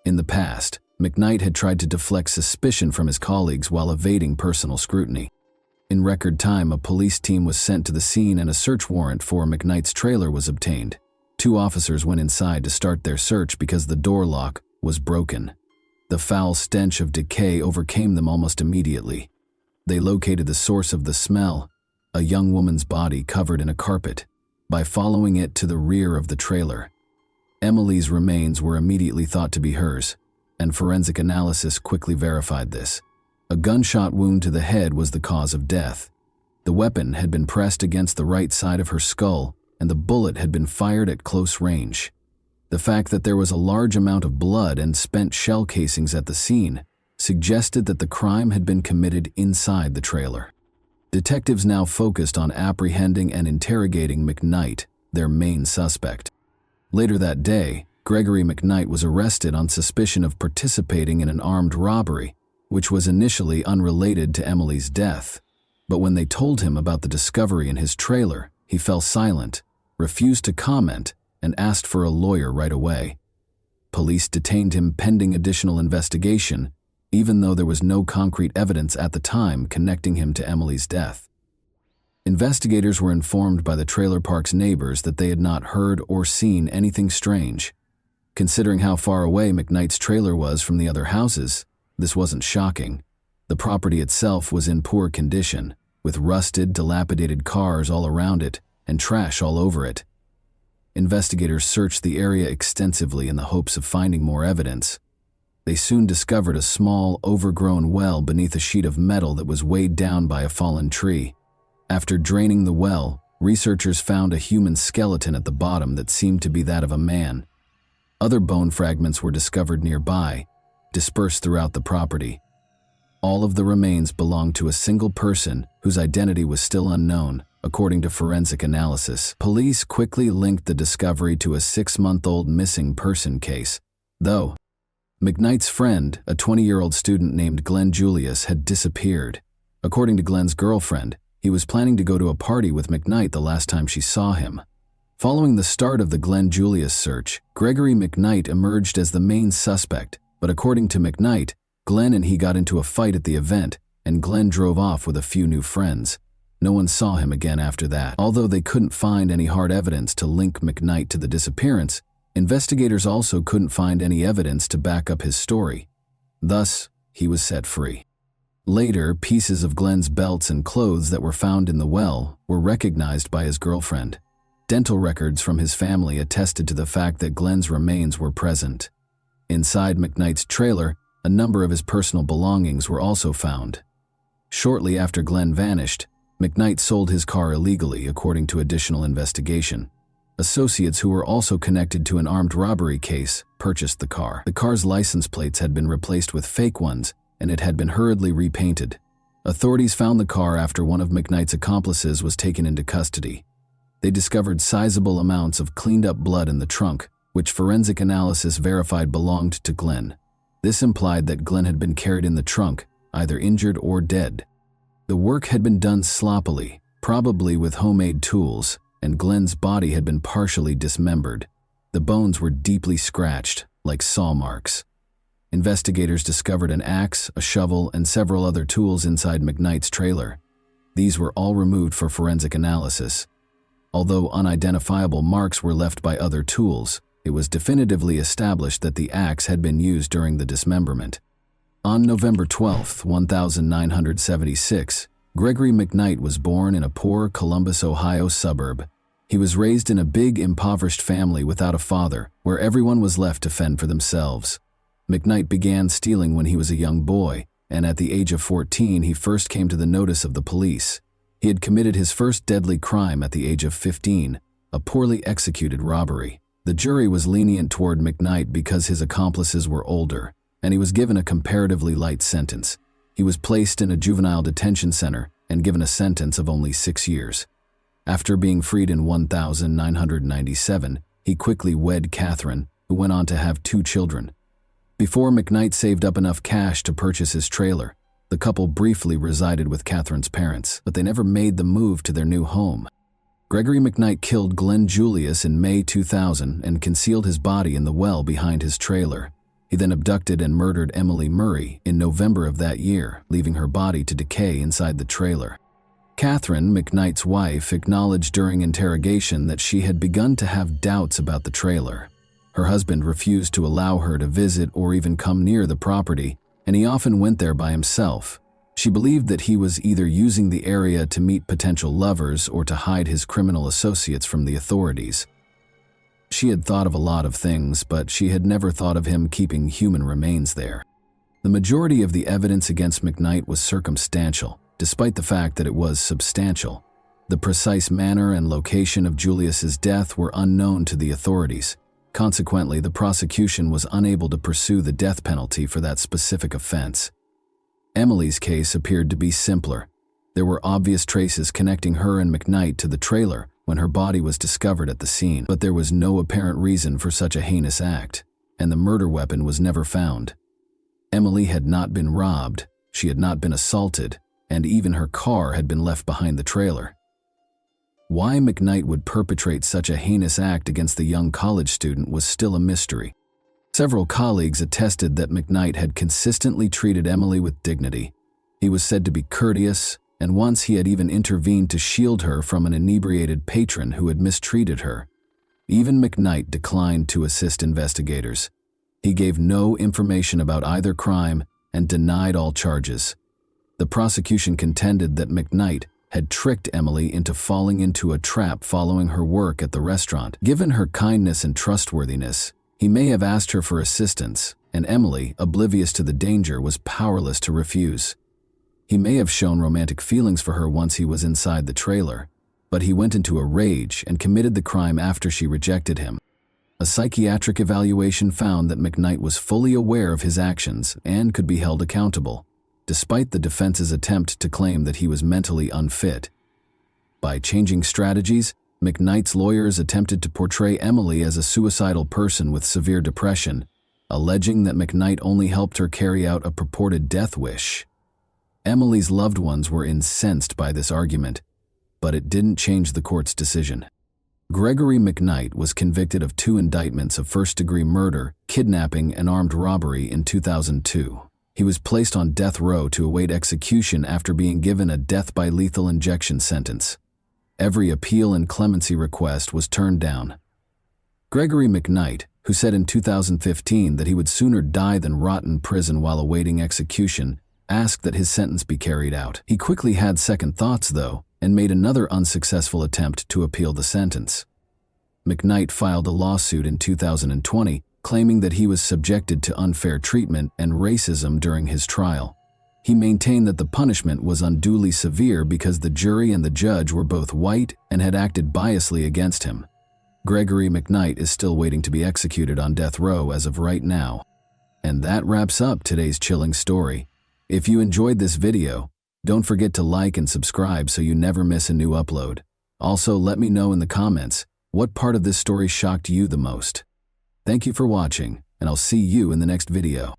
In the past, McKnight had tried to deflect suspicion from his colleagues while evading personal scrutiny. In record time, a police team was sent to the scene and a search warrant for McKnight's trailer was obtained. 2 officers went inside to start their search because the door lock was broken. The foul stench of decay overcame them almost immediately. They located the source of the smell, a young woman's body covered in a carpet, by following it to the rear of the trailer. Emily's remains were immediately thought to be hers, and forensic analysis quickly verified this. A gunshot wound to the head was the cause of death. The weapon had been pressed against the right side of her skull, and the bullet had been fired at close range. The fact that there was a large amount of blood and spent shell casings at the scene suggested that the crime had been committed inside the trailer. Detectives now focused on apprehending and interrogating McKnight, their main suspect. Later that day, Gregory McKnight was arrested on suspicion of participating in an armed robbery, which was initially unrelated to Emily's death. But when they told him about the discovery in his trailer, he fell silent, refused to comment, and asked for a lawyer right away. Police detained him pending additional investigation, even though there was no concrete evidence at the time connecting him to Emily's death. Investigators were informed by the trailer park's neighbors that they had not heard or seen anything strange. Considering how far away McKnight's trailer was from the other houses, this wasn't shocking. The property itself was in poor condition, with rusted, dilapidated cars all around it and trash all over it. Investigators searched the area extensively in the hopes of finding more evidence. They soon discovered a small, overgrown well beneath a sheet of metal that was weighed down by a fallen tree. After draining the well, researchers found a human skeleton at the bottom that seemed to be that of a man. Other bone fragments were discovered nearby, dispersed throughout the property. All of the remains belonged to a single person whose identity was still unknown, according to forensic analysis. Police quickly linked the discovery to a 6-month-old missing person case, though McKnight's friend, a 20-year-old student named Glenn Julius, had disappeared. According to Glenn's girlfriend, he was planning to go to a party with McKnight the last time she saw him. Following the start of the Glenn Julius search, Gregory McKnight emerged as the main suspect, but according to McKnight, Glenn and he got into a fight at the event, and Glenn drove off with a few new friends. No one saw him again after that. Although they couldn't find any hard evidence to link McKnight to the disappearance, investigators also couldn't find any evidence to back up his story. Thus, he was set free. Later, pieces of Glenn's belts and clothes that were found in the well were recognized by his girlfriend. Dental records from his family attested to the fact that Glenn's remains were present. Inside McKnight's trailer, a number of his personal belongings were also found. Shortly after Glenn vanished, McKnight sold his car illegally, according to additional investigation. Associates who were also connected to an armed robbery case purchased the car. The car's license plates had been replaced with fake ones, and it had been hurriedly repainted. Authorities found the car after one of McKnight's accomplices was taken into custody. They discovered sizable amounts of cleaned-up blood in the trunk, which forensic analysis verified belonged to Glenn. This implied that Glenn had been carried in the trunk, either injured or dead. The work had been done sloppily, probably with homemade tools, and Glenn's body had been partially dismembered. The bones were deeply scratched, like saw marks. Investigators discovered an axe, a shovel, and several other tools inside McKnight's trailer. These were all removed for forensic analysis. Although unidentifiable marks were left by other tools, it was definitively established that the axe had been used during the dismemberment. On November 12, 1976, Gregory McKnight was born in a poor Columbus, Ohio suburb. He was raised in a big, impoverished family without a father, where everyone was left to fend for themselves. McKnight began stealing when he was a young boy, and at the age of 14 he first came to the notice of the police. He had committed his first deadly crime at the age of 15, a poorly executed robbery. The jury was lenient toward McKnight because his accomplices were older, and he was given a comparatively light sentence. He was placed in a juvenile detention center and given a sentence of only 6 years. After being freed in 1997, he quickly wed Catherine, who went on to have 2 children. Before McKnight saved up enough cash to purchase his trailer, the couple briefly resided with Catherine's parents, but they never made the move to their new home. Gregory McKnight killed Glenn Julius in May 2000 and concealed his body in the well behind his trailer. He then abducted and murdered Emily Murray in November of that year, leaving her body to decay inside the trailer. Catherine, McKnight's wife, acknowledged during interrogation that she had begun to have doubts about the trailer. Her husband refused to allow her to visit or even come near the property, and he often went there by himself. She believed that he was either using the area to meet potential lovers or to hide his criminal associates from the authorities. She had thought of a lot of things, but she had never thought of him keeping human remains there. The majority of the evidence against McKnight was circumstantial, despite the fact that it was substantial. The precise manner and location of Julius's death were unknown to the authorities. Consequently, the prosecution was unable to pursue the death penalty for that specific offense. Emily's case appeared to be simpler. There were obvious traces connecting her and McKnight to the trailer when her body was discovered at the scene, but there was no apparent reason for such a heinous act, and the murder weapon was never found. Emily had not been robbed, she had not been assaulted, and even her car had been left behind the trailer. Why McKnight would perpetrate such a heinous act against the young college student was still a mystery. Several colleagues attested that McKnight had consistently treated Emily with dignity. He was said to be courteous, and once he had even intervened to shield her from an inebriated patron who had mistreated her. Even McKnight declined to assist investigators. He gave no information about either crime and denied all charges. The prosecution contended that McKnight had tricked Emily into falling into a trap following her work at the restaurant. Given her kindness and trustworthiness, he may have asked her for assistance, and Emily, oblivious to the danger, was powerless to refuse. He may have shown romantic feelings for her once he was inside the trailer, but he went into a rage and committed the crime after she rejected him. A psychiatric evaluation found that McKnight was fully aware of his actions and could be held accountable, despite the defense's attempt to claim that he was mentally unfit. By changing strategies, McKnight's lawyers attempted to portray Emily as a suicidal person with severe depression, alleging that McKnight only helped her carry out a purported death wish. Emily's loved ones were incensed by this argument, but it didn't change the court's decision. Gregory McKnight was convicted of 2 indictments of first-degree murder, kidnapping, and armed robbery in 2002. He was placed on death row to await execution after being given a death by lethal injection sentence. Every appeal and clemency request was turned down. Gregory McKnight, who said in 2015 that he would sooner die than rot in prison while awaiting execution, asked that his sentence be carried out. He quickly had second thoughts, though, and made another unsuccessful attempt to appeal the sentence. McKnight filed a lawsuit in 2020 claiming that he was subjected to unfair treatment and racism during his trial. He maintained that the punishment was unduly severe because the jury and the judge were both white and had acted biasly against him. Gregory McKnight is still waiting to be executed on death row as of right now. And that wraps up today's chilling story. If you enjoyed this video, don't forget to like and subscribe so you never miss a new upload. Also, let me know in the comments what part of this story shocked you the most. Thank you for watching, and I'll see you in the next video.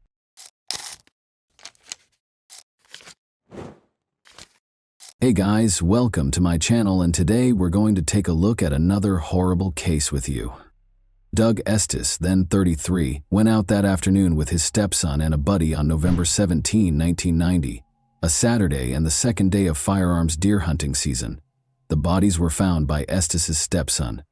Hey guys, welcome to my channel, and today we're going to take a look at another horrible case with you. Doug Estes, then 33, went out that afternoon with his stepson and a buddy on November 17, 1990, a Saturday and the second day of firearms deer hunting season. The bodies were found by Estes' stepson.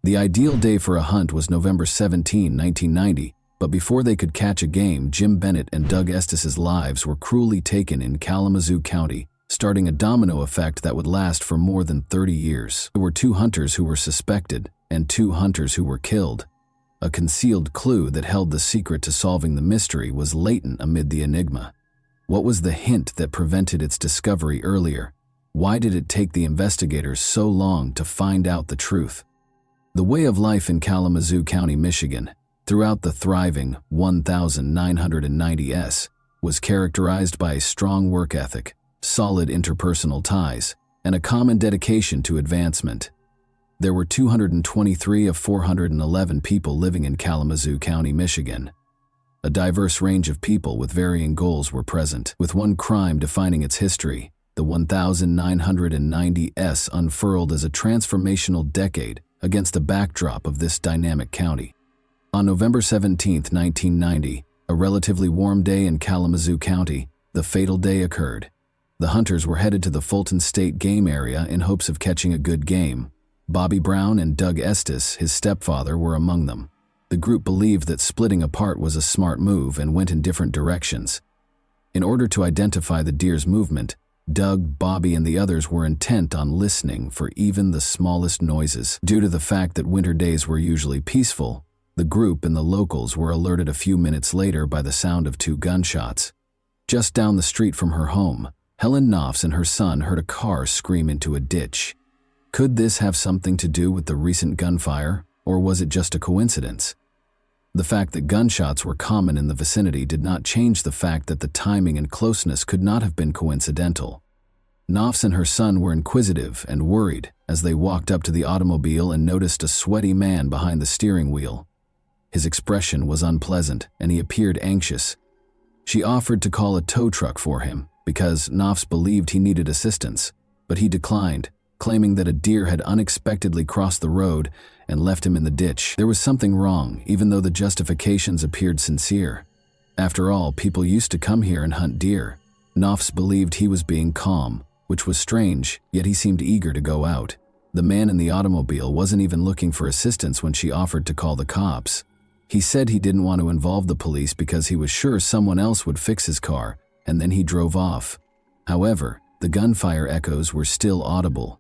The ideal day for a hunt was November 17, 1990, but before they could catch a game, Jim Bennett and Doug Estes' lives were cruelly taken in Kalamazoo County, starting a domino effect that would last for more than 30 years. There were 2 hunters who were suspected and 2 hunters who were killed. A concealed clue that held the secret to solving the mystery was latent amid the enigma. What was the hint that prevented its discovery earlier? Why did it take the investigators so long to find out the truth? The way of life in Kalamazoo County, Michigan, throughout the thriving 1990s, was characterized by a strong work ethic, solid interpersonal ties, and a common dedication to advancement. There were 223 of 411 people living in Kalamazoo County, Michigan. A diverse range of people with varying goals were present, with one crime defining its history. The 1990s unfurled as a transformational decade against the backdrop of this dynamic county. On November 17, 1990, a relatively warm day in Kalamazoo County, the fatal day occurred. The hunters were headed to the Fulton State Game Area in hopes of catching a good game. Bobby Brown and Doug Estes, his stepfather, were among them. The group believed that splitting apart was a smart move and went in different directions. In order to identify the deer's movement, Doug, Bobby, and the others were intent on listening for even the smallest noises. Due to the fact that winter days were usually peaceful, the group and the locals were alerted a few minutes later by the sound of 2 gunshots. Just down the street from her home, Helen Knopfs and her son heard a car scream into a ditch. Could this have something to do with the recent gunfire, or was it just a coincidence? The fact that gunshots were common in the vicinity did not change the fact that the timing and closeness could not have been coincidental. Knopfs and her son were inquisitive and worried as they walked up to the automobile and noticed a sweaty man behind the steering wheel. His expression was unpleasant, and he appeared anxious. She offered to call a tow truck for him because Knopfs believed he needed assistance, but he declined, claiming that a deer had unexpectedly crossed the road and left him in the ditch. There was something wrong, even though the justifications appeared sincere. After all, people used to come here and hunt deer. Knopfs believed he was being calm, which was strange, yet he seemed eager to go out. The man in the automobile wasn't even looking for assistance when she offered to call the cops. He said he didn't want to involve the police because he was sure someone else would fix his car, and then he drove off. However, the gunfire echoes were still audible.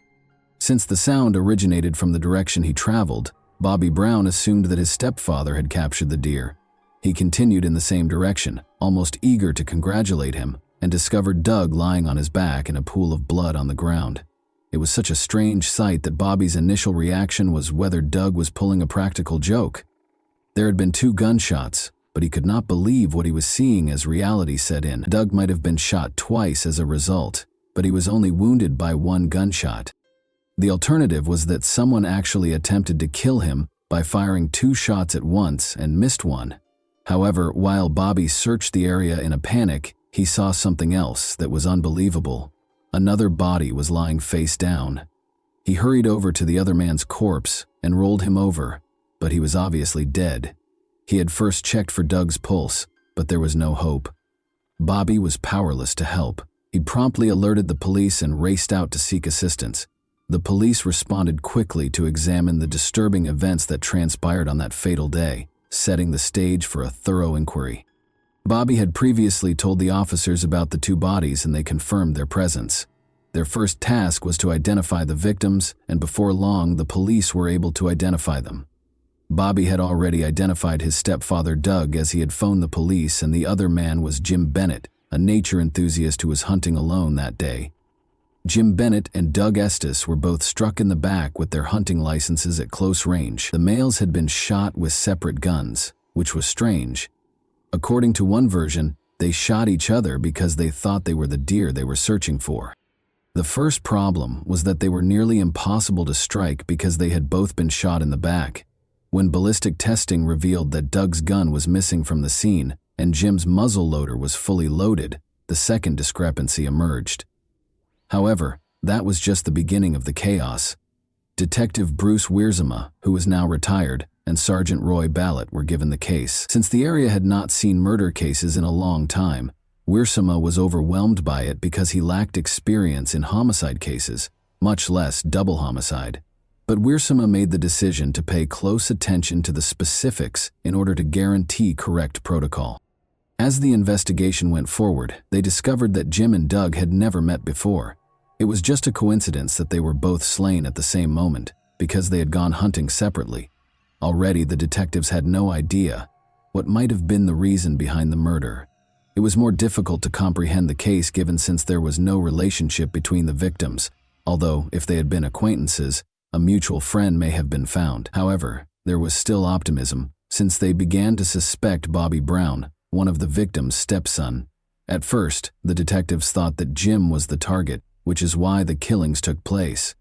Since the sound originated from the direction he traveled, Bobby Brown assumed that his stepfather had captured the deer. He continued in the same direction, almost eager to congratulate him, and discovered Doug lying on his back in a pool of blood on the ground. It was such a strange sight that Bobby's initial reaction was whether Doug was pulling a practical joke. There had been 2 gunshots, but he could not believe what he was seeing as reality set in. Doug might have been shot twice as a result, but he was only wounded by 1 gunshot. The alternative was that someone actually attempted to kill him by firing 2 shots at once and missed one. However, while Bobby searched the area in a panic, he saw something else that was unbelievable. Another body was lying face down. He hurried over to the other man's corpse and rolled him over, but he was obviously dead. He had first checked for Doug's pulse, but there was no hope. Bobby was powerless to help. He promptly alerted the police and raced out to seek assistance. The police responded quickly to examine the disturbing events that transpired on that fatal day, setting the stage for a thorough inquiry. Bobby had previously told the officers about the 2 bodies and they confirmed their presence. Their first task was to identify the victims, and before long, the police were able to identify them. Bobby had already identified his stepfather Doug as he had phoned the police, and the other man was Jim Bennett, a nature enthusiast who was hunting alone that day. Jim Bennett and Doug Estes were both struck in the back with their hunting licenses at close range. The males had been shot with separate guns, which was strange. According to one version, they shot each other because they thought they were the deer they were searching for. The first problem was that they were nearly impossible to strike because they had both been shot in the back. When ballistic testing revealed that Doug's gun was missing from the scene and Jim's muzzle loader was fully loaded, the second discrepancy emerged. However, that was just the beginning of the chaos. Detective Bruce Wiersema, who was now retired, and Sergeant Roy Ballett were given the case. Since the area had not seen murder cases in a long time, Wiersema was overwhelmed by it because he lacked experience in homicide cases, much less double homicide. But Wiersema made the decision to pay close attention to the specifics in order to guarantee correct protocol. As the investigation went forward, they discovered that Jim and Doug had never met before. It was just a coincidence that they were both slain at the same moment, because they had gone hunting separately. Already, the detectives had no idea what might have been the reason behind the murder. It was more difficult to comprehend the case given since there was no relationship between the victims, although, if they had been acquaintances, a mutual friend may have been found. However, there was still optimism, since they began to suspect Bobby Brown, one of the victims' stepson. At first, the detectives thought that Jim was the target, which is why the killings took place.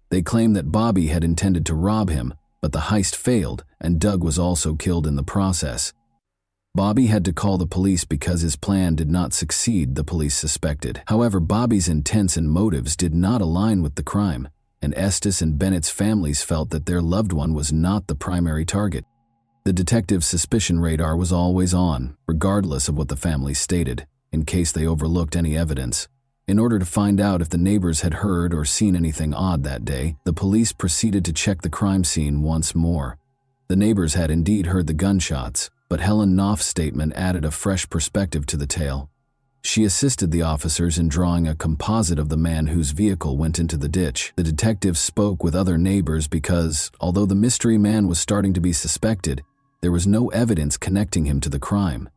They claimed that Bobby had intended to rob him, but the heist failed, and Doug was also killed in the process. Bobby had to call the police because his plan did not succeed, the police suspected. However, Bobby's intents and motives did not align with the crime, and Estes and Bennett's families felt that their loved one was not the primary target. The detective's suspicion radar was always on, regardless of what the families stated, in case they overlooked any evidence. In order to find out if the neighbors had heard or seen anything odd that day, the police proceeded to check the crime scene once more. The neighbors had indeed heard the gunshots, but Helen Knopf's statement added a fresh perspective to the tale. She assisted the officers in drawing a composite of the man whose vehicle went into the ditch. The detectives spoke with other neighbors because, although the mystery man was starting to be suspected, there was no evidence connecting him to the crime.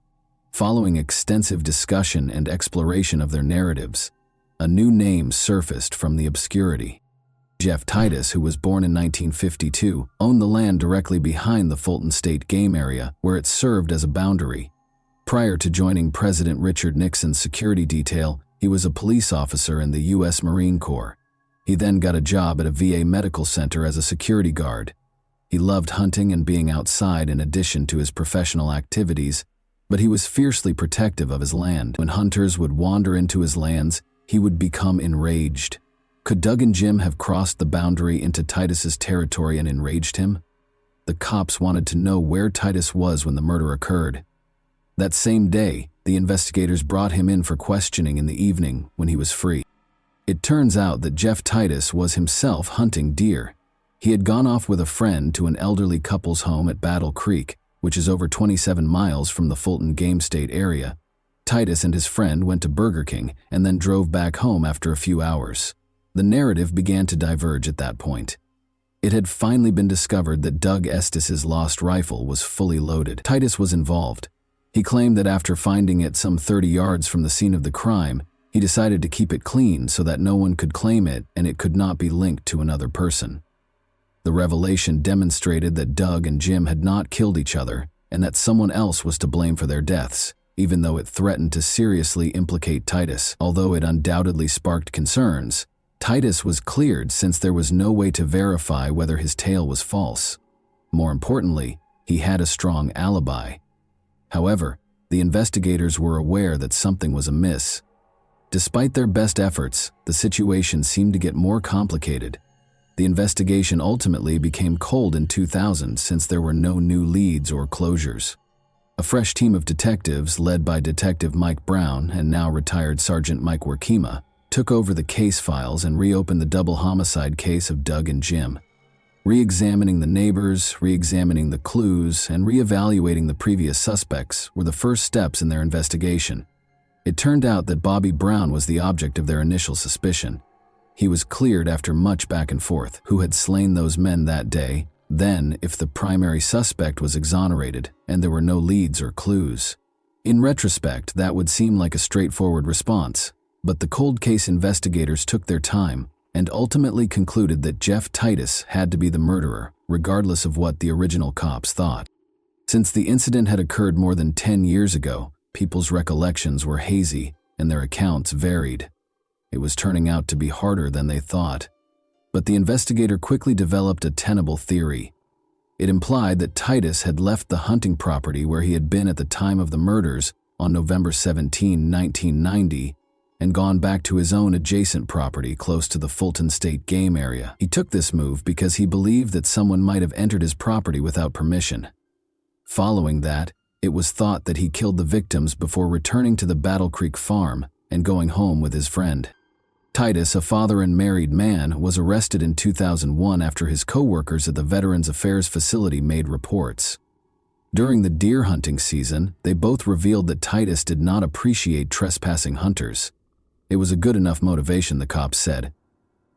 Following extensive discussion and exploration of their narratives, a new name surfaced from the obscurity. Jeff Titus, who was born in 1952, owned the land directly behind the Fulton State Game Area, where it served as a boundary. Prior to joining President Richard Nixon's security detail, he was a police officer in the U.S. Marine Corps. He then got a job at a VA medical center as a security guard. He loved hunting and being outside in addition to his professional activities, but he was fiercely protective of his land. When hunters would wander into his lands, he would become enraged. Could Doug and Jim have crossed the boundary into Titus's territory and enraged him? The cops wanted to know where Titus was when the murder occurred. That same day, the investigators brought him in for questioning in the evening when he was free. It turns out that Jeff Titus was himself hunting deer. He had gone off with a friend to an elderly couple's home at Battle Creek, which is over 27 miles from the Fulton Game State area. Titus and his friend went to Burger King and then drove back home after a few hours. The narrative began to diverge at that point. It had finally been discovered that Doug Estes's lost rifle was fully loaded. Titus was involved. He claimed that after finding it some 30 yards from the scene of the crime, he decided to keep it clean so that no one could claim it and it could not be linked to another person. The revelation demonstrated that Doug and Jim had not killed each other and that someone else was to blame for their deaths, even though it threatened to seriously implicate Titus. Although it undoubtedly sparked concerns, Titus was cleared since there was no way to verify whether his tale was false. More importantly, he had a strong alibi. However, the investigators were aware that something was amiss. Despite their best efforts, the situation seemed to get more complicated. The investigation ultimately became cold in 2000 since there were no new leads or closures. A fresh team of detectives, led by Detective Mike Brown and now retired Sergeant Mike Workema, took over the case files and reopened the double homicide case of Doug and Jim. Re-examining the neighbors, re-examining the clues, and re-evaluating the previous suspects were the first steps in their investigation. It turned out that Bobby Brown was the object of their initial suspicion. He was cleared after much back and forth. Who had slain those men that day? Then, if the primary suspect was exonerated and there were no leads or clues? In retrospect, that would seem like a straightforward response, but the cold case investigators took their time and ultimately concluded that Jeff Titus had to be the murderer, regardless of what the original cops thought. Since the incident had occurred more than 10 years ago, people's recollections were hazy and their accounts varied. It was turning out to be harder than they thought. But the investigator quickly developed a tenable theory. It implied that Titus had left the hunting property where he had been at the time of the murders on November 17, 1990, and gone back to his own adjacent property close to the Fulton State Game Area. He took this move because he believed that someone might have entered his property without permission. Following that, it was thought that he killed the victims before returning to the Battle Creek farm and going home with his friend. Titus, a father and married man, was arrested in 2001 after his co-workers at the Veterans Affairs facility made reports. During the deer hunting season, they both revealed that Titus did not appreciate trespassing hunters. It was a good enough motivation, the cops said.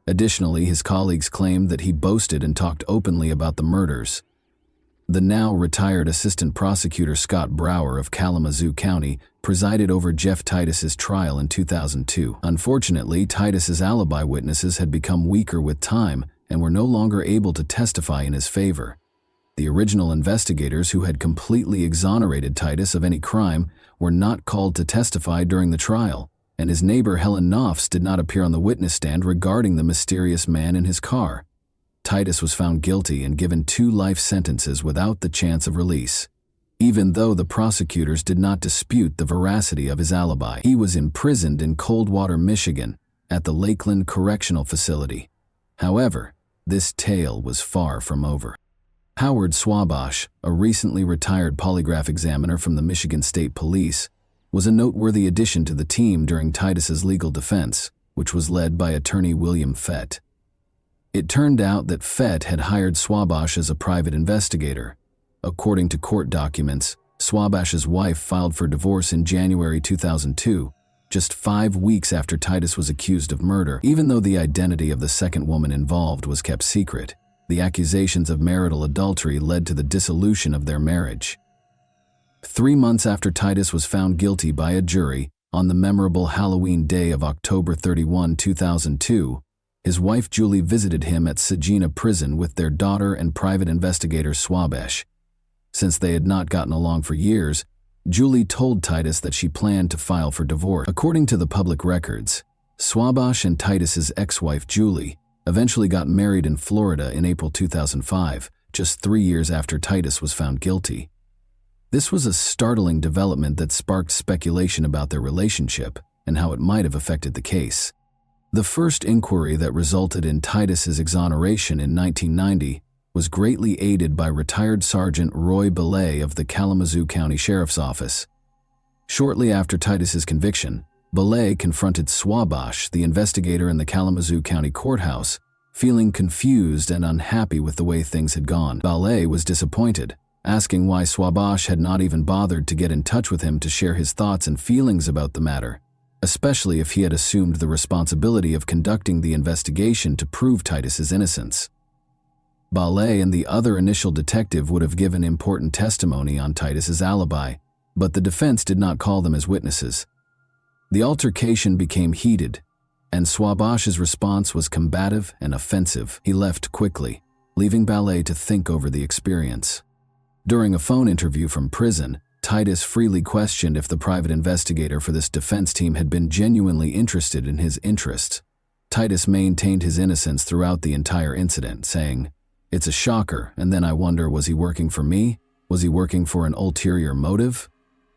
Additionally, his colleagues claimed that he boasted and talked openly about the murders. The now retired Assistant Prosecutor Scott Brower of Kalamazoo County presided over Jeff Titus's trial in 2002. Unfortunately, Titus's alibi witnesses had become weaker with time and were no longer able to testify in his favor. The original investigators who had completely exonerated Titus of any crime were not called to testify during the trial, and his neighbor Helen Knopfs did not appear on the witness stand regarding the mysterious man in his car. Titus was found guilty and given 2 life sentences without the chance of release. Even though the prosecutors did not dispute the veracity of his alibi, he was imprisoned in Coldwater, Michigan, at the Lakeland Correctional Facility. However, this tale was far from over. Howard Swabash, a recently retired polygraph examiner from the Michigan State Police, was a noteworthy addition to the team during Titus's legal defense, which was led by attorney William Fett. It turned out that Fett had hired Swabash as a private investigator. According to court documents, Swabash's wife filed for divorce in January 2002, just 5 weeks after Titus was accused of murder. Even though the identity of the second woman involved was kept secret, the accusations of marital adultery led to the dissolution of their marriage. 3 months after Titus was found guilty by a jury, on the memorable Halloween day of October 31, 2002, his wife Julie visited him at Saginaw Prison with their daughter and private investigator Swabash. Since they had not gotten along for years, Julie told Titus that she planned to file for divorce. According to the public records, Swabash and Titus's ex-wife Julie eventually got married in Florida in April 2005, just 3 years after Titus was found guilty. This was a startling development that sparked speculation about their relationship and how it might have affected the case. The first inquiry that resulted in Titus's exoneration in 1990 was greatly aided by retired Sergeant Roy Belay of the Kalamazoo County Sheriff's Office. Shortly after Titus's conviction, Belay confronted Swabash, the investigator in the Kalamazoo County Courthouse, feeling confused and unhappy with the way things had gone. Belay was disappointed, asking why Swabash had not even bothered to get in touch with him to share his thoughts and feelings about the matter, especially if he had assumed the responsibility of conducting the investigation to prove Titus's innocence. Belay and the other initial detective would have given important testimony on Titus's alibi, but the defense did not call them as witnesses. The altercation became heated, and Swabash's response was combative and offensive. He left quickly, leaving Belay to think over the experience. During a phone interview from prison, Titus freely questioned if the private investigator for this defense team had been genuinely interested in his interests. Titus maintained his innocence throughout the entire incident, saying, "It's a shocker, and then I wonder, was he working for me? Was he working for an ulterior motive?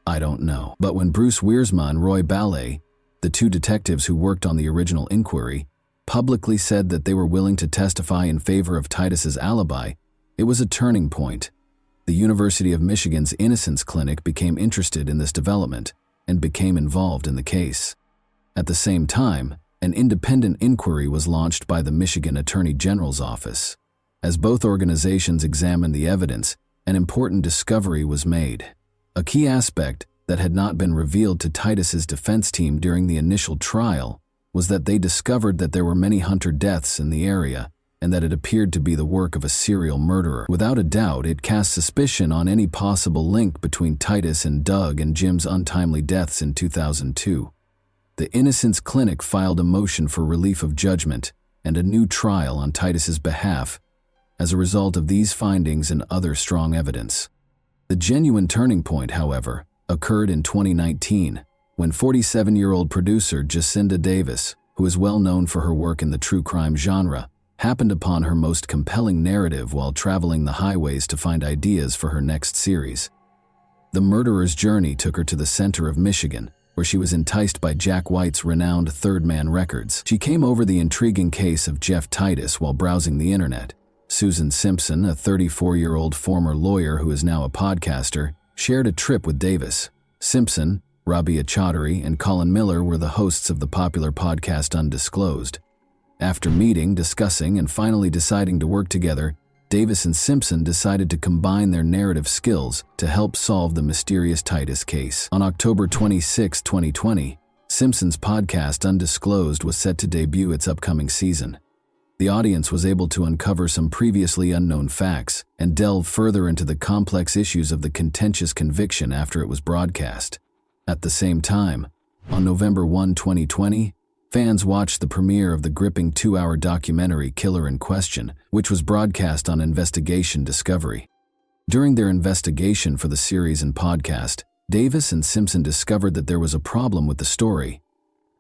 I don't know." But when Bruce Wiersma and Roy Belay, the 2 detectives who worked on the original inquiry, publicly said that they were willing to testify in favor of Titus's alibi, it was a turning point. The University of Michigan's Innocence Clinic became interested in this development and became involved in the case. At the same time, an independent inquiry was launched by the Michigan Attorney General's office. As both organizations examined the evidence, an important discovery was made. A key aspect that had not been revealed to Titus's defense team during the initial trial was that they discovered that there were many hunter deaths in the area and that it appeared to be the work of a serial murderer. Without a doubt, it cast suspicion on any possible link between Titus and Doug and Jim's untimely deaths in 2002. The Innocence Clinic filed a motion for relief of judgment and a new trial on Titus's behalf as a result of these findings and other strong evidence. The genuine turning point, however, occurred in 2019 when 47-year-old producer Jacinda Davis, who is well known for her work in the true crime genre, happened upon her most compelling narrative while traveling the highways to find ideas for her next series. The murderer's journey took her to the center of Michigan, where she was enticed by Jack White's renowned Third Man Records. She came over the intriguing case of Jeff Titus while browsing the internet. Susan Simpson, a 34-year-old former lawyer who is now a podcaster, shared a trip with Davis. Simpson, Rabia Chaudhry, and Colin Miller were the hosts of the popular podcast Undisclosed. After meeting, discussing, and finally deciding to work together, Davis and Simpson decided to combine their narrative skills to help solve the mysterious Titus case. On October 26, 2020, Simpson's podcast Undisclosed was set to debut its upcoming season. The audience was able to uncover some previously unknown facts and delve further into the complex issues of the contentious conviction after it was broadcast. At the same time, on November 1, 2020, fans watched the premiere of the gripping 2-hour documentary Killer in Question, which was broadcast on Investigation Discovery. During their investigation for the series and podcast, Davis and Simpson discovered that there was a problem with the story.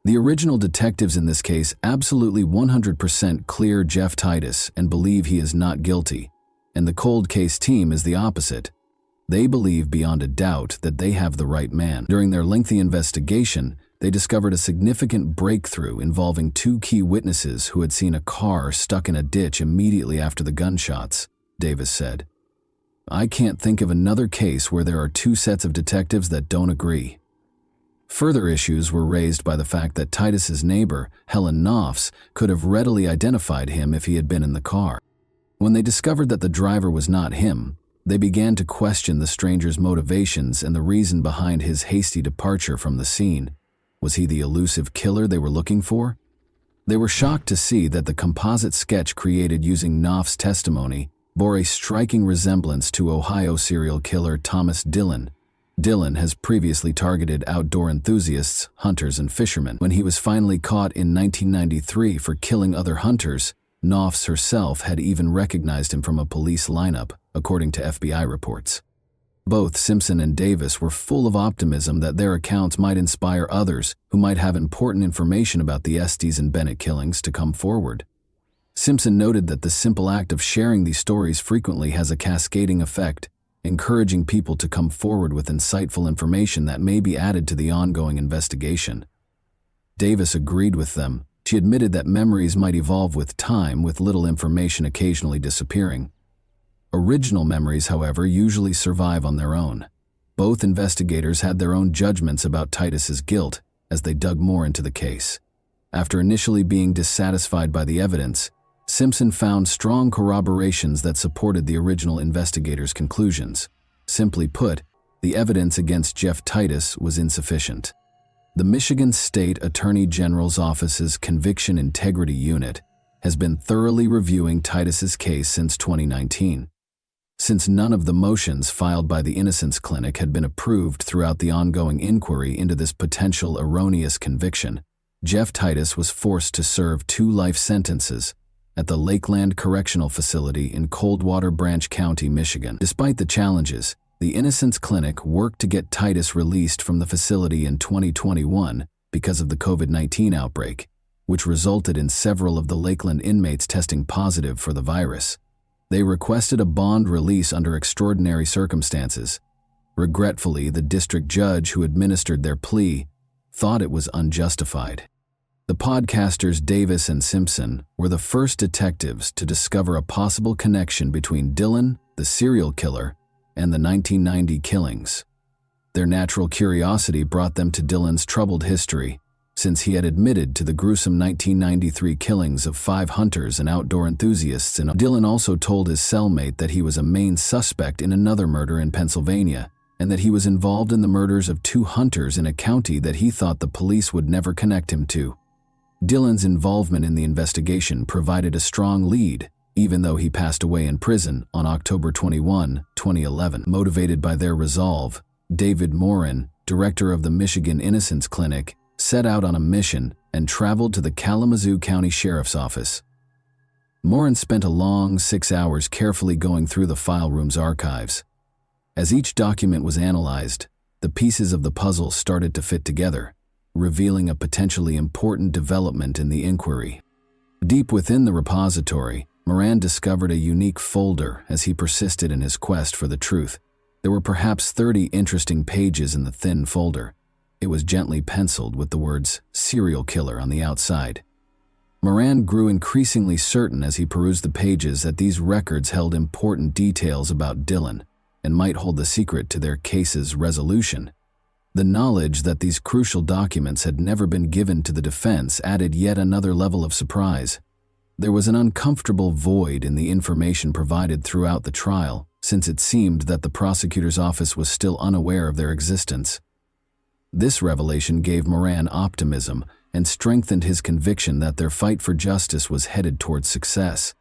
The original detectives in this case absolutely 100% clear Jeff Titus and believe he is not guilty, and the cold case team is the opposite. They believe beyond a doubt that they have the right man. During their lengthy investigation, they discovered a significant breakthrough involving 2 key witnesses who had seen a car stuck in a ditch immediately after the gunshots, Davis said. I can't think of another case where there are 2 sets of detectives that don't agree. Further issues were raised by the fact that Titus's neighbor, Helen Knopfs, could have readily identified him if he had been in the car. When they discovered that the driver was not him, they began to question the stranger's motivations and the reason behind his hasty departure from the scene. Was he the elusive killer they were looking for? They were shocked to see that the composite sketch created using Knopf's testimony bore a striking resemblance to Ohio serial killer Thomas Dillon. Dillon has previously targeted outdoor enthusiasts, hunters, and fishermen. When he was finally caught in 1993 for killing other hunters, Knopfs herself had even recognized him from a police lineup, according to FBI reports. Both Simpson and Davis were full of optimism that their accounts might inspire others who might have important information about the Estes and Bennett killings to come forward. Simpson noted that the simple act of sharing these stories frequently has a cascading effect, encouraging people to come forward with insightful information that may be added to the ongoing investigation. Davis agreed with them. She admitted that memories might evolve with time, with little information occasionally disappearing. Original memories, however, usually survive on their own. Both investigators had their own judgments about Titus's guilt as they dug more into the case. After initially being dissatisfied by the evidence, Simpson found strong corroborations that supported the original investigators' conclusions. Simply put, the evidence against Jeff Titus was insufficient. The Michigan State Attorney General's Office's Conviction Integrity Unit has been thoroughly reviewing Titus's case since 2019. Since none of the motions filed by the Innocence Clinic had been approved throughout the ongoing inquiry into this potential erroneous conviction, Jeff Titus was forced to serve 2 life sentences at the Lakeland Correctional Facility in Coldwater Branch County, Michigan. Despite the challenges, the Innocence Clinic worked to get Titus released from the facility in 2021 because of the COVID-19 outbreak, which resulted in several of the Lakeland inmates testing positive for the virus. They requested a bond release under extraordinary circumstances. Regretfully, the district judge who administered their plea thought it was unjustified. The podcasters Davis and Simpson were the first detectives to discover a possible connection between Dillon, the serial killer, and the 1990 killings. Their natural curiosity brought them to Dillon's troubled history, since he had admitted to the gruesome 1993 killings of 5 hunters and outdoor enthusiasts. Dillon also told his cellmate that he was a main suspect in another murder in Pennsylvania, and that he was involved in the murders of 2 hunters in a county that he thought the police would never connect him to. Dylan's involvement in the investigation provided a strong lead, even though he passed away in prison on October 21, 2011. Motivated by their resolve, David Morin, director of the Michigan Innocence Clinic, set out on a mission and traveled to the Kalamazoo County Sheriff's Office. Morin spent a long 6 hours carefully going through the file room's archives. As each document was analyzed, the pieces of the puzzle started to fit together, revealing a potentially important development in the inquiry. Deep within the repository, Moran discovered a unique folder as he persisted in his quest for the truth. There were perhaps 30 interesting pages in the thin folder. It was gently penciled with the words "serial killer" on the outside. Moran grew increasingly certain as he perused the pages that these records held important details about Dylan and might hold the secret to their case's resolution. The knowledge that these crucial documents had never been given to the defense added yet another level of surprise. There was an uncomfortable void in the information provided throughout the trial, since it seemed that the prosecutor's office was still unaware of their existence. This revelation gave Moran optimism and strengthened his conviction that their fight for justice was headed towards success.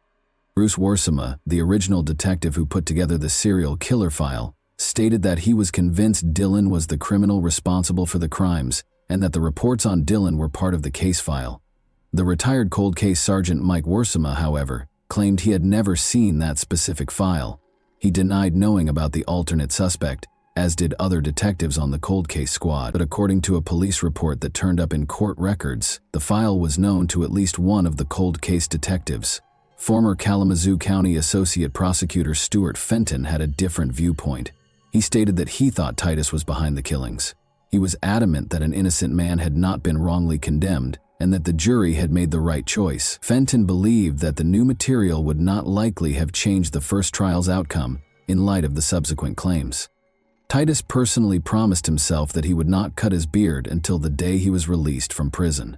Bruce Worsema, the original detective who put together the serial killer file, stated that he was convinced Dylan was the criminal responsible for the crimes and that the reports on Dylan were part of the case file. The retired cold case sergeant Mike Worsema, however, claimed he had never seen that specific file. He denied knowing about the alternate suspect, as did other detectives on the cold case squad. But according to a police report that turned up in court records, the file was known to at least one of the cold case detectives. Former Kalamazoo County Associate Prosecutor Stuart Fenton had a different viewpoint. He stated that he thought Titus was behind the killings. He was adamant that an innocent man had not been wrongly condemned and that the jury had made the right choice. Fenton believed that the new material would not likely have changed the first trial's outcome in light of the subsequent claims. Titus personally promised himself that he would not cut his beard until the day he was released from prison.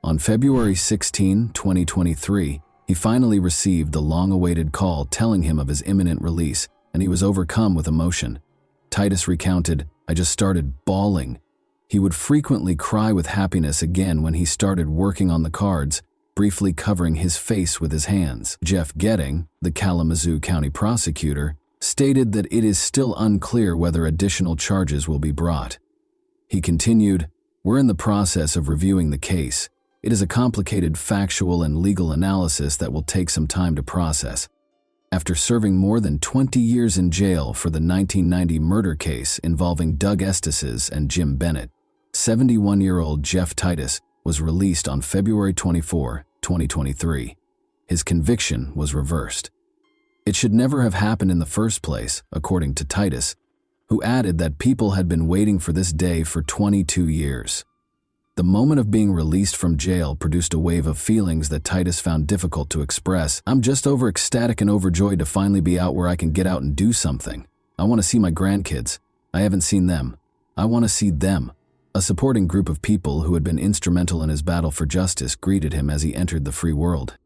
On February 16, 2023, he finally received the long-awaited call telling him of his imminent release, and he was overcome with emotion. Titus recounted, "I just started bawling." He would frequently cry with happiness again when he started working on the cards, briefly covering his face with his hands. Jeff Getting, the Kalamazoo County prosecutor, stated that it is still unclear whether additional charges will be brought. He continued, "We're in the process of reviewing the case. It is a complicated factual and legal analysis that will take some time to process." After serving more than 20 years in jail for the 1990 murder case involving Doug Estes and Jim Bennett, 71-year-old Jeff Titus was released on February 24, 2023. His conviction was reversed. It should never have happened in the first place, according to Titus, who added that people had been waiting for this day for 22 years. The moment of being released from jail produced a wave of feelings that Titus found difficult to express. "I'm just ecstatic and overjoyed to finally be out where I can get out and do something. I want to see my grandkids. I haven't seen them. I want to see them." A supporting group of people who had been instrumental in his battle for justice greeted him as he entered the free world.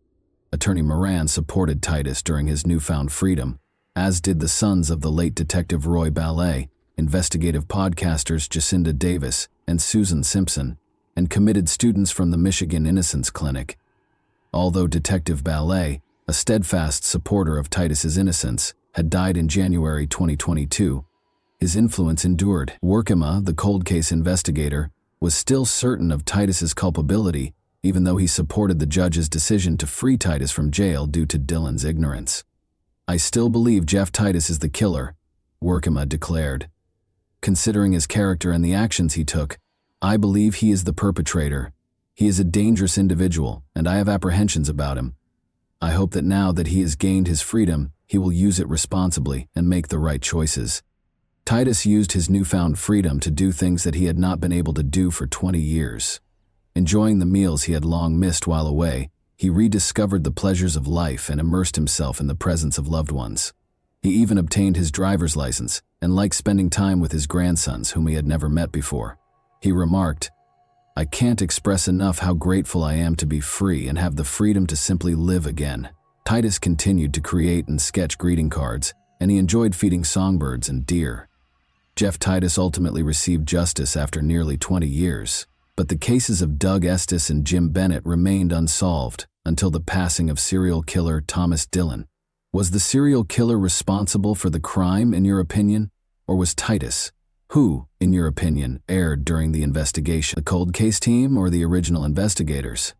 Attorney Moran supported Titus during his newfound freedom, as did the sons of the late Detective Roy Ballet, investigative podcasters Jacinda Davis and Susan Simpson, and committed students from the Michigan Innocence Clinic. Although Detective Ballet, a steadfast supporter of Titus's innocence, had died in January 2022, his influence endured. Worsema, the cold case investigator, was still certain of Titus's culpability, even though he supported the judge's decision to free Titus from jail due to Dylan's ignorance. "I still believe Jeff Titus is the killer," Worsema declared. "Considering his character and the actions he took, I believe he is the perpetrator. He is a dangerous individual, and I have apprehensions about him. I hope that now that he has gained his freedom, he will use it responsibly and make the right choices." Titus used his newfound freedom to do things that he had not been able to do for 20 years. Enjoying the meals he had long missed while away, he rediscovered the pleasures of life and immersed himself in the presence of loved ones. He even obtained his driver's license and liked spending time with his grandsons whom he had never met before. He remarked, "I can't express enough how grateful I am to be free and have the freedom to simply live again." Titus continued to create and sketch greeting cards, and he enjoyed feeding songbirds and deer. Jeff Titus ultimately received justice after nearly 20 years. But the cases of Doug Estes and Jim Bennett remained unsolved until the passing of serial killer Thomas Dillon. Was the serial killer responsible for the crime, in your opinion? Or was Titus, who, in your opinion, erred during the investigation? The cold case team or the original investigators?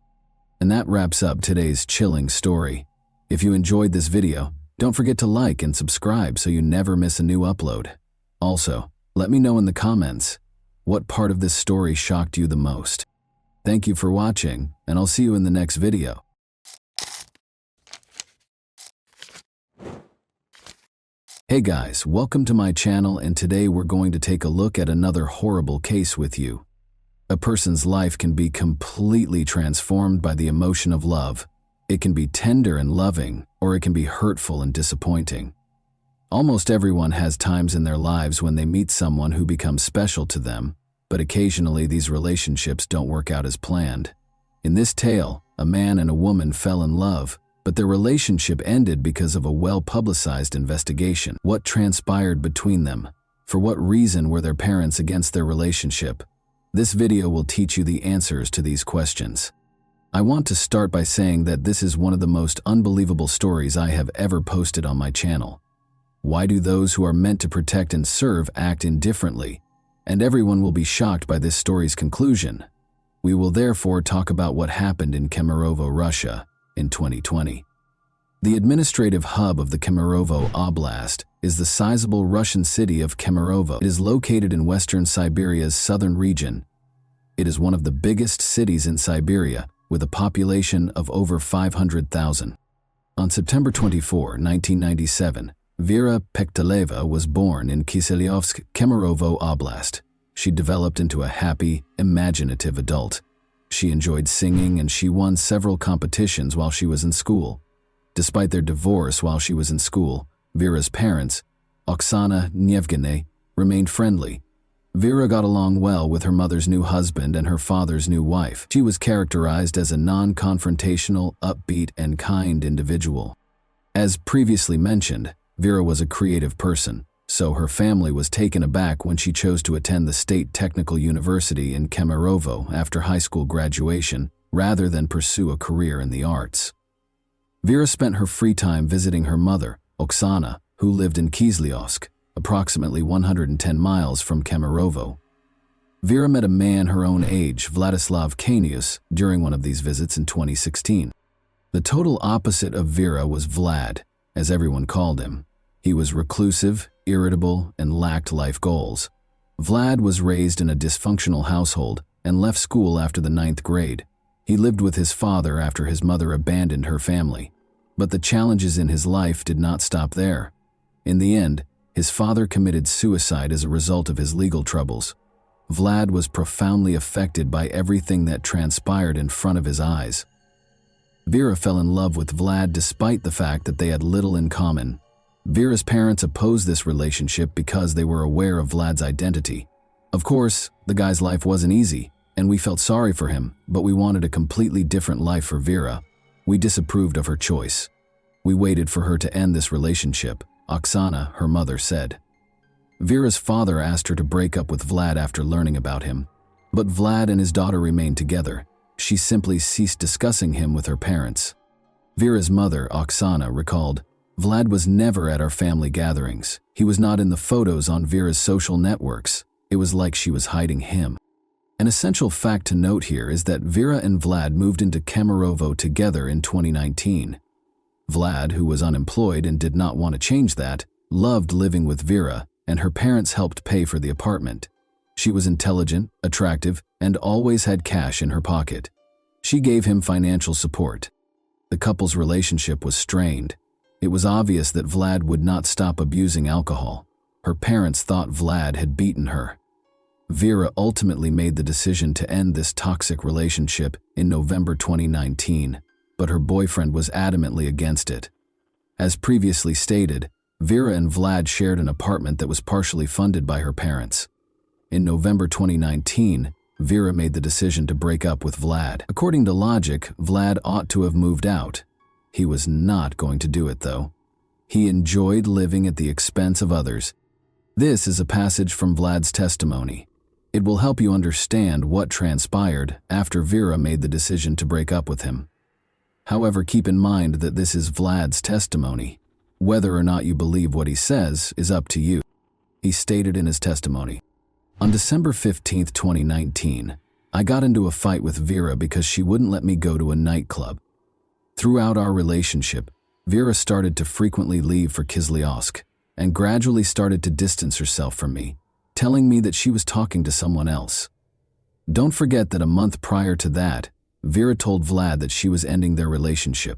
And that wraps up today's chilling story. If you enjoyed this video, don't forget to like and subscribe so you never miss a new upload. Also, let me know in the comments, what part of this story shocked you the most? Thank you for watching, and I'll see you in the next video. Hey guys, welcome to my channel, and today we're going to take a look at another horrible case with you. A person's life can be completely transformed by the emotion of love. It can be tender and loving, or it can be hurtful and disappointing. Almost everyone has times in their lives when they meet someone who becomes special to them, but occasionally these relationships don't work out as planned. In this tale, a man and a woman fell in love, but their relationship ended because of a well-publicized investigation. What transpired between them? For what reason were their parents against their relationship? This video will teach you the answers to these questions. I want to start by saying that this is one of the most unbelievable stories I have ever posted on my channel. Why do those who are meant to protect and serve act indifferently? And everyone will be shocked by this story's conclusion. We will therefore talk about what happened in Kemerovo, Russia, in 2020. The administrative hub of the Kemerovo Oblast is the sizable Russian city of Kemerovo. It is located in western Siberia's southern region. It is one of the biggest cities in Siberia, with a population of over 500,000. On September 24, 1997, Vera Pekteleva was born in Kiselyovsk, Kemerovo Oblast. She developed into a happy, imaginative adult. She enjoyed singing and she won several competitions while she was in school. Despite their divorce while she was in school, Vera's parents, Oksana and Yevgeny, remained friendly. Vera got along well with her mother's new husband and her father's new wife. She was characterized as a non-confrontational, upbeat, and kind individual. As previously mentioned, Vera was a creative person, so her family was taken aback when she chose to attend the State Technical University in Kemerovo after high school graduation, rather than pursue a career in the arts. Vera spent her free time visiting her mother, Oksana, who lived in Kislyovsk, approximately 110 miles from Kemerovo. Vera met a man her own age, Vladislav Kanius, during one of these visits in 2016. The total opposite of Vera was Vlad, as everyone called him. He was reclusive, irritable, and lacked life goals. Vlad was raised in a dysfunctional household and left school after the 9th grade. He lived with his father after his mother abandoned her family. But the challenges in his life did not stop there. In the end, his father committed suicide as a result of his legal troubles. Vlad was profoundly affected by everything that transpired in front of his eyes. Vera fell in love with Vlad despite the fact that they had little in common. Vera's parents opposed this relationship because they were aware of Vlad's identity. Of course, the guy's life wasn't easy, and we felt sorry for him, but we wanted a completely different life for Vera. We disapproved of her choice. We waited for her to end this relationship, Oksana, her mother, said. Vera's father asked her to break up with Vlad after learning about him. But Vlad and his daughter remained together. She simply ceased discussing him with her parents. Vera's mother, Oksana, recalled, "Vlad was never at our family gatherings. He was not in the photos on Vera's social networks. It was like she was hiding him." An essential fact to note here is that Vera and Vlad moved into Kemerovo together in 2019. Vlad, who was unemployed and did not want to change that, loved living with Vera, and her parents helped pay for the apartment. She was intelligent, attractive, and always had cash in her pocket. She gave him financial support. The couple's relationship was strained. It was obvious that Vlad would not stop abusing alcohol. Her parents thought Vlad had beaten her. Vera ultimately made the decision to end this toxic relationship in November 2019, but her boyfriend was adamantly against it. As previously stated, Vera and Vlad shared an apartment that was partially funded by her parents. In November 2019, Vera made the decision to break up with Vlad. According to logic, Vlad ought to have moved out. He was not going to do it, though. He enjoyed living at the expense of others. This is a passage from Vlad's testimony. It will help you understand what transpired after Vera made the decision to break up with him. However, keep in mind that this is Vlad's testimony. Whether or not you believe what he says is up to you. He stated in his testimony, "On December 15, 2019, I got into a fight with Vera because she wouldn't let me go to a nightclub. Throughout our relationship, Vera started to frequently leave for Kislyovsk and gradually started to distance herself from me, telling me that she was talking to someone else. Don't forget that a month prior to that, Vera told Vlad that she was ending their relationship.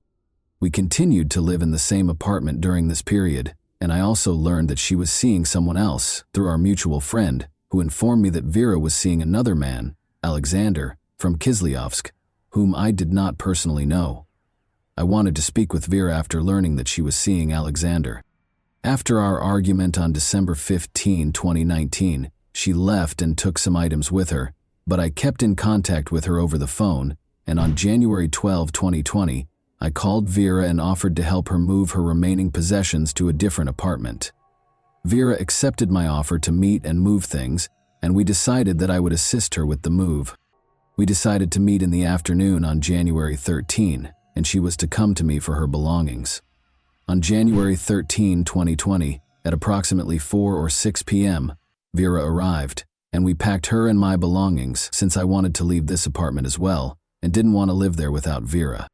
We continued to live in the same apartment during this period, and I also learned that she was seeing someone else through our mutual friend, who informed me that Vera was seeing another man, Alexander, from Kislyovsk, whom I did not personally know. I wanted to speak with Vera after learning that she was seeing Alexander. After our argument on December 15, 2019, she left and took some items with her, but I kept in contact with her over the phone, and on January 12, 2020, I called Vera and offered to help her move her remaining possessions to a different apartment. Vera accepted my offer to meet and move things, and we decided that I would assist her with the move. We decided to meet in the afternoon on January 13, and she was to come to me for her belongings. On January 13, 2020, at approximately 4 or 6 p.m., Vera arrived, and we packed her and my belongings since I wanted to leave this apartment as well and didn't want to live there without Vera.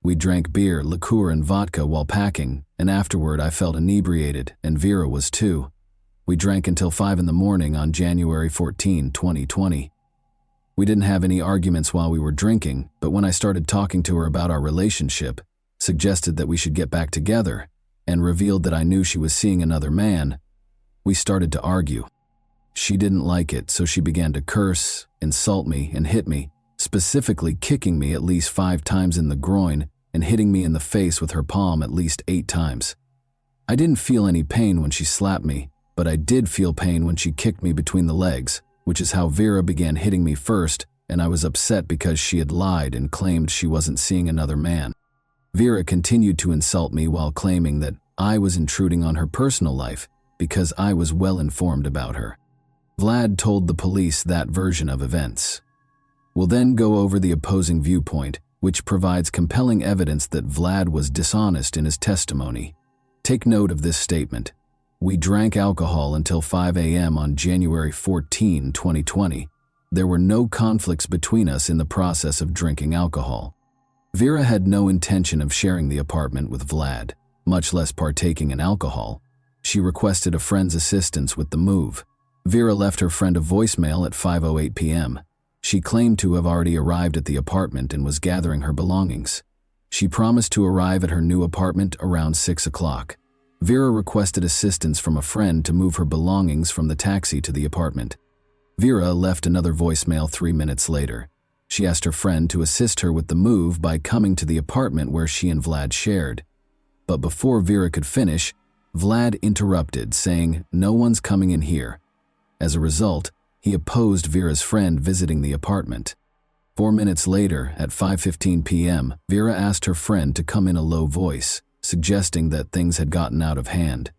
We drank beer, liqueur, and vodka while packing, and afterward I felt inebriated, and Vera was too. We drank until 5 in the morning on January 14, 2020. We didn't have any arguments while we were drinking, but when I started talking to her about our relationship, suggested that we should get back together, and revealed that I knew she was seeing another man, we started to argue. She didn't like it, so she began to curse, insult me, and hit me, specifically kicking me at least 5 times in the groin and hitting me in the face with her palm at least 8 times. I didn't feel any pain when she slapped me, but I did feel pain when she kicked me between the legs, which is how Vera began hitting me first, and I was upset because she had lied and claimed she wasn't seeing another man. Vera continued to insult me while claiming that I was intruding on her personal life because I was well informed about her. Vlad told the police that version of events. We'll then go over the opposing viewpoint, which provides compelling evidence that Vlad was dishonest in his testimony. Take note of this statement. We drank alcohol until 5 a.m. on January 14, 2020. There were no conflicts between us in the process of drinking alcohol. Vera had no intention of sharing the apartment with Vlad, much less partaking in alcohol. She requested a friend's assistance with the move. Vera left her friend a voicemail at 5:08 p.m. She claimed to have already arrived at the apartment and was gathering her belongings. She promised to arrive at her new apartment around 6 o'clock. Vera requested assistance from a friend to move her belongings from the taxi to the apartment. Vera left another voicemail 3 minutes later. She asked her friend to assist her with the move by coming to the apartment where she and Vlad shared. But before Vera could finish, Vlad interrupted, saying, "No one's coming in here." As a result, he opposed Vera's friend visiting the apartment. 4 minutes later, at 5:15 p.m., Vera asked her friend to come in a low voice, suggesting that things had gotten out of hand.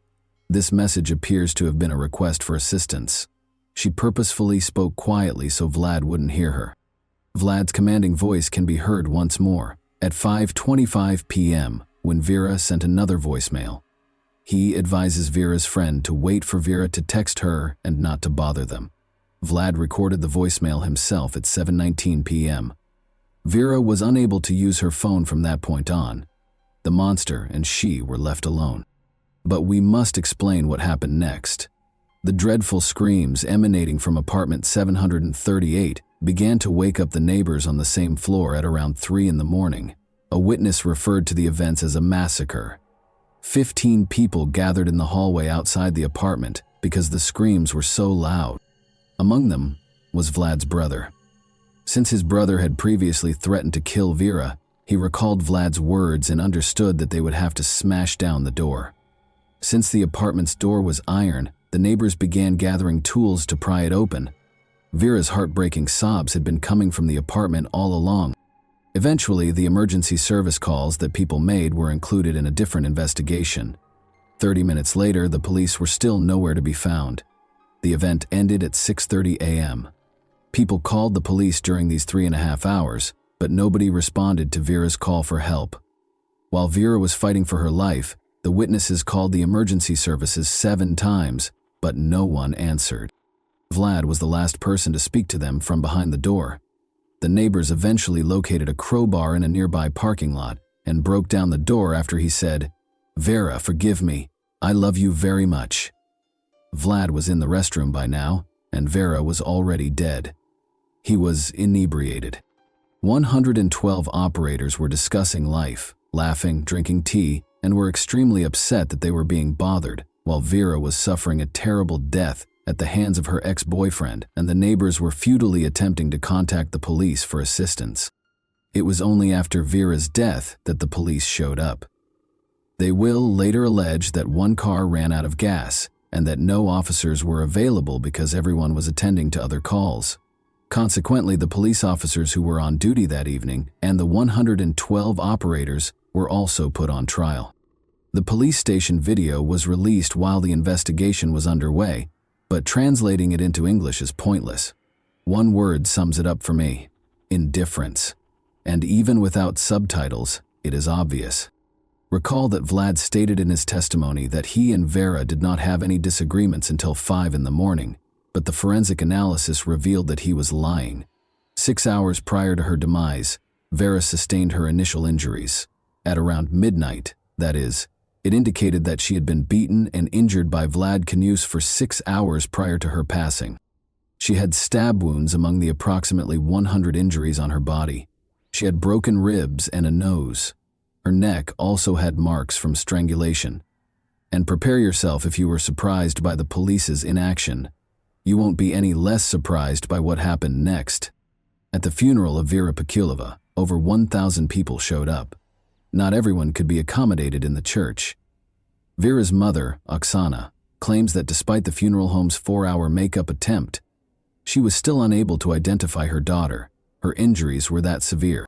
This message appears to have been a request for assistance. She purposefully spoke quietly so Vlad wouldn't hear her. Vlad's commanding voice can be heard once more, at 5:25 p.m., when Vera sent another voicemail. He advises Vera's friend to wait for Vera to text her and not to bother them. Vlad recorded the voicemail himself at 7:19 p.m. Vera was unable to use her phone from that point on. The monster and she were left alone. But we must explain what happened next. The dreadful screams emanating from apartment 738 began to wake up the neighbors on the same floor at around 3 in the morning. A witness referred to the events as a massacre. 15 people gathered in the hallway outside the apartment because the screams were so loud. Among them was Vlad's brother. Since his brother had previously threatened to kill Vera, he recalled Vlad's words and understood that they would have to smash down the door. Since the apartment's door was iron, the neighbors began gathering tools to pry it open. Vera's heartbreaking sobs had been coming from the apartment all along. Eventually, the emergency service calls that people made were included in a different investigation. 30 minutes later, the police were still nowhere to be found. The event ended at 6:30 a.m. People called the police during these 3.5 hours, but nobody responded to Vera's call for help. While Vera was fighting for her life, the witnesses called the emergency services 7 times, but no one answered. Vlad was the last person to speak to them from behind the door. The neighbors eventually located a crowbar in a nearby parking lot and broke down the door after he said, "Vera, forgive me. I love you very much." Vlad was in the restroom by now, and Vera was already dead. He was inebriated. 112 operators were discussing life, laughing, drinking tea, and were extremely upset that they were being bothered, while Vera was suffering a terrible death at the hands of her ex-boyfriend, and the neighbors were futilely attempting to contact the police for assistance. It was only after Vera's death that the police showed up. They will later allege that one car ran out of gas and that no officers were available because everyone was attending to other calls. Consequently, the police officers who were on duty that evening and the 112 operators were also put on trial. The police station video was released while the investigation was underway, but translating it into English is pointless. One word sums it up for me: indifference. And even without subtitles, it is obvious. Recall that Vlad stated in his testimony that he and Vera did not have any disagreements until 5 in the morning, but the forensic analysis revealed that he was lying. 6 hours prior to her demise, Vera sustained her initial injuries. At around midnight, that is, it indicated that she had been beaten and injured by Vlad Knus for 6 hours prior to her passing. She had stab wounds among the approximately 100 injuries on her body. She had broken ribs and a nose. Her neck also had marks from strangulation. And prepare yourself if you were surprised by the police's inaction. You won't be any less surprised by what happened next. At the funeral of Vera Pekulova, over 1,000 people showed up. Not everyone could be accommodated in the church. Vera's mother, Oksana, claims that despite the funeral home's 4-hour makeup attempt, she was still unable to identify her daughter. Her injuries were that severe.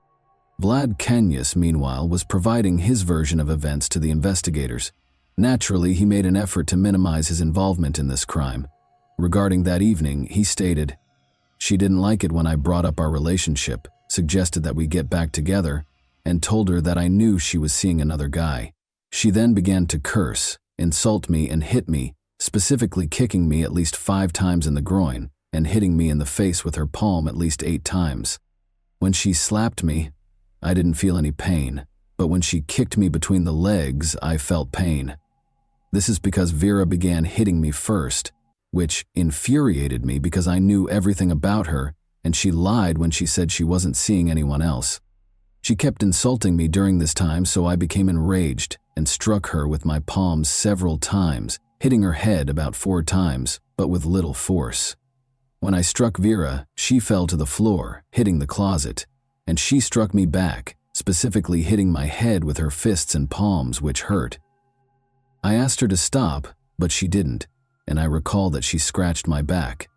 Vlad Knus, meanwhile, was providing his version of events to the investigators. Naturally, he made an effort to minimize his involvement in this crime. Regarding that evening, he stated, "She didn't like it when I brought up our relationship, suggested that we get back together, and told her that I knew she was seeing another guy. She then began to curse, insult me, and hit me, specifically kicking me at least 5 times in the groin and hitting me in the face with her palm at least 8 times. When she slapped me, I didn't feel any pain, but when she kicked me between the legs, I felt pain. This is because Vera began hitting me first, which infuriated me because I knew everything about her, and she lied when she said she wasn't seeing anyone else. She kept insulting me during this time, so I became enraged and struck her with my palms several times, hitting her head about 4 times, but with little force. When I struck Vera, she fell to the floor, hitting the closet, and she struck me back, specifically hitting my head with her fists and palms, which hurt. I asked her to stop, but she didn't, and I recall that she scratched my back.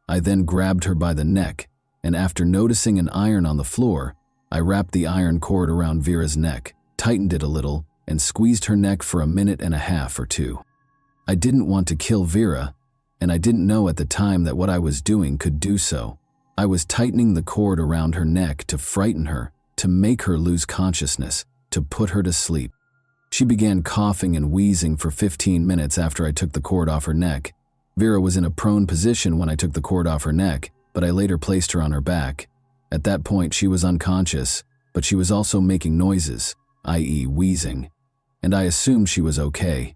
I then grabbed her by the neck, and after noticing an iron on the floor, I wrapped the iron cord around Vera's neck, tightened it a little, and squeezed her neck for 1.5 or 2. I didn't want to kill Vera, and I didn't know at the time that what I was doing could do so. I was tightening the cord around her neck to frighten her, to make her lose consciousness, to put her to sleep. She began coughing and wheezing for 15 minutes after I took the cord off her neck. Vera was in a prone position when I took the cord off her neck, but I later placed her on her back. At that point, she was unconscious, but she was also making noises, i.e. wheezing, and I assumed she was okay.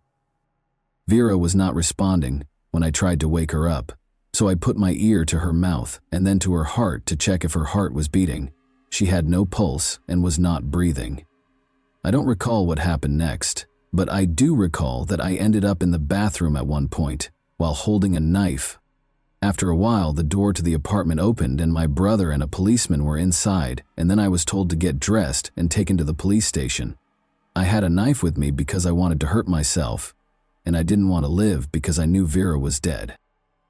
Vera was not responding when I tried to wake her up, so I put my ear to her mouth and then to her heart to check if her heart was beating. She had no pulse and was not breathing. I don't recall what happened next, but I do recall that I ended up in the bathroom at one point while holding a knife. After a while, the door to the apartment opened and my brother and a policeman were inside, and then I was told to get dressed and taken to the police station. I had a knife with me because I wanted to hurt myself, and I didn't want to live because I knew Vera was dead.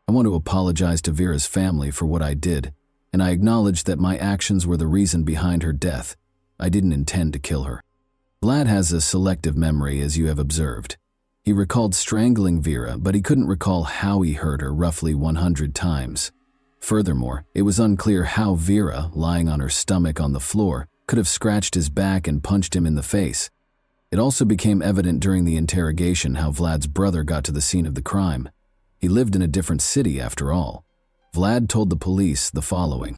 I want to apologize to Vera's family for what I did, and I acknowledge that my actions were the reason behind her death. I didn't intend to kill her. Vlad has a selective memory, as you have observed. He recalled strangling Vera, but he couldn't recall how he hurt her roughly 100 times. Furthermore, it was unclear how Vera, lying on her stomach on the floor, could have scratched his back and punched him in the face. It also became evident during the interrogation how Vlad's brother got to the scene of the crime. He lived in a different city after all. Vlad told the police the following.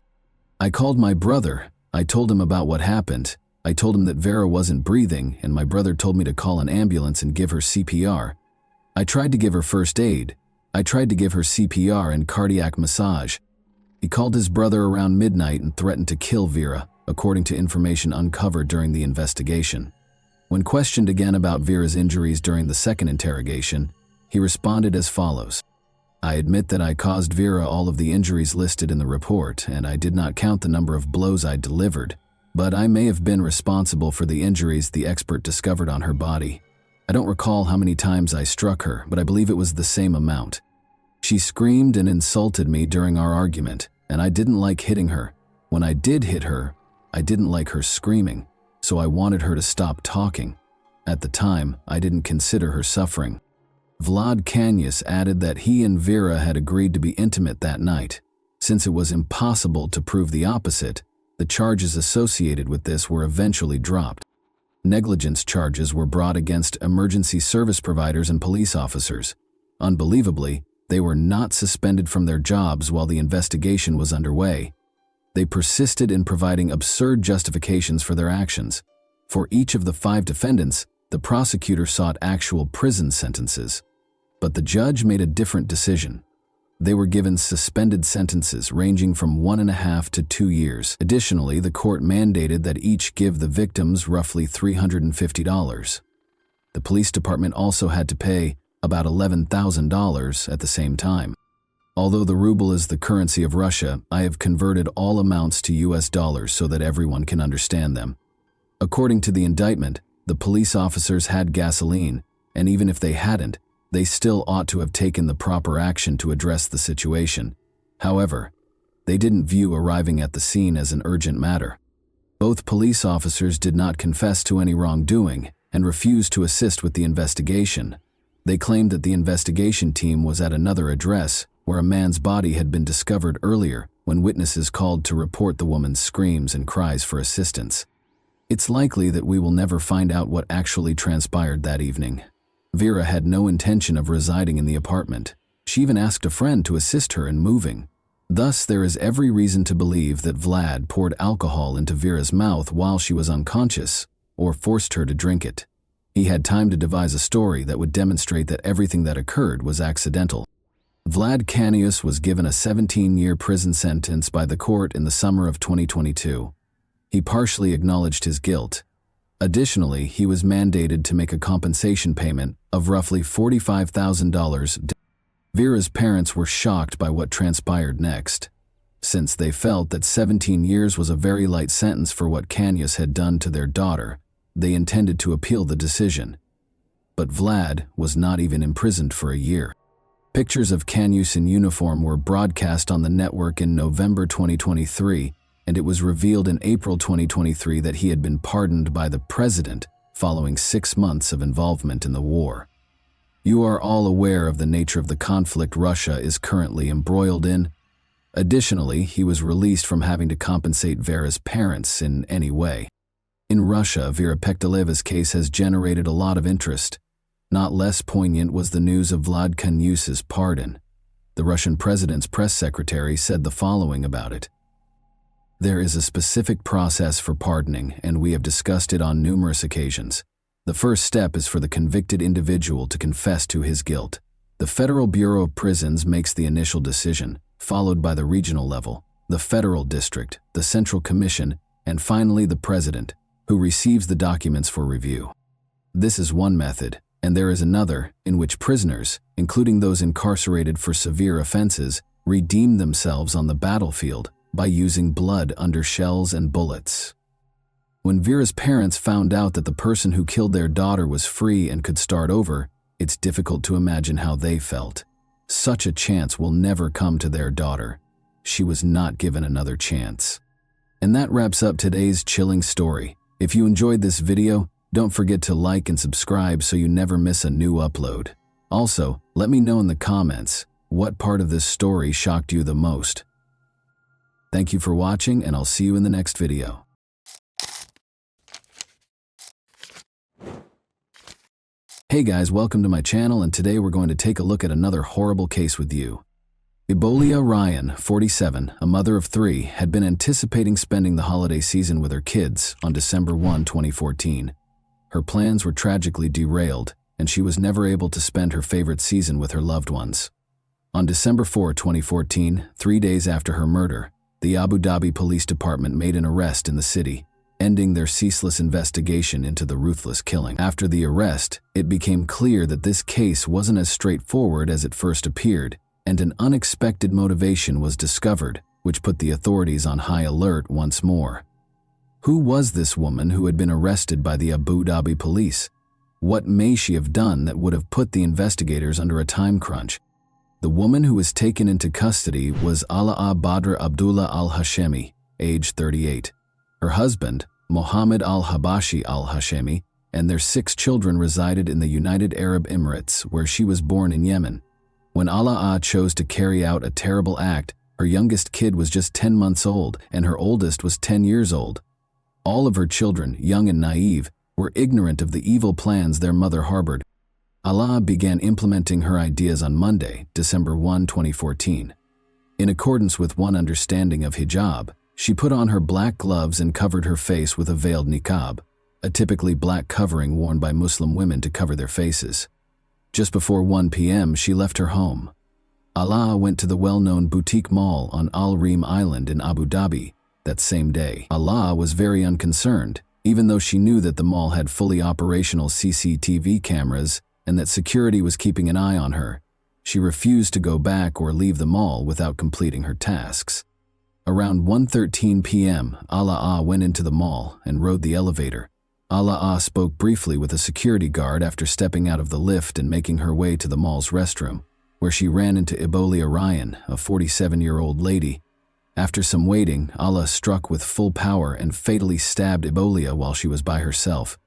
"I called my brother. I told him about what happened. I told him that Vera wasn't breathing, and my brother told me to call an ambulance and give her CPR. I tried to give her first aid. I tried to give her CPR and cardiac massage. He called his brother around midnight and threatened to kill Vera, according to information uncovered during the investigation." When questioned again about Vera's injuries during the second interrogation, he responded as follows. "I admit that I caused Vera all of the injuries listed in the report, and I did not count the number of blows I delivered, but I may have been responsible for the injuries the expert discovered on her body. I don't recall how many times I struck her, but I believe it was the same amount. She screamed and insulted me during our argument, and I didn't like hitting her. When I did hit her, I didn't like her screaming, so I wanted her to stop talking. At the time, I didn't consider her suffering." Vlad Kanyus added that he and Vera had agreed to be intimate that night. Since it was impossible to prove the opposite, the charges associated with this were eventually dropped. Negligence charges were brought against emergency service providers and police officers. Unbelievably, they were not suspended from their jobs while the investigation was underway. They persisted in providing absurd justifications for their actions. For each of the 5 defendants, the prosecutor sought actual prison sentences. But the judge made a different decision. They were given suspended sentences ranging from 1.5 to 2 years. Additionally, the court mandated that each give the victims roughly $350. The police department also had to pay about $11,000 at the same time. Although the ruble is the currency of Russia, I have converted all amounts to US dollars so that everyone can understand them. According to the indictment, the police officers had gasoline, and even if they hadn't, they still ought to have taken the proper action to address the situation. However, they didn't view arriving at the scene as an urgent matter. Both police officers did not confess to any wrongdoing and refused to assist with the investigation. They claimed that the investigation team was at another address where a man's body had been discovered earlier when witnesses called to report the woman's screams and cries for assistance. It's likely that we will never find out what actually transpired that evening. Vera had no intention of residing in the apartment. She even asked a friend to assist her in moving. Thus, there is every reason to believe that Vlad poured alcohol into Vera's mouth while she was unconscious, or forced her to drink it. He had time to devise a story that would demonstrate that everything that occurred was accidental. Vlad Kanyus was given a 17-year prison sentence by the court in the summer of 2022. He partially acknowledged his guilt. Additionally, he was mandated to make a compensation payment of roughly $45,000. Vera's parents were shocked by what transpired next. Since they felt that 17 years was a very light sentence for what Kanyus had done to their daughter, they intended to appeal the decision. But Vlad was not even imprisoned for a year. Pictures of Kanyus in uniform were broadcast on the network in November 2023, and it was revealed in April 2023 that he had been pardoned by the president following 6 months of involvement in the war. You are all aware of the nature of the conflict Russia is currently embroiled in. Additionally, he was released from having to compensate Vera's parents in any way. In Russia, Vera Pektaleva's case has generated a lot of interest. Not less poignant was the news of Vlad Kanyus's pardon. The Russian president's press secretary said the following about it. There is a specific process for pardoning, and we have discussed it on numerous occasions. The first step is for the convicted individual to confess to his guilt. The Federal Bureau of Prisons makes the initial decision, followed by the regional level, the federal district, the Central Commission, and finally the president, who receives the documents for review. This is one method, and there is another in which prisoners, including those incarcerated for severe offenses, redeem themselves on the battlefield by using blood under shells and bullets. When Vera's parents found out that the person who killed their daughter was free and could start over, it's difficult to imagine how they felt. Such a chance will never come to their daughter. She was not given another chance. And that wraps up today's chilling story. If you enjoyed this video, don't forget to like and subscribe so you never miss a new upload. Also, let me know in the comments, what part of this story shocked you the most? Thank you for watching, and I'll see you in the next video. Hey guys, welcome to my channel, and today we're going to take a look at another horrible case with you. Ebolia Ryan, 47, a mother of 3, had been anticipating spending the holiday season with her kids on December 1, 2014. Her plans were tragically derailed, and she was never able to spend her favorite season with her loved ones. On December 4, 2014, 3 days after her murder, the Abu Dhabi Police Department made an arrest in the city, ending their ceaseless investigation into the ruthless killing. After the arrest, it became clear that this case wasn't as straightforward as it first appeared, and an unexpected motivation was discovered, which put the authorities on high alert once more. Who was this woman who had been arrested by the Abu Dhabi police? What may she have done that would have put the investigators under a time crunch? The woman who was taken into custody was Alaa Badr Abdullah al-Hashemi, age 38. Her husband, Mohammed al-Habashi al-Hashemi, and their 6 children resided in the United Arab Emirates, where she was born in Yemen. When Alaa chose to carry out a terrible act, her youngest kid was just 10 months old and her oldest was 10 years old. All of her children, young and naive, were ignorant of the evil plans their mother harbored. Alaa began implementing her ideas on Monday, December 1, 2014. In accordance with one understanding of hijab, she put on her black gloves and covered her face with a veiled niqab, a typically black covering worn by Muslim women to cover their faces. Just before 1 p.m., she left her home. Alaa went to the well-known boutique mall on Al Reem Island in Abu Dhabi that same day. Alaa was very unconcerned, even though she knew that the mall had fully operational CCTV cameras and that security was keeping an eye on her. She refused to go back or leave the mall without completing her tasks. Around 1:13 p.m., Alaa went into the mall and rode the elevator. Alaa spoke briefly with a security guard after stepping out of the lift and making her way to the mall's restroom, where she ran into Ebolia Ryan, a 47-year-old lady. After some waiting, Alaa struck with full power and fatally stabbed Ebolia while she was by herself.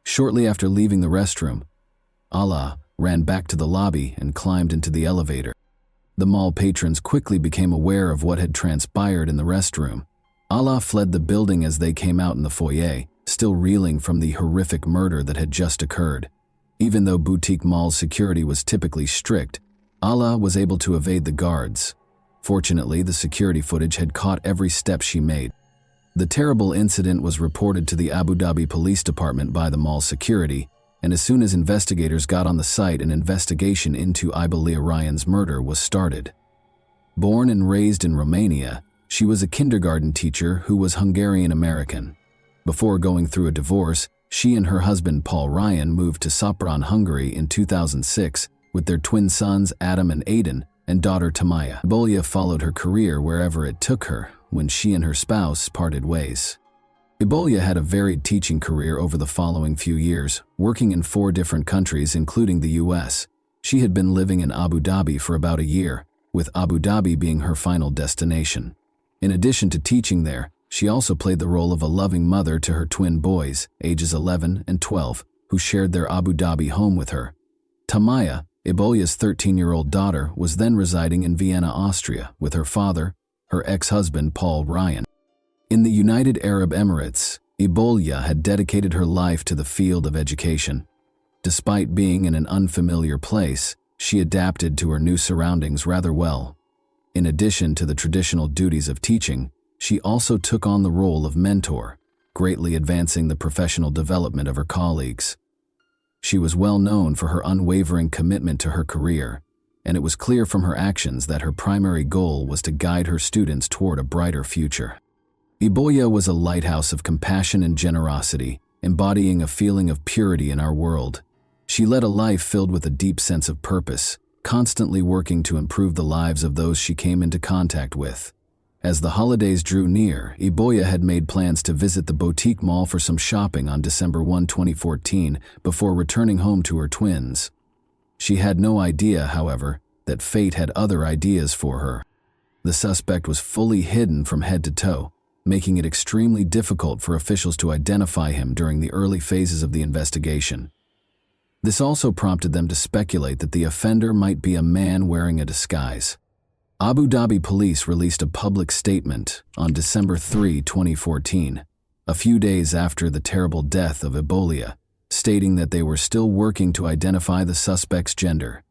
Shortly after leaving the restroom, Alaa ran back to the lobby and climbed into the elevator. The mall patrons quickly became aware of what had transpired in the restroom. Alaa fled the building as they came out in the foyer, still reeling from the horrific murder that had just occurred. Even though boutique mall security was typically strict, Alaa was able to evade the guards. Fortunately, the security footage had caught every step she made. The terrible incident was reported to the Abu Dhabi Police Department by the mall security, and as soon as investigators got on the site, an investigation into Ebolia Ryan's murder was started. Born and raised in Romania, she was a kindergarten teacher who was Hungarian-American. Before going through a divorce, she and her husband Paul Ryan moved to Sopron, Hungary in 2006 with their twin sons Adam and Aiden and daughter Tamaya. Ebolia followed her career wherever it took her when she and her spouse parted ways. Ebolia had a varied teaching career over the following few years, working in 4 different countries including the US. She had been living in Abu Dhabi for about a year, with Abu Dhabi being her final destination. In addition to teaching there, she also played the role of a loving mother to her twin boys, ages 11 and 12, who shared their Abu Dhabi home with her. Tamaya, Ebolia's 13-year-old daughter, was then residing in Vienna, Austria, with her father, her ex-husband Paul Ryan. In the United Arab Emirates, Ebolia had dedicated her life to the field of education. Despite being in an unfamiliar place, she adapted to her new surroundings rather well. In addition to the traditional duties of teaching, she also took on the role of mentor, greatly advancing the professional development of her colleagues. She was well known for her unwavering commitment to her career, and it was clear from her actions that her primary goal was to guide her students toward a brighter future. Ebolia was a lighthouse of compassion and generosity, embodying a feeling of purity in our world. She led a life filled with a deep sense of purpose, constantly working to improve the lives of those she came into contact with. As the holidays drew near, Ebolia had made plans to visit the boutique mall for some shopping on December 1, 2014, before returning home to her twins. She had no idea, however, that fate had other ideas for her. The suspect was fully hidden from head to toe, making it extremely difficult for officials to identify him during the early phases of the investigation. This also prompted them to speculate that the offender might be a man wearing a disguise. Abu Dhabi police released a public statement on December 3, 2014, a few days after the terrible death of Ebola, stating that they were still working to identify the suspect's gender.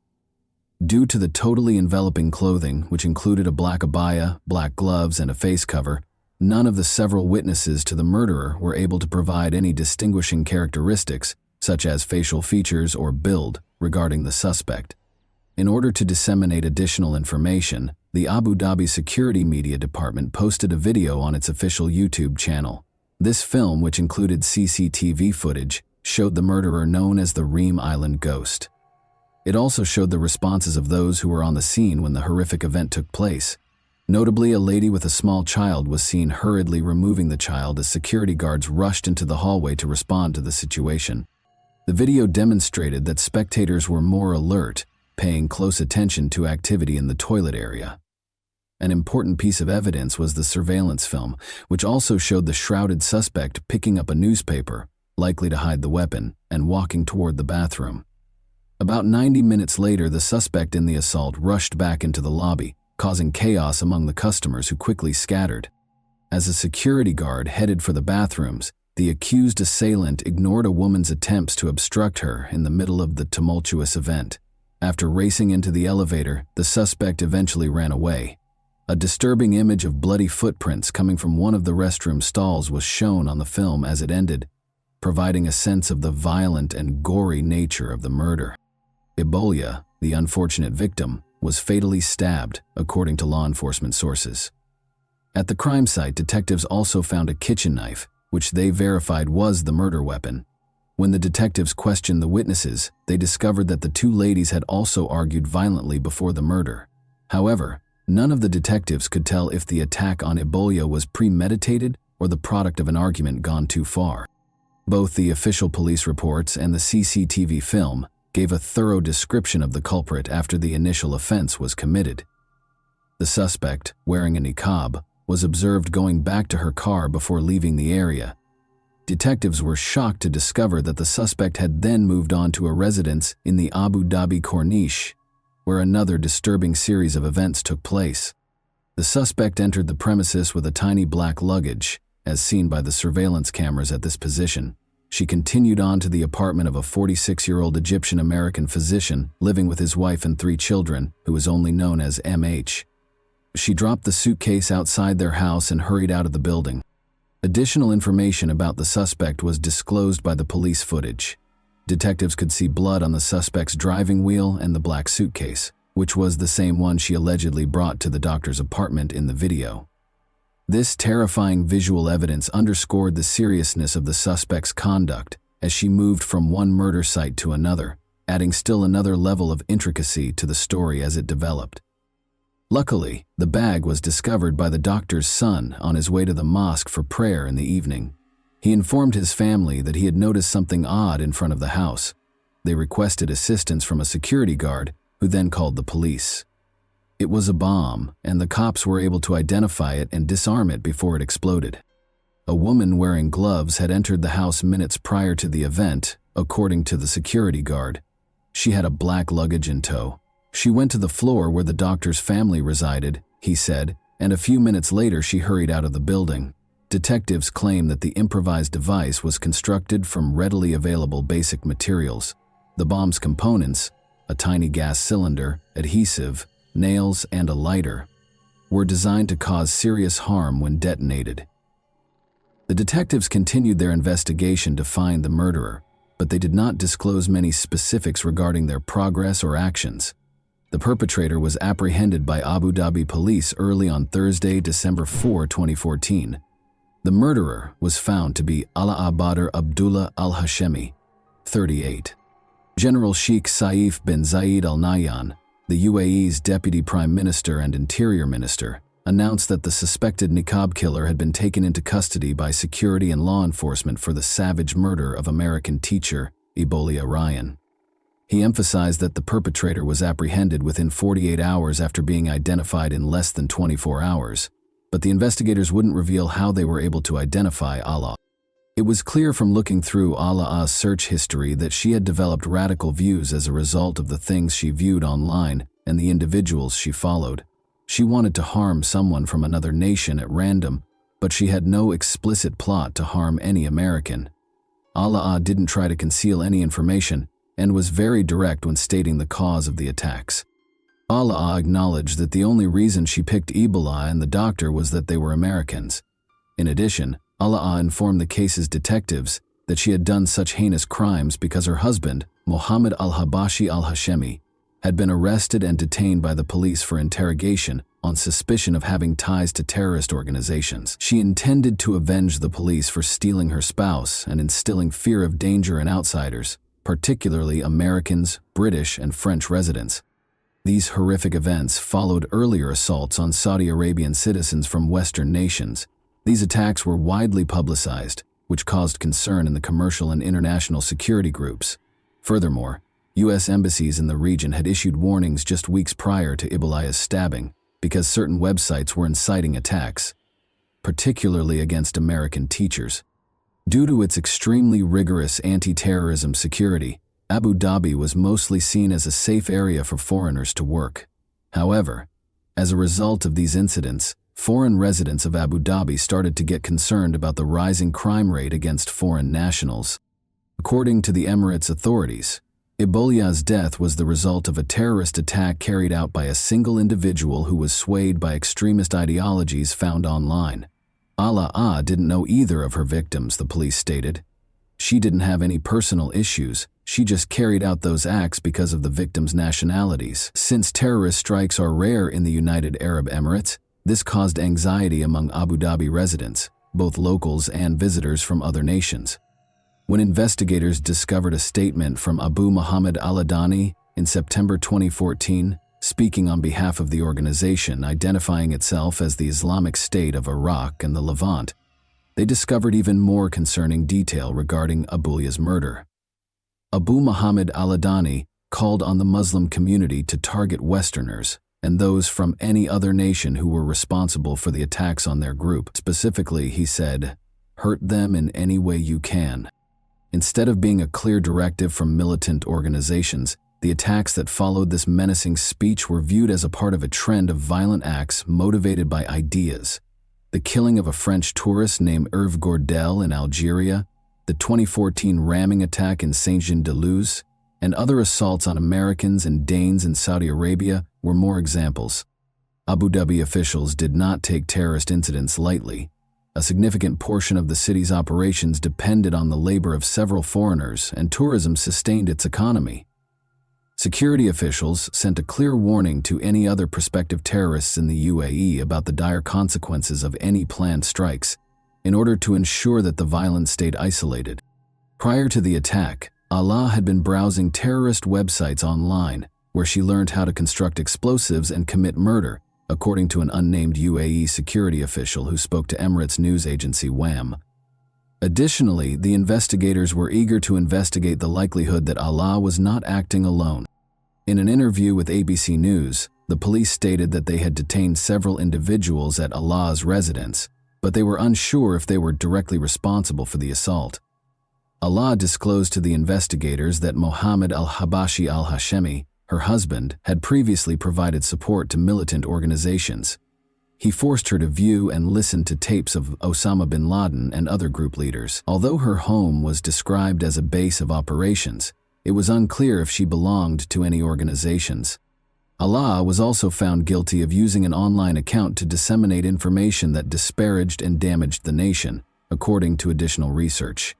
Due to the totally enveloping clothing, which included a black abaya, black gloves, and a face cover, none of the several witnesses to the murderer were able to provide any distinguishing characteristics, such as facial features or build, regarding the suspect. In order to disseminate additional information, the Abu Dhabi Security Media Department posted a video on its official YouTube channel. This film, which included CCTV footage, showed the murderer known as the Reem Island Ghost. It also showed the responses of those who were on the scene when the horrific event took place. Notably, a lady with a small child was seen hurriedly removing the child as security guards rushed into the hallway to respond to the situation. The video demonstrated that spectators were more alert, paying close attention to activity in the toilet area. An important piece of evidence was the surveillance film, which also showed the shrouded suspect picking up a newspaper, likely to hide the weapon, and walking toward the bathroom. About 90 minutes later, the suspect in the assault rushed back into the lobby, causing chaos among the customers who quickly scattered. As a security guard headed for the bathrooms, the accused assailant ignored a woman's attempts to obstruct her in the middle of the tumultuous event. After racing into the elevator, the suspect eventually ran away. A disturbing image of bloody footprints coming from one of the restroom stalls was shown on the film as it ended, providing a sense of the violent and gory nature of the murder. Ebola, the unfortunate victim, was fatally stabbed, according to law enforcement sources. At the crime site, detectives also found a kitchen knife, which they verified was the murder weapon. When the detectives questioned the witnesses, they discovered that the two ladies had also argued violently before the murder. However, none of the detectives could tell if the attack on Ebola was premeditated or the product of an argument gone too far. Both the official police reports and the CCTV film gave a thorough description of the culprit after the initial offense was committed. The suspect, wearing a niqab, was observed going back to her car before leaving the area. Detectives were shocked to discover that the suspect had then moved on to a residence in the Abu Dhabi Corniche, where another disturbing series of events took place. The suspect entered the premises with a tiny black luggage, as seen by the surveillance cameras at this position. She continued on to the apartment of a 46-year-old Egyptian-American physician living with his wife and 3 children, who was only known as MH. She dropped the suitcase outside their house and hurried out of the building. Additional information about the suspect was disclosed by the police footage. Detectives could see blood on the suspect's driving wheel and the black suitcase, which was the same one she allegedly brought to the doctor's apartment in the video. This terrifying visual evidence underscored the seriousness of the suspect's conduct as she moved from one murder site to another, adding still another level of intricacy to the story as it developed. Luckily, the bag was discovered by the doctor's son on his way to the mosque for prayer in the evening. He informed his family that he had noticed something odd in front of the house. They requested assistance from a security guard, who then called the police. It was a bomb, and the cops were able to identify it and disarm it before it exploded. A woman wearing gloves had entered the house minutes prior to the event, according to the security guard. She had a black luggage in tow. She went to the floor where the doctor's family resided, he said, and a few minutes later she hurried out of the building. Detectives claim that the improvised device was constructed from readily available basic materials. The bomb's components, a tiny gas cylinder, adhesive, nails, and a lighter, were designed to cause serious harm when detonated. The detectives continued their investigation to find the murderer, but they did not disclose many specifics regarding their progress or actions. The perpetrator was apprehended by Abu Dhabi police early on Thursday, December 4, 2014. The murderer was found to be Ala Badr Abdullah al-Hashemi, 38. General Sheikh Saif bin Zayed Al Nahyan, the UAE's Deputy Prime Minister and Interior Minister, announced that the suspected niqab killer had been taken into custody by security and law enforcement for the savage murder of American teacher Ebola Ryan. He emphasized that the perpetrator was apprehended within 48 hours after being identified in less than 24 hours, but the investigators wouldn't reveal how they were able to identify Allah. It was clear from looking through Allah's search history that she had developed radical views as a result of the things she viewed online and the individuals she followed. She wanted to harm someone from another nation at random, but she had no explicit plot to harm any American. Allah didn't try to conceal any information and was very direct when stating the cause of the attacks. Allah acknowledged that the only reason she picked Ebola and the doctor was that they were Americans. In addition, Allah informed the case's detectives that she had done such heinous crimes because her husband, Mohammed al-Habashi al-Hashemi, had been arrested and detained by the police for interrogation on suspicion of having ties to terrorist organizations. She intended to avenge the police for stealing her spouse and instilling fear of danger in outsiders, particularly Americans, British, and French residents. These horrific events followed earlier assaults on Saudi Arabian citizens from Western nations. These attacks were widely publicized, which caused concern in the commercial and international security groups. Furthermore, U.S. embassies in the region had issued warnings just weeks prior to Ebola's stabbing because certain websites were inciting attacks, particularly against American teachers. Due to its extremely rigorous anti-terrorism security, Abu Dhabi was mostly seen as a safe area for foreigners to work. However, as a result of these incidents, foreign residents of Abu Dhabi started to get concerned about the rising crime rate against foreign nationals. According to the Emirates authorities, Ebola's death was the result of a terrorist attack carried out by a single individual who was swayed by extremist ideologies found online. Allah didn't know either of her victims, the police stated. She didn't have any personal issues, she just carried out those acts because of the victims' nationalities. Since terrorist strikes are rare in the United Arab Emirates, this caused anxiety among Abu Dhabi residents, both locals and visitors from other nations. When investigators discovered a statement from Abu Muhammad al-Adani in September 2014, speaking on behalf of the organization identifying itself as the Islamic State of Iraq and the Levant, they discovered even more concerning detail regarding Ebola's murder. Abu Muhammad al-Adani called on the Muslim community to target Westerners and those from any other nation who were responsible for the attacks on their group. Specifically, he said, "Hurt them in any way you can." Instead of being a clear directive from militant organizations, the attacks that followed this menacing speech were viewed as a part of a trend of violent acts motivated by ideas. The killing of a French tourist named Hervé Gordel in Algeria, the 2014 ramming attack in Saint-Jean-de-Luz, and other assaults on Americans and Danes in Saudi Arabia were more examples. Abu Dhabi officials did not take terrorist incidents lightly. A significant portion of the city's operations depended on the labor of several foreigners, and tourism sustained its economy. Security officials sent a clear warning to any other prospective terrorists in the UAE about the dire consequences of any planned strikes, in order to ensure that the violence stayed isolated. Prior to the attack, Allah had been browsing terrorist websites online, where she learned how to construct explosives and commit murder, according to an unnamed UAE security official who spoke to Emirates news agency WAM. Additionally, the investigators were eager to investigate the likelihood that Allah was not acting alone. In an interview with ABC News, the police stated that they had detained several individuals at Allah's residence, but they were unsure if they were directly responsible for the assault. Allah disclosed to the investigators that Mohammed al-Habashi al-Hashemi, her husband, had previously provided support to militant organizations. He forced her to view and listen to tapes of Osama bin Laden and other group leaders. Although her home was described as a base of operations, it was unclear if she belonged to any organizations. Allah was also found guilty of using an online account to disseminate information that disparaged and damaged the nation, according to additional research.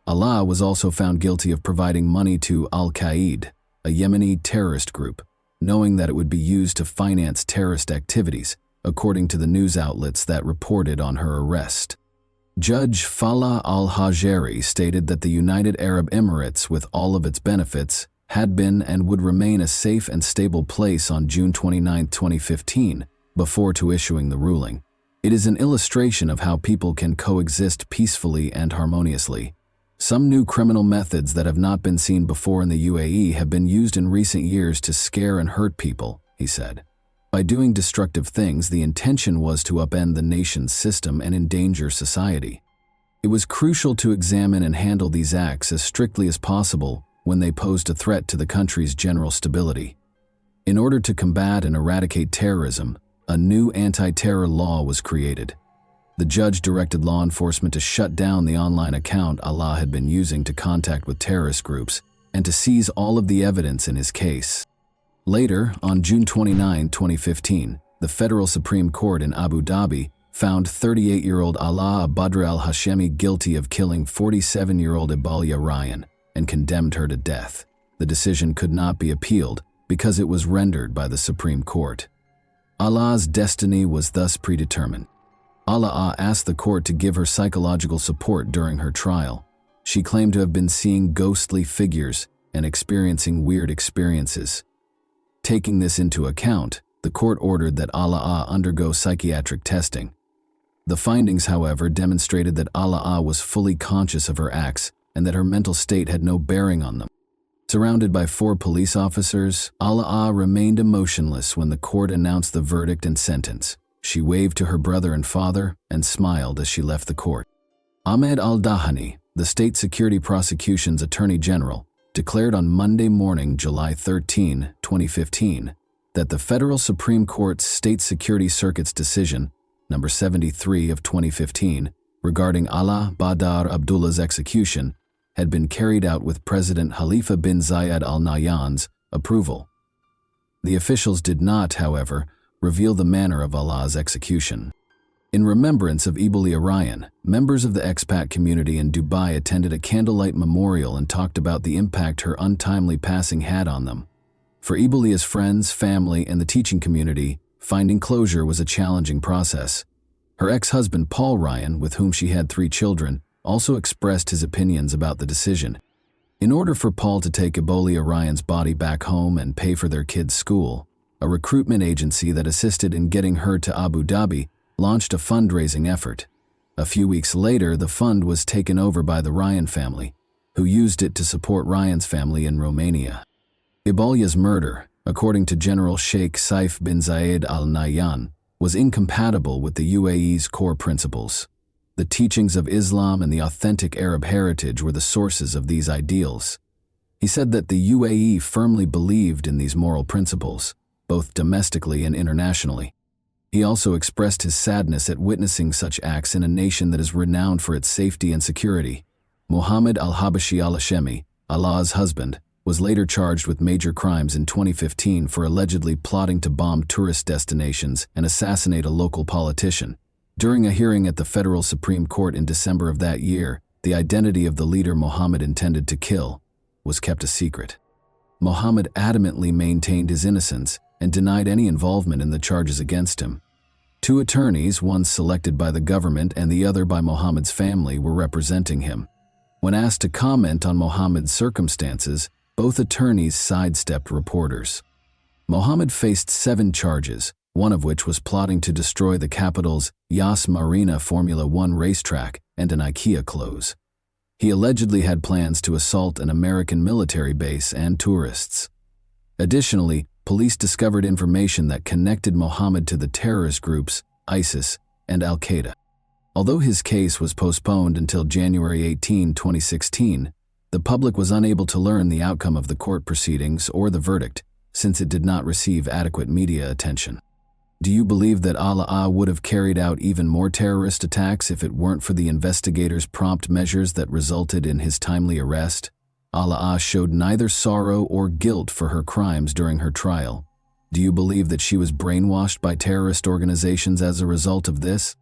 Allah was also found guilty of providing money to Al-Qaeda, a Yemeni terrorist group, knowing that it would be used to finance terrorist activities, according to the news outlets that reported on her arrest. Judge Falah al-Hajeri stated that the United Arab Emirates, with all of its benefits, had been and would remain a safe and stable place on June 29, 2015, before issuing the ruling. It is an illustration of how people can coexist peacefully and harmoniously. Some new criminal methods that have not been seen before in the UAE have been used in recent years to scare and hurt people, he said. By doing destructive things, the intention was to upend the nation's system and endanger society. It was crucial to examine and handle these acts as strictly as possible when they posed a threat to the country's general stability. In order to combat and eradicate terrorism, a new anti-terror law was created. The judge directed law enforcement to shut down the online account Allah had been using to contact with terrorist groups and to seize all of the evidence in his case. Later, on June 29, 2015, the Federal Supreme Court in Abu Dhabi found 38-year-old Ala Badr al-Hashemi guilty of killing 47-year-old Ibalia Ryan and condemned her to death. The decision could not be appealed because it was rendered by the Supreme Court. Ala's destiny was thus predetermined. Ala asked the court to give her psychological support during her trial. She claimed to have been seeing ghostly figures and experiencing weird experiences. Taking this into account, the court ordered that Ala undergo psychiatric testing. The findings, however, demonstrated that Ala was fully conscious of her acts and that her mental state had no bearing on them. Surrounded by 4 police officers, Ala remained emotionless when the court announced the verdict and sentence. She waved to her brother and father and smiled as she left the court. Ahmed al-Dahani, the State Security Prosecution's Attorney General, declared on Monday morning, July 13, 2015, that the Federal Supreme Court's State Security Circuit's decision, number 73 of 2015, regarding Ala Badr Abdullah's execution, had been carried out with President Khalifa bin Zayed Al Nahyan's approval. The officials did not, however, reveal the manner of Ala's execution. In remembrance of Ibalia Ryan, members of the expat community in Dubai attended a candlelight memorial and talked about the impact her untimely passing had on them. For Ibalia's friends, family, and the teaching community, finding closure was a challenging process. Her ex-husband Paul Ryan, with whom she had 3 children, also expressed his opinions about the decision. In order for Paul to take Ibalia Ryan's body back home and pay for their kids' school, a recruitment agency that assisted in getting her to Abu Dhabi launched a fundraising effort. A few weeks later, the fund was taken over by the Ryan family, who used it to support Ryan's family in Romania. Ibalia's murder, according to General Sheikh Saif bin Zayed Al Nahyan, was incompatible with the UAE's core principles. The teachings of Islam and the authentic Arab heritage were the sources of these ideals. He said that the UAE firmly believed in these moral principles, both domestically and internationally. He also expressed his sadness at witnessing such acts in a nation that is renowned for its safety and security. Mohammed al-Habashi al-Hashemi, Ala's husband, was later charged with major crimes in 2015 for allegedly plotting to bomb tourist destinations and assassinate a local politician. During a hearing at the Federal Supreme Court in December of that year, the identity of the leader Mohammed intended to kill was kept a secret. Mohammed adamantly maintained his innocence and denied any involvement in the charges against him. 2 attorneys, one selected by the government and the other by Mohammed's family, were representing him. When asked to comment on Mohammed's circumstances, both attorneys sidestepped reporters. Mohammed faced 7 charges, one of which was plotting to destroy the capital's Yas Marina Formula One racetrack and an IKEA close. He allegedly had plans to assault an American military base and tourists. Additionally, police discovered information that connected Mohammed to the terrorist groups ISIS and Al-Qaeda. Although his case was postponed until January 18, 2016, the public was unable to learn the outcome of the court proceedings or the verdict, since it did not receive adequate media attention. Do you believe that Ala would have carried out even more terrorist attacks if it weren't for the investigators' prompt measures that resulted in his timely arrest? Ala showed neither sorrow or guilt for her crimes during her trial. Do you believe that she was brainwashed by terrorist organizations as a result of this?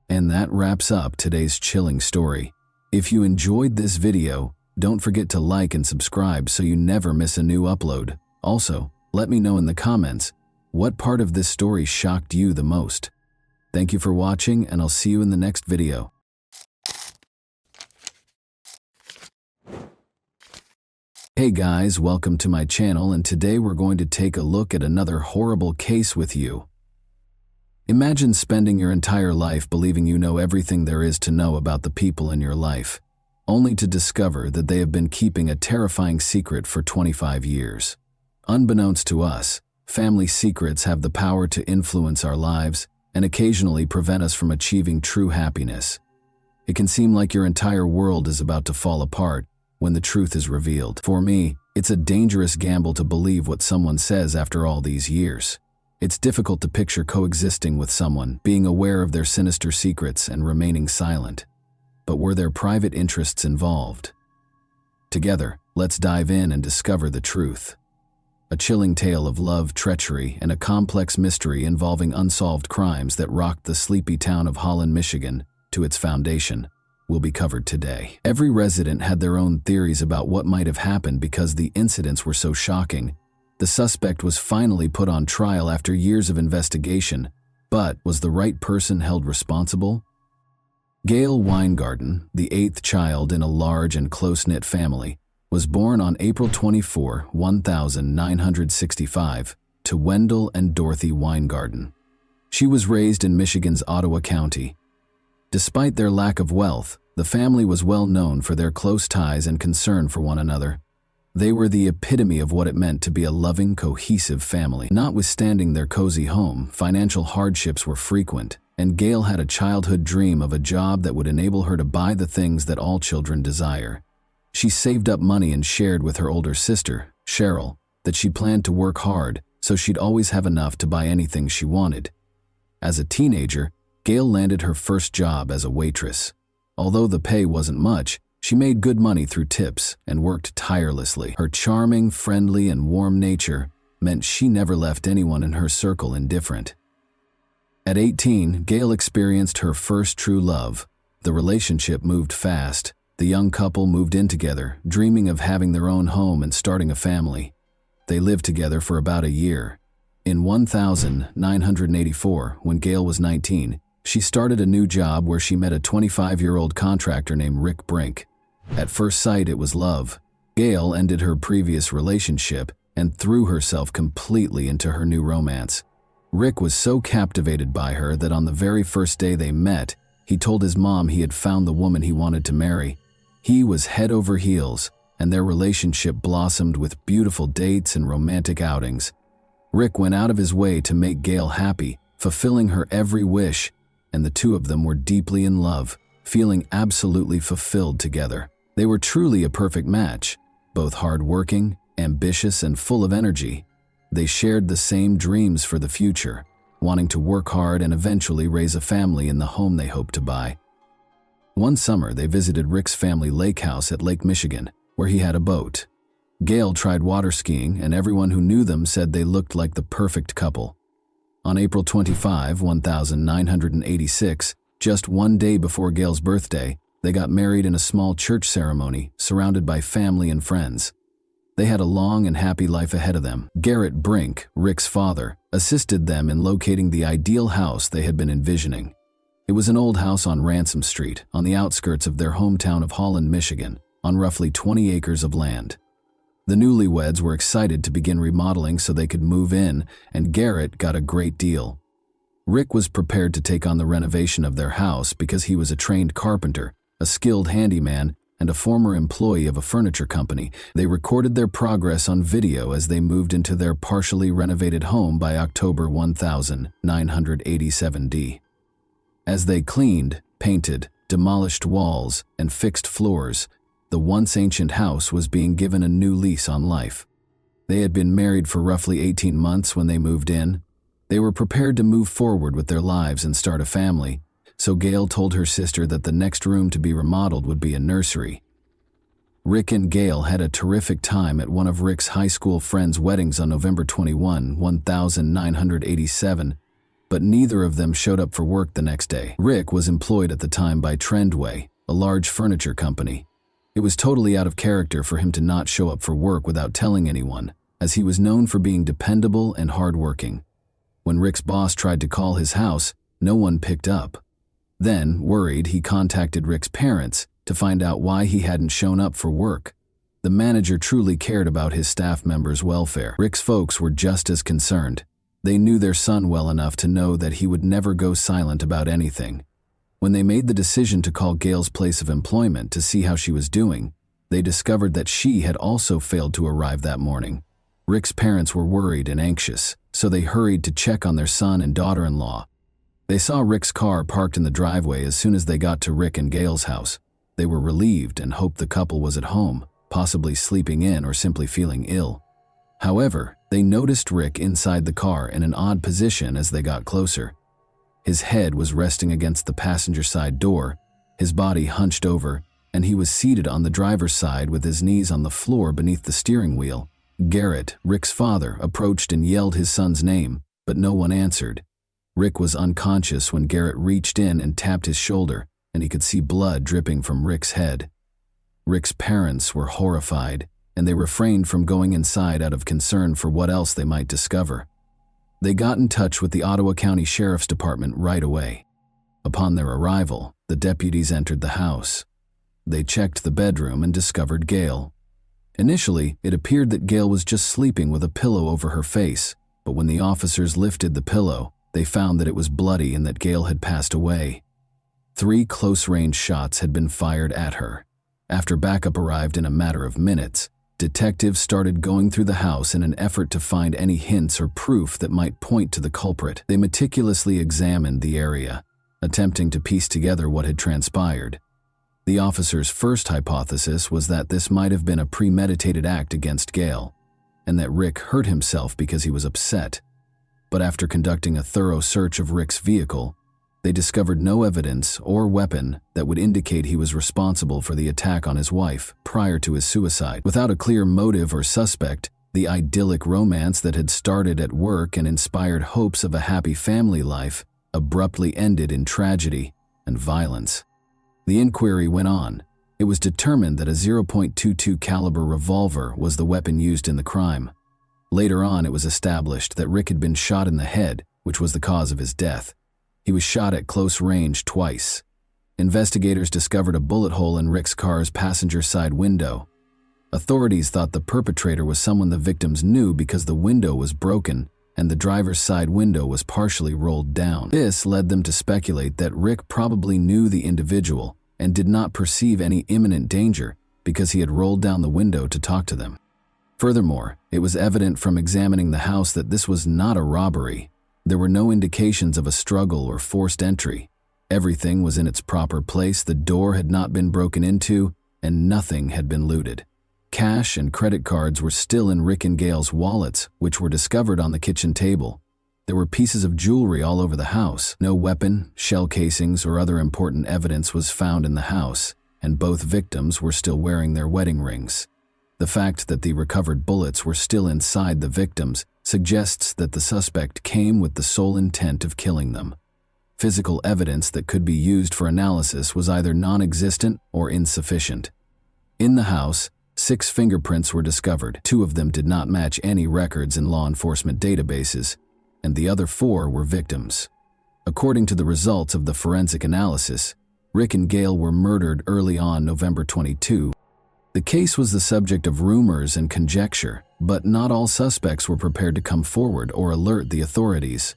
And that wraps up today's chilling story. If you enjoyed this video, don't forget to like and subscribe so you never miss a new upload. Also, let me know in the comments, what part of this story shocked you the most? Thank you for watching, and I'll see you in the next video. Hey guys, welcome to my channel, and today we're going to take a look at another horrible case with you. Imagine spending your entire life believing you know everything there is to know about the people in your life, only to discover that they have been keeping a terrifying secret for 25 years. Unbeknownst to us, family secrets have the power to influence our lives and occasionally prevent us from achieving true happiness. It can seem like your entire world is about to fall apart when the truth is revealed. For me, It's a dangerous gamble to believe what someone says after all these years. It's difficult to picture coexisting with someone, being aware of their sinister secrets and remaining silent. But were there private interests involved? Together, let's dive in and discover the truth. A chilling tale of love, treachery, and a complex mystery involving unsolved crimes that rocked the sleepy town of Holland, Michigan, to its foundation, will be covered today. Every resident had their own theories about what might have happened because the incidents were so shocking. The suspect was finally put on trial after years of investigation, but was the right person held responsible? Gail Weingarten, the eighth child in a large and close-knit family, was born on April 24, 1965, to Wendell and Dorothy Weingarten. She was raised in Michigan's Ottawa County. Despite their lack of wealth, the family was well known for their close ties and concern for one another. They were the epitome of what it meant to be a loving, cohesive family. Notwithstanding their cozy home, financial hardships were frequent, and Gail had a childhood dream of a job that would enable her to buy the things that all children desire. She saved up money and shared with her older sister, Cheryl, that she planned to work hard so she'd always have enough to buy anything she wanted. As a teenager, Gail landed her first job as a waitress. Although the pay wasn't much, she made good money through tips and worked tirelessly. Her charming, friendly, and warm nature meant she never left anyone in her circle indifferent. At 18, Gail experienced her first true love. The relationship moved fast. The young couple moved in together, dreaming of having their own home and starting a family. They lived together for about a year. In 1984, when Gail was 19, she started a new job where she met a 25-year-old contractor named Rick Brink. At first sight, it was love. Gail ended her previous relationship and threw herself completely into her new romance. Rick was so captivated by her that on the very first day they met, he told his mom he had found the woman he wanted to marry. He was head over heels, and their relationship blossomed with beautiful dates and romantic outings. Rick went out of his way to make Gail happy, fulfilling her every wish, and the two of them were deeply in love, feeling absolutely fulfilled together. They were truly a perfect match, both hardworking, ambitious, and full of energy. They shared the same dreams for the future, wanting to work hard and eventually raise a family in the home they hoped to buy. One summer, they visited Rick's family lake house at Lake Michigan, where he had a boat. Gail tried water skiing, and everyone who knew them said they looked like the perfect couple. On April 25, 1986, just one day before Gail's birthday, they got married in a small church ceremony, surrounded by family and friends. They had a long and happy life ahead of them. Garrett Brink, Rick's father, assisted them in locating the ideal house they had been envisioning. It was an old house on Ransom Street, on the outskirts of their hometown of Holland, Michigan, on roughly 20 acres of land. The newlyweds were excited to begin remodeling so they could move in, and Garrett got a great deal. Rick was prepared to take on the renovation of their house because he was a trained carpenter, a skilled handyman, and a former employee of a furniture company. They recorded their progress on video as they moved into their partially renovated home by October 1987. As they cleaned, painted, demolished walls, and fixed floors, the once ancient house was being given a new lease on life. They had been married for roughly 18 months when they moved in. They were prepared to move forward with their lives and start a family, so Gail told her sister that the next room to be remodeled would be a nursery. Rick and Gail had a terrific time at one of Rick's high school friends' weddings on November 21, 1987, but neither of them showed up for work the next day. Rick was employed at the time by Trendway, a large furniture company. It was totally out of character for him to not show up for work without telling anyone, as he was known for being dependable and hardworking. When Rick's boss tried to call his house, no one picked up. Then, worried, he contacted Rick's parents to find out why he hadn't shown up for work. The manager truly cared about his staff members' welfare. Rick's folks were just as concerned. They knew their son well enough to know that he would never go silent about anything. When they made the decision to call Gail's place of employment to see how she was doing, they discovered that she had also failed to arrive that morning. Rick's parents were worried and anxious, so they hurried to check on their son and daughter-in-law. They saw Rick's car parked in the driveway as soon as they got to Rick and Gail's house. They were relieved and hoped the couple was at home. possibly sleeping in or simply feeling ill. However, they noticed Rick inside the car in an odd position as they got closer. His head was resting against the passenger side door, his body hunched over, and he was seated on the driver's side with his knees on the floor beneath the steering wheel. Garrett, Rick's father, approached and yelled his son's name, but no one answered. Rick was unconscious when Garrett reached in and tapped his shoulder, and he could see blood dripping from Rick's head. Rick's parents were horrified, and they refrained from going inside out of concern for what else they might discover. They got in touch with the Ottawa County Sheriff's Department right away. Upon their arrival, the deputies entered the house. They checked the bedroom and discovered Gail. Initially, it appeared that Gail was just sleeping with a pillow over her face, but when the officers lifted the pillow, they found that it was bloody and that Gail had passed away. 3 close-range shots had been fired at her. After backup arrived in a matter of minutes, detectives started going through the house in an effort to find any hints or proof that might point to the culprit. They meticulously examined the area, attempting to piece together what had transpired. The officers' first hypothesis was that this might have been a premeditated act against Gail, and that Rick hurt himself because he was upset. But after conducting a thorough search of Rick's vehicle, they discovered no evidence or weapon that would indicate he was responsible for the attack on his wife prior to his suicide. Without a clear motive or suspect, the idyllic romance that had started at work and inspired hopes of a happy family life abruptly ended in tragedy and violence. The inquiry went on. It was determined that a .22 caliber revolver was the weapon used in the crime. Later on, it was established that Rick had been shot in the head, which was the cause of his death. He was shot at close range twice. Investigators discovered a bullet hole in Rick's car's passenger side window. Authorities thought the perpetrator was someone the victims knew because the window was broken and the driver's side window was partially rolled down. This led them to speculate that Rick probably knew the individual and did not perceive any imminent danger because he had rolled down the window to talk to them. Furthermore, it was evident from examining the house that this was not a robbery. There were no indications of a struggle or forced entry. Everything was in its proper place, the door had not been broken into, and nothing had been looted. Cash and credit cards were still in Rick and Gail's wallets, which were discovered on the kitchen table. There were pieces of jewelry all over the house. No weapon, shell casings, or other important evidence was found in the house, and both victims were still wearing their wedding rings. The fact that the recovered bullets were still inside the victims suggests that the suspect came with the sole intent of killing them. Physical evidence that could be used for analysis was either non-existent or insufficient. In the house, 6 fingerprints were discovered. 2 of them did not match any records in law enforcement databases, and the other 4 were victims. According to the results of the forensic analysis, Rick and Gail were murdered early on November 22. The case was the subject of rumors and conjecture, but not all suspects were prepared to come forward or alert the authorities.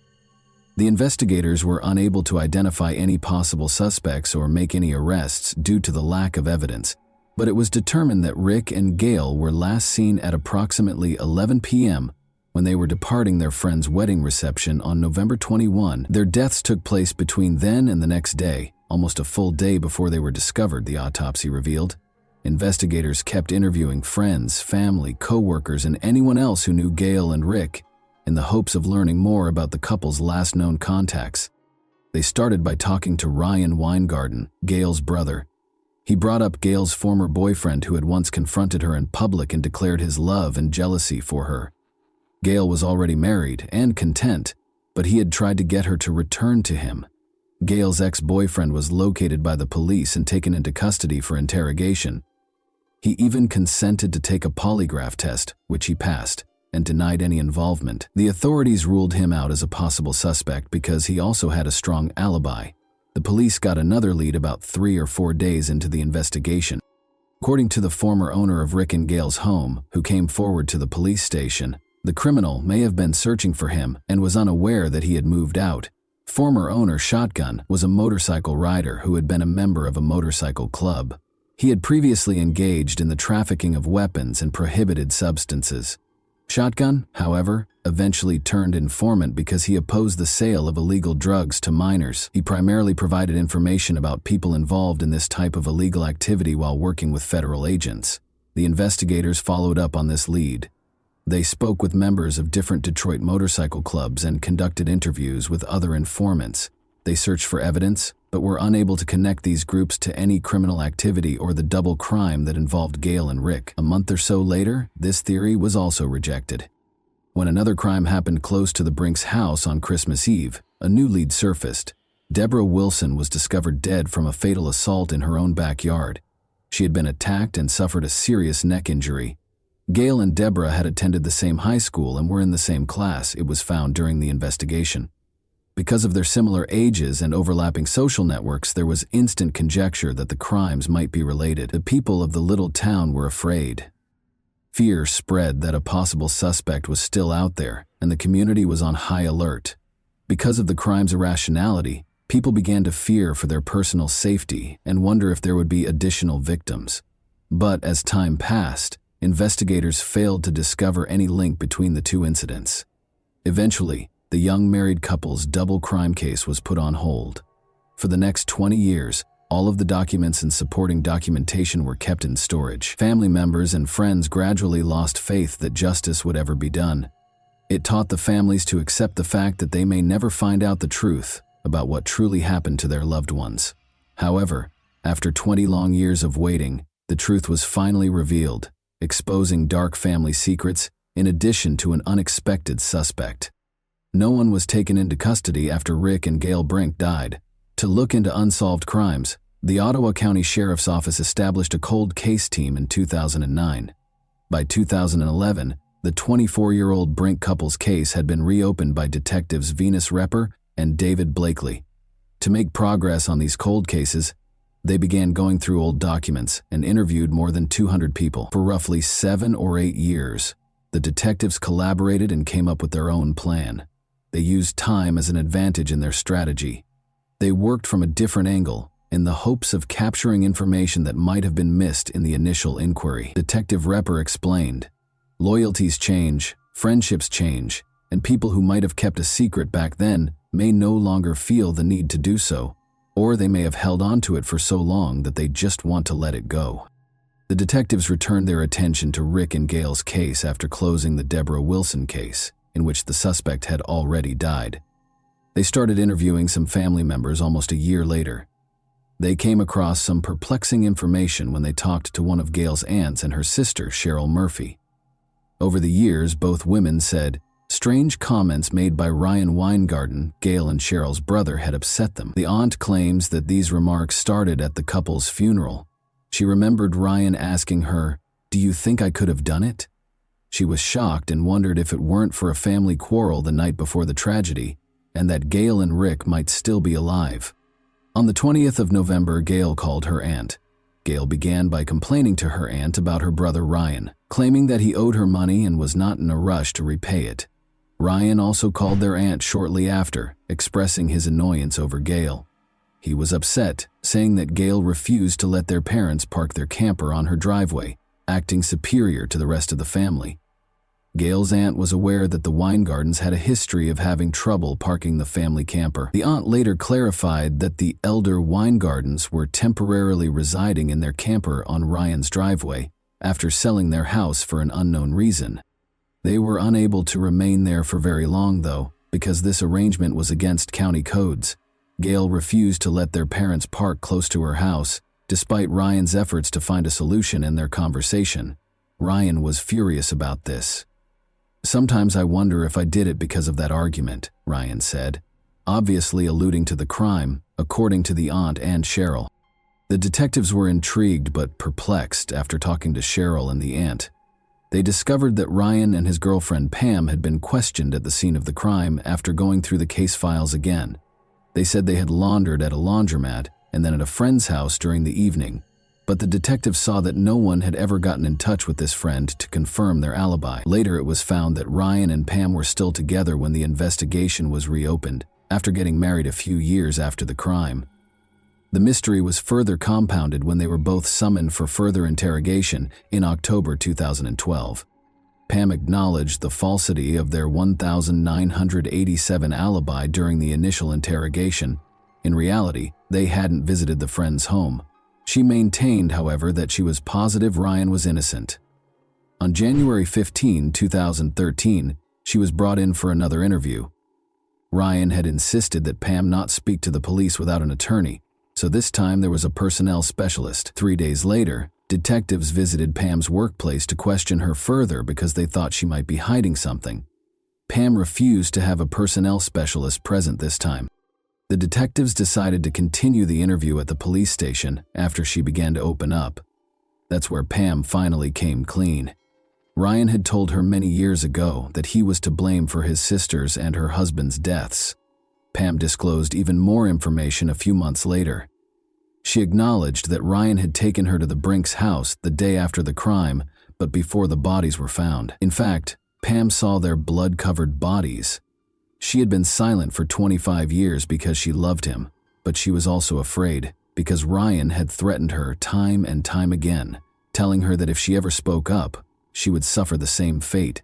The investigators were unable to identify any possible suspects or make any arrests due to the lack of evidence, but it was determined that Rick and Gail were last seen at approximately 11 p.m. when they were departing their friend's wedding reception on November 21. Their deaths took place between then and the next day, almost a full day before they were discovered, the autopsy revealed. Investigators kept interviewing friends, family, co-workers, and anyone else who knew Gail and Rick in the hopes of learning more about the couple's last known contacts. They started by talking to Ryan Weingarten, Gail's brother. He brought up Gail's former boyfriend who had once confronted her in public and declared his love and jealousy for her. Gail was already married and content, but he had tried to get her to return to him. Gail's ex-boyfriend was located by the police and taken into custody for interrogation. He even consented to take a polygraph test, which he passed, and denied any involvement. The authorities ruled him out as a possible suspect because he also had a strong alibi. The police got another lead about 3 or 4 days into the investigation. According to the former owner of Rick and Gail's home, who came forward to the police station, the criminal may have been searching for him and was unaware that he had moved out. Former owner Shotgun was a motorcycle rider who had been a member of a motorcycle club. He had previously engaged in the trafficking of weapons and prohibited substances. Shotgun, however, eventually turned informant because he opposed the sale of illegal drugs to minors. He primarily provided information about people involved in this type of illegal activity while working with federal agents. The investigators followed up on this lead. They spoke with members of different Detroit motorcycle clubs and conducted interviews with other informants. They searched for evidence, but were unable to connect these groups to any criminal activity or the double crime that involved Gail and Rick. A month or so later, this theory was also rejected. When another crime happened close to the Brinks' house on Christmas Eve, a new lead surfaced. Deborah Wilson was discovered dead from a fatal assault in her own backyard. She had been attacked and suffered a serious neck injury. Gail and Deborah had attended the same high school and were in the same class, it was found during the investigation. Because of their similar ages and overlapping social networks, there was instant conjecture that the crimes might be related. The people of the little town were afraid. Fear spread that a possible suspect was still out there, and the community was on high alert. Because of the crime's irrationality, people began to fear for their personal safety and wonder if there would be additional victims. But as time passed, investigators failed to discover any link between the two incidents. Eventually, the young married couple's double crime case was put on hold. For the next 20 years, all of the documents and supporting documentation were kept in storage. Family members and friends gradually lost faith that justice would ever be done. It taught the families to accept the fact that they may never find out the truth about what truly happened to their loved ones. However, after 20 long years of waiting, the truth was finally revealed, exposing dark family secrets in addition to an unexpected suspect. No one was taken into custody after Rick and Gail Brink died. To look into unsolved crimes, the Ottawa County Sheriff's Office established a cold case team in 2009. By 2011, the 24-year-old Brink couple's case had been reopened by detectives Venus Repper and David Blakely. To make progress on these cold cases, they began going through old documents and interviewed more than 200 people. For roughly 7 or 8 years, the detectives collaborated and came up with their own plan. They used time as an advantage in their strategy. They worked from a different angle, in the hopes of capturing information that might have been missed in the initial inquiry. Detective Repper explained, "Loyalties change, friendships change, and people who might have kept a secret back then may no longer feel the need to do so, or they may have held on to it for so long that they just want to let it go." The detectives returned their attention to Rick and Gail's case after closing the Deborah Wilson case, in which the suspect had already died. They started interviewing some family members almost a year later. They came across some perplexing information when they talked to one of Gail's aunts and her sister, Cheryl Murphy. Over the years, both women said strange comments made by Ryan Weingarten, Gail and Cheryl's brother, had upset them. The aunt claims that these remarks started at the couple's funeral. She remembered Ryan asking her, "Do you think I could have done it?" She was shocked and wondered if it weren't for a family quarrel the night before the tragedy, and that Gail and Rick might still be alive. On the 20th of November, Gail called her aunt. Gail began by complaining to her aunt about her brother Ryan, claiming that he owed her money and was not in a rush to repay it. Ryan also called their aunt shortly after, expressing his annoyance over Gail. He was upset, saying that Gail refused to let their parents park their camper on her driveway, acting superior to the rest of the family. Gail's aunt was aware that the Weingardens had a history of having trouble parking the family camper. The aunt later clarified that the elder Weingardens were temporarily residing in their camper on Ryan's driveway after selling their house for an unknown reason. They were unable to remain there for very long, though, because this arrangement was against county codes. Gail refused to let their parents park close to her house, despite Ryan's efforts to find a solution in their conversation. Ryan was furious about this. "Sometimes I wonder if I did it because of that argument," Ryan said, obviously alluding to the crime, according to the aunt and Cheryl. The detectives were intrigued but perplexed after talking to Cheryl and the aunt. They discovered that Ryan and his girlfriend Pam had been questioned at the scene of the crime after going through the case files again. They said they had laundered at a laundromat and then at a friend's house during the evening, but the detectives saw that no one had ever gotten in touch with this friend to confirm their alibi. Later, it was found that Ryan and Pam were still together when the investigation was reopened, after getting married a few years after the crime. The mystery was further compounded when they were both summoned for further interrogation in October 2012. Pam acknowledged the falsity of their 1,987 alibi during the initial interrogation. In reality, they hadn't visited the friend's home. She maintained, however, that she was positive Ryan was innocent. On January 15, 2013, she was brought in for another interview. Ryan had insisted that Pam not speak to the police without an attorney, so this time there was a personnel specialist. 3 days later, detectives visited Pam's workplace to question her further because they thought she might be hiding something. Pam refused to have a personnel specialist present this time. The detectives decided to continue the interview at the police station after she began to open up. That's where Pam finally came clean. Ryan had told her many years ago that he was to blame for his sister's and her husband's deaths. Pam disclosed even more information a few months later. She acknowledged that Ryan had taken her to the Brinks house the day after the crime, but before the bodies were found. In fact, Pam saw their blood-covered bodies. She had been silent for 25 years because she loved him, but she was also afraid because Ryan had threatened her time and time again, telling her that if she ever spoke up, she would suffer the same fate.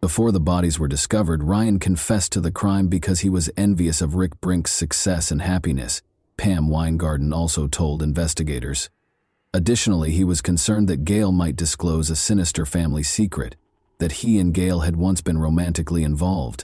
Before the bodies were discovered, Ryan confessed to the crime because he was envious of Rick Brink's success and happiness, Pam Weingarten also told investigators. Additionally, he was concerned that Gail might disclose a sinister family secret, that he and Gail had once been romantically involved.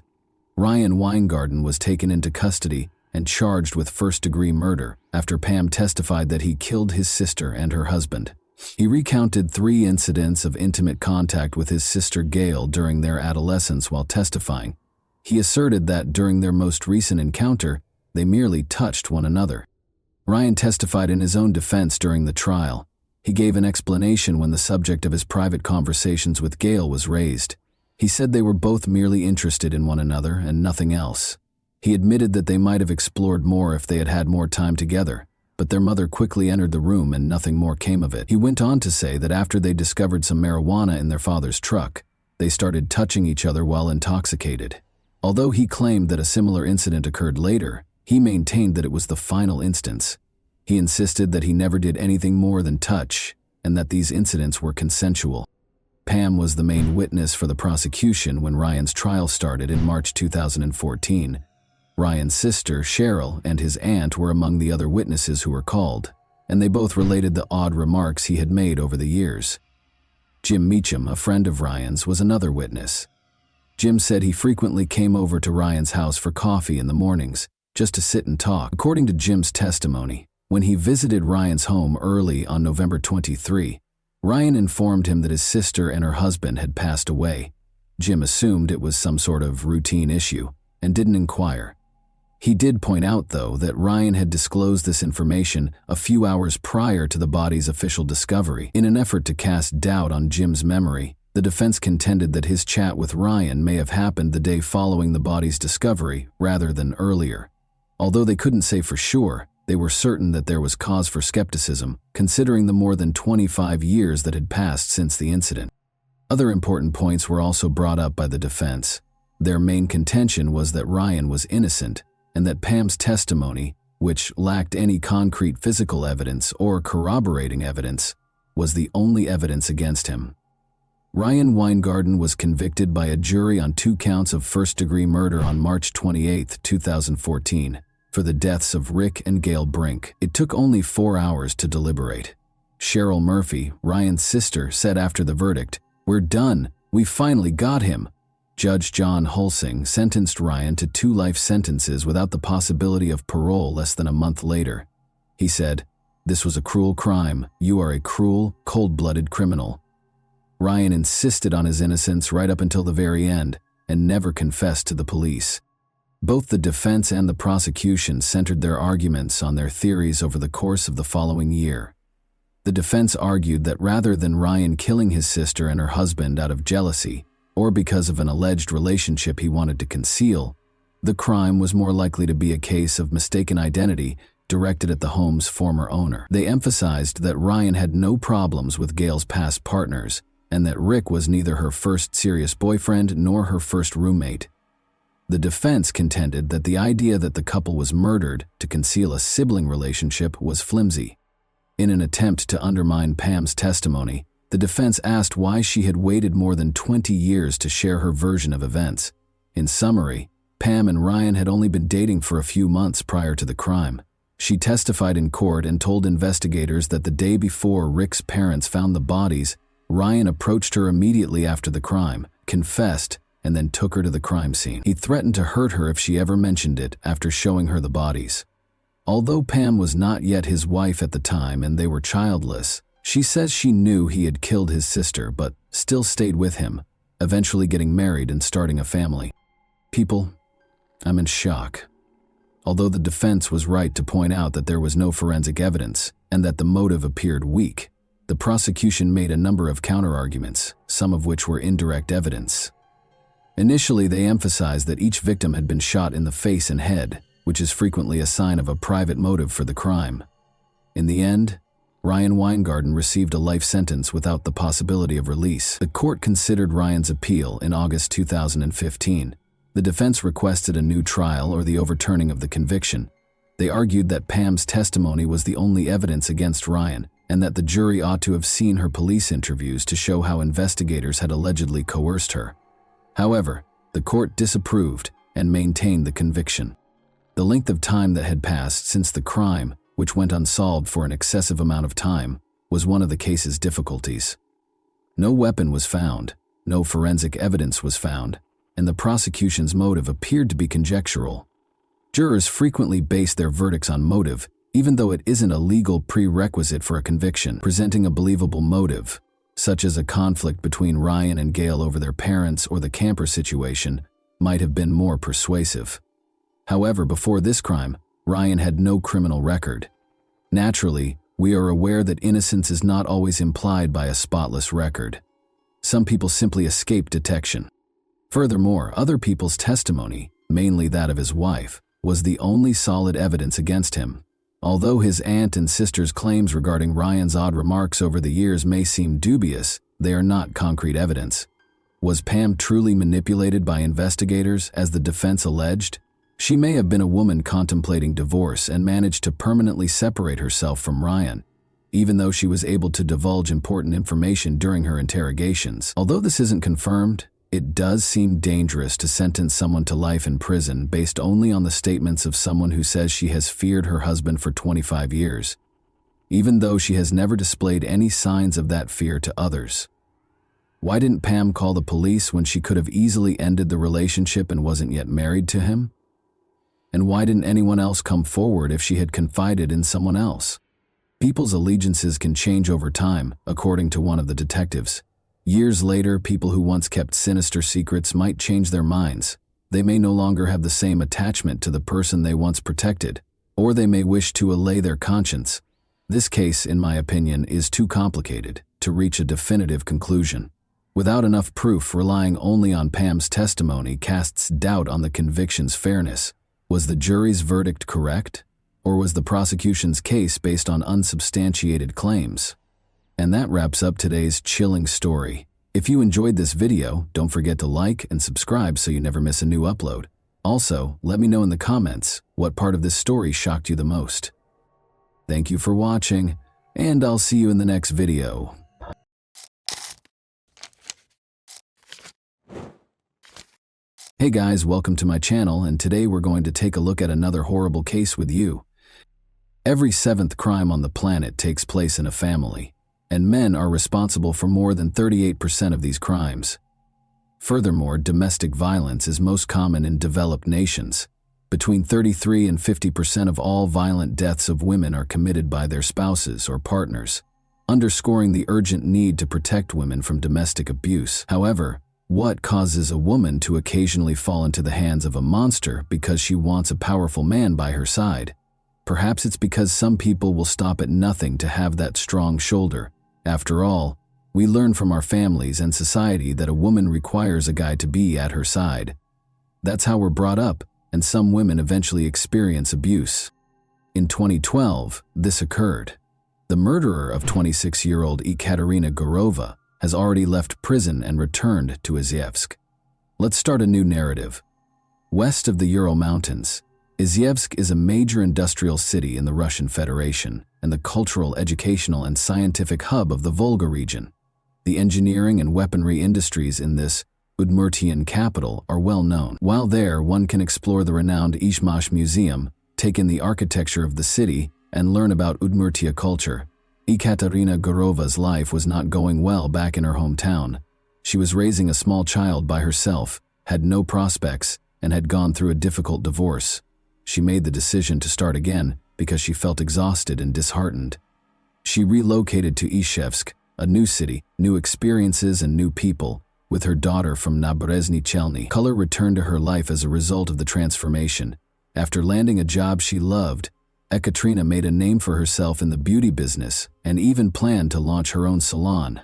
Ryan Weingarten was taken into custody and charged with first-degree murder after Pam testified that he killed his sister and her husband. He recounted 3 incidents of intimate contact with his sister Gail during their adolescence while testifying. He asserted that during their most recent encounter, they merely touched one another. Ryan testified in his own defense during the trial. He gave an explanation when the subject of his private conversations with Gail was raised. He said they were both merely interested in one another and nothing else. He admitted that they might have explored more if they had had more time together, but their mother quickly entered the room and nothing more came of it. He went on to say that after they discovered some marijuana in their father's truck, they started touching each other while intoxicated. Although he claimed that a similar incident occurred later, he maintained that it was the final instance. He insisted that he never did anything more than touch, and that these incidents were consensual. Pam was the main witness for the prosecution when Ryan's trial started in March 2014. Ryan's sister, Cheryl, and his aunt were among the other witnesses who were called, and they both related the odd remarks he had made over the years. Jim Meacham, a friend of Ryan's, was another witness. Jim said he frequently came over to Ryan's house for coffee in the mornings, just to sit and talk. According to Jim's testimony, when he visited Ryan's home early on November 23, Ryan informed him that his sister and her husband had passed away. Jim assumed it was some sort of routine issue and didn't inquire. He did point out, though, that Ryan had disclosed this information a few hours prior to the body's official discovery. In an effort to cast doubt on Jim's memory, the defense contended that his chat with Ryan may have happened the day following the body's discovery rather than earlier. Although they couldn't say for sure, they were certain that there was cause for skepticism, considering the more than 25 years that had passed since the incident. Other important points were also brought up by the defense. Their main contention was that Ryan was innocent, and that Pam's testimony, which lacked any concrete physical evidence or corroborating evidence, was the only evidence against him. Ryan Weingarten was convicted by a jury on 2 counts of first-degree murder on March 28, 2014, for the deaths of Rick and Gail Brink. It took only 4 hours to deliberate. Cheryl Murphy, Ryan's sister, said after the verdict, "We're done. We finally got him." Judge John Hulsing sentenced Ryan to 2 life sentences without the possibility of parole less than a month later. He said, "This was a cruel crime. You are a cruel, cold-blooded criminal." Ryan insisted on his innocence right up until the very end and never confessed to the police. Both the defense and the prosecution centered their arguments on their theories over the course of the following year. The defense argued that rather than Ryan killing his sister and her husband out of jealousy, or because of an alleged relationship he wanted to conceal, the crime was more likely to be a case of mistaken identity directed at the home's former owner. They emphasized that Ryan had no problems with Gail's past partners, and that Rick was neither her first serious boyfriend nor her first roommate. The defense contended that the idea that the couple was murdered to conceal a sibling relationship was flimsy. In an attempt to undermine Pam's testimony, the defense asked why she had waited more than 20 years to share her version of events. In summary, Pam and Ryan had only been dating for a few months prior to the crime. She testified in court and told investigators that the day before Rick's parents found the bodies, Ryan approached her immediately after the crime, confessed, and then took her to the crime scene. He threatened to hurt her if she ever mentioned it after showing her the bodies. Although Pam was not yet his wife at the time and they were childless, she says she knew he had killed his sister but still stayed with him, eventually getting married and starting a family. People, I'm in shock. Although the defense was right to point out that there was no forensic evidence and that the motive appeared weak, the prosecution made a number of counterarguments, some of which were indirect evidence. Initially, they emphasized that each victim had been shot in the face and head, which is frequently a sign of a private motive for the crime. In the end, Ryan Weingarten received a life sentence without the possibility of release. The court considered Ryan's appeal in August 2015. The defense requested a new trial or the overturning of the conviction. They argued that Pam's testimony was the only evidence against Ryan and that the jury ought to have seen her police interviews to show how investigators had allegedly coerced her. However, the court disapproved and maintained the conviction. The length of time that had passed since the crime, which went unsolved for an excessive amount of time, was one of the case's difficulties. No weapon was found, no forensic evidence was found, and the prosecution's motive appeared to be conjectural. Jurors frequently base their verdicts on motive, even though it isn't a legal prerequisite for a conviction. Presenting a believable motive, such as a conflict between Ryan and Gail over their parents or the camper situation, might have been more persuasive. However, before this crime, Ryan had no criminal record. Naturally, we are aware that innocence is not always implied by a spotless record. Some people simply escape detection. Furthermore, other people's testimony, mainly that of his wife, was the only solid evidence against him. Although his aunt and sister's claims regarding Ryan's odd remarks over the years may seem dubious, they are not concrete evidence. Was Pam truly manipulated by investigators, as the defense alleged? She may have been a woman contemplating divorce and managed to permanently separate herself from Ryan, even though she was able to divulge important information during her interrogations. Although this isn't confirmed, it does seem dangerous to sentence someone to life in prison based only on the statements of someone who says she has feared her husband for 25 years, even though she has never displayed any signs of that fear to others. Why didn't Pam call the police when she could have easily ended the relationship and wasn't yet married to him? And why didn't anyone else come forward if she had confided in someone else? People's allegiances can change over time, according to one of the detectives. Years later, people who once kept sinister secrets might change their minds. They may no longer have the same attachment to the person they once protected, or they may wish to allay their conscience. This case, in my opinion, is too complicated to reach a definitive conclusion. Without enough proof, relying only on Pam's testimony casts doubt on the conviction's fairness. Was the jury's verdict correct? Or was the prosecution's case based on unsubstantiated claims? And that wraps up today's chilling story. If you enjoyed this video, don't forget to like and subscribe so you never miss a new upload. Also, let me know in the comments what part of this story shocked you the most. Thank you for watching, and I'll see you in the next video. Hey guys, welcome to my channel, and today we're going to take a look at another horrible case with you. Every 7th crime on the planet takes place in a family, and men are responsible for more than 38% of these crimes. Furthermore, domestic violence is most common in developed nations. Between 33 and 50% of all violent deaths of women are committed by their spouses or partners, underscoring the urgent need to protect women from domestic abuse. However, what causes a woman to occasionally fall into the hands of a monster because she wants a powerful man by her side? Perhaps it's because some people will stop at nothing to have that strong shoulder. After all, we learn from our families and society that a woman requires a guy to be at her side. That's how we're brought up, and some women eventually experience abuse. In 2012, this occurred. The murderer of 26-year-old Ekaterina Gurova has already left prison and returned to Izhevsk. Let's start a new narrative. West of the Ural Mountains, Izhevsk is a major industrial city in the Russian Federation and the cultural, educational, and scientific hub of the Volga region. The engineering and weaponry industries in this Udmurtian capital are well known. While there, one can explore the renowned Izhmash Museum, take in the architecture of the city, and learn about Udmurtia culture. Ekaterina Gorova's life was not going well back in her hometown. She was raising a small child by herself, had no prospects, and had gone through a difficult divorce. She made the decision to start again because she felt exhausted and disheartened. She relocated to Izhevsk, a new city, new experiences and new people, with her daughter from Naberezhny Chelny. Color returned to her life as a result of the transformation. After landing a job she loved, Ekaterina made a name for herself in the beauty business and even planned to launch her own salon.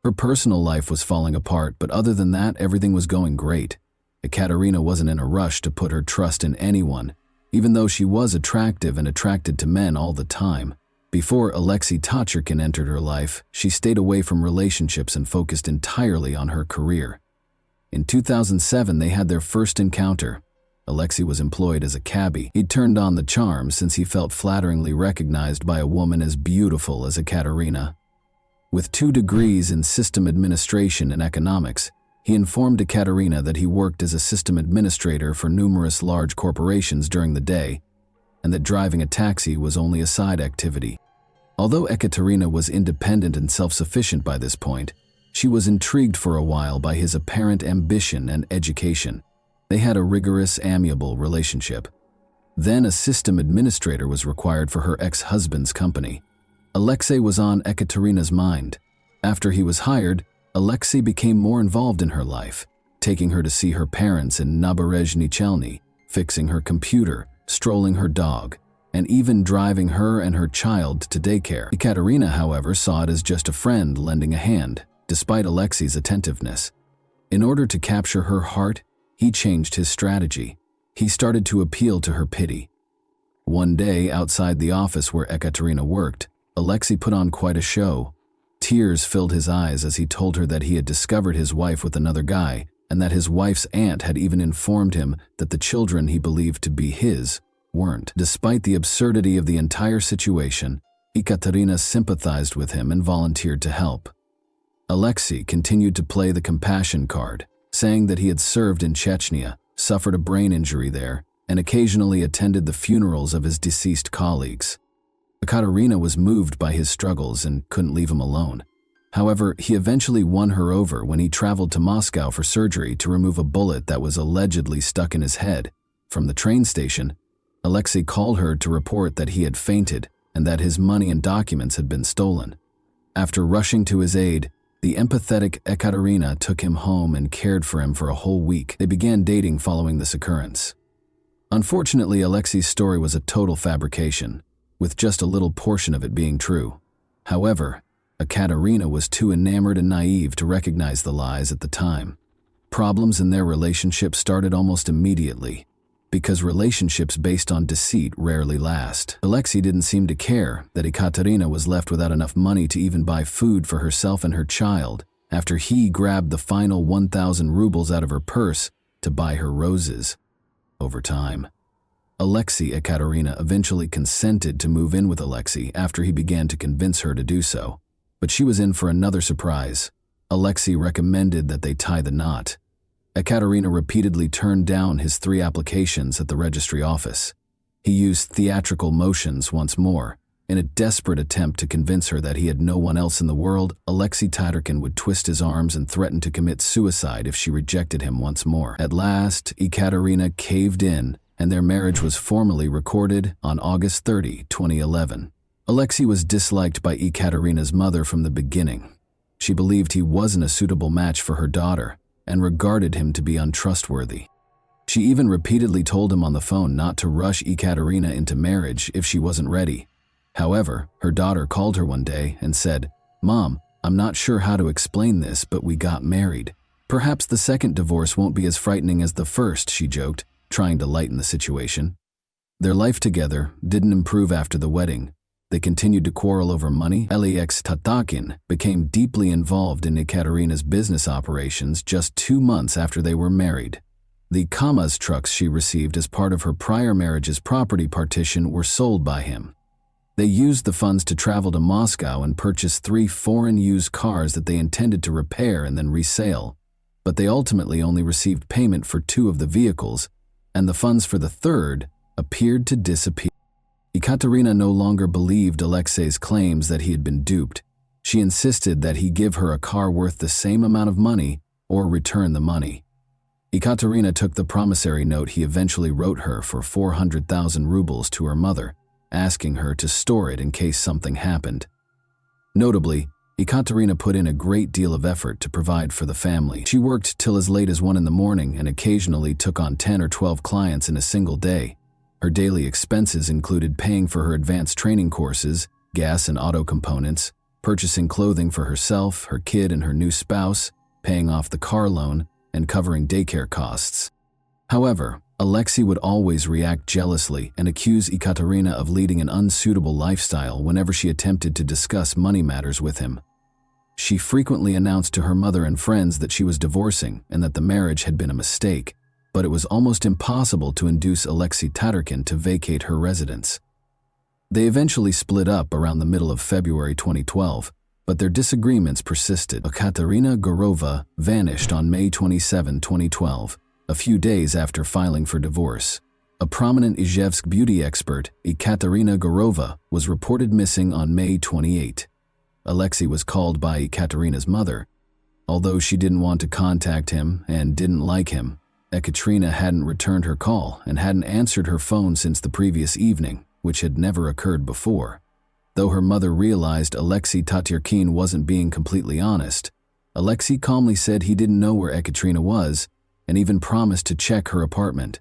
Her personal life was falling apart, but other than that, everything was going great. Ekaterina wasn't in a rush to put her trust in anyone, even though she was attractive and attracted to men all the time. Before Alexei Tachurkin entered her life, she stayed away from relationships and focused entirely on her career. In 2007, they had their first encounter. Alexei was employed as a cabbie. He'd turned on the charm since he felt flatteringly recognized by a woman as beautiful as Ekaterina. With 2 degrees in system administration and economics, he informed Ekaterina that he worked as a system administrator for numerous large corporations during the day, and that driving a taxi was only a side activity. Although Ekaterina was independent and self-sufficient by this point, she was intrigued for a while by his apparent ambition and education. They had a rigorous, amiable relationship. Then a system administrator was required for her ex-husband's company. Alexei was on Ekaterina's mind. After he was hired, Alexei became more involved in her life, taking her to see her parents in Naberezhny Chelny, fixing her computer, strolling her dog, and even driving her and her child to daycare. Ekaterina, however, saw it as just a friend lending a hand, despite Alexei's attentiveness. In order to capture her heart, he changed his strategy. He started to appeal to her pity. One day, outside the office where Ekaterina worked, Alexei put on quite a show. Tears filled his eyes as he told her that he had discovered his wife with another guy, and that his wife's aunt had even informed him that the children he believed to be his weren't. Despite the absurdity of the entire situation, Ekaterina sympathized with him and volunteered to help. Alexei continued to play the compassion card, saying that he had served in Chechnya, suffered a brain injury there, and occasionally attended the funerals of his deceased colleagues. Ekaterina was moved by his struggles and couldn't leave him alone. However, he eventually won her over when he traveled to Moscow for surgery to remove a bullet that was allegedly stuck in his head. From the train station, Alexei called her to report that he had fainted and that his money and documents had been stolen. After rushing to his aid, the empathetic Ekaterina took him home and cared for him for a whole week. They began dating following this occurrence. Unfortunately, Alexei's story was a total fabrication, with just a little portion of it being true. However, Ekaterina was too enamored and naive to recognize the lies at the time. Problems in their relationship started almost immediately, because relationships based on deceit rarely last. Alexei didn't seem to care that Ekaterina was left without enough money to even buy food for herself and her child after he grabbed the final 1,000 rubles out of her purse to buy her roses. Over time, Alexei Ekaterina eventually consented to move in with Alexei after he began to convince her to do so. But she was in for another surprise. Alexei recommended that they tie the knot. Ekaterina repeatedly turned down his 3 applications at the registry office. He used theatrical motions once more. In a desperate attempt to convince her that he had no one else in the world, Alexei Tachurkin would twist his arms and threaten to commit suicide if she rejected him once more. At last, Ekaterina caved in, and their marriage was formally recorded on August 30, 2011. Alexei was disliked by Ekaterina's mother from the beginning. She believed he wasn't a suitable match for her daughter and regarded him to be untrustworthy. She even repeatedly told him on the phone not to rush Ekaterina into marriage if she wasn't ready. However, her daughter called her one day and said, "Mom, I'm not sure how to explain this, but we got married. Perhaps the second divorce won't be as frightening as the first," she joked, trying to lighten the situation. Their life together didn't improve after the wedding. They continued to quarrel over money. Alexei Tachurkin became deeply involved in Ekaterina's business operations just 2 months after they were married. The Kamaz trucks she received as part of her prior marriage's property partition were sold by him. They used the funds to travel to Moscow and purchase 3 foreign used cars that they intended to repair and then resale, but they ultimately only received payment for 2 of the vehicles, and the funds for the third appeared to disappear. Ekaterina no longer believed Alexei's claims that he had been duped. She insisted that he give her a car worth the same amount of money or return the money. Ekaterina took the promissory note he eventually wrote her for 400,000 rubles to her mother, asking her to store it in case something happened. Notably, Ekaterina put in a great deal of effort to provide for the family. She worked till as late as 1 in the morning and occasionally took on 10 or 12 clients in a single day. Her daily expenses included paying for her advanced training courses, gas and auto components, purchasing clothing for herself, her kid, and her new spouse, paying off the car loan, and covering daycare costs. However, Alexei would always react jealously and accuse Ekaterina of leading an unsuitable lifestyle whenever she attempted to discuss money matters with him. She frequently announced to her mother and friends that she was divorcing and that the marriage had been a mistake, but it was almost impossible to induce Alexei Tatarkin to vacate her residence. They eventually split up around the middle of February 2012, but their disagreements persisted. Ekaterina Gurova vanished on May 27, 2012, a few days after filing for divorce. A prominent Izhevsk beauty expert, Ekaterina Gurova, was reported missing on May 28. Alexei was called by Ekaterina's mother. Although she didn't want to contact him and didn't like him, Ekaterina hadn't returned her call and hadn't answered her phone since the previous evening, which had never occurred before. Though her mother realized Alexei Tatarkin wasn't being completely honest, Alexei calmly said he didn't know where Ekaterina was and even promised to check her apartment.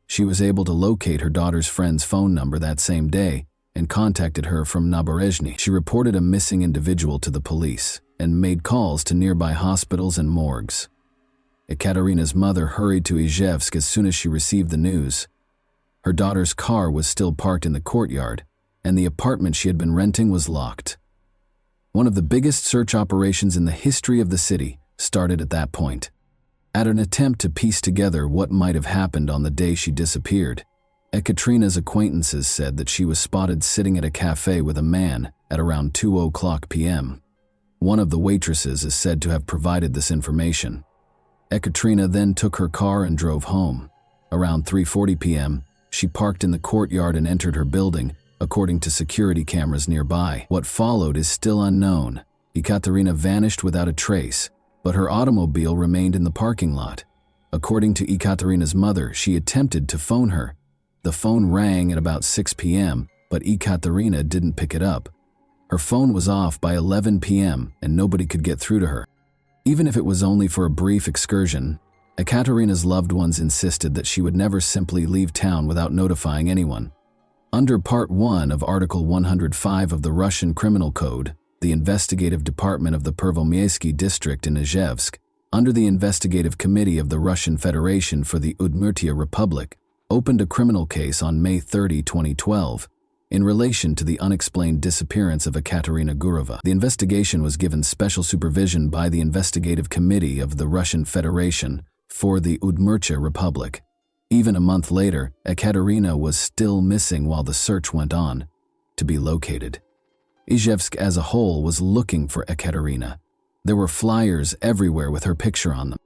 She was able to locate her daughter's friend's phone number that same day and contacted her from Naberezhny. She reported a missing individual to the police and made calls to nearby hospitals and morgues. Ekaterina's mother hurried to Izhevsk as soon as she received the news. Her daughter's car was still parked in the courtyard, and the apartment she had been renting was locked. One of the biggest search operations in the history of the city started at that point. At an attempt to piece together what might have happened on the day she disappeared, Ekaterina's acquaintances said that she was spotted sitting at a cafe with a man at around 2:00 p.m. One of the waitresses is said to have provided this information. Ekaterina then took her car and drove home. Around 3:40 p.m., she parked in the courtyard and entered her building, according to security cameras nearby. What followed is still unknown. Ekaterina vanished without a trace, but her automobile remained in the parking lot. According to Ekaterina's mother, she attempted to phone her. The phone rang at about 6 p.m., but Ekaterina didn't pick it up. Her phone was off by 11 p.m., and nobody could get through to her. Even if it was only for a brief excursion, Ekaterina's loved ones insisted that she would never simply leave town without notifying anyone. Under Part 1 of Article 105 of the Russian Criminal Code, the investigative department of the Pervomiaysky district in Izhevsk, under the investigative committee of the Russian Federation for the Udmurtia Republic, opened a criminal case on May 30, 2012, in relation to the unexplained disappearance of Ekaterina Gurova. The investigation was given special supervision by the investigative committee of the Russian Federation for the Udmurtia Republic. Even a month later, Ekaterina was still missing while the search went on to be located. Izhevsk as a whole was looking for Ekaterina. There were flyers everywhere with her picture on them.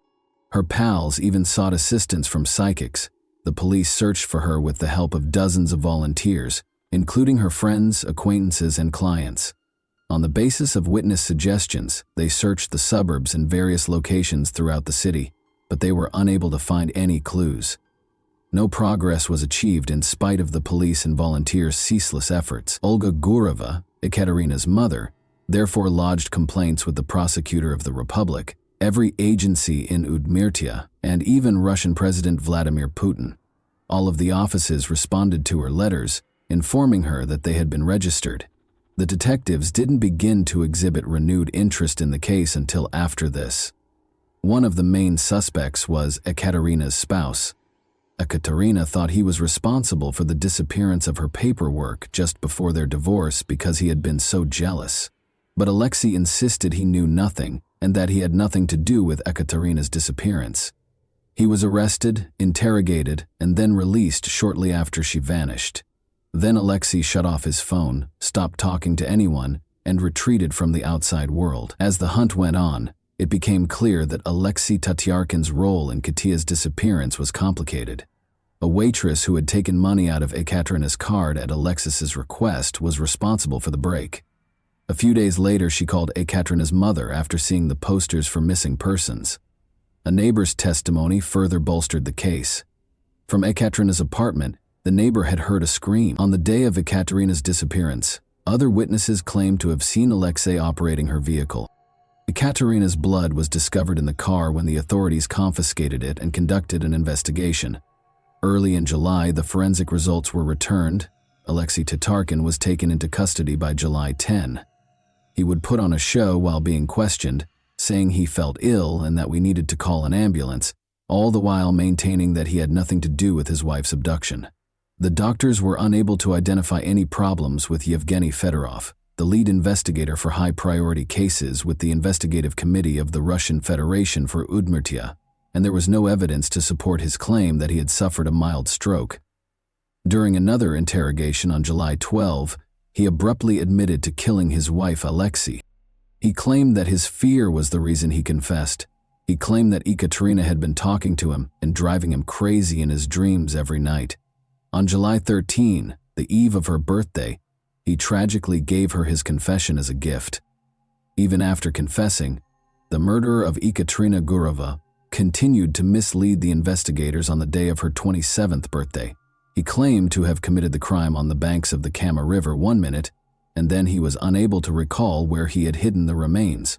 Her pals even sought assistance from psychics. The police searched for her with the help of dozens of volunteers, including her friends, acquaintances, and clients. On the basis of witness suggestions, they searched the suburbs and various locations throughout the city, but they were unable to find any clues. No progress was achieved in spite of the police and volunteers' ceaseless efforts. Olga Gurova, Ekaterina's mother, therefore lodged complaints with the prosecutor of the Republic, every agency in Udmurtia, and even Russian President Vladimir Putin. All of the offices responded to her letters, informing her that they had been registered. The detectives didn't begin to exhibit renewed interest in the case until after this. One of the main suspects was Ekaterina's spouse. Ekaterina thought he was responsible for the disappearance of her paperwork just before their divorce because he had been so jealous. But Alexei insisted he knew nothing and that he had nothing to do with Ekaterina's disappearance. He was arrested, interrogated, and then released shortly after she vanished. Then Alexei shut off his phone, stopped talking to anyone, and retreated from the outside world. As the hunt went on, it became clear that Alexei Tatarkin's role in Katia's disappearance was complicated. A waitress who had taken money out of Ekaterina's card at Alexis's request was responsible for the break. A few days later, she called Ekaterina's mother after seeing the posters for missing persons. A neighbor's testimony further bolstered the case. From Ekaterina's apartment, the neighbor had heard a scream. On the day of Ekaterina's disappearance, other witnesses claimed to have seen Alexei operating her vehicle. Ekaterina's blood was discovered in the car when the authorities confiscated it and conducted an investigation. Early in July, the forensic results were returned. Alexei Tatarkin was taken into custody by July 10. He would put on a show while being questioned, saying he felt ill and that we needed to call an ambulance, all the while maintaining that he had nothing to do with his wife's abduction. The doctors were unable to identify any problems with Yevgeny Fedorov, the lead investigator for high-priority cases with the Investigative Committee of the Russian Federation for Udmurtia, and there was no evidence to support his claim that he had suffered a mild stroke. During another interrogation on July 12, he abruptly admitted to killing his wife Alexei. He claimed that his fear was the reason he confessed. He claimed that Ekaterina had been talking to him and driving him crazy in his dreams every night. On July 13, the eve of her birthday, he tragically gave her his confession as a gift. Even after confessing, the murderer of Ekaterina Gurova continued to mislead the investigators on the day of her 27th birthday. He claimed to have committed the crime on the banks of the Kama River 1 minute, and then he was unable to recall where he had hidden the remains.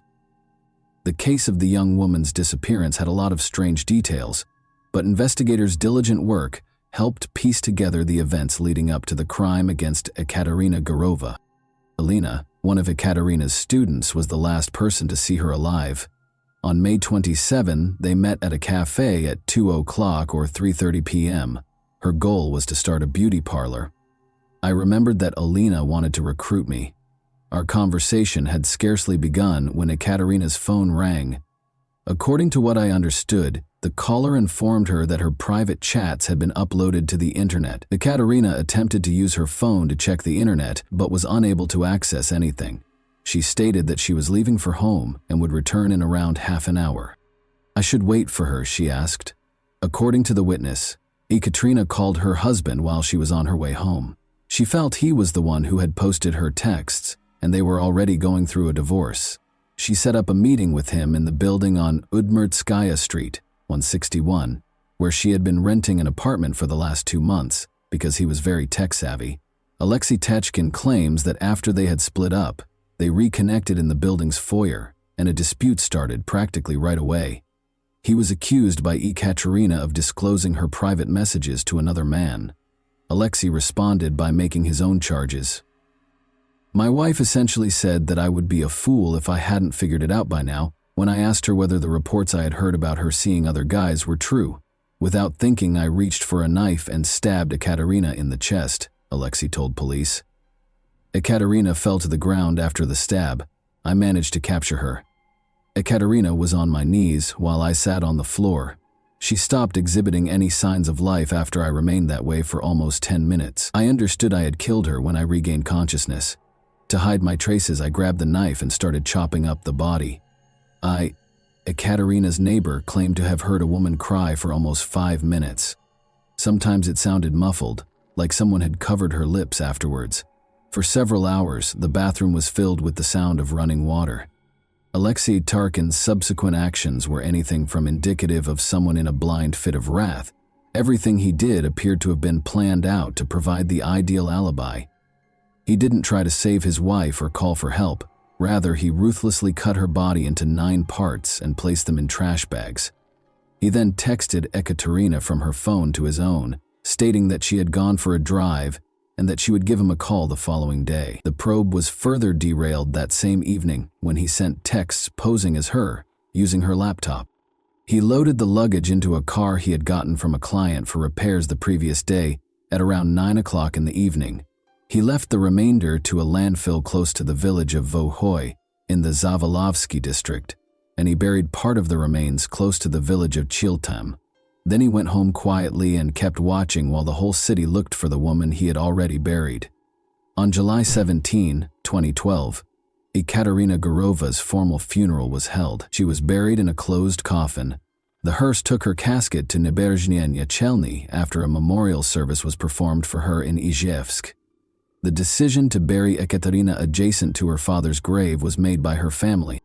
The case of the young woman's disappearance had a lot of strange details, but investigators' diligent work helped piece together the events leading up to the crime against Ekaterina Gurova. Alina, one of Ekaterina's students, was the last person to see her alive. On May 27, they met at a cafe at 2 o'clock or 3:30 p.m. Her goal was to start a beauty parlor. I remembered that Alina wanted to recruit me. Our conversation had scarcely begun when Ekaterina's phone rang. According to what I understood, the caller informed her that her private chats had been uploaded to the internet. Ekaterina attempted to use her phone to check the internet, but was unable to access anything. She stated that she was leaving for home and would return in around half an hour. I should wait for her, she asked. According to the witness, Ekaterina called her husband while she was on her way home. She felt he was the one who had posted her texts, and they were already going through a divorce. She set up a meeting with him in the building on Udmurtskaya Street, 161, where she had been renting an apartment for the last 2 months because he was very tech-savvy. Alexei Tachkin claims that after they had split up, they reconnected in the building's foyer, and a dispute started practically right away. He was accused by Ekaterina of disclosing her private messages to another man. Alexei responded by making his own charges. My wife essentially said that I would be a fool if I hadn't figured it out by now when I asked her whether the reports I had heard about her seeing other guys were true. Without thinking, I reached for a knife and stabbed Ekaterina in the chest, Alexei told police. Ekaterina fell to the ground after the stab. I managed to capture her. Ekaterina was on my knees while I sat on the floor. She stopped exhibiting any signs of life after I remained that way for almost 10 minutes. I understood I had killed her when I regained consciousness. To hide my traces, I grabbed the knife and started chopping up the body. Ekaterina's neighbor claimed to have heard a woman cry for almost 5 minutes. Sometimes it sounded muffled, like someone had covered her lips afterwards. For several hours, the bathroom was filled with the sound of running water. Alexei Tarkin's subsequent actions were anything from indicative of someone in a blind fit of wrath. Everything he did appeared to have been planned out to provide the ideal alibi. He didn't try to save his wife or call for help. Rather, he ruthlessly cut her body into 9 parts and placed them in trash bags. He then texted Ekaterina from her phone to his own, stating that she had gone for a drive and that she would give him a call the following day. The probe was further derailed that same evening when he sent texts posing as her, using her laptop. He loaded the luggage into a car he had gotten from a client for repairs the previous day at around 9 o'clock in the evening. He left the remainder to a landfill close to the village of Vohoy in the Zavolovsky district, and he buried part of the remains close to the village of Chiltam. Then he went home quietly and kept watching while the whole city looked for the woman he had already buried. On July 17, 2012, Ekaterina Gurova's formal funeral was held. She was buried in a closed coffin, The hearse took her casket to Naberezhnya Chelny after a memorial service was performed for her in Izhevsk. The decision to bury Ekaterina adjacent to her father's grave was made by her family.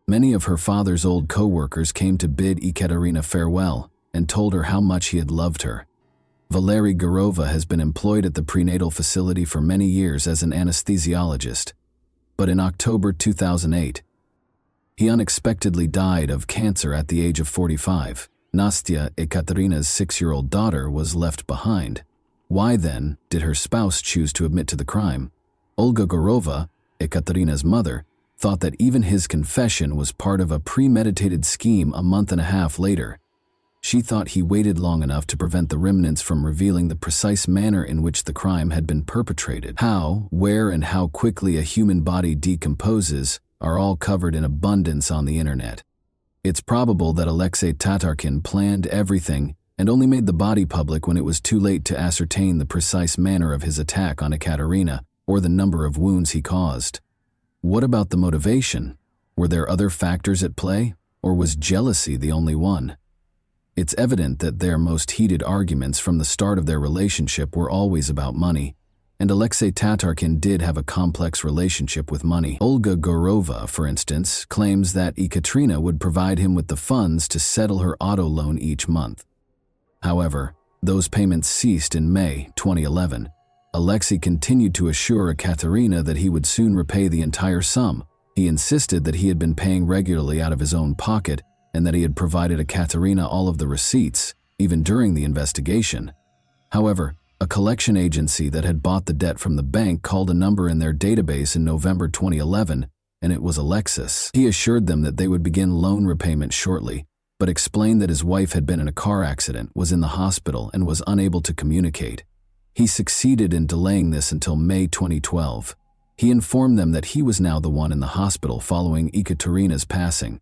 Many of her father's old co-workers came to bid Ekaterina farewell and told her how much he had loved her. Valery Gurova has been employed at the prenatal facility for many years as an anesthesiologist, but in October 2008, he unexpectedly died of cancer at the age of 45. Nastya, Ekaterina's 6-year-old daughter, was left behind. Why then did her spouse choose to admit to the crime? Olga Gurova, Ekaterina's mother, thought that even his confession was part of a premeditated scheme a month and a half later. She thought he waited long enough to prevent the remnants from revealing the precise manner in which the crime had been perpetrated. How, where, and how quickly a human body decomposes are all covered in abundance on the internet. It's probable that Alexei Tatarkin planned everything and only made the body public when it was too late to ascertain the precise manner of his attack on Ekaterina or the number of wounds he caused. What about the motivation? Were there other factors at play, or was jealousy the only one? It's evident that their most heated arguments from the start of their relationship were always about money, and Alexei Tatarkin did have a complex relationship with money. Olga Gurova, for instance, claims that Ekaterina would provide him with the funds to settle her auto loan each month. However, those payments ceased in May 2011. Alexei continued to assure Ekaterina that he would soon repay the entire sum. He insisted that he had been paying regularly out of his own pocket and that he had provided Ekaterina all of the receipts, even during the investigation. However, a collection agency that had bought the debt from the bank called a number in their database in November 2011, and it was Alexis. He assured them that they would begin loan repayment shortly, but explained that his wife had been in a car accident, was in the hospital, and was unable to communicate. He succeeded in delaying this until May 2012. He informed them that he was now the one in the hospital following Ekaterina's passing.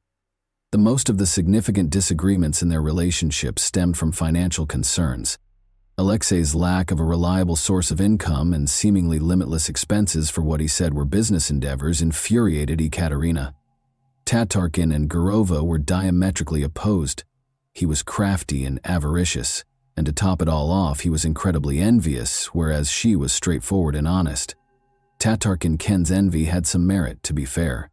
The most of the significant disagreements in their relationship stemmed from financial concerns. Alexei's lack of a reliable source of income and seemingly limitless expenses for what he said were business endeavors infuriated Ekaterina. Tatarkin and Gurova were diametrically opposed. He was crafty and avaricious, and to top it all off, he was incredibly envious, whereas she was straightforward and honest. Tatarkin Ken's envy had some merit, to be fair.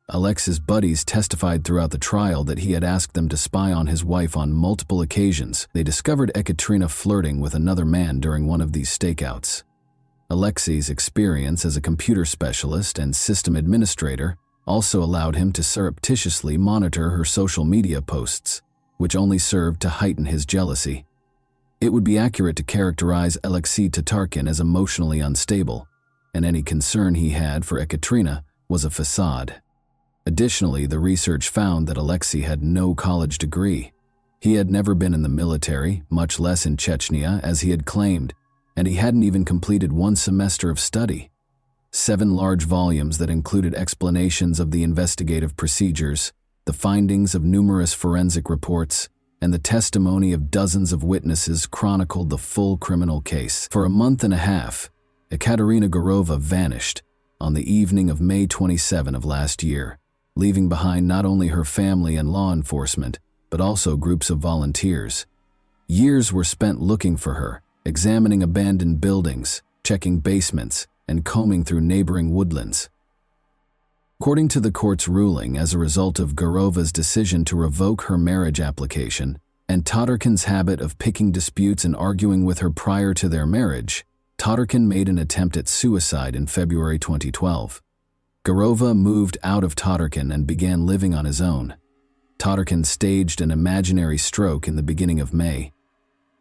Alexei's buddies testified throughout the trial that he had asked them to spy on his wife on multiple occasions. They discovered Ekaterina flirting with another man during one of these stakeouts. Alexei's experience as a computer specialist and system administrator also allowed him to surreptitiously monitor her social media posts, which only served to heighten his jealousy. It would be accurate to characterize Alexei Tatarkin as emotionally unstable, and any concern he had for Ekaterina was a facade. Additionally, the research found that Alexei had no college degree. He had never been in the military, much less in Chechnya, as he had claimed, and he hadn't even completed one semester of study. 7 large volumes that included explanations of the investigative procedures, the findings of numerous forensic reports, and the testimony of dozens of witnesses chronicled the full criminal case. For a month and a half, Ekaterina Gurova vanished on the evening of May 27 of last year, leaving behind not only her family and law enforcement, but also groups of volunteers. Years were spent looking for her, examining abandoned buildings, checking basements, and combing through neighboring woodlands. According to the court's ruling, as a result of Gurova's decision to revoke her marriage application and Tatarkin's habit of picking disputes and arguing with her prior to their marriage, Tatarkin made an attempt at suicide in February 2012. Gurova moved out of Tatarkin and began living on his own. Tatarkin staged an imaginary stroke in the beginning of May.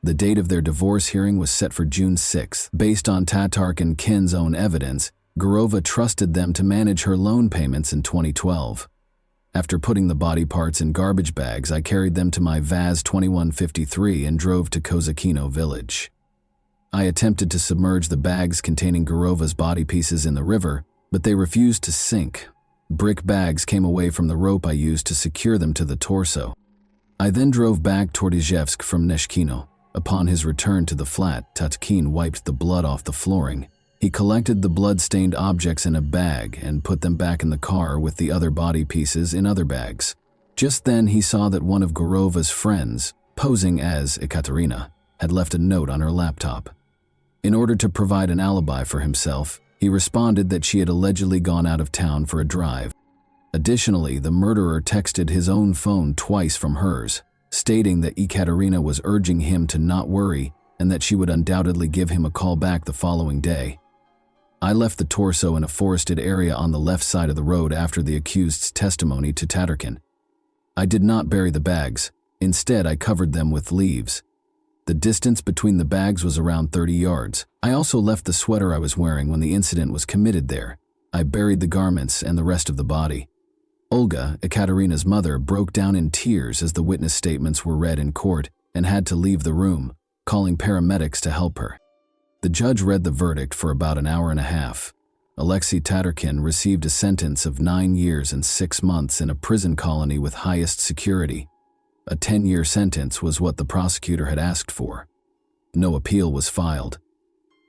The date of their divorce hearing was set for June 6. Based on Tatarkin Kin's own evidence, Gurova trusted them to manage her loan payments in 2012. After putting the body parts in garbage bags, I carried them to my Vaz 2153 and drove to Kozakino village. I attempted to submerge the bags containing Gurova's body pieces in the river, but they refused to sink. Brick bags came away from the rope I used to secure them to the torso. I then drove back toward Izhevsk from Neshkino. Upon his return to the flat, Tatkin wiped the blood off the flooring. He collected the blood-stained objects in a bag and put them back in the car with the other body pieces in other bags. Just then he saw that one of Gorova's friends, posing as Ekaterina, had left a note on her laptop. In order to provide an alibi for himself, he responded that she had allegedly gone out of town for a drive. Additionally, the murderer texted his own phone twice from hers, stating that Ekaterina was urging him to not worry and that she would undoubtedly give him a call back the following day. I left the torso in a forested area on the left side of the road after the accused's testimony to Tatarkin. I did not bury the bags. Instead, I covered them with leaves. The distance between the bags was around 30 yards. I also left the sweater I was wearing when the incident was committed there. I buried the garments and the rest of the body. Olga, Ekaterina's mother, broke down in tears as the witness statements were read in court and had to leave the room, calling paramedics to help her. The judge read the verdict for about an hour and a half. Alexei Tatarkin received a sentence of 9 years and 6 months in a prison colony with highest security. A 10-year sentence was what the prosecutor had asked for. No appeal was filed.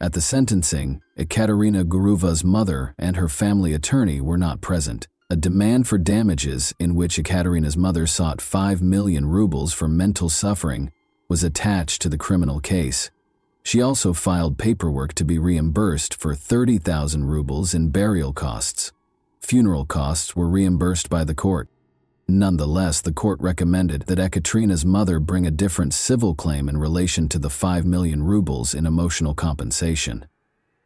At the sentencing, Ekaterina Guruva's mother and her family attorney were not present. A demand for damages, in which Ekaterina's mother sought 5 million rubles for mental suffering, was attached to the criminal case. She also filed paperwork to be reimbursed for 30,000 rubles in burial costs. Funeral costs were reimbursed by the court. Nonetheless, the court recommended that Ekaterina's mother bring a different civil claim in relation to the 5 million rubles in emotional compensation.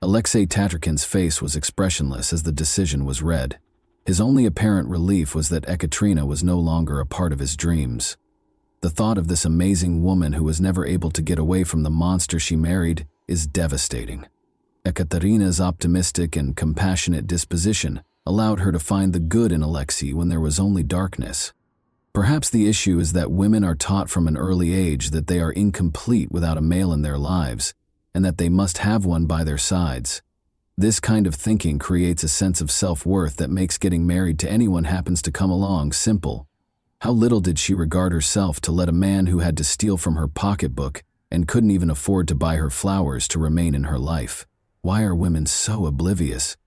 Alexei Tatarkin's face was expressionless as the decision was read. His only apparent relief was that Ekaterina was no longer a part of his dreams. The thought of this amazing woman who was never able to get away from the monster she married is devastating. Ekaterina's optimistic and compassionate disposition allowed her to find the good in Alexei when there was only darkness. Perhaps the issue is that women are taught from an early age that they are incomplete without a male in their lives, and that they must have one by their sides. This kind of thinking creates a sense of self-worth that makes getting married to anyone happens to come along simple. How little did she regard herself to let a man who had to steal from her pocketbook and couldn't even afford to buy her flowers to remain in her life? Why are women so oblivious?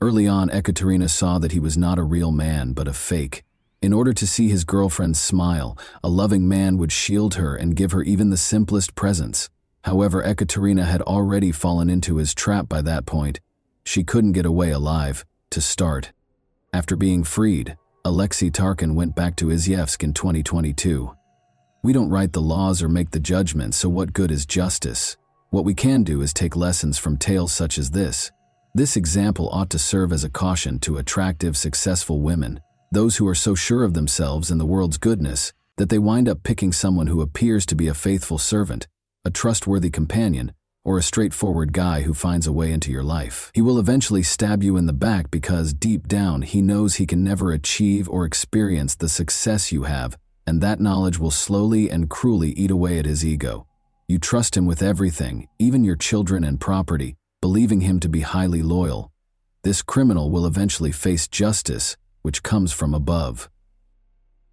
Early on, Ekaterina saw that he was not a real man, but a fake. In order to see his girlfriend smile, a loving man would shield her and give her even the simplest presents. However, Ekaterina had already fallen into his trap by that point. She couldn't get away alive, to start. After being freed, Alexei Tarkin went back to Izyevsk in 2022. We don't write the laws or make the judgments, so what good is justice? What we can do is take lessons from tales such as this. This example ought to serve as a caution to attractive, successful women, those who are so sure of themselves and the world's goodness that they wind up picking someone who appears to be a faithful servant, a trustworthy companion, or a straightforward guy who finds a way into your life. He will eventually stab you in the back because deep down he knows he can never achieve or experience the success you have, and that knowledge will slowly and cruelly eat away at his ego. You trust him with everything, even your children and property, believing him to be highly loyal. This criminal will eventually face justice, which comes from above.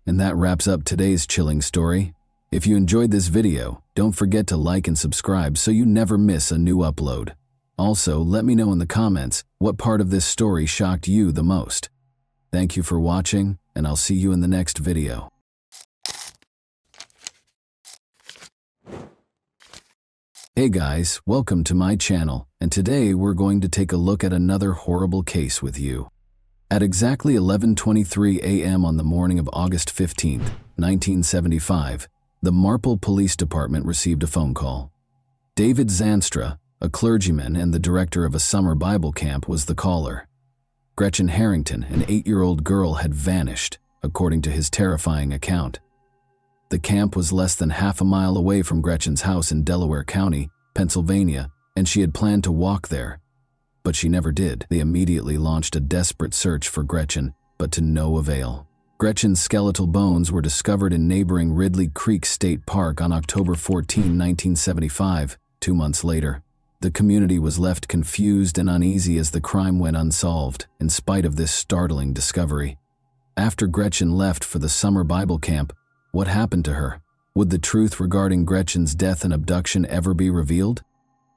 And that wraps up today's chilling story. If you enjoyed this video, don't forget to like and subscribe so you never miss a new upload. Also, let me know in the comments what part of this story shocked you the most. Thank you for watching, and I'll see you in the next video. Hey guys, welcome to my channel, and today we're going to take a look at another horrible case with you. At exactly 11:23 a.m. on the morning of August 15, 1975, the Marple Police Department received a phone call. David Zanstra, a clergyman and the director of a summer Bible camp, was the caller. Gretchen Harrington, an 8-year-old girl, had vanished, according to his terrifying account. The camp was less than half a mile away from Gretchen's house in Delaware County, Pennsylvania, and she had planned to walk there. But she never did. They immediately launched a desperate search for Gretchen, but to no avail. Gretchen's skeletal bones were discovered in neighboring Ridley Creek State Park on October 14, 1975, 2 months later. The community was left confused and uneasy as the crime went unsolved, in spite of this startling discovery. After Gretchen left for the summer Bible camp, what happened to her? Would the truth regarding Gretchen's death and abduction ever be revealed?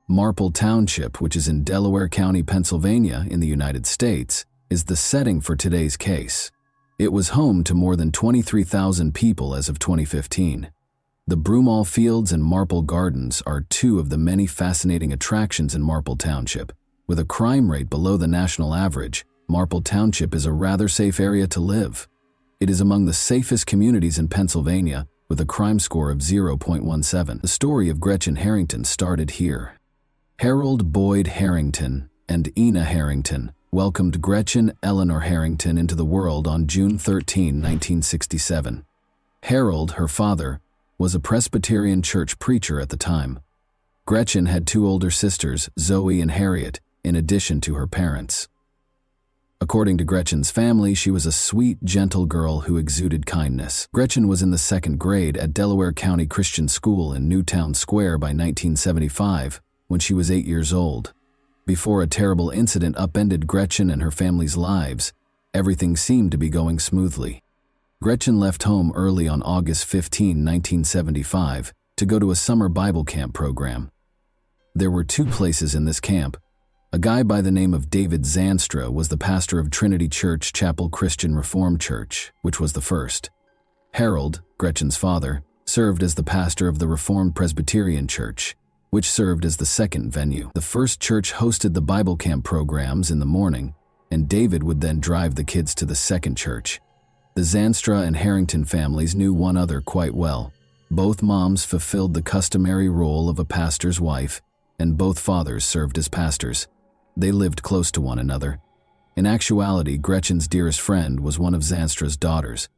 Marple Township, which is in Delaware County, Pennsylvania, in the United States, is the setting for today's case. It was home to more than 23,000 people as of 2015. The Broomall Fields and Marple Gardens are two of the many fascinating attractions in Marple Township. With a crime rate below the national average, Marple Township is a rather safe area to live. It is among the safest communities in Pennsylvania, with a crime score of 0.17. The story of Gretchen Harrington started here. Harold Boyd Harrington and Ina Harrington welcomed Gretchen Eleanor Harrington into the world on June 13, 1967. Harold, her father, was a Presbyterian church preacher at the time. Gretchen had two older sisters, Zoe and Harriet, in addition to her parents. According to Gretchen's family, she was a sweet, gentle girl who exuded kindness. Gretchen was in the second grade at Delaware County Christian School in Newtown Square by 1975, when she was 8 years old. Before a terrible incident upended Gretchen and her family's lives, everything seemed to be going smoothly. Gretchen left home early on August 15, 1975, to go to a summer Bible camp program. There were two places in this camp. A guy by the name of David Zanstra was the pastor of Trinity Church Chapel Christian Reformed Church, which was the first. Harold, Gretchen's father, served as the pastor of the Reformed Presbyterian Church, which served as the second venue. The first church hosted the Bible camp programs in the morning, and David would then drive the kids to the second church. The Zanstra and Harrington families knew one another quite well. Both moms fulfilled the customary role of a pastor's wife, and both fathers served as pastors. They lived close to one another. In actuality, Gretchen's dearest friend was one of Zanstra's daughters.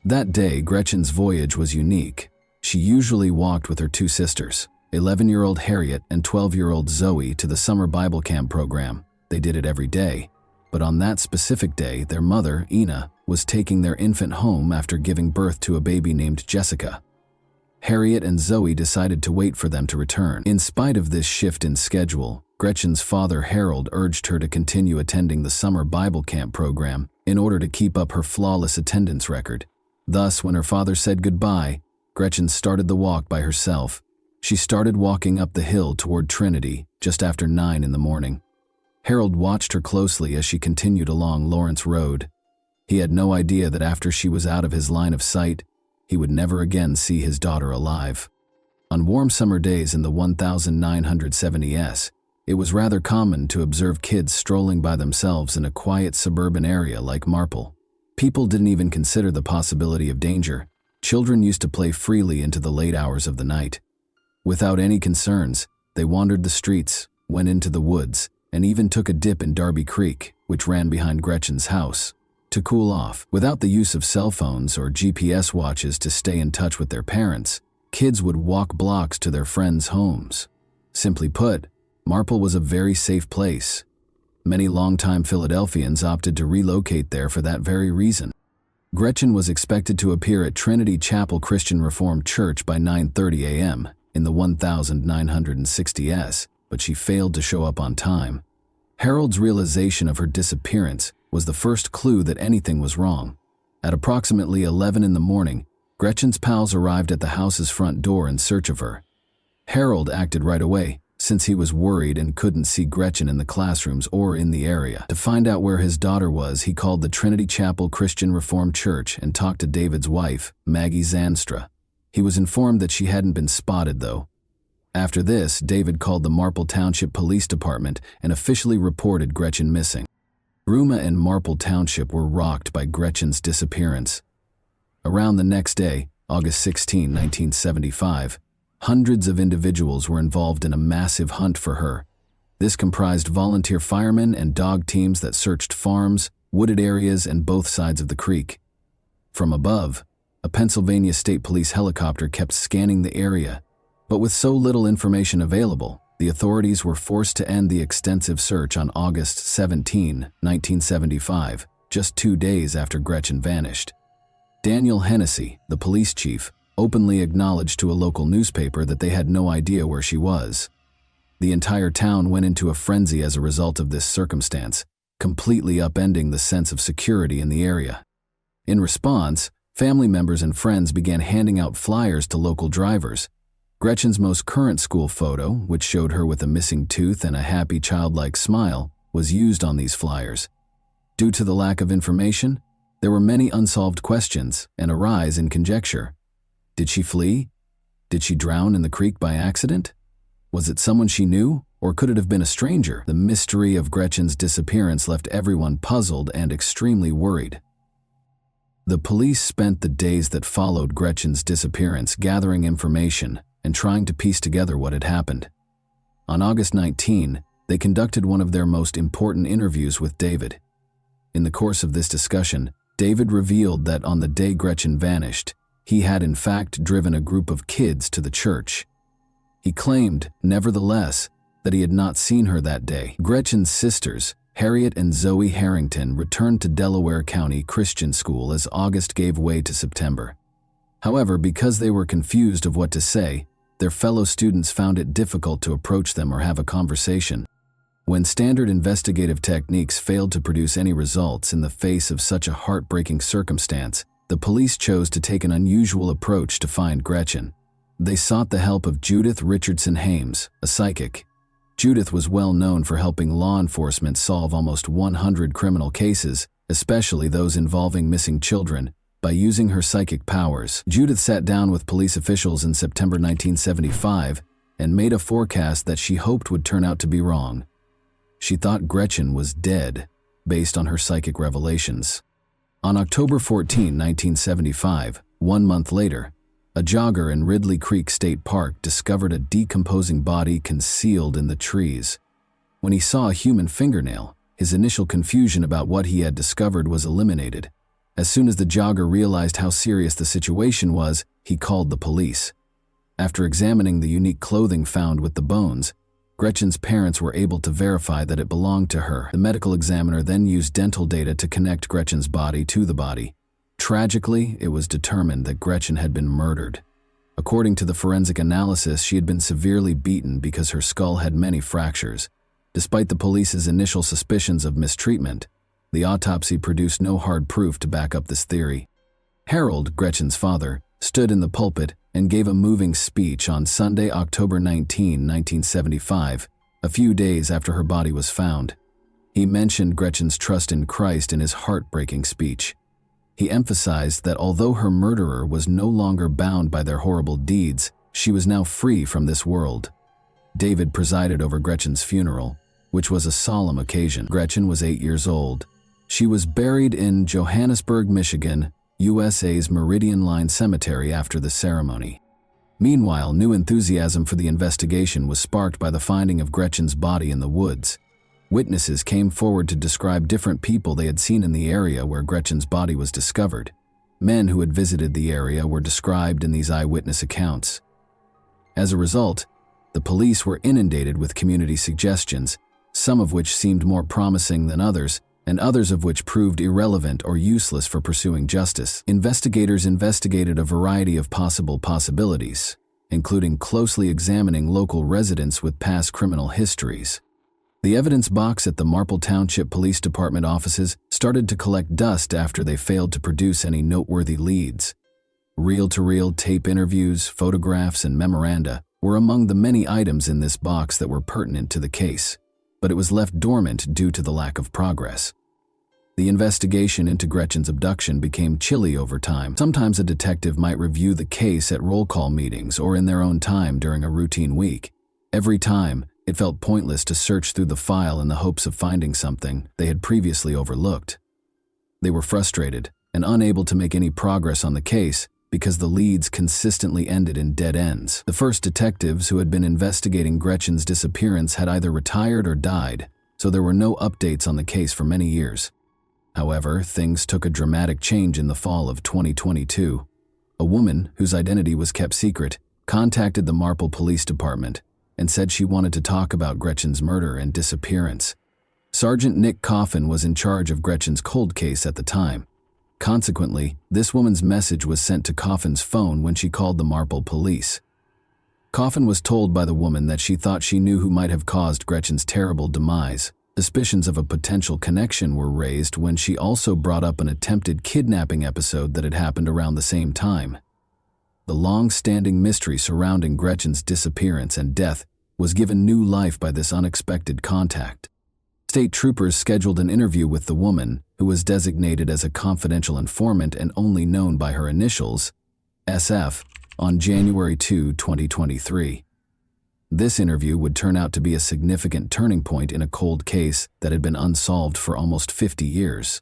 That day, Gretchen's voyage was unique. She usually walked with her two sisters, 11-year-old Harriet and 12-year-old Zoe, to the summer Bible camp program. They did it every day. But on that specific day, their mother, Ina, was taking their infant home after giving birth to a baby named Jessica. Harriet and Zoe decided to wait for them to return. In spite of this shift in schedule, Gretchen's father, Harold, urged her to continue attending the summer Bible camp program in order to keep up her flawless attendance record. Thus, when her father said goodbye, Gretchen started the walk by herself. She started walking up the hill toward Trinity just after 9 in the morning. Harold watched her closely as she continued along Lawrence Road. He had no idea that after she was out of his line of sight, he would never again see his daughter alive. On warm summer days in the 1970s, it was rather common to observe kids strolling by themselves in a quiet suburban area like Marple. People didn't even consider the possibility of danger. Children used to play freely into the late hours of the night. Without any concerns, they wandered the streets, went into the woods, and even took a dip in Darby Creek, which ran behind Gretchen's house, to cool off. Without the use of cell phones or GPS watches to stay in touch with their parents, kids would walk blocks to their friends' homes. Simply put, Marple was a very safe place. Many longtime Philadelphians opted to relocate there for that very reason. Gretchen was expected to appear at Trinity Chapel Christian Reformed Church by 9:30 a.m. in the 1960s, but she failed to show up on time. Harold's realization of her disappearance was the first clue that anything was wrong. At approximately 11 in the morning, Gretchen's pals arrived at the house's front door in search of her. Harold acted right away, since he was worried and couldn't see Gretchen in the classrooms or in the area. To find out where his daughter was, he called the Trinity Chapel Christian Reformed Church and talked to David's wife, Maggie Zanstra. He was informed that she hadn't been spotted, though. After this, David called the Marple Township Police Department and officially reported Gretchen missing. Bruma and Marple Township were rocked by Gretchen's disappearance. Around the next day, August 16, 1975, hundreds of individuals were involved in a massive hunt for her. This comprised volunteer firemen and dog teams that searched farms, wooded areas, and both sides of the creek. From above, a Pennsylvania State Police helicopter kept scanning the area, but with so little information available, the authorities were forced to end the extensive search on August 17, 1975, just 2 days after Gretchen vanished. Daniel Hennessy, the police chief, openly acknowledged to a local newspaper that they had no idea where she was. The entire town went into a frenzy as a result of this circumstance, completely upending the sense of security in the area. In response, family members and friends began handing out flyers to local drivers. Gretchen's most current school photo, which showed her with a missing tooth and a happy childlike smile, was used on these flyers. Due to the lack of information, There were many unsolved questions and a rise in conjecture. Did she flee? Did she drown in the creek by accident? Was it someone she knew, or could it have been a stranger? The mystery of Gretchen's disappearance left everyone puzzled and extremely worried. The police spent the days that followed Gretchen's disappearance gathering information and trying to piece together what had happened. On August 19, they conducted one of their most important interviews with David. In the course of this discussion, David revealed that on the day Gretchen vanished, he had in fact driven a group of kids to the church. He claimed, nevertheless, that he had not seen her that day. Gretchen's sisters, Harriet and Zoe Harrington, returned to Delaware County Christian School as August gave way to September. However, because they were confused of what to say, their fellow students found it difficult to approach them or have a conversation. When standard investigative techniques failed to produce any results in the face of such a heartbreaking circumstance, the police chose to take an unusual approach to find Gretchen. They sought the help of Judith Richardson Hames, a psychic. Judith was well known for helping law enforcement solve almost 100 criminal cases, especially those involving missing children, by using her psychic powers. Judith sat down with police officials in September 1975 and made a forecast that she hoped would turn out to be wrong. She thought Gretchen was dead, based on her psychic revelations. On October 14, 1975, 1 month later, a jogger in Ridley Creek State Park discovered a decomposing body concealed in the trees. When he saw a human fingernail, his initial confusion about what he had discovered was eliminated. As soon as the jogger realized how serious the situation was, he called the police. After examining the unique clothing found with the bones, Gretchen's parents were able to verify that it belonged to her. The medical examiner then used dental data to connect Gretchen's body to the body. Tragically, it was determined that Gretchen had been murdered. According to the forensic analysis, she had been severely beaten because her skull had many fractures. Despite the police's initial suspicions of mistreatment, the autopsy produced no hard proof to back up this theory. Harold, Gretchen's father, stood in the pulpit and gave a moving speech on Sunday, October 19, 1975, a few days after her body was found. He mentioned Gretchen's trust in Christ in his heartbreaking speech. He emphasized that although her murderer was no longer bound by their horrible deeds, she was now free from this world. David presided over Gretchen's funeral, which was a solemn occasion. Gretchen was 8 years old. She was buried in Johannesburg, Michigan, USA's Meridian Line Cemetery after the ceremony. Meanwhile, new enthusiasm for the investigation was sparked by the finding of Gretchen's body in the woods. Witnesses came forward to describe different people they had seen in the area where Gretchen's body was discovered. Men who had visited the area were described in these eyewitness accounts. As a result, the police were inundated with community suggestions, some of which seemed more promising than others, and others of which proved irrelevant or useless for pursuing justice. Investigators investigated a variety of possible possibilities, including closely examining local residents with past criminal histories. The evidence box at the Marple Township Police Department offices started to collect dust after they failed to produce any noteworthy leads. Reel-to-reel tape interviews, photographs, and memoranda were among the many items in this box that were pertinent to the case, but it was left dormant due to the lack of progress. The investigation into Gretchen's abduction became chilly over time. Sometimes a detective might review the case at roll call meetings or in their own time during a routine week. Every time, it felt pointless to search through the file in the hopes of finding something they had previously overlooked. They were frustrated and unable to make any progress on the case because the leads consistently ended in dead ends. The first detectives who had been investigating Gretchen's disappearance had either retired or died, so there were no updates on the case for many years. However, things took a dramatic change in the fall of 2022. A woman, whose identity was kept secret, contacted the Marple Police Department and said she wanted to talk about Gretchen's murder and disappearance. Sergeant Nick Coffin was in charge of Gretchen's cold case at the time. Consequently, this woman's message was sent to Coffin's phone when she called the Marple police. Coffin was told by the woman that she thought she knew who might have caused Gretchen's terrible demise. Suspicions of a potential connection were raised when she also brought up an attempted kidnapping episode that had happened around the same time. The long-standing mystery surrounding Gretchen's disappearance and death was given new life by this unexpected contact. State troopers scheduled an interview with the woman, who was designated as a confidential informant and only known by her initials, SF, on January 2, 2023. This interview would turn out to be a significant turning point in a cold case that had been unsolved for almost 50 years.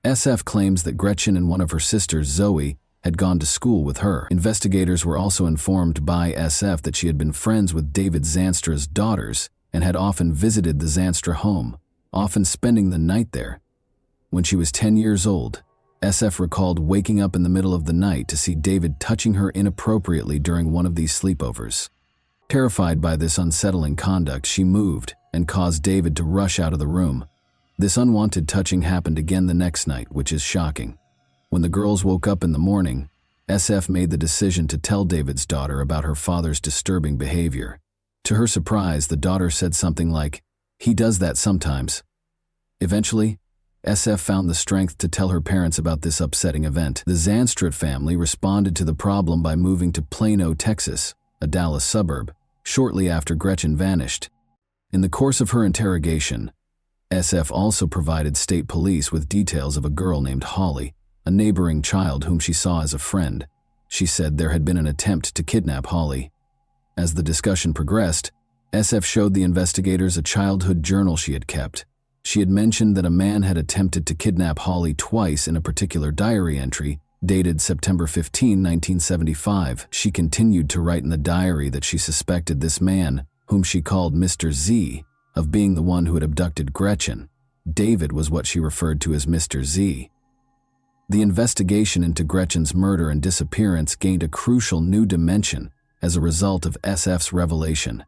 SF claims that Gretchen and one of her sisters, Zoe, had gone to school with her. Investigators were also informed by SF that she had been friends with David Zanstra's daughters and had often visited the Zanstra home, often spending the night there. When she was 10 years old, SF recalled waking up in the middle of the night to see David touching her inappropriately during one of these sleepovers. Terrified by this unsettling conduct, she moved and caused David to rush out of the room. This unwanted touching happened again the next night, which is shocking. When the girls woke up in the morning, SF made the decision to tell David's daughter about her father's disturbing behavior. To her surprise, the daughter said something like, "He does that sometimes." Eventually, SF found the strength to tell her parents about this upsetting event. The Zanstra family responded to the problem by moving to Plano, Texas, a Dallas suburb, shortly after Gretchen vanished. In the course of her interrogation, SF also provided state police with details of a girl named Holly, a neighboring child whom she saw as a friend. She said there had been an attempt to kidnap Holly. As the discussion progressed, SF showed the investigators a childhood journal she had kept. She had mentioned that a man had attempted to kidnap Holly twice in a particular diary entry, dated September 15, 1975. She continued to write in the diary that she suspected this man, whom she called Mr. Z, of being the one who had abducted Gretchen. David was what she referred to as Mr. Z. The investigation into Gretchen's murder and disappearance gained a crucial new dimension as a result of SF's revelation.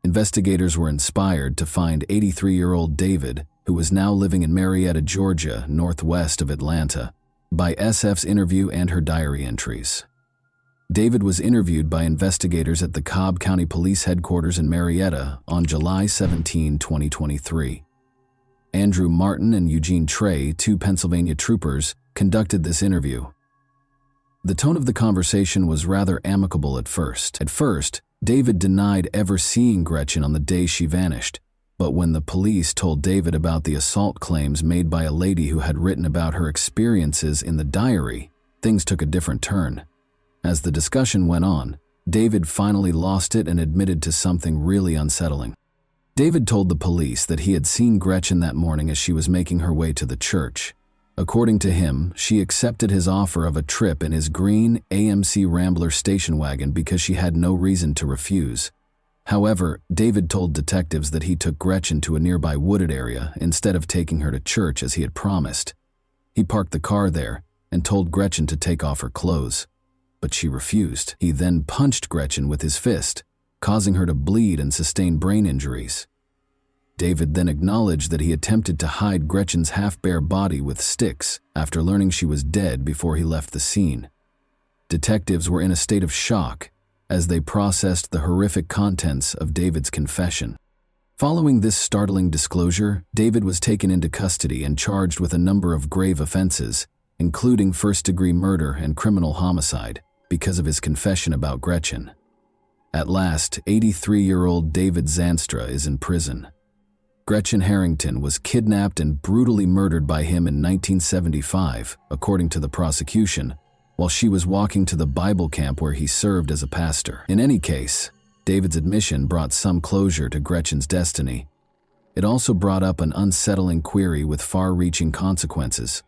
Investigators were inspired to find 83-year-old David, who was now living in Marietta, Georgia, northwest of Atlanta, by SF's interview and her diary entries. David was interviewed by investigators at the Cobb County Police Headquarters in Marietta on July 17, 2023. Andrew Martin and Eugene Trey, two Pennsylvania troopers, conducted this interview. The tone of the conversation was rather amicable at first. David denied ever seeing Gretchen on the day she vanished, but when the police told David about the assault claims made by a lady who had written about her experiences in the diary, things took a different turn. As the discussion went on, David finally lost it and admitted to something really unsettling. David told the police that he had seen Gretchen that morning as she was making her way to the church. According to him, she accepted his offer of a trip in his green AMC Rambler station wagon because she had no reason to refuse. However, David told detectives that he took Gretchen to a nearby wooded area instead of taking her to church as he had promised. He parked the car there and told Gretchen to take off her clothes, but she refused. He then punched Gretchen with his fist, causing her to bleed and sustain brain injuries. David then acknowledged that he attempted to hide Gretchen's half-bare body with sticks after learning she was dead before he left the scene. Detectives were in a state of shock as they processed the horrific contents of David's confession. Following this startling disclosure, David was taken into custody and charged with a number of grave offenses, including first-degree murder and criminal homicide, because of his confession about Gretchen. At last, 83-year-old David Zanstra is in prison. Gretchen Harrington was kidnapped and brutally murdered by him in 1975, according to the prosecution, while she was walking to the Bible camp where he served as a pastor. In any case, David's admission brought some closure to Gretchen's destiny. It also brought up an unsettling query with far-reaching consequences.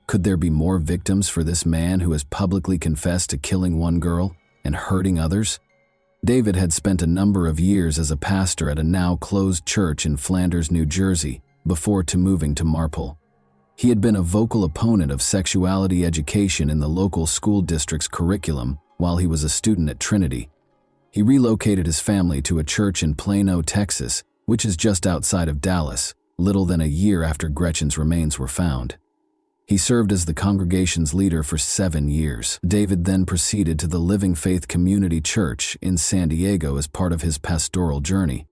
Could there be more victims for this man who has publicly confessed to killing one girl and hurting others? David had spent a number of years as a pastor at a now-closed church in Flanders, New Jersey, before moving to Marple. He had been a vocal opponent of sexuality education in the local school district's curriculum while he was a student at Trinity. He relocated his family to a church in Plano, Texas, which is just outside of Dallas, little than a year after Gretchen's remains were found. He served as the congregation's leader for 7 years. David then proceeded to the Living Faith Community Church in San Diego as part of his pastoral journey.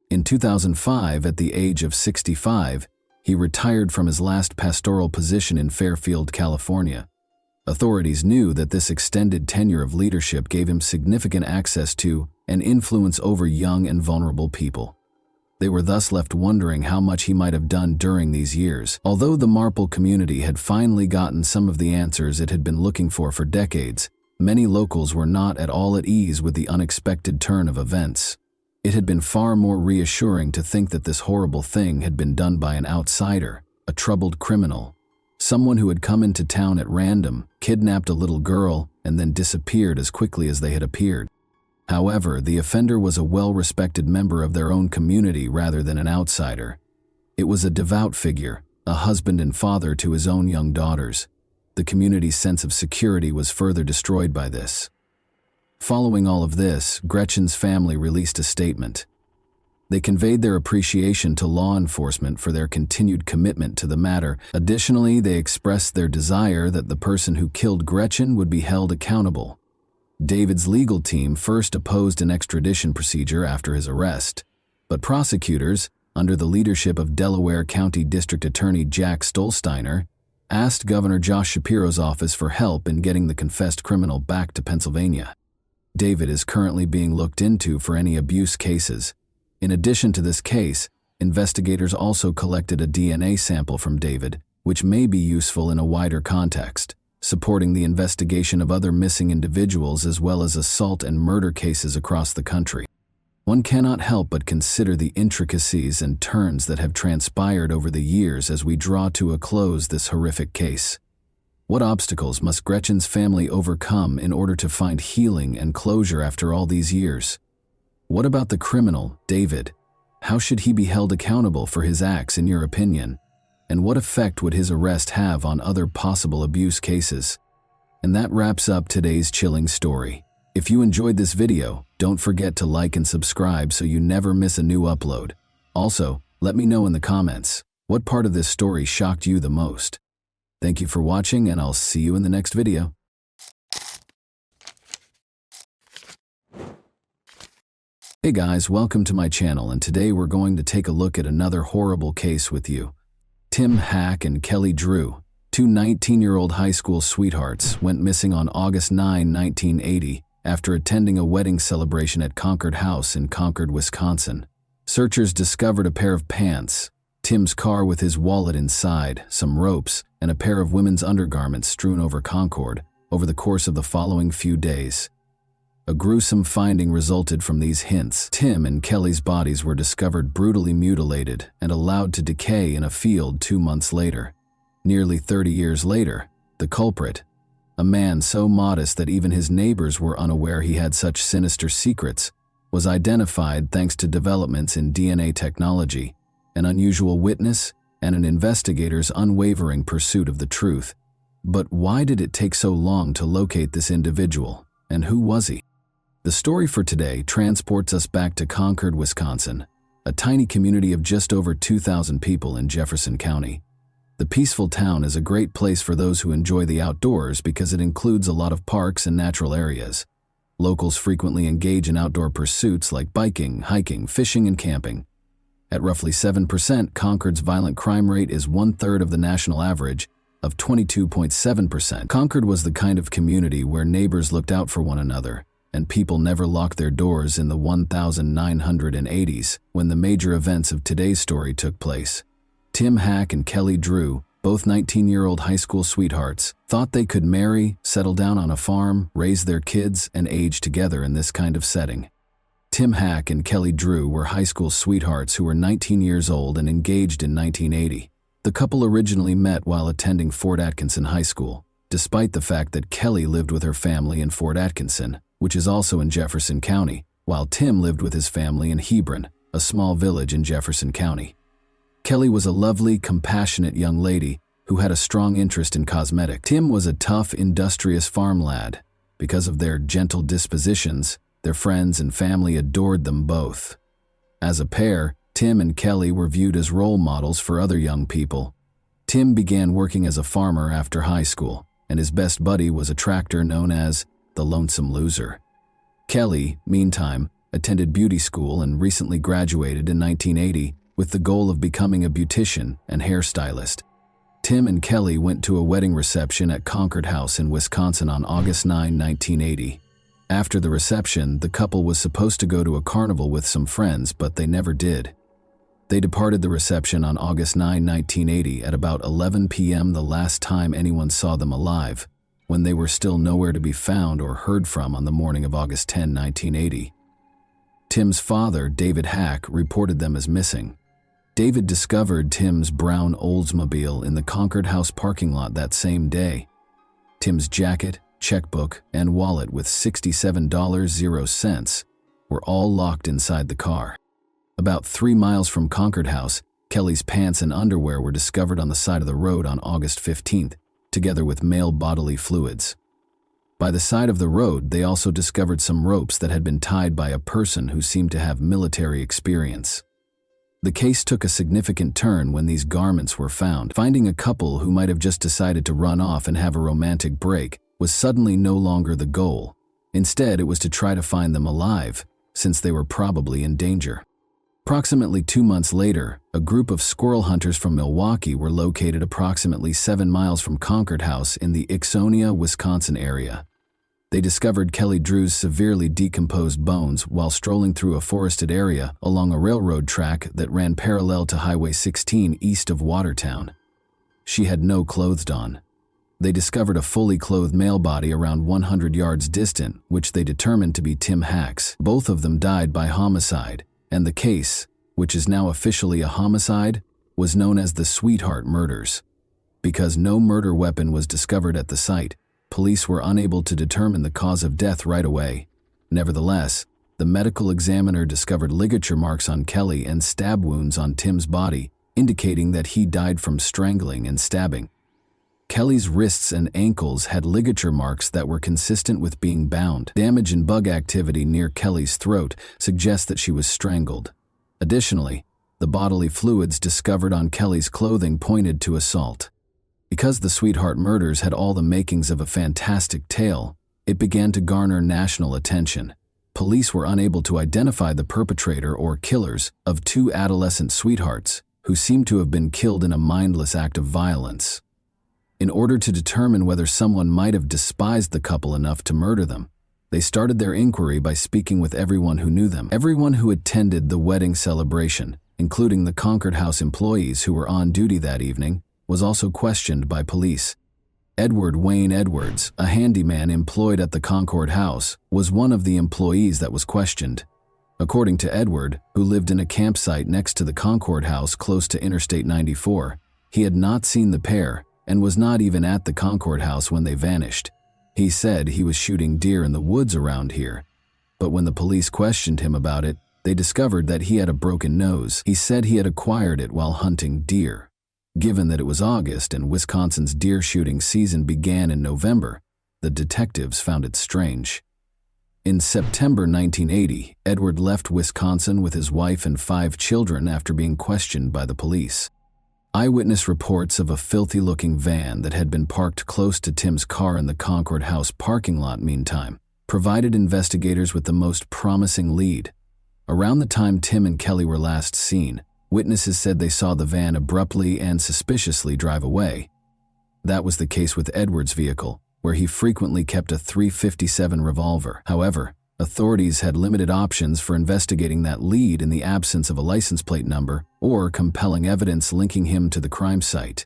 In 2005, at the age of 65, he retired from his last pastoral position in Fairfield, California. Authorities knew that this extended tenure of leadership gave him significant access to and influence over young and vulnerable people. They were thus left wondering how much he might have done during these years. Although the Marple community had finally gotten some of the answers it had been looking for decades, many locals were not at all at ease with the unexpected turn of events. It had been far more reassuring to think that this horrible thing had been done by an outsider, a troubled criminal, someone who had come into town at random, kidnapped a little girl, and then disappeared as quickly as they had appeared. However, the offender was a well-respected member of their own community rather than an outsider. It was a devout figure, a husband and father to his own young daughters. The community's sense of security was further destroyed by this. Following all of this, Gretchen's family released a statement. They conveyed their appreciation to law enforcement for their continued commitment to the matter. Additionally, they expressed their desire that the person who killed Gretchen would be held accountable. David's legal team first opposed an extradition procedure after his arrest, but prosecutors, under the leadership of Delaware County District Attorney Jack Stolsteiner, asked Governor Josh Shapiro's office for help in getting the confessed criminal back to Pennsylvania. David is currently being looked into for any abuse cases. In addition to this case, investigators also collected a DNA sample from David, which may be useful in a wider context, supporting the investigation of other missing individuals as well as assault and murder cases across the country. One cannot help but consider the intricacies and turns that have transpired over the years as we draw to a close this horrific case. What obstacles must Gretchen's family overcome in order to find healing and closure after all these years? What about the criminal, David? How should he be held accountable for his acts, in your opinion? And what effect would his arrest have on other possible abuse cases? And that wraps up today's chilling story. If you enjoyed this video, don't forget to like and subscribe so you never miss a new upload. Also, let me know in the comments, what part of this story shocked you the most? Thank you for watching, and I'll see you in the next video. Hey guys, welcome to my channel, and today we're going to take a look at another horrible case with you. Tim Hack and Kelly Drew, two 19-year-old high school sweethearts, went missing on August 9, 1980, after attending a wedding celebration at Concord House in Concord, Wisconsin. Searchers discovered a pair of pants, Tim's car with his wallet inside, some ropes, and a pair of women's undergarments strewn over Concord over the course of the following few days. A gruesome finding resulted from these hints. Tim and Kelly's bodies were discovered brutally mutilated and allowed to decay in a field 2 months later. Nearly 30 years later, the culprit, a man so modest that even his neighbors were unaware he had such sinister secrets, was identified thanks to developments in DNA technology, an unusual witness, and an investigator's unwavering pursuit of the truth. But why did it take so long to locate this individual, and who was he? The story for today transports us back to Concord, Wisconsin, a tiny community of just over 2,000 people in Jefferson County. The peaceful town is a great place for those who enjoy the outdoors because it includes a lot of parks and natural areas. Locals frequently engage in outdoor pursuits like biking, hiking, fishing, and camping. At roughly 7%, Concord's violent crime rate is 1/3 of the national average of 22.7%. Concord was the kind of community where neighbors looked out for one another, and people never locked their doors in the 1980s when the major events of today's story took place. Tim Hack and Kelly Drew, both 19-year-old high school sweethearts, thought they could marry, settle down on a farm, raise their kids, and age together in this kind of setting. Tim Hack and Kelly Drew were high school sweethearts who were 19 years old and engaged in 1980. The couple originally met while attending Fort Atkinson High School, despite the fact that Kelly lived with her family in Fort Atkinson, which is also in Jefferson County, while Tim lived with his family in Hebron, a small village in Jefferson County. Kelly was a lovely, compassionate young lady who had a strong interest in cosmetics. Tim was a tough, industrious farm lad. Because of their gentle dispositions, their friends and family adored them both. As a pair, Tim and Kelly were viewed as role models for other young people. Tim began working as a farmer after high school, and his best buddy was a tractor known as the Lonesome Loser. Kelly, meantime, attended beauty school and recently graduated in 1980 with the goal of becoming a beautician and hairstylist. Tim and Kelly went to a wedding reception at Concord House in Wisconsin on August 9, 1980. After the reception, the couple was supposed to go to a carnival with some friends, but they never did. They departed the reception on August 9, 1980 at about 11 p.m., the last time anyone saw them alive, when they were still nowhere to be found or heard from on the morning of August 10, 1980. Tim's father, David Hack, reported them as missing. David discovered Tim's brown Oldsmobile in the Concord House parking lot that same day. Tim's jacket, checkbook, and wallet with $67.00 were all locked inside the car. About 3 miles from Concord House, Kelly's pants and underwear were discovered on the side of the road on August 15th, together with male bodily fluids. By the side of the road, they also discovered some ropes that had been tied by a person who seemed to have military experience. The case took a significant turn when these garments were found. Finding a couple who might have just decided to run off and have a romantic break was suddenly no longer the goal. Instead, it was to try to find them alive, since they were probably in danger. Approximately 2 months later, a group of squirrel hunters from Milwaukee were located approximately 7 miles from Concord House in the Ixonia, Wisconsin area. They discovered Kelly Drew's severely decomposed bones while strolling through a forested area along a railroad track that ran parallel to Highway 16 east of Watertown. She had no clothes on. They discovered a fully clothed male body around 100 yards distant, which they determined to be Tim Hack's. Both of them died by homicide, and the case, which is now officially a homicide, was known as the Sweetheart Murders. Because no murder weapon was discovered at the site, police were unable to determine the cause of death right away. Nevertheless, the medical examiner discovered ligature marks on Kelly and stab wounds on Tim's body, indicating that he died from strangling and stabbing. Kelly's wrists and ankles had ligature marks that were consistent with being bound. Damage and bug activity near Kelly's throat suggests that she was strangled. Additionally, the bodily fluids discovered on Kelly's clothing pointed to assault. Because the Sweetheart Murders had all the makings of a fantastic tale, it began to garner national attention. Police were unable to identify the perpetrator or killers of 2 adolescent sweethearts who seemed to have been killed in a mindless act of violence. In order to determine whether someone might have despised the couple enough to murder them, they started their inquiry by speaking with everyone who knew them. Everyone who attended the wedding celebration, including the Concord House employees who were on duty that evening, was also questioned by police. Edward Wayne Edwards, a handyman employed at the Concord House, was one of the employees that was questioned. According to Edward, who lived in a campsite next to the Concord House close to Interstate 94, he had not seen the pair and was not even at the Concord House when they vanished. He said he was shooting deer in the woods around here, but when the police questioned him about it, they discovered that he had a broken nose. He said he had acquired it while hunting deer. Given that it was August and Wisconsin's deer shooting season began in November, the detectives found it strange. In September 1980, Edward left Wisconsin with his wife and 5 children after being questioned by the police. Eyewitness reports of a filthy-looking van that had been parked close to Tim's car in the Concord House parking lot, meantime, provided investigators with the most promising lead. Around the time Tim and Kelly were last seen, witnesses said they saw the van abruptly and suspiciously drive away. That was the case with Edward's vehicle, where he frequently kept a .357 revolver. However, authorities had limited options for investigating that lead in the absence of a license plate number or compelling evidence linking him to the crime site.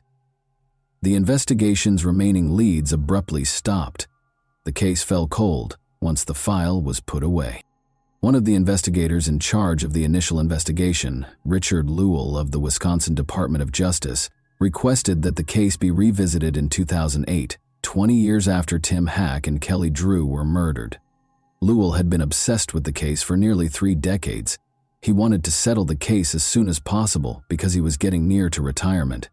The investigation's remaining leads abruptly stopped. The case fell cold once the file was put away. One of the investigators in charge of the initial investigation, Richard Lewell of the Wisconsin Department of Justice, requested that the case be revisited in 2008, 20 years after Tim Hack and Kelly Drew were murdered. Lewell had been obsessed with the case for nearly 3 decades. He wanted to settle the case as soon as possible because he was getting near to retirement.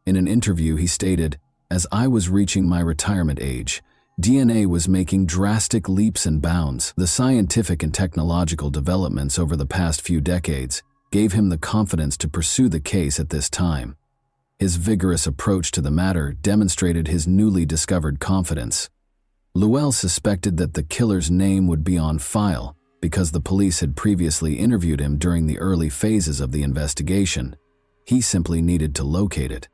In an interview, he stated, "As I was reaching my retirement age, DNA was making drastic leaps and bounds. The scientific and technological developments over the past few decades gave him the confidence to pursue the case at this time." His vigorous approach to the matter demonstrated his newly discovered confidence. Lewell suspected that the killer's name would be on file because the police had previously interviewed him during the early phases of the investigation. He simply needed to locate it.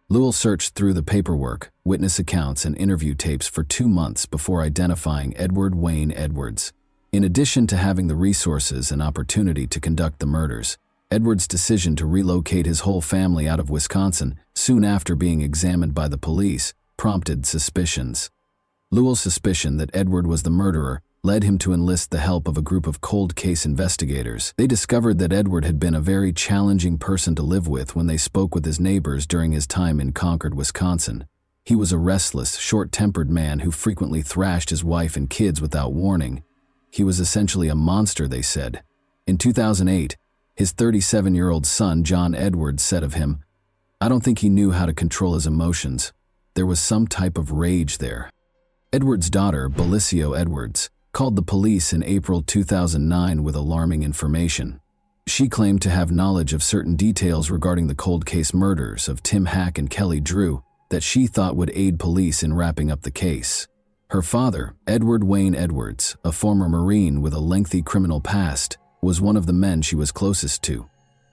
Lewell searched through the paperwork, witness accounts, and interview tapes for 2 months before identifying Edward Wayne Edwards. In addition to having the resources and opportunity to conduct the murders, Edward's decision to relocate his whole family out of Wisconsin soon after being examined by the police prompted suspicions. Lewell's suspicion that Edward was the murderer led him to enlist the help of a group of cold case investigators. They discovered that Edward had been a very challenging person to live with when they spoke with his neighbors during his time in Concord, Wisconsin. He was a restless, short-tempered man who frequently thrashed his wife and kids without warning. He was essentially a monster, they said. In 2008, his 37-year-old son, John Edwards, said of him, "I don't think he knew how to control his emotions. There was some type of rage there." Edwards' daughter, Belicio Edwards, called the police in April 2009 with alarming information. She claimed to have knowledge of certain details regarding the cold case murders of Tim Hack and Kelly Drew that she thought would aid police in wrapping up the case. Her father, Edward Wayne Edwards, a former Marine with a lengthy criminal past, was one of the men she was closest to.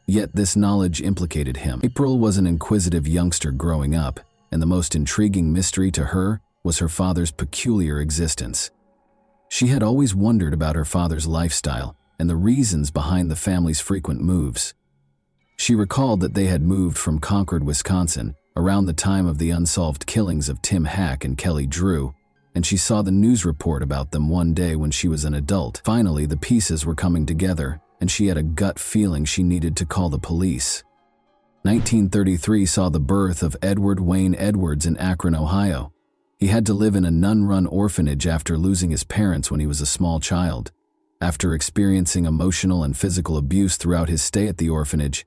Yet this knowledge implicated him. April was an inquisitive youngster growing up, and the most intriguing mystery to her was her father's peculiar existence. She had always wondered about her father's lifestyle and the reasons behind the family's frequent moves. She recalled that they had moved from Concord, Wisconsin, around the time of the unsolved killings of Tim Hack and Kelly Drew, and she saw the news report about them one day when she was an adult. Finally, the pieces were coming together, and she had a gut feeling she needed to call the police. 1933 saw the birth of Edward Wayne Edwards in Akron, Ohio. He had to live in a nun-run orphanage after losing his parents when he was a small child. After experiencing emotional and physical abuse throughout his stay at the orphanage,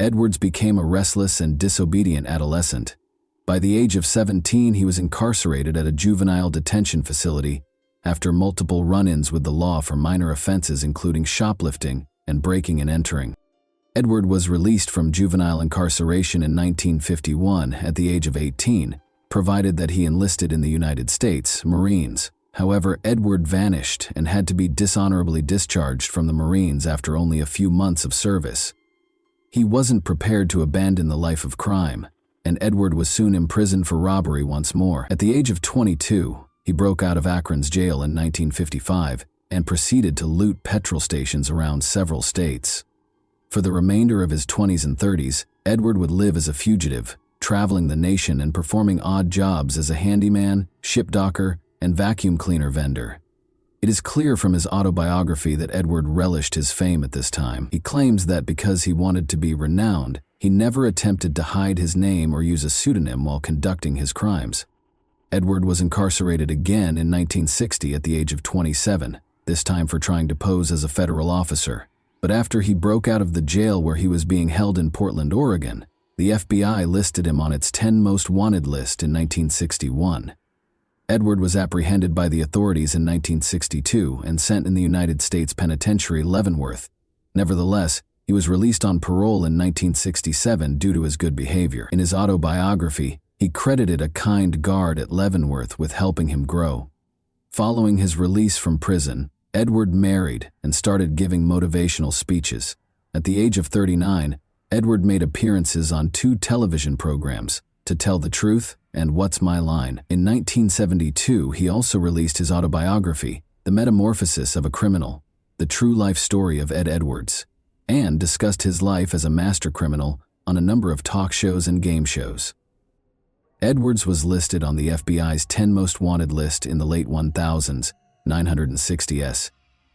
Edwards became a restless and disobedient adolescent. By the age of 17, he was incarcerated at a juvenile detention facility after multiple run-ins with the law for minor offenses including shoplifting and breaking and entering. Edward was released from juvenile incarceration in 1951 at the age of 18, provided that he enlisted in the United States Marines. However, Edward vanished and had to be dishonorably discharged from the Marines after only a few months of service. He wasn't prepared to abandon the life of crime, and Edward was soon imprisoned for robbery once more. At the age of 22, he broke out of Akron's jail in 1955 and proceeded to loot petrol stations around several states. For the remainder of his 20s and 30s, Edward would live as a fugitive, traveling the nation and performing odd jobs as a handyman, ship docker, and vacuum cleaner vendor. It is clear from his autobiography that Edward relished his fame at this time. He claims that because he wanted to be renowned, he never attempted to hide his name or use a pseudonym while conducting his crimes. Edward was incarcerated again in 1960 at the age of 27, this time for trying to pose as a federal officer. But after he broke out of the jail where he was being held in Portland, Oregon, the FBI listed him on its 10 most wanted list in 1961. Edward was apprehended by the authorities in 1962 and sent in the United States Penitentiary Leavenworth. Nevertheless, he was released on parole in 1967 due to his good behavior. In his autobiography, he credited a kind guard at Leavenworth with helping him grow. Following his release from prison, Edward married and started giving motivational speeches. At the age of 39, Edward made appearances on 2 television programs, To Tell the Truth and What's My Line. In 1972, he also released his autobiography, The Metamorphosis of a Criminal, the true life story of Ed Edwards, and discussed his life as a master criminal on a number of talk shows and game shows. Edwards was listed on the FBI's 10 most wanted list in the late 1000s, 960s.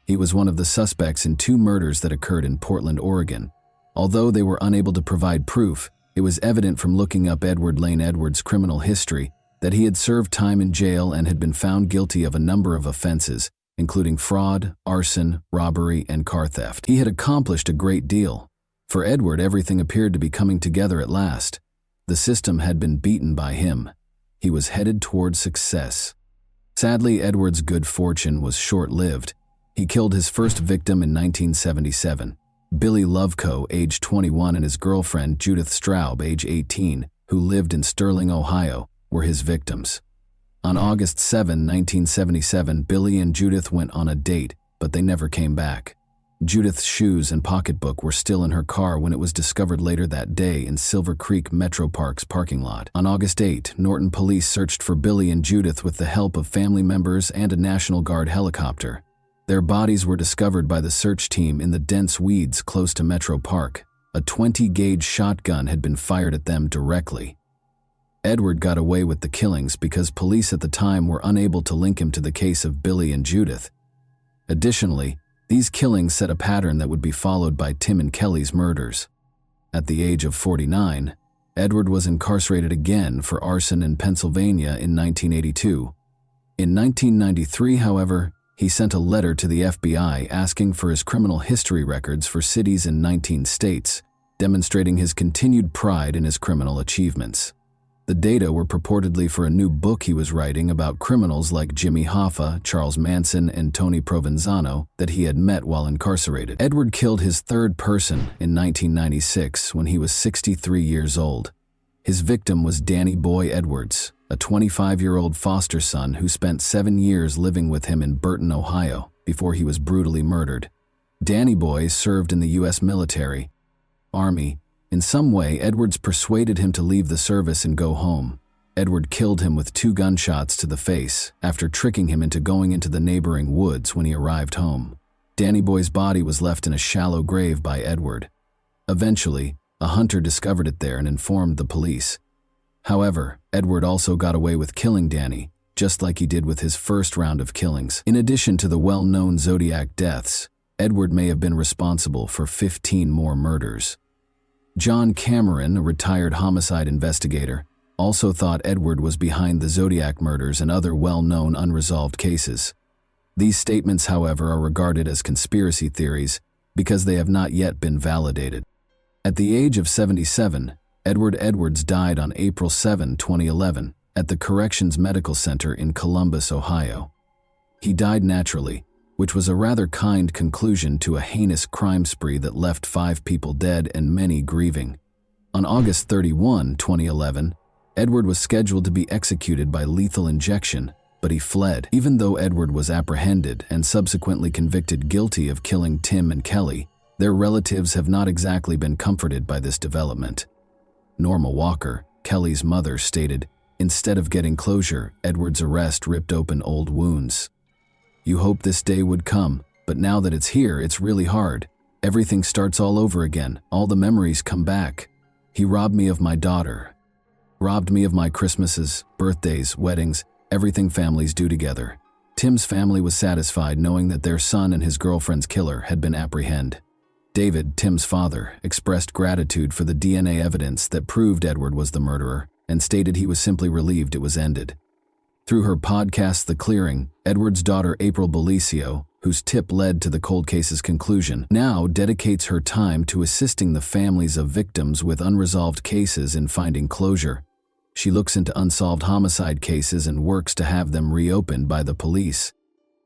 He was one of the suspects in 2 murders that occurred in Portland, Oregon. Although they were unable to provide proof, it was evident from looking up Edward Lane Edwards' criminal history that he had served time in jail and had been found guilty of a number of offenses, including fraud, arson, robbery, and car theft. He had accomplished a great deal. For Edward, everything appeared to be coming together at last. The system had been beaten by him. He was headed toward success. Sadly, Edward's good fortune was short-lived. He killed his first victim in 1977. Billy Loveco, age 21, and his girlfriend Judith Straub, age 18, who lived in Sterling, Ohio, were his victims. On August 7, 1977, Billy and Judith went on a date, but they never came back. Judith's shoes and pocketbook were still in her car when it was discovered later that day in Silver Creek Metro Park's parking lot. On August 8, Norton police searched for Billy and Judith with the help of family members and a National Guard helicopter. Their bodies were discovered by the search team in the dense weeds close to Metro Park. a 20-gauge shotgun had been fired at them directly. Edward got away with the killings because police at the time were unable to link him to the case of Billy and Judith. Additionally, these killings set a pattern that would be followed by Tim and Kelly's murders. At the age of 49, Edward was incarcerated again for arson in Pennsylvania in 1982. In 1993, however, he sent a letter to the FBI asking for his criminal history records for cities in 19 states, demonstrating his continued pride in his criminal achievements. The data were purportedly for a new book he was writing about criminals like Jimmy Hoffa, Charles Manson, and Tony Provenzano that he had met while incarcerated. Edward killed his third person in 1996 when he was 63 years old. His victim was Danny Boy Edwards, a 25-year-old foster son who spent 7 years living with him in Burton, Ohio, before he was brutally murdered. Danny Boy served in the U.S. military, Army. In some way, Edwards persuaded him to leave the service and go home. Edward killed him with 2 gunshots to the face after tricking him into going into the neighboring woods when he arrived home. Danny Boy's body was left in a shallow grave by Edward. Eventually, a hunter discovered it there and informed the police. However, Edward also got away with killing Danny, just like he did with his first round of killings. In addition to the well-known Zodiac deaths, Edward may have been responsible for 15 more murders. John Cameron, a retired homicide investigator, also thought Edward was behind the Zodiac murders and other well-known unresolved cases. These statements, however, are regarded as conspiracy theories because they have not yet been validated. At the age of 77, Edward Edwards died on April 7, 2011, at the Corrections Medical Center in Columbus, Ohio. He died naturally, which was a rather kind conclusion to a heinous crime spree that left 5 people dead and many grieving. On August 31, 2011, Edward was scheduled to be executed by lethal injection, but he fled. Even though Edward was apprehended and subsequently convicted guilty of killing Tim and Kelly, their relatives have not exactly been comforted by this development. Norma Walker, Kelly's mother, stated, "Instead of getting closure, Edward's arrest ripped open old wounds. You hope this day would come, but now that it's here, it's really hard. Everything starts all over again. All the memories come back. He robbed me of my daughter. Robbed me of my Christmases, birthdays, weddings, everything families do together." Tim's family was satisfied knowing that their son and his girlfriend's killer had been apprehended. David, Tim's father, expressed gratitude for the DNA evidence that proved Edward was the murderer and stated he was simply relieved it was ended. Through her podcast, The Clearing, Edward's daughter April Belicio, whose tip led to the cold case's conclusion, now dedicates her time to assisting the families of victims with unresolved cases in finding closure. She looks into unsolved homicide cases and works to have them reopened by the police.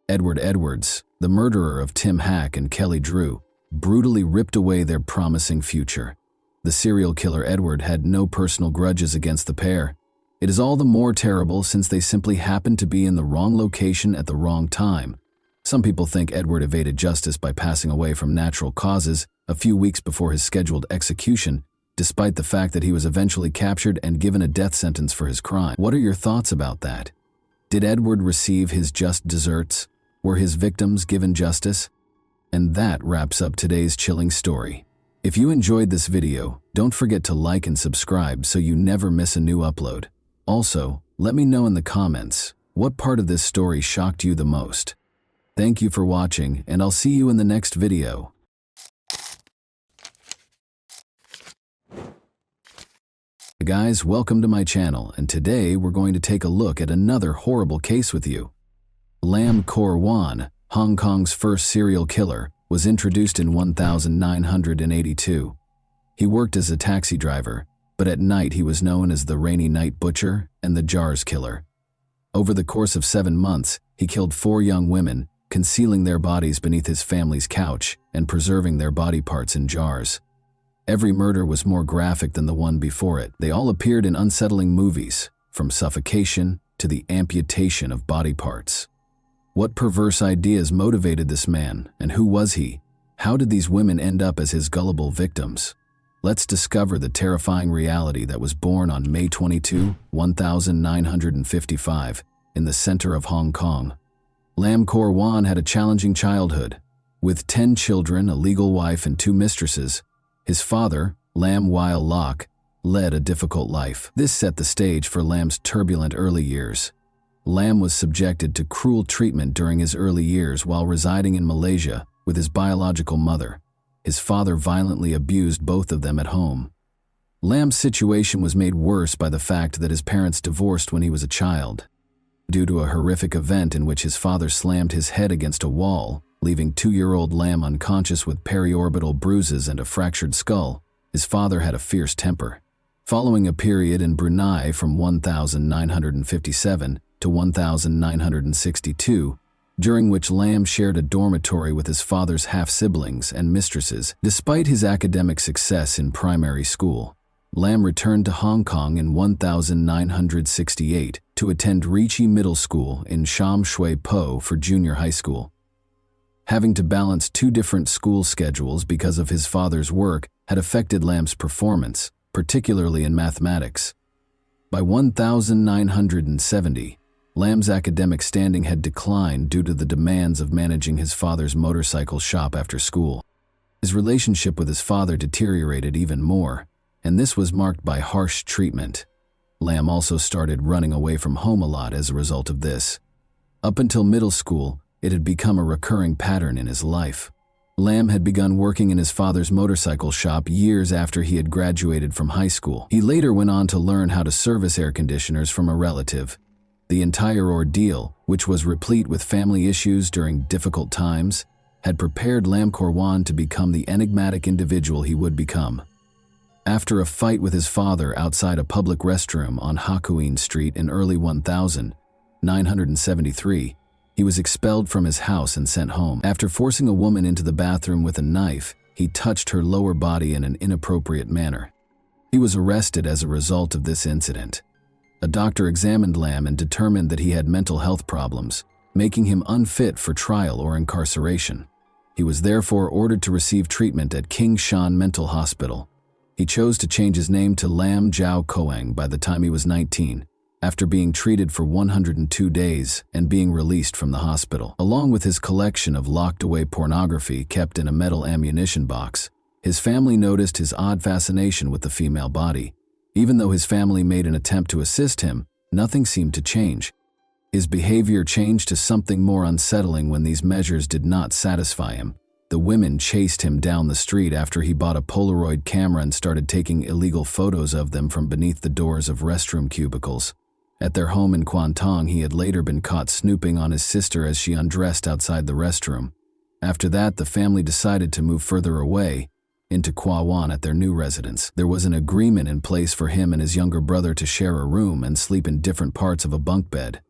Edward Edwards, the murderer of Tim Hack and Kelly Drew, brutally ripped away their promising future. The serial killer Edward had no personal grudges against the pair. It is all the more terrible since they simply happened to be in the wrong location at the wrong time. Some people think Edward evaded justice by passing away from natural causes a few weeks before his scheduled execution, despite the fact that he was eventually captured and given a death sentence for his crime. What are your thoughts about that? Did Edward receive his just desserts? Were his victims given justice? And that wraps up today's chilling story. If you enjoyed this video, don't forget to like and subscribe so you never miss a new upload. Also, let me know in the comments, what part of this story shocked you the most? Thank you for watching, and I'll see you in the next video. Hey guys, welcome to my channel, and today we're going to take a look at another horrible case with you. Lam Kor Wan, Hong Kong's first serial killer, was introduced in 1982. He worked as a taxi driver, but at night he was known as the Rainy Night Butcher and the Jars Killer. Over the course of 7 months, he killed 4 young women, concealing their bodies beneath his family's couch and preserving their body parts in jars. Every murder was more graphic than the one before it. They all appeared in unsettling movies, from suffocation to the amputation of body parts. What perverse ideas motivated this man, and who was he? How did these women end up as his gullible victims? Let's discover the terrifying reality that was born on May 22, 1955, in the center of Hong Kong. Lam Kor Wan had a challenging childhood. With 10 children, a legal wife, and 2 mistresses, His father, Lam Weil Lok, led a difficult life. This set the stage for Lam's turbulent early years. Lam was subjected to cruel treatment during his early years while residing in Malaysia with his biological mother. His father violently abused both of them at home. Lam's situation was made worse by the fact that his parents divorced when he was a child. Due to a horrific event in which his father slammed his head against a wall, leaving 2-year-old Lam unconscious with periorbital bruises and a fractured skull, his father had a fierce temper. Following a period in Brunei from 1957 to 1962, during which Lam shared a dormitory with his father's half-siblings and mistresses. Despite his academic success in primary school, Lam returned to Hong Kong in 1968 to attend Ricci Middle School in Sham Shui Po for junior high school. Having to balance 2 different school schedules because of his father's work had affected Lam's performance, particularly in mathematics. By 1970, Lam's academic standing had declined due to the demands of managing his father's motorcycle shop after school. His relationship with his father deteriorated even more, and this was marked by harsh treatment. Lam also started running away from home a lot as a result of this. Up until middle school, it had become a recurring pattern in his life. Lam had begun working in his father's motorcycle shop years after he had graduated from high school. He later went on to learn how to service air conditioners from a relative. The entire ordeal, which was replete with family issues during difficult times, had prepared Lam Korwan to become the enigmatic individual he would become. After a fight with his father outside a public restroom on Hakuin Street in early 1973, he was expelled from his house and sent home. After forcing a woman into the bathroom with a knife, he touched her lower body in an inappropriate manner. He was arrested as a result of this incident. A doctor examined Lam and determined that he had mental health problems, making him unfit for trial or incarceration. He was therefore ordered to receive treatment at King Shan Mental Hospital. He chose to change his name to Lam Jiao Koang by the time he was 19, after being treated for 102 days and being released from the hospital. Along with his collection of locked-away pornography kept in a metal ammunition box, his family noticed his odd fascination with the female body. Even though his family made an attempt to assist him, nothing seemed to change. His behavior changed to something more unsettling when these measures did not satisfy him. The women chased him down the street after he bought a Polaroid camera and started taking illegal photos of them from beneath the doors of restroom cubicles. At their home in Kwantong, he had later been caught snooping on his sister as she undressed outside the restroom. After that, the family decided to move further away, into Kwawan at their new residence. There was an agreement in place for him and his younger brother to share a room and sleep in different parts of a bunk bed.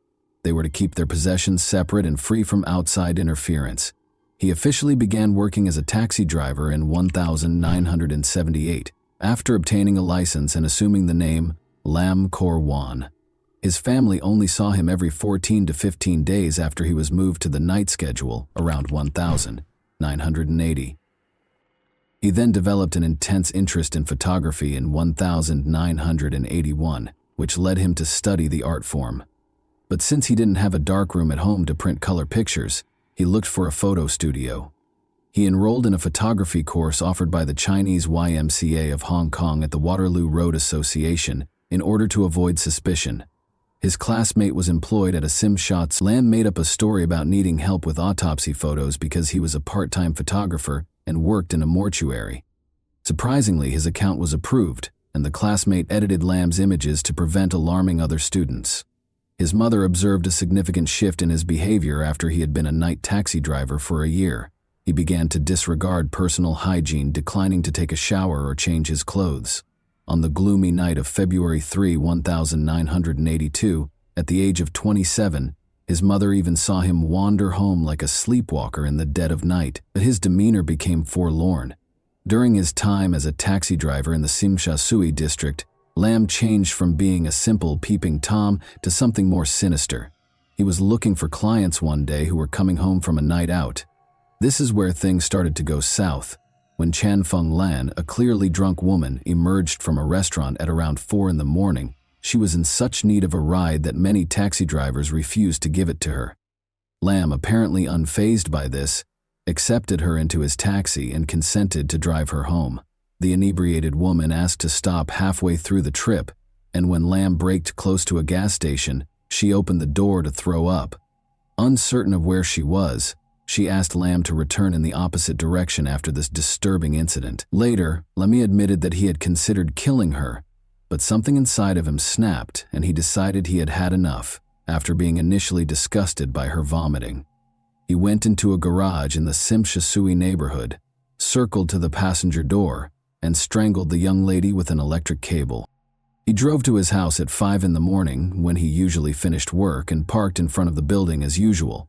They were to keep their possessions separate and free from outside interference. He officially began working as a taxi driver in 1978, after obtaining a license and assuming the name Lam Korwan. His family only saw him every 14 to 15 days after he was moved to the night schedule around 1980. He then developed an intense interest in photography in 1981, which led him to study the art form. But since he didn't have a darkroom at home to print color pictures, he looked for a photo studio. He enrolled in a photography course offered by the Chinese YMCA of Hong Kong at the Waterloo Road Association in order to avoid suspicion. His classmate was employed at a sim shots. Lam made up a story about needing help with autopsy photos because he was a part-time photographer and worked in a mortuary. Surprisingly, his account was approved, and the classmate edited Lam's images to prevent alarming other students. His mother observed a significant shift in his behavior after he had been a night taxi driver for a year. He began to disregard personal hygiene, declining to take a shower or change his clothes. On the gloomy night of February 3, 1982, at the age of 27, his mother even saw him wander home like a sleepwalker in the dead of night, but his demeanor became forlorn. During his time as a taxi driver in the Sim Sha Tsui district, Lam changed from being a simple peeping Tom to something more sinister. He was looking for clients one day who were coming home from a night out. This is where things started to go south. When Chan Feng Lan, a clearly drunk woman, emerged from a restaurant at around 4 in the morning, she was in such need of a ride that many taxi drivers refused to give it to her. Lam, apparently unfazed by this, accepted her into his taxi and consented to drive her home. The inebriated woman asked to stop halfway through the trip, and when Lamb braked close to a gas station, she opened the door to throw up. Uncertain of where she was, she asked Lamb to return in the opposite direction after this disturbing incident. Later, Lemmy admitted that he had considered killing her, but something inside of him snapped and he decided he had had enough after being initially disgusted by her vomiting. He went into a garage in the Simshasui neighborhood, circled to the passenger door, and strangled the young lady with an electric cable. He drove to his house at 5 in the morning when he usually finished work and parked in front of the building as usual.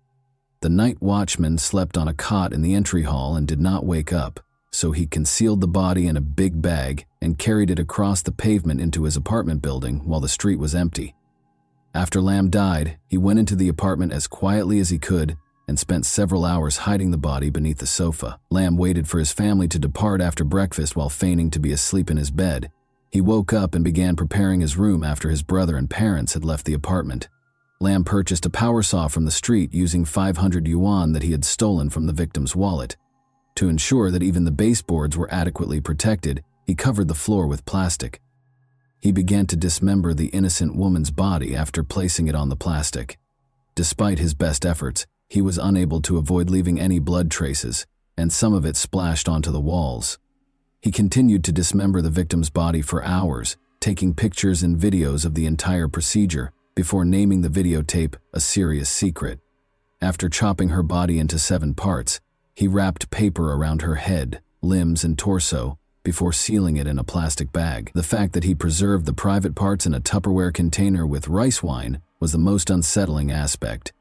The night watchman slept on a cot in the entry hall and did not wake up, so he concealed the body in a big bag and carried it across the pavement into his apartment building while the street was empty. After Lamb died, he went into the apartment as quietly as he could and spent several hours hiding the body beneath the sofa. Lamb waited for his family to depart after breakfast while feigning to be asleep in his bed. He woke up and began preparing his room after his brother and parents had left the apartment. Lamb purchased a power saw from the street using 500 yuan that he had stolen from the victim's wallet. To ensure that even the baseboards were adequately protected, he covered the floor with plastic. He began to dismember the innocent woman's body after placing it on the plastic. Despite his best efforts, he was unable to avoid leaving any blood traces, and some of it splashed onto the walls. He continued to dismember the victim's body for hours, taking pictures and videos of the entire procedure before naming the videotape a serious secret. After chopping her body into 7 parts, he wrapped paper around her head, limbs, and torso before sealing it in a plastic bag. The fact that he preserved the private parts in a Tupperware container with rice wine was the most unsettling aspect.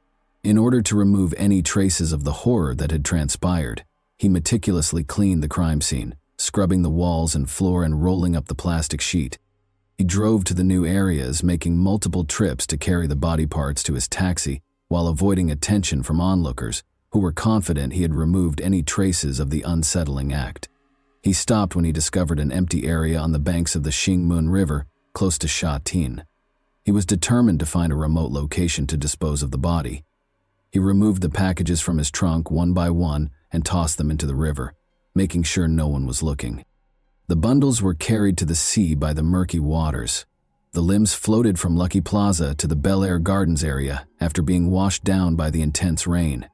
In order to remove any traces of the horror that had transpired, he meticulously cleaned the crime scene, scrubbing the walls and floor and rolling up the plastic sheet. He drove to the new areas, making multiple trips to carry the body parts to his taxi while avoiding attention from onlookers who were confident he had removed any traces of the unsettling act. He stopped when he discovered an empty area on the banks of the Xingmun River, close to Shatin. He was determined to find a remote location to dispose of the body. He removed the packages from his trunk one by one and tossed them into the river, making sure no one was looking. The bundles were carried to the sea by the murky waters. The limbs floated from Lucky Plaza to the Bel Air Gardens area after being washed down by the intense rain.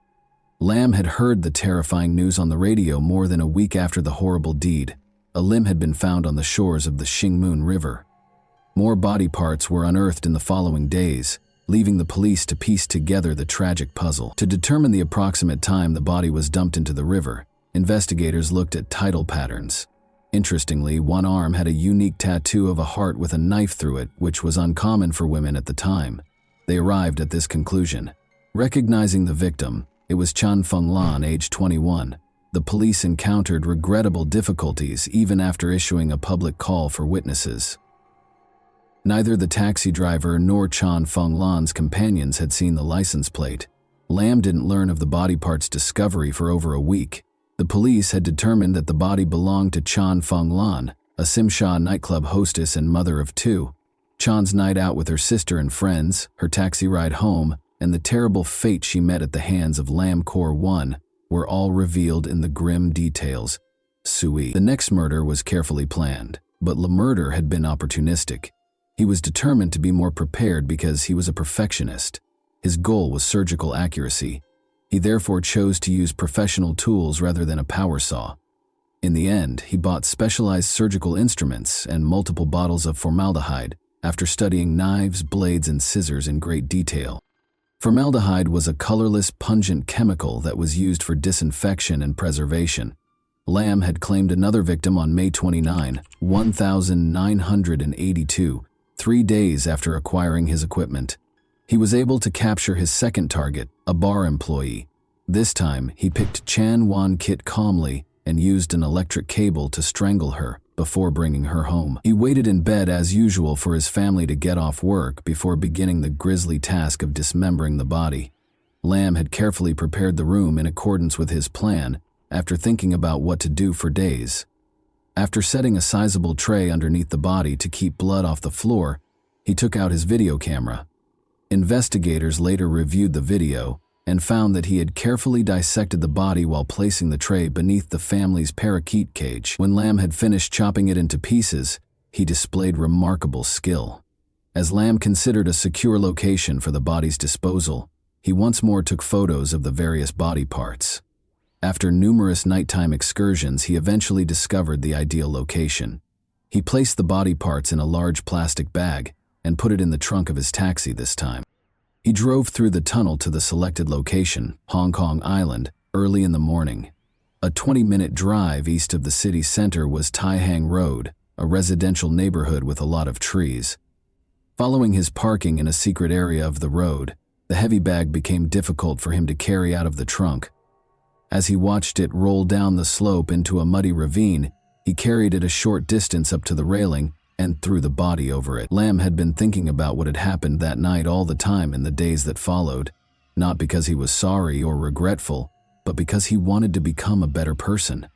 Lamb had heard the terrifying news on the radio more than a week after the horrible deed. A limb had been found on the shores of the Xingmun River. More body parts were unearthed in the following days, leaving the police to piece together the tragic puzzle. To determine the approximate time the body was dumped into the river, investigators looked at tidal patterns. Interestingly, one arm had a unique tattoo of a heart with a knife through it, which was uncommon for women at the time. They arrived at this conclusion. Recognizing the victim, it was Chan Fenglan, age 21. The police encountered regrettable difficulties even after issuing a public call for witnesses. Neither the taxi driver nor Chan Fenglan's companions had seen the license plate. Lamb didn't learn of the body part's discovery for over a week. The police had determined that the body belonged to Chan Fenglan, a Simsha nightclub hostess and mother of 2. Chan's night out with her sister and friends, her taxi ride home, and the terrible fate she met at the hands of Lamb Core 1 were all revealed in the grim details. The next murder was carefully planned, but the murder had been opportunistic. He was determined to be more prepared because he was a perfectionist. His goal was surgical accuracy. He therefore chose to use professional tools rather than a power saw. In the end, he bought specialized surgical instruments and multiple bottles of formaldehyde after studying knives, blades, and scissors in great detail. Formaldehyde was a colorless, pungent chemical that was used for disinfection and preservation. Lamb had claimed another victim on May 29, 1982, 3 days after acquiring his equipment. He was able to capture his second target, a bar employee. This time, he picked Chan Wan Kit calmly and used an electric cable to strangle her before bringing her home. He waited in bed as usual for his family to get off work before beginning the grisly task of dismembering the body. Lamb had carefully prepared the room in accordance with his plan after thinking about what to do for days. After setting a sizable tray underneath the body to keep blood off the floor, he took out his video camera. Investigators later reviewed the video, and found that he had carefully dissected the body while placing the tray beneath the family's parakeet cage. When Lamb had finished chopping it into pieces, he displayed remarkable skill. As Lamb considered a secure location for the body's disposal, he once more took photos of the various body parts. After numerous nighttime excursions, he eventually discovered the ideal location. He placed the body parts in a large plastic bag and put it in the trunk of his taxi this time. He drove through the tunnel to the selected location, Hong Kong Island, early in the morning. A 20-minute drive east of the city center was Tai Hang Road, a residential neighborhood with a lot of trees. Following his parking in a secret area of the road, the heavy bag became difficult for him to carry out of the trunk. As he watched it roll down the slope into a muddy ravine, he carried it a short distance up to the railing and threw the body over it. Lamb had been thinking about what had happened that night all the time in the days that followed, not because he was sorry or regretful, but because he wanted to become a better person.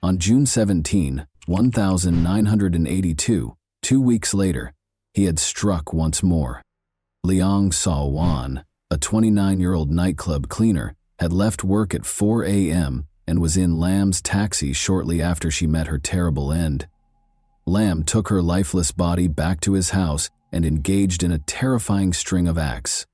On June 17, 1982, 2 weeks later, he had struck once more. Leong Saw Wan, a 29-year-old nightclub cleaner, had left work at 4 a.m. and was in Lamb's taxi shortly after she met her terrible end. Lamb took her lifeless body back to his house and engaged in a terrifying string of acts.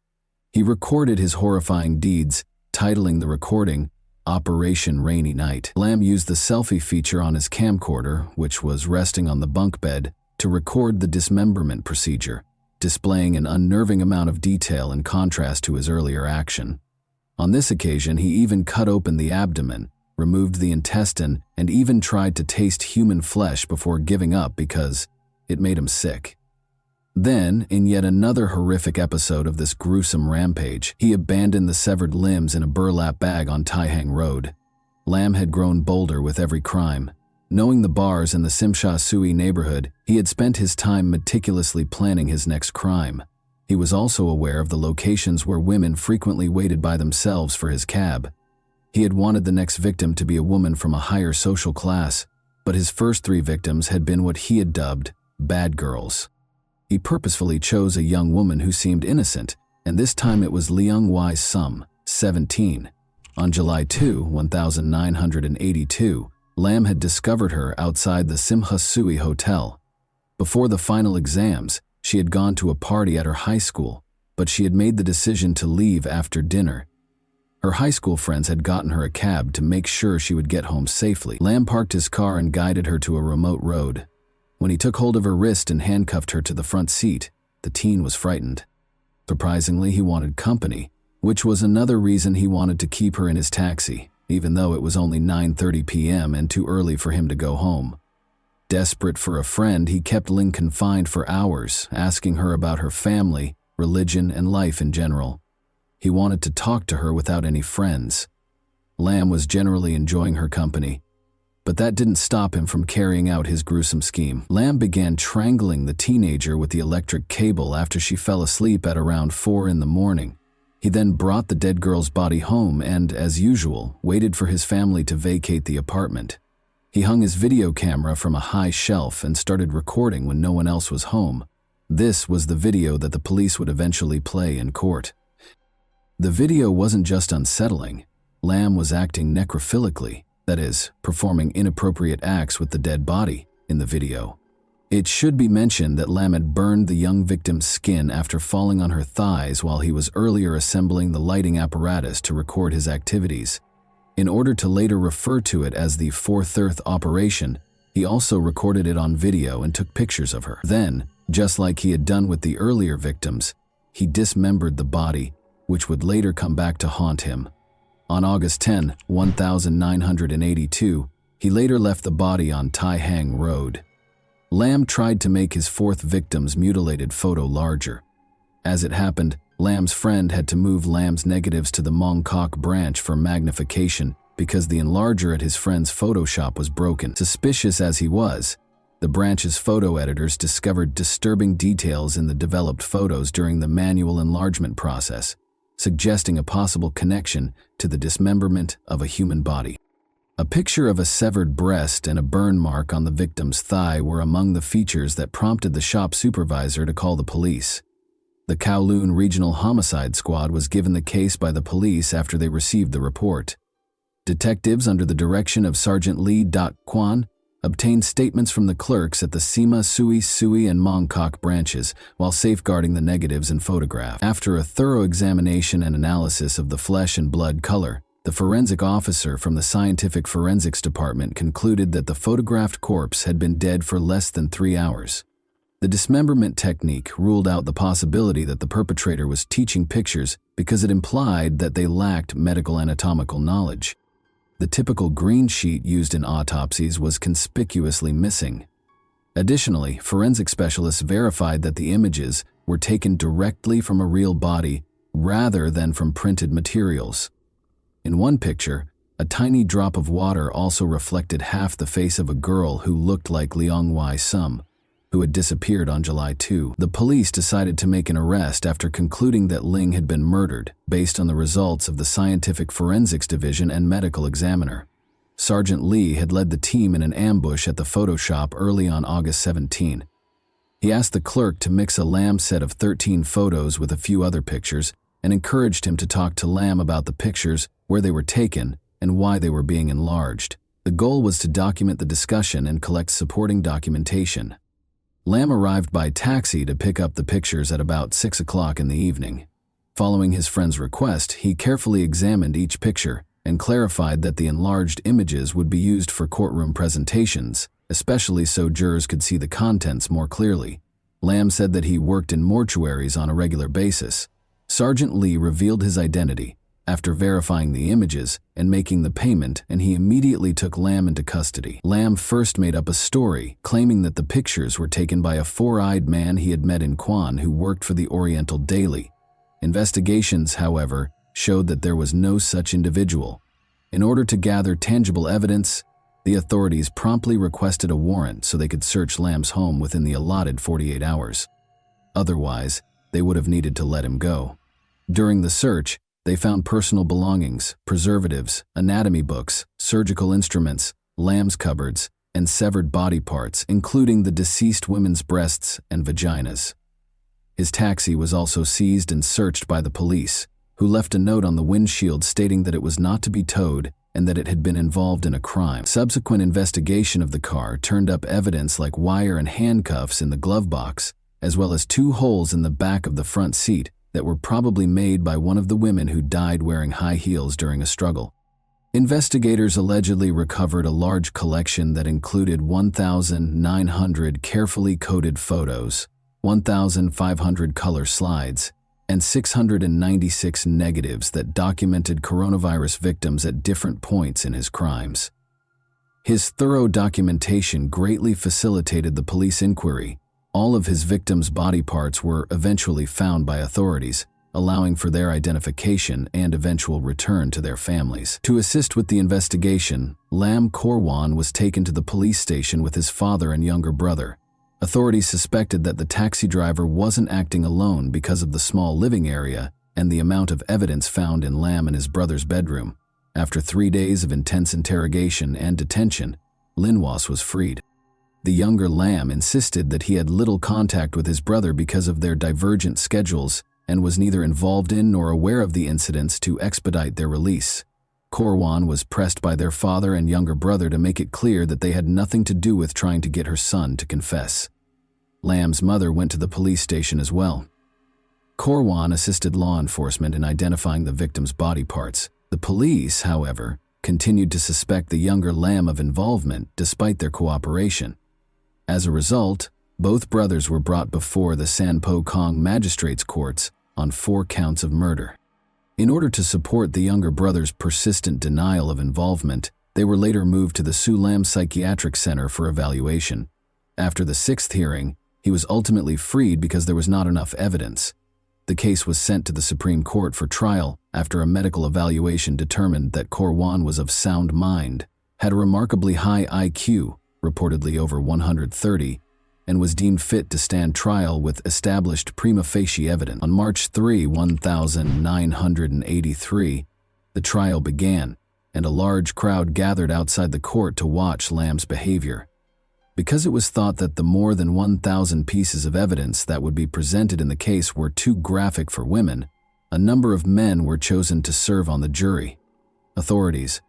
He recorded his horrifying deeds, titling the recording, Operation Rainy Night. Lamb used the selfie feature on his camcorder, which was resting on the bunk bed, to record the dismemberment procedure, displaying an unnerving amount of detail in contrast to his earlier action. On this occasion, he even cut open the abdomen, removed the intestine, and even tried to taste human flesh before giving up because it made him sick. Then, in yet another horrific episode of this gruesome rampage, he abandoned the severed limbs in a burlap bag on Tai Hang Road. Lamb had grown bolder with every crime. Knowing the bars in the Simsha Sui neighborhood, he had spent his time meticulously planning his next crime. He was also aware of the locations where women frequently waited by themselves for his cab. He had wanted the next victim to be a woman from a higher social class, but his first 3 victims had been what he had dubbed bad girls. He purposefully chose a young woman who seemed innocent, and this time it was Leung Wai Sum, 17. On July 2, 1982, Lamb had discovered her outside the Simha Sui Hotel. Before the final exams, she had gone to a party at her high school, but she had made the decision to leave after dinner. Her high school friends had gotten her a cab to make sure she would get home safely. Lamb parked his car and guided her to a remote road. When he took hold of her wrist and handcuffed her to the front seat, the teen was frightened. Surprisingly, he wanted company, which was another reason he wanted to keep her in his taxi, even though it was only 9:30 p.m. and too early for him to go home. Desperate for a friend, he kept Ling confined for hours, asking her about her family, religion, and life in general. He wanted to talk to her without any friends. Lamb was generally enjoying her company, but that didn't stop him from carrying out his gruesome scheme. Lamb began strangling the teenager with the electric cable after she fell asleep at around 4 in the morning. He then brought the dead girl's body home and, as usual, waited for his family to vacate the apartment. He hung his video camera from a high shelf and started recording when no one else was home. This was the video that the police would eventually play in court. The video wasn't just unsettling. Lamb was acting necrophilically, that is, performing inappropriate acts with the dead body, in the video. It should be mentioned that Lamb had burned the young victim's skin after falling on her thighs while he was earlier assembling the lighting apparatus to record his activities. In order to later refer to it as the 4/3 operation, he also recorded it on video and took pictures of her. Then, just like he had done with the earlier victims, he dismembered the body, which would later come back to haunt him. On August 10, 1982, he later left the body on Tai Hang Road. Lamb tried to make his 4th victim's mutilated photo larger. As it happened, Lamb's friend had to move Lamb's negatives to the Mongkok branch for magnification because the enlarger at his friend's photo shop was broken. Suspicious as he was, the branch's photo editors discovered disturbing details in the developed photos during the manual enlargement process, suggesting a possible connection to the dismemberment of a human body. A picture of a severed breast and a burn mark on the victim's thigh were among the features that prompted the shop supervisor to call the police. The Kowloon Regional Homicide Squad was given the case by the police after they received the report. Detectives under the direction of Sergeant Lee Kwon obtained statements from the clerks at the Sima, Sui, and Mongkok branches while safeguarding the negatives and photograph. After a thorough examination and analysis of the flesh and blood color, the forensic officer from the Scientific Forensics Department concluded that the photographed corpse had been dead for less than 3 hours. The dismemberment technique ruled out the possibility that the perpetrator was teaching pictures because it implied that they lacked medical anatomical knowledge. The typical green sheet used in autopsies was conspicuously missing. Additionally, forensic specialists verified that the images were taken directly from a real body rather than from printed materials. In one picture, a tiny drop of water also reflected half the face of a girl who looked like Leong Wai-sum, who had disappeared on July 2. The police decided to make an arrest after concluding that Ling had been murdered, based on the results of the Scientific Forensics Division and medical examiner. Sergeant Lee had led the team in an ambush at the photo shop early on August 17. He asked the clerk to mix a Lam set of 13 photos with a few other pictures and encouraged him to talk to Lam about the pictures, where they were taken, and why they were being enlarged. The goal was to document the discussion and collect supporting documentation. Lam arrived by taxi to pick up the pictures at about 6 o'clock in the evening. Following his friend's request, he carefully examined each picture and clarified that the enlarged images would be used for courtroom presentations, especially so jurors could see the contents more clearly. Lam said that he worked in mortuaries on a regular basis. Sergeant Lee revealed his identity after verifying the images and making the payment, and he immediately took Lam into custody. Lam first made up a story, claiming that the pictures were taken by a four-eyed man he had met in Kwan who worked for the Oriental Daily. Investigations, however, showed that there was no such individual. In order to gather tangible evidence, the authorities promptly requested a warrant so they could search Lam's home within the allotted 48 hours. Otherwise, they would have needed to let him go. During the search, they found personal belongings, preservatives, anatomy books, surgical instruments, Lam's cupboards, and severed body parts, including the deceased women's breasts and vaginas. His taxi was also seized and searched by the police, who left a note on the windshield stating that it was not to be towed and that it had been involved in a crime. Subsequent investigation of the car turned up evidence like wire and handcuffs in the glove box, as well as 2 holes in the back of the front seat that were probably made by one of the women who died wearing high heels during a struggle. Investigators allegedly recovered a large collection that included 1,900 carefully coded photos, 1,500 color slides, and 696 negatives that documented coronavirus victims at different points in his crimes. His thorough documentation greatly facilitated the police inquiry. All of his victims' body parts were eventually found by authorities, allowing for their identification and eventual return to their families. To assist with the investigation, Lam Korwan was taken to the police station with his father and younger brother. Authorities suspected that the taxi driver wasn't acting alone because of the small living area and the amount of evidence found in Lam and his brother's bedroom. After 3 days of intense interrogation and detention, Linwas was freed. The younger Lam insisted that he had little contact with his brother because of their divergent schedules and was neither involved in nor aware of the incidents to expedite their release. Korwan was pressed by their father and younger brother to make it clear that they had nothing to do with trying to get her son to confess. Lam's mother went to the police station as well. Korwan assisted law enforcement in identifying the victims' body parts. The police, however, continued to suspect the younger Lam of involvement despite their cooperation. As a result, both brothers were brought before the Sanpo Kong magistrates' courts on 4 counts of murder. In order to support the younger brother's persistent denial of involvement, they were later moved to the Su Lam Psychiatric Center for evaluation. After the 6th hearing, he was ultimately freed because there was not enough evidence. The case was sent to the Supreme Court for trial after a medical evaluation determined that Korwan was of sound mind, had a remarkably high IQ, reportedly over 130, and was deemed fit to stand trial with established prima facie evidence. On March 3, 1983, the trial began, and a large crowd gathered outside the court to watch Lam's behavior. Because it was thought that the more than 1,000 pieces of evidence that would be presented in the case were too graphic for women, a number of men were chosen to serve on the jury. Authorities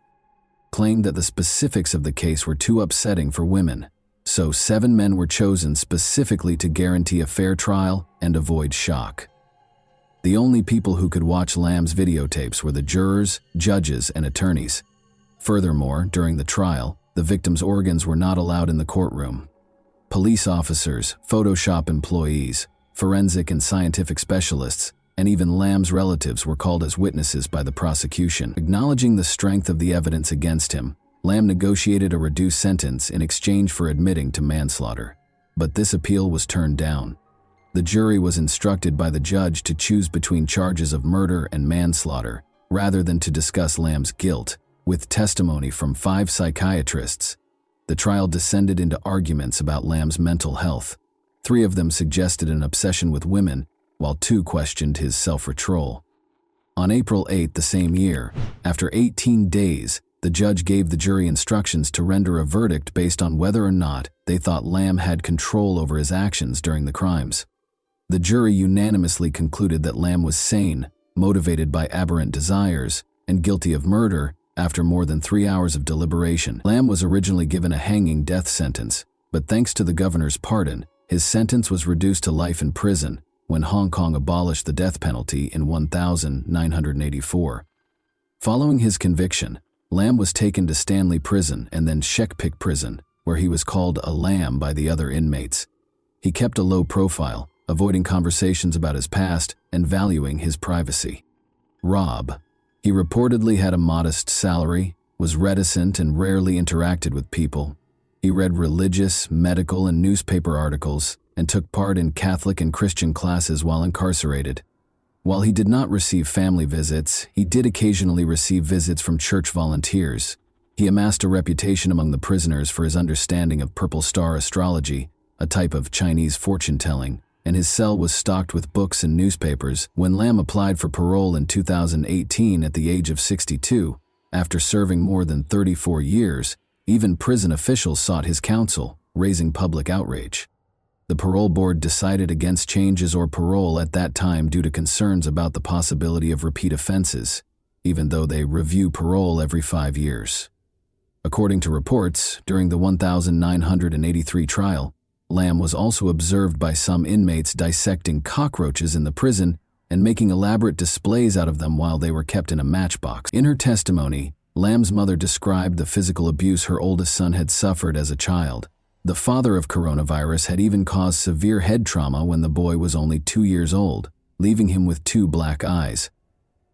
claimed that the specifics of the case were too upsetting for women, so 7 men were chosen specifically to guarantee a fair trial and avoid shock. The only people who could watch Lamb's videotapes were the jurors, judges, and attorneys. Furthermore, during the trial, the victim's organs were not allowed in the courtroom. Police officers, Photoshop employees, forensic and scientific specialists, and even Lamb's relatives were called as witnesses by the prosecution. Acknowledging the strength of the evidence against him, Lamb negotiated a reduced sentence in exchange for admitting to manslaughter. But this appeal was turned down. The jury was instructed by the judge to choose between charges of murder and manslaughter, rather than to discuss Lamb's guilt. With testimony from 5 psychiatrists, the trial descended into arguments about Lamb's mental health. 3 of them suggested an obsession with women, while 2 questioned his self-control. On April 8 the same year, after 18 days, the judge gave the jury instructions to render a verdict based on whether or not they thought Lamb had control over his actions during the crimes. The jury unanimously concluded that Lamb was sane, motivated by aberrant desires, and guilty of murder. After more than 3 hours of deliberation, Lamb was originally given a hanging death sentence, but thanks to the governor's pardon, his sentence was reduced to life in prison when Hong Kong abolished the death penalty in 1984. Following his conviction, Lamb was taken to Stanley Prison and then Shek Pik Prison, where he was called a lamb by the other inmates. He kept a low profile, avoiding conversations about his past and valuing his privacy. Rob. He reportedly had a modest salary, was reticent and rarely interacted with people. He read religious, medical, and newspaper articles and took part in Catholic and Christian classes while incarcerated. While he did not receive family visits, he did occasionally receive visits from church volunteers. He amassed a reputation among the prisoners for his understanding of purple star astrology, a type of Chinese fortune-telling, and his cell was stocked with books and newspapers. When Lamb applied for parole in 2018 at the age of 62, after serving more than 34 years, even prison officials sought his counsel, raising public outrage. The parole board decided against changes or parole at that time due to concerns about the possibility of repeat offenses, even though they review parole every 5 years. According to reports, during the 1983 trial, Lamb was also observed by some inmates dissecting cockroaches in the prison and making elaborate displays out of them while they were kept in a matchbox. In her testimony, Lamb's mother described the physical abuse her oldest son had suffered as a child. The father of coronavirus had even caused severe head trauma when the boy was only 2 years old, leaving him with 2 black eyes.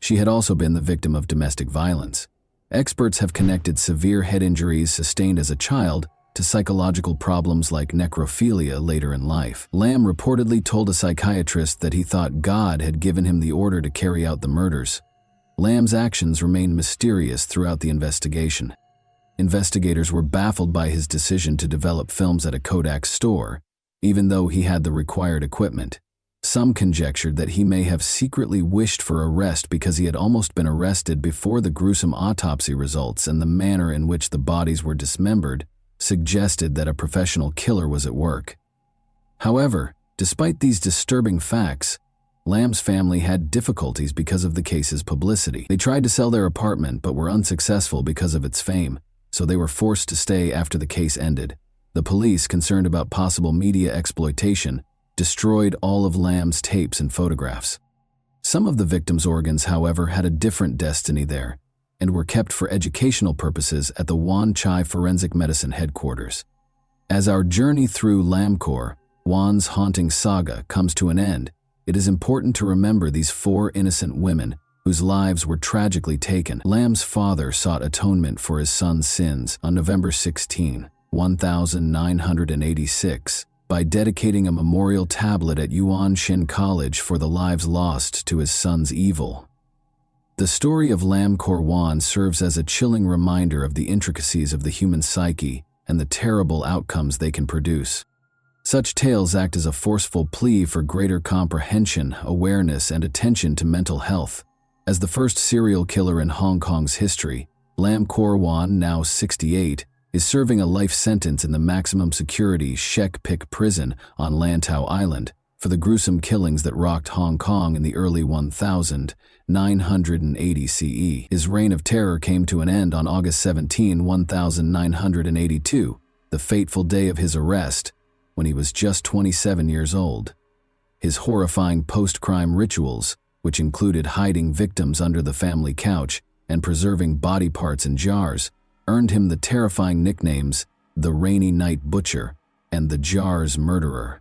She had also been the victim of domestic violence. Experts have connected severe head injuries sustained as a child to psychological problems like necrophilia later in life. Lamb reportedly told a psychiatrist that he thought God had given him the order to carry out the murders. Lamb's actions remained mysterious throughout the investigation. Investigators were baffled by his decision to develop films at a Kodak store, even though he had the required equipment. Some conjectured that he may have secretly wished for arrest because he had almost been arrested before the gruesome autopsy results, and the manner in which the bodies were dismembered suggested that a professional killer was at work. However, despite these disturbing facts, Lamb's family had difficulties because of the case's publicity. They tried to sell their apartment but were unsuccessful because of its fame, so they were forced to stay after the case ended. The police, concerned about possible media exploitation, destroyed all of Lamb's tapes and photographs. Some of the victims' organs, however, had a different destiny there, and were kept for educational purposes at the Wan Chai Forensic Medicine headquarters. As our journey through Lamcor, Wan's haunting saga, comes to an end, it is important to remember these 4 innocent women whose lives were tragically taken. Lamb's father sought atonement for his son's sins on November 16, 1986, by dedicating a memorial tablet at Yuan Shin College for the lives lost to his son's evil. The story of Lam Kor Wan serves as a chilling reminder of the intricacies of the human psyche and the terrible outcomes they can produce. Such tales act as a forceful plea for greater comprehension, awareness, and attention to mental health. As the first serial killer in Hong Kong's history, Lam Kor Wan, now 68, is serving a life sentence in the maximum security Shek Pik prison on Lantau Island for the gruesome killings that rocked Hong Kong in the early 1980 CE. His reign of terror came to an end on August 17, 1982, the fateful day of his arrest, when he was just 27 years old. His horrifying post-crime rituals, which included hiding victims under the family couch and preserving body parts in jars, earned him the terrifying nicknames the Rainy Night Butcher and the Jars Murderer.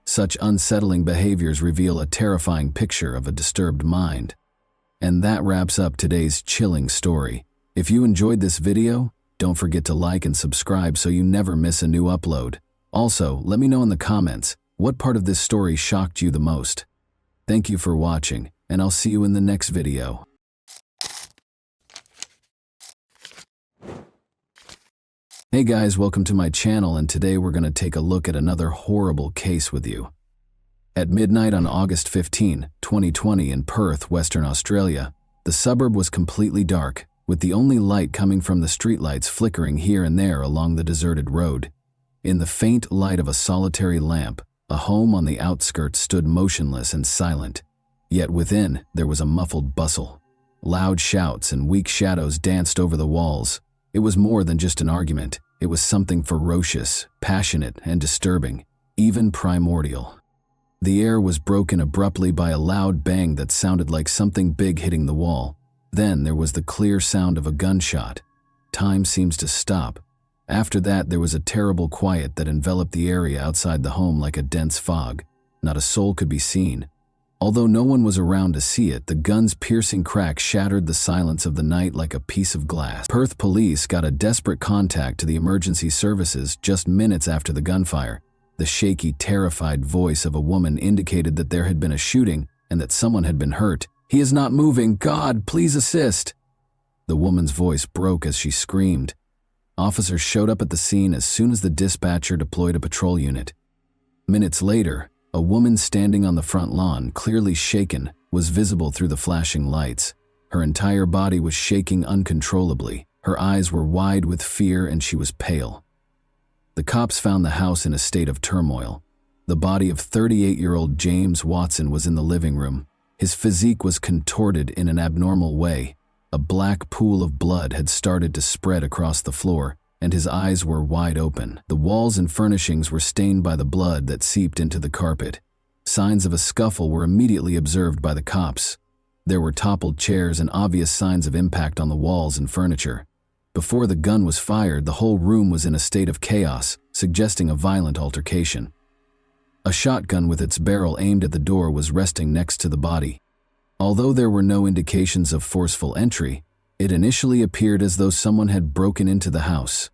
Such unsettling behaviors reveal a terrifying picture of a disturbed mind. And that wraps up today's chilling story. If you enjoyed this video, don't forget to like and subscribe so you never miss a new upload. Also, let me know in the comments what part of this story shocked you the most. Thank you for watching, and I'll see you in the next video. Hey guys, welcome to my channel, and today we're going to take a look at another horrible case with you. At midnight on August 15, 2020 in Perth, Western Australia, the suburb was completely dark, with the only light coming from the streetlights flickering here and there along the deserted road. In the faint light of a solitary lamp, a home on the outskirts stood motionless and silent. Yet within, there was a muffled bustle. Loud shouts and weak shadows danced over the walls. It was more than just an argument. It was something ferocious, passionate, and disturbing, even primordial. The air was broken abruptly by a loud bang that sounded like something big hitting the wall. Then there was the clear sound of a gunshot. Time seems to stop. After that, there was a terrible quiet that enveloped the area outside the home like a dense fog. Not a soul could be seen. Although no one was around to see it, the gun's piercing crack shattered the silence of the night like a piece of glass. Perth police got a desperate contact to the emergency services just minutes after the gunfire. The shaky, terrified voice of a woman indicated that there had been a shooting and that someone had been hurt. "He is not moving. God, please assist." The woman's voice broke as she screamed. Officers showed up at the scene as soon as the dispatcher deployed a patrol unit. Minutes later, a woman standing on the front lawn, clearly shaken, was visible through the flashing lights. Her entire body was shaking uncontrollably. Her eyes were wide with fear and she was pale. The cops found the house in a state of turmoil. The body of 38-year-old James Watson was in the living room. His physique was contorted in an abnormal way. A black pool of blood had started to spread across the floor, and his eyes were wide open. The walls and furnishings were stained by the blood that seeped into the carpet. Signs of a scuffle were immediately observed by the cops. There were toppled chairs and obvious signs of impact on the walls and furniture. Before the gun was fired, the whole room was in a state of chaos, suggesting a violent altercation. A shotgun with its barrel aimed at the door was resting next to the body. Although there were no indications of forceful entry, it initially appeared as though someone had broken into the house.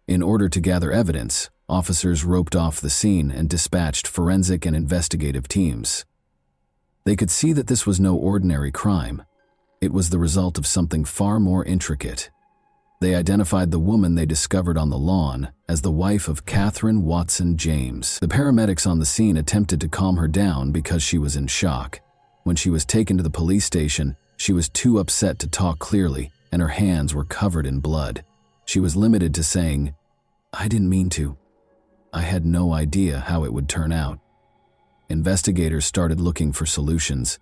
In order to gather evidence, officers roped off the scene and dispatched forensic and investigative teams. They could see that this was no ordinary crime. It was the result of something far more intricate. They identified the woman they discovered on the lawn as the wife of Catherine Watson James. The paramedics on the scene attempted to calm her down because she was in shock. When she was taken to the police station, she was too upset to talk clearly, and her hands were covered in blood. She was limited to saying, "I didn't mean to. I had no idea how it would turn out." Investigators started looking for solutions.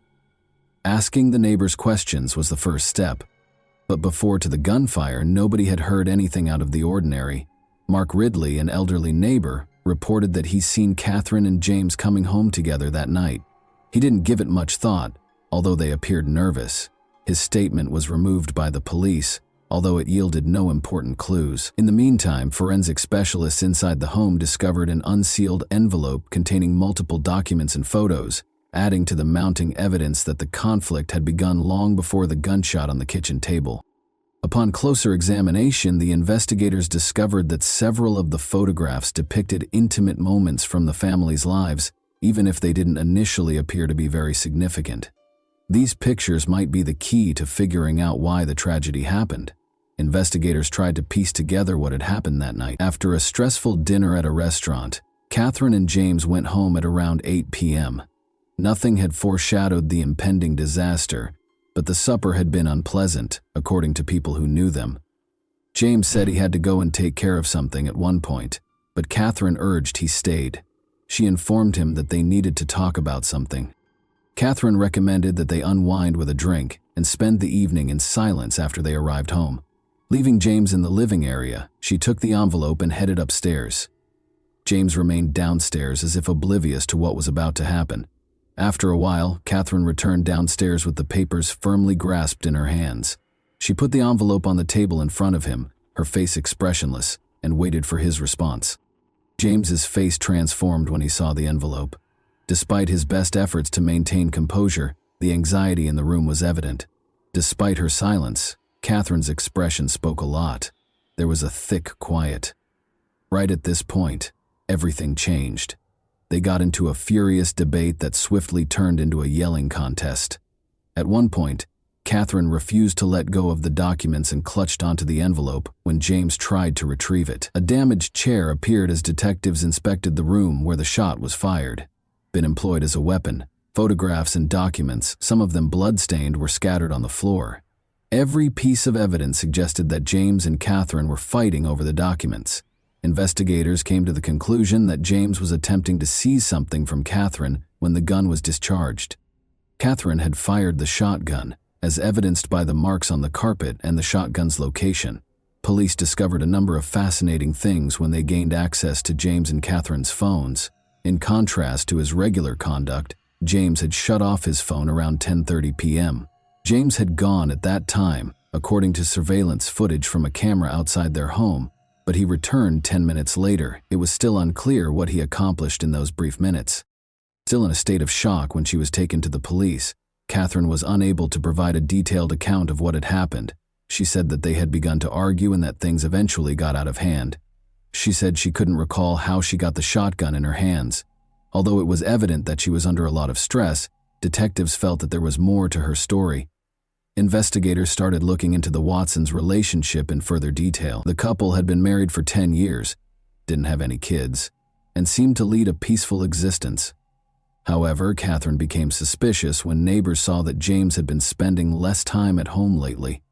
Asking the neighbors questions was the first step. But before to the gunfire, nobody had heard anything out of the ordinary. Mark Ridley, an elderly neighbor, reported that he'd seen Catherine and James coming home together that night. He didn't give it much thought, although they appeared nervous. His statement was removed by the police, although it yielded no important clues. In the meantime, forensic specialists inside the home discovered an unsealed envelope containing multiple documents and photos, adding to the mounting evidence that the conflict had begun long before the gunshot on the kitchen table. Upon closer examination, the investigators discovered that several of the photographs depicted intimate moments from the family's lives, even if they didn't initially appear to be very significant. These pictures might be the key to figuring out why the tragedy happened. Investigators tried to piece together what had happened that night. After a stressful dinner at a restaurant, Catherine and James went home at around 8 p.m. Nothing had foreshadowed the impending disaster, but the supper had been unpleasant, according to people who knew them. James said he had to go and take care of something at one point, but Catherine urged he stayed. She informed him that they needed to talk about something. Catherine recommended that they unwind with a drink and spend the evening in silence after they arrived home. Leaving James in the living area, she took the envelope and headed upstairs. James remained downstairs as if oblivious to what was about to happen. After a while, Catherine returned downstairs with the papers firmly grasped in her hands. She put the envelope on the table in front of him, her face expressionless, and waited for his response. James's face transformed when he saw the envelope. Despite his best efforts to maintain composure, the anxiety in the room was evident. Despite her silence, Catherine's expression spoke a lot. There was a thick quiet. Right at this point, everything changed. They got into a furious debate that swiftly turned into a yelling contest. At one point, Catherine refused to let go of the documents and clutched onto the envelope when James tried to retrieve it. A damaged chair appeared as detectives inspected the room where the shot was fired. Been employed as a weapon. Photographs and documents, some of them blood-stained, were scattered on the floor. Every piece of evidence suggested that James and Catherine were fighting over the documents. Investigators came to the conclusion that James was attempting to seize something from Catherine when the gun was discharged. Catherine had fired the shotgun, as evidenced by the marks on the carpet and the shotgun's location. Police discovered a number of fascinating things when they gained access to James and Catherine's phones. In contrast to his regular conduct, James had shut off his phone around 10:30 p.m. James had gone at that time, according to surveillance footage from a camera outside their home, but he returned 10 minutes later. It was still unclear what he accomplished in those brief minutes. Still in a state of shock when she was taken to the police, Catherine was unable to provide a detailed account of what had happened. She said that they had begun to argue and that things eventually got out of hand. She said she couldn't recall how she got the shotgun in her hands. Although it was evident that she was under a lot of stress, detectives felt that there was more to her story. Investigators started looking into the Watsons' relationship in further detail. The couple had been married for 10 years, didn't have any kids, and seemed to lead a peaceful existence. However, Catherine became suspicious when neighbors saw that James had been spending less time at home lately.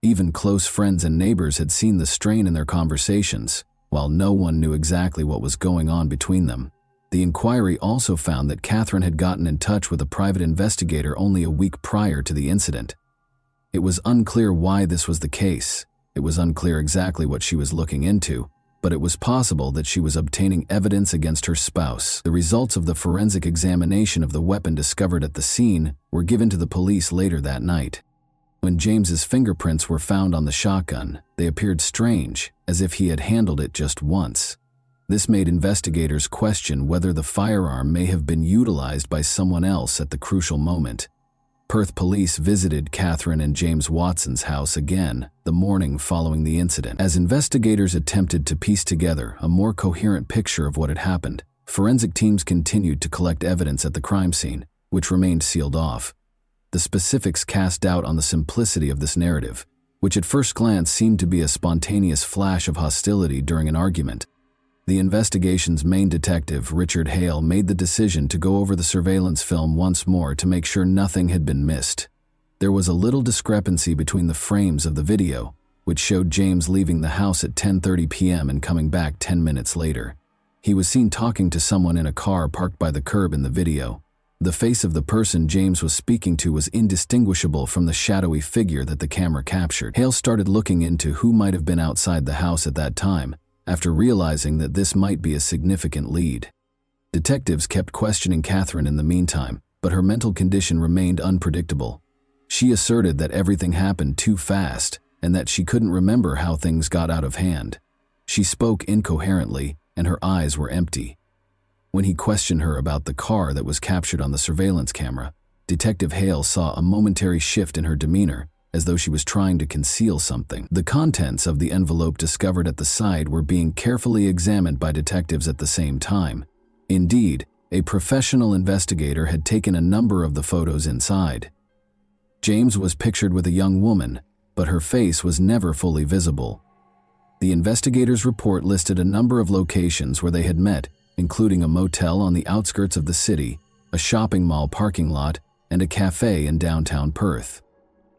Even close friends and neighbors had seen the strain in their conversations, while no one knew exactly what was going on between them. The inquiry also found that Catherine had gotten in touch with a private investigator only a week prior to the incident. It was unclear why this was the case. It was unclear exactly what she was looking into, but it was possible that she was obtaining evidence against her spouse. The results of the forensic examination of the weapon discovered at the scene were given to the police later that night. When James's fingerprints were found on the shotgun, they appeared strange, as if he had handled it just once. This made investigators question whether the firearm may have been utilized by someone else at the crucial moment. Perth police visited Catherine and James Watson's house again the morning following the incident. As investigators attempted to piece together a more coherent picture of what had happened, forensic teams continued to collect evidence at the crime scene, which remained sealed off. The specifics cast doubt on the simplicity of this narrative, which at first glance seemed to be a spontaneous flash of hostility during an argument. The investigation's main detective, Richard Hale, made the decision to go over the surveillance film once more to make sure nothing had been missed. There was a little discrepancy between the frames of the video, which showed James leaving the house at 10:30 p.m. and coming back 10 minutes later. He was seen talking to someone in a car parked by the curb in the video. The face of the person James was speaking to was indistinguishable from the shadowy figure that the camera captured. Hale started looking into who might have been outside the house at that time, after realizing that this might be a significant lead. Detectives kept questioning Catherine in the meantime, but her mental condition remained unpredictable. She asserted that everything happened too fast and that she couldn't remember how things got out of hand. She spoke incoherently, and her eyes were empty. When he questioned her about the car that was captured on the surveillance camera, Detective Hale saw a momentary shift in her demeanor, as though she was trying to conceal something. The contents of the envelope discovered at the side were being carefully examined by detectives at the same time. Indeed, a professional investigator had taken a number of the photos inside. James was pictured with a young woman, but her face was never fully visible. The investigators' report listed a number of locations where they had met, including a motel on the outskirts of the city, a shopping mall parking lot, and a cafe in downtown Perth.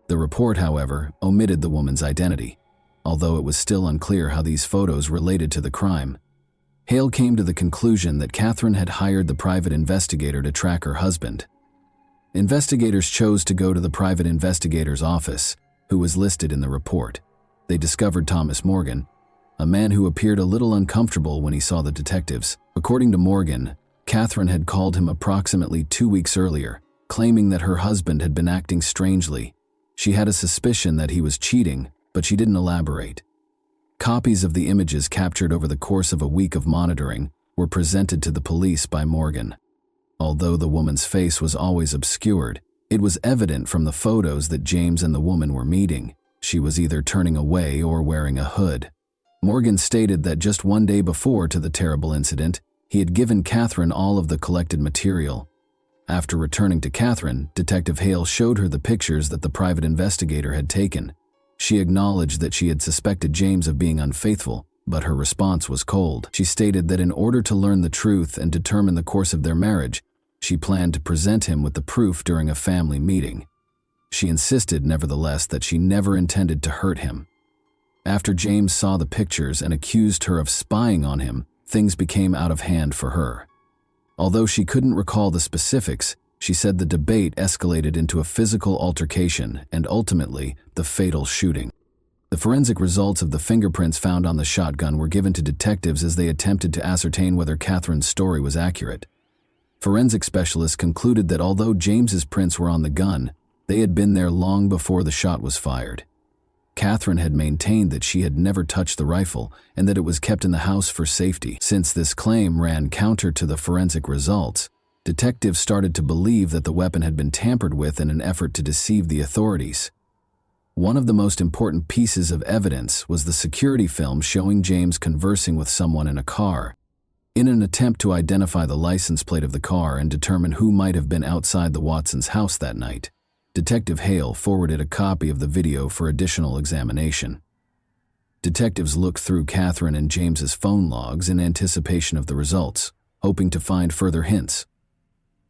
The report, however, omitted the woman's identity. although it was still unclear how these photos related to the crime. Hale came to the conclusion that Catherine had hired the private investigator to track her husband. Investigators chose to go to the private investigator's office, who was listed in the report. They discovered Thomas Morgan, a man who appeared a little uncomfortable when he saw the detectives. According to Morgan, Catherine had called him approximately 2 weeks earlier, claiming that her husband had been acting strangely. She had a suspicion that he was cheating, but she didn't elaborate. Copies of the images captured over the course of a week of monitoring were presented to the police by Morgan. Although the woman's face was always obscured, it was evident from the photos that James and the woman were meeting. She was either turning away or wearing a hood. Morgan stated that just 1 day before to the terrible incident, he had given Catherine all of the collected material. After returning to Catherine, Detective Hale showed her the pictures that the private investigator had taken. She acknowledged that she had suspected James of being unfaithful, but her response was cold. She stated that in order to learn the truth and determine the course of their marriage, she planned to present him with the proof during a family meeting. She insisted, nevertheless, that she never intended to hurt him. After James saw the pictures and accused her of spying on him, things became out of hand for her. Although she couldn't recall the specifics, she said the debate escalated into a physical altercation and ultimately the fatal shooting. The forensic results of the fingerprints found on the shotgun were given to detectives as they attempted to ascertain whether Catherine's story was accurate. Forensic specialists concluded that although James's prints were on the gun, they had been there long before the shot was fired. Catherine had maintained that she had never touched the rifle and that it was kept in the house for safety. Since this claim ran counter to the forensic results, detectives started to believe that the weapon had been tampered with in an effort to deceive the authorities. One of the most important pieces of evidence was the security film showing James conversing with someone in a car. In an attempt to identify the license plate of the car and determine who might have been outside the Watsons' house that night, Detective Hale forwarded a copy of the video for additional examination. Detectives looked through Catherine and James's phone logs in anticipation of the results, hoping to find further hints.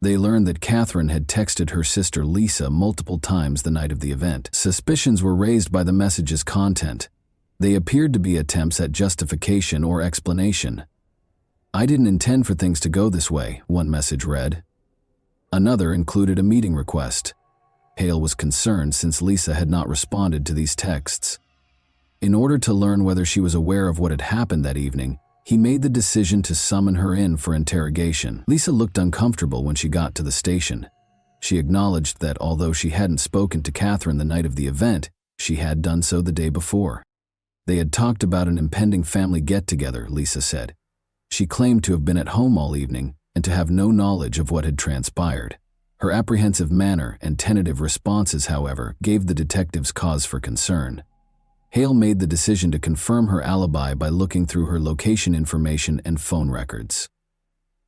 They learned that Catherine had texted her sister Lisa multiple times the night of the event. Suspicions were raised by the message's content. They appeared to be attempts at justification or explanation. "I didn't intend for things to go this way," one message read. Another included a meeting request. Hale was concerned since Lisa had not responded to these texts. In order to learn whether she was aware of what had happened that evening, he made the decision to summon her in for interrogation. Lisa looked uncomfortable when she got to the station. She acknowledged that although she hadn't spoken to Catherine the night of the event, she had done so the day before. They had talked about an impending family get-together, Lisa said. She claimed to have been at home all evening and to have no knowledge of what had transpired. Her apprehensive manner and tentative responses, however, gave the detectives cause for concern. Hale made the decision to confirm her alibi by looking through her location information and phone records.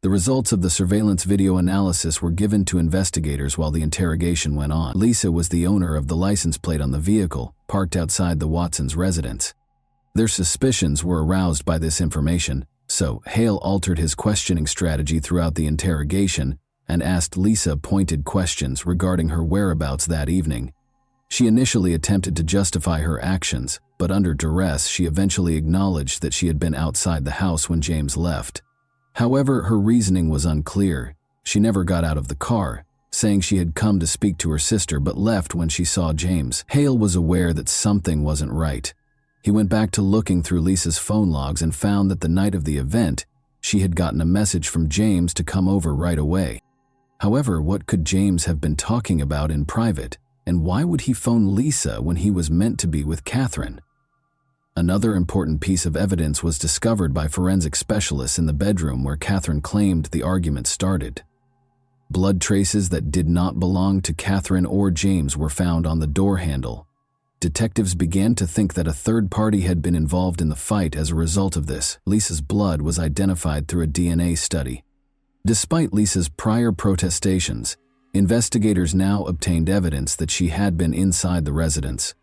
The results of the surveillance video analysis were given to investigators while the interrogation went on. Lisa was the owner of the license plate on the vehicle, parked outside the Watsons' residence. Their suspicions were aroused by this information, so Hale altered his questioning strategy throughout the interrogation and asked Lisa pointed questions regarding her whereabouts that evening. She initially attempted to justify her actions, but under duress she eventually acknowledged that she had been outside the house when James left. However, her reasoning was unclear. She never got out of the car, saying she had come to speak to her sister but left when she saw James. Hale was aware that something wasn't right. He went back to looking through Lisa's phone logs and found that the night of the event, she had gotten a message from James to come over right away. However, what could James have been talking about in private? And why would he phone Lisa when he was meant to be with Catherine? Another important piece of evidence was discovered by forensic specialists in the bedroom where Catherine claimed the argument started. Blood traces that did not belong to Catherine or James were found on the door handle. Detectives began to think that a third party had been involved in the fight as a result of this. Lisa's blood was identified through a DNA study. Despite Lisa's prior protestations, investigators now obtained evidence that she had been inside the residence.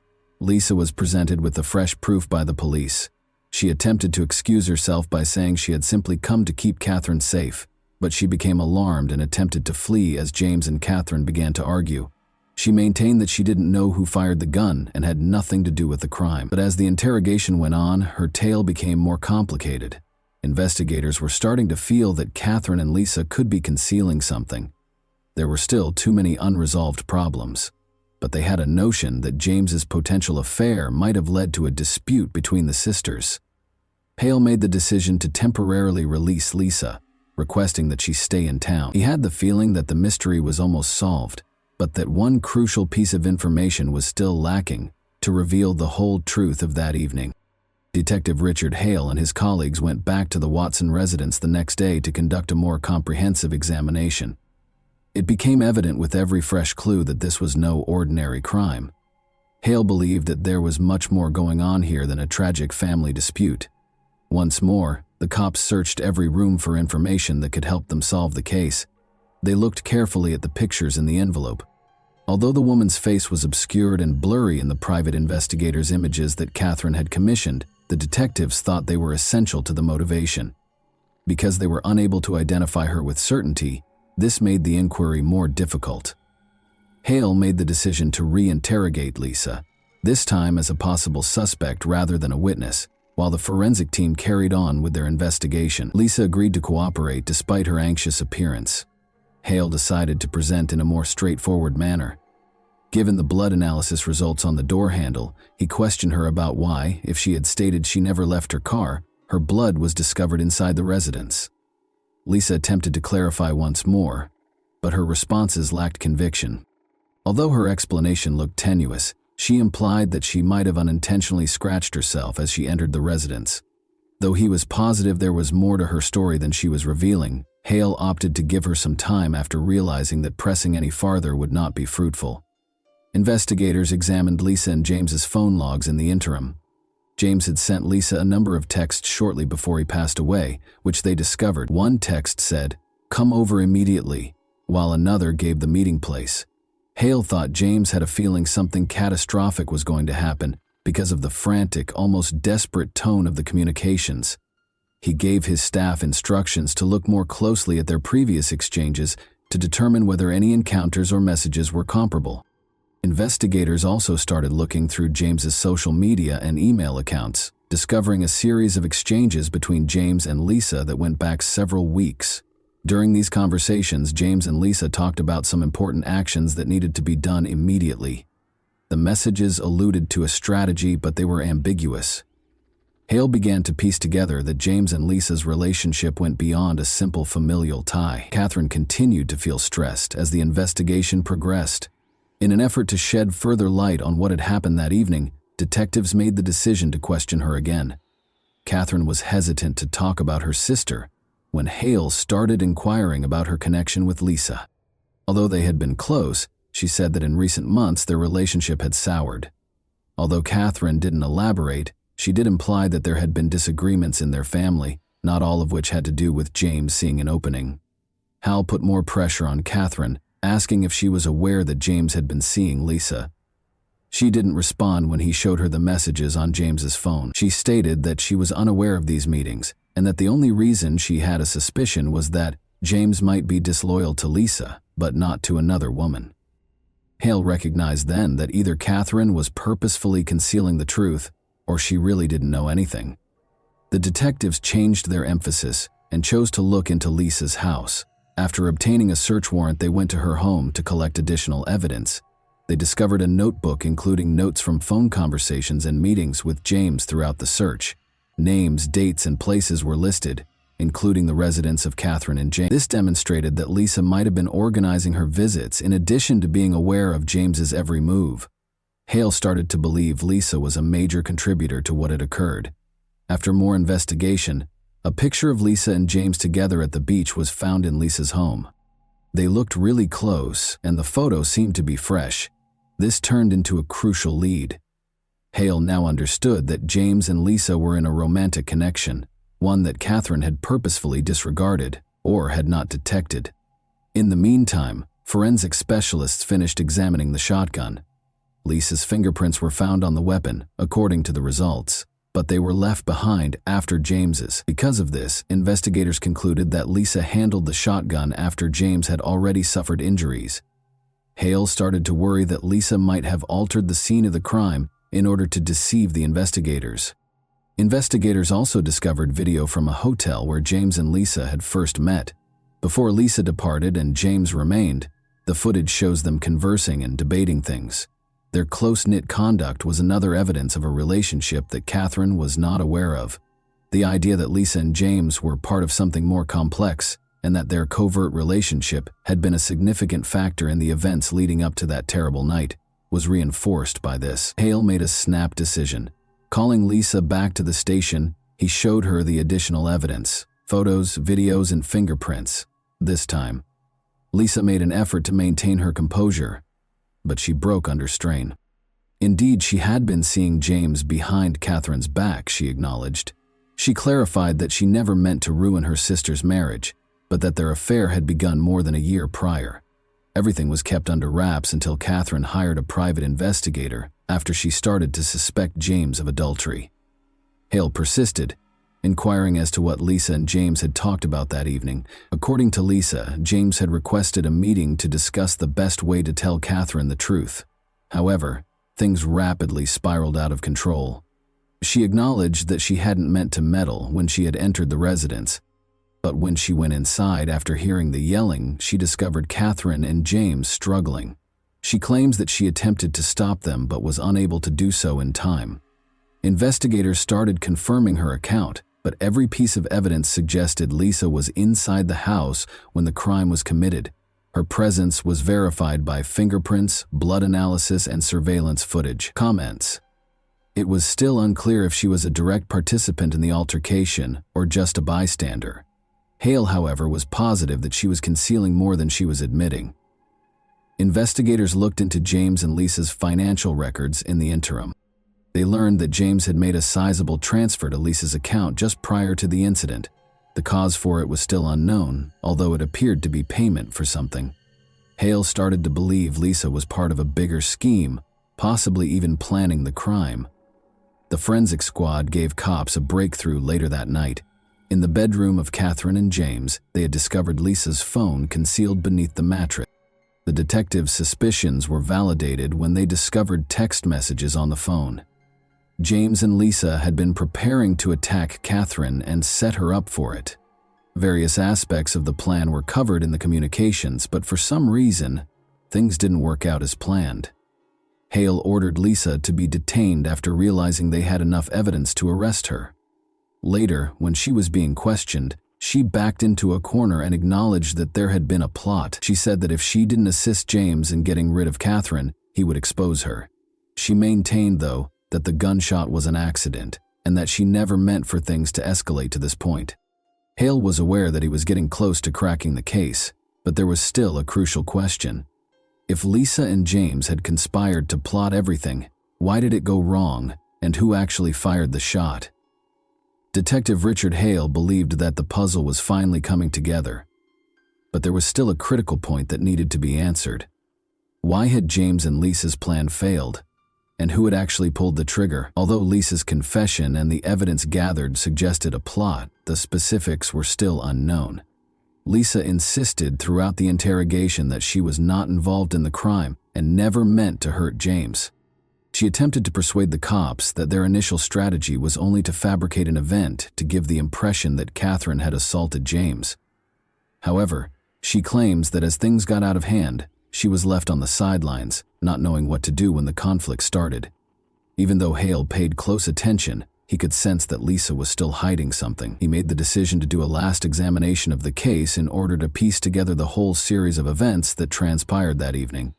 Lisa was presented with the fresh proof by the police. She attempted to excuse herself by saying she had simply come to keep Catherine safe, but she became alarmed and attempted to flee as James and Catherine began to argue. She maintained that she didn't know who fired the gun and had nothing to do with the crime. But as the interrogation went on, her tale became more complicated. Investigators were starting to feel that Catherine and Lisa could be concealing something. There were still too many unresolved problems, but they had a notion that James's potential affair might have led to a dispute between the sisters. Hale made the decision to temporarily release Lisa, requesting that she stay in town. He had the feeling that the mystery was almost solved, but that one crucial piece of information was still lacking to reveal the whole truth of that evening. Detective Richard Hale and his colleagues went back to the Watson residence the next day to conduct a more comprehensive examination. It became evident with every fresh clue that this was no ordinary crime. Hale believed that there was much more going on here than a tragic family dispute. Once more, the cops searched every room for information that could help them solve the case. They looked carefully at the pictures in the envelope. Although the woman's face was obscured and blurry in the private investigators' images that Catherine had commissioned, the detectives thought they were essential to the motivation. Because they were unable to identify her with certainty, this made the inquiry more difficult. Hale made the decision to re-interrogate Lisa, this time as a possible suspect rather than a witness, while the forensic team carried on with their investigation. Lisa agreed to cooperate despite her anxious appearance. Hale decided to present in a more straightforward manner. Given the blood analysis results on the door handle, he questioned her about why, if she had stated she never left her car, her blood was discovered inside the residence. Lisa attempted to clarify once more, but her responses lacked conviction. Although her explanation looked tenuous, she implied that she might have unintentionally scratched herself as she entered the residence. Though he was positive there was more to her story than she was revealing, Hale opted to give her some time after realizing that pressing any farther would not be fruitful. Investigators examined Lisa and James's phone logs in the interim. James had sent Lisa a number of texts shortly before he passed away, which they discovered. One text said, "Come over immediately," while another gave the meeting place. Hale thought James had a feeling something catastrophic was going to happen because of the frantic, almost desperate tone of the communications. He gave his staff instructions to look more closely at their previous exchanges to determine whether any encounters or messages were comparable. Investigators also started looking through James's social media and email accounts, discovering a series of exchanges between James and Lisa that went back several weeks. During these conversations, James and Lisa talked about some important actions that needed to be done immediately. The messages alluded to a strategy, but they were ambiguous. Hale began to piece together that James and Lisa's relationship went beyond a simple familial tie. Catherine continued to feel stressed as the investigation progressed. In an effort to shed further light on what had happened that evening, detectives made the decision to question her again. Catherine was hesitant to talk about her sister when Hale started inquiring about her connection with Lisa. Although they had been close, she said that in recent months their relationship had soured. Although Catherine didn't elaborate, she did imply that there had been disagreements in their family, not all of which had to do with James seeing an opening. Hal put more pressure on Catherine, asking if she was aware that James had been seeing Lisa. She didn't respond when he showed her the messages on James's phone. She stated that she was unaware of these meetings, and that the only reason she had a suspicion was that James might be disloyal to Lisa, but not to another woman. Hale recognized then that either Catherine was purposefully concealing the truth, or she really didn't know anything. The detectives changed their emphasis and chose to look into Lisa's house. After obtaining a search warrant, they went to her home to collect additional evidence. They discovered a notebook including notes from phone conversations and meetings with James throughout the search. Names, dates, and places were listed, including the residence of Catherine and James. This demonstrated that Lisa might have been organizing her visits in addition to being aware of James's every move. Hale started to believe Lisa was a major contributor to what had occurred. After more investigation, a picture of Lisa and James together at the beach was found in Lisa's home. They looked really close, and the photo seemed to be fresh. This turned into a crucial lead. Hale now understood that James and Lisa were in a romantic connection, one that Catherine had purposefully disregarded or had not detected. In the meantime, forensic specialists finished examining the shotgun. Lisa's fingerprints were found on the weapon, according to the results, but they were left behind after James's. Because of this, investigators concluded that Lisa handled the shotgun after James had already suffered injuries. Hale started to worry that Lisa might have altered the scene of the crime in order to deceive the investigators. Investigators also discovered video from a hotel where James and Lisa had first met. Before Lisa departed and James remained, the footage shows them conversing and debating things. Their close-knit conduct was another evidence of a relationship that Catherine was not aware of. The idea that Lisa and James were part of something more complex and that their covert relationship had been a significant factor in the events leading up to that terrible night was reinforced by this. Hale made a snap decision. Calling Lisa back to the station, he showed her the additional evidence: photos, videos, and fingerprints. This time, Lisa made an effort to maintain her composure, but she broke under strain. Indeed, she had been seeing James behind Catherine's back, she acknowledged. She clarified that she never meant to ruin her sister's marriage, but that their affair had begun more than a year prior. Everything was kept under wraps until Catherine hired a private investigator after she started to suspect James of adultery. Hale persisted, inquiring as to what Lisa and James had talked about that evening. According to Lisa, James had requested a meeting to discuss the best way to tell Catherine the truth. However, things rapidly spiraled out of control. She acknowledged that she hadn't meant to meddle when she had entered the residence, but when she went inside after hearing the yelling, she discovered Catherine and James struggling. She claims that she attempted to stop them but was unable to do so in time. Investigators started confirming her account, but every piece of evidence suggested Lisa was inside the house when the crime was committed. Her presence was verified by fingerprints, blood analysis, and surveillance footage. Comments. It was still unclear if she was a direct participant in the altercation or just a bystander. Hale, however, was positive that she was concealing more than she was admitting. Investigators looked into James and Lisa's financial records in the interim. They learned that James had made a sizable transfer to Lisa's account just prior to the incident. The cause for it was still unknown, although it appeared to be payment for something. Hale started to believe Lisa was part of a bigger scheme, possibly even planning the crime. The forensic squad gave cops a breakthrough later that night. In the bedroom of Catherine and James, they had discovered Lisa's phone concealed beneath the mattress. The detectives' suspicions were validated when they discovered text messages on the phone. James and Lisa had been preparing to attack Catherine and set her up for it. Various aspects of the plan were covered in the communications, but for some reason, things didn't work out as planned. Hale ordered Lisa to be detained after realizing they had enough evidence to arrest her. Later, when she was being questioned, she backed into a corner and acknowledged that there had been a plot. She said that if she didn't assist James in getting rid of Catherine, he would expose her. She maintained, though, that the gunshot was an accident and that she never meant for things to escalate to this point. Hale was aware that he was getting close to cracking the case, but there was still a crucial question. If Lisa and James had conspired to plot everything, why did it go wrong, and who actually fired the shot? Detective Richard Hale believed that the puzzle was finally coming together. But there was still a critical point that needed to be answered. Why had James and Lisa's plan failed? And who had actually pulled the trigger? Although Lisa's confession and the evidence gathered suggested a plot, the specifics were still unknown. Lisa insisted throughout the interrogation that she was not involved in the crime and never meant to hurt James. She attempted to persuade the cops that their initial strategy was only to fabricate an event to give the impression that Catherine had assaulted James. However, she claims that as things got out of hand, she was left on the sidelines, not knowing what to do when the conflict started. Even though Hale paid close attention, he could sense that Lisa was still hiding something. He made the decision to do a last examination of the case in order to piece together the whole series of events that transpired that evening.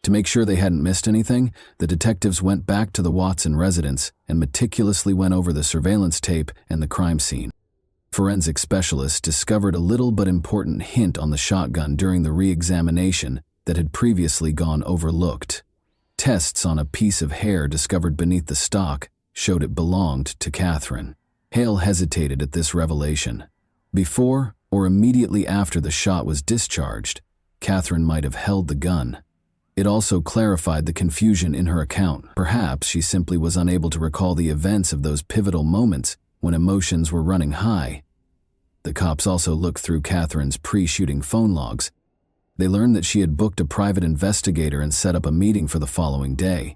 To make sure they hadn't missed anything, the detectives went back to the Watson residence and meticulously went over the surveillance tape and the crime scene. Forensic specialists discovered a little but important hint on the shotgun during the re-examination that had previously gone overlooked. Tests on a piece of hair discovered beneath the stock showed it belonged to Catherine. Hale hesitated at this revelation. Before or immediately after the shot was discharged, Catherine might have held the gun. It also clarified the confusion in her account. Perhaps she simply was unable to recall the events of those pivotal moments when emotions were running high. The cops also looked through Catherine's pre-shooting phone logs. They learned that she had booked a private investigator and set up a meeting for the following day.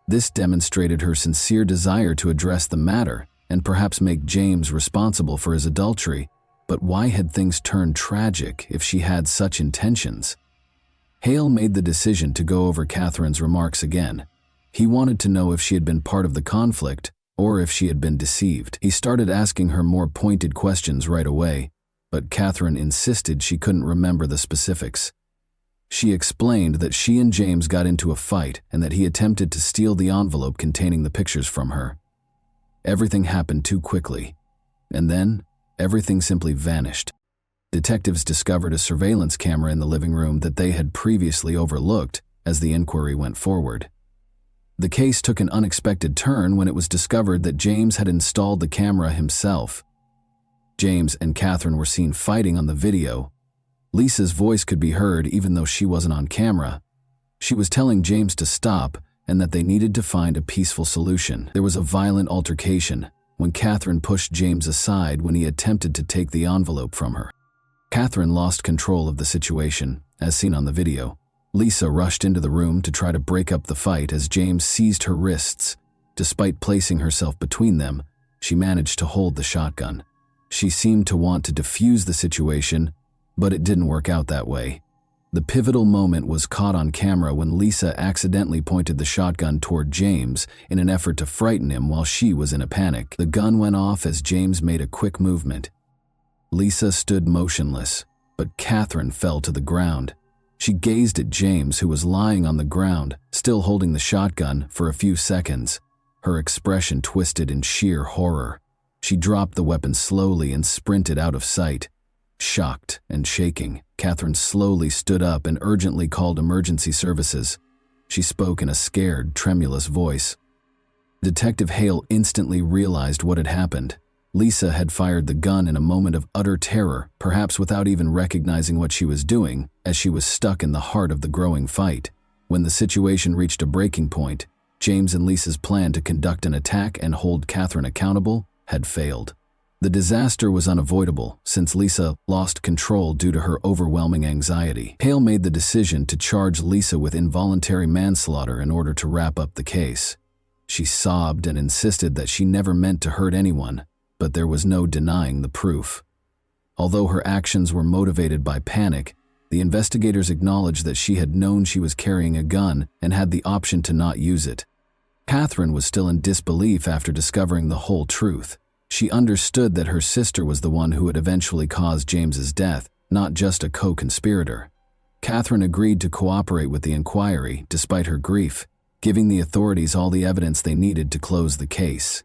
This demonstrated her sincere desire to address the matter and perhaps make James responsible for his adultery. But why had things turned tragic if she had such intentions? Hale made the decision to go over Catherine's remarks again. He wanted to know if she had been part of the conflict or if she had been deceived. He started asking her more pointed questions right away, but Catherine insisted she couldn't remember the specifics. She explained that she and James got into a fight and that he attempted to steal the envelope containing the pictures from her. Everything happened too quickly, and then everything simply vanished. Detectives discovered a surveillance camera in the living room that they had previously overlooked as the inquiry went forward. The case took an unexpected turn when it was discovered that James had installed the camera himself. James and Catherine were seen fighting on the video. Lisa's voice could be heard even though she wasn't on camera. She was telling James to stop and that they needed to find a peaceful solution. There was a violent altercation when Catherine pushed James aside when he attempted to take the envelope from her. Catherine lost control of the situation, as seen on the video. Lisa rushed into the room to try to break up the fight as James seized her wrists. Despite placing herself between them, she managed to hold the shotgun. She seemed to want to defuse the situation, but it didn't work out that way. The pivotal moment was caught on camera when Lisa accidentally pointed the shotgun toward James in an effort to frighten him while she was in a panic. The gun went off as James made a quick movement. Lisa stood motionless, but Catherine fell to the ground. She gazed at James, who was lying on the ground, still holding the shotgun, for a few seconds. Her expression twisted in sheer horror. She dropped the weapon slowly and sprinted out of sight. Shocked and shaking, Catherine slowly stood up and urgently called emergency services. She spoke in a scared, tremulous voice. Detective Hale instantly realized what had happened. Lisa had fired the gun in a moment of utter terror, perhaps without even recognizing what she was doing, as she was stuck in the heart of the growing fight. When the situation reached a breaking point, James and Lisa's plan to conduct an attack and hold Catherine accountable had failed. The disaster was unavoidable since Lisa lost control due to her overwhelming anxiety. Hale made the decision to charge Lisa with involuntary manslaughter in order to wrap up the case. She sobbed and insisted that she never meant to hurt anyone, but there was no denying the proof. Although her actions were motivated by panic, the investigators acknowledged that she had known she was carrying a gun and had the option to not use it. Catherine was still in disbelief after discovering the whole truth. She understood that her sister was the one who had eventually caused James's death, not just a co-conspirator. Catherine agreed to cooperate with the inquiry, despite her grief, giving the authorities all the evidence they needed to close the case.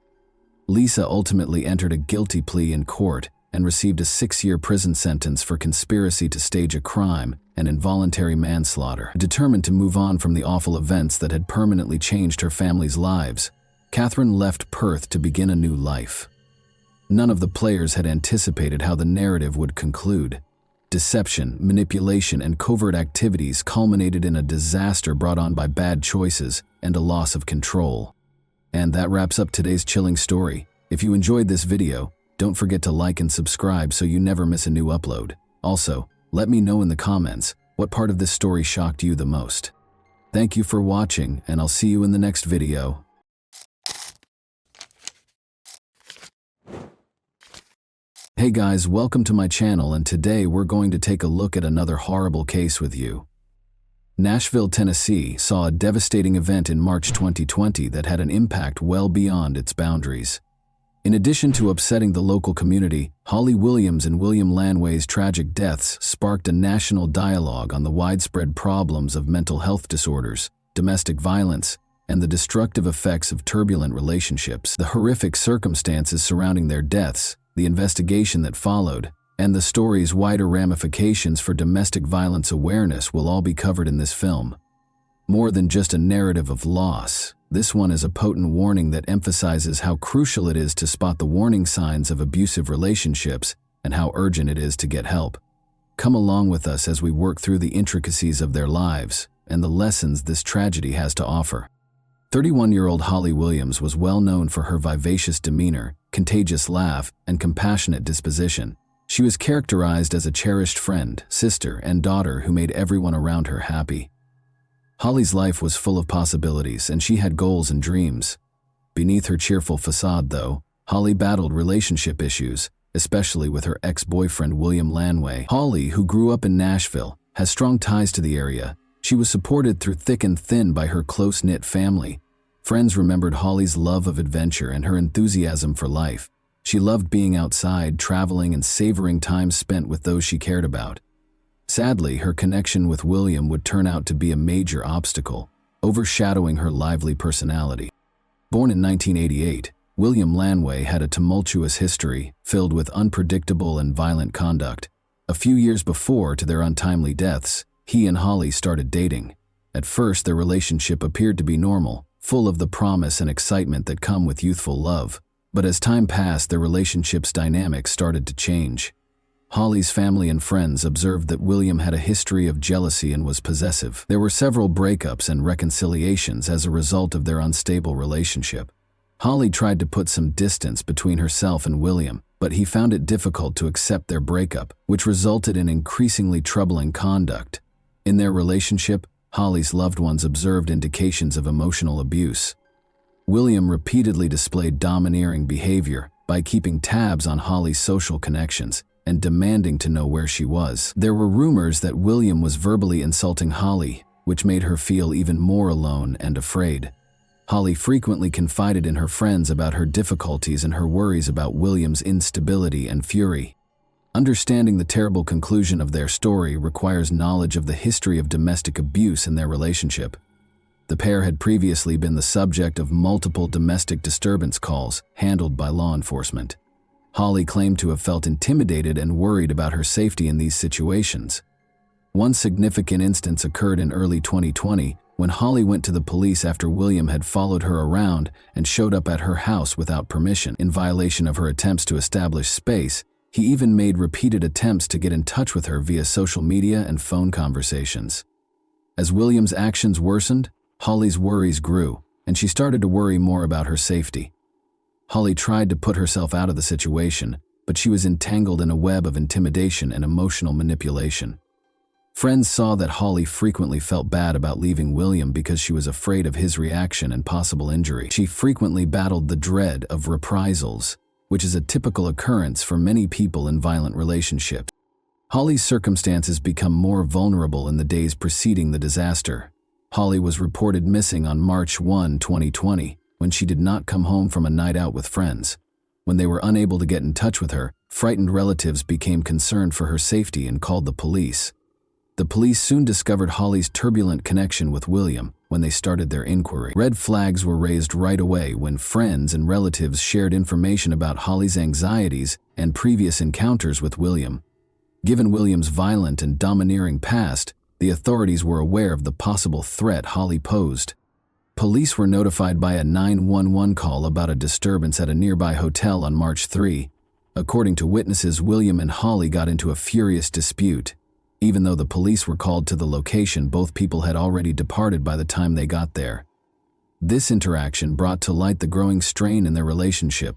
Lisa ultimately entered a guilty plea in court and received a 6-year prison sentence for conspiracy to stage a crime and involuntary manslaughter. Determined to move on from the awful events that had permanently changed her family's lives, Catherine left Perth to begin a new life. None of the players had anticipated how the narrative would conclude. Deception, manipulation, and covert activities culminated in a disaster brought on by bad choices and a loss of control. And that wraps up today's chilling story. If you enjoyed this video, don't forget to like and subscribe so you never miss a new upload. Also, let me know in the comments what part of this story shocked you the most. Thank you for watching, and I'll see you in the next video. Hey guys, welcome to my channel, and today we're going to take a look at another horrible case with you. Nashville, Tennessee saw a devastating event in March 2020 that had an impact well beyond its boundaries. In addition to upsetting the local community, Holly Williams and William Lanway's tragic deaths sparked a national dialogue on the widespread problems of mental health disorders, domestic violence, and the destructive effects of turbulent relationships. The horrific circumstances surrounding their deaths, the investigation that followed, and the story's wider ramifications for domestic violence awareness will all be covered in this film. More than just a narrative of loss, this one is a potent warning that emphasizes how crucial it is to spot the warning signs of abusive relationships and how urgent it is to get help. Come along with us as we work through the intricacies of their lives and the lessons this tragedy has to offer. 31-year-old Holly Williams was well known for her vivacious demeanor, contagious laugh, and compassionate disposition. She was characterized as a cherished friend, sister, and daughter who made everyone around her happy. Holly's life was full of possibilities, and she had goals and dreams. Beneath her cheerful facade, though, Holly battled relationship issues, especially with her ex-boyfriend William Lanway. Holly, who grew up in Nashville, has strong ties to the area. She was supported through thick and thin by her close-knit family. Friends remembered Holly's love of adventure and her enthusiasm for life. She loved being outside, traveling, and savoring time spent with those she cared about. Sadly, her connection with William would turn out to be a major obstacle, overshadowing her lively personality. Born in 1988, William Lanway had a tumultuous history filled with unpredictable and violent conduct. A few years before to their untimely deaths, he and Holly started dating. At first, their relationship appeared to be normal, full of the promise and excitement that come with youthful love. But as time passed, their relationship's dynamics started to change. Holly's family and friends observed that William had a history of jealousy and was possessive. There were several breakups and reconciliations as a result of their unstable relationship. Holly tried to put some distance between herself and William, but he found it difficult to accept their breakup, which resulted in increasingly troubling conduct. In their relationship, Holly's loved ones observed indications of emotional abuse. William repeatedly displayed domineering behavior by keeping tabs on Holly's social connections and demanding to know where she was. There were rumors that William was verbally insulting Holly, which made her feel even more alone and afraid. Holly frequently confided in her friends about her difficulties and her worries about William's instability and fury. Understanding the terrible conclusion of their story requires knowledge of the history of domestic abuse in their relationship. The pair had previously been the subject of multiple domestic disturbance calls handled by law enforcement. Holly claimed to have felt intimidated and worried about her safety in these situations. One significant instance occurred in early 2020 when Holly went to the police after William had followed her around and showed up at her house without permission. In violation of her attempts to establish space, he even made repeated attempts to get in touch with her via social media and phone conversations. As William's actions worsened, Holly's worries grew, and she started to worry more about her safety. Holly tried to put herself out of the situation, but she was entangled in a web of intimidation and emotional manipulation. Friends saw that Holly frequently felt bad about leaving William because she was afraid of his reaction and possible injury. She frequently battled the dread of reprisals, which is a typical occurrence for many people in violent relationships. Holly's circumstances become more vulnerable in the days preceding the disaster. Holly was reported missing on March 1, 2020, when she did not come home from a night out with friends. When they were unable to get in touch with her, frightened relatives became concerned for her safety and called the police. The police soon discovered Holly's turbulent connection with William when they started their inquiry. Red flags were raised right away when friends and relatives shared information about Holly's anxieties and previous encounters with William. Given William's violent and domineering past, the authorities were aware of the possible threat Holly posed. Police were notified by a 911 call about a disturbance at a nearby hotel on March 3. According to witnesses, William and Holly got into a furious dispute. Even though the police were called to the location, both people had already departed by the time they got there. This interaction brought to light the growing strain in their relationship.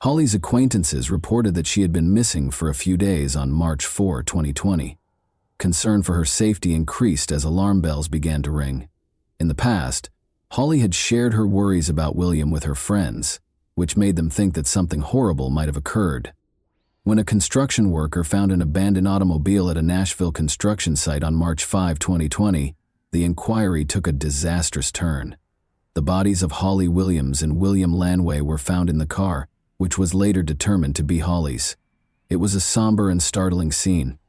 Holly's acquaintances reported that she had been missing for a few days on March 4, 2020. Concern for her safety increased as alarm bells began to ring. In the past, Holly had shared her worries about William with her friends, which made them think that something horrible might have occurred. When a construction worker found an abandoned automobile at a Nashville construction site on March 5, 2020, the inquiry took a disastrous turn. The bodies of Holly Williams and William Lanway were found in the car, which was later determined to be Holly's. It was a somber and startling scene.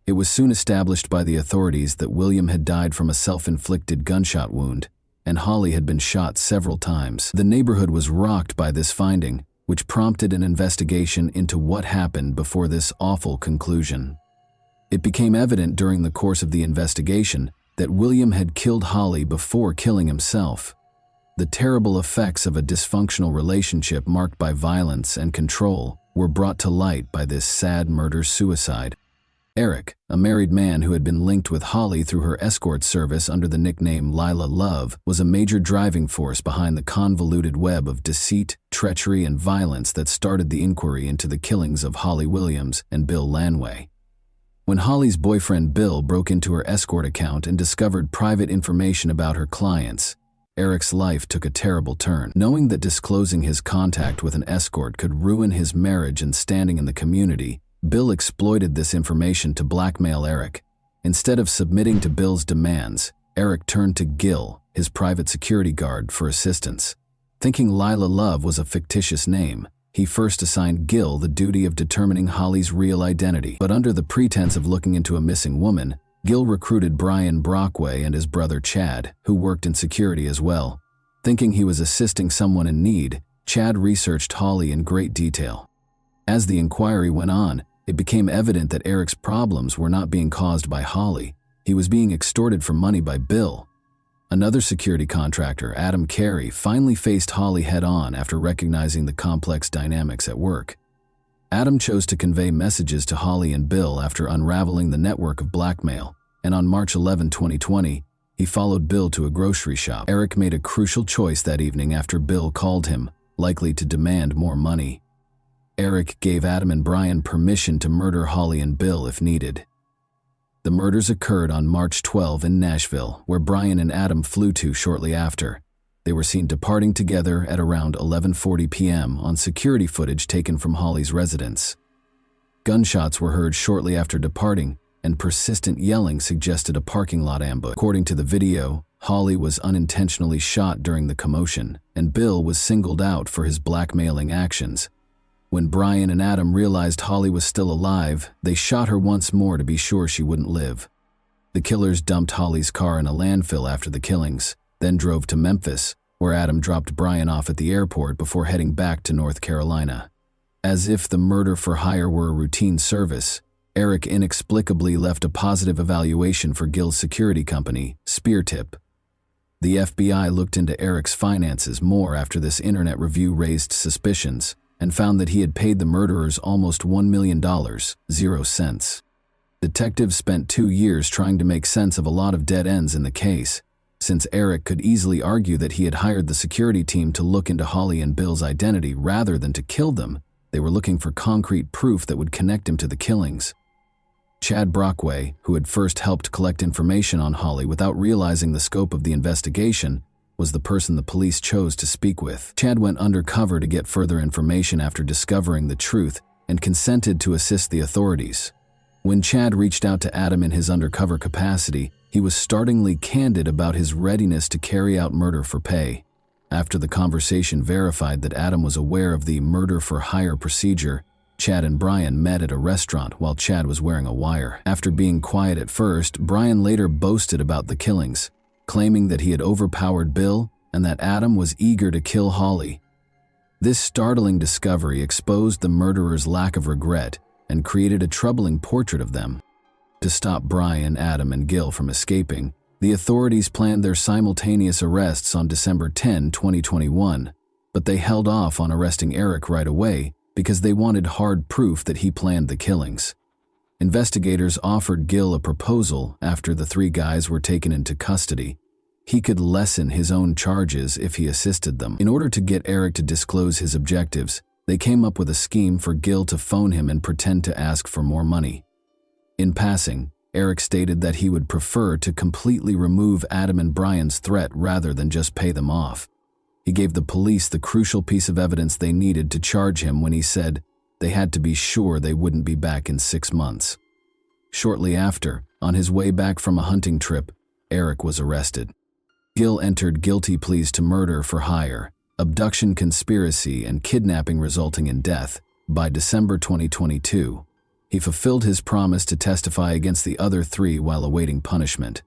It was soon established by the authorities that William had died from a self-inflicted gunshot wound, and Holly had been shot several times. The neighborhood was rocked by this finding, which prompted an investigation into what happened before this awful conclusion. It became evident during the course of the investigation that William had killed Holly before killing himself. The terrible effects of a dysfunctional relationship marked by violence and control were brought to light by this sad murder-suicide. Eric, a married man who had been linked with Holly through her escort service under the nickname Lila Love, was a major driving force behind the convoluted web of deceit, treachery, and violence that started the inquiry into the killings of Holly Williams and Bill Lanway. When Holly's boyfriend Bill broke into her escort account and discovered private information about her clients, Eric's life took a terrible turn. Knowing that disclosing his contact with an escort could ruin his marriage and standing in the community, Bill exploited this information to blackmail Eric. Instead of submitting to Bill's demands, Eric turned to Gil, his private security guard, for assistance. Thinking Lila Love was a fictitious name, he first assigned Gil the duty of determining Holly's real identity. But under the pretense of looking into a missing woman, Gil recruited Brian Brockway and his brother Chad, who worked in security as well. Thinking he was assisting someone in need, Chad researched Holly in great detail. As the inquiry went on, it became evident that Eric's problems were not being caused by Holly. He was being extorted for money by Bill. Another security contractor, Adam Carey, finally faced Holly head-on after recognizing the complex dynamics at work. Adam chose to convey messages to Holly and Bill after unraveling the network of blackmail, and on March 11, 2020, he followed Bill to a grocery shop. Eric made a crucial choice that evening after Bill called him, likely to demand more money. Eric gave Adam and Brian permission to murder Holly and Bill if needed. The murders occurred on March 12 in Nashville, where Brian and Adam flew to shortly after. They were seen departing together at around 11:40 p.m. on security footage taken from Holly's residence. Gunshots were heard shortly after departing, and persistent yelling suggested a parking lot ambush. According to the video, Holly was unintentionally shot during the commotion, and Bill was singled out for his blackmailing actions. When Brian and Adam realized Holly was still alive, they shot her once more to be sure she wouldn't live. The killers dumped Holly's car in a landfill after the killings, then drove to Memphis, where Adam dropped Brian off at the airport before heading back to North Carolina. As if the murder for hire were a routine service, Eric inexplicably left a positive evaluation for Gil's security company, Speartip. The FBI looked into Eric's finances more after this internet review raised suspicions, and found that he had paid the murderers almost $1 million, 0 cents. Detectives spent 2 years trying to make sense of a lot of dead ends in the case. Since Eric could easily argue that he had hired the security team to look into Holly and Bill's identity rather than to kill them, they were looking for concrete proof that would connect him to the killings. Chad Brockway, who had first helped collect information on Holly without realizing the scope of the investigation, was the person the police chose to speak with. Chad went undercover to get further information after discovering the truth and consented to assist the authorities. When Chad reached out to Adam in his undercover capacity, he was startlingly candid about his readiness to carry out murder for pay. After the conversation verified that Adam was aware of the murder-for-hire procedure, Chad and Brian met at a restaurant while Chad was wearing a wire. After being quiet at first, Brian later boasted about the killings, claiming that he had overpowered Bill and that Adam was eager to kill Holly. This startling discovery exposed the murderers' lack of regret and created a troubling portrait of them. To stop Brian, Adam, and Gil from escaping, the authorities planned their simultaneous arrests on December 10, 2021, but they held off on arresting Eric right away because they wanted hard proof that he planned the killings. Investigators offered Gil a proposal after the 3 guys were taken into custody. He could lessen his own charges if he assisted them. In order to get Eric to disclose his objectives, they came up with a scheme for Gil to phone him and pretend to ask for more money. In passing, Eric stated that he would prefer to completely remove Adam and Brian's threat rather than just pay them off. He gave the police the crucial piece of evidence they needed to charge him when he said they had to be sure they wouldn't be back in 6 months. Shortly after, on his way back from a hunting trip, Eric was arrested. Gil entered guilty pleas to murder for hire, abduction conspiracy, and kidnapping resulting in death. By December 2022, he fulfilled his promise to testify against the other 3 while awaiting punishment.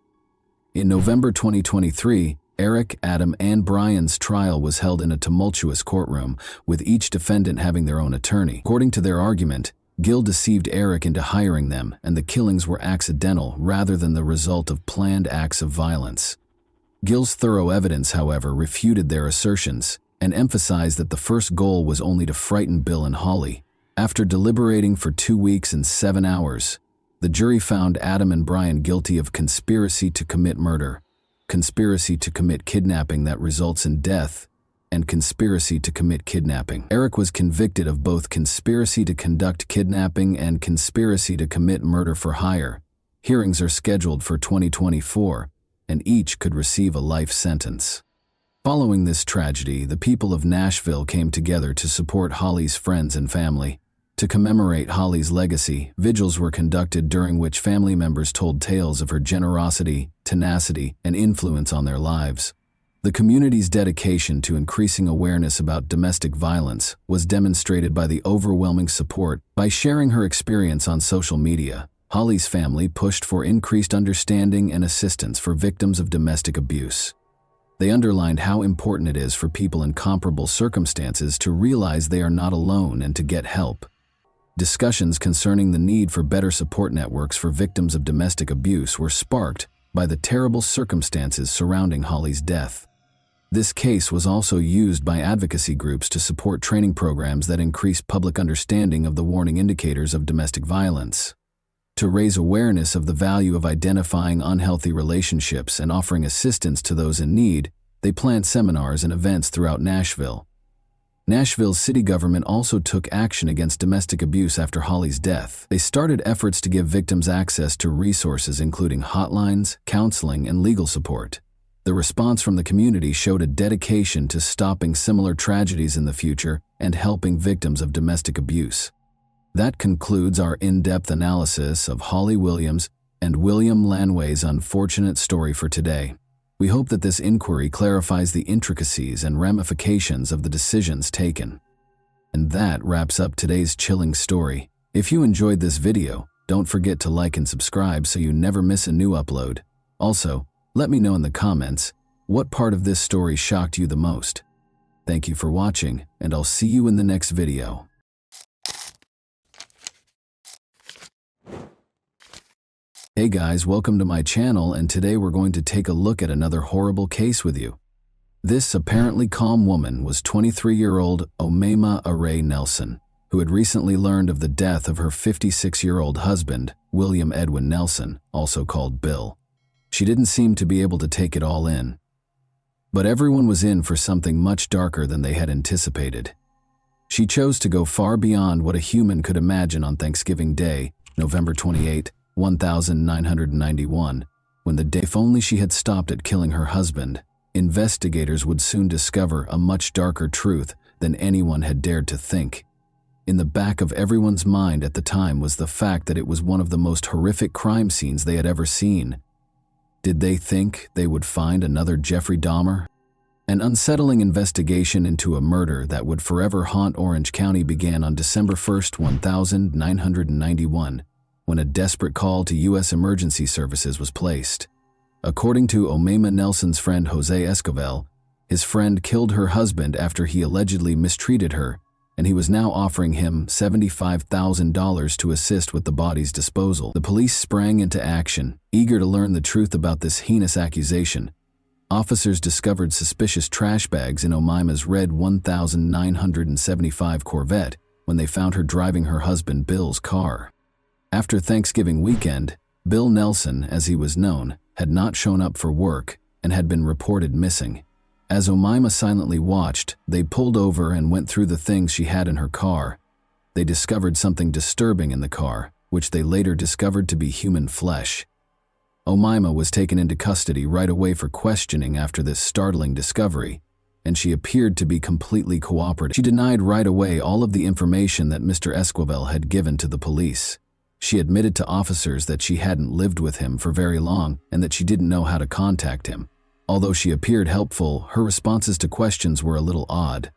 In November 2023, Eric, Adam, and Brian's trial was held in a tumultuous courtroom, with each defendant having their own attorney. According to their argument, Gil deceived Eric into hiring them, and the killings were accidental rather than the result of planned acts of violence. Gil's thorough evidence, however, refuted their assertions and emphasized that the first goal was only to frighten Bill and Holly. After deliberating for 2 weeks and 7 hours, The jury found Adam and Brian guilty of conspiracy to commit murder, conspiracy to commit kidnapping that results in death, and conspiracy to commit kidnapping. Eric was convicted of both conspiracy to conduct kidnapping and conspiracy to commit murder for hire. Hearings are scheduled for 2024, and each could receive a life sentence. Following this tragedy, the people of Nashville came together to support Holly's friends and family. To commemorate Holly's legacy, vigils were conducted during which family members told tales of her generosity, tenacity, and influence on their lives. The community's dedication to increasing awareness about domestic violence was demonstrated by the overwhelming support. By sharing her experience on social media, Holly's family pushed for increased understanding and assistance for victims of domestic abuse. They underlined how important it is for people in comparable circumstances to realize they are not alone and to get help. Discussions concerning the need for better support networks for victims of domestic abuse were sparked by the terrible circumstances surrounding Holly's death. This case was also used by advocacy groups to support training programs that increase public understanding of the warning indicators of domestic violence. To raise awareness of the value of identifying unhealthy relationships and offering assistance to those in need, they planned seminars and events throughout Nashville. Nashville's city government also took action against domestic abuse after Holly's death. They started efforts to give victims access to resources including hotlines, counseling, and legal support. The response from the community showed a dedication to stopping similar tragedies in the future and helping victims of domestic abuse. That concludes our in-depth analysis of Holly Williams and William Lanway's unfortunate story for today. We hope that this inquiry clarifies the intricacies and ramifications of the decisions taken. And that wraps up today's chilling story. If you enjoyed this video, don't forget to like and subscribe so you never miss a new upload. Also, let me know in the comments what part of this story shocked you the most. Thank you for watching, and I'll see you in the next video. Hey guys, welcome to my channel, and today we're going to take a look at another horrible case with you. This apparently calm woman was 23-year-old Omaima Array Nelson, who had recently learned of the death of her 56-year-old husband, William Edwin Nelson, also called Bill. She didn't seem to be able to take it all in. But everyone was in for something much darker than they had anticipated. She chose to go far beyond what a human could imagine on Thanksgiving Day, November 28, 1991, when the day, if only she had stopped at killing her husband, investigators would soon discover a much darker truth than anyone had dared to think. In the back of everyone's mind at the time was the fact that it was one of the most horrific crime scenes they had ever seen. Did they think they would find another Jeffrey Dahmer? An unsettling investigation into a murder that would forever haunt Orange County began on December 1, 1991. When a desperate call to U.S. emergency services was placed. According to Omaima Nelson's friend Jose Escovel, his friend killed her husband after he allegedly mistreated her, and he was now offering him $75,000 to assist with the body's disposal. The police sprang into action, eager to learn the truth about this heinous accusation. Officers discovered suspicious trash bags in Omaima's red 1975 Corvette when they found her driving her husband Bill's car. After Thanksgiving weekend, Bill Nelson, as he was known, had not shown up for work and had been reported missing. As Omaima silently watched, they pulled over and went through the things she had in her car. They discovered something disturbing in the car, which they later discovered to be human flesh. Omaima was taken into custody right away for questioning after this startling discovery, and she appeared to be completely cooperative. She denied right away all of the information that Mr. Esquivel had given to the police. She admitted to officers that she hadn't lived with him for very long and that she didn't know how to contact him. Although she appeared helpful, her responses to questions were a little odd.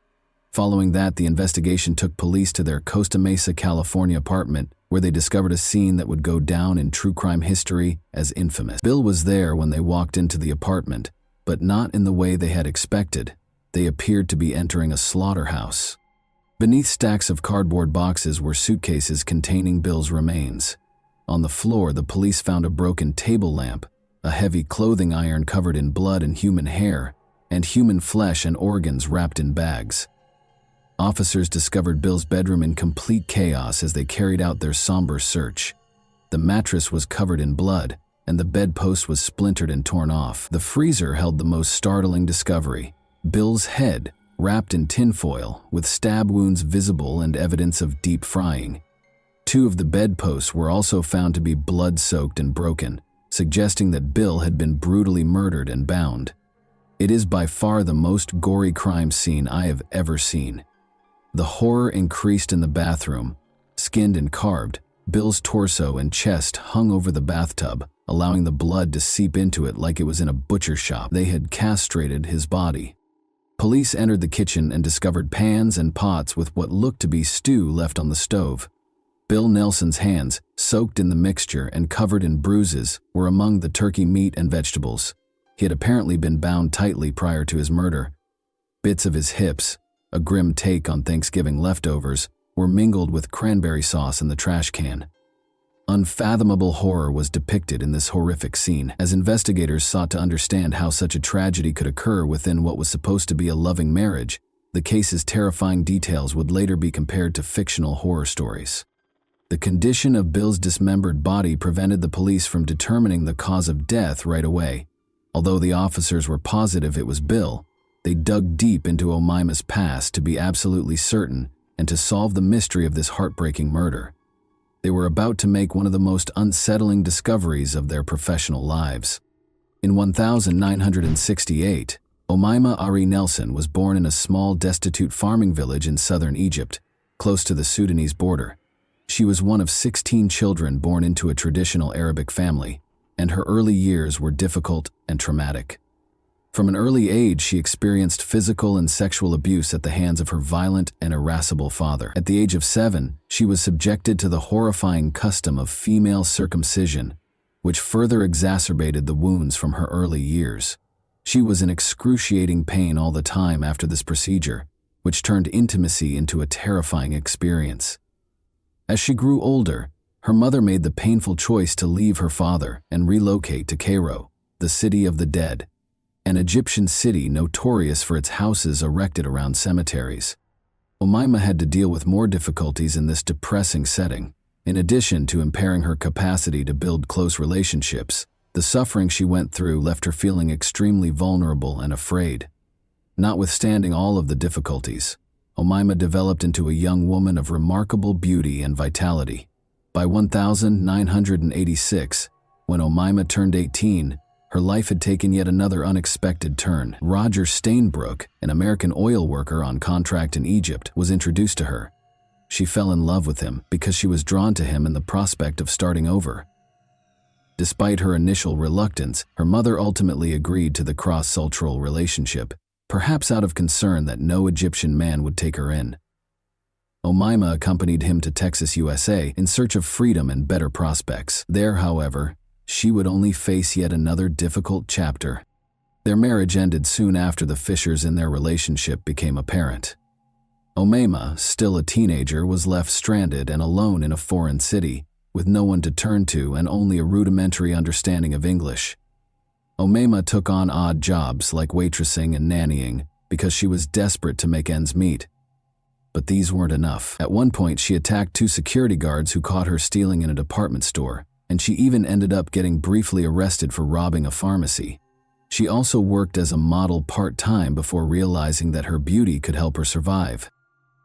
Following that, the investigation took police to their Costa Mesa, California apartment, where they discovered a scene that would go down in true crime history as infamous. Bill was there when they walked into the apartment, but not in the way they had expected. They appeared to be entering a slaughterhouse. Beneath stacks of cardboard boxes were suitcases containing Bill's remains. On the floor, the police found a broken table lamp, a heavy clothing iron covered in blood and human hair, and human flesh and organs wrapped in bags. Officers discovered Bill's bedroom in complete chaos as they carried out their somber search. The mattress was covered in blood, and the bedpost was splintered and torn off. The freezer held the most startling discovery: Bill's head, wrapped in tinfoil, with stab wounds visible and evidence of deep frying. 2 of the bedposts were also found to be blood-soaked and broken, suggesting that Bill had been brutally murdered and bound. It is by far the most gory crime scene I have ever seen. The horror increased in the bathroom. Skinned and carved, Bill's torso and chest hung over the bathtub, allowing the blood to seep into it like it was in a butcher shop. They had castrated his body. Police entered the kitchen and discovered pans and pots with what looked to be stew left on the stove. Bill Nelson's hands, soaked in the mixture and covered in bruises, were among the turkey meat and vegetables. He had apparently been bound tightly prior to his murder. Bits of his hips, a grim take on Thanksgiving leftovers, were mingled with cranberry sauce in the trash can. Unfathomable horror was depicted in this horrific scene as investigators sought to understand how such a tragedy could occur within what was supposed to be a loving marriage. The case's terrifying details would later be compared to fictional horror stories. The condition of Bill's dismembered body prevented the police from determining the cause of death right away. Although the officers were positive it was Bill, they dug deep into Omaima's past to be absolutely certain and to solve the mystery of this heartbreaking murder. They were about to make one of the most unsettling discoveries of their professional lives. In 1968, Omaima Ari Nelson was born in a small, destitute farming village in southern Egypt, close to the Sudanese border. She was one of 16 children born into a traditional Arabic family, and her early years were difficult and traumatic. From an early age, she experienced physical and sexual abuse at the hands of her violent and irascible father. At the age of 7, she was subjected to the horrifying custom of female circumcision, which further exacerbated the wounds from her early years. She was in excruciating pain all the time after this procedure, which turned intimacy into a terrifying experience. As she grew older, her mother made the painful choice to leave her father and relocate to Cairo, the city of the dead, an Egyptian city notorious for its houses erected around cemeteries. Omaima had to deal with more difficulties in this depressing setting. In addition to impairing her capacity to build close relationships, the suffering she went through left her feeling extremely vulnerable and afraid. Notwithstanding all of the difficulties, Omaima developed into a young woman of remarkable beauty and vitality. By 1986, when Omaima turned 18, her life had taken yet another unexpected turn. Roger Stainbrook, an American oil worker on contract in Egypt, was introduced to her. She fell in love with him because she was drawn to him in the prospect of starting over. Despite her initial reluctance, her mother ultimately agreed to the cross-cultural relationship, perhaps out of concern that no Egyptian man would take her in. Omaima accompanied him to Texas, USA, in search of freedom and better prospects. There, however, she would only face yet another difficult chapter. Their marriage ended soon after the fissures in their relationship became apparent. Omaima, still a teenager, was left stranded and alone in a foreign city, with no one to turn to and only a rudimentary understanding of English. Omaima took on odd jobs like waitressing and nannying because she was desperate to make ends meet. But these weren't enough. At one point, she attacked 2 security guards who caught her stealing in a department store, and she even ended up getting briefly arrested for robbing a pharmacy. She also worked as a model part-time before realizing that her beauty could help her survive.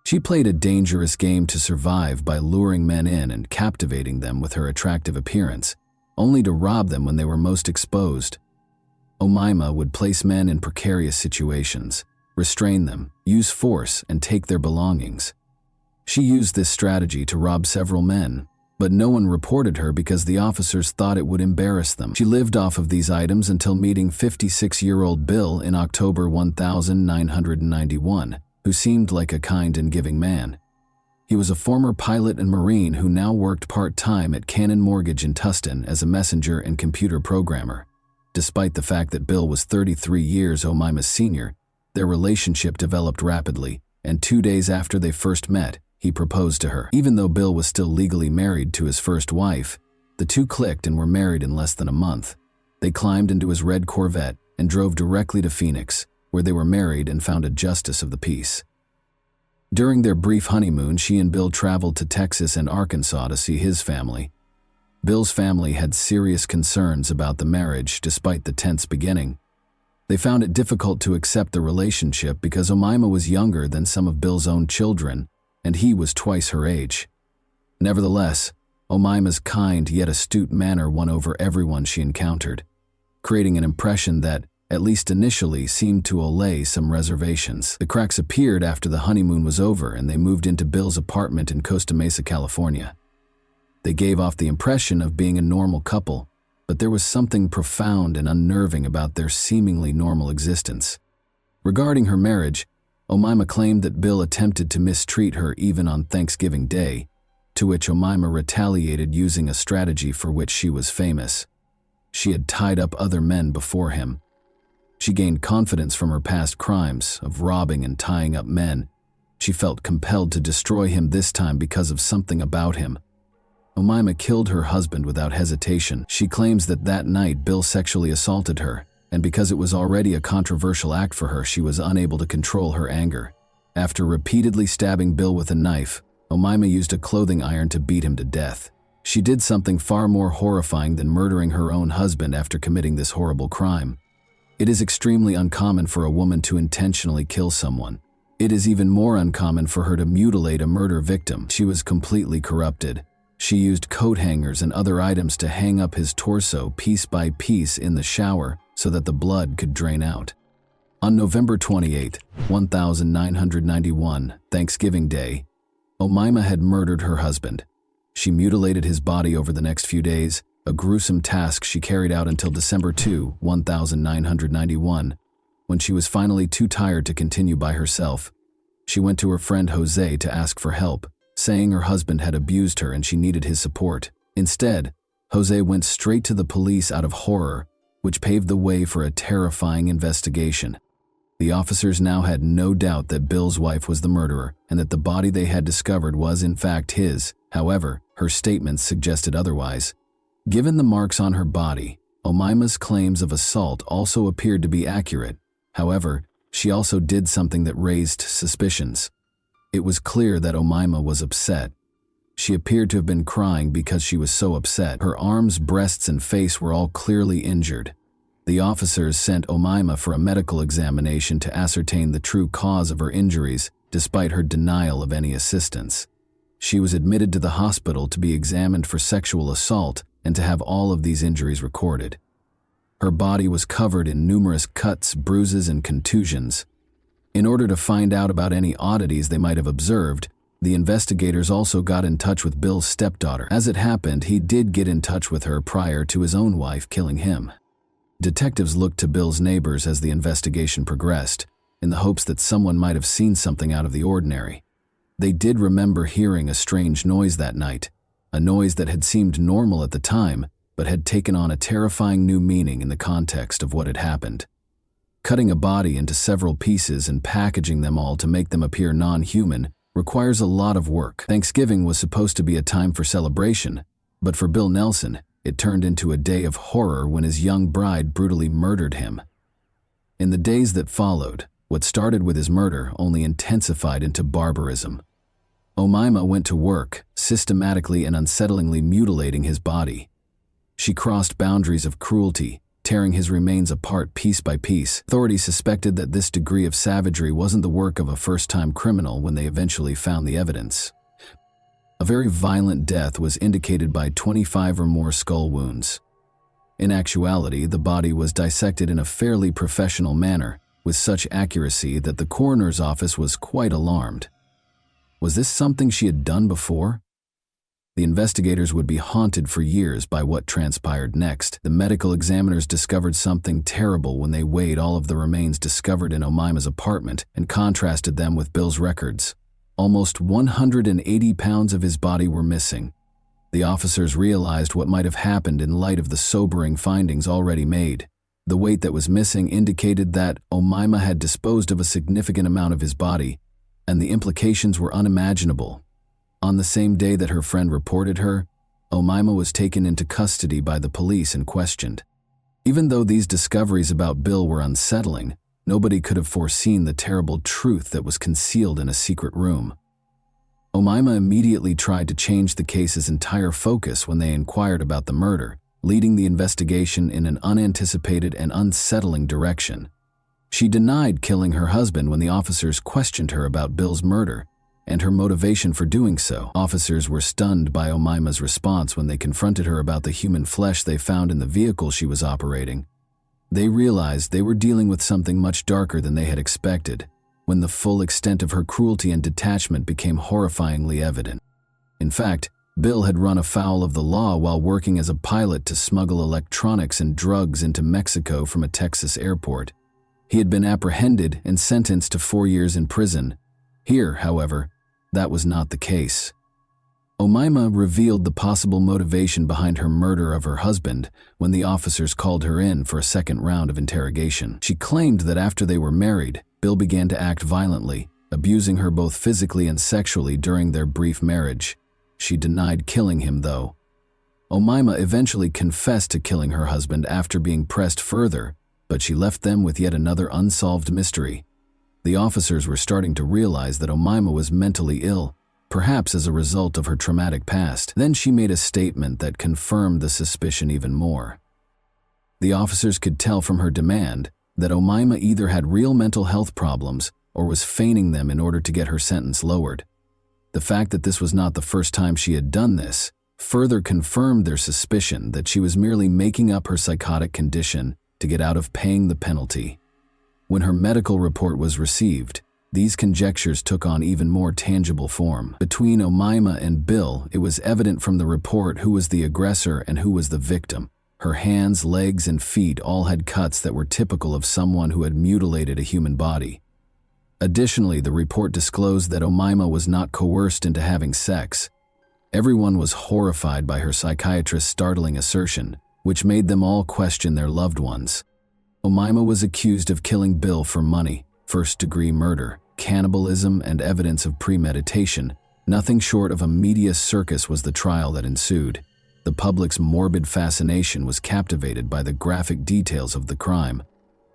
She played a dangerous game to survive by luring men in and captivating them with her attractive appearance, only to rob them when they were most exposed. Omaima would place men in precarious situations, restrain them, use force, and take their belongings. She used this strategy to rob several men, but no one reported her because the officers thought it would embarrass them. She lived off of these items until meeting 56-year-old Bill in October 1991, who seemed like a kind and giving man. He was a former pilot and Marine who now worked part-time at Cannon Mortgage in Tustin as a messenger and computer programmer. Despite the fact that Bill was 33 years Omaima's senior, their relationship developed rapidly, and 2 days after they first met, he proposed to her. Even though Bill was still legally married to his first wife, the two clicked and were married in less than a month. They climbed into his red Corvette and drove directly to Phoenix, where they were married and found a justice of the peace. During their brief honeymoon, she and Bill traveled to Texas and Arkansas to see his family. Bill's family had serious concerns about the marriage despite the tense beginning. They found it difficult to accept the relationship because Omaima was younger than some of Bill's own children, and he was twice her age. Nevertheless, Omaima's kind yet astute manner won over everyone she encountered, creating an impression that, at least initially, seemed to allay some reservations. The cracks appeared after the honeymoon was over and they moved into Bill's apartment in Costa Mesa, California. They gave off the impression of being a normal couple, but there was something profound and unnerving about their seemingly normal existence. Regarding her marriage, Omaima claimed that Bill attempted to mistreat her even on Thanksgiving Day, to which Omaima retaliated using a strategy for which she was famous. She had tied up other men before him. She gained confidence from her past crimes of robbing and tying up men. She felt compelled to destroy him this time because of something about him. Omaima killed her husband without hesitation. She claims that that night Bill sexually assaulted her, and because it was already a controversial act for her, she was unable to control her anger. After repeatedly stabbing Bill with a knife, Omaima used a clothing iron to beat him to death. She did something far more horrifying than murdering her own husband after committing this horrible crime. It is extremely uncommon for a woman to intentionally kill someone. It is even more uncommon for her to mutilate a murder victim. She was completely corrupted. She used coat hangers and other items to hang up his torso piece by piece in the shower so that the blood could drain out. On November 28, 1991, Thanksgiving Day, Omaima had murdered her husband. She mutilated his body over the next few days, a gruesome task she carried out until December 2, 1991, when she was finally too tired to continue by herself. She went to her friend Jose to ask for help, saying her husband had abused her and she needed his support. Instead, Jose went straight to the police out of horror, which paved the way for a terrifying investigation. The officers now had no doubt that Bill's wife was the murderer and that the body they had discovered was in fact his. However, her statements suggested otherwise. Given the marks on her body, Omaima's claims of assault also appeared to be accurate. However, she also did something that raised suspicions. It was clear that Omaima was upset. She appeared to have been crying because she was so upset. Her arms, breasts, and face were all clearly injured. The officers sent Omaima for a medical examination to ascertain the true cause of her injuries, despite her denial of any assistance. She was admitted to the hospital to be examined for sexual assault and to have all of these injuries recorded. Her body was covered in numerous cuts, bruises, and contusions. In order to find out about any oddities they might have observed, the investigators also got in touch with Bill's stepdaughter. As it happened, he did get in touch with her prior to his own wife killing him. Detectives looked to Bill's neighbors as the investigation progressed, in the hopes that someone might have seen something out of the ordinary. They did remember hearing a strange noise that night, a noise that had seemed normal at the time, but had taken on a terrifying new meaning in the context of what had happened. Cutting a body into several pieces and packaging them all to make them appear non-human requires a lot of work. Thanksgiving was supposed to be a time for celebration, but for Bill Nelson, it turned into a day of horror when his young bride brutally murdered him. In the days that followed, what started with his murder only intensified into barbarism. Omaima went to work, systematically and unsettlingly mutilating his body. She crossed boundaries of cruelty, tearing his remains apart piece by piece. Authorities suspected that this degree of savagery wasn't the work of a first-time criminal when they eventually found the evidence. A very violent death was indicated by 25 or more skull wounds. In actuality, the body was dissected in a fairly professional manner, with such accuracy that the coroner's office was quite alarmed. Was this something she had done before? The investigators would be haunted for years by what transpired next. The medical examiners discovered something terrible when they weighed all of the remains discovered in Omaima's apartment and contrasted them with Bill's records. Almost 180 pounds of his body were missing. The officers realized what might have happened in light of the sobering findings already made. The weight that was missing indicated that Omaima had disposed of a significant amount of his body, and the implications were unimaginable. On the same day that her friend reported her, Omaima was taken into custody by the police and questioned. Even though these discoveries about Bill were unsettling, nobody could have foreseen the terrible truth that was concealed in a secret room. Omaima immediately tried to change the case's entire focus when they inquired about the murder, leading the investigation in an unanticipated and unsettling direction. She denied killing her husband when the officers questioned her about Bill's murder and her motivation for doing so. Officers were stunned by Omaima's response when they confronted her about the human flesh they found in the vehicle she was operating. They realized they were dealing with something much darker than they had expected, when the full extent of her cruelty and detachment became horrifyingly evident. In fact, Bill had run afoul of the law while working as a pilot to smuggle electronics and drugs into Mexico from a Texas airport. He had been apprehended and sentenced to 4 years in prison. Here, however, that was not the case. Omaima revealed the possible motivation behind her murder of her husband when the officers called her in for a second round of interrogation. She claimed that after they were married, Bill began to act violently, abusing her both physically and sexually during their brief marriage. She denied killing him, though. Omaima eventually confessed to killing her husband after being pressed further, but she left them with yet another unsolved mystery. The officers were starting to realize that Omaima was mentally ill, perhaps as a result of her traumatic past. Then she made a statement that confirmed the suspicion even more. The officers could tell from her demand that Omaima either had real mental health problems or was feigning them in order to get her sentence lowered. The fact that this was not the first time she had done this further confirmed their suspicion that she was merely making up her psychotic condition to get out of paying the penalty. When her medical report was received, these conjectures took on even more tangible form. Between Omaima and Bill, it was evident from the report who was the aggressor and who was the victim. Her hands, legs, and feet all had cuts that were typical of someone who had mutilated a human body. Additionally, the report disclosed that Omaima was not coerced into having sex. Everyone was horrified by her psychiatrist's startling assertion, which made them all question their loved ones. Omaima was accused of killing Bill for money, first-degree murder, cannibalism, and evidence of premeditation. Nothing short of a media circus was the trial that ensued. The public's morbid fascination was captivated by the graphic details of the crime.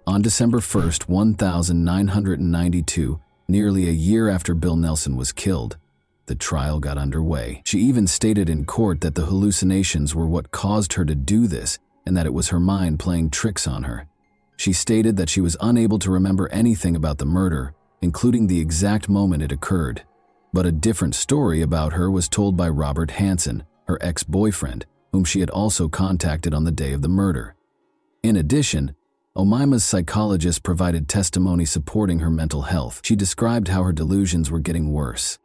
On December 1, 1992, nearly a year after Bill Nelson was killed, the trial got underway. She even stated in court that the hallucinations were what caused her to do this and that it was her mind playing tricks on her. She stated that she was unable to remember anything about the murder, including the exact moment it occurred. But a different story about her was told by Robert Hansen, her ex-boyfriend, whom she had also contacted on the day of the murder. In addition, Omaima's psychologist provided testimony supporting her mental health. She described how her delusions were getting worse.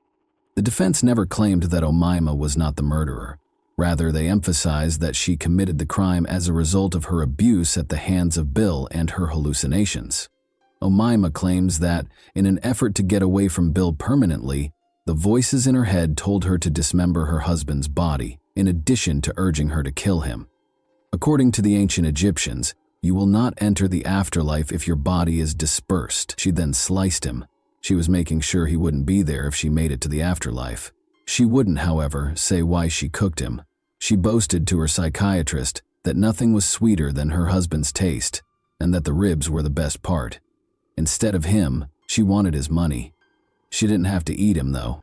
The defense never claimed that Omaima was not the murderer. Rather, they emphasized that she committed the crime as a result of her abuse at the hands of Bill and her hallucinations. Omaima claims that, in an effort to get away from Bill permanently, the voices in her head told her to dismember her husband's body, in addition to urging her to kill him. According to the ancient Egyptians, you will not enter the afterlife if your body is dispersed. She then sliced him. She was making sure he wouldn't be there if she made it to the afterlife. She wouldn't, however, say why she cooked him. She boasted to her psychiatrist that nothing was sweeter than her husband's taste, and that the ribs were the best part. Instead of him, she wanted his money. She didn't have to eat him, though.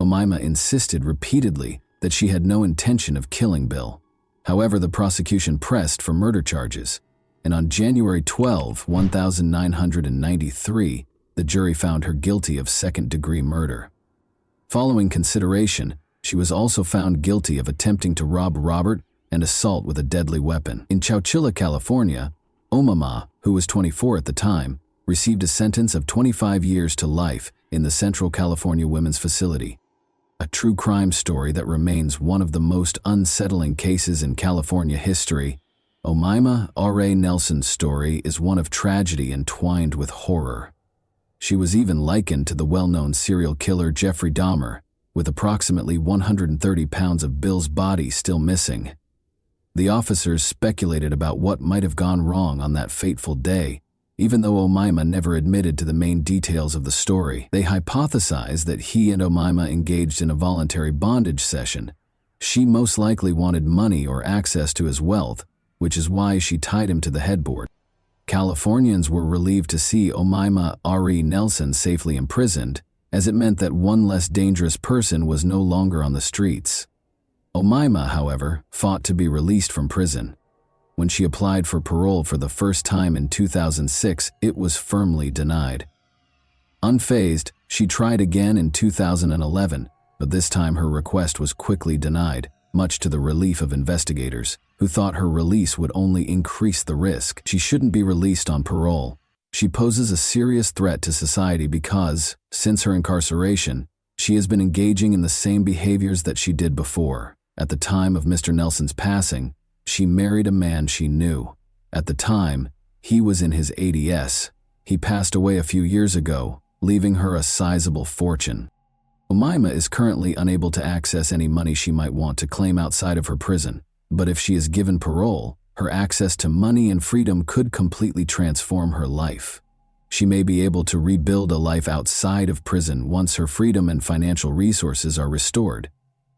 Omaima insisted repeatedly that she had no intention of killing Bill. However, the prosecution pressed for murder charges, and on January 12, 1993, the jury found her guilty of second-degree murder. Following consideration, she was also found guilty of attempting to rob Robert and assault with a deadly weapon. In Chowchilla, California, Omaima, who was 24 at the time, received a sentence of 25 years to life in the Central California Women's Facility. A true crime story that remains one of the most unsettling cases in California history, Omaima R.A. Nelson's story is one of tragedy entwined with horror. She was even likened to the well-known serial killer Jeffrey Dahmer, with approximately 130 pounds of Bill's body still missing. The officers speculated about what might have gone wrong on that fateful day, even though Omaima never admitted to the main details of the story. They hypothesized that he and Omaima engaged in a voluntary bondage session. She most likely wanted money or access to his wealth, which is why she tied him to the headboard. Californians were relieved to see Omaima R.E. Nelson safely imprisoned, as it meant that one less dangerous person was no longer on the streets. Omaima, however, fought to be released from prison. When she applied for parole for the first time in 2006, it was firmly denied. Unfazed, she tried again in 2011, but this time her request was quickly denied, much to the relief of investigators, who thought her release would only increase the risk. She shouldn't be released on parole. She poses a serious threat to society because, since her incarceration, she has been engaging in the same behaviors that she did before. At the time of Mr. Nelson's passing, she married a man she knew. At the time, he was in his 80s. He passed away a few years ago, leaving her a sizable fortune. Omaima is currently unable to access any money she might want to claim outside of her prison, but if she is given parole, her access to money and freedom could completely transform her life. She may be able to rebuild a life outside of prison once her freedom and financial resources are restored,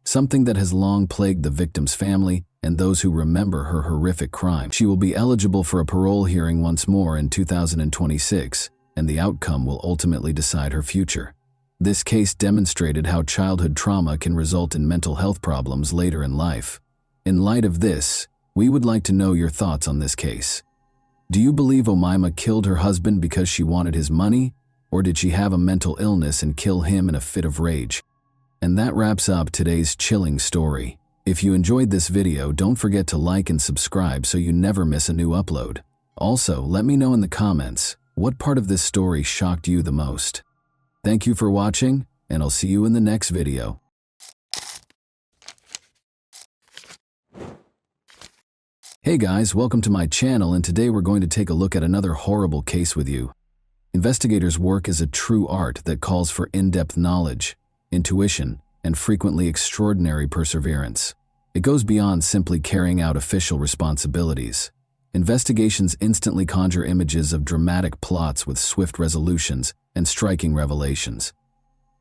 something that has long plagued the victim's family and those who remember her horrific crime. She will be eligible for a parole hearing once more in 2026, and the outcome will ultimately decide her future. This case demonstrated how childhood trauma can result in mental health problems later in life. In light of this, we would like to know your thoughts on this case. Do you believe Omaima killed her husband because she wanted his money, or did she have a mental illness and kill him in a fit of rage? And that wraps up today's chilling story. If you enjoyed this video, don't forget to like and subscribe so you never miss a new upload. Also, let me know in the comments, what part of this story shocked you the most? Thank you for watching, and I'll see you in the next video. Hey guys, welcome to my channel, and today we're going to take a look at another horrible case with you. Investigators' work is a true art that calls for in-depth knowledge, intuition, and frequently extraordinary perseverance. It goes beyond simply carrying out official responsibilities. Investigations instantly conjure images of dramatic plots with swift resolutions and striking revelations.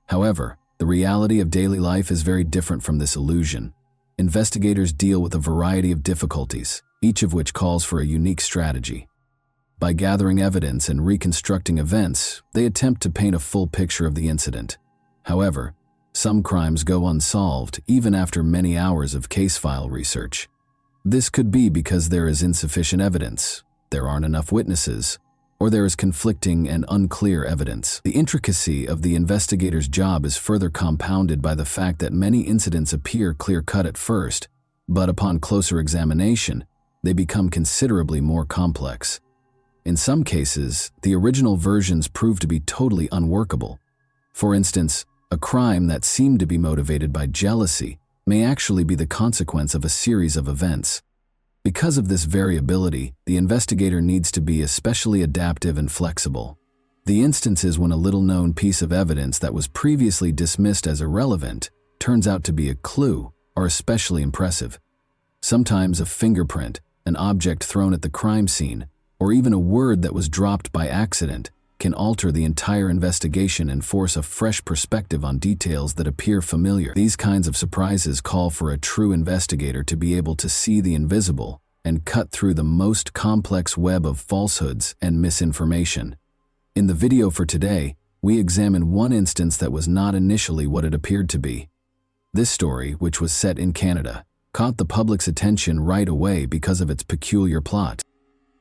However, the reality of daily life is very different from this illusion. Investigators deal with a variety of difficulties, each of which calls for a unique strategy. By gathering evidence and reconstructing events, they attempt to paint a full picture of the incident. However, some crimes go unsolved even after many hours of case file research. This could be because there is insufficient evidence, there aren't enough witnesses, or there is conflicting and unclear evidence. The intricacy of the investigator's job is further compounded by the fact that many incidents appear clear-cut at first, but upon closer examination, they become considerably more complex. In some cases, the original versions prove to be totally unworkable. For instance, a crime that seemed to be motivated by jealousy may actually be the consequence of a series of events. Because of this variability, the investigator needs to be especially adaptive and flexible. The instances when a little-known piece of evidence that was previously dismissed as irrelevant turns out to be a clue are especially impressive. Sometimes a fingerprint, an object thrown at the crime scene, or even a word that was dropped by accident can alter the entire investigation and force a fresh perspective on details that appear familiar. These kinds of surprises call for a true investigator to be able to see the invisible and cut through the most complex web of falsehoods and misinformation. In the video for today, we examine one instance that was not initially what it appeared to be. This story, which was set in Canada, caught the public's attention right away because of its peculiar plot.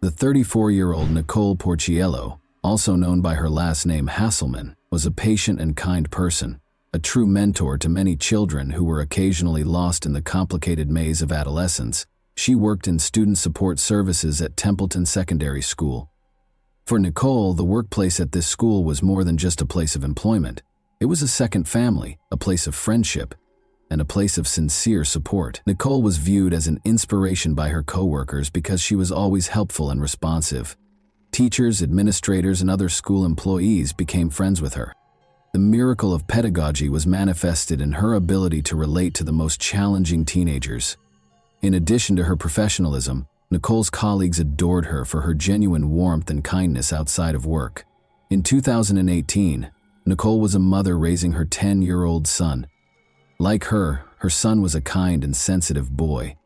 The 34-year-old Nicole Porciello, also known by her last name Hasselman, was a patient and kind person, a true mentor to many children who were occasionally lost in the complicated maze of adolescence. She worked in student support services at Templeton Secondary School. For Nicole, the workplace at this school was more than just a place of employment. It was a second family, a place of friendship, and a place of sincere support. Nicole was viewed as an inspiration by her coworkers because she was always helpful and responsive. Teachers, administrators, and other school employees became friends with her. The miracle of pedagogy was manifested in her ability to relate to the most challenging teenagers. In addition to her professionalism, Nicole's colleagues adored her for her genuine warmth and kindness outside of work. In 2018, Nicole was a mother raising her 10-year-old son. Like her son was a kind and sensitive boy.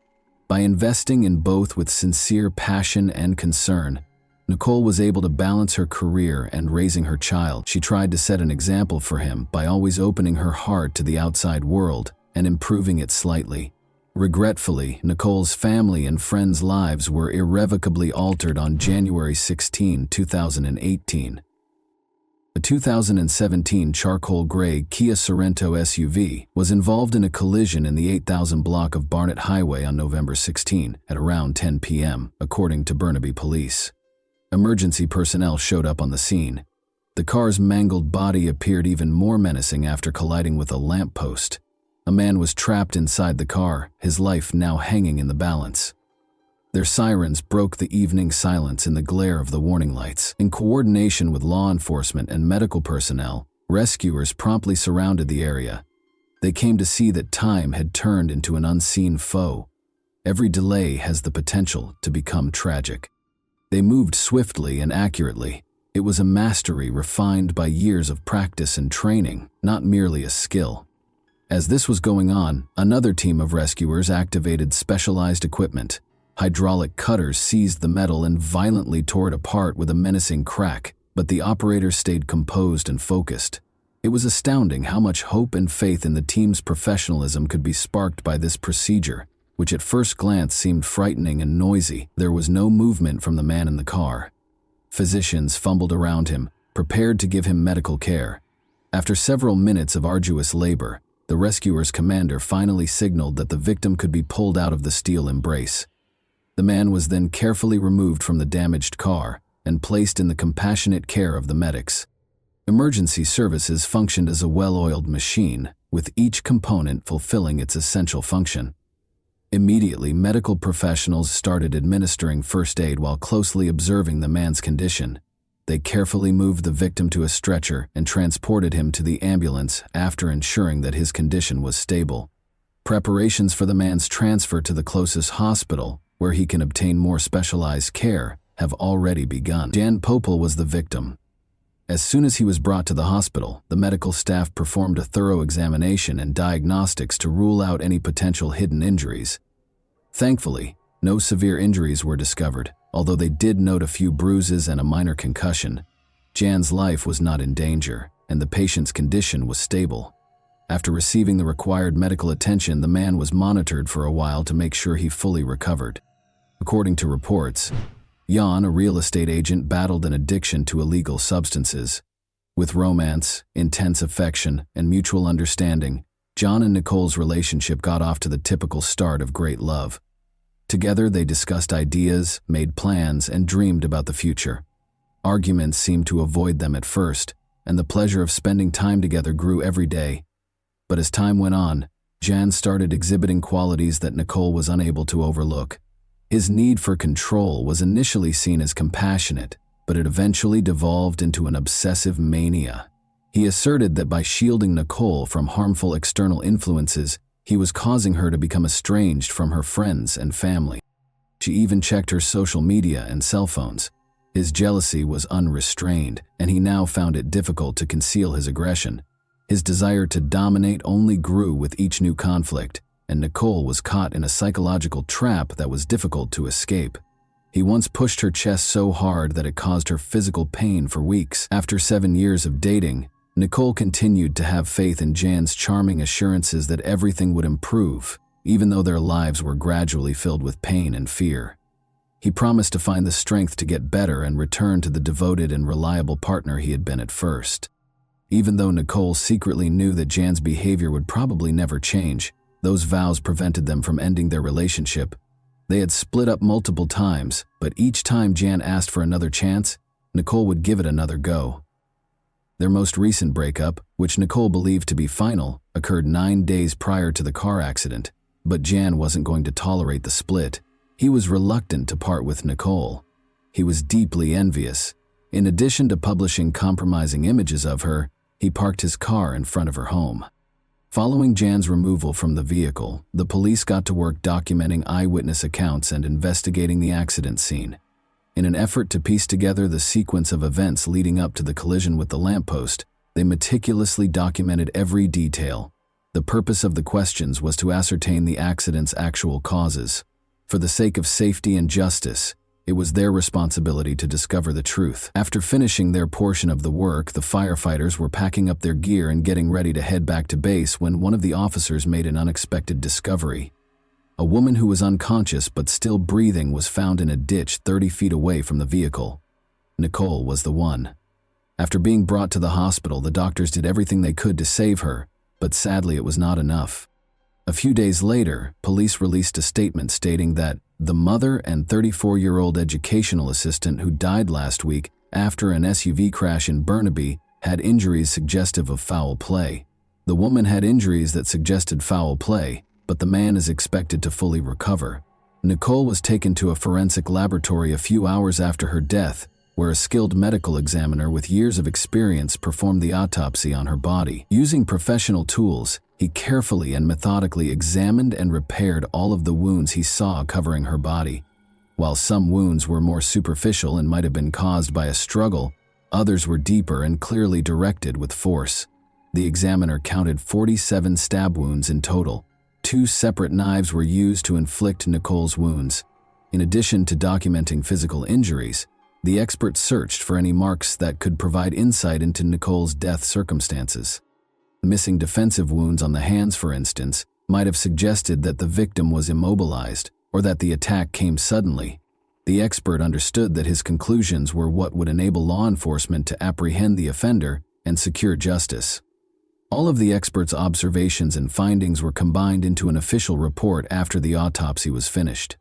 By investing in both with sincere passion and concern, Nicole was able to balance her career and raising her child. She tried to set an example for him by always opening her heart to the outside world and improving it slightly. Regretfully, Nicole's family and friends' lives were irrevocably altered on January 16, 2018. A 2017 charcoal gray Kia Sorento SUV was involved in a collision in the 8000 block of Barnett Highway on November 16 at around 10 p.m., according to Burnaby Police. Emergency personnel showed up on the scene. The car's mangled body appeared even more menacing after colliding with a lamppost. A man was trapped inside the car, his life now hanging in the balance. Their sirens broke the evening silence in the glare of the warning lights. In coordination with law enforcement and medical personnel, rescuers promptly surrounded the area. They came to see that time had turned into an unseen foe. Every delay has the potential to become tragic. They moved swiftly and accurately. It was a mastery refined by years of practice and training, not merely a skill. As this was going on, another team of rescuers activated specialized equipment. Hydraulic cutters seized the metal and violently tore it apart with a menacing crack, but the operators stayed composed and focused. It was astounding how much hope and faith in the team's professionalism could be sparked by this procedure, which at first glance seemed frightening and noisy. There was no movement from the man in the car. Physicians fumbled around him, prepared to give him medical care. After several minutes of arduous labor, the rescuer's commander finally signaled that the victim could be pulled out of the steel embrace. The man was then carefully removed from the damaged car and placed in the compassionate care of the medics. Emergency services functioned as a well-oiled machine, with each component fulfilling its essential function. Immediately, medical professionals started administering first aid while closely observing the man's condition. They carefully moved the victim to a stretcher and transported him to the ambulance after ensuring that his condition was stable. Preparations for the man's transfer to the closest hospital, where he can obtain more specialized care, have already begun. Jan Popel was the victim. As soon as he was brought to the hospital, the medical staff performed a thorough examination and diagnostics to rule out any potential hidden injuries. Thankfully, no severe injuries were discovered, although they did note a few bruises and a minor concussion. Jan's life was not in danger, and the patient's condition was stable. After receiving the required medical attention, the man was monitored for a while to make sure he fully recovered. According to reports, Jan, a real estate agent, battled an addiction to illegal substances. With romance, intense affection, and mutual understanding, John and Nicole's relationship got off to the typical start of great love. Together, they discussed ideas, made plans, and dreamed about the future. Arguments seemed to avoid them at first, and the pleasure of spending time together grew every day. But as time went on, Jan started exhibiting qualities that Nicole was unable to overlook. His need for control was initially seen as compassionate, but it eventually devolved into an obsessive mania. He asserted that by shielding Nicole from harmful external influences, he was causing her to become estranged from her friends and family. She even checked her social media and cell phones. His jealousy was unrestrained, and he now found it difficult to conceal his aggression. His desire to dominate only grew with each new conflict, and Nicole was caught in a psychological trap that was difficult to escape. He once pushed her chest so hard that it caused her physical pain for weeks. After 7 years of dating, Nicole continued to have faith in Jan's charming assurances that everything would improve, even though their lives were gradually filled with pain and fear. He promised to find the strength to get better and return to the devoted and reliable partner he had been at first. Even though Nicole secretly knew that Jan's behavior would probably never change, those vows prevented them from ending their relationship. They had split up multiple times, but each time Jan asked for another chance, Nicole would give it another go. Their most recent breakup, which Nicole believed to be final, occurred 9 days prior to the car accident, but Jan wasn't going to tolerate the split. He was reluctant to part with Nicole. He was deeply envious. In addition to publishing compromising images of her, he parked his car in front of her home. Following Jan's removal from the vehicle, the police got to work documenting eyewitness accounts and investigating the accident scene. In an effort to piece together the sequence of events leading up to the collision with the lamppost, they meticulously documented every detail. The purpose of the questions was to ascertain the accident's actual causes. For the sake of safety and justice, It was their responsibility to discover the truth. After finishing their portion of the work, the firefighters were packing up their gear and getting ready to head back to base when one of the officers made an unexpected discovery. A woman who was unconscious but still breathing was found in a ditch 30 feet away from the vehicle. Nicole was the one. After being brought to the hospital, the doctors did everything they could to save her, but sadly it was not enough. A few days later, police released a statement stating that the mother and 34-year-old educational assistant who died last week after an SUV crash in Burnaby had injuries suggestive of foul play. The woman had injuries that suggested foul play, but the man is expected to fully recover. Nicole was taken to a forensic laboratory a few hours after her death, where a skilled medical examiner with years of experience performed the autopsy on her body. Using professional tools, he carefully and methodically examined and repaired all of the wounds he saw covering her body. While some wounds were more superficial and might have been caused by a struggle, others were deeper and clearly directed with force. The examiner counted 47 stab wounds in total. 2 separate knives were used to inflict Nicole's wounds. In addition to documenting physical injuries, the expert searched for any marks that could provide insight into Nicole's death circumstances. Missing defensive wounds on the hands, for instance, might have suggested that the victim was immobilized or that the attack came suddenly. The expert understood that his conclusions were what would enable law enforcement to apprehend the offender and secure justice. All of the expert's observations and findings were combined into an official report after the autopsy was finished.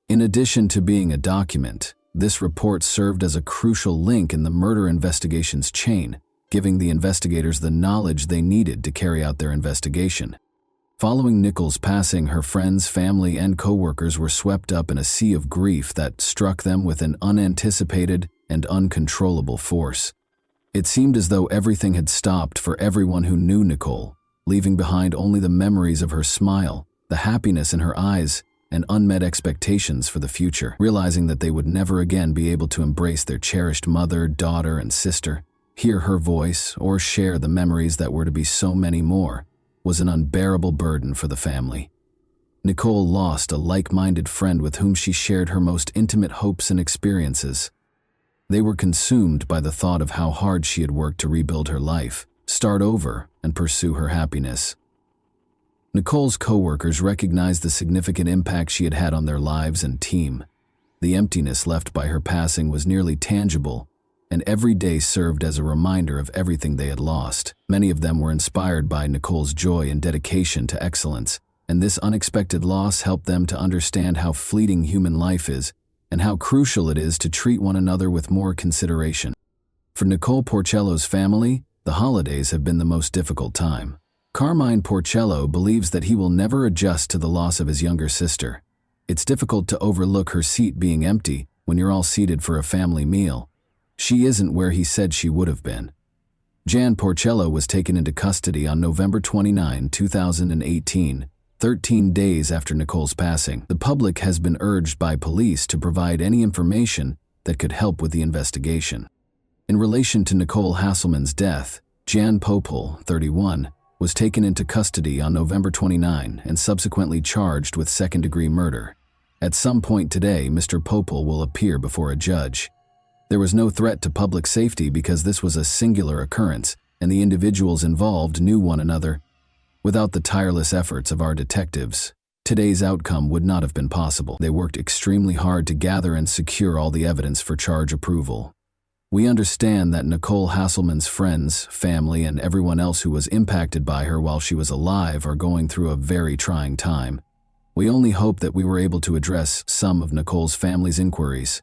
In addition to being a document, this report served as a crucial link in the murder investigation's chain, giving the investigators the knowledge they needed to carry out their investigation. Following Nicole's passing, her friends, family, and co-workers were swept up in a sea of grief that struck them with an unanticipated and uncontrollable force. It seemed as though everything had stopped for everyone who knew Nicole, leaving behind only the memories of her smile, the happiness in her eyes, and unmet expectations for the future. Realizing that they would never again be able to embrace their cherished mother, daughter, and sister, hear her voice, or share the memories that were to be so many more, was an unbearable burden for the family. Nicole lost a like-minded friend with whom she shared her most intimate hopes and experiences. They were consumed by the thought of how hard she had worked to rebuild her life, start over, and pursue her happiness. Nicole's co-workers recognized the significant impact she had had on their lives and team. The emptiness left by her passing was nearly tangible, and every day served as a reminder of everything they had lost. Many of them were inspired by Nicole's joy and dedication to excellence, and this unexpected loss helped them to understand how fleeting human life is and how crucial it is to treat one another with more consideration. For Nicole Porcello's family, the holidays have been the most difficult time. Carmine Porcello believes that he will never adjust to the loss of his younger sister. It's difficult to overlook her seat being empty when you're all seated for a family meal. She isn't where he said she would have been. Jan Porcello was taken into custody on November 29, 2018, 13 days after Nicole's passing. The public has been urged by police to provide any information that could help with the investigation. In relation to Nicole Hasselman's death, Jan Popel, 31, was taken into custody on November 29 and subsequently charged with second-degree murder. At some point today, Mr. Popel will appear before a judge. There was no threat to public safety because this was a singular occurrence, and the individuals involved knew one another. Without the tireless efforts of our detectives, today's outcome would not have been possible. They worked extremely hard to gather and secure all the evidence for charge approval. We understand that Nicole Hasselman's friends, family, and everyone else who was impacted by her while she was alive are going through a very trying time. We only hope that we were able to address some of Nicole's family's inquiries.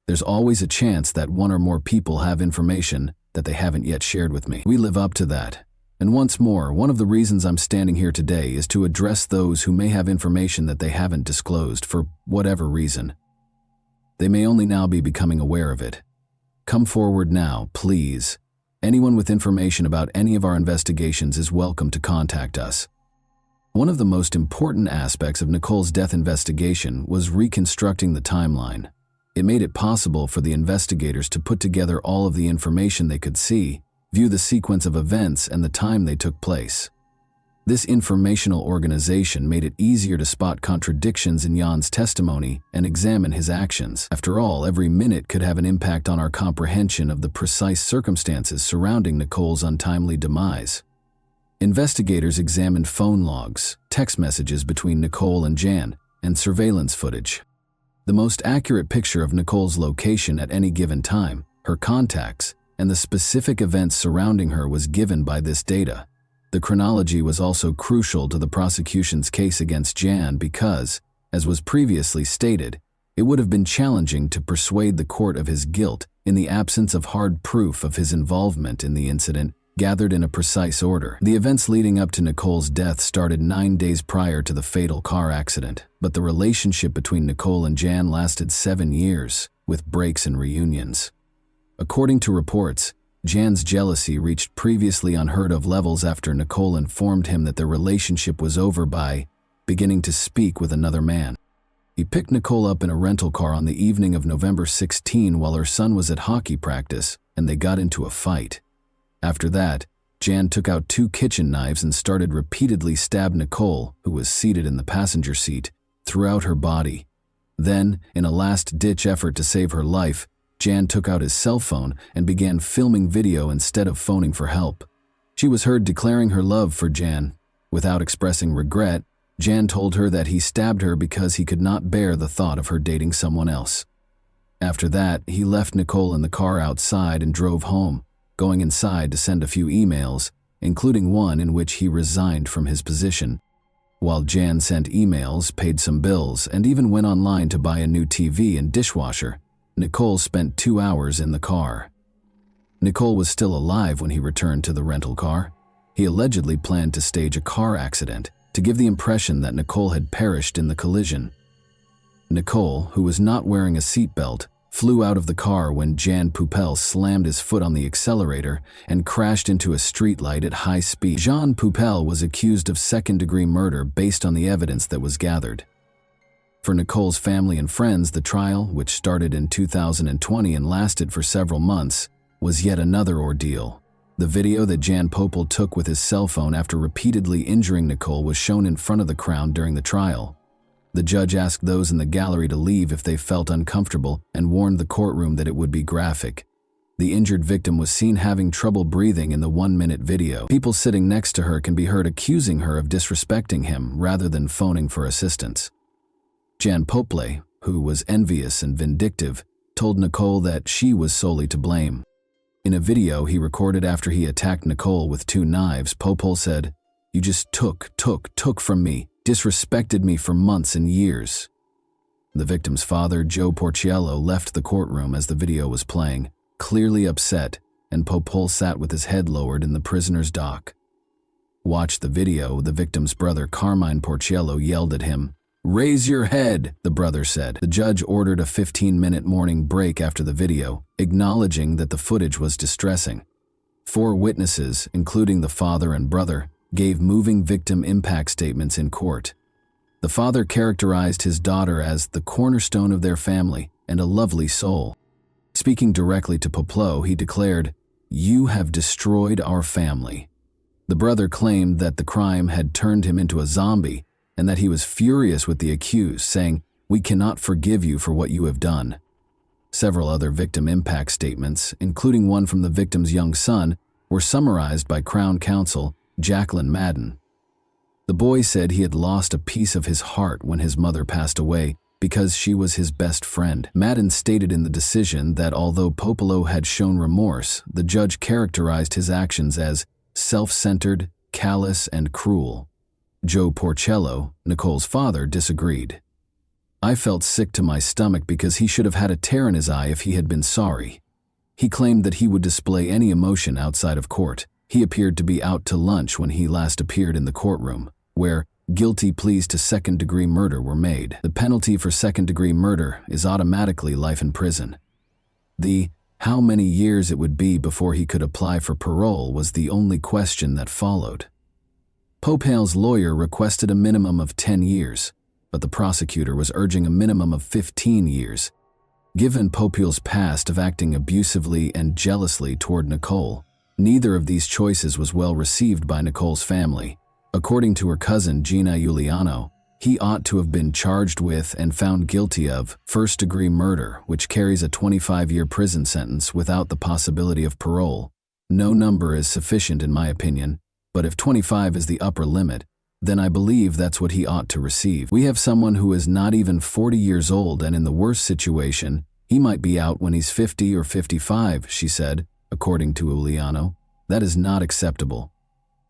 There's always a chance that one or more people have information that they haven't yet shared with me. We live up to that. And once more, one of the reasons I'm standing here today is to address those who may have information that they haven't disclosed for whatever reason. They may only now be becoming aware of it. Come forward now, please. Anyone with information about any of our investigations is welcome to contact us. One of the most important aspects of Nicole's death investigation was reconstructing the timeline. It made it possible for the investigators to put together all of the information they could see, view the sequence of events and the time they took place. This informational organization made it easier to spot contradictions in Jan's testimony and examine his actions. After all, every minute could have an impact on our comprehension of the precise circumstances surrounding Nicole's untimely demise. Investigators examined phone logs, text messages between Nicole and Jan, and surveillance footage. The most accurate picture of Nicole's location at any given time, her contacts, and the specific events surrounding her was given by this data. The chronology was also crucial to the prosecution's case against Jan because, as was previously stated, it would have been challenging to persuade the court of his guilt in the absence of hard proof of his involvement in the incident gathered in a precise order. The events leading up to Nicole's death started 9 days prior to the fatal car accident, but the relationship between Nicole and Jan lasted 7 years, with breaks and reunions. According to reports, Jan's jealousy reached previously unheard-of levels after Nicole informed him that their relationship was over by beginning to speak with another man. He picked Nicole up in a rental car on the evening of November 16 while her son was at hockey practice, and they got into a fight. After that, Jan took out 2 kitchen knives and started repeatedly stab Nicole, who was seated in the passenger seat, throughout her body. Then, in a last-ditch effort to save her life, Jan took out his cell phone and began filming video instead of phoning for help. She was heard declaring her love for Jan. Without expressing regret, Jan told her that he stabbed her because he could not bear the thought of her dating someone else. After that, he left Nicole in the car outside and drove home, going inside to send a few emails, including one in which he resigned from his position. While Jan sent emails, paid some bills, and even went online to buy a new TV and dishwasher, Nicole spent 2 hours in the car. Nicole was still alive when he returned to the rental car. He allegedly planned to stage a car accident to give the impression that Nicole had perished in the collision. Nicole, who was not wearing a seatbelt, flew out of the car when Jan Poupel slammed his foot on the accelerator and crashed into a streetlight at high speed. Jan Poupel was accused of second-degree murder based on the evidence that was gathered. For Nicole's family and friends, the trial, which started in 2020 and lasted for several months, was yet another ordeal. The video that Jan Poupel took with his cell phone after repeatedly injuring Nicole was shown in front of the crowd during the trial. The judge asked those in the gallery to leave if they felt uncomfortable and warned the courtroom that it would be graphic. The injured victim was seen having trouble breathing in the 1-minute video. People sitting next to her can be heard accusing her of disrespecting him rather than phoning for assistance. Jan Poupel, who was envious and vindictive, told Nicole that she was solely to blame. In a video he recorded after he attacked Nicole with 2 knives, Poupel said, "You just took from me. Disrespected me for months and years." The victim's father, Joe Porciello, left the courtroom as the video was playing, clearly upset, and Poupel sat with his head lowered in the prisoner's dock. Watch the video. The victim's brother, Carmine Porciello, yelled at him. "Raise your head," the brother said. The judge ordered a 15-minute morning break after the video, acknowledging that the footage was distressing. 4 witnesses, including the father and brother, gave moving victim impact statements in court. The father characterized his daughter as the cornerstone of their family and a lovely soul. Speaking directly to Poupel, he declared, "You have destroyed our family." The brother claimed that the crime had turned him into a zombie and that he was furious with the accused, saying, "We cannot forgive you for what you have done." Several other victim impact statements, including one from the victim's young son, were summarized by Crown Counsel Jacqueline Madden. The boy said he had lost a piece of his heart when his mother passed away because she was his best friend. Madden stated in the decision that although Poupel had shown remorse, the judge characterized his actions as self-centered, callous, and cruel. Joe Porciello, Nicole's father, disagreed. "I felt sick to my stomach because he should have had a tear in his eye if he had been sorry." He claimed that he would display any emotion outside of court. He appeared to be out to lunch when he last appeared in the courtroom, where guilty pleas to second-degree murder were made. The penalty for second-degree murder is automatically life in prison. The how many years it would be before he could apply for parole was the only question that followed. Poupel's lawyer requested a minimum of 10 years, but the prosecutor was urging a minimum of 15 years. Given Poupel's past of acting abusively and jealously toward Nicole, neither of these choices was well received by Nicole's family. According to her cousin Gina Giuliano, he ought to have been charged with and found guilty of first-degree murder, which carries a 25-year prison sentence without the possibility of parole. No number is sufficient in my opinion, but if 25 is the upper limit, then I believe that's what he ought to receive. We have someone who is not even 40 years old, and in the worst situation, he might be out when he's 50 or 55, she said, according to Giuliano. That is not acceptable.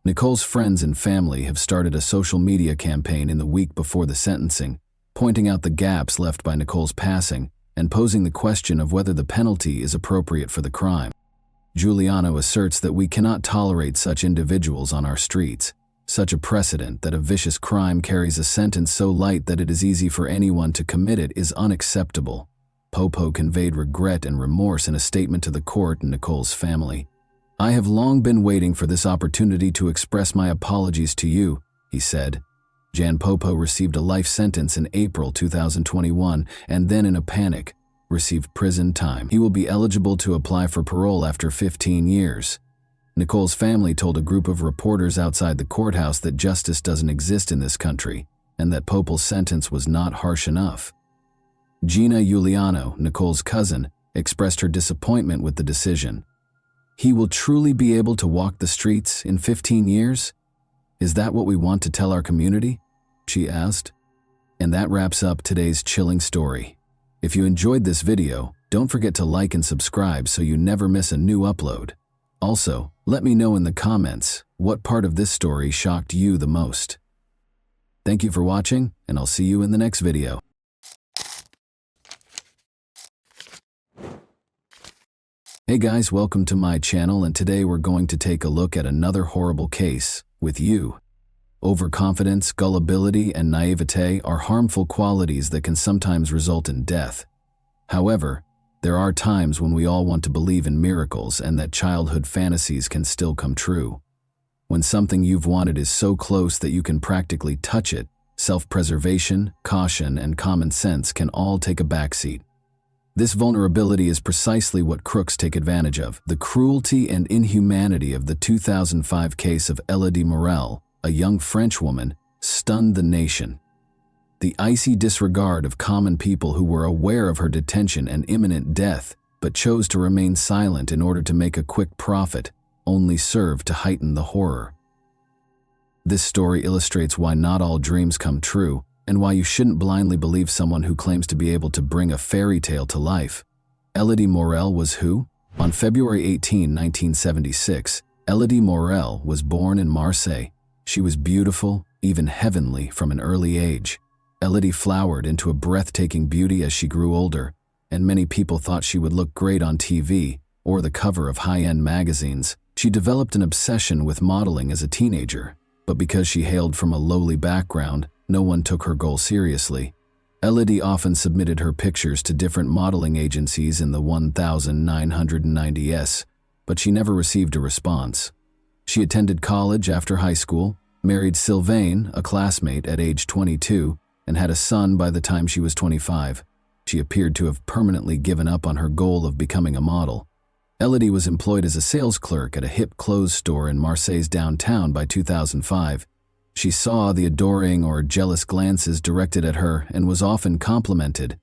Nicole's friends and family have started a social media campaign in the week before the sentencing, pointing out the gaps left by Nicole's passing and posing the question of whether the penalty is appropriate for the crime. Giuliano asserts that we cannot tolerate such individuals on our streets. Such a precedent that a vicious crime carries a sentence so light that it is easy for anyone to commit it is unacceptable. Popo conveyed regret and remorse in a statement to the court and Nicole's family. I have long been waiting for this opportunity to express my apologies to you, he said. Jan Popo received a life sentence in April 2021 and then, in a panic, received prison time. He will be eligible to apply for parole after 15 years. Nicole's family told a group of reporters outside the courthouse that justice doesn't exist in this country and that Popo's sentence was not harsh enough. Gina Giuliano, Nicole's cousin, expressed her disappointment with the decision. He will truly be able to walk the streets in 15 years? Is that what we want to tell our community? She asked. And that wraps up today's chilling story. If you enjoyed this video, don't forget to like and subscribe so you never miss a new upload. Also, let me know in the comments what part of this story shocked you the most. Thank you for watching, and I'll see you in the next video. Hey guys, welcome to my channel, and today we're going to take a look at another horrible case with you. Overconfidence, gullibility, and naivete are harmful qualities that can sometimes result in death. However, there are times when we all want to believe in miracles and that childhood fantasies can still come true. When something you've wanted is so close that you can practically touch it, self-preservation, caution, and common sense can all take a backseat. This vulnerability is precisely what crooks take advantage of. The cruelty and inhumanity of the 2005 case of Elodie Morel, a young French woman, stunned the nation. The icy disregard of common people who were aware of her detention and imminent death, but chose to remain silent in order to make a quick profit, only served to heighten the horror. This story illustrates why not all dreams come true, and why you shouldn't blindly believe someone who claims to be able to bring a fairy tale to life. Elodie Morel was who? On February 18, 1976, Elodie Morel was born in Marseille. She was beautiful, even heavenly, from an early age. Elodie flowered into a breathtaking beauty as she grew older, and many people thought she would look great on TV or the cover of high-end magazines. She developed an obsession with modeling as a teenager, but because she hailed from a lowly background, no one took her goal seriously. Elodie often submitted her pictures to different modeling agencies in the 1990s, but she never received a response. She attended college after high school, married Sylvain, a classmate, at age 22, and had a son by the time she was 25. She appeared to have permanently given up on her goal of becoming a model. Elodie was employed as a sales clerk at a hip clothes store in Marseille's downtown by 2005. She saw the adoring or jealous glances directed at her and was often complimented.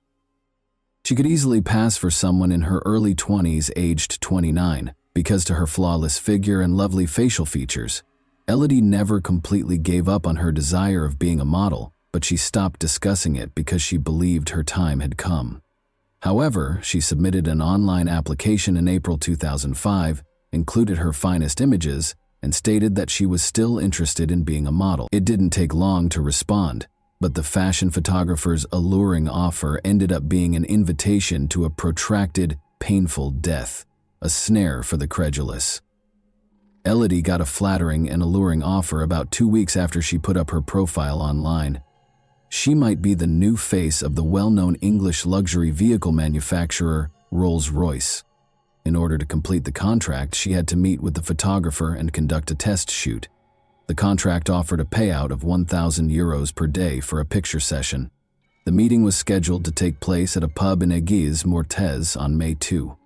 She could easily pass for someone in her early 20s, aged 29, because to her flawless figure and lovely facial features. Elodie never completely gave up on her desire of being a model, but she stopped discussing it because she believed her time had come. However, she submitted an online application in April 2005, included her finest images, and stated that she was still interested in being a model. It didn't take long to respond, but the fashion photographer's alluring offer ended up being an invitation to a protracted, painful death, a snare for the credulous. Elodie got a flattering and alluring offer about 2 weeks after she put up her profile online. She might be the new face of the well-known English luxury vehicle manufacturer, Rolls-Royce. In order to complete the contract, she had to meet with the photographer and conduct a test shoot. The contract offered a payout of €1,000 per day for a picture session. The meeting was scheduled to take place at a pub in Aigues-Mortes on May 2.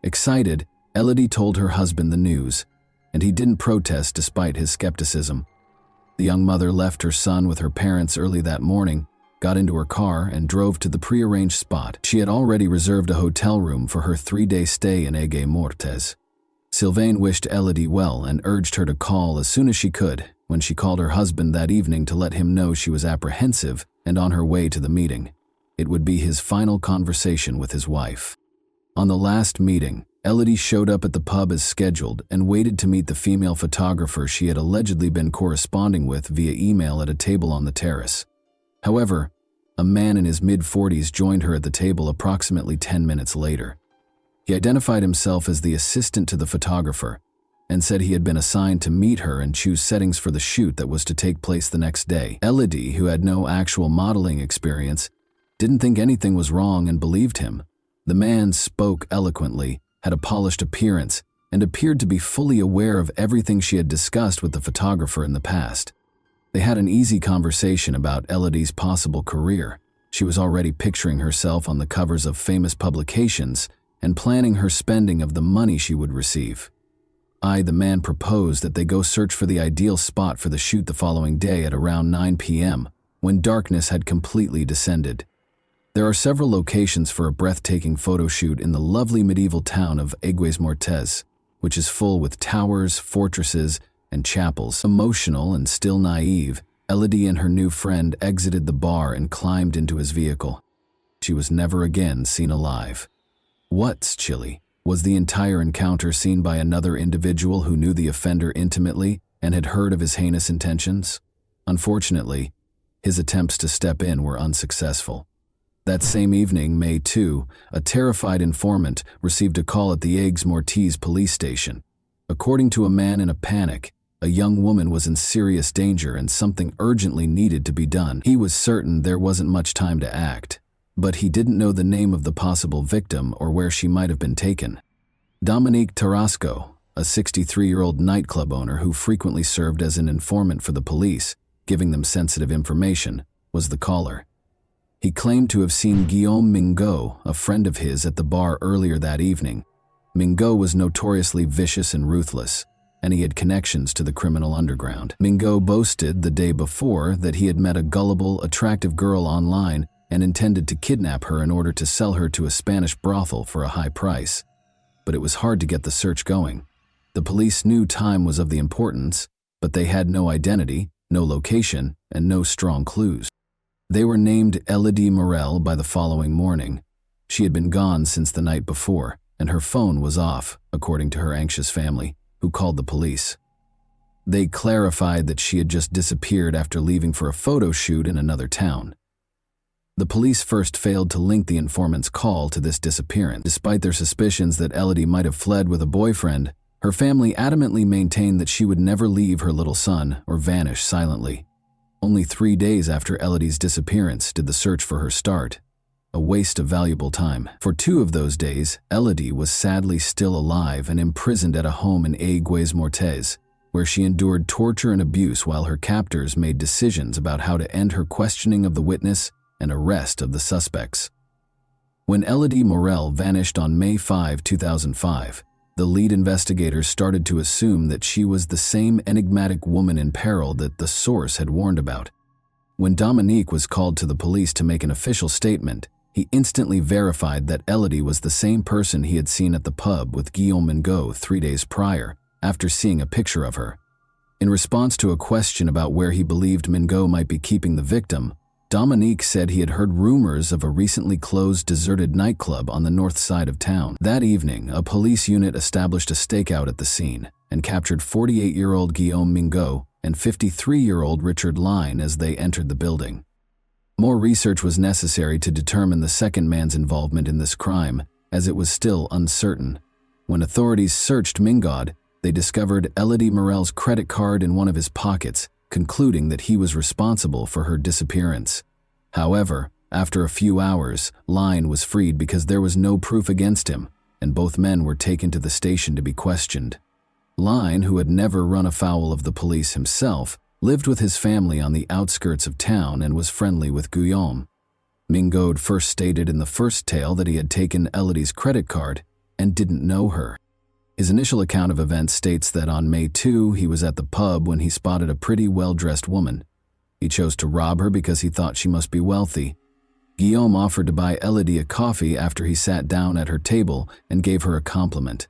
Excited, Elodie told her husband the news, and he didn't protest despite his skepticism. The young mother left her son with her parents early that morning, got into her car, and drove to the prearranged spot. She had already reserved a hotel room for her 3-day stay in Aigues Mortes. Sylvain wished Elodie well and urged her to call as soon as she could. When she called her husband that evening to let him know she was apprehensive and on her way to the meeting, it would be his final conversation with his wife. On the last meeting, Elodie showed up at the pub as scheduled and waited to meet the female photographer she had allegedly been corresponding with via email at a table on the terrace. However, a man in his mid-40s joined her at the table approximately 10 minutes later. He identified himself as the assistant to the photographer and said he had been assigned to meet her and choose settings for the shoot that was to take place the next day. Elodie, who had no actual modeling experience, didn't think anything was wrong and believed him. The man spoke eloquently, had a polished appearance, and appeared to be fully aware of everything she had discussed with the photographer in the past. They had an easy conversation about Elodie's possible career. She was already picturing herself on the covers of famous publications and planning her spending of the money she would receive. The man proposed that they go search for the ideal spot for the shoot the following day at around 9 p.m., when darkness had completely descended. There are several locations for a breathtaking photo shoot in the lovely medieval town of Aigues Mortes, which is full with towers, fortresses, and chapels. Emotional and still naive, Elodie and her new friend exited the bar and climbed into his vehicle. She was never again seen alive. What's chilly was the entire encounter seen by another individual who knew the offender intimately and had heard of his heinous intentions. Unfortunately, his attempts to step in were unsuccessful. That same evening, May 2, a terrified informant received a call at the Aigues Mortes police station. According to a man in a panic, a young woman was in serious danger and something urgently needed to be done. He was certain there wasn't much time to act, but he didn't know the name of the possible victim or where she might have been taken. Dominique Tarasco, a 63-year-old nightclub owner who frequently served as an informant for the police, giving them sensitive information, was the caller. He claimed to have seen Guillaume Mingot, a friend of his, at the bar earlier that evening. Mingot was notoriously vicious and ruthless, and he had connections to the criminal underground. Mingot boasted the day before that he had met a gullible, attractive girl online and intended to kidnap her in order to sell her to a Spanish brothel for a high price. But it was hard to get the search going. The police knew time was of the importance, but they had no identity, no location, and no strong clues. They were named Elodie Morel by the following morning. She had been gone since the night before, and her phone was off, according to her anxious family, who called the police. They clarified that she had just disappeared after leaving for a photo shoot in another town. The police first failed to link the informant's call to this disappearance. Despite their suspicions that Elodie might have fled with a boyfriend, her family adamantly maintained that she would never leave her little son or vanish silently. Only 3 days after Elodie's disappearance did the search for her start, a waste of valuable time. For 2 of those days, Elodie was sadly still alive and imprisoned at a home in Aigues Mortes, where she endured torture and abuse while her captors made decisions about how to end her questioning of the witness and arrest of the suspects. When Elodie Morel vanished on May 5, 2005, the lead investigators started to assume that she was the same enigmatic woman in peril that the source had warned about. When Dominique was called to the police to make an official statement, he instantly verified that Elodie was the same person he had seen at the pub with Guillaume Mingot 3 days prior, after seeing a picture of her. In response to a question about where he believed Mingot might be keeping the victim, Dominique said he had heard rumors of a recently closed deserted nightclub on the north side of town. That evening, a police unit established a stakeout at the scene and captured 48-year-old Guillaume Mingot and 53-year-old Richard Line as they entered the building. More research was necessary to determine the second man's involvement in this crime, as it was still uncertain. When authorities searched Mingot, they discovered Elodie Morel's credit card in one of his pockets, concluding that he was responsible for her disappearance. However, after a few hours, Line was freed because there was no proof against him, and both men were taken to the station to be questioned. Line, who had never run afoul of the police himself, lived with his family on the outskirts of town and was friendly with Guillaume. Mingot first stated in the first tale that he had taken Elodie's credit card and didn't know her. His initial account of events states that on May 2, he was at the pub when he spotted a pretty well-dressed woman. He chose to rob her because he thought she must be wealthy. Guillaume offered to buy Elodie a coffee after he sat down at her table and gave her a compliment.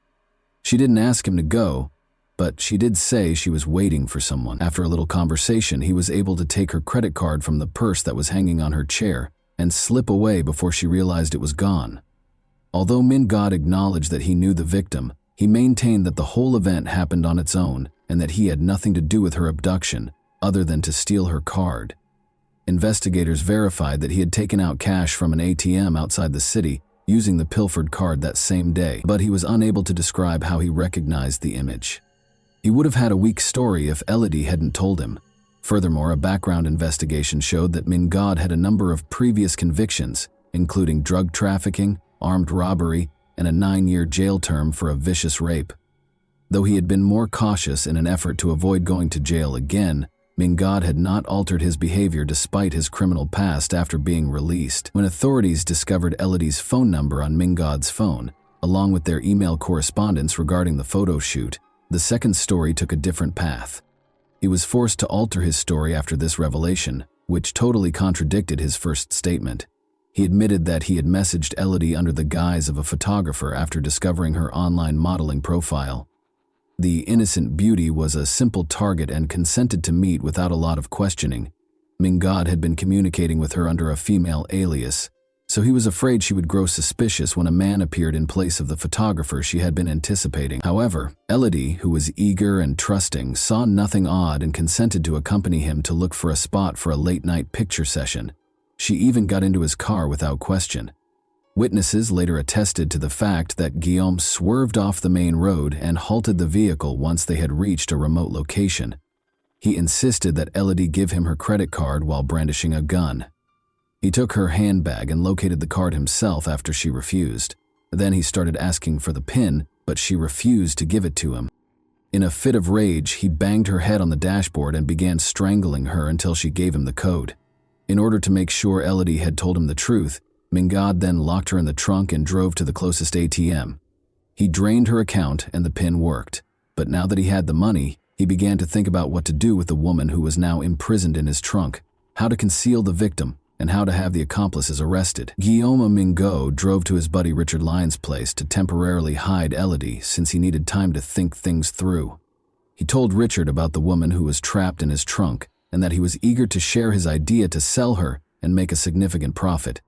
She didn't ask him to go, but she did say she was waiting for someone. After a little conversation, he was able to take her credit card from the purse that was hanging on her chair and slip away before she realized it was gone. Although Mingod acknowledged that he knew the victim, he maintained that the whole event happened on its own and that he had nothing to do with her abduction other than to steal her card. Investigators verified that he had taken out cash from an ATM outside the city using the pilfered card that same day, but he was unable to describe how he recognized the image. He would have had a weak story if Elodie hadn't told him. Furthermore, a background investigation showed that Mingod had a number of previous convictions, including drug trafficking, armed robbery, and a 9-year jail term for a vicious rape. Though he had been more cautious in an effort to avoid going to jail again, Mingod had not altered his behavior despite his criminal past after being released. When authorities discovered Elodie's phone number on Mingod's phone, along with their email correspondence regarding the photo shoot, the second story took a different path. He was forced to alter his story after this revelation, which totally contradicted his first statement. He admitted that he had messaged Elodie under the guise of a photographer after discovering her online modeling profile. The innocent beauty was a simple target and consented to meet without a lot of questioning. Mingod had been communicating with her under a female alias, so he was afraid she would grow suspicious when a man appeared in place of the photographer she had been anticipating. However, Elodie, who was eager and trusting, saw nothing odd and consented to accompany him to look for a spot for a late-night picture session. She even got into his car without question. Witnesses later attested to the fact that Guillaume swerved off the main road and halted the vehicle once they had reached a remote location. He insisted that Elodie give him her credit card while brandishing a gun. He took her handbag and located the card himself after she refused. Then he started asking for the PIN, but she refused to give it to him. In a fit of rage, he banged her head on the dashboard and began strangling her until she gave him the code. In order to make sure Elodie had told him the truth, Mingod then locked her in the trunk and drove to the closest ATM. He drained her account and the PIN worked, but now that he had the money, he began to think about what to do with the woman who was now imprisoned in his trunk, how to conceal the victim, and how to have the accomplices arrested. Guillaume Mingod drove to his buddy Richard Lyon's place to temporarily hide Elodie since he needed time to think things through. He told Richard about the woman who was trapped in his trunk and that he was eager to share his idea to sell her and make a significant profit.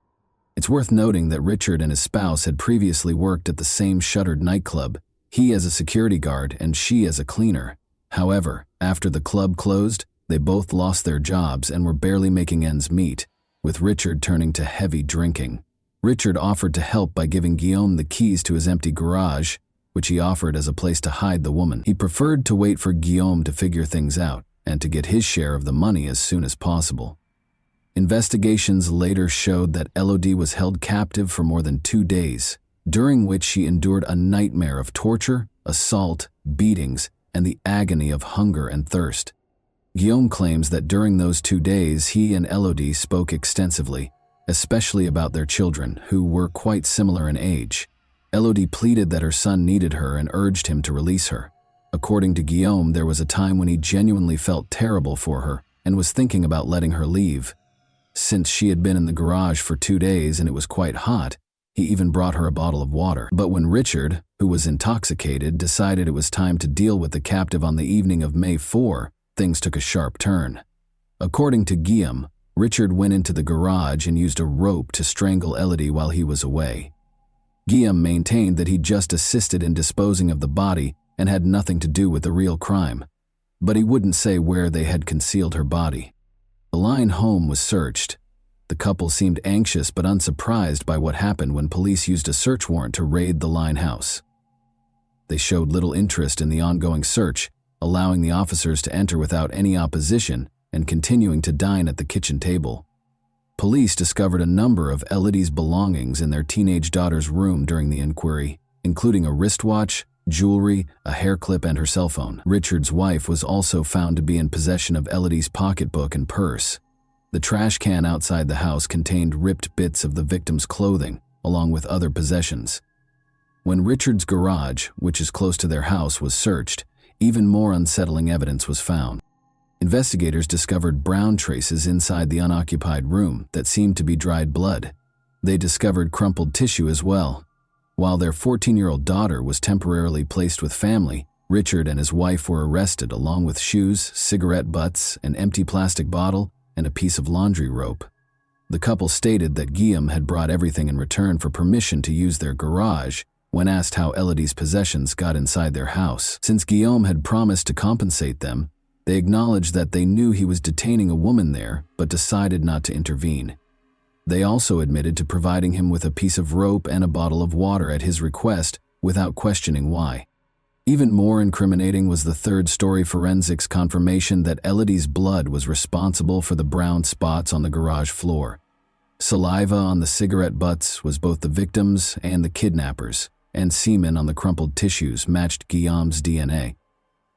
It's worth noting that Richard and his spouse had previously worked at the same shuttered nightclub, he as a security guard and she as a cleaner. However, after the club closed, they both lost their jobs and were barely making ends meet, with Richard turning to heavy drinking. Richard offered to help by giving Guillaume the keys to his empty garage, which he offered as a place to hide the woman. He preferred to wait for Guillaume to figure things out and to get his share of the money as soon as possible. Investigations later showed that Elodie was held captive for more than 2 days, during which she endured a nightmare of torture, assault, beatings, and the agony of hunger and thirst. Guillaume claims that during those 2 days he and Elodie spoke extensively, especially about their children, who were quite similar in age. Elodie pleaded that her son needed her and urged him to release her. According to Guillaume, there was a time when he genuinely felt terrible for her and was thinking about letting her leave. Since she had been in the garage for 2 days and it was quite hot, he even brought her a bottle of water. But when Richard, who was intoxicated, decided it was time to deal with the captive on the evening of May 4, things took a sharp turn. According to Guillaume, Richard went into the garage and used a rope to strangle Elodie while he was away. Guillaume maintained that he just assisted in disposing of the body and had nothing to do with the real crime, but he wouldn't say where they had concealed her body. The Lyon home was searched. The couple seemed anxious but unsurprised by what happened when police used a search warrant to raid the Lyon house. They showed little interest in the ongoing search, allowing the officers to enter without any opposition and continuing to dine at the kitchen table. Police discovered a number of Elodie's belongings in their teenage daughter's room during the inquiry, including a wristwatch, jewelry, a hair clip, and her cell phone. Richard's wife was also found to be in possession of Elodie's pocketbook and purse. The trash can outside the house contained ripped bits of the victim's clothing, along with other possessions. When Richard's garage, which is close to their house, was searched, even more unsettling evidence was found. Investigators discovered brown traces inside the unoccupied room that seemed to be dried blood. They discovered crumpled tissue as well. While their 14-year-old daughter was temporarily placed with family, Richard and his wife were arrested along with shoes, cigarette butts, an empty plastic bottle, and a piece of laundry rope. The couple stated that Guillaume had brought everything in return for permission to use their garage when asked how Elodie's possessions got inside their house. Since Guillaume had promised to compensate them, they acknowledged that they knew he was detaining a woman there but decided not to intervene. They also admitted to providing him with a piece of rope and a bottle of water at his request without questioning why. Even more incriminating was the third-story forensics confirmation that Elodie's blood was responsible for the brown spots on the garage floor. Saliva on the cigarette butts was both the victim's and the kidnapper's, and semen on the crumpled tissues matched Guillaume's DNA.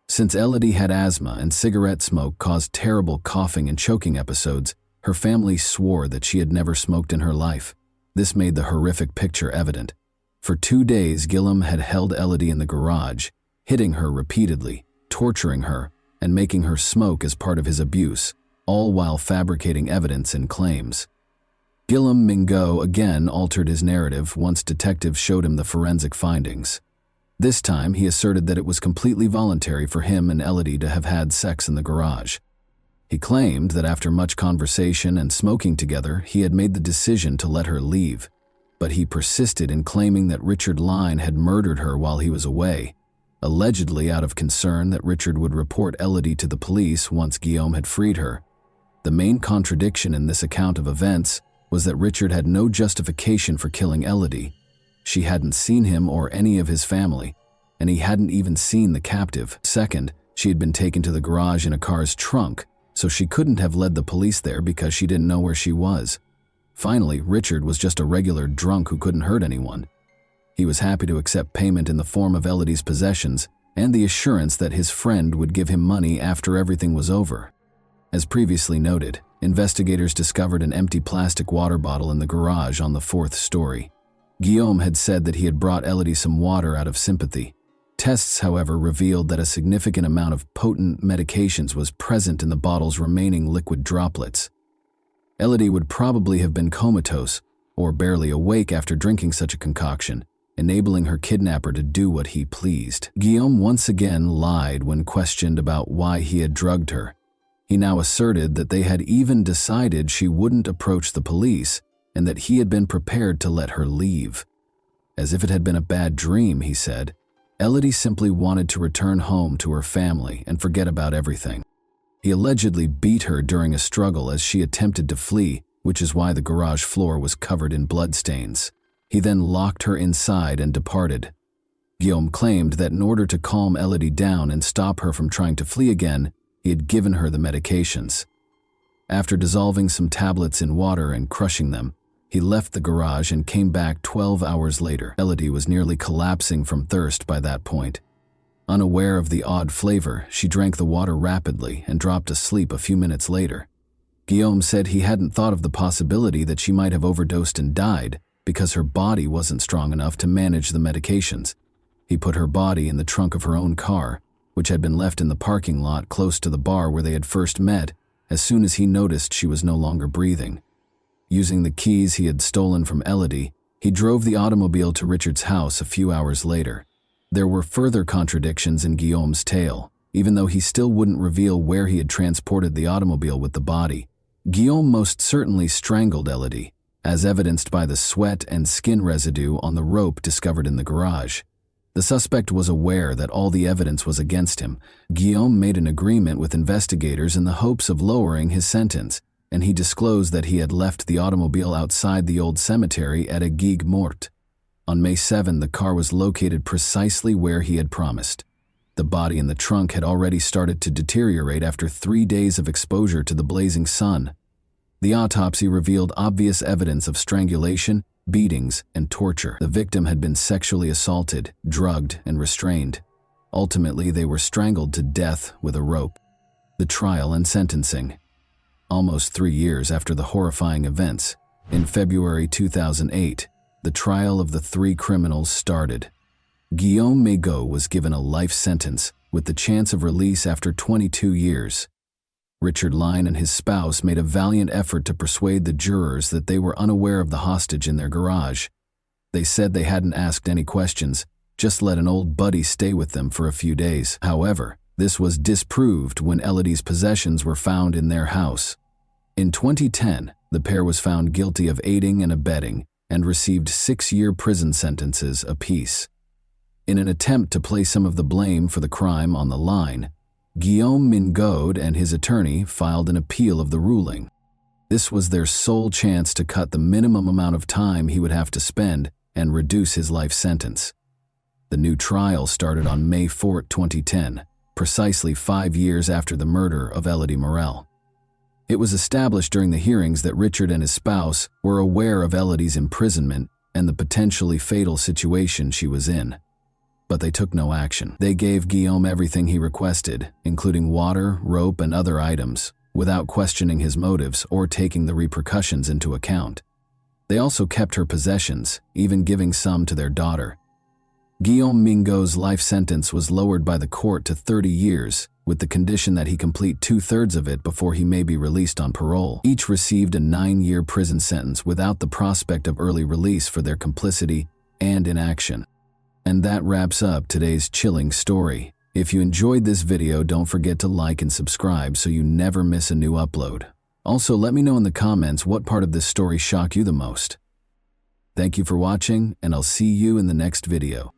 Since Elodie had asthma and cigarette smoke caused terrible coughing and choking episodes, her family swore that she had never smoked in her life. This made the horrific picture evident. For 2 days, Guillaume had held Elodie in the garage, hitting her repeatedly, torturing her, and making her smoke as part of his abuse, all while fabricating evidence and claims. Guillaume Mingot again altered his narrative once detectives showed him the forensic findings. This time, he asserted that it was completely voluntary for him and Elodie to have had sex in the garage. He claimed that after much conversation and smoking together, he had made the decision to let her leave, but he persisted in claiming that Richard Lyne had murdered her while he was away, allegedly out of concern that Richard would report Elodie to the police once Guillaume had freed her. The main contradiction in this account of events was that Richard had no justification for killing Elodie. She hadn't seen him or any of his family, and he hadn't even seen the captive. Second, she had been taken to the garage in a car's trunk, so she couldn't have led the police there because she didn't know where she was. Finally, Richard was just a regular drunk who couldn't hurt anyone. He was happy to accept payment in the form of Elodie's possessions and the assurance that his friend would give him money after everything was over. As previously noted, investigators discovered an empty plastic water bottle in the garage on the 4th story. Guillaume had said that he had brought Elodie some water out of sympathy. Tests, however, revealed that a significant amount of potent medications was present in the bottle's remaining liquid droplets. Elodie would probably have been comatose or barely awake after drinking such a concoction, enabling her kidnapper to do what he pleased. Guillaume once again lied when questioned about why he had drugged her. He now asserted that they had even decided she wouldn't approach the police and that he had been prepared to let her leave. As if it had been a bad dream, he said, Elodie simply wanted to return home to her family and forget about everything. He allegedly beat her during a struggle as she attempted to flee, which is why the garage floor was covered in bloodstains. He then locked her inside and departed. Guillaume claimed that in order to calm Elodie down and stop her from trying to flee again, he had given her the medications. After dissolving some tablets in water and crushing them, he left the garage and came back 12 hours later. Elodie was nearly collapsing from thirst by that point. Unaware of the odd flavor, she drank the water rapidly and dropped asleep a few minutes later. Guillaume said he hadn't thought of the possibility that she might have overdosed and died because her body wasn't strong enough to manage the medications. He put her body in the trunk of her own car, which had been left in the parking lot close to the bar where they had first met, as soon as he noticed she was no longer breathing. Using the keys he had stolen from Elodie, he drove the automobile to Richard's house a few hours later. There were further contradictions in Guillaume's tale, even though he still wouldn't reveal where he had transported the automobile with the body. Guillaume most certainly strangled Elodie, as evidenced by the sweat and skin residue on the rope discovered in the garage. The suspect was aware that all the evidence was against him. Guillaume made an agreement with investigators in the hopes of lowering his sentence, and he disclosed that he had left the automobile outside the old cemetery at Aigues Mortes. On May 7, the car was located precisely where he had promised. The body in the trunk had already started to deteriorate after 3 days of exposure to the blazing sun. The autopsy revealed obvious evidence of strangulation, beatings, and torture. The victim had been sexually assaulted, drugged, and restrained. Ultimately, they were strangled to death with a rope. The trial and sentencing. Almost 3 years after the horrifying events, in February 2008, the trial of the 3 criminals started. Guillaume Mégot was given a life sentence with the chance of release after 22 years. Richard Line and his spouse made a valiant effort to persuade the jurors that they were unaware of the hostage in their garage. They said they hadn't asked any questions, just let an old buddy stay with them for a few days. However, this was disproved when Elodie's possessions were found in their house. In 2010, the pair was found guilty of aiding and abetting and received 6-year prison sentences apiece. In an attempt to place some of the blame for the crime on the line, Guillaume Mégot and his attorney filed an appeal of the ruling. This was their sole chance to cut the minimum amount of time he would have to spend and reduce his life sentence. The new trial started on May 4, 2010, precisely 5 years after the murder of Elodie Morel. It was established during the hearings that Richard and his spouse were aware of Elodie's imprisonment and the potentially fatal situation she was in. But they took no action. They gave Guillaume everything he requested, including water, rope, and other items, without questioning his motives or taking the repercussions into account. They also kept her possessions, even giving some to their daughter. Guillaume Mégot's life sentence was lowered by the court to 30 years, with the condition that he complete 2/3 of it before he may be released on parole. Each received a 9-year prison sentence without the prospect of early release for their complicity and inaction. And that wraps up today's chilling story. If you enjoyed this video, don't forget to like and subscribe so you never miss a new upload. Also, let me know in the comments what part of this story shocked you the most. Thank you for watching, and I'll see you in the next video.